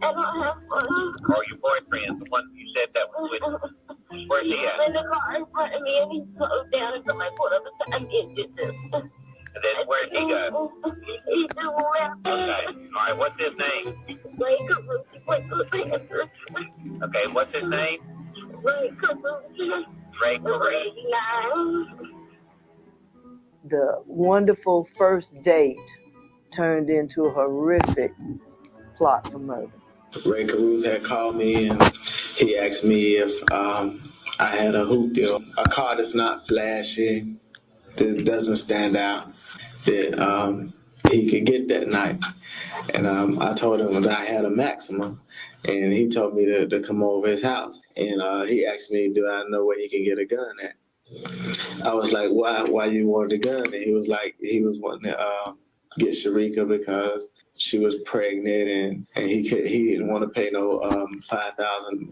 I don't have one. Or your boyfriend, the one you said that was with? Where's he at? In the car in front of me, and he slowed down, and somebody pulled up and did this. And then where'd he go? He just left. Okay. All right, what's his name? Ray Caruth. He went to the Panthers. Okay, what's his name? Ray Caruth. Ray Caruth. The wonderful first date turned into a horrific plot for murder. Ray Caruth had called me and he asked me if I had a hoop deal, a car that's not flashy, that doesn't stand out, that he could get that night. And I told him that I had a Maxima, and he told me to come over his house. And he asked me, do I know where he can get a gun at? I was like, why you wanted a gun? And he was like, he was wanting to get Sherrika because she was pregnant, and he didn't want to pay no $5,000 and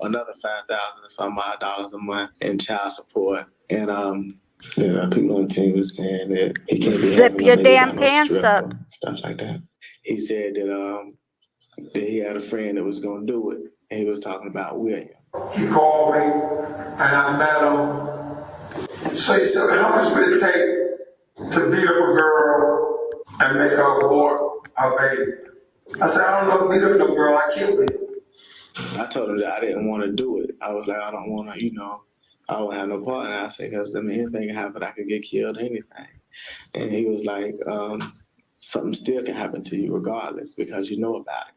some odd dollars a month in child support. And people on the team was saying that he can't be Zip your damn pants up. Stuff like that. He said that he had a friend that was gonna do it, and he was talking about William. He called me and I met him. So he said, how much would it take to beat up a girl and make her abort her baby? I said, I don't know, beat up no girl, I killed her. I told him that I didn't want to do it. I was like, I don't want to, I don't have no part. And I said, because anything can happen, I could get killed, anything. And he was like, something still can happen to you regardless because you know about it.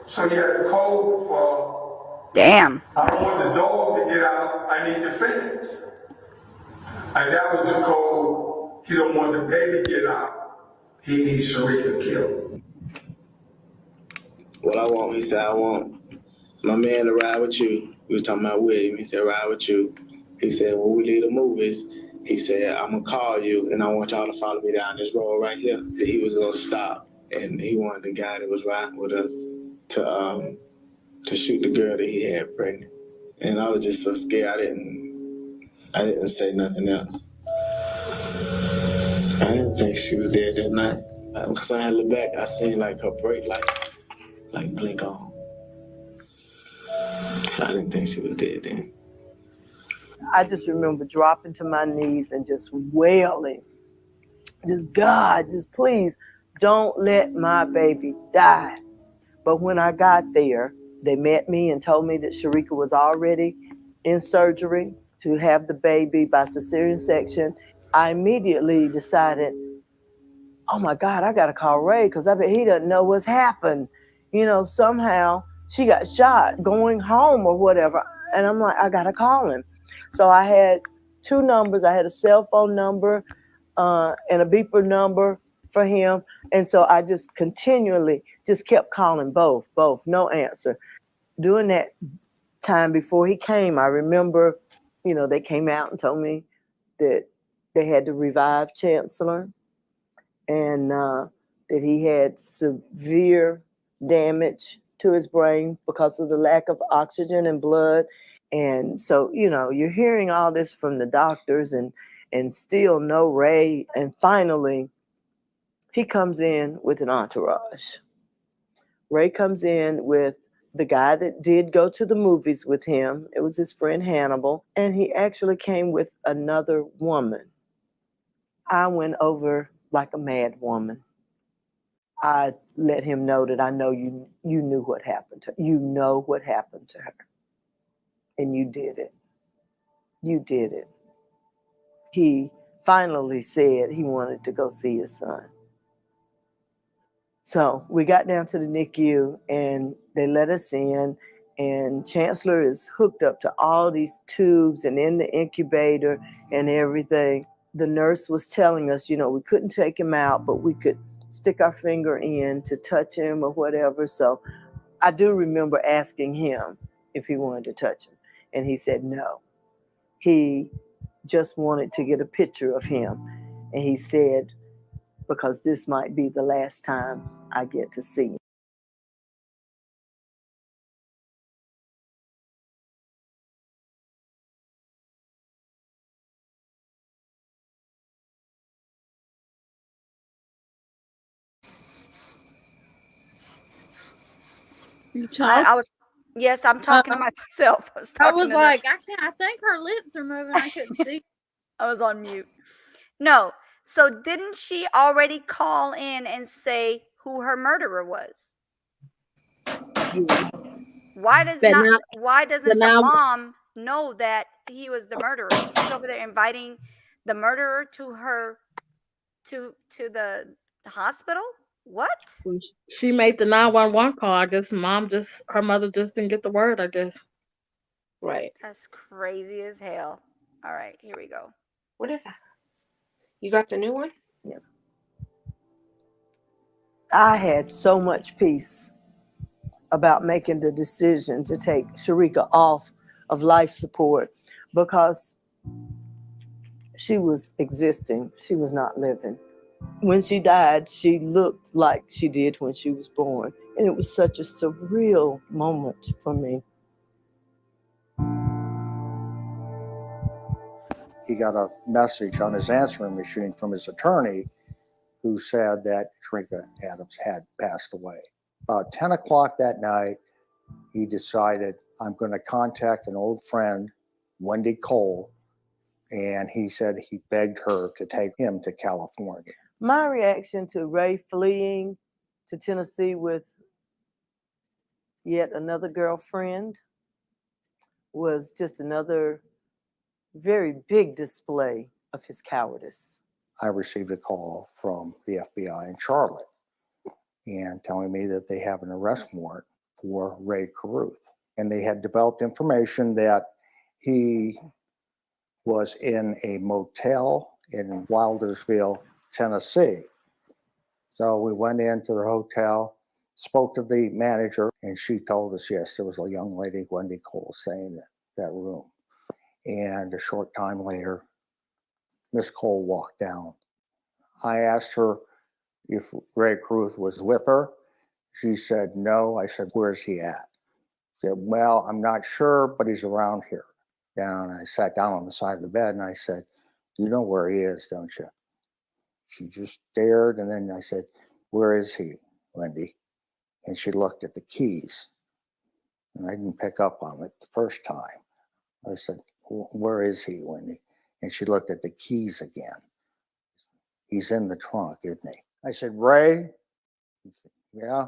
So he had the code for, damn, I don't want the dog to get out, I need the fence. And that was the code, he don't want the baby to get out, he needs Sherrika killed. What I want, he said, I want my man to ride with you. We was talking about William. He said, ride with you. He said, when we leave the movies, he said, I'm going to call you, and I want y'all to follow me down this road right here. That he was going to stop, and he wanted the guy that was riding with us to shoot the girl that he had pregnant. And I was just so scared. I didn't say nothing else. I didn't think she was dead that night. Because I had to look back, I seen like her brake lights like blink on. So I didn't think she was dead then. I just remember dropping to my knees and just wailing. Just, God, just please don't let my baby die. But when I got there, they met me and told me that Sharika was already in surgery to have the baby by cesarean section. I immediately decided, oh my God, I gotta call Ray because I bet he doesn't know what's happened. You know, somehow she got shot going home or whatever. And I'm like, I gotta call him. So I had two numbers. I had a cell phone number and a beeper number for him. And so I just continually just kept calling both, no answer. During that time before he came, I remember, you know, they came out and told me that they had to revive Chancellor and that he had severe damage to his brain because of the lack of oxygen and blood. And so, you know, you're hearing all this from the doctors and still no Ray. And finally, he comes in with an entourage. Ray comes in with the guy that did go to the movies with him. It was his friend Hannibal. And he actually came with another woman. I went over like a mad woman. I let him know that I know you knew what happened to her. You know what happened to her. And you did it. You did it. He finally said he wanted to go see his son. So we got down to the NICU and they let us in, and Chancellor is hooked up to all these tubes and in the incubator and everything. The nurse was telling us, you know, we couldn't take him out, but we could stick our finger in to touch him or whatever. So I do remember asking him if he wanted to touch him, and he said no. He just wanted to get a picture of him, and he said, because this might be the last time I get to see him. You talk? Yes, I'm talking to myself. I was like, I think her lips are moving. I couldn't see. I was on mute. No. So didn't she already call in and say who her murderer was? Why doesn't the mom know that he was the murderer? She's over there inviting the murderer to her to the hospital? What? She made the 911 call. I guess her mother just didn't get the word, I guess. Right. That's crazy as hell. All right, here we go. What is that? You got the new one? Yeah. I had so much peace about making the decision to take Sharika off of life support because she was existing. She was not living. When she died, she looked like she did when she was born. And it was such a surreal moment for me. He got a message on his answering machine from his attorney who said that Sharika Adams had passed away. About 10 o'clock that night, he decided, I'm going to contact an old friend, Wendy Cole, and he said he begged her to take him to California. My reaction to Ray fleeing to Tennessee with yet another girlfriend was just another very big display of his cowardice. I received a call from the FBI in Charlotte and telling me that they have an arrest warrant for Ray Carruth. And they had developed information that he was in a motel in Wildersville, Tennessee. So we went into the hotel, spoke to the manager, and she told us, yes, there was a young lady, Wendy Cole, staying in that room. And a short time later, Miss Cole walked down. I asked her if Ray Caruth was with her. She said no. I said, where's he at? She said, well, I'm not sure, but he's around here. And I sat down on the side of the bed and I said, you know where he is, don't you? She just stared, and then I said, where is he, Wendy? And she looked at the keys, and I didn't pick up on it the first time. I said, where is he, Wendy? And she looked at the keys again. He's in the trunk, isn't he? I said, Ray? He said, yeah.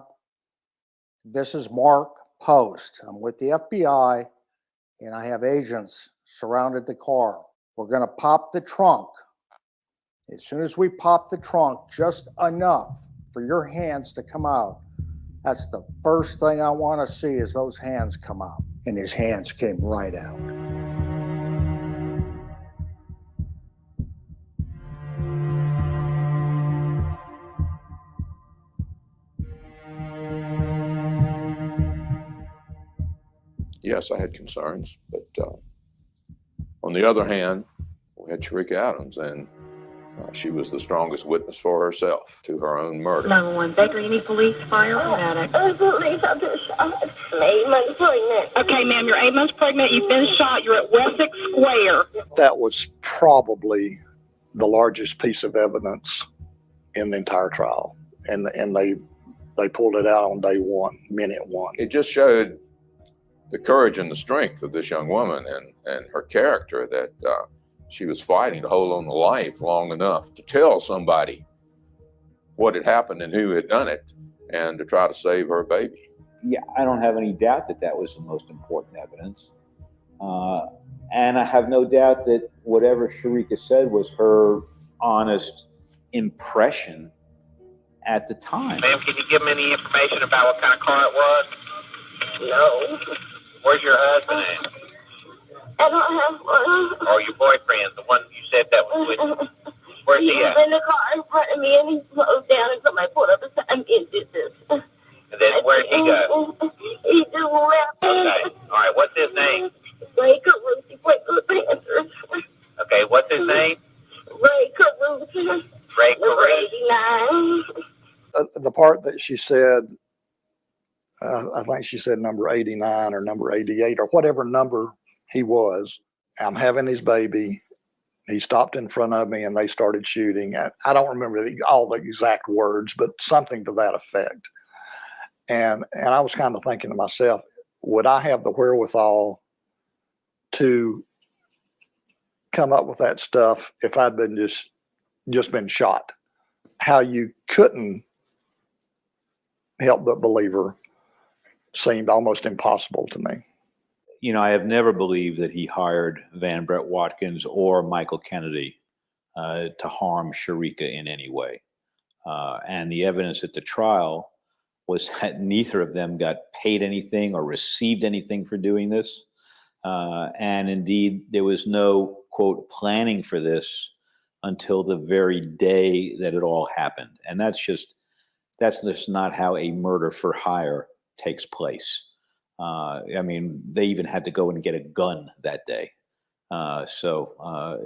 This is Mark Post. I'm with the FBI, and I have agents surrounded the car. We're going to pop the trunk. As soon as we pop the trunk, just enough for your hands to come out. That's the first thing I want to see is those hands come out. And his hands came right out. Yes, I had concerns, but on the other hand, we had Sharika Adams, and she was the strongest witness for herself to her own murder. 911, Baker, you need police, fire, or medic? Police, I've been shot. I'm 8 months pregnant. Okay, ma'am, you're 8 months pregnant. You've been shot. You're at Wessex Square. That was probably the largest piece of evidence in the entire trial, and they pulled it out on day one, minute one. It just showed the courage and the strength of this young woman and her character, that she was fighting to hold on to life long enough to tell somebody what had happened and who had done it, and to try to save her baby. Yeah, I don't have any doubt that that was the most important evidence. And I have no doubt that whatever Sharika said was her honest impression at the time. Ma'am, can you give me any information about what kind of car it was? No. Where's your husband at? I don't have one. Or your boyfriend, the one you said that was with you? Where's he was at? in the car in front of me, and he slowed down, and somebody pulled up beside me and did this. And then where'd he go? He just left. Okay. All right. What's his name? Ray Caruth. He played for the Panthers. Okay. What's his name? Ray Caruth. Ray Number Caruth. 89. The part that she said, I think she said number 89 or number 88 or whatever number he was. I'm having his baby. He stopped in front of me and they started shooting. I don't remember all the exact words, but something to that effect. And I was kind of thinking to myself, would I have the wherewithal to come up with that stuff if I'd been just been shot? How you couldn't help but believe her seemed almost impossible to me. You know, I have never believed that he hired Van Brett Watkins or Michael Kennedy to harm Sharika in any way. And the evidence at the trial was that neither of them got paid anything or received anything for doing this. And indeed, there was no, quote, planning for this until the very day that it all happened. And that's just not how a murder for hire takes place. I mean, they even had to go and get a gun that day. So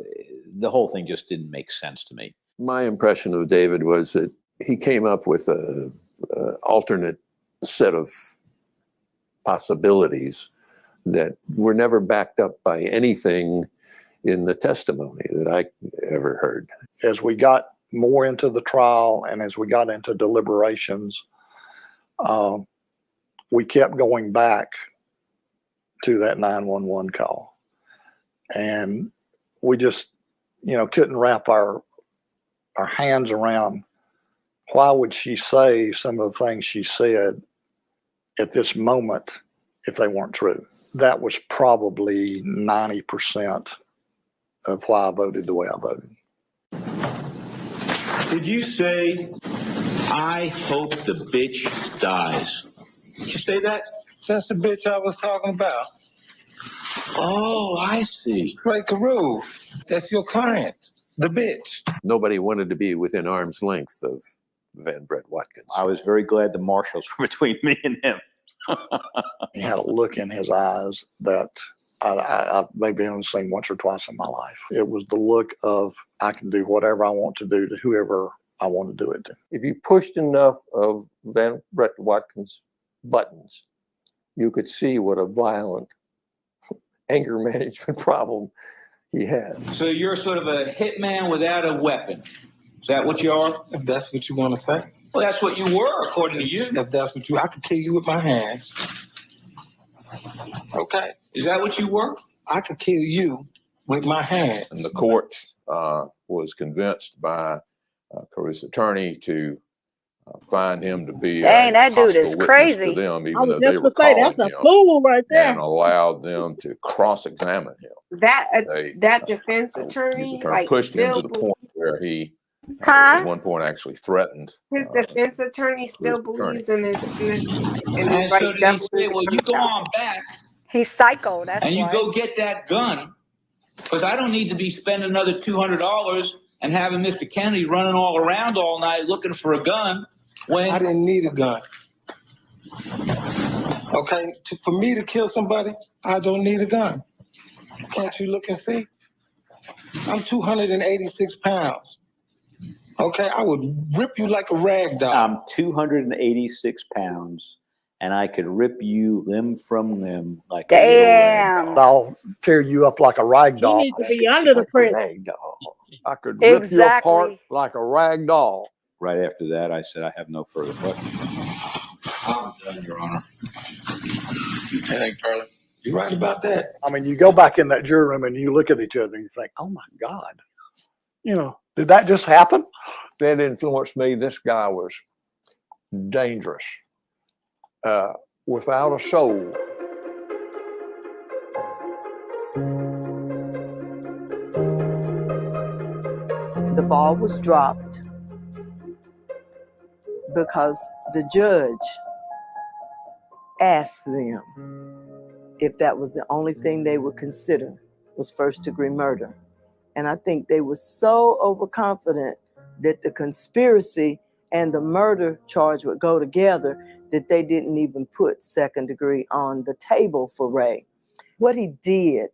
the whole thing just didn't make sense to me. My impression of David was that he came up with a alternate set of possibilities that were never backed up by anything in the testimony that I ever heard. As we got more into the trial and as we got into deliberations, we kept going back to that 911 call. And we just, couldn't wrap our hands around why would she say some of the things she said at this moment if they weren't true. That was probably 90% of why I voted the way I voted. Did you say, I hope the bitch dies? Did you say that? That's the bitch I was talking about. Oh, I see. Ray Caruth. That's your client, the bitch. Nobody wanted to be within arm's length of Van Brett Watkins. I was very glad the marshals were between me and him. He had a look in his eyes that I've maybe only seen once or twice in my life. It was the look of, I can do whatever I want to do to whoever I want to do it to. If you pushed enough of Van Brett Watkins' buttons, you could see what a violent anger management problem he had. So you're sort of a hitman without a weapon. Is that what you are? If that's what you want to say. Well, that's what you were, according to you. If that's what I could kill you with my hands. Okay. Is that what you were? I could kill you with my hands. And the court was convinced by Caruth's attorney to find him to be Dang, a that dude hostile is witness crazy. to them, I even was though they just were gonna say calling that's a him, fool right there. and allowed them to cross-examine him. That defense His attorney, attorney like, pushed him still to the point where he, Huh? at one point, actually threatened. his defense attorney still believes in his innocence, and And he's like, so did he definitely say, well, you go on back He's psycho. That's and you why. go get that gun, because I don't need to be spending another $200 and having Mr. Kennedy running all around all night looking for a gun when I didn't need a gun. Okay, for me to kill somebody, I don't need a gun. Can't you look and see? I'm 286 pounds. Okay, I would rip you like a rag doll. I'm 286 pounds, and I could rip you limb from limb like a little rag doll. I'll tear you up like a rag You doll. need to be under the prison. Rag doll. I could rip you apart like a rag doll. Right after that, I said, I have no further questions. I'm done, Your Honor. Anything further? You're right about that. I mean, you go back in that jury room and you look at each other and you think, oh my God, did that just happen? That influenced me. This guy was dangerous, without a soul. The ball was dropped because the judge asked them if that was the only thing they would consider was first-degree murder. And I think they were so overconfident that the conspiracy and the murder charge would go together that they didn't even put second degree on the table for Ray. What he did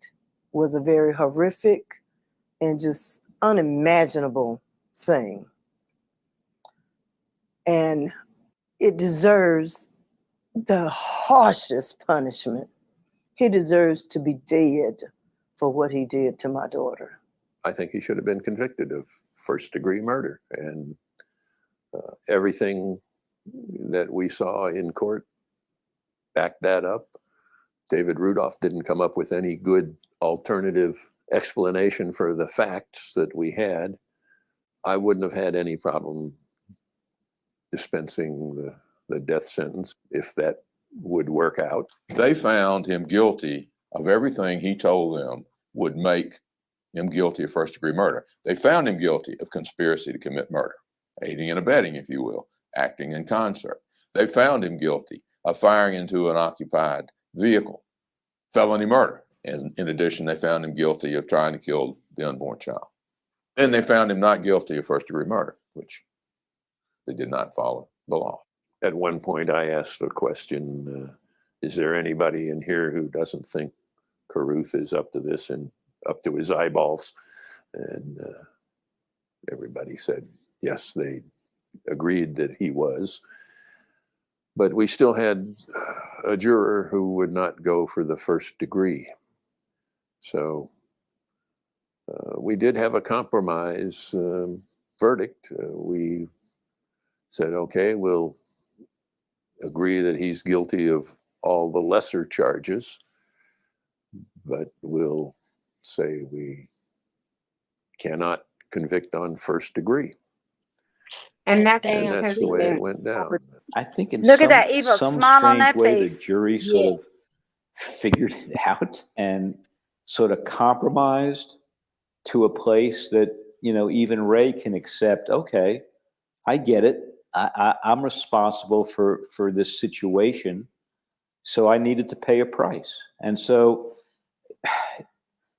was a very horrific and just unimaginable thing. And it deserves the harshest punishment. He deserves to be dead for what he did to my daughter. I think he should have been convicted of first-degree murder, and everything that we saw in court backed that up. David Rudolph didn't come up with any good alternative explanation for the facts that we had. I wouldn't have had any problem dispensing the death sentence if that would work out. They found him guilty of everything he told them would make him guilty of first-degree murder. They found him guilty of conspiracy to commit murder, aiding and abetting, if you will, acting in concert. They found him guilty of firing into an occupied vehicle, felony murder. And in addition, they found him guilty of trying to kill the unborn child. Then they found him not guilty of first-degree murder, which they did not follow the law. At one point, I asked a question, is there anybody in here who doesn't think Caruth is up to this and up to his eyeballs? And everybody said, yes, they agreed that he was. But we still had a juror who would not go for the first degree. So we did have a compromise verdict. We said, okay, we'll agree that he's guilty of all the lesser charges, but we'll say we cannot convict on first degree. And that's the way it went down. I think in Look some, at that evil some smile on strange that way, face. the jury sort of figured it out and sort of compromised to a place that, even Ray can accept, okay, I get it. I'm responsible for this situation. So I needed to pay a price. And so,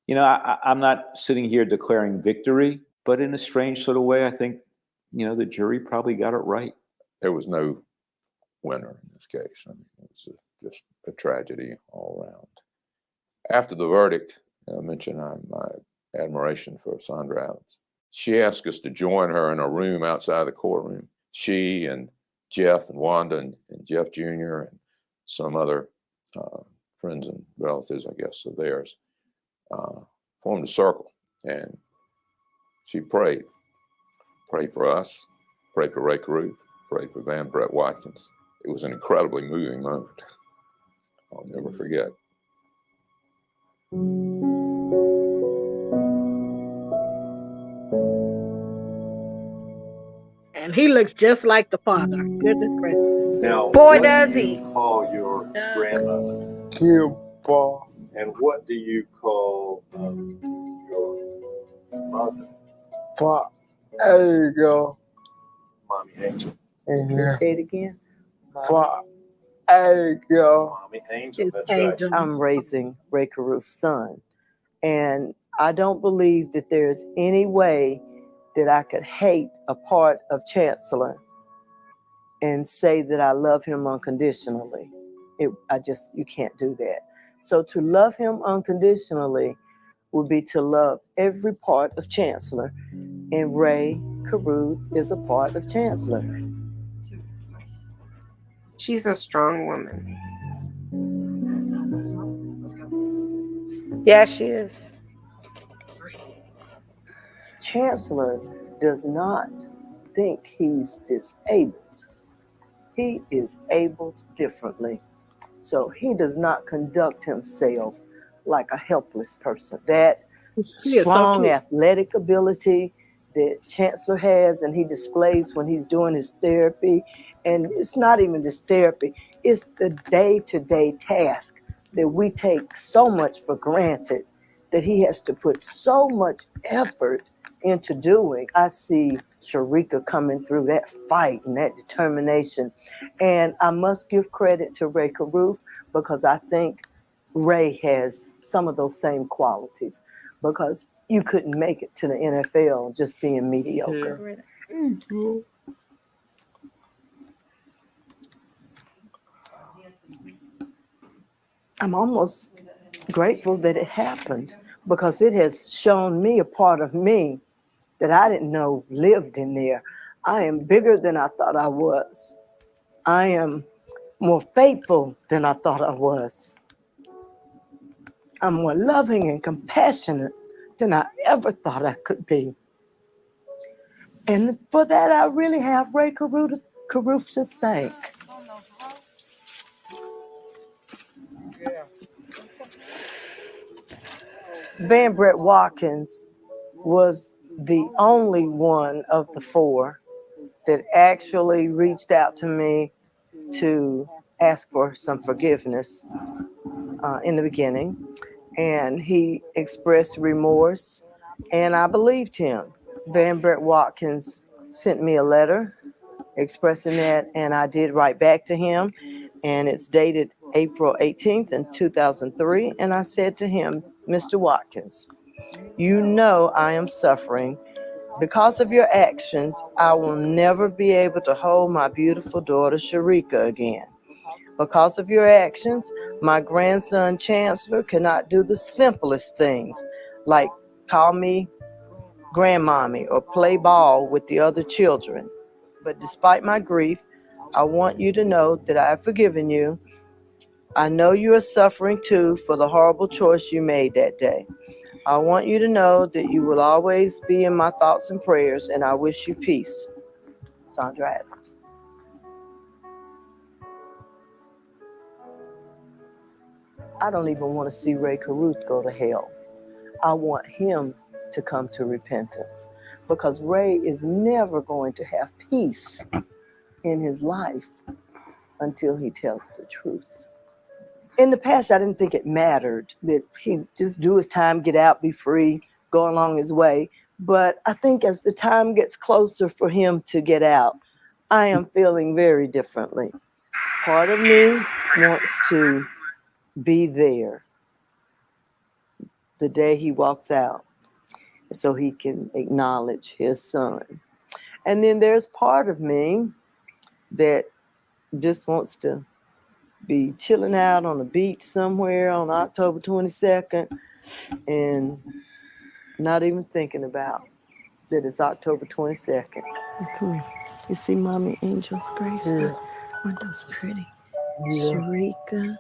I'm not sitting here declaring victory, but in a strange sort of way, I think, the jury probably got it right. There was no winner in this case. I mean, it was just a tragedy all around. After the verdict, I mentioned my admiration for Sandra Adams. She asked us to join her in a room outside the courtroom. She and Jeff and Wanda and Jeff Jr. and some other friends and relatives, I guess, of theirs, formed a circle. And she prayed for us, prayed for Ray Caruth, prayed for Van Brett Watkins. It was an incredibly moving moment. I'll never forget. And he looks just like the father. Goodness gracious. Now, Boy, what does do he. you call your grandmother? Kim Paul. And what do you call your mother? Paul. There you go. Mommy Angel. Can you say it again? Paul. There you go. Mommy Angel, that's Angel. right. I'm raising Ray Caruth's son. And I don't believe that there's any way that I could hate a part of Chancellor and say that I love him unconditionally. You can't do that. So to love him unconditionally would be to love every part of Chancellor. And Ray Caruth is a part of Chancellor. She's a strong woman. Yeah, she is. Chancellor does not think he's disabled. He is abled differently. So he does not conduct himself like a helpless person. That strong athletic ability that Chancellor has and he displays when he's doing his therapy, and it's not even just therapy, it's the day-to-day task that we take so much for granted that he has to put so much effort into doing. I see Sharika coming through that fight and that determination. And I must give credit to Ray Caruth because I think Ray has some of those same qualities, because you couldn't make it to the NFL just being mediocre. Mm-hmm. I'm almost grateful that it happened because it has shown me a part of me that I didn't know lived in there. I am bigger than I thought I was. I am more faithful than I thought I was. I'm more loving and compassionate than I ever thought I could be. And for that, I really have Ray Caruth to thank. Van Brett Watkins was the only one of the four that actually reached out to me to ask for some forgiveness in the beginning. And he expressed remorse, and I believed him. Van Brett Watkins sent me a letter expressing that, and I did write back to him, and it's dated April 18th in 2003, and I said to him, Mr. Watkins, you know I am suffering. Because of your actions, I will never be able to hold my beautiful daughter Sharika again. Because of your actions, my grandson Chancellor cannot do the simplest things, like call me grandmommy or play ball with the other children. But despite my grief, I want you to know that I have forgiven you. I know you are suffering too for the horrible choice you made that day. I want you to know that you will always be in my thoughts and prayers, and I wish you peace. Sandra Adams. I don't even want to see Ray Caruth go to hell. I want him to come to repentance, because Ray is never going to have peace in his life until he tells the truth. In the past, I didn't think it mattered that he just do his time, get out, be free, go along his way. But I think as the time gets closer for him to get out, I am feeling very differently. Part of me wants to be there the day he walks out so he can acknowledge his son. And then there's part of me that just wants to be chilling out on the beach somewhere on October 22nd and not even thinking about that it's October 22nd. Come here. You see Mommy Angel's gravestone? Aren't those pretty? Yeah. Sharika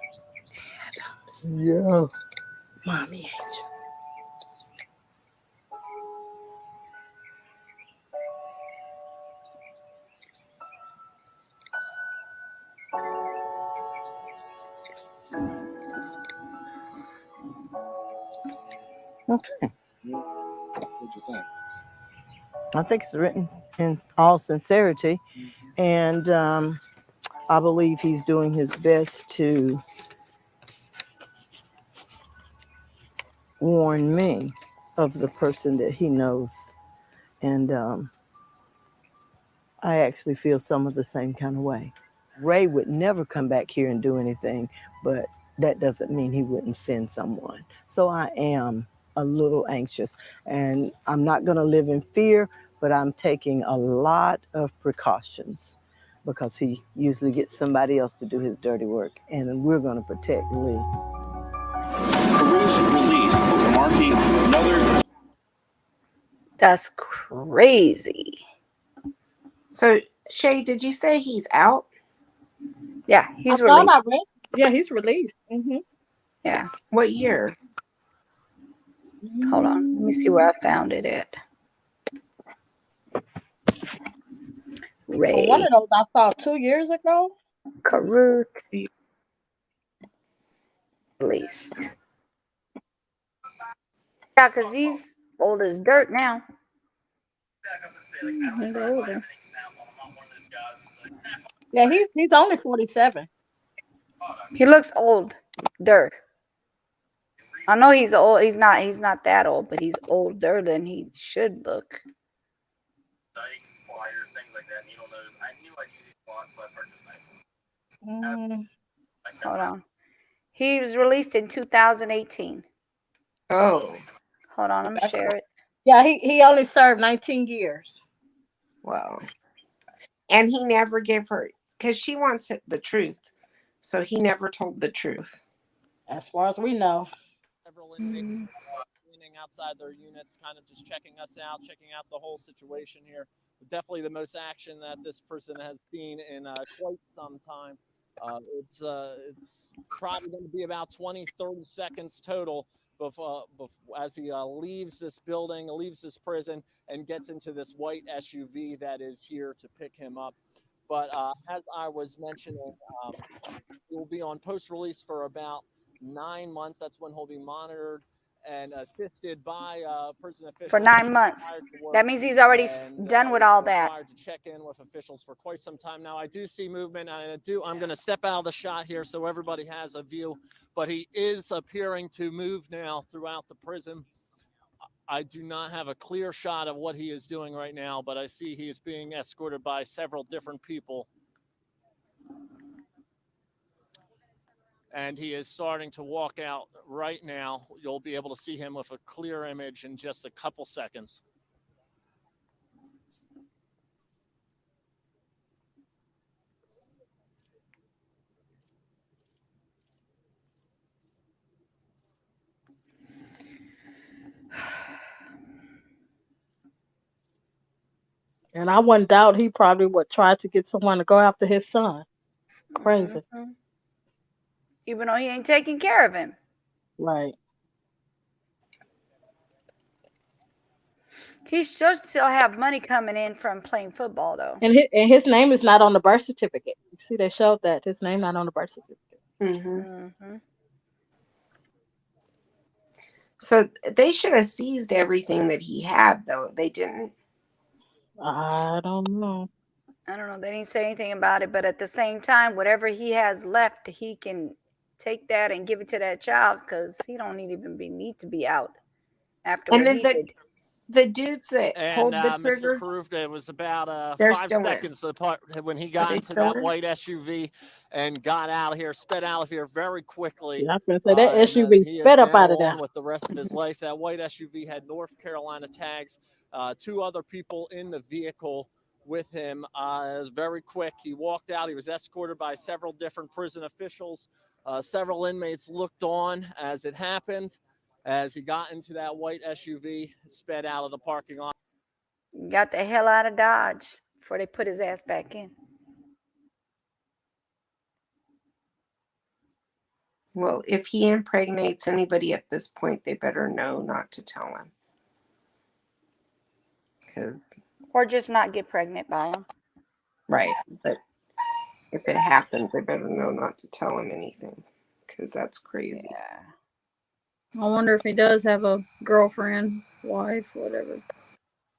Adams. Yeah. Mommy Angel. Okay. What'd you think? I think it's written in all sincerity, and I believe he's doing his best to warn me of the person that he knows. And I actually feel some of the same kind of way. Ray would never come back here and do anything, but that doesn't mean he wouldn't send someone. So I am a little anxious, and I'm not going to live in fear, but I'm taking a lot of precautions because he usually gets somebody else to do his dirty work, and we're going to protect Lee. Caruth's release, marking another. That's crazy. So, Shay, did you say he's out? Yeah, he's I thought released. I read. Yeah, he's released. Mm-hmm. Yeah. What year? Hold on. Let me see where I found it at. Ray. Well, one of those I saw 2 years ago. Caruth released. Yeah, because he's old as dirt now. He's older. Yeah, he's only 47. He looks old dirt. I know he's old. He's not that old, but he's older than he should look. Hold on. He was released in 2018. Oh. Hold on, I'm gonna share it. Yeah, he only served 19 years. Wow. And he never gave her, because she wants the truth. So he never told the truth. As far as we know. Several inmates cleaning outside their units, kind of just checking us out, checking out the whole situation here. Definitely the most action that this person has seen in quite some time. It's probably going to be about 20, 30 seconds total as he leaves this building, leaves this prison, and gets into this white SUV that is here to pick him up. But as I was mentioning, he will be on post-release for about 9 months. That's when he'll be monitored and assisted by prison officials for 9 months. That means he's already done with all that. Required to check in with officials for quite some time now. I do see movement, and I'm going to step out of the shot here so everybody has a view. But he is appearing to move now throughout the prison. I do not have a clear shot of what he is doing right now, but I see he is being escorted by several different people. And he is starting to walk out right now. You'll be able to see him with a clear image in just a couple seconds. And I wouldn't doubt he probably would try to get someone to go after his son. Crazy. Mm-hmm. Even though he ain't taking care of him. Right. He should still have money coming in from playing football, though. And his name is not on the birth certificate. You see, they showed that his name not on the birth certificate. Mm-hmm. So they should have seized everything that he had, though. They didn't. I don't know. I don't know. They didn't say anything about it, but at the same time, whatever he has left, he can take that and give it to that child because he don't need to be out after And what then he did. The dudes that pulled the And trigger, Mr. Caruth, it was about they're 5 still there. seconds apart when he got they into still that there? white SUV and got out of here, sped out of here very quickly. Yeah, I was gonna say that And, SUV he sped is up now out of there. on with the rest of his life. That white SUV had North Carolina tags. 2 other people in the vehicle with him. It was very quick. He walked out. He was escorted by several different prison officials. Several inmates looked on as it happened, as he got into that white SUV, sped out of the parking lot. Got the hell out of Dodge before they put his ass back in. Well, if he impregnates anybody at this point, they better know not to tell him. Or just not get pregnant by him. Right. But if it happens, they better know not to tell him anything, because that's crazy. Yeah. I wonder if he does have a girlfriend, wife, whatever.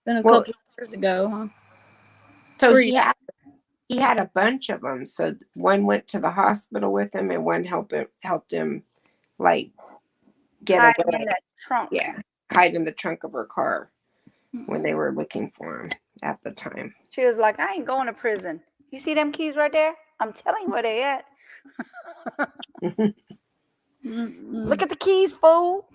Been a couple years ago, huh? So he had a bunch of them. So one went to the hospital with him, and one helped him like get hide away. him in that trunk. Yeah, hide in the trunk of her car when they were looking for him at the time. She was like, I ain't going to prison. You see them keys right there? I'm telling you where they at. Look at the keys, fool.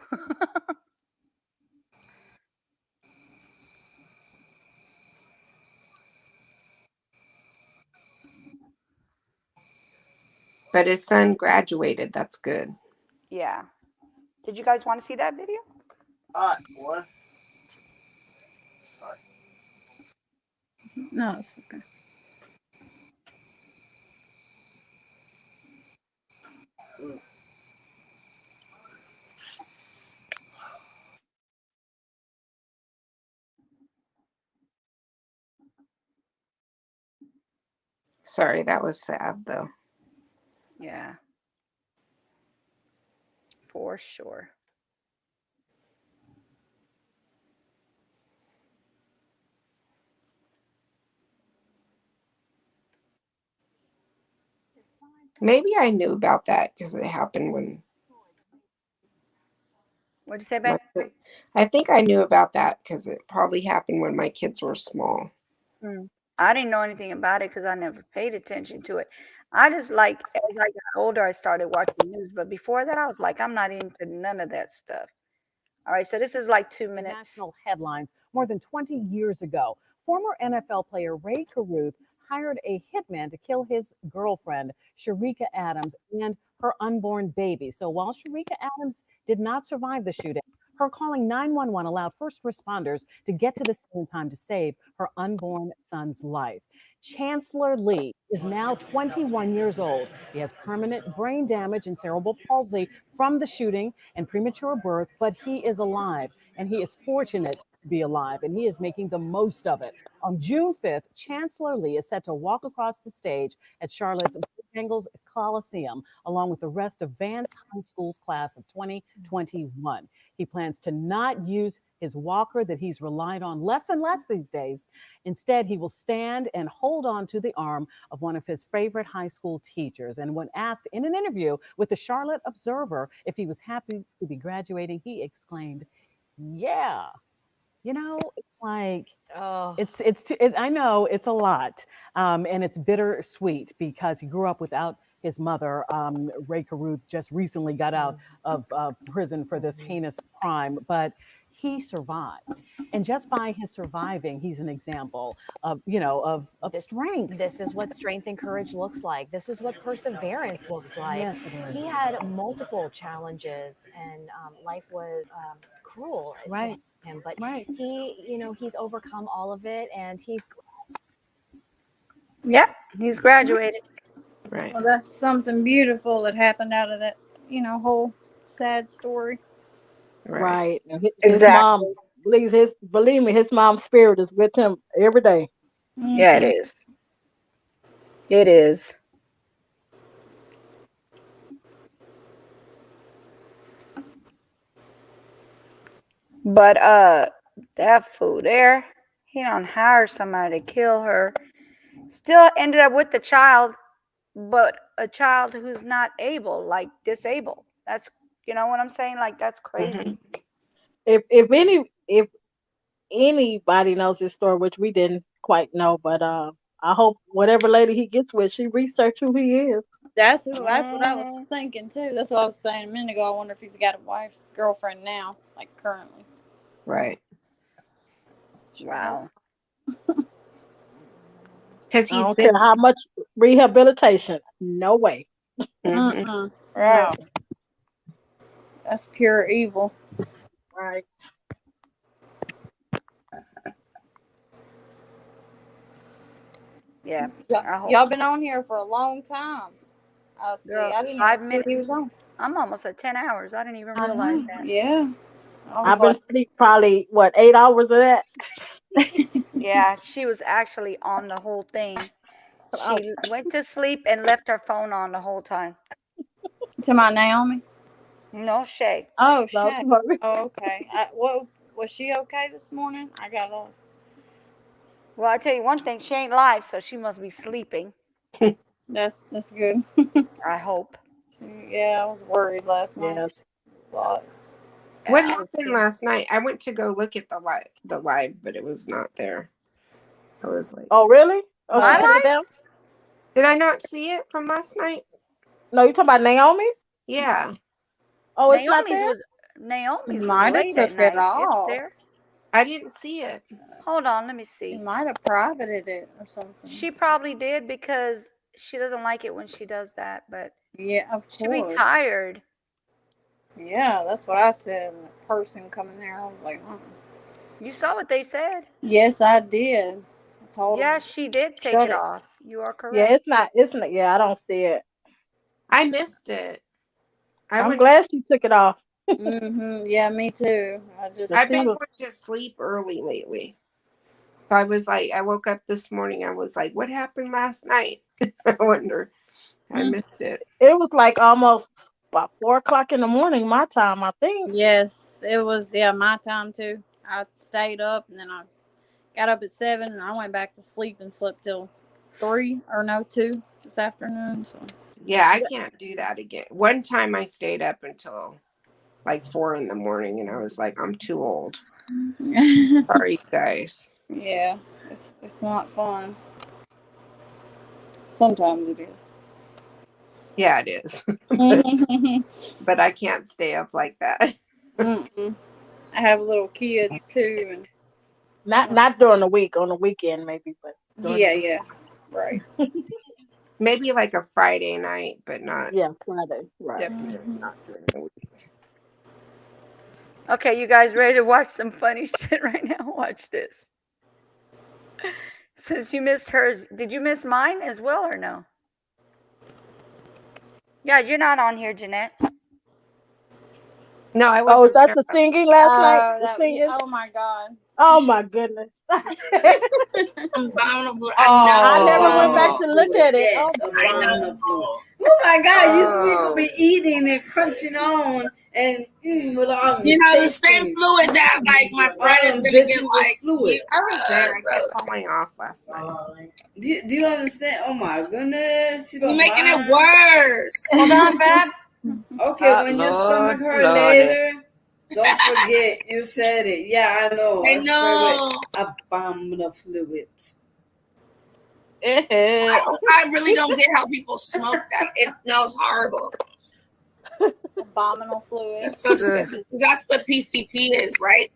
But his son graduated. That's good. Yeah. Did you guys want to see that video? Hot, boy. Sorry. No, it's okay. Sorry, that was sad though. Yeah. For sure. Maybe I knew about that because it happened when. What'd you say, babe? I think I knew about that because it probably happened when my kids were small. I didn't know anything about it because I never paid attention to it. I just like, as I got older, I started watching news. But before that, I was like, I'm not into none of that stuff. All right, so this is like 2 minutes. National headlines more than 20 years ago. Former NFL player Ray Caruth hired a hitman to kill his girlfriend, Sharika Adams, and her unborn baby. So while Sharika Adams did not survive the shooting, her calling 911 allowed first responders to get to the scene in time to save her unborn son's life. Chancellor Lee is now 21 years old. He has permanent brain damage and cerebral palsy from the shooting and premature birth, but he is alive, and he is fortunate to be alive, and he is making the most of it. On June 5th, Chancellor Lee is set to walk across the stage at Charlotte's Bojangles Coliseum, along with the rest of Vance High School's class of 2021. He plans to not use his walker that he's relied on less and less these days. Instead, he will stand and hold on to the arm of one of his favorite high school teachers. And when asked in an interview with the Charlotte Observer if he was happy to be graduating, he exclaimed, "Yeah." You know, it's like, I know it's a lot, and it's bittersweet because he grew up without his mother. Ray Caruth just recently got out of prison for this heinous crime, but he survived, and just by his surviving, he's an example of strength. This is what strength and courage looks like. This is what perseverance looks like. Yes, it is. He had multiple challenges, and life was cruel Right. to him, but he's overcome all of it, and he's Yep, he's graduated. Right. Well, that's something beautiful that happened out of that, whole sad story. Right. And his Exactly. mom, believe me, his mom's spirit is with him every day. Yeah, it is. It is. But that fool there, he don't hire somebody to kill her. Still ended up with the child, but a child who's not able, like disabled. That's what I'm saying? Like that's crazy. If anybody knows this story, which we didn't quite know, but I hope whatever lady he gets with, she research who he is. That's what I was thinking too. That's what I was saying a minute ago. I wonder if he's got a wife, girlfriend now, like currently. Right. Wow. Because I he's don't care been. how much rehabilitation. No way. Mhm. Right. No. That's pure evil. Right. Yeah. I hope. Y'all been on here for a long time. I see. Girl, I didn't even 5 see minutes. he was on. I'm almost at 10 hours. I didn't even I realize know. that. Yeah. I was I've been like, asleep probably what 8 hours of that. Yeah, she was actually on the whole thing. Oh, She went to sleep and left her phone on the whole time. to my Naomi. No shade. Oh, no, shit. sorry. Oh, okay. What was she okay this morning? I got off. Well, I tell you one thing, she ain't live, so she must be sleeping. That's good. I hope. Yeah, I was worried last night. Yeah. But What Yeah, I was happened too. last night? I went to go look at the live, but it was not there. I was like, Oh, really? Oh, My she took it life? down? did I not see it from last night? No, you talking about Naomi? Yeah, Oh, it's not there? Naomi's was might have late at took it night. It's off. there. I didn't see it. Hold on, let me He see. might have privated it or something. She probably did because she doesn't like it when she does that, but Yeah, of she be course. tired. Yeah, that's what I said. The person coming there, I was like, You saw what they said. Yes, I did. I told Yeah, him. she did take Shut it it. off. You are Yeah, correct. it's not. Yeah, I don't see it. I missed it. I I'm went. glad she took it off. Yeah, me too. I've She been was, going to sleep early lately. So I was like, I woke up this morning. I was like, what happened last night? I wonder. I missed it. it was like almost about 4 o'clock in the morning, my time, I think. Yes, it was. Yeah, my time too. I stayed up and then I got up at 7 and I went back to sleep and slept till 2 this afternoon. So Yeah, I can't do that again. One time I stayed up until like 4 in the morning and I was like, I'm too old. Sorry, guys. yeah, it's not fun. Sometimes it is. Yeah, it is. But I can't stay up like that. I have little kids too, and Not during the week, on the weekend maybe, but during yeah, right. Maybe like a Friday night, but not Yeah, Friday, right. definitely not during the week. Okay, you guys ready to watch some funny shit right now? Watch this. Since you missed hers, did you miss mine as well or no? Yeah, you're not on here, Jeanette. No, I Oh, wasn't is that there. the singing last night? The singing? Oh my God. Oh my goodness. Abominable. I never went back to look at it. Yes, Oh, abominable. Oh my God, you could be eating and crunching on and without You know, the tasting. same fluid that like my friend is gonna get like fluid. I was there. I kept falling off last night. Do you understand? Oh my goodness. You're making it worse. Hold on, Bab. Okay, when your stomach hurt Lordy. later, don't forget you said it. Yeah, I know. I Spray know. with abominable fluid. I really don't get how people smoke that. It smells horrible. Abominable fluid. It's so disgusting. That's what PCP is, right?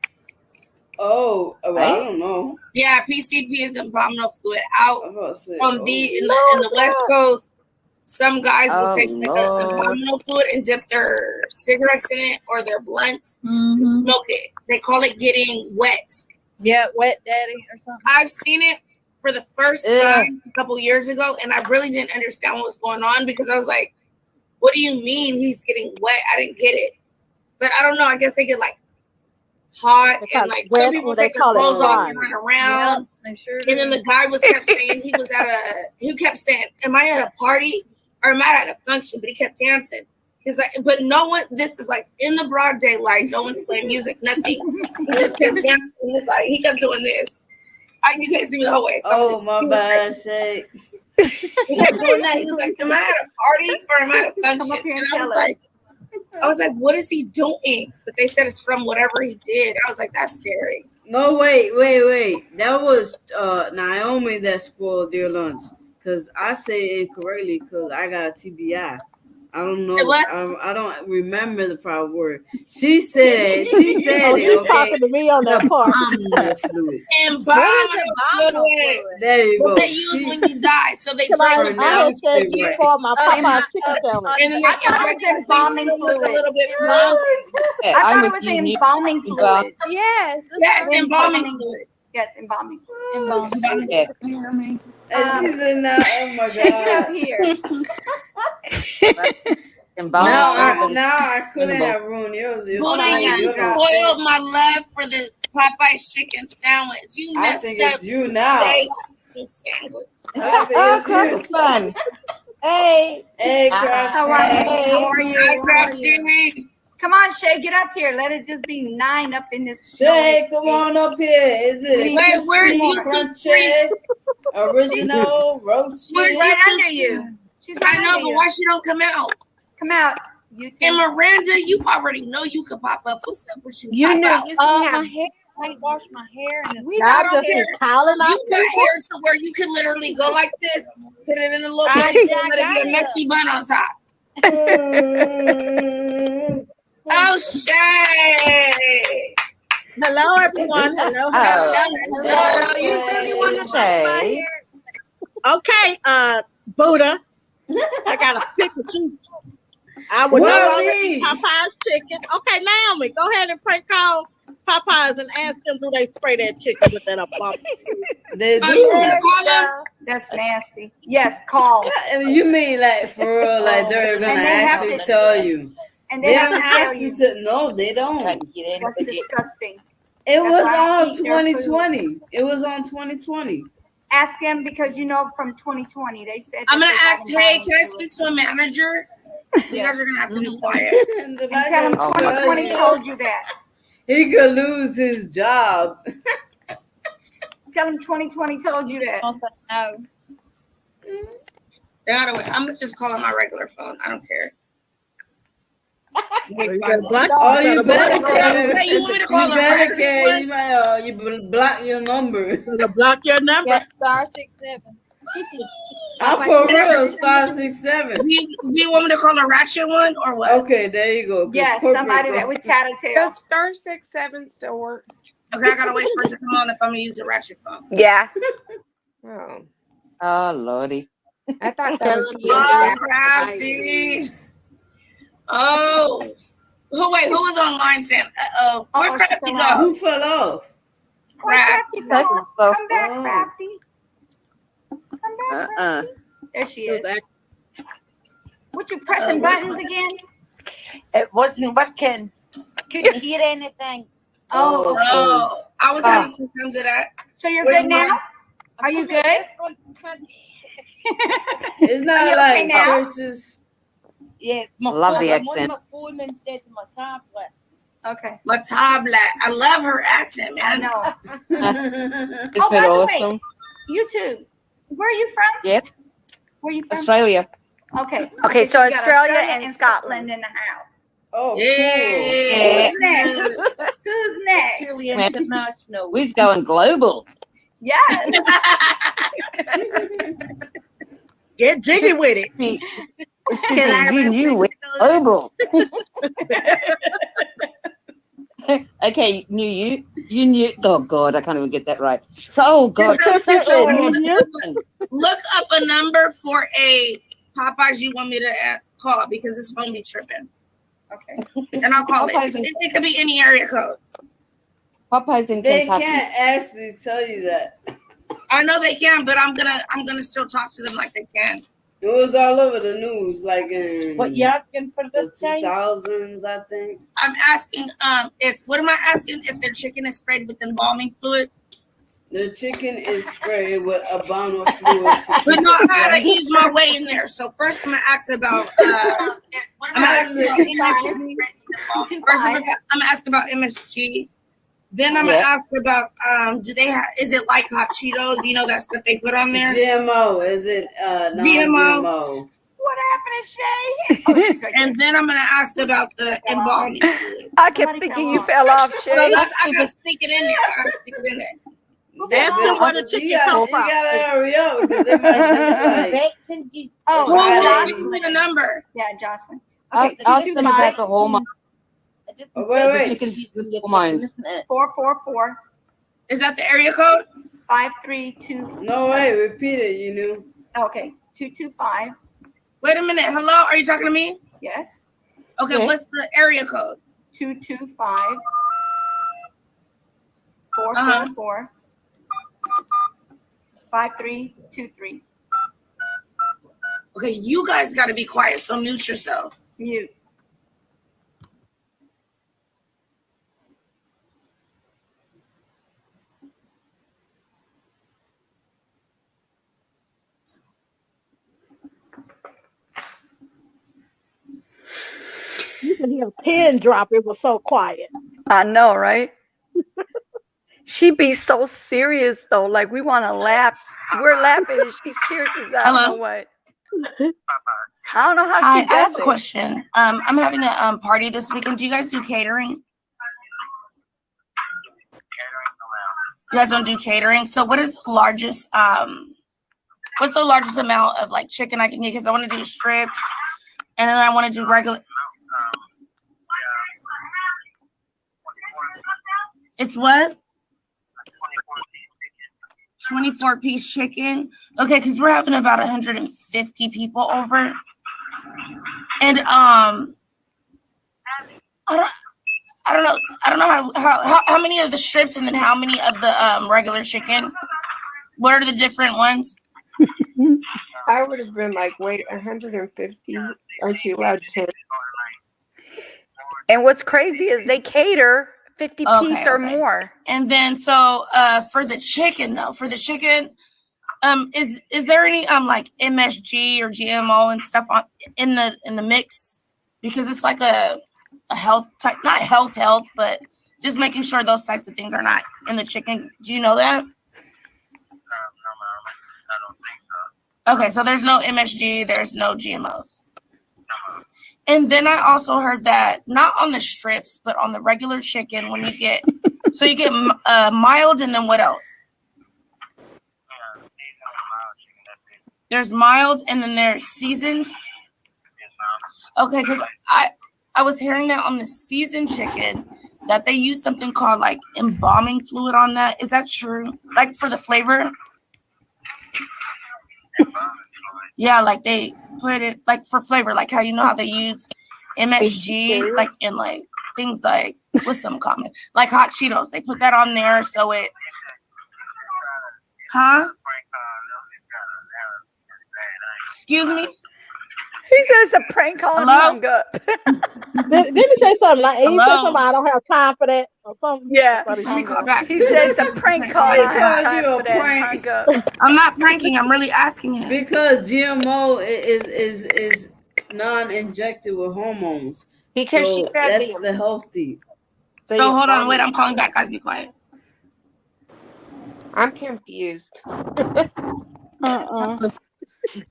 Oh, well, I don't know. Yeah, PCP is abominable fluid. Out I'm about to say, on oh. in the West Coast, some guys will Oh, take the abominable fluid and dip their cigarettes in it or their blunts and smoke it. They call it getting wet. Yeah, wet daddy or something. I've seen it for the first time a couple years ago, and I really didn't understand what was going on because I was like, what do you mean he's getting wet? I didn't get it. But I don't know. I guess they get like hot and like some people take their clothes off and run around. Yeah, they sure And then the guy kept saying he kept saying, am I at a party or am I at a function? But he kept dancing. He's like, but no one, this is like in the broad daylight, no one's playing music, nothing. He just kept dancing. He kept doing this. You can't see me the whole way. Oh, my bad, shit. He kept doing that. He was like, am I at a party or am I at a function? And I was like, what is he doing? But they said it's from whatever he did. I was like, that's scary. No, wait. That was Naomi that spoiled your lunch. Because I say it incorrectly because I got a TBI. I don't know. What? I don't remember the proper word. She said Oh, it. you Okay. talking to me on that part. Abdominal fluid. Embalming fluid. There you What go. they use when you die. So they Come drink on, I had said you for my Popeye chicken sandwich. and then they can drink that embalming thing look a fluid. little bit wrong. I thought it was embalming fluid. Yes. Yes, embalming fluid. Yes, embalming. Embalming. Yeah. You hear me? And she's in now. Oh my Shake it up God. here. Now I couldn't have ruined yours. Buddha, you spoiled my love for the Popeye's chicken sandwich. You I messed think up it's you now. the sandwich. I think it's you. Hey. Hey, Crafty. How are you? How are you? Hi, How are Crafty. you? Come on, Shay, get up here. Let it just be 9 up in this. Shay, come on up here. Is it a Wait, where's crispy, you? crunchy, original, roasted? She's right under you. She's right I know, under but you. why she don't come out? Come out. You And Miranda, you already know you could pop up. What's up with you? You Pop knew out. you can have my hair. I ain't washed my hair in this. We Y'all got just hair. be calling You out got people. hair to where you can literally go like this, put it in a little I bit, got let it be a messy bun on top. Oh, Shay. Hello, everyone. Hello. Hello. You really want to pop my hair? Okay, Buddha. I got a pick with you. I would no longer eat Popeye's chicken. Okay, Naomi, go ahead and prank call Popeyes and ask them, do they spray that chicken with that up? They do. That's nasty. Yes, call. You mean like for real, like they're gonna And they have actually to- tell you. And They they have don't to have tell you. to. No, they don't. That's disgusting. It That's was why I on eat their food. 2020. It was on 2020. Ask them because you know from 2020 they said. I'm that gonna they got ask, hey, embalming can I fluid. speak to a manager? You guys are gonna have to be quiet. And tell them 2020 told you that. He could lose his job. Tell them 2020 told you that. No. I'm gonna just call on my regular phone. I don't care. Oh, you better Hey, you want me to call you a better regular care. one? You might you block your number. Block your number. Yes, *67. I'm for real. *67. Do you want me to call a ratchet one or what? Okay, there you go. 'cause Yes, corporate somebody go- that with tattletale. Does *67 still work? Okay, I gotta wait for it to come on if I'm gonna use the ratchet phone. Yeah. Oh, Lordy. I thought that was Oh, Crafty. Oh. Who was online, Sam? Uh-oh. Where'd Crafty go? Who fell off? Crafty. Come back, Crafty. Come back, Uh-uh. There she is. What you pressing buttons again? It wasn't working. Couldn't hear anything. Oh, Oh, I was having some times of that. So you're good now? Are you good? It's not Are you like okay now? churches. Yes, Love the I'm on accent. my phone instead of my tablet. Okay. My tablet. I love her accent, I man. know. Isn't Oh, by it the awesome? way, YouTube. Where are you from? Yep. Where are you from? Australia. Okay. Okay, so we got Australia and Scotland. in the house. Oh, Yeah. Who's next? Who's next? Truly Man. international. We're going global. Yes. Get jiggy with it. Can I you with global. Okay, you knew. Oh God, I can't even get that right. So, oh God, Look up a number for a Popeyes you want me to call because this phone be tripping. Okay. And I'll call it. It could be any area code. Popeyes in They Kentucky. can't actually tell you that. I know they can, but I'm gonna still talk to them like they can. It was all over the news, like in What you asking for the this time? 2000s, I think. I'm asking what am I asking if their chicken is sprayed with embalming fluid? The chicken is sprayed with embalming fluid. But no, I gotta ease my way in there. So first I'm gonna ask about MSG. I'm gonna ask about MSG. Then I'm gonna ask about do they have is it like hot Cheetos? You know that stuff they put on there? GMO, is it non-GMO? What happened to Shay? And then I'm gonna ask about the embalming fluid. I kept thinking you fell off, Shay. So I gotta stick it in there. I gotta stick it in there. That's the one the chicken comes You from. gotta hurry up because they might just like. Oh, violate who the number? Yeah, Jocelyn. Okay, I'll send it back a whole month. Oh, wait. Mine. 444 Is that the area code? 532. No way, repeat it, you know. Okay, 225. Wait a minute. Hello, are you talking to me? Yes. Okay, Yes. what's the area code? 225 444 5323. Okay, you guys got to be quiet, so mute yourselves. Mute. You can hear a pin drop. It was so quiet. I know, right? She be so serious though. Like we want to laugh. We're laughing and she's serious as I don't know what. I don't know how Hi, she I have does a it. question. I'm having a party this weekend. Do you guys do catering? You guys don't do catering. So what is the largest what's the largest amount of like chicken I can get? Because I want to do strips and then I want to do regular. It's what? 24-piece chicken. Okay, because we're having about 150 people over. And I don't know how many of the strips and then how many of the regular chicken. What are the different ones? I would have been like, wait, 150? Aren't you allowed 10? And what's crazy is they cater 50 piece or more. And then so for the chicken though, is there any like MSG or GMO and stuff in the mix? Because it's like a health type, not health, but just making sure those types of things are not in the chicken. Do you know that? Okay, so there's no MSG, there's no GMOs. And then I also heard that not on the strips, but on the regular chicken, when you get, so you get mild, and then what else? There's mild, and then there's seasoned. Okay, because I was hearing that on the seasoned chicken that they use something called like embalming fluid on that. Is that true? Like for the flavor? Yeah, like they put it like for flavor, like how you know how they use MSG, like in like things like what's some common, like hot Cheetos. They put that on there so it. Huh? Excuse me. He said it's a prank call and hung up. Didn't he say something like he said something? I don't have time for that or something. Yeah. But he Let me hung call up. back. He said it's a prank call. I don't have time for that. Hung up. I'm not pranking. I'm really asking him. Because GMO is non-injected with hormones. Because so she said that's the healthy. So hold on, wait. I'm calling back. Guys, be quiet. I'm confused.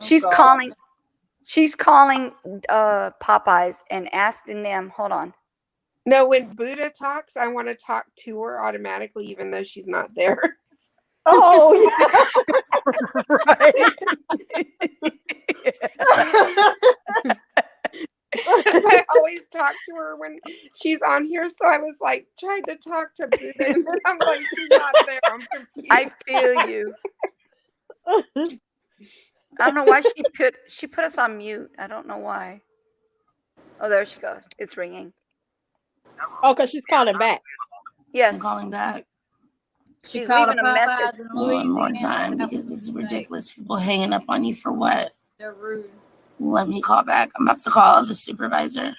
She's calling. She's calling Popeyes and asking them. Hold on. No, when Buddha talks, I want to talk to her automatically, even though she's not there. Oh, right. I always talk to her when she's on here, so I was like trying to talk to Buddha, and then I'm like, she's not there. I'm confused. I feel you. I don't know why she put us on mute. I don't know why. Oh, there she goes. It's ringing. Oh, because she's calling back. Yes. I'm calling back. She's called leaving a Popeyes message. in One more Louisiana. time because this is ridiculous. People hanging up on you for what? They're rude. Let me call back. I'm about to call the supervisor.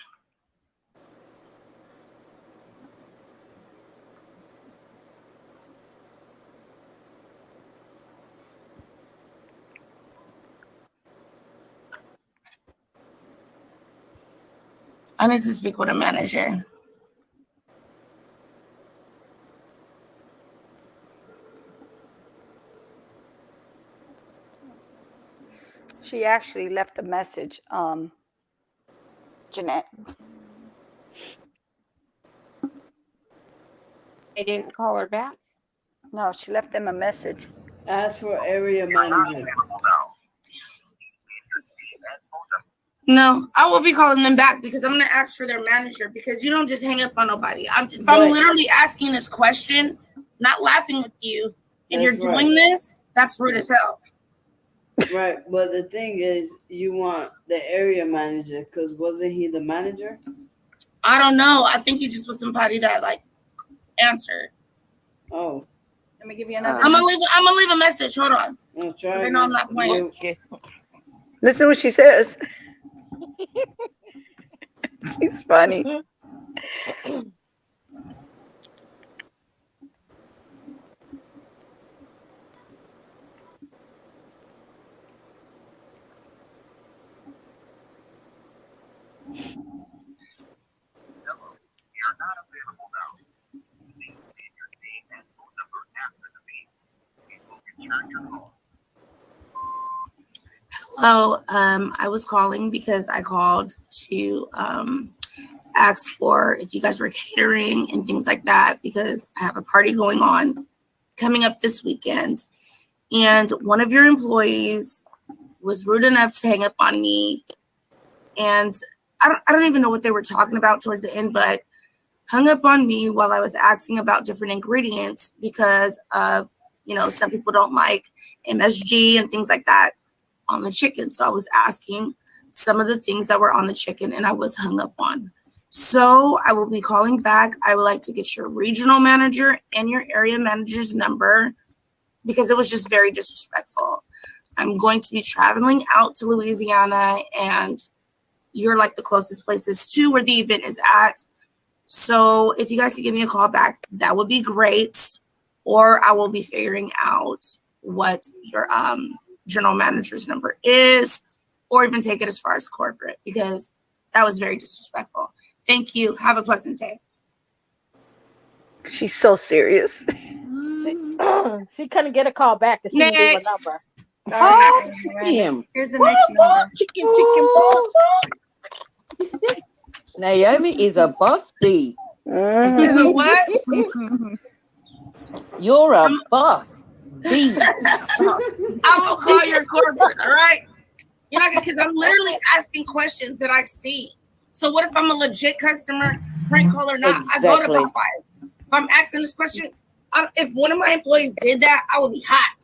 I need to speak with a manager. She actually left a message, Jeanette. They didn't call her back. No, she left them a message. Ask for area manager. No, I will be calling them back because I'm gonna ask for their manager because you don't just hang up on nobody. I'm literally asking this question, not laughing with you, and you're doing this. That's rude as hell. Right, but the thing is, you want the area manager because wasn't he the manager? I don't know. I think he just was somebody that like answered. Oh, Let me give you another. I'm gonna leave a message. Hold on. I'll try. They know I'm not playing. Listen what she says. She's funny. Hello. I was calling because I called to ask for if you guys were catering and things like that because I have a party going on coming up this weekend, and one of your employees was rude enough to hang up on me, and I don't even know what they were talking about towards the end, but hung up on me while I was asking about different ingredients because of, some people don't like MSG and things like that on the chicken. So I was asking some of the things that were on the chicken and I was hung up on. So I will be calling back. I would like to get your regional manager and your area manager's number because it was just very disrespectful. I'm going to be traveling out to Louisiana and you're like the closest places to where the event is at. So if you guys could give me a call back, that would be great. Or I will be figuring out what your general manager's number is, or even take it as far as corporate because that was very disrespectful. Thank you. Have a pleasant day. She's so serious. She couldn't get a call back because she didn't leave a number. Sorry, Him. Here's the next number. Chicken. Naomi is a busty. Is it what? You're a bust. I will call your corporate, all right? You're not because I'm literally asking questions that I've seen. So what if I'm a legit customer, prank call or not? I go to Exactly. Popeyes. If I'm asking this question, if one of my employees did that, I would be hot.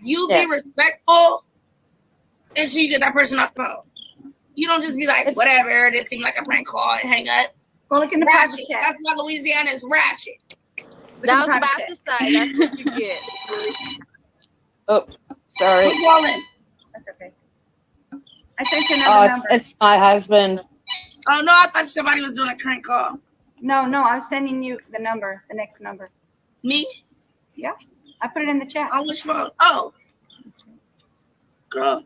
You be respectful until you get that person off the phone. You don't just be like, whatever, this seemed like a prank call and hang up. Go look in the Ratchet. private chat. That's why Louisiana is ratchet. I was about to say, that's what you get. Oh, sorry. Who's calling? That's okay. I sent you another number. It's my husband. Oh, no, I thought somebody was doing a crank call. No, I was sending you the number, the next number. Me? Yeah. I put it in the chat. On which phone? Oh. Girl.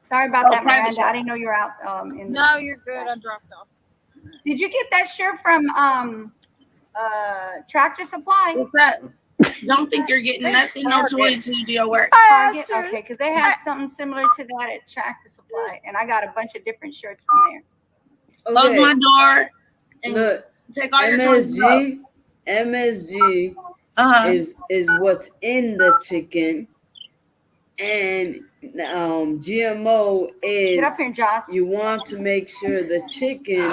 Sorry about that, private Miranda. chat. I didn't know you were out in the No, you're good. I dropped off. Did you get that shirt from Tractor Supply? What's that? Don't think you're getting nothing, no toy until you do your work. Target? Okay, because they have something similar to that at Tractor Supply, and I got a bunch of different shirts from there. Close my door and Look, take all your toys. MSG is what's in the chicken, and GMO is Get up here, Joss. you want to make sure the chicken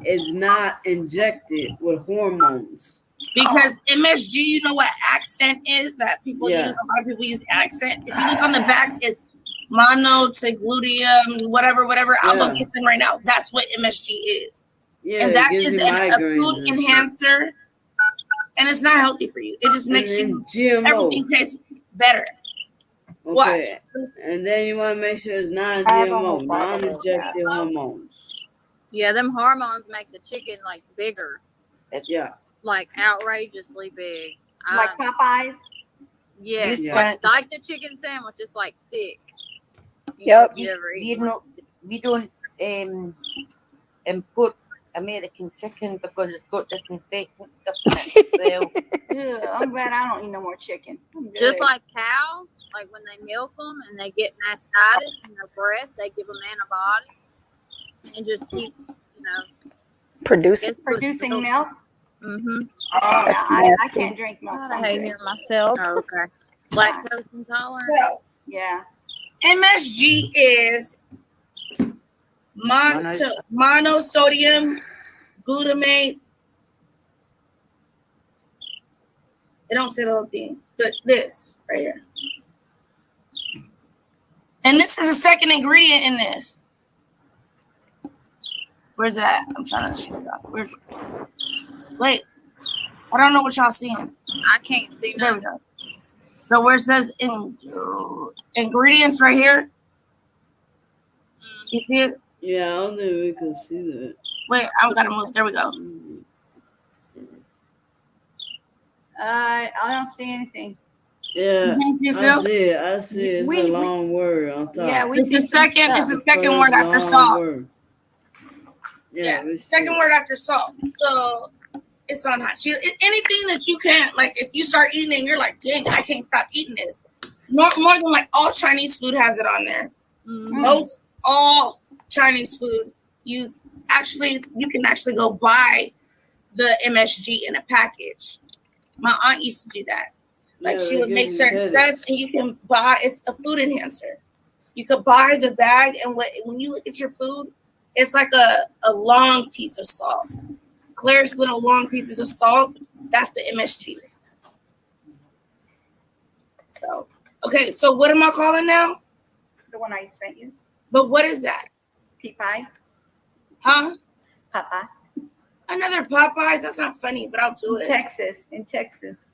is not injected with hormones. Because MSG, you know what accent is that people use? A lot of people use accent. If you look on the back, it's monotegluteum, whatever. I'll go get some right now. That's what MSG is. Yeah, and that it gives is you a migraines food and shit. enhancer. And it's not healthy for you. It just makes you everything taste better. Okay. And then you want to make sure it's non-GMO, non-injected hormones. Yeah, them hormones make the chicken like bigger. Yeah. Like outrageously big. Like Popeyes? Yes. Yeah. Like the chicken sandwich, it's like thick. Yep. You ever eat You know, we don't import American chicken because it's got disinfectant stuff in it. Yeah, I'm glad I don't eat no more chicken. Just like cows, like when they milk them and they get mastitis in their breast, they give them antibiotics and just keep, Producing. Producing milk. Mm-hmm. That's I nasty. can't drink milk. So I I'm hate good. near myself. Oh, okay. Lactose intolerant. So Yeah. MSG is monosodium glutamate. It don't say the whole thing, but this right here. And this is the second ingredient in this. Where's it at? I'm trying to figure out. Where's it? Wait. I don't know what y'all seeing. I can't see There we nothing. go. So where it says ingredients right here. You see it? Yeah, I don't think we can see that. Wait, I've got to move. There we go. I don't see anything. Yeah, You can't see I yourself? see it. I see it. It's a long word on top. Yeah, we It's the see some second. It's stuff. the second First word after long salt. word. Yeah, we second see word after salt. So it's on hot. Anything that you can't, like, if you start eating it and you're like, dang, I can't stop eating this. More than like all Chinese food has it on there. Most all Chinese food you can actually go buy the MSG in a package. My aunt used to do that. Like, Yeah, she they would give make you certain headaches. steps, and you can buy. It's a food enhancer. You could buy the bag, and when you look at your food, it's like a long piece of salt. Claire's little long pieces of salt. That's the MSG. So, okay. So what am I calling now? The one I sent you. But what is that? Pea pie. Huh? Popeye. Another Popeyes? That's not funny, but I'll do it. In Texas.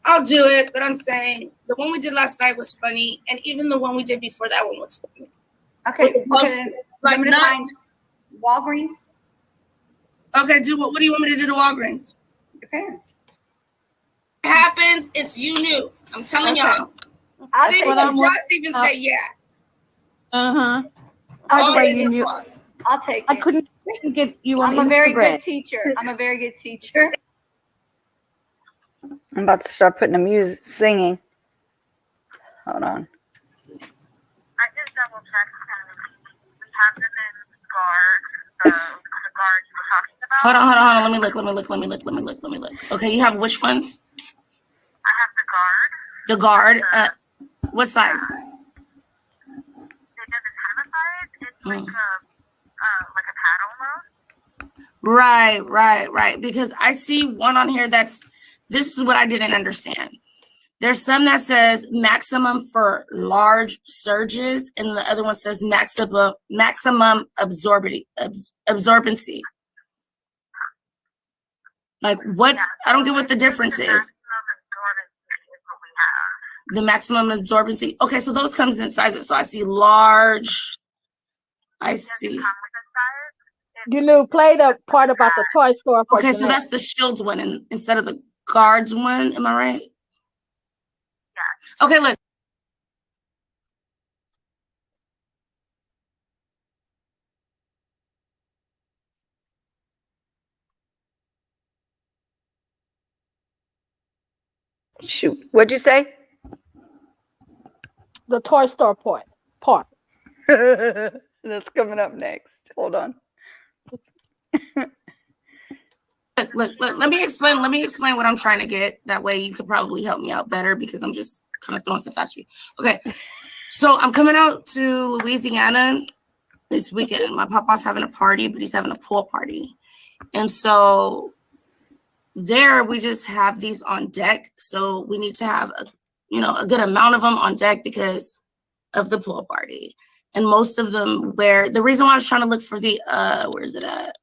I'll do it, but I'm saying the one we did last night was funny, and even the one we did before that one was funny. Okay. Like, not not Walgreens. okay. What do you want me to do to Walgreens? Depends. It happens. It's you knew. I'm telling y'all. I'll See, take but it. Josh even say yeah. Uh-huh. All By the way, in you knew one. I'll take it. I couldn't get you on I'm a very Instagram. good teacher. I'm a very good teacher. I'm about to start putting the music, singing. Hold on. I just double checked and we have them in guard, the guard you were talking about. Hold on. Let me look. Okay, you have which ones? I have the guard. The guard. What size? It doesn't have a size. It's like a pad almost. Right. Because I see one on here this is what I didn't understand. There's some that says maximum for large surges, and the other one says maximum absorbency. Like, what? I don't get what the difference is. The maximum absorbency. Okay, so those comes in sizes. So I see large. I see. You knew, play the part about the toy store. For Okay, so Jeanette. that's the Shields one instead of the Guards one. Am I right? Yeah. Okay, look. Shoot. What'd you say? The toy store part. That's coming up next. Hold on. Look. Let me explain what I'm trying to get. That way you could probably help me out better because I'm just kind of throwing stuff at you. Okay. So I'm coming out to Louisiana this weekend. My papa's having a party, but he's having a pool party. And so there we just have these on deck. So we need to have a good amount of them on deck because of the pool party. And most of them the reason why I was trying to look for the where is it at?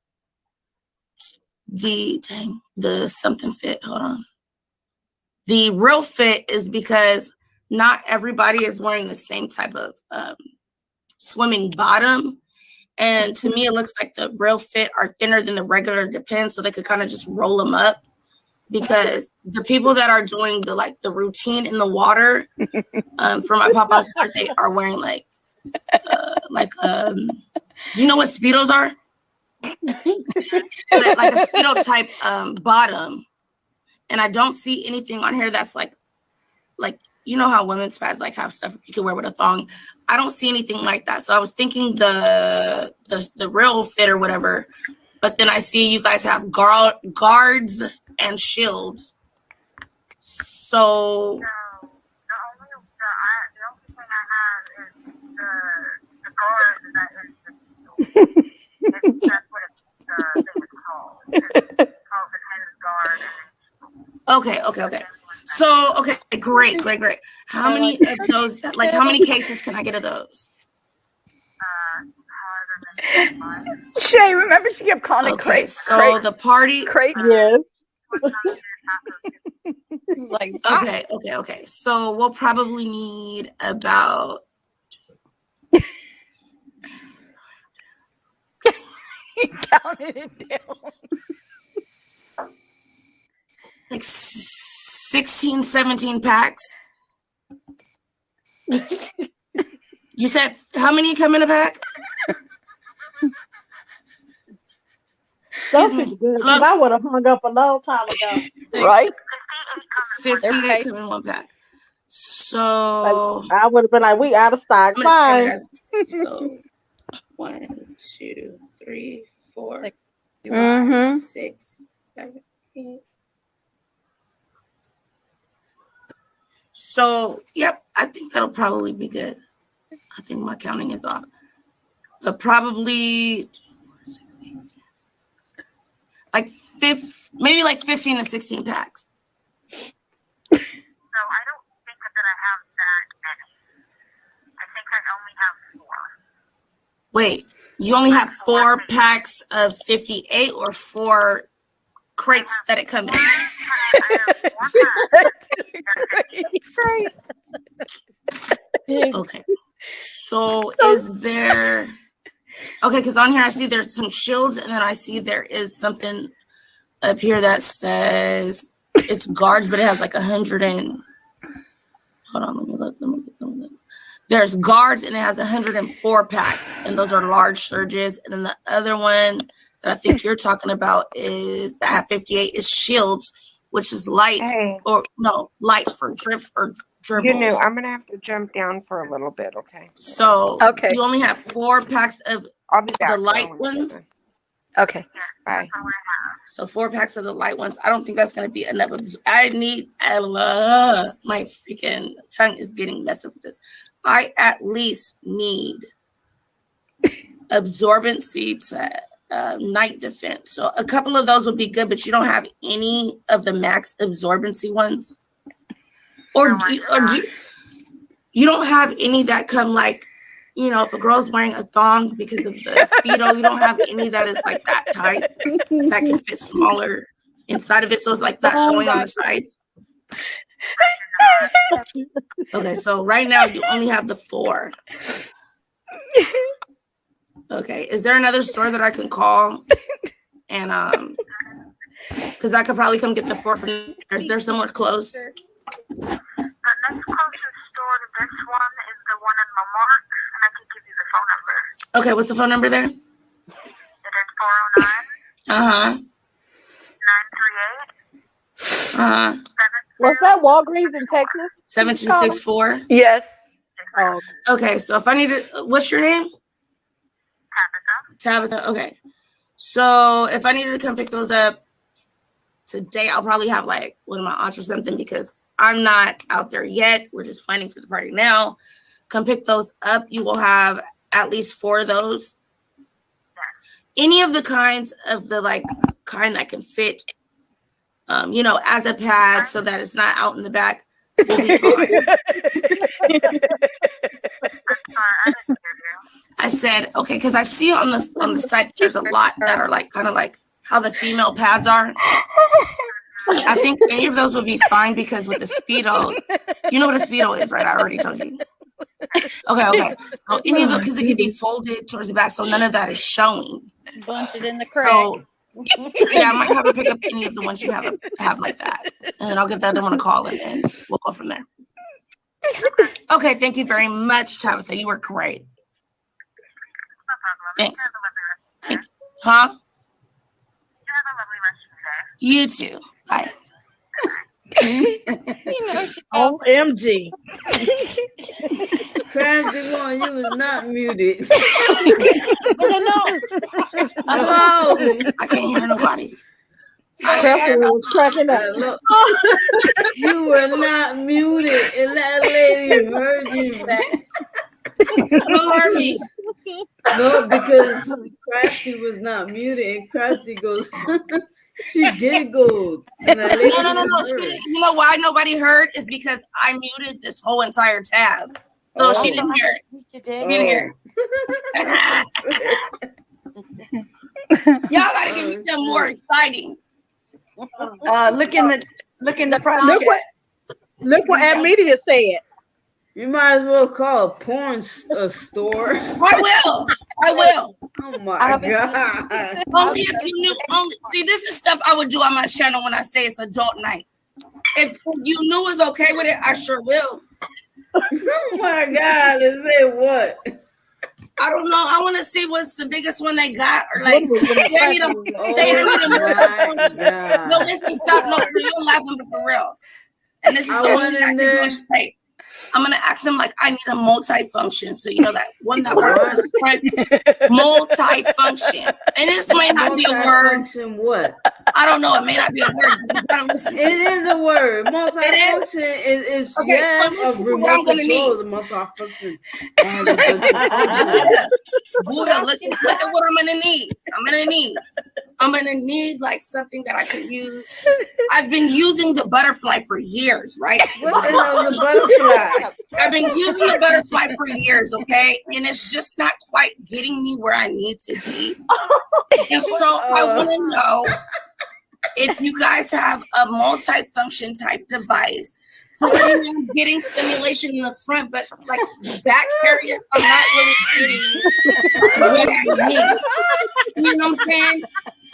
The something fit. Hold on. The real fit is because not everybody is wearing the same type of swimming bottom. And to me, it looks like the real fit are thinner than the regular Depends, so they could kind of just roll them up. Because the people that are doing the routine in the water for my papa's birthday are wearing do you know what Speedos are? like a Speedo type bottom. And I don't see anything on here that's like you know how women's pads have stuff you can wear with a thong. I don't see anything like that. So I was thinking the real fit or whatever. But then I see you guys have guards and shields. So The only thing I have is the guard that is the shield. That's what the thing is called. It's called the Hen's guard. okay. So great. How many of those? Like, how many cases can I get of those? Shay, remember she kept calling it Okay, crate. so the party. Crates. Yes. It's like, Okay. So we'll probably need about. He counted it down. Like 16, 17 packs. You said how many come in a pack? Excuse me. Because I would have hung up a long time ago. Right? 58 come in one pack. So I would have been like, we out of stock. Bye. So 1, 2, 3, 4, Mhm. 5, 6, 7, 8. So, yep, I think that'll probably be good. I think my counting is off. But probably maybe like 15 to 16 packs. So I don't think that I have that many. I think I only have 4. Wait, you only have 4 packs of 58 or 4 crates that it come in? Okay. So is there... Okay, because on here I see there's some shields, and then I see there is something up here that says it's guards, but it has like 100 and... Hold on, let me look. There's guards, and it has 104 pack, and those are large surges. And then the other one that I think you're talking about is that have 58 is shields, which is light, light for drips or dribbles. You know, I'm gonna have to jump down for a little bit, okay? So you only have 4 packs of the light ones. Okay. Bye. So 4 packs of the light ones. I don't think that's gonna be enough. I my freaking tongue is getting messed up with this. I at least need absorbency to night defense. So a couple of those would be good, but you don't have any of the max absorbency ones, or you don't have any that come like, you know, if a girl's wearing a thong because of the Speedo, you don't have any that is like that tight that can fit smaller inside of it, so it's like not showing on the sides. Okay, so right now you only have the 4. Okay, is there another store that I can call? And because I could probably come get the 4 from there. Is there somewhere close? The next closest store to this one is the one in Lamont, and I can give you the phone number. Okay, what's the phone number there? It is 409 938 Was that Walgreens in Texas? 7264. Yes. Oh. Okay, so if I need to, what's your name? Tabitha. Okay. So if I needed to come pick those up today, I'll probably have like one of my aunts or something, because I'm not out there yet. We're just planning for the party now. Come pick those up. You will have at least 4 of those. Any of the kinds of the kind that can fit, you know, as a pad so that it's not out in the back will be fine. I said, okay, because I see on the site there's a lot that are like kind of like how the female pads are. I think any of those would be fine, because with the Speedo, you know what a Speedo is, right? I already told you. Okay. So any of those, because it can be folded towards the back, so none of that is showing. Bunch it in the crack. So, yeah, I might have to pick up any of the ones you have like that, and then I'll give the other one a call, and we'll go from there. Okay, thank you very much, Tabitha. You were great. Thanks. Thank you. Huh? You too. Bye. OMG. Crazy one, you was not muted. No. I can't hear nobody. Stephanie was cracking up. Look, you were not muted, and that lady heard you. Who heard me? No, because Crafty was not muted, and Crafty goes, she giggled. And that lady No. heard. You know why nobody heard? Is because I muted this whole entire tab. So she didn't hear it. She didn't hear it. Y'all gotta give me something more exciting. Look in the private chat. Look what Ad Media said. You might as well call a porn store. I will. Oh my God. Only if you knew. See, this is stuff I would do on my channel when I say it's adult night. If you knew was okay with it, I sure will. Oh my God. Is it what? I don't know. I want to see what's the biggest one they got, or like say I need them. No, listen, stop. No, for real, laughing, but for real. And this is the one that I can go straight. I'm gonna ask them like I need a multi-function, so you know that one that works multi-function, and this may not be a word. What? I don't know. It may not be a word. But you gotta listen. It is a word. Multi-function is okay. yeah, So a remote control is a multi-function. And a bunch of functions. Buddha, look at what I'm gonna need like something that I can use. I've been using the butterfly for years, right? What the hell is a butterfly? I've been using the butterfly for years, okay? And it's just not quite getting me where I need to be. And so I want to know if you guys have a multi-function type device. So I'm getting stimulation in the front, but like back area, I'm not really getting what I need. You know what I'm saying?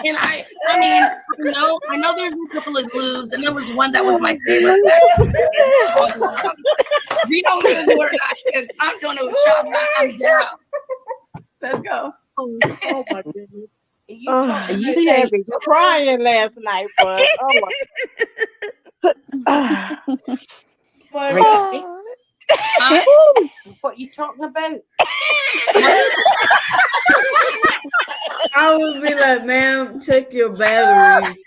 And I mean, you know, I know there's a couple of moves, and there was one that was my favorite. We don't need to do it or not, because I'm doing it with y'all. I'm down. Let's go. Oh my goodness. You had me crying last night, but What you talking about? I would be like, ma'am, check your batteries.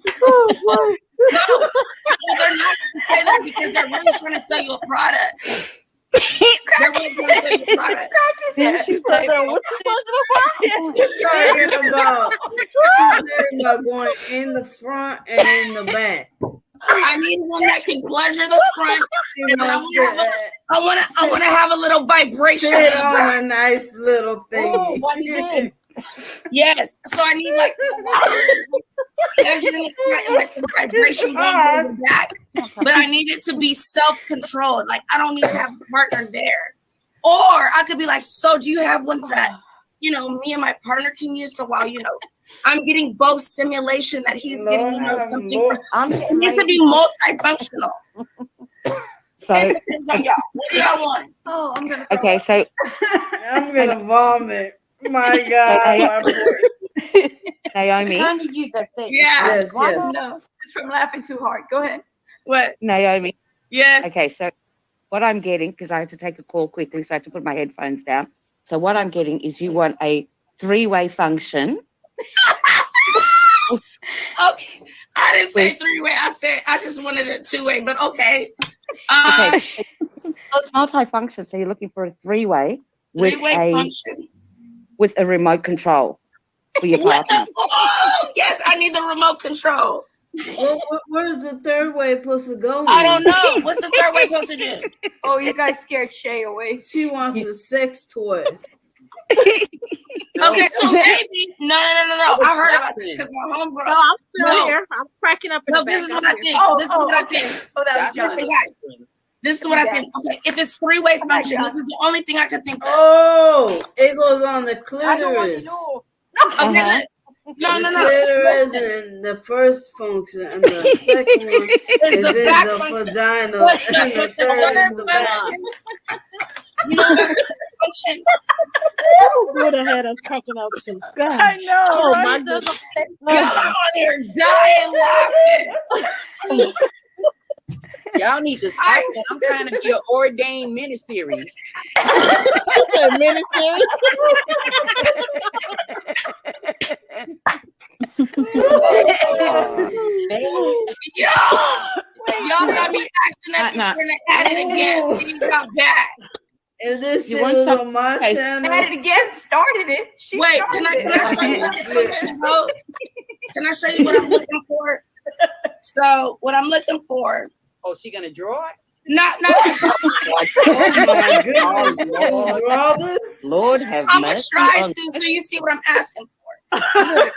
No, they're not going to say that because they're really trying to sell you a product. They're really trying to sell you a product. She's talking about going in the front and in the back. I need one that can pleasure the front. And I want to have a little vibration. Sit on a nice little thing. Yes. So I need like pleasure in the front and like the vibration going to the back. But I need it to be self-controlled. Like I don't need to have a partner there. Or I could be like, so do you have one that, you know, me and my partner can use? So while, you know, I'm getting both stimulation that he's getting, you know, something. It needs to be multifunctional. So, it depends on y'all. What do y'all want? Oh, I'm gonna. Okay, so I'm gonna vomit. My God. Naomi. Yeah. Yes. No, it's from laughing too hard. Go ahead. What? Naomi. Yes. Okay, so what I'm getting, because I had to take a call quickly, so I had to put my headphones down. So what I'm getting is you want a three-way function. Okay, I didn't say three-way. I just wanted a two-way, but okay. Okay. So it's multi-function, so you're looking for a three-way function with a remote control for your partner. Oh, yes, I need the remote control. Well, where's the third way supposed to go? I don't know. What's the third way supposed to do? Oh, you guys scared Shay away. She wants a sex toy. Okay, so maybe no. I heard about this because my homegirl. No, I'm still here. I'm cracking up. No, this is what I think. This is what I think. This is what I think. Okay, if it's three-way function, this is the only thing I can think of. Oh, it goes on the clitoris. Okay, no. Clitoris and the first function, and the second one is in the vagina, and the third is the back. You know what function? Oh, would have had us cracking up some stuff. I know. Oh right? my goodness. I'm on here dying laughing. Y'all need to stop that. I'm trying to be an ordained miniseries. Y'all got me acting up No. and at it again. See, y'all bad. If this You shit want was some- on my okay. channel, At it again, started it. She Wait, started can I show you what I'm looking for? Can I show you what I'm looking for? So what I'm looking for. Oh, she gonna draw it? Not. oh my goodness, you draw this? Lord have I'm gonna mercy. try on- to, so you see what I'm asking for. At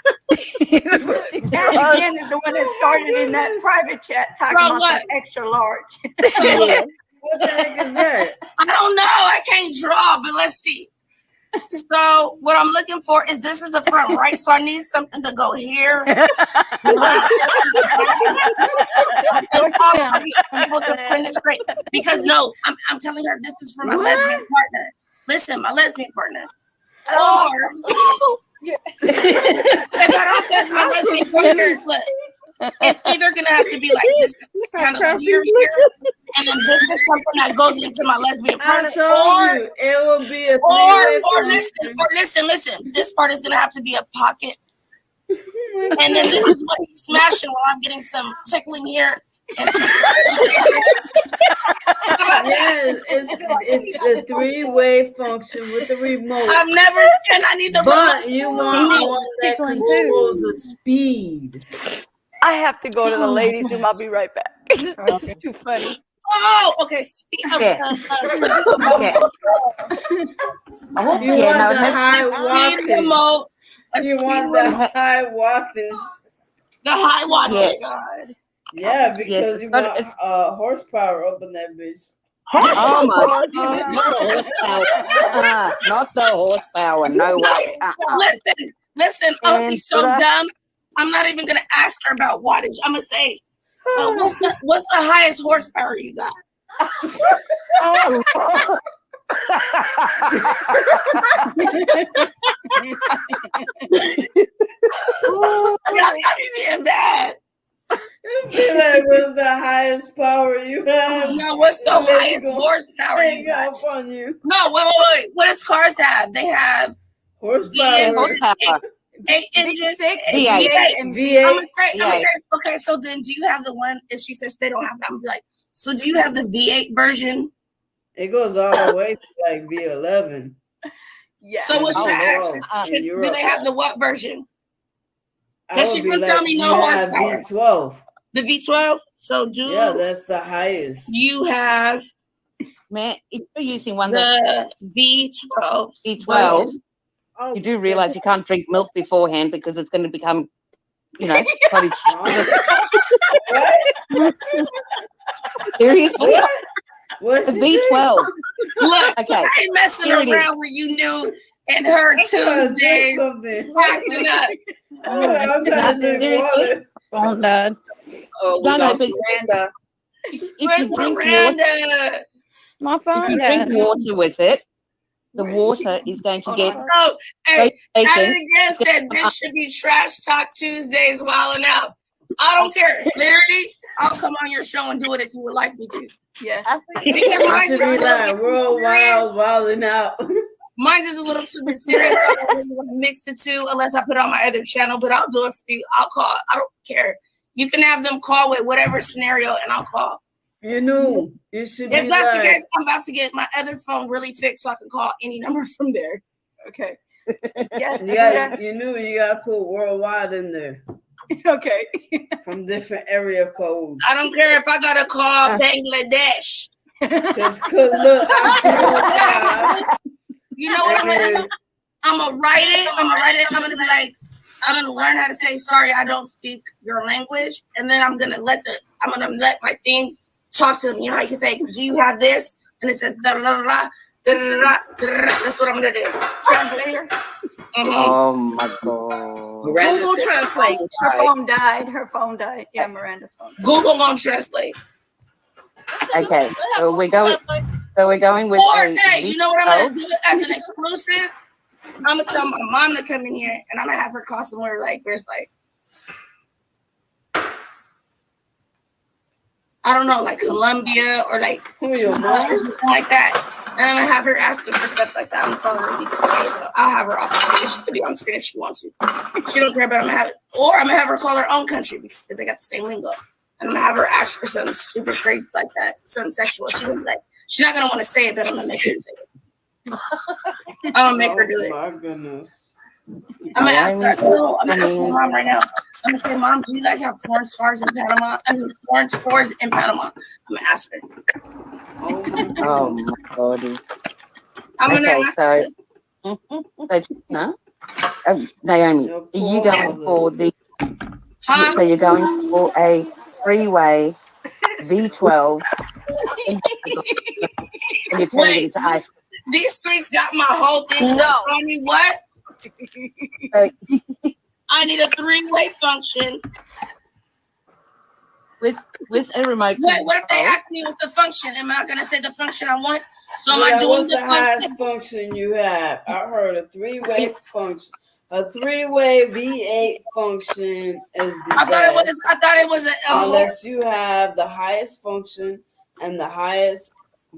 it again is the one that started in that private chat talking Bro, about look. the extra large. Yeah. What the heck is that? I don't know. I can't draw, but let's see. So what I'm looking for is this is the front, right? So I need something to go here. I'm able to print it straight. Because no, I'm telling her this is for my lesbian partner. Listen, my lesbian partner. Or if I don't say it's my lesbian partner, look, it's either gonna have to be like this is kind of here, and then this is something that goes into my lesbian partner. I told you it will be a Listen. This part is gonna have to be a pocket, and then this is what he's smashing while I'm getting some tickling here. Yes, it's a three-way function with the remote. I've never and I need the But remote. you want one that controls the speed. I have to go to the ladies' room. I'll be right back. It's too funny. Oh, okay. Speak of Yeah. Oh, You yeah, want no, the let's- high speed remote. wattage. You want the high wattage. The high wattage. Yes. Yeah, because Yes, you but want horsepower up in that bitch. Oh my God, not the horsepower. Not the horsepower. No way. Listen, I'll be And so but I- dumb. I'm not even gonna ask her about wattage. I'm gonna say, what's the highest horsepower you got? Oh, Y'all got me being bad. Be like, what's the highest power you have? No, what's the Let me highest go horsepower you hang got? up on you. No, wait. What does cars have? They have Horsepower. horsepower. 8 engines. V8. I'm V8. gonna say, V8. okay, so then do you have the one, if she says they don't have that, I'm gonna be like, so do you have the V8 version? It goes all the way to like V11. Yeah. So what should I Oh, ask? in Do Europe. they have the what version? I Because would she's be gonna like, tell me do no you have horsepower. V12? The V12? So do Yeah, that's the highest. you have Man, if you're using one that the V12? B12, you do realize you can't drink milk beforehand because it's going to become, potty. Seriously? What? What's The B12. Look, Okay. I ain't messing Here it is. around where you knew and her Tuesdays something. acting up. I'm trying to drink water. Phone died. Oh, we No, lost but- Miranda. If Where's you drink water, Miranda? My if phone you drink died. water with it, the water is going to get Oh, hey, At taken. it again said this should be Trash Talk Tuesdays wilding out. I don't care. Literally, I'll come on your show and do it if you would like me to. Yes. Because It mine's should a be little like bit World too serious. Wild Wilding Out. Mine is a little too bit serious. I don't really want to mix the two unless I put it on my other channel, but I'll do it for you. I'll call. I don't care. You can have them call with whatever scenario and I'll call. You know, you should If be that's the like, case, I'm about to get my other phone really fixed so I can call any number from there. Okay. Yes. you knew you gotta put worldwide in there Okay. from different area codes. I don't care if I gotta call Bangladesh. Cause look, You know what I'm gonna do? I'm gonna write it. I'm gonna be like, I'm gonna learn how to say sorry. I don't speak your language, and then I'm gonna let my thing talk to them. You know, how you can say, "Do you have this?" And it says, "Da da da da da da da." That's what I'm gonna do. Translator. Oh my God. Google Translate. Her phone died. Yeah, Miranda's phone. Google gonna translate. Okay, so we're going with Or a hey, you know what I'm V12. gonna do as an exclusive? I'm gonna tell my mom to come in here, and I'm gonna have her call somewhere like there's like, I don't know, like Colombia or like Who your Cuba mom? or something like that. And I'm gonna have her asking for stuff like that. I'm gonna tell her I'll have her off screen. She could be on screen if she wants to. She don't care, but I'm gonna have it. Or I'm gonna have her call her own country because they got the same lingo. And I'm gonna have her ask for something stupid crazy like that, something sexual. She's gonna be like, she's not gonna want to say it, but I'm gonna make her say it. I'm gonna make her do it. Oh my goodness. I'm gonna ask her. No, I'm gonna ask my mom right now. I'm gonna say, Mom, do you guys have porn stars in Panama? I mean, porn stores in Panama. I'm gonna ask her. Oh my God. I'm gonna Okay, ask so no, Naomi, are you going for the? So you're going for a three-way V12, and you're turning it into ice. These streets got my whole thing. No. Tell me what? I need a three-way function. With a remote. Wait, what if they ask me what's the function? Am I gonna say the function I want? So am I doing what's the the highest function you have? I heard a three-way function. A three-way V8 function is the I best. thought it was a unless you have the highest function and the highest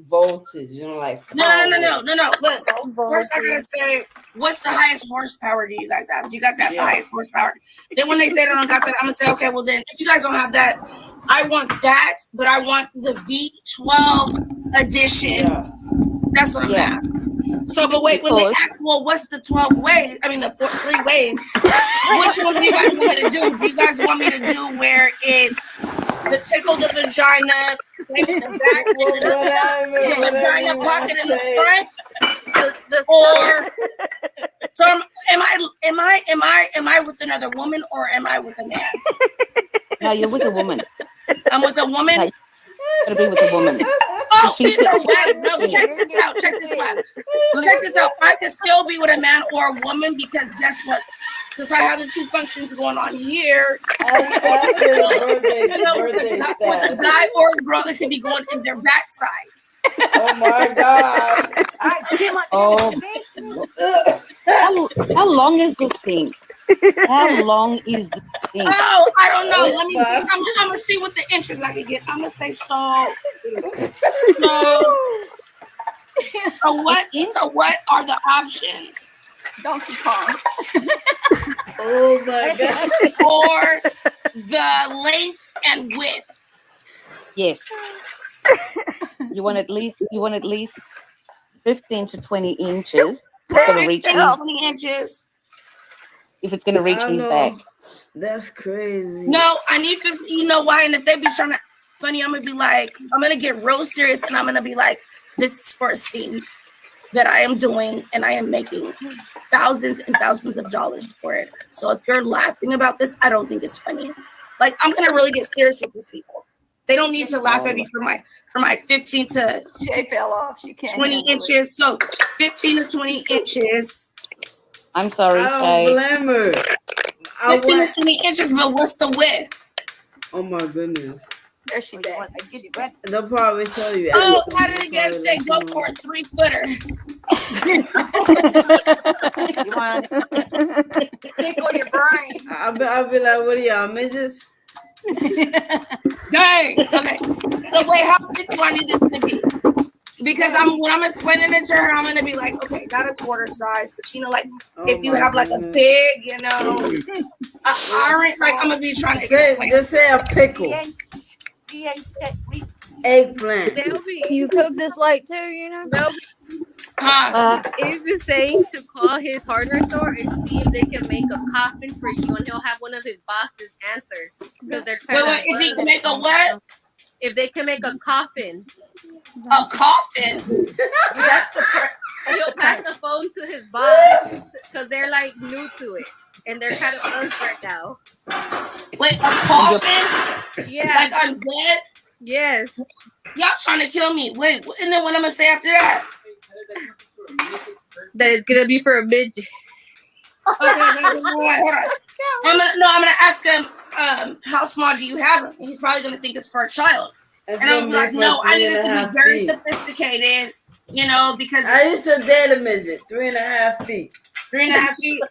voltage, like No. Look, first I gotta say, what's the highest horsepower do you guys have? Do you guys have the highest horsepower? Then when they say they don't got that, I'm gonna say, okay, well then, if you guys don't have that, I want that, but I want the V12 edition. Yeah. That's what I'm gonna ask. So, but wait, when they ask, well, what's the 12 ways? I mean, the three ways. Which one do you guys want me to do? Do you guys want me to do where it's the tickle the vagina, the back, the vagina pocket in the front, or so am I with another woman or am I with a man? No, you're with a woman. I'm with a woman. No, you're gonna be with a woman. Oh, no, check this out. Check this out. I could still be with a man or a woman because guess what? Since I have the two functions going on here, with a guy or a girl, it can be going in their backside. Oh my God! How long is this thing? How long is this thing? Oh, I don't know. Let me see. I'm gonna see what the inches I can get. I'm gonna say so. So what are the options? Donkey Kong. Oh my God. Or the length and width. Yes. You want at least 15 to 20 inches. It's gonna reach 20 inches. If it's gonna reach his back. That's crazy. No, I need 50. You know why? And if they be trying to funny, I'm gonna get real serious and I'm gonna be like, this is for a scene that I am doing and I am making thousands and thousands of dollars for it. So if you're laughing about this, I don't think it's funny. Like, I'm gonna really get serious with these people. They don't need to laugh at me for my 15 to Jay fell off. She can't 20 inches. So 15 to 20 inches. I'm sorry, I don't blame her. 15 to 20 inches, but what's the width? Oh my goodness. There she went. They'll probably tell you. Oh, I did again say go for a 3-footer. You want to tickle your brain. I'll be like, what are y'all, midgets? Dang. Okay. So wait, how big do I need this to be? Because when I'm explaining it to her, I'm gonna be like, okay, not a quarter size, but like if you have like a big, orange, like I'm gonna be trying to explain. Just say a pickle. Eggplant. You cook this late too, Nope. Is this saying to call his hardware store and see if they can make a coffin for you, and he'll have one of his bosses answer because they're wait, if he can make a what? If they can make a coffin. A coffin? That's he'll pass the phone to his boss because they're like new to it and they're kind of close right now. Wait, a coffin? Yeah. Like undead? Yes. Y'all trying to kill me. Wait, and then what I'm gonna say after that? That it's gonna be for a midget. Okay, hold on. I'm gonna ask him, how small do you have him? He's probably gonna think it's for a child. And I'm like, no, I need it to be very sophisticated, because I used to date a midget, 3.5 feet. 3.5 feet?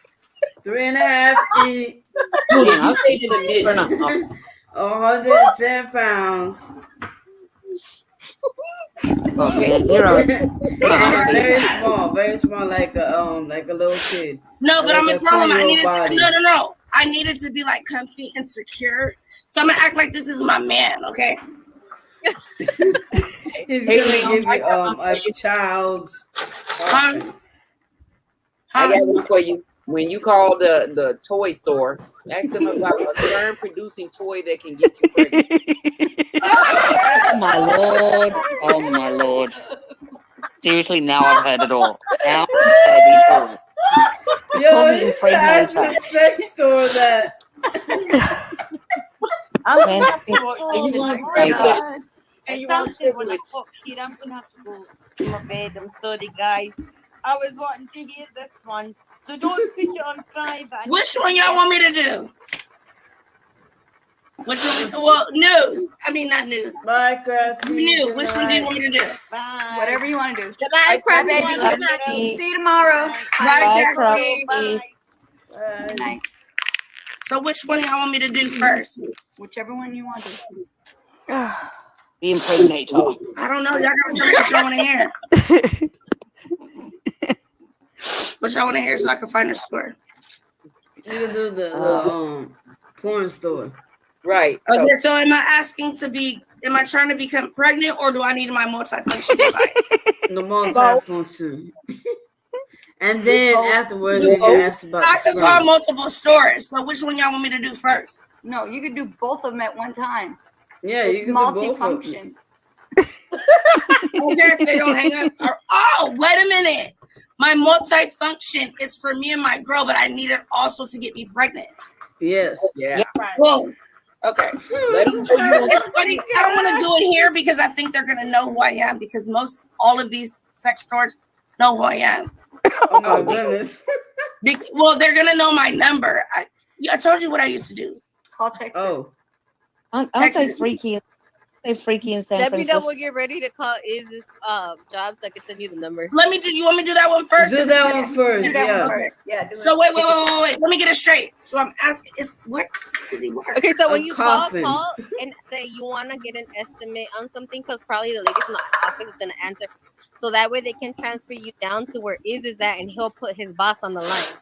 3.5 feet. You dated a midget. 110 pounds. Oh man, you're on. Very small, like a little kid. No, but I'm Like gonna a tell him I 2-year-old needed body. to. No. I needed to be like comfy and secure. So I'm gonna act like this is my man. Okay. He's gonna give you a child's. I got one for you. When you call the toy store, ask them about a sperm producing toy that can get you pregnant. Oh my lord! Oh my lord! Seriously, now I've heard it all. Now I've heard it all. Yo, you should ask the sex store that. I'm Man, gonna have to watch And you this. want Oh my triplets. God. And you It want sounds like when I triplets. got kid, I'm gonna have to go to my bed. I'm sorry, guys. I was wanting to hear this one, so don't put it on private. Which one y'all want me to do? Which one? Well, news. I mean, not news. Minecraft. News. Which one do you want me to do? Bye. Whatever you want to do. Good night, Bye, Crafty. baby. Good night. See you tomorrow. Bye, Crafty. Crafty. Good night. So which one y'all want me to do first? Whichever one you want to do. The impregnator. I don't know. Y'all gotta tell me what y'all want to hear. What y'all want to hear so I can find the store. You can do the porn store. Right. Okay, so am I asking to be? Am I trying to become pregnant, or do I need my multifunction device? The multifunction. And then afterwards, you can ask about I the can call sperm. multiple stores. So which one y'all want me to do first? No, you could do both of them at one time. Yeah, you It's can do both of them. multifunction. Okay, if they don't hang up. Oh, wait a minute. My multifunction is for me and my girl, but I need it also to get me pregnant. Yes. Yeah. Whoa. Okay. Let them know you want It's funny. I don't want to do it here because I think they're gonna know who I am because all of these sex stores know who I am. Oh my goodness. Well, they're gonna know my number. I told you what I used to do. Call Texas. Oh. Aren't they Texas. freaky? They freaky in San Let me know Francisco. when you're ready to call Iz's job so I can send you the number. Let me do. You want me to do that one first? Do that one first. Do that Yeah. one first. Yeah. Do So it. wait. Let me get it straight. So I'm asking, where does he work? Okay, so when A you coffin. call and say you want to get an estimate on something, because probably the lady from the office is going to answer. So that way they can transfer you down to where Iz is at and he'll put his boss on the line.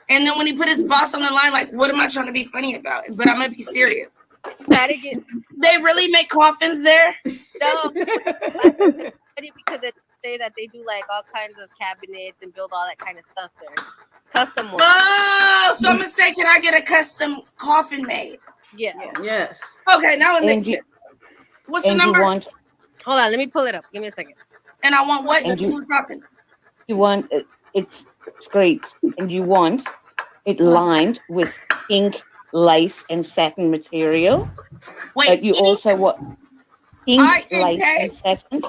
And then when he put his boss on the line, like, what am I trying to be funny about? But I'm gonna be serious. Try to get They really make coffins there? no, because they say that they do like all kinds of cabinets and build all that kind of stuff there. Custom ones. Oh, so I'm gonna say, can I get a custom coffin made? Yeah. Yes. Okay, now it makes And you- sense. What's the And you number? want Hold on, let me pull it up. Give me a second. And I want what? And you- Who's talking? it's great, and you want it lined with pink lace and satin material. Wait, But you pink? also want pink lace I-N-K? and satin.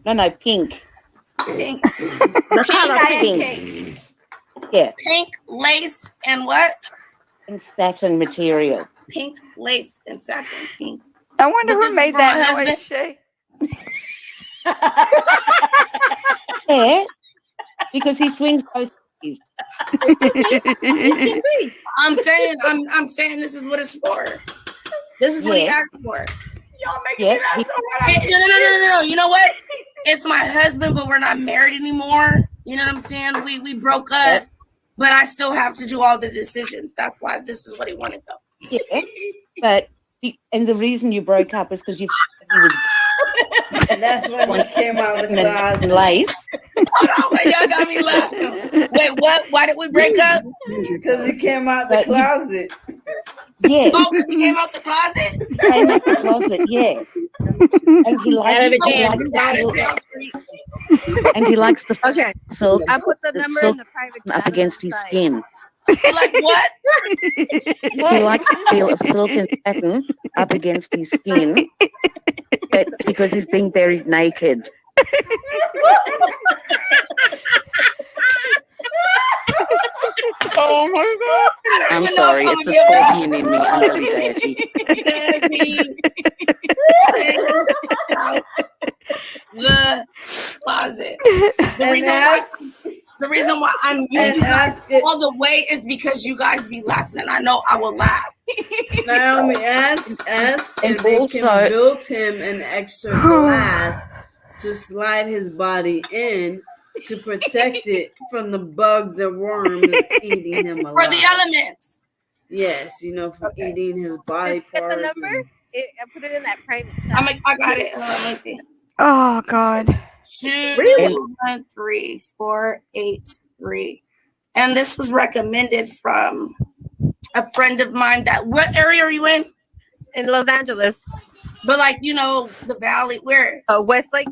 No, pink. Pink. The color Pink. Yeah, Pink lace and what? and satin material. Pink lace and satin. Pink. I wonder But this who is made for my that husband? noise, Shay. Yeah, because he swings both ways. I'm saying this is what it's for. This is what he Yeah. asked for. Y'all making Yeah, me laugh he- so hard. No. You know what? It's my husband, but we're not married anymore. You know what I'm saying? We broke up, but I still have to do all the decisions. That's why this is what he wanted, though. Yeah, but and the reason you broke up is because you he was And that's when he came out of the closet. lace. Oh, wait, y'all got me laughing. Wait, what? Why did we break up? Because he came out the But you- closet. Yeah, Oh, because he came out the closet? came out the closet. Yeah, and he Said it likes again. That is sales and he likes the Okay. silk. I put the the number silk in the private up chat on against the his side. skin. like what? He likes the feel of silk and satin up against his skin, but because he's being buried naked. Oh my god. I'm sorry, it's a scorpion in me. I'm really dirty. Because he out the closet. The reason why I'm using all the way is because you guys be laughing, and I know I will laugh. Naomi, ask And if they also- can build him an extra glass to slide his body in to protect it from the bugs and worms eating him alive. For the elements. Yes, from eating his body parts. The number? I put it in that private chat. I got it. Let me see. Oh God. 213483. And this was recommended from a friend of mine. What area are you in? In Los Angeles. But the valley, where? Westlake.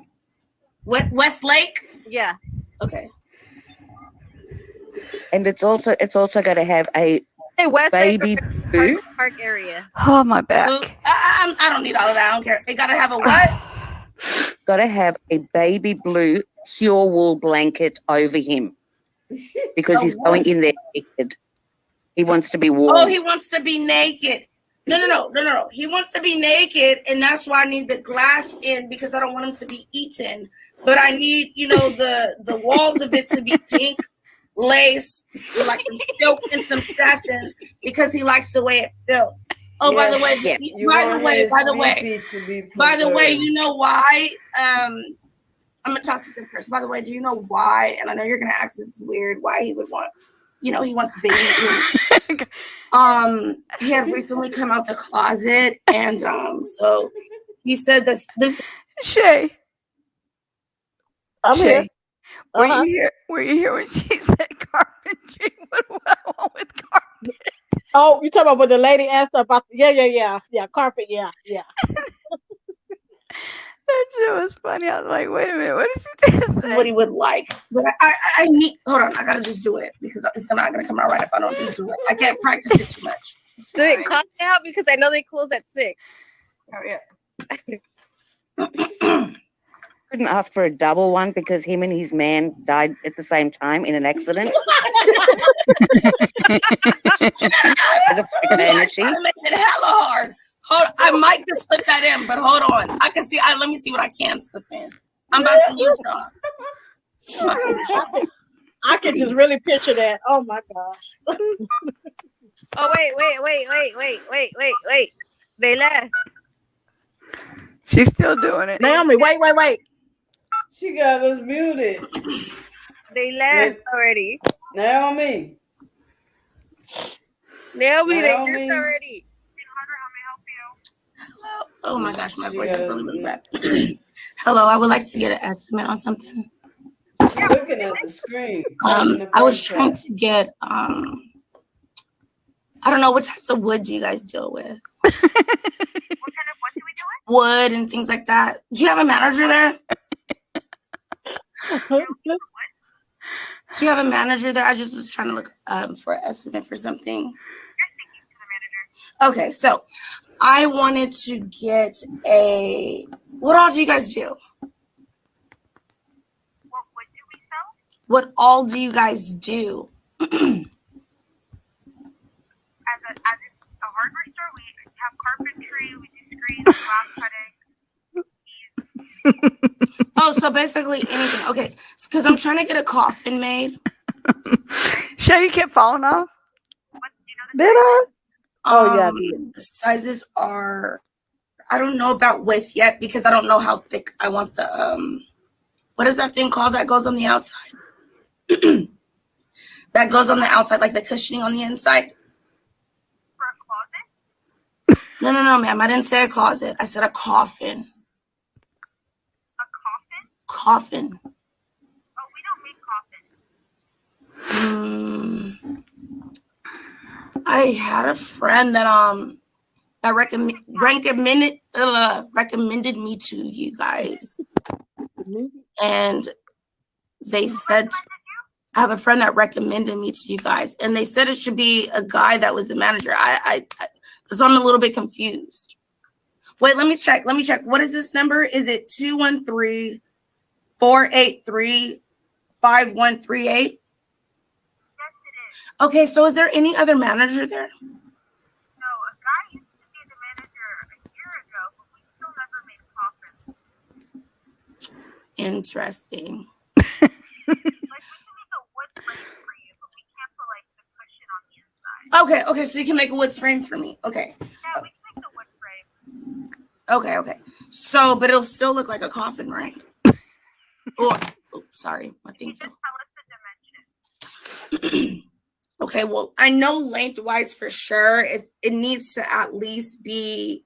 Westlake? Yeah. Okay. And it's also going to have a baby blue. Park area. Oh, my back. I don't need all of that. I don't care. It got to have a what? Got to have a baby blue pure wool blanket over him because he's going in there naked. He wants to be warm. Oh, he wants to be naked. No. He wants to be naked, and that's why I need the glass in because I don't want him to be eaten. But I need, the walls of it to be pink lace with like some silk and some satin because he likes the way it feels. Oh, by the way, you know why? I'm gonna toss this in first. By the way, do you know why? And I know you're gonna ask this is weird. Why he would want? He wants baby. He had recently come out the closet, and so he said this. Shay. I'm here. Were you here when she said carpentry? What with carpet? Oh, you talking about what the lady asked about? Yeah, carpet. Yeah. That shit was funny. I was like, wait a minute, what did she just say? This is what he would like. But I need. Hold on, I gotta just do it because it's not gonna come out right if I don't just do it. I can't practice it too much. Do it call me out because I know they close at 6. Oh yeah. Couldn't ask for a double one because him and his man died at the same time in an accident. Trying to make it hella hard. I might just slip that in, but hold on. I can see. Let me see what I can slip in. I'm about to lose y'all. I can just really picture that. Oh my gosh. Oh wait. They left. She's still doing it. Naomi, wait. She got us muted. They left already. Naomi, they left already. Hello. Oh my gosh, my voice is really, really bad. Hello, I would like to get an estimate on something. Looking at the screen. I was trying to get I don't know what types of wood do you guys deal with? What kind of what do we do with? Wood and things like that. Do you have a manager there? Do you have a manager there? I just was trying to look for an estimate for something. You're speaking to the manager. Okay, so I wanted to get what all do you guys do? What wood do we sell? What all do you guys do? As a hardware store, we have carpentry, we do screens, glass cutting. Oh, so basically anything. Okay, because I'm trying to get a coffin made. Shay, you kept falling off? Did I? Oh yeah. The sizes are. I don't know about width yet because I don't know how thick I want the what is that thing called that goes on the outside? That goes on the outside, like the cushioning on the inside. For a closet? No, ma'am. I didn't say a closet. I said a coffin. A coffin? Coffin. Oh, we don't make coffins. I had a friend that recommended me to you guys, and they said I have a friend that recommended me to you guys, and they said it should be a guy that was the manager. So I'm a little bit confused. Wait, let me check. What is this number? Is it 213-483-5138? Okay, so is there any other manager there? No, a guy used to be the manager a year ago, but we still never made coffins. Interesting. Like, we can make a wood frame for you, but we can't put, like, the cushion on the inside. Okay, so you can make a wood frame for me. Okay. Yeah, we can make the wood frame. Okay. So, but it'll still look like a coffin, right? Oh, sorry, my thing fell. Okay, well, I know lengthwise for sure. It needs to at least be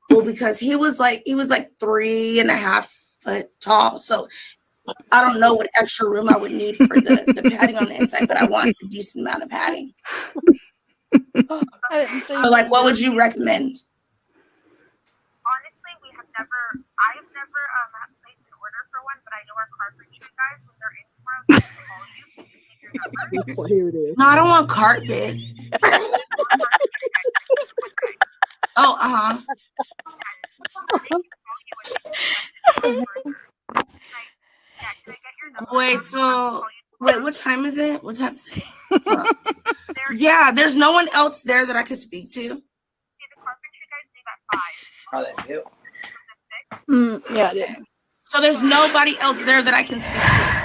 because he was like 3.5 foot tall. So I don't know what extra room I would need for the padding on the inside, but I want a decent amount of padding. So like, what would you recommend? Honestly, I have never placed an order for one, but I know our carpentry guys, when they're in tomorrow, they can call you to take your number. Here it is. No, I don't want carpet. Oh, Wait, what time is it? What time is it? Yeah, there's no one else there that I could speak to. Yeah, it is. So there's nobody else there that I can speak to.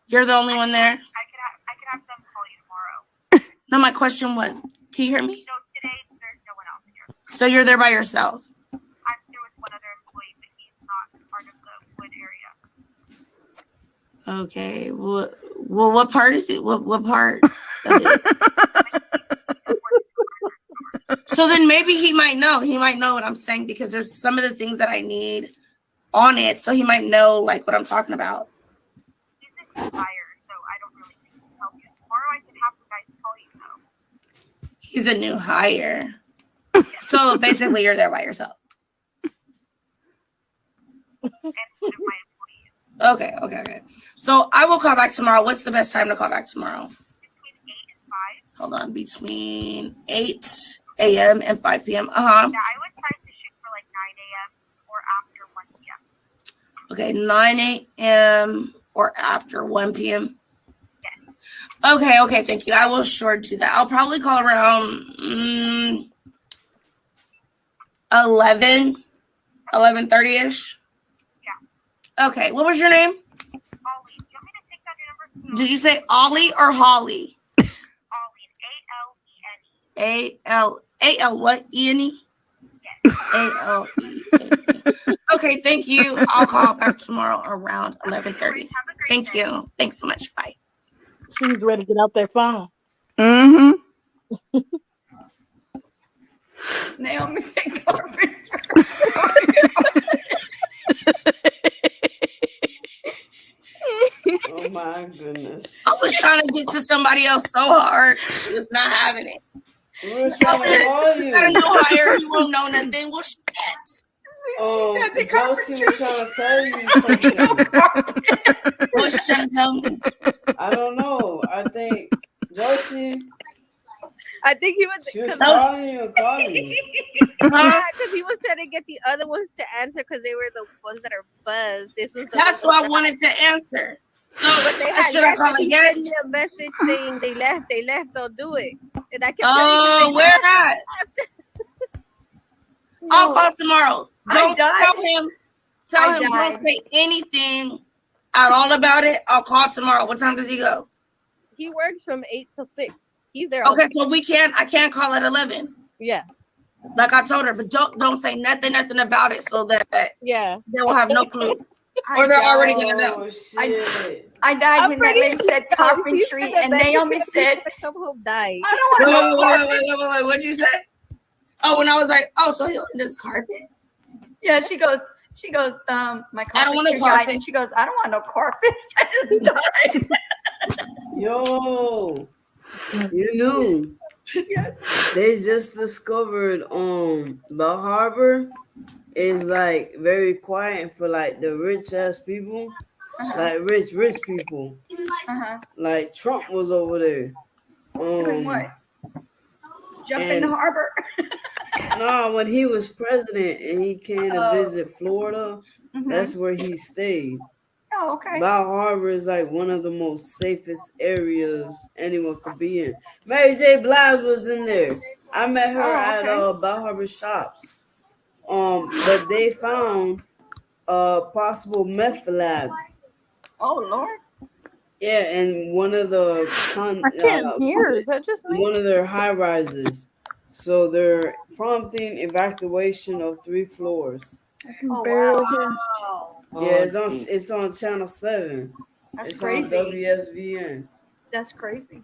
You're the only one there? I could have them call you tomorrow. No, my question was, can you hear me? No, today there's no one else here. So you're there by yourself? I'm there with one other employee, but he's not part of the wood area. Okay. Well, what part is it? What part of it? So then maybe he might know. He might know what I'm saying because there's some of the things that I need on it. So he might know like what I'm talking about. He's a new hire, so I don't really think he'll help you. Tomorrow I can have the guys call you though. He's a new hire. So basically you're there by yourself. Okay. So I will call back tomorrow. What's the best time to call back tomorrow? Between 8 and 5. Hold on. Between 8 a.m. and 5 p.m. Yeah, I would try to shoot for like 9 a.m. or after 1 p.m. Okay, 9 a.m. or after 1 p.m. Yes. Okay, thank you. I will sure do that. I'll probably call around 11:30ish. Yeah. Okay, what was your name? Ollie. Do you want me to take down your number? Did you say Ollie or Holly? Ollie. A-L-E-N-E. A-L what? E-N-E? Yes. A-L-E-N-E. Okay, thank you. I'll call back tomorrow around 11:30. Thank you. Thanks so much. Bye. She's ready to get out that phone. Mm-hmm. Naomi said carpenter. Oh my goodness. I was trying to get to somebody else so hard. She was not having it. We're trying to call you. I don't know higher. You won't know nothing. Well, shit. Josie was trying to tell you something. What's she trying to tell me? I don't know. I think Josie. I think he was. She was calling you. Yeah, because he was trying to get the other ones to answer because they were the ones that are buzzed. That's what I wanted to answer. So but they had should I call he again? sent me a message saying they left, don't do it. And I kept Oh, where at? I'll call tomorrow. Don't tell him don't say anything at all about it. I'll call tomorrow. What time does he go? He works from 8 till 6. He's there. Okay, so I can't call at 11. Yeah. Like I told her, but don't say nothing about it so that they will have no clue. Or they're already gonna know. I died when that lady said carpentry, and Naomi said, "Come home, die." I don't want to. Wait. What'd you say? Oh, when I was like, oh, so he'll this carpet? Yeah, she goes. My carpet. I don't want no died. carpet. And she goes, I don't want no carpet. I just died. Yo, you knew. Yes. They just discovered Bell Harbor is like very quiet for like the rich ass people, like rich people. Like Trump was over there. Doing what? Jump in the harbor. No, when he was president and he came to visit Florida, that's where he stayed. Oh, okay. Bal Harbor is like one of the most safest areas anyone could be in. Mary J. Blige was in there. I met her at Bal Harbor shops. But they found a possible meth lab. Oh Lord. Yeah, and one of the I can't hear. Is that just me? one of their high rises. So they're prompting evacuation of 3 floors. Oh, Barely wow. hear. Yeah, it's on channel 7. That's It's crazy. on WSVN. That's crazy.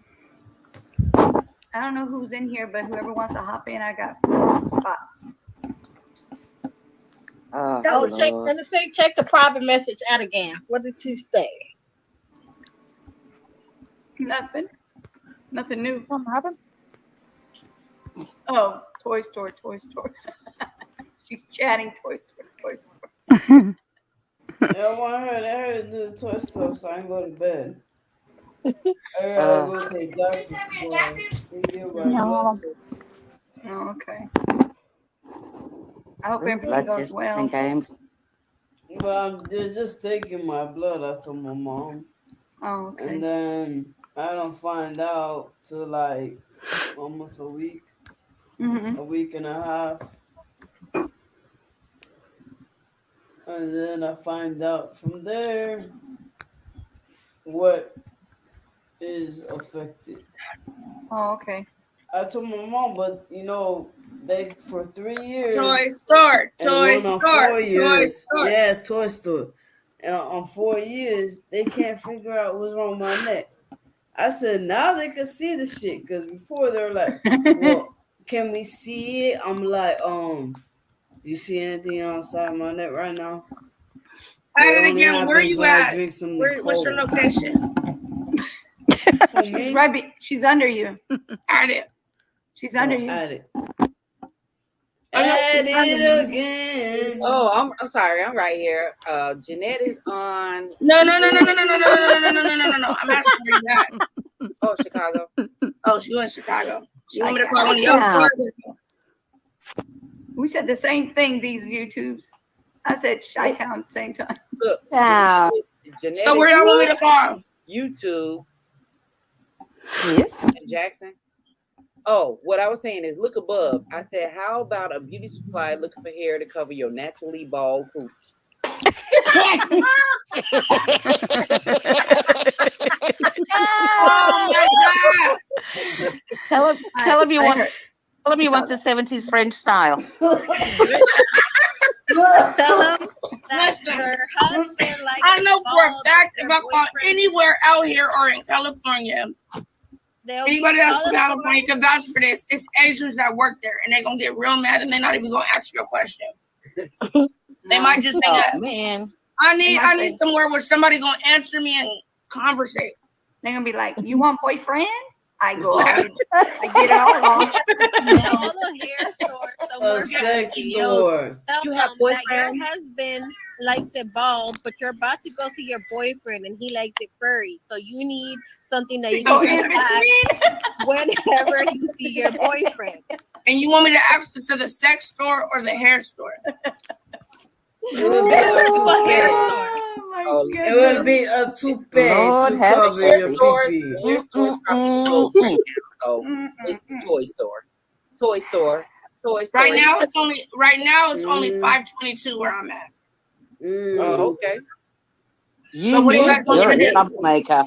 I don't know who's in here, but whoever wants to hop in, I got spots. Oh, let me see. Check the private message out again. What did you say? Nothing. Nothing new. What happened? Oh, toy store. She's chatting toy store. Yeah, I want her. They heard to do the toy stuff, so I ain't go to bed. I gotta go take doctors tomorrow. No. Oh, okay. I hope everything goes well. Well, they're just taking my blood. I told my mom. Oh, okay. And then I don't find out till like almost a week, a week and a half. And then I find out from there what is affected. Oh, okay. I told my mom, but they for 3 years. Toy store, and toy went on store, 4 toy years. store. Yeah, toy store. And on 4 years, they can't figure out what's wrong with my neck. I said, now they can see the shit, because before they were like, well, can we see it? I'm like, do you see anything outside my neck right now? Hey, again, where you at? What's your location? She's right. She's under you. At it. She's under you. At it. At it again. Oh, I'm sorry. I'm right here. Jeanette is on. No. I'm asking where you at. Oh, Chicago. Oh, she went to Chicago. You want me to call one of your stores? We said the same thing, these YouTubes. I said Chi-Town at the same time. Look, Jeanette So where y'all want me to call? YouTube. And Jackson. Oh, what I was saying is look above. I said, how about a beauty supply looking for hair to cover your naturally bald cooch? Oh my God! Tell him you want the 70s French style. Tell him that her husband likes. I know for a fact if I call anywhere out here or in California, anybody else from California can vouch for this. It's Asians that work there, and they're gonna get real mad, and they're not even gonna ask you a question. They might just think that, man. I need somewhere where somebody gonna answer me and conversate. They're gonna be like, "You want boyfriend?" I go, I get it all wrong. A sex store. You have boyfriend. Your husband likes it bald, but you're about to go see your boyfriend, and he likes it furry. So you need something that you can have whenever you see your boyfriend. And you want me to ask it to the sex store or the hair store? It would be a toupee. It would be a toupee to cover your pee-pee. Hair store probably closed right now. So it's the toy store. Toy store. Right now it's only 522 where I'm at. Oh, okay. So what do you guys want me to do? Troublemaker.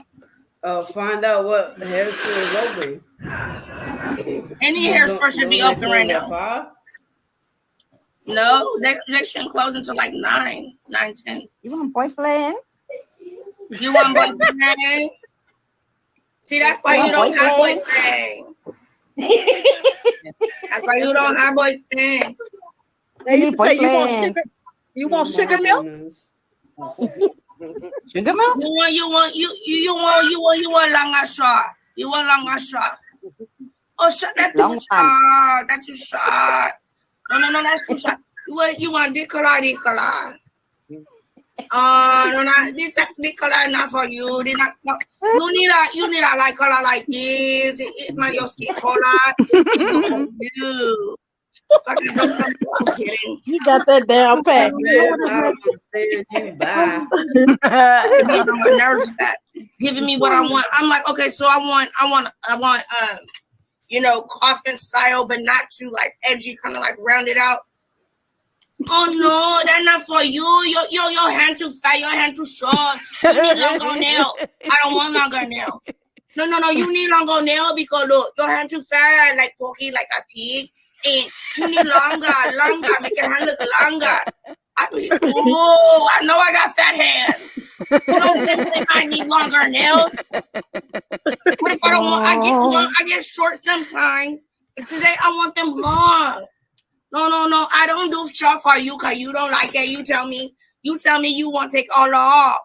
Find out what hair store is open. Any hair store should be open right now. No, they shouldn't close until like 9, 10. You want boyfriend? You want boyfriend? See, that's why you don't have boyfriend. That's why you don't have boyfriend. They used to say you want sugar milk? Sugar milk? You want longer shot. You want longer shot. Oh, shot, that's too short. That's too short. No, that's too short. You want this color. No, this color not for you. You need a light color like this. It's not your skin color. You. You got that down pat. My nerves are back. Giving me what I want. I'm like, okay, so I want coffin style, but not too like edgy, kind of like rounded out. Oh no, that's not for you. Your hand too fat, your hand too short. You need longer nails. I don't want longer nails. No, you need longer nails because look, your hand too fat, like pokey, like a pig. And you need longer, make your hand look longer. Oh, I know I got fat hands. You don't think I need longer nails? What if I don't want? I get long. I get short sometimes. But today I want them long. No. I don't do short for you because you don't like it. You tell me you want to take all off.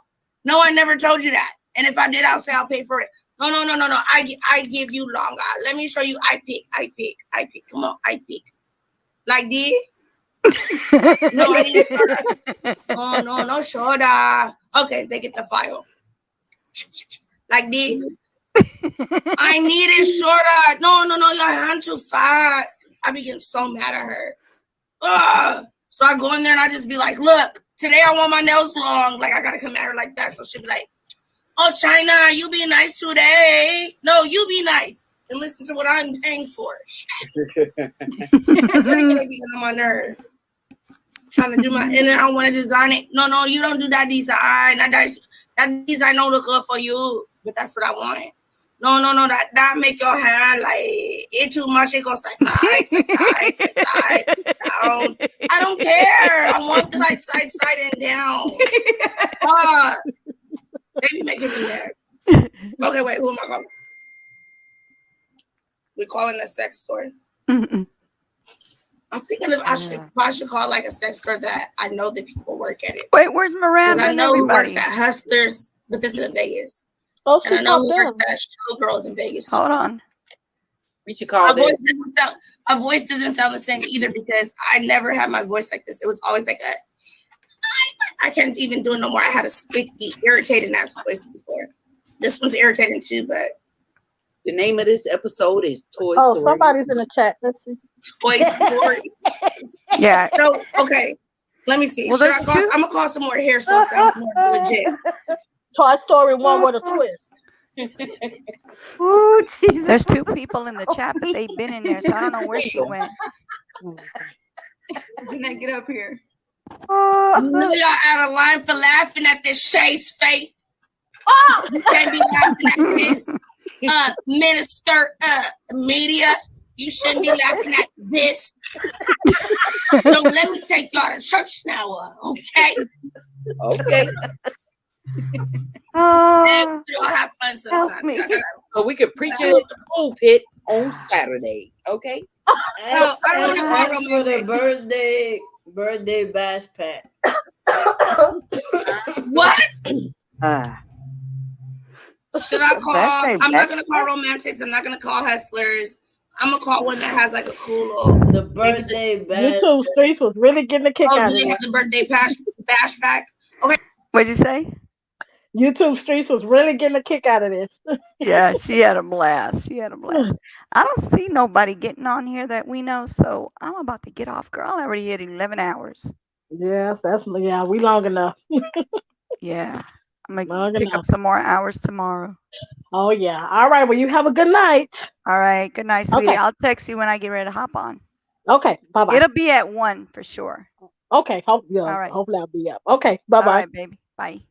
No, I never told you that. And if I did, I'll say I'll pay for it. No. I give you longer. Let me show you. I pick. Come on, I pick. Like this. No, I need to start. Oh, no shoulder. Okay, they get the file. Like this. I need it shorter. No, your hand too fat. I be getting so mad at her. Ugh. So I go in there and I just be like, look, today I want my nails long. Like, I gotta come at her like that. So she'll be like, oh, China, you be nice today. No, you be nice and listen to what I'm paying for. On my nerves. Trying to do my, and then I want to design it. No, you don't do that design. That design don't look good for you, but that's what I want. No, that make your hair like it too much. It goes side, down. I don't care. I want the side and down. They be making me mad. Okay, wait, who am I calling? We're calling a sex store. I'm thinking if I should call like a sex store that I know that people work at it. Wait, where's Miranda? I know who works at Hustlers, but this is in Vegas. Oh, and I know who works at Showgirls in Vegas. Hold on. We should call this. My voice doesn't sound the same either because I never had my voice like this. It was always like I can't even do it no more. I had a squeaky, irritating ass voice before. This one's irritating too, but the name of this episode is Toy Story. Oh, somebody's in the chat. Let's see. Toy Story. Yeah. So, okay. Let me see. Well, I'm gonna call some more hair so it sounds more legit. Toy Story 1 with a twist. Ooh, Jesus. There's 2 people in the chat, but they've been in there, so I don't know where she went. When I get up here. I know y'all out of line for laughing at this Shay's face. You can't be laughing at this. Minister media. You shouldn't be laughing at this. So let me take y'all to church now, okay? Okay. And y'all have fun sometimes. So we could preach it at the pulpit on Saturday, okay? I don't want to call Ask for the birthday bash pack. What? Should I call? I'm not gonna call Romantics. I'm not gonna call Hustlers. I'm gonna call one that has like a cool little. The birthday bash. YouTube Streets was really getting a kick out of do they it. have the birthday bash pack? Okay. What'd you say? YouTube Streets was really getting a kick out of this. Yeah, she had a blast. I don't see nobody getting on here that we know, so I'm about to get off, girl. I already hit 11 hours. Yes, we long enough. Yeah. I'm going to pick up some more hours tomorrow. Oh, yeah. All right. Well, you have a good night. All right. Good night, sweetie. Okay. I'll text you when I get ready to hop on. Okay. Bye-bye. It'll be at 1 for sure. Okay. All right. Hopefully I'll be up. Okay. Bye-bye. All right, baby. Bye.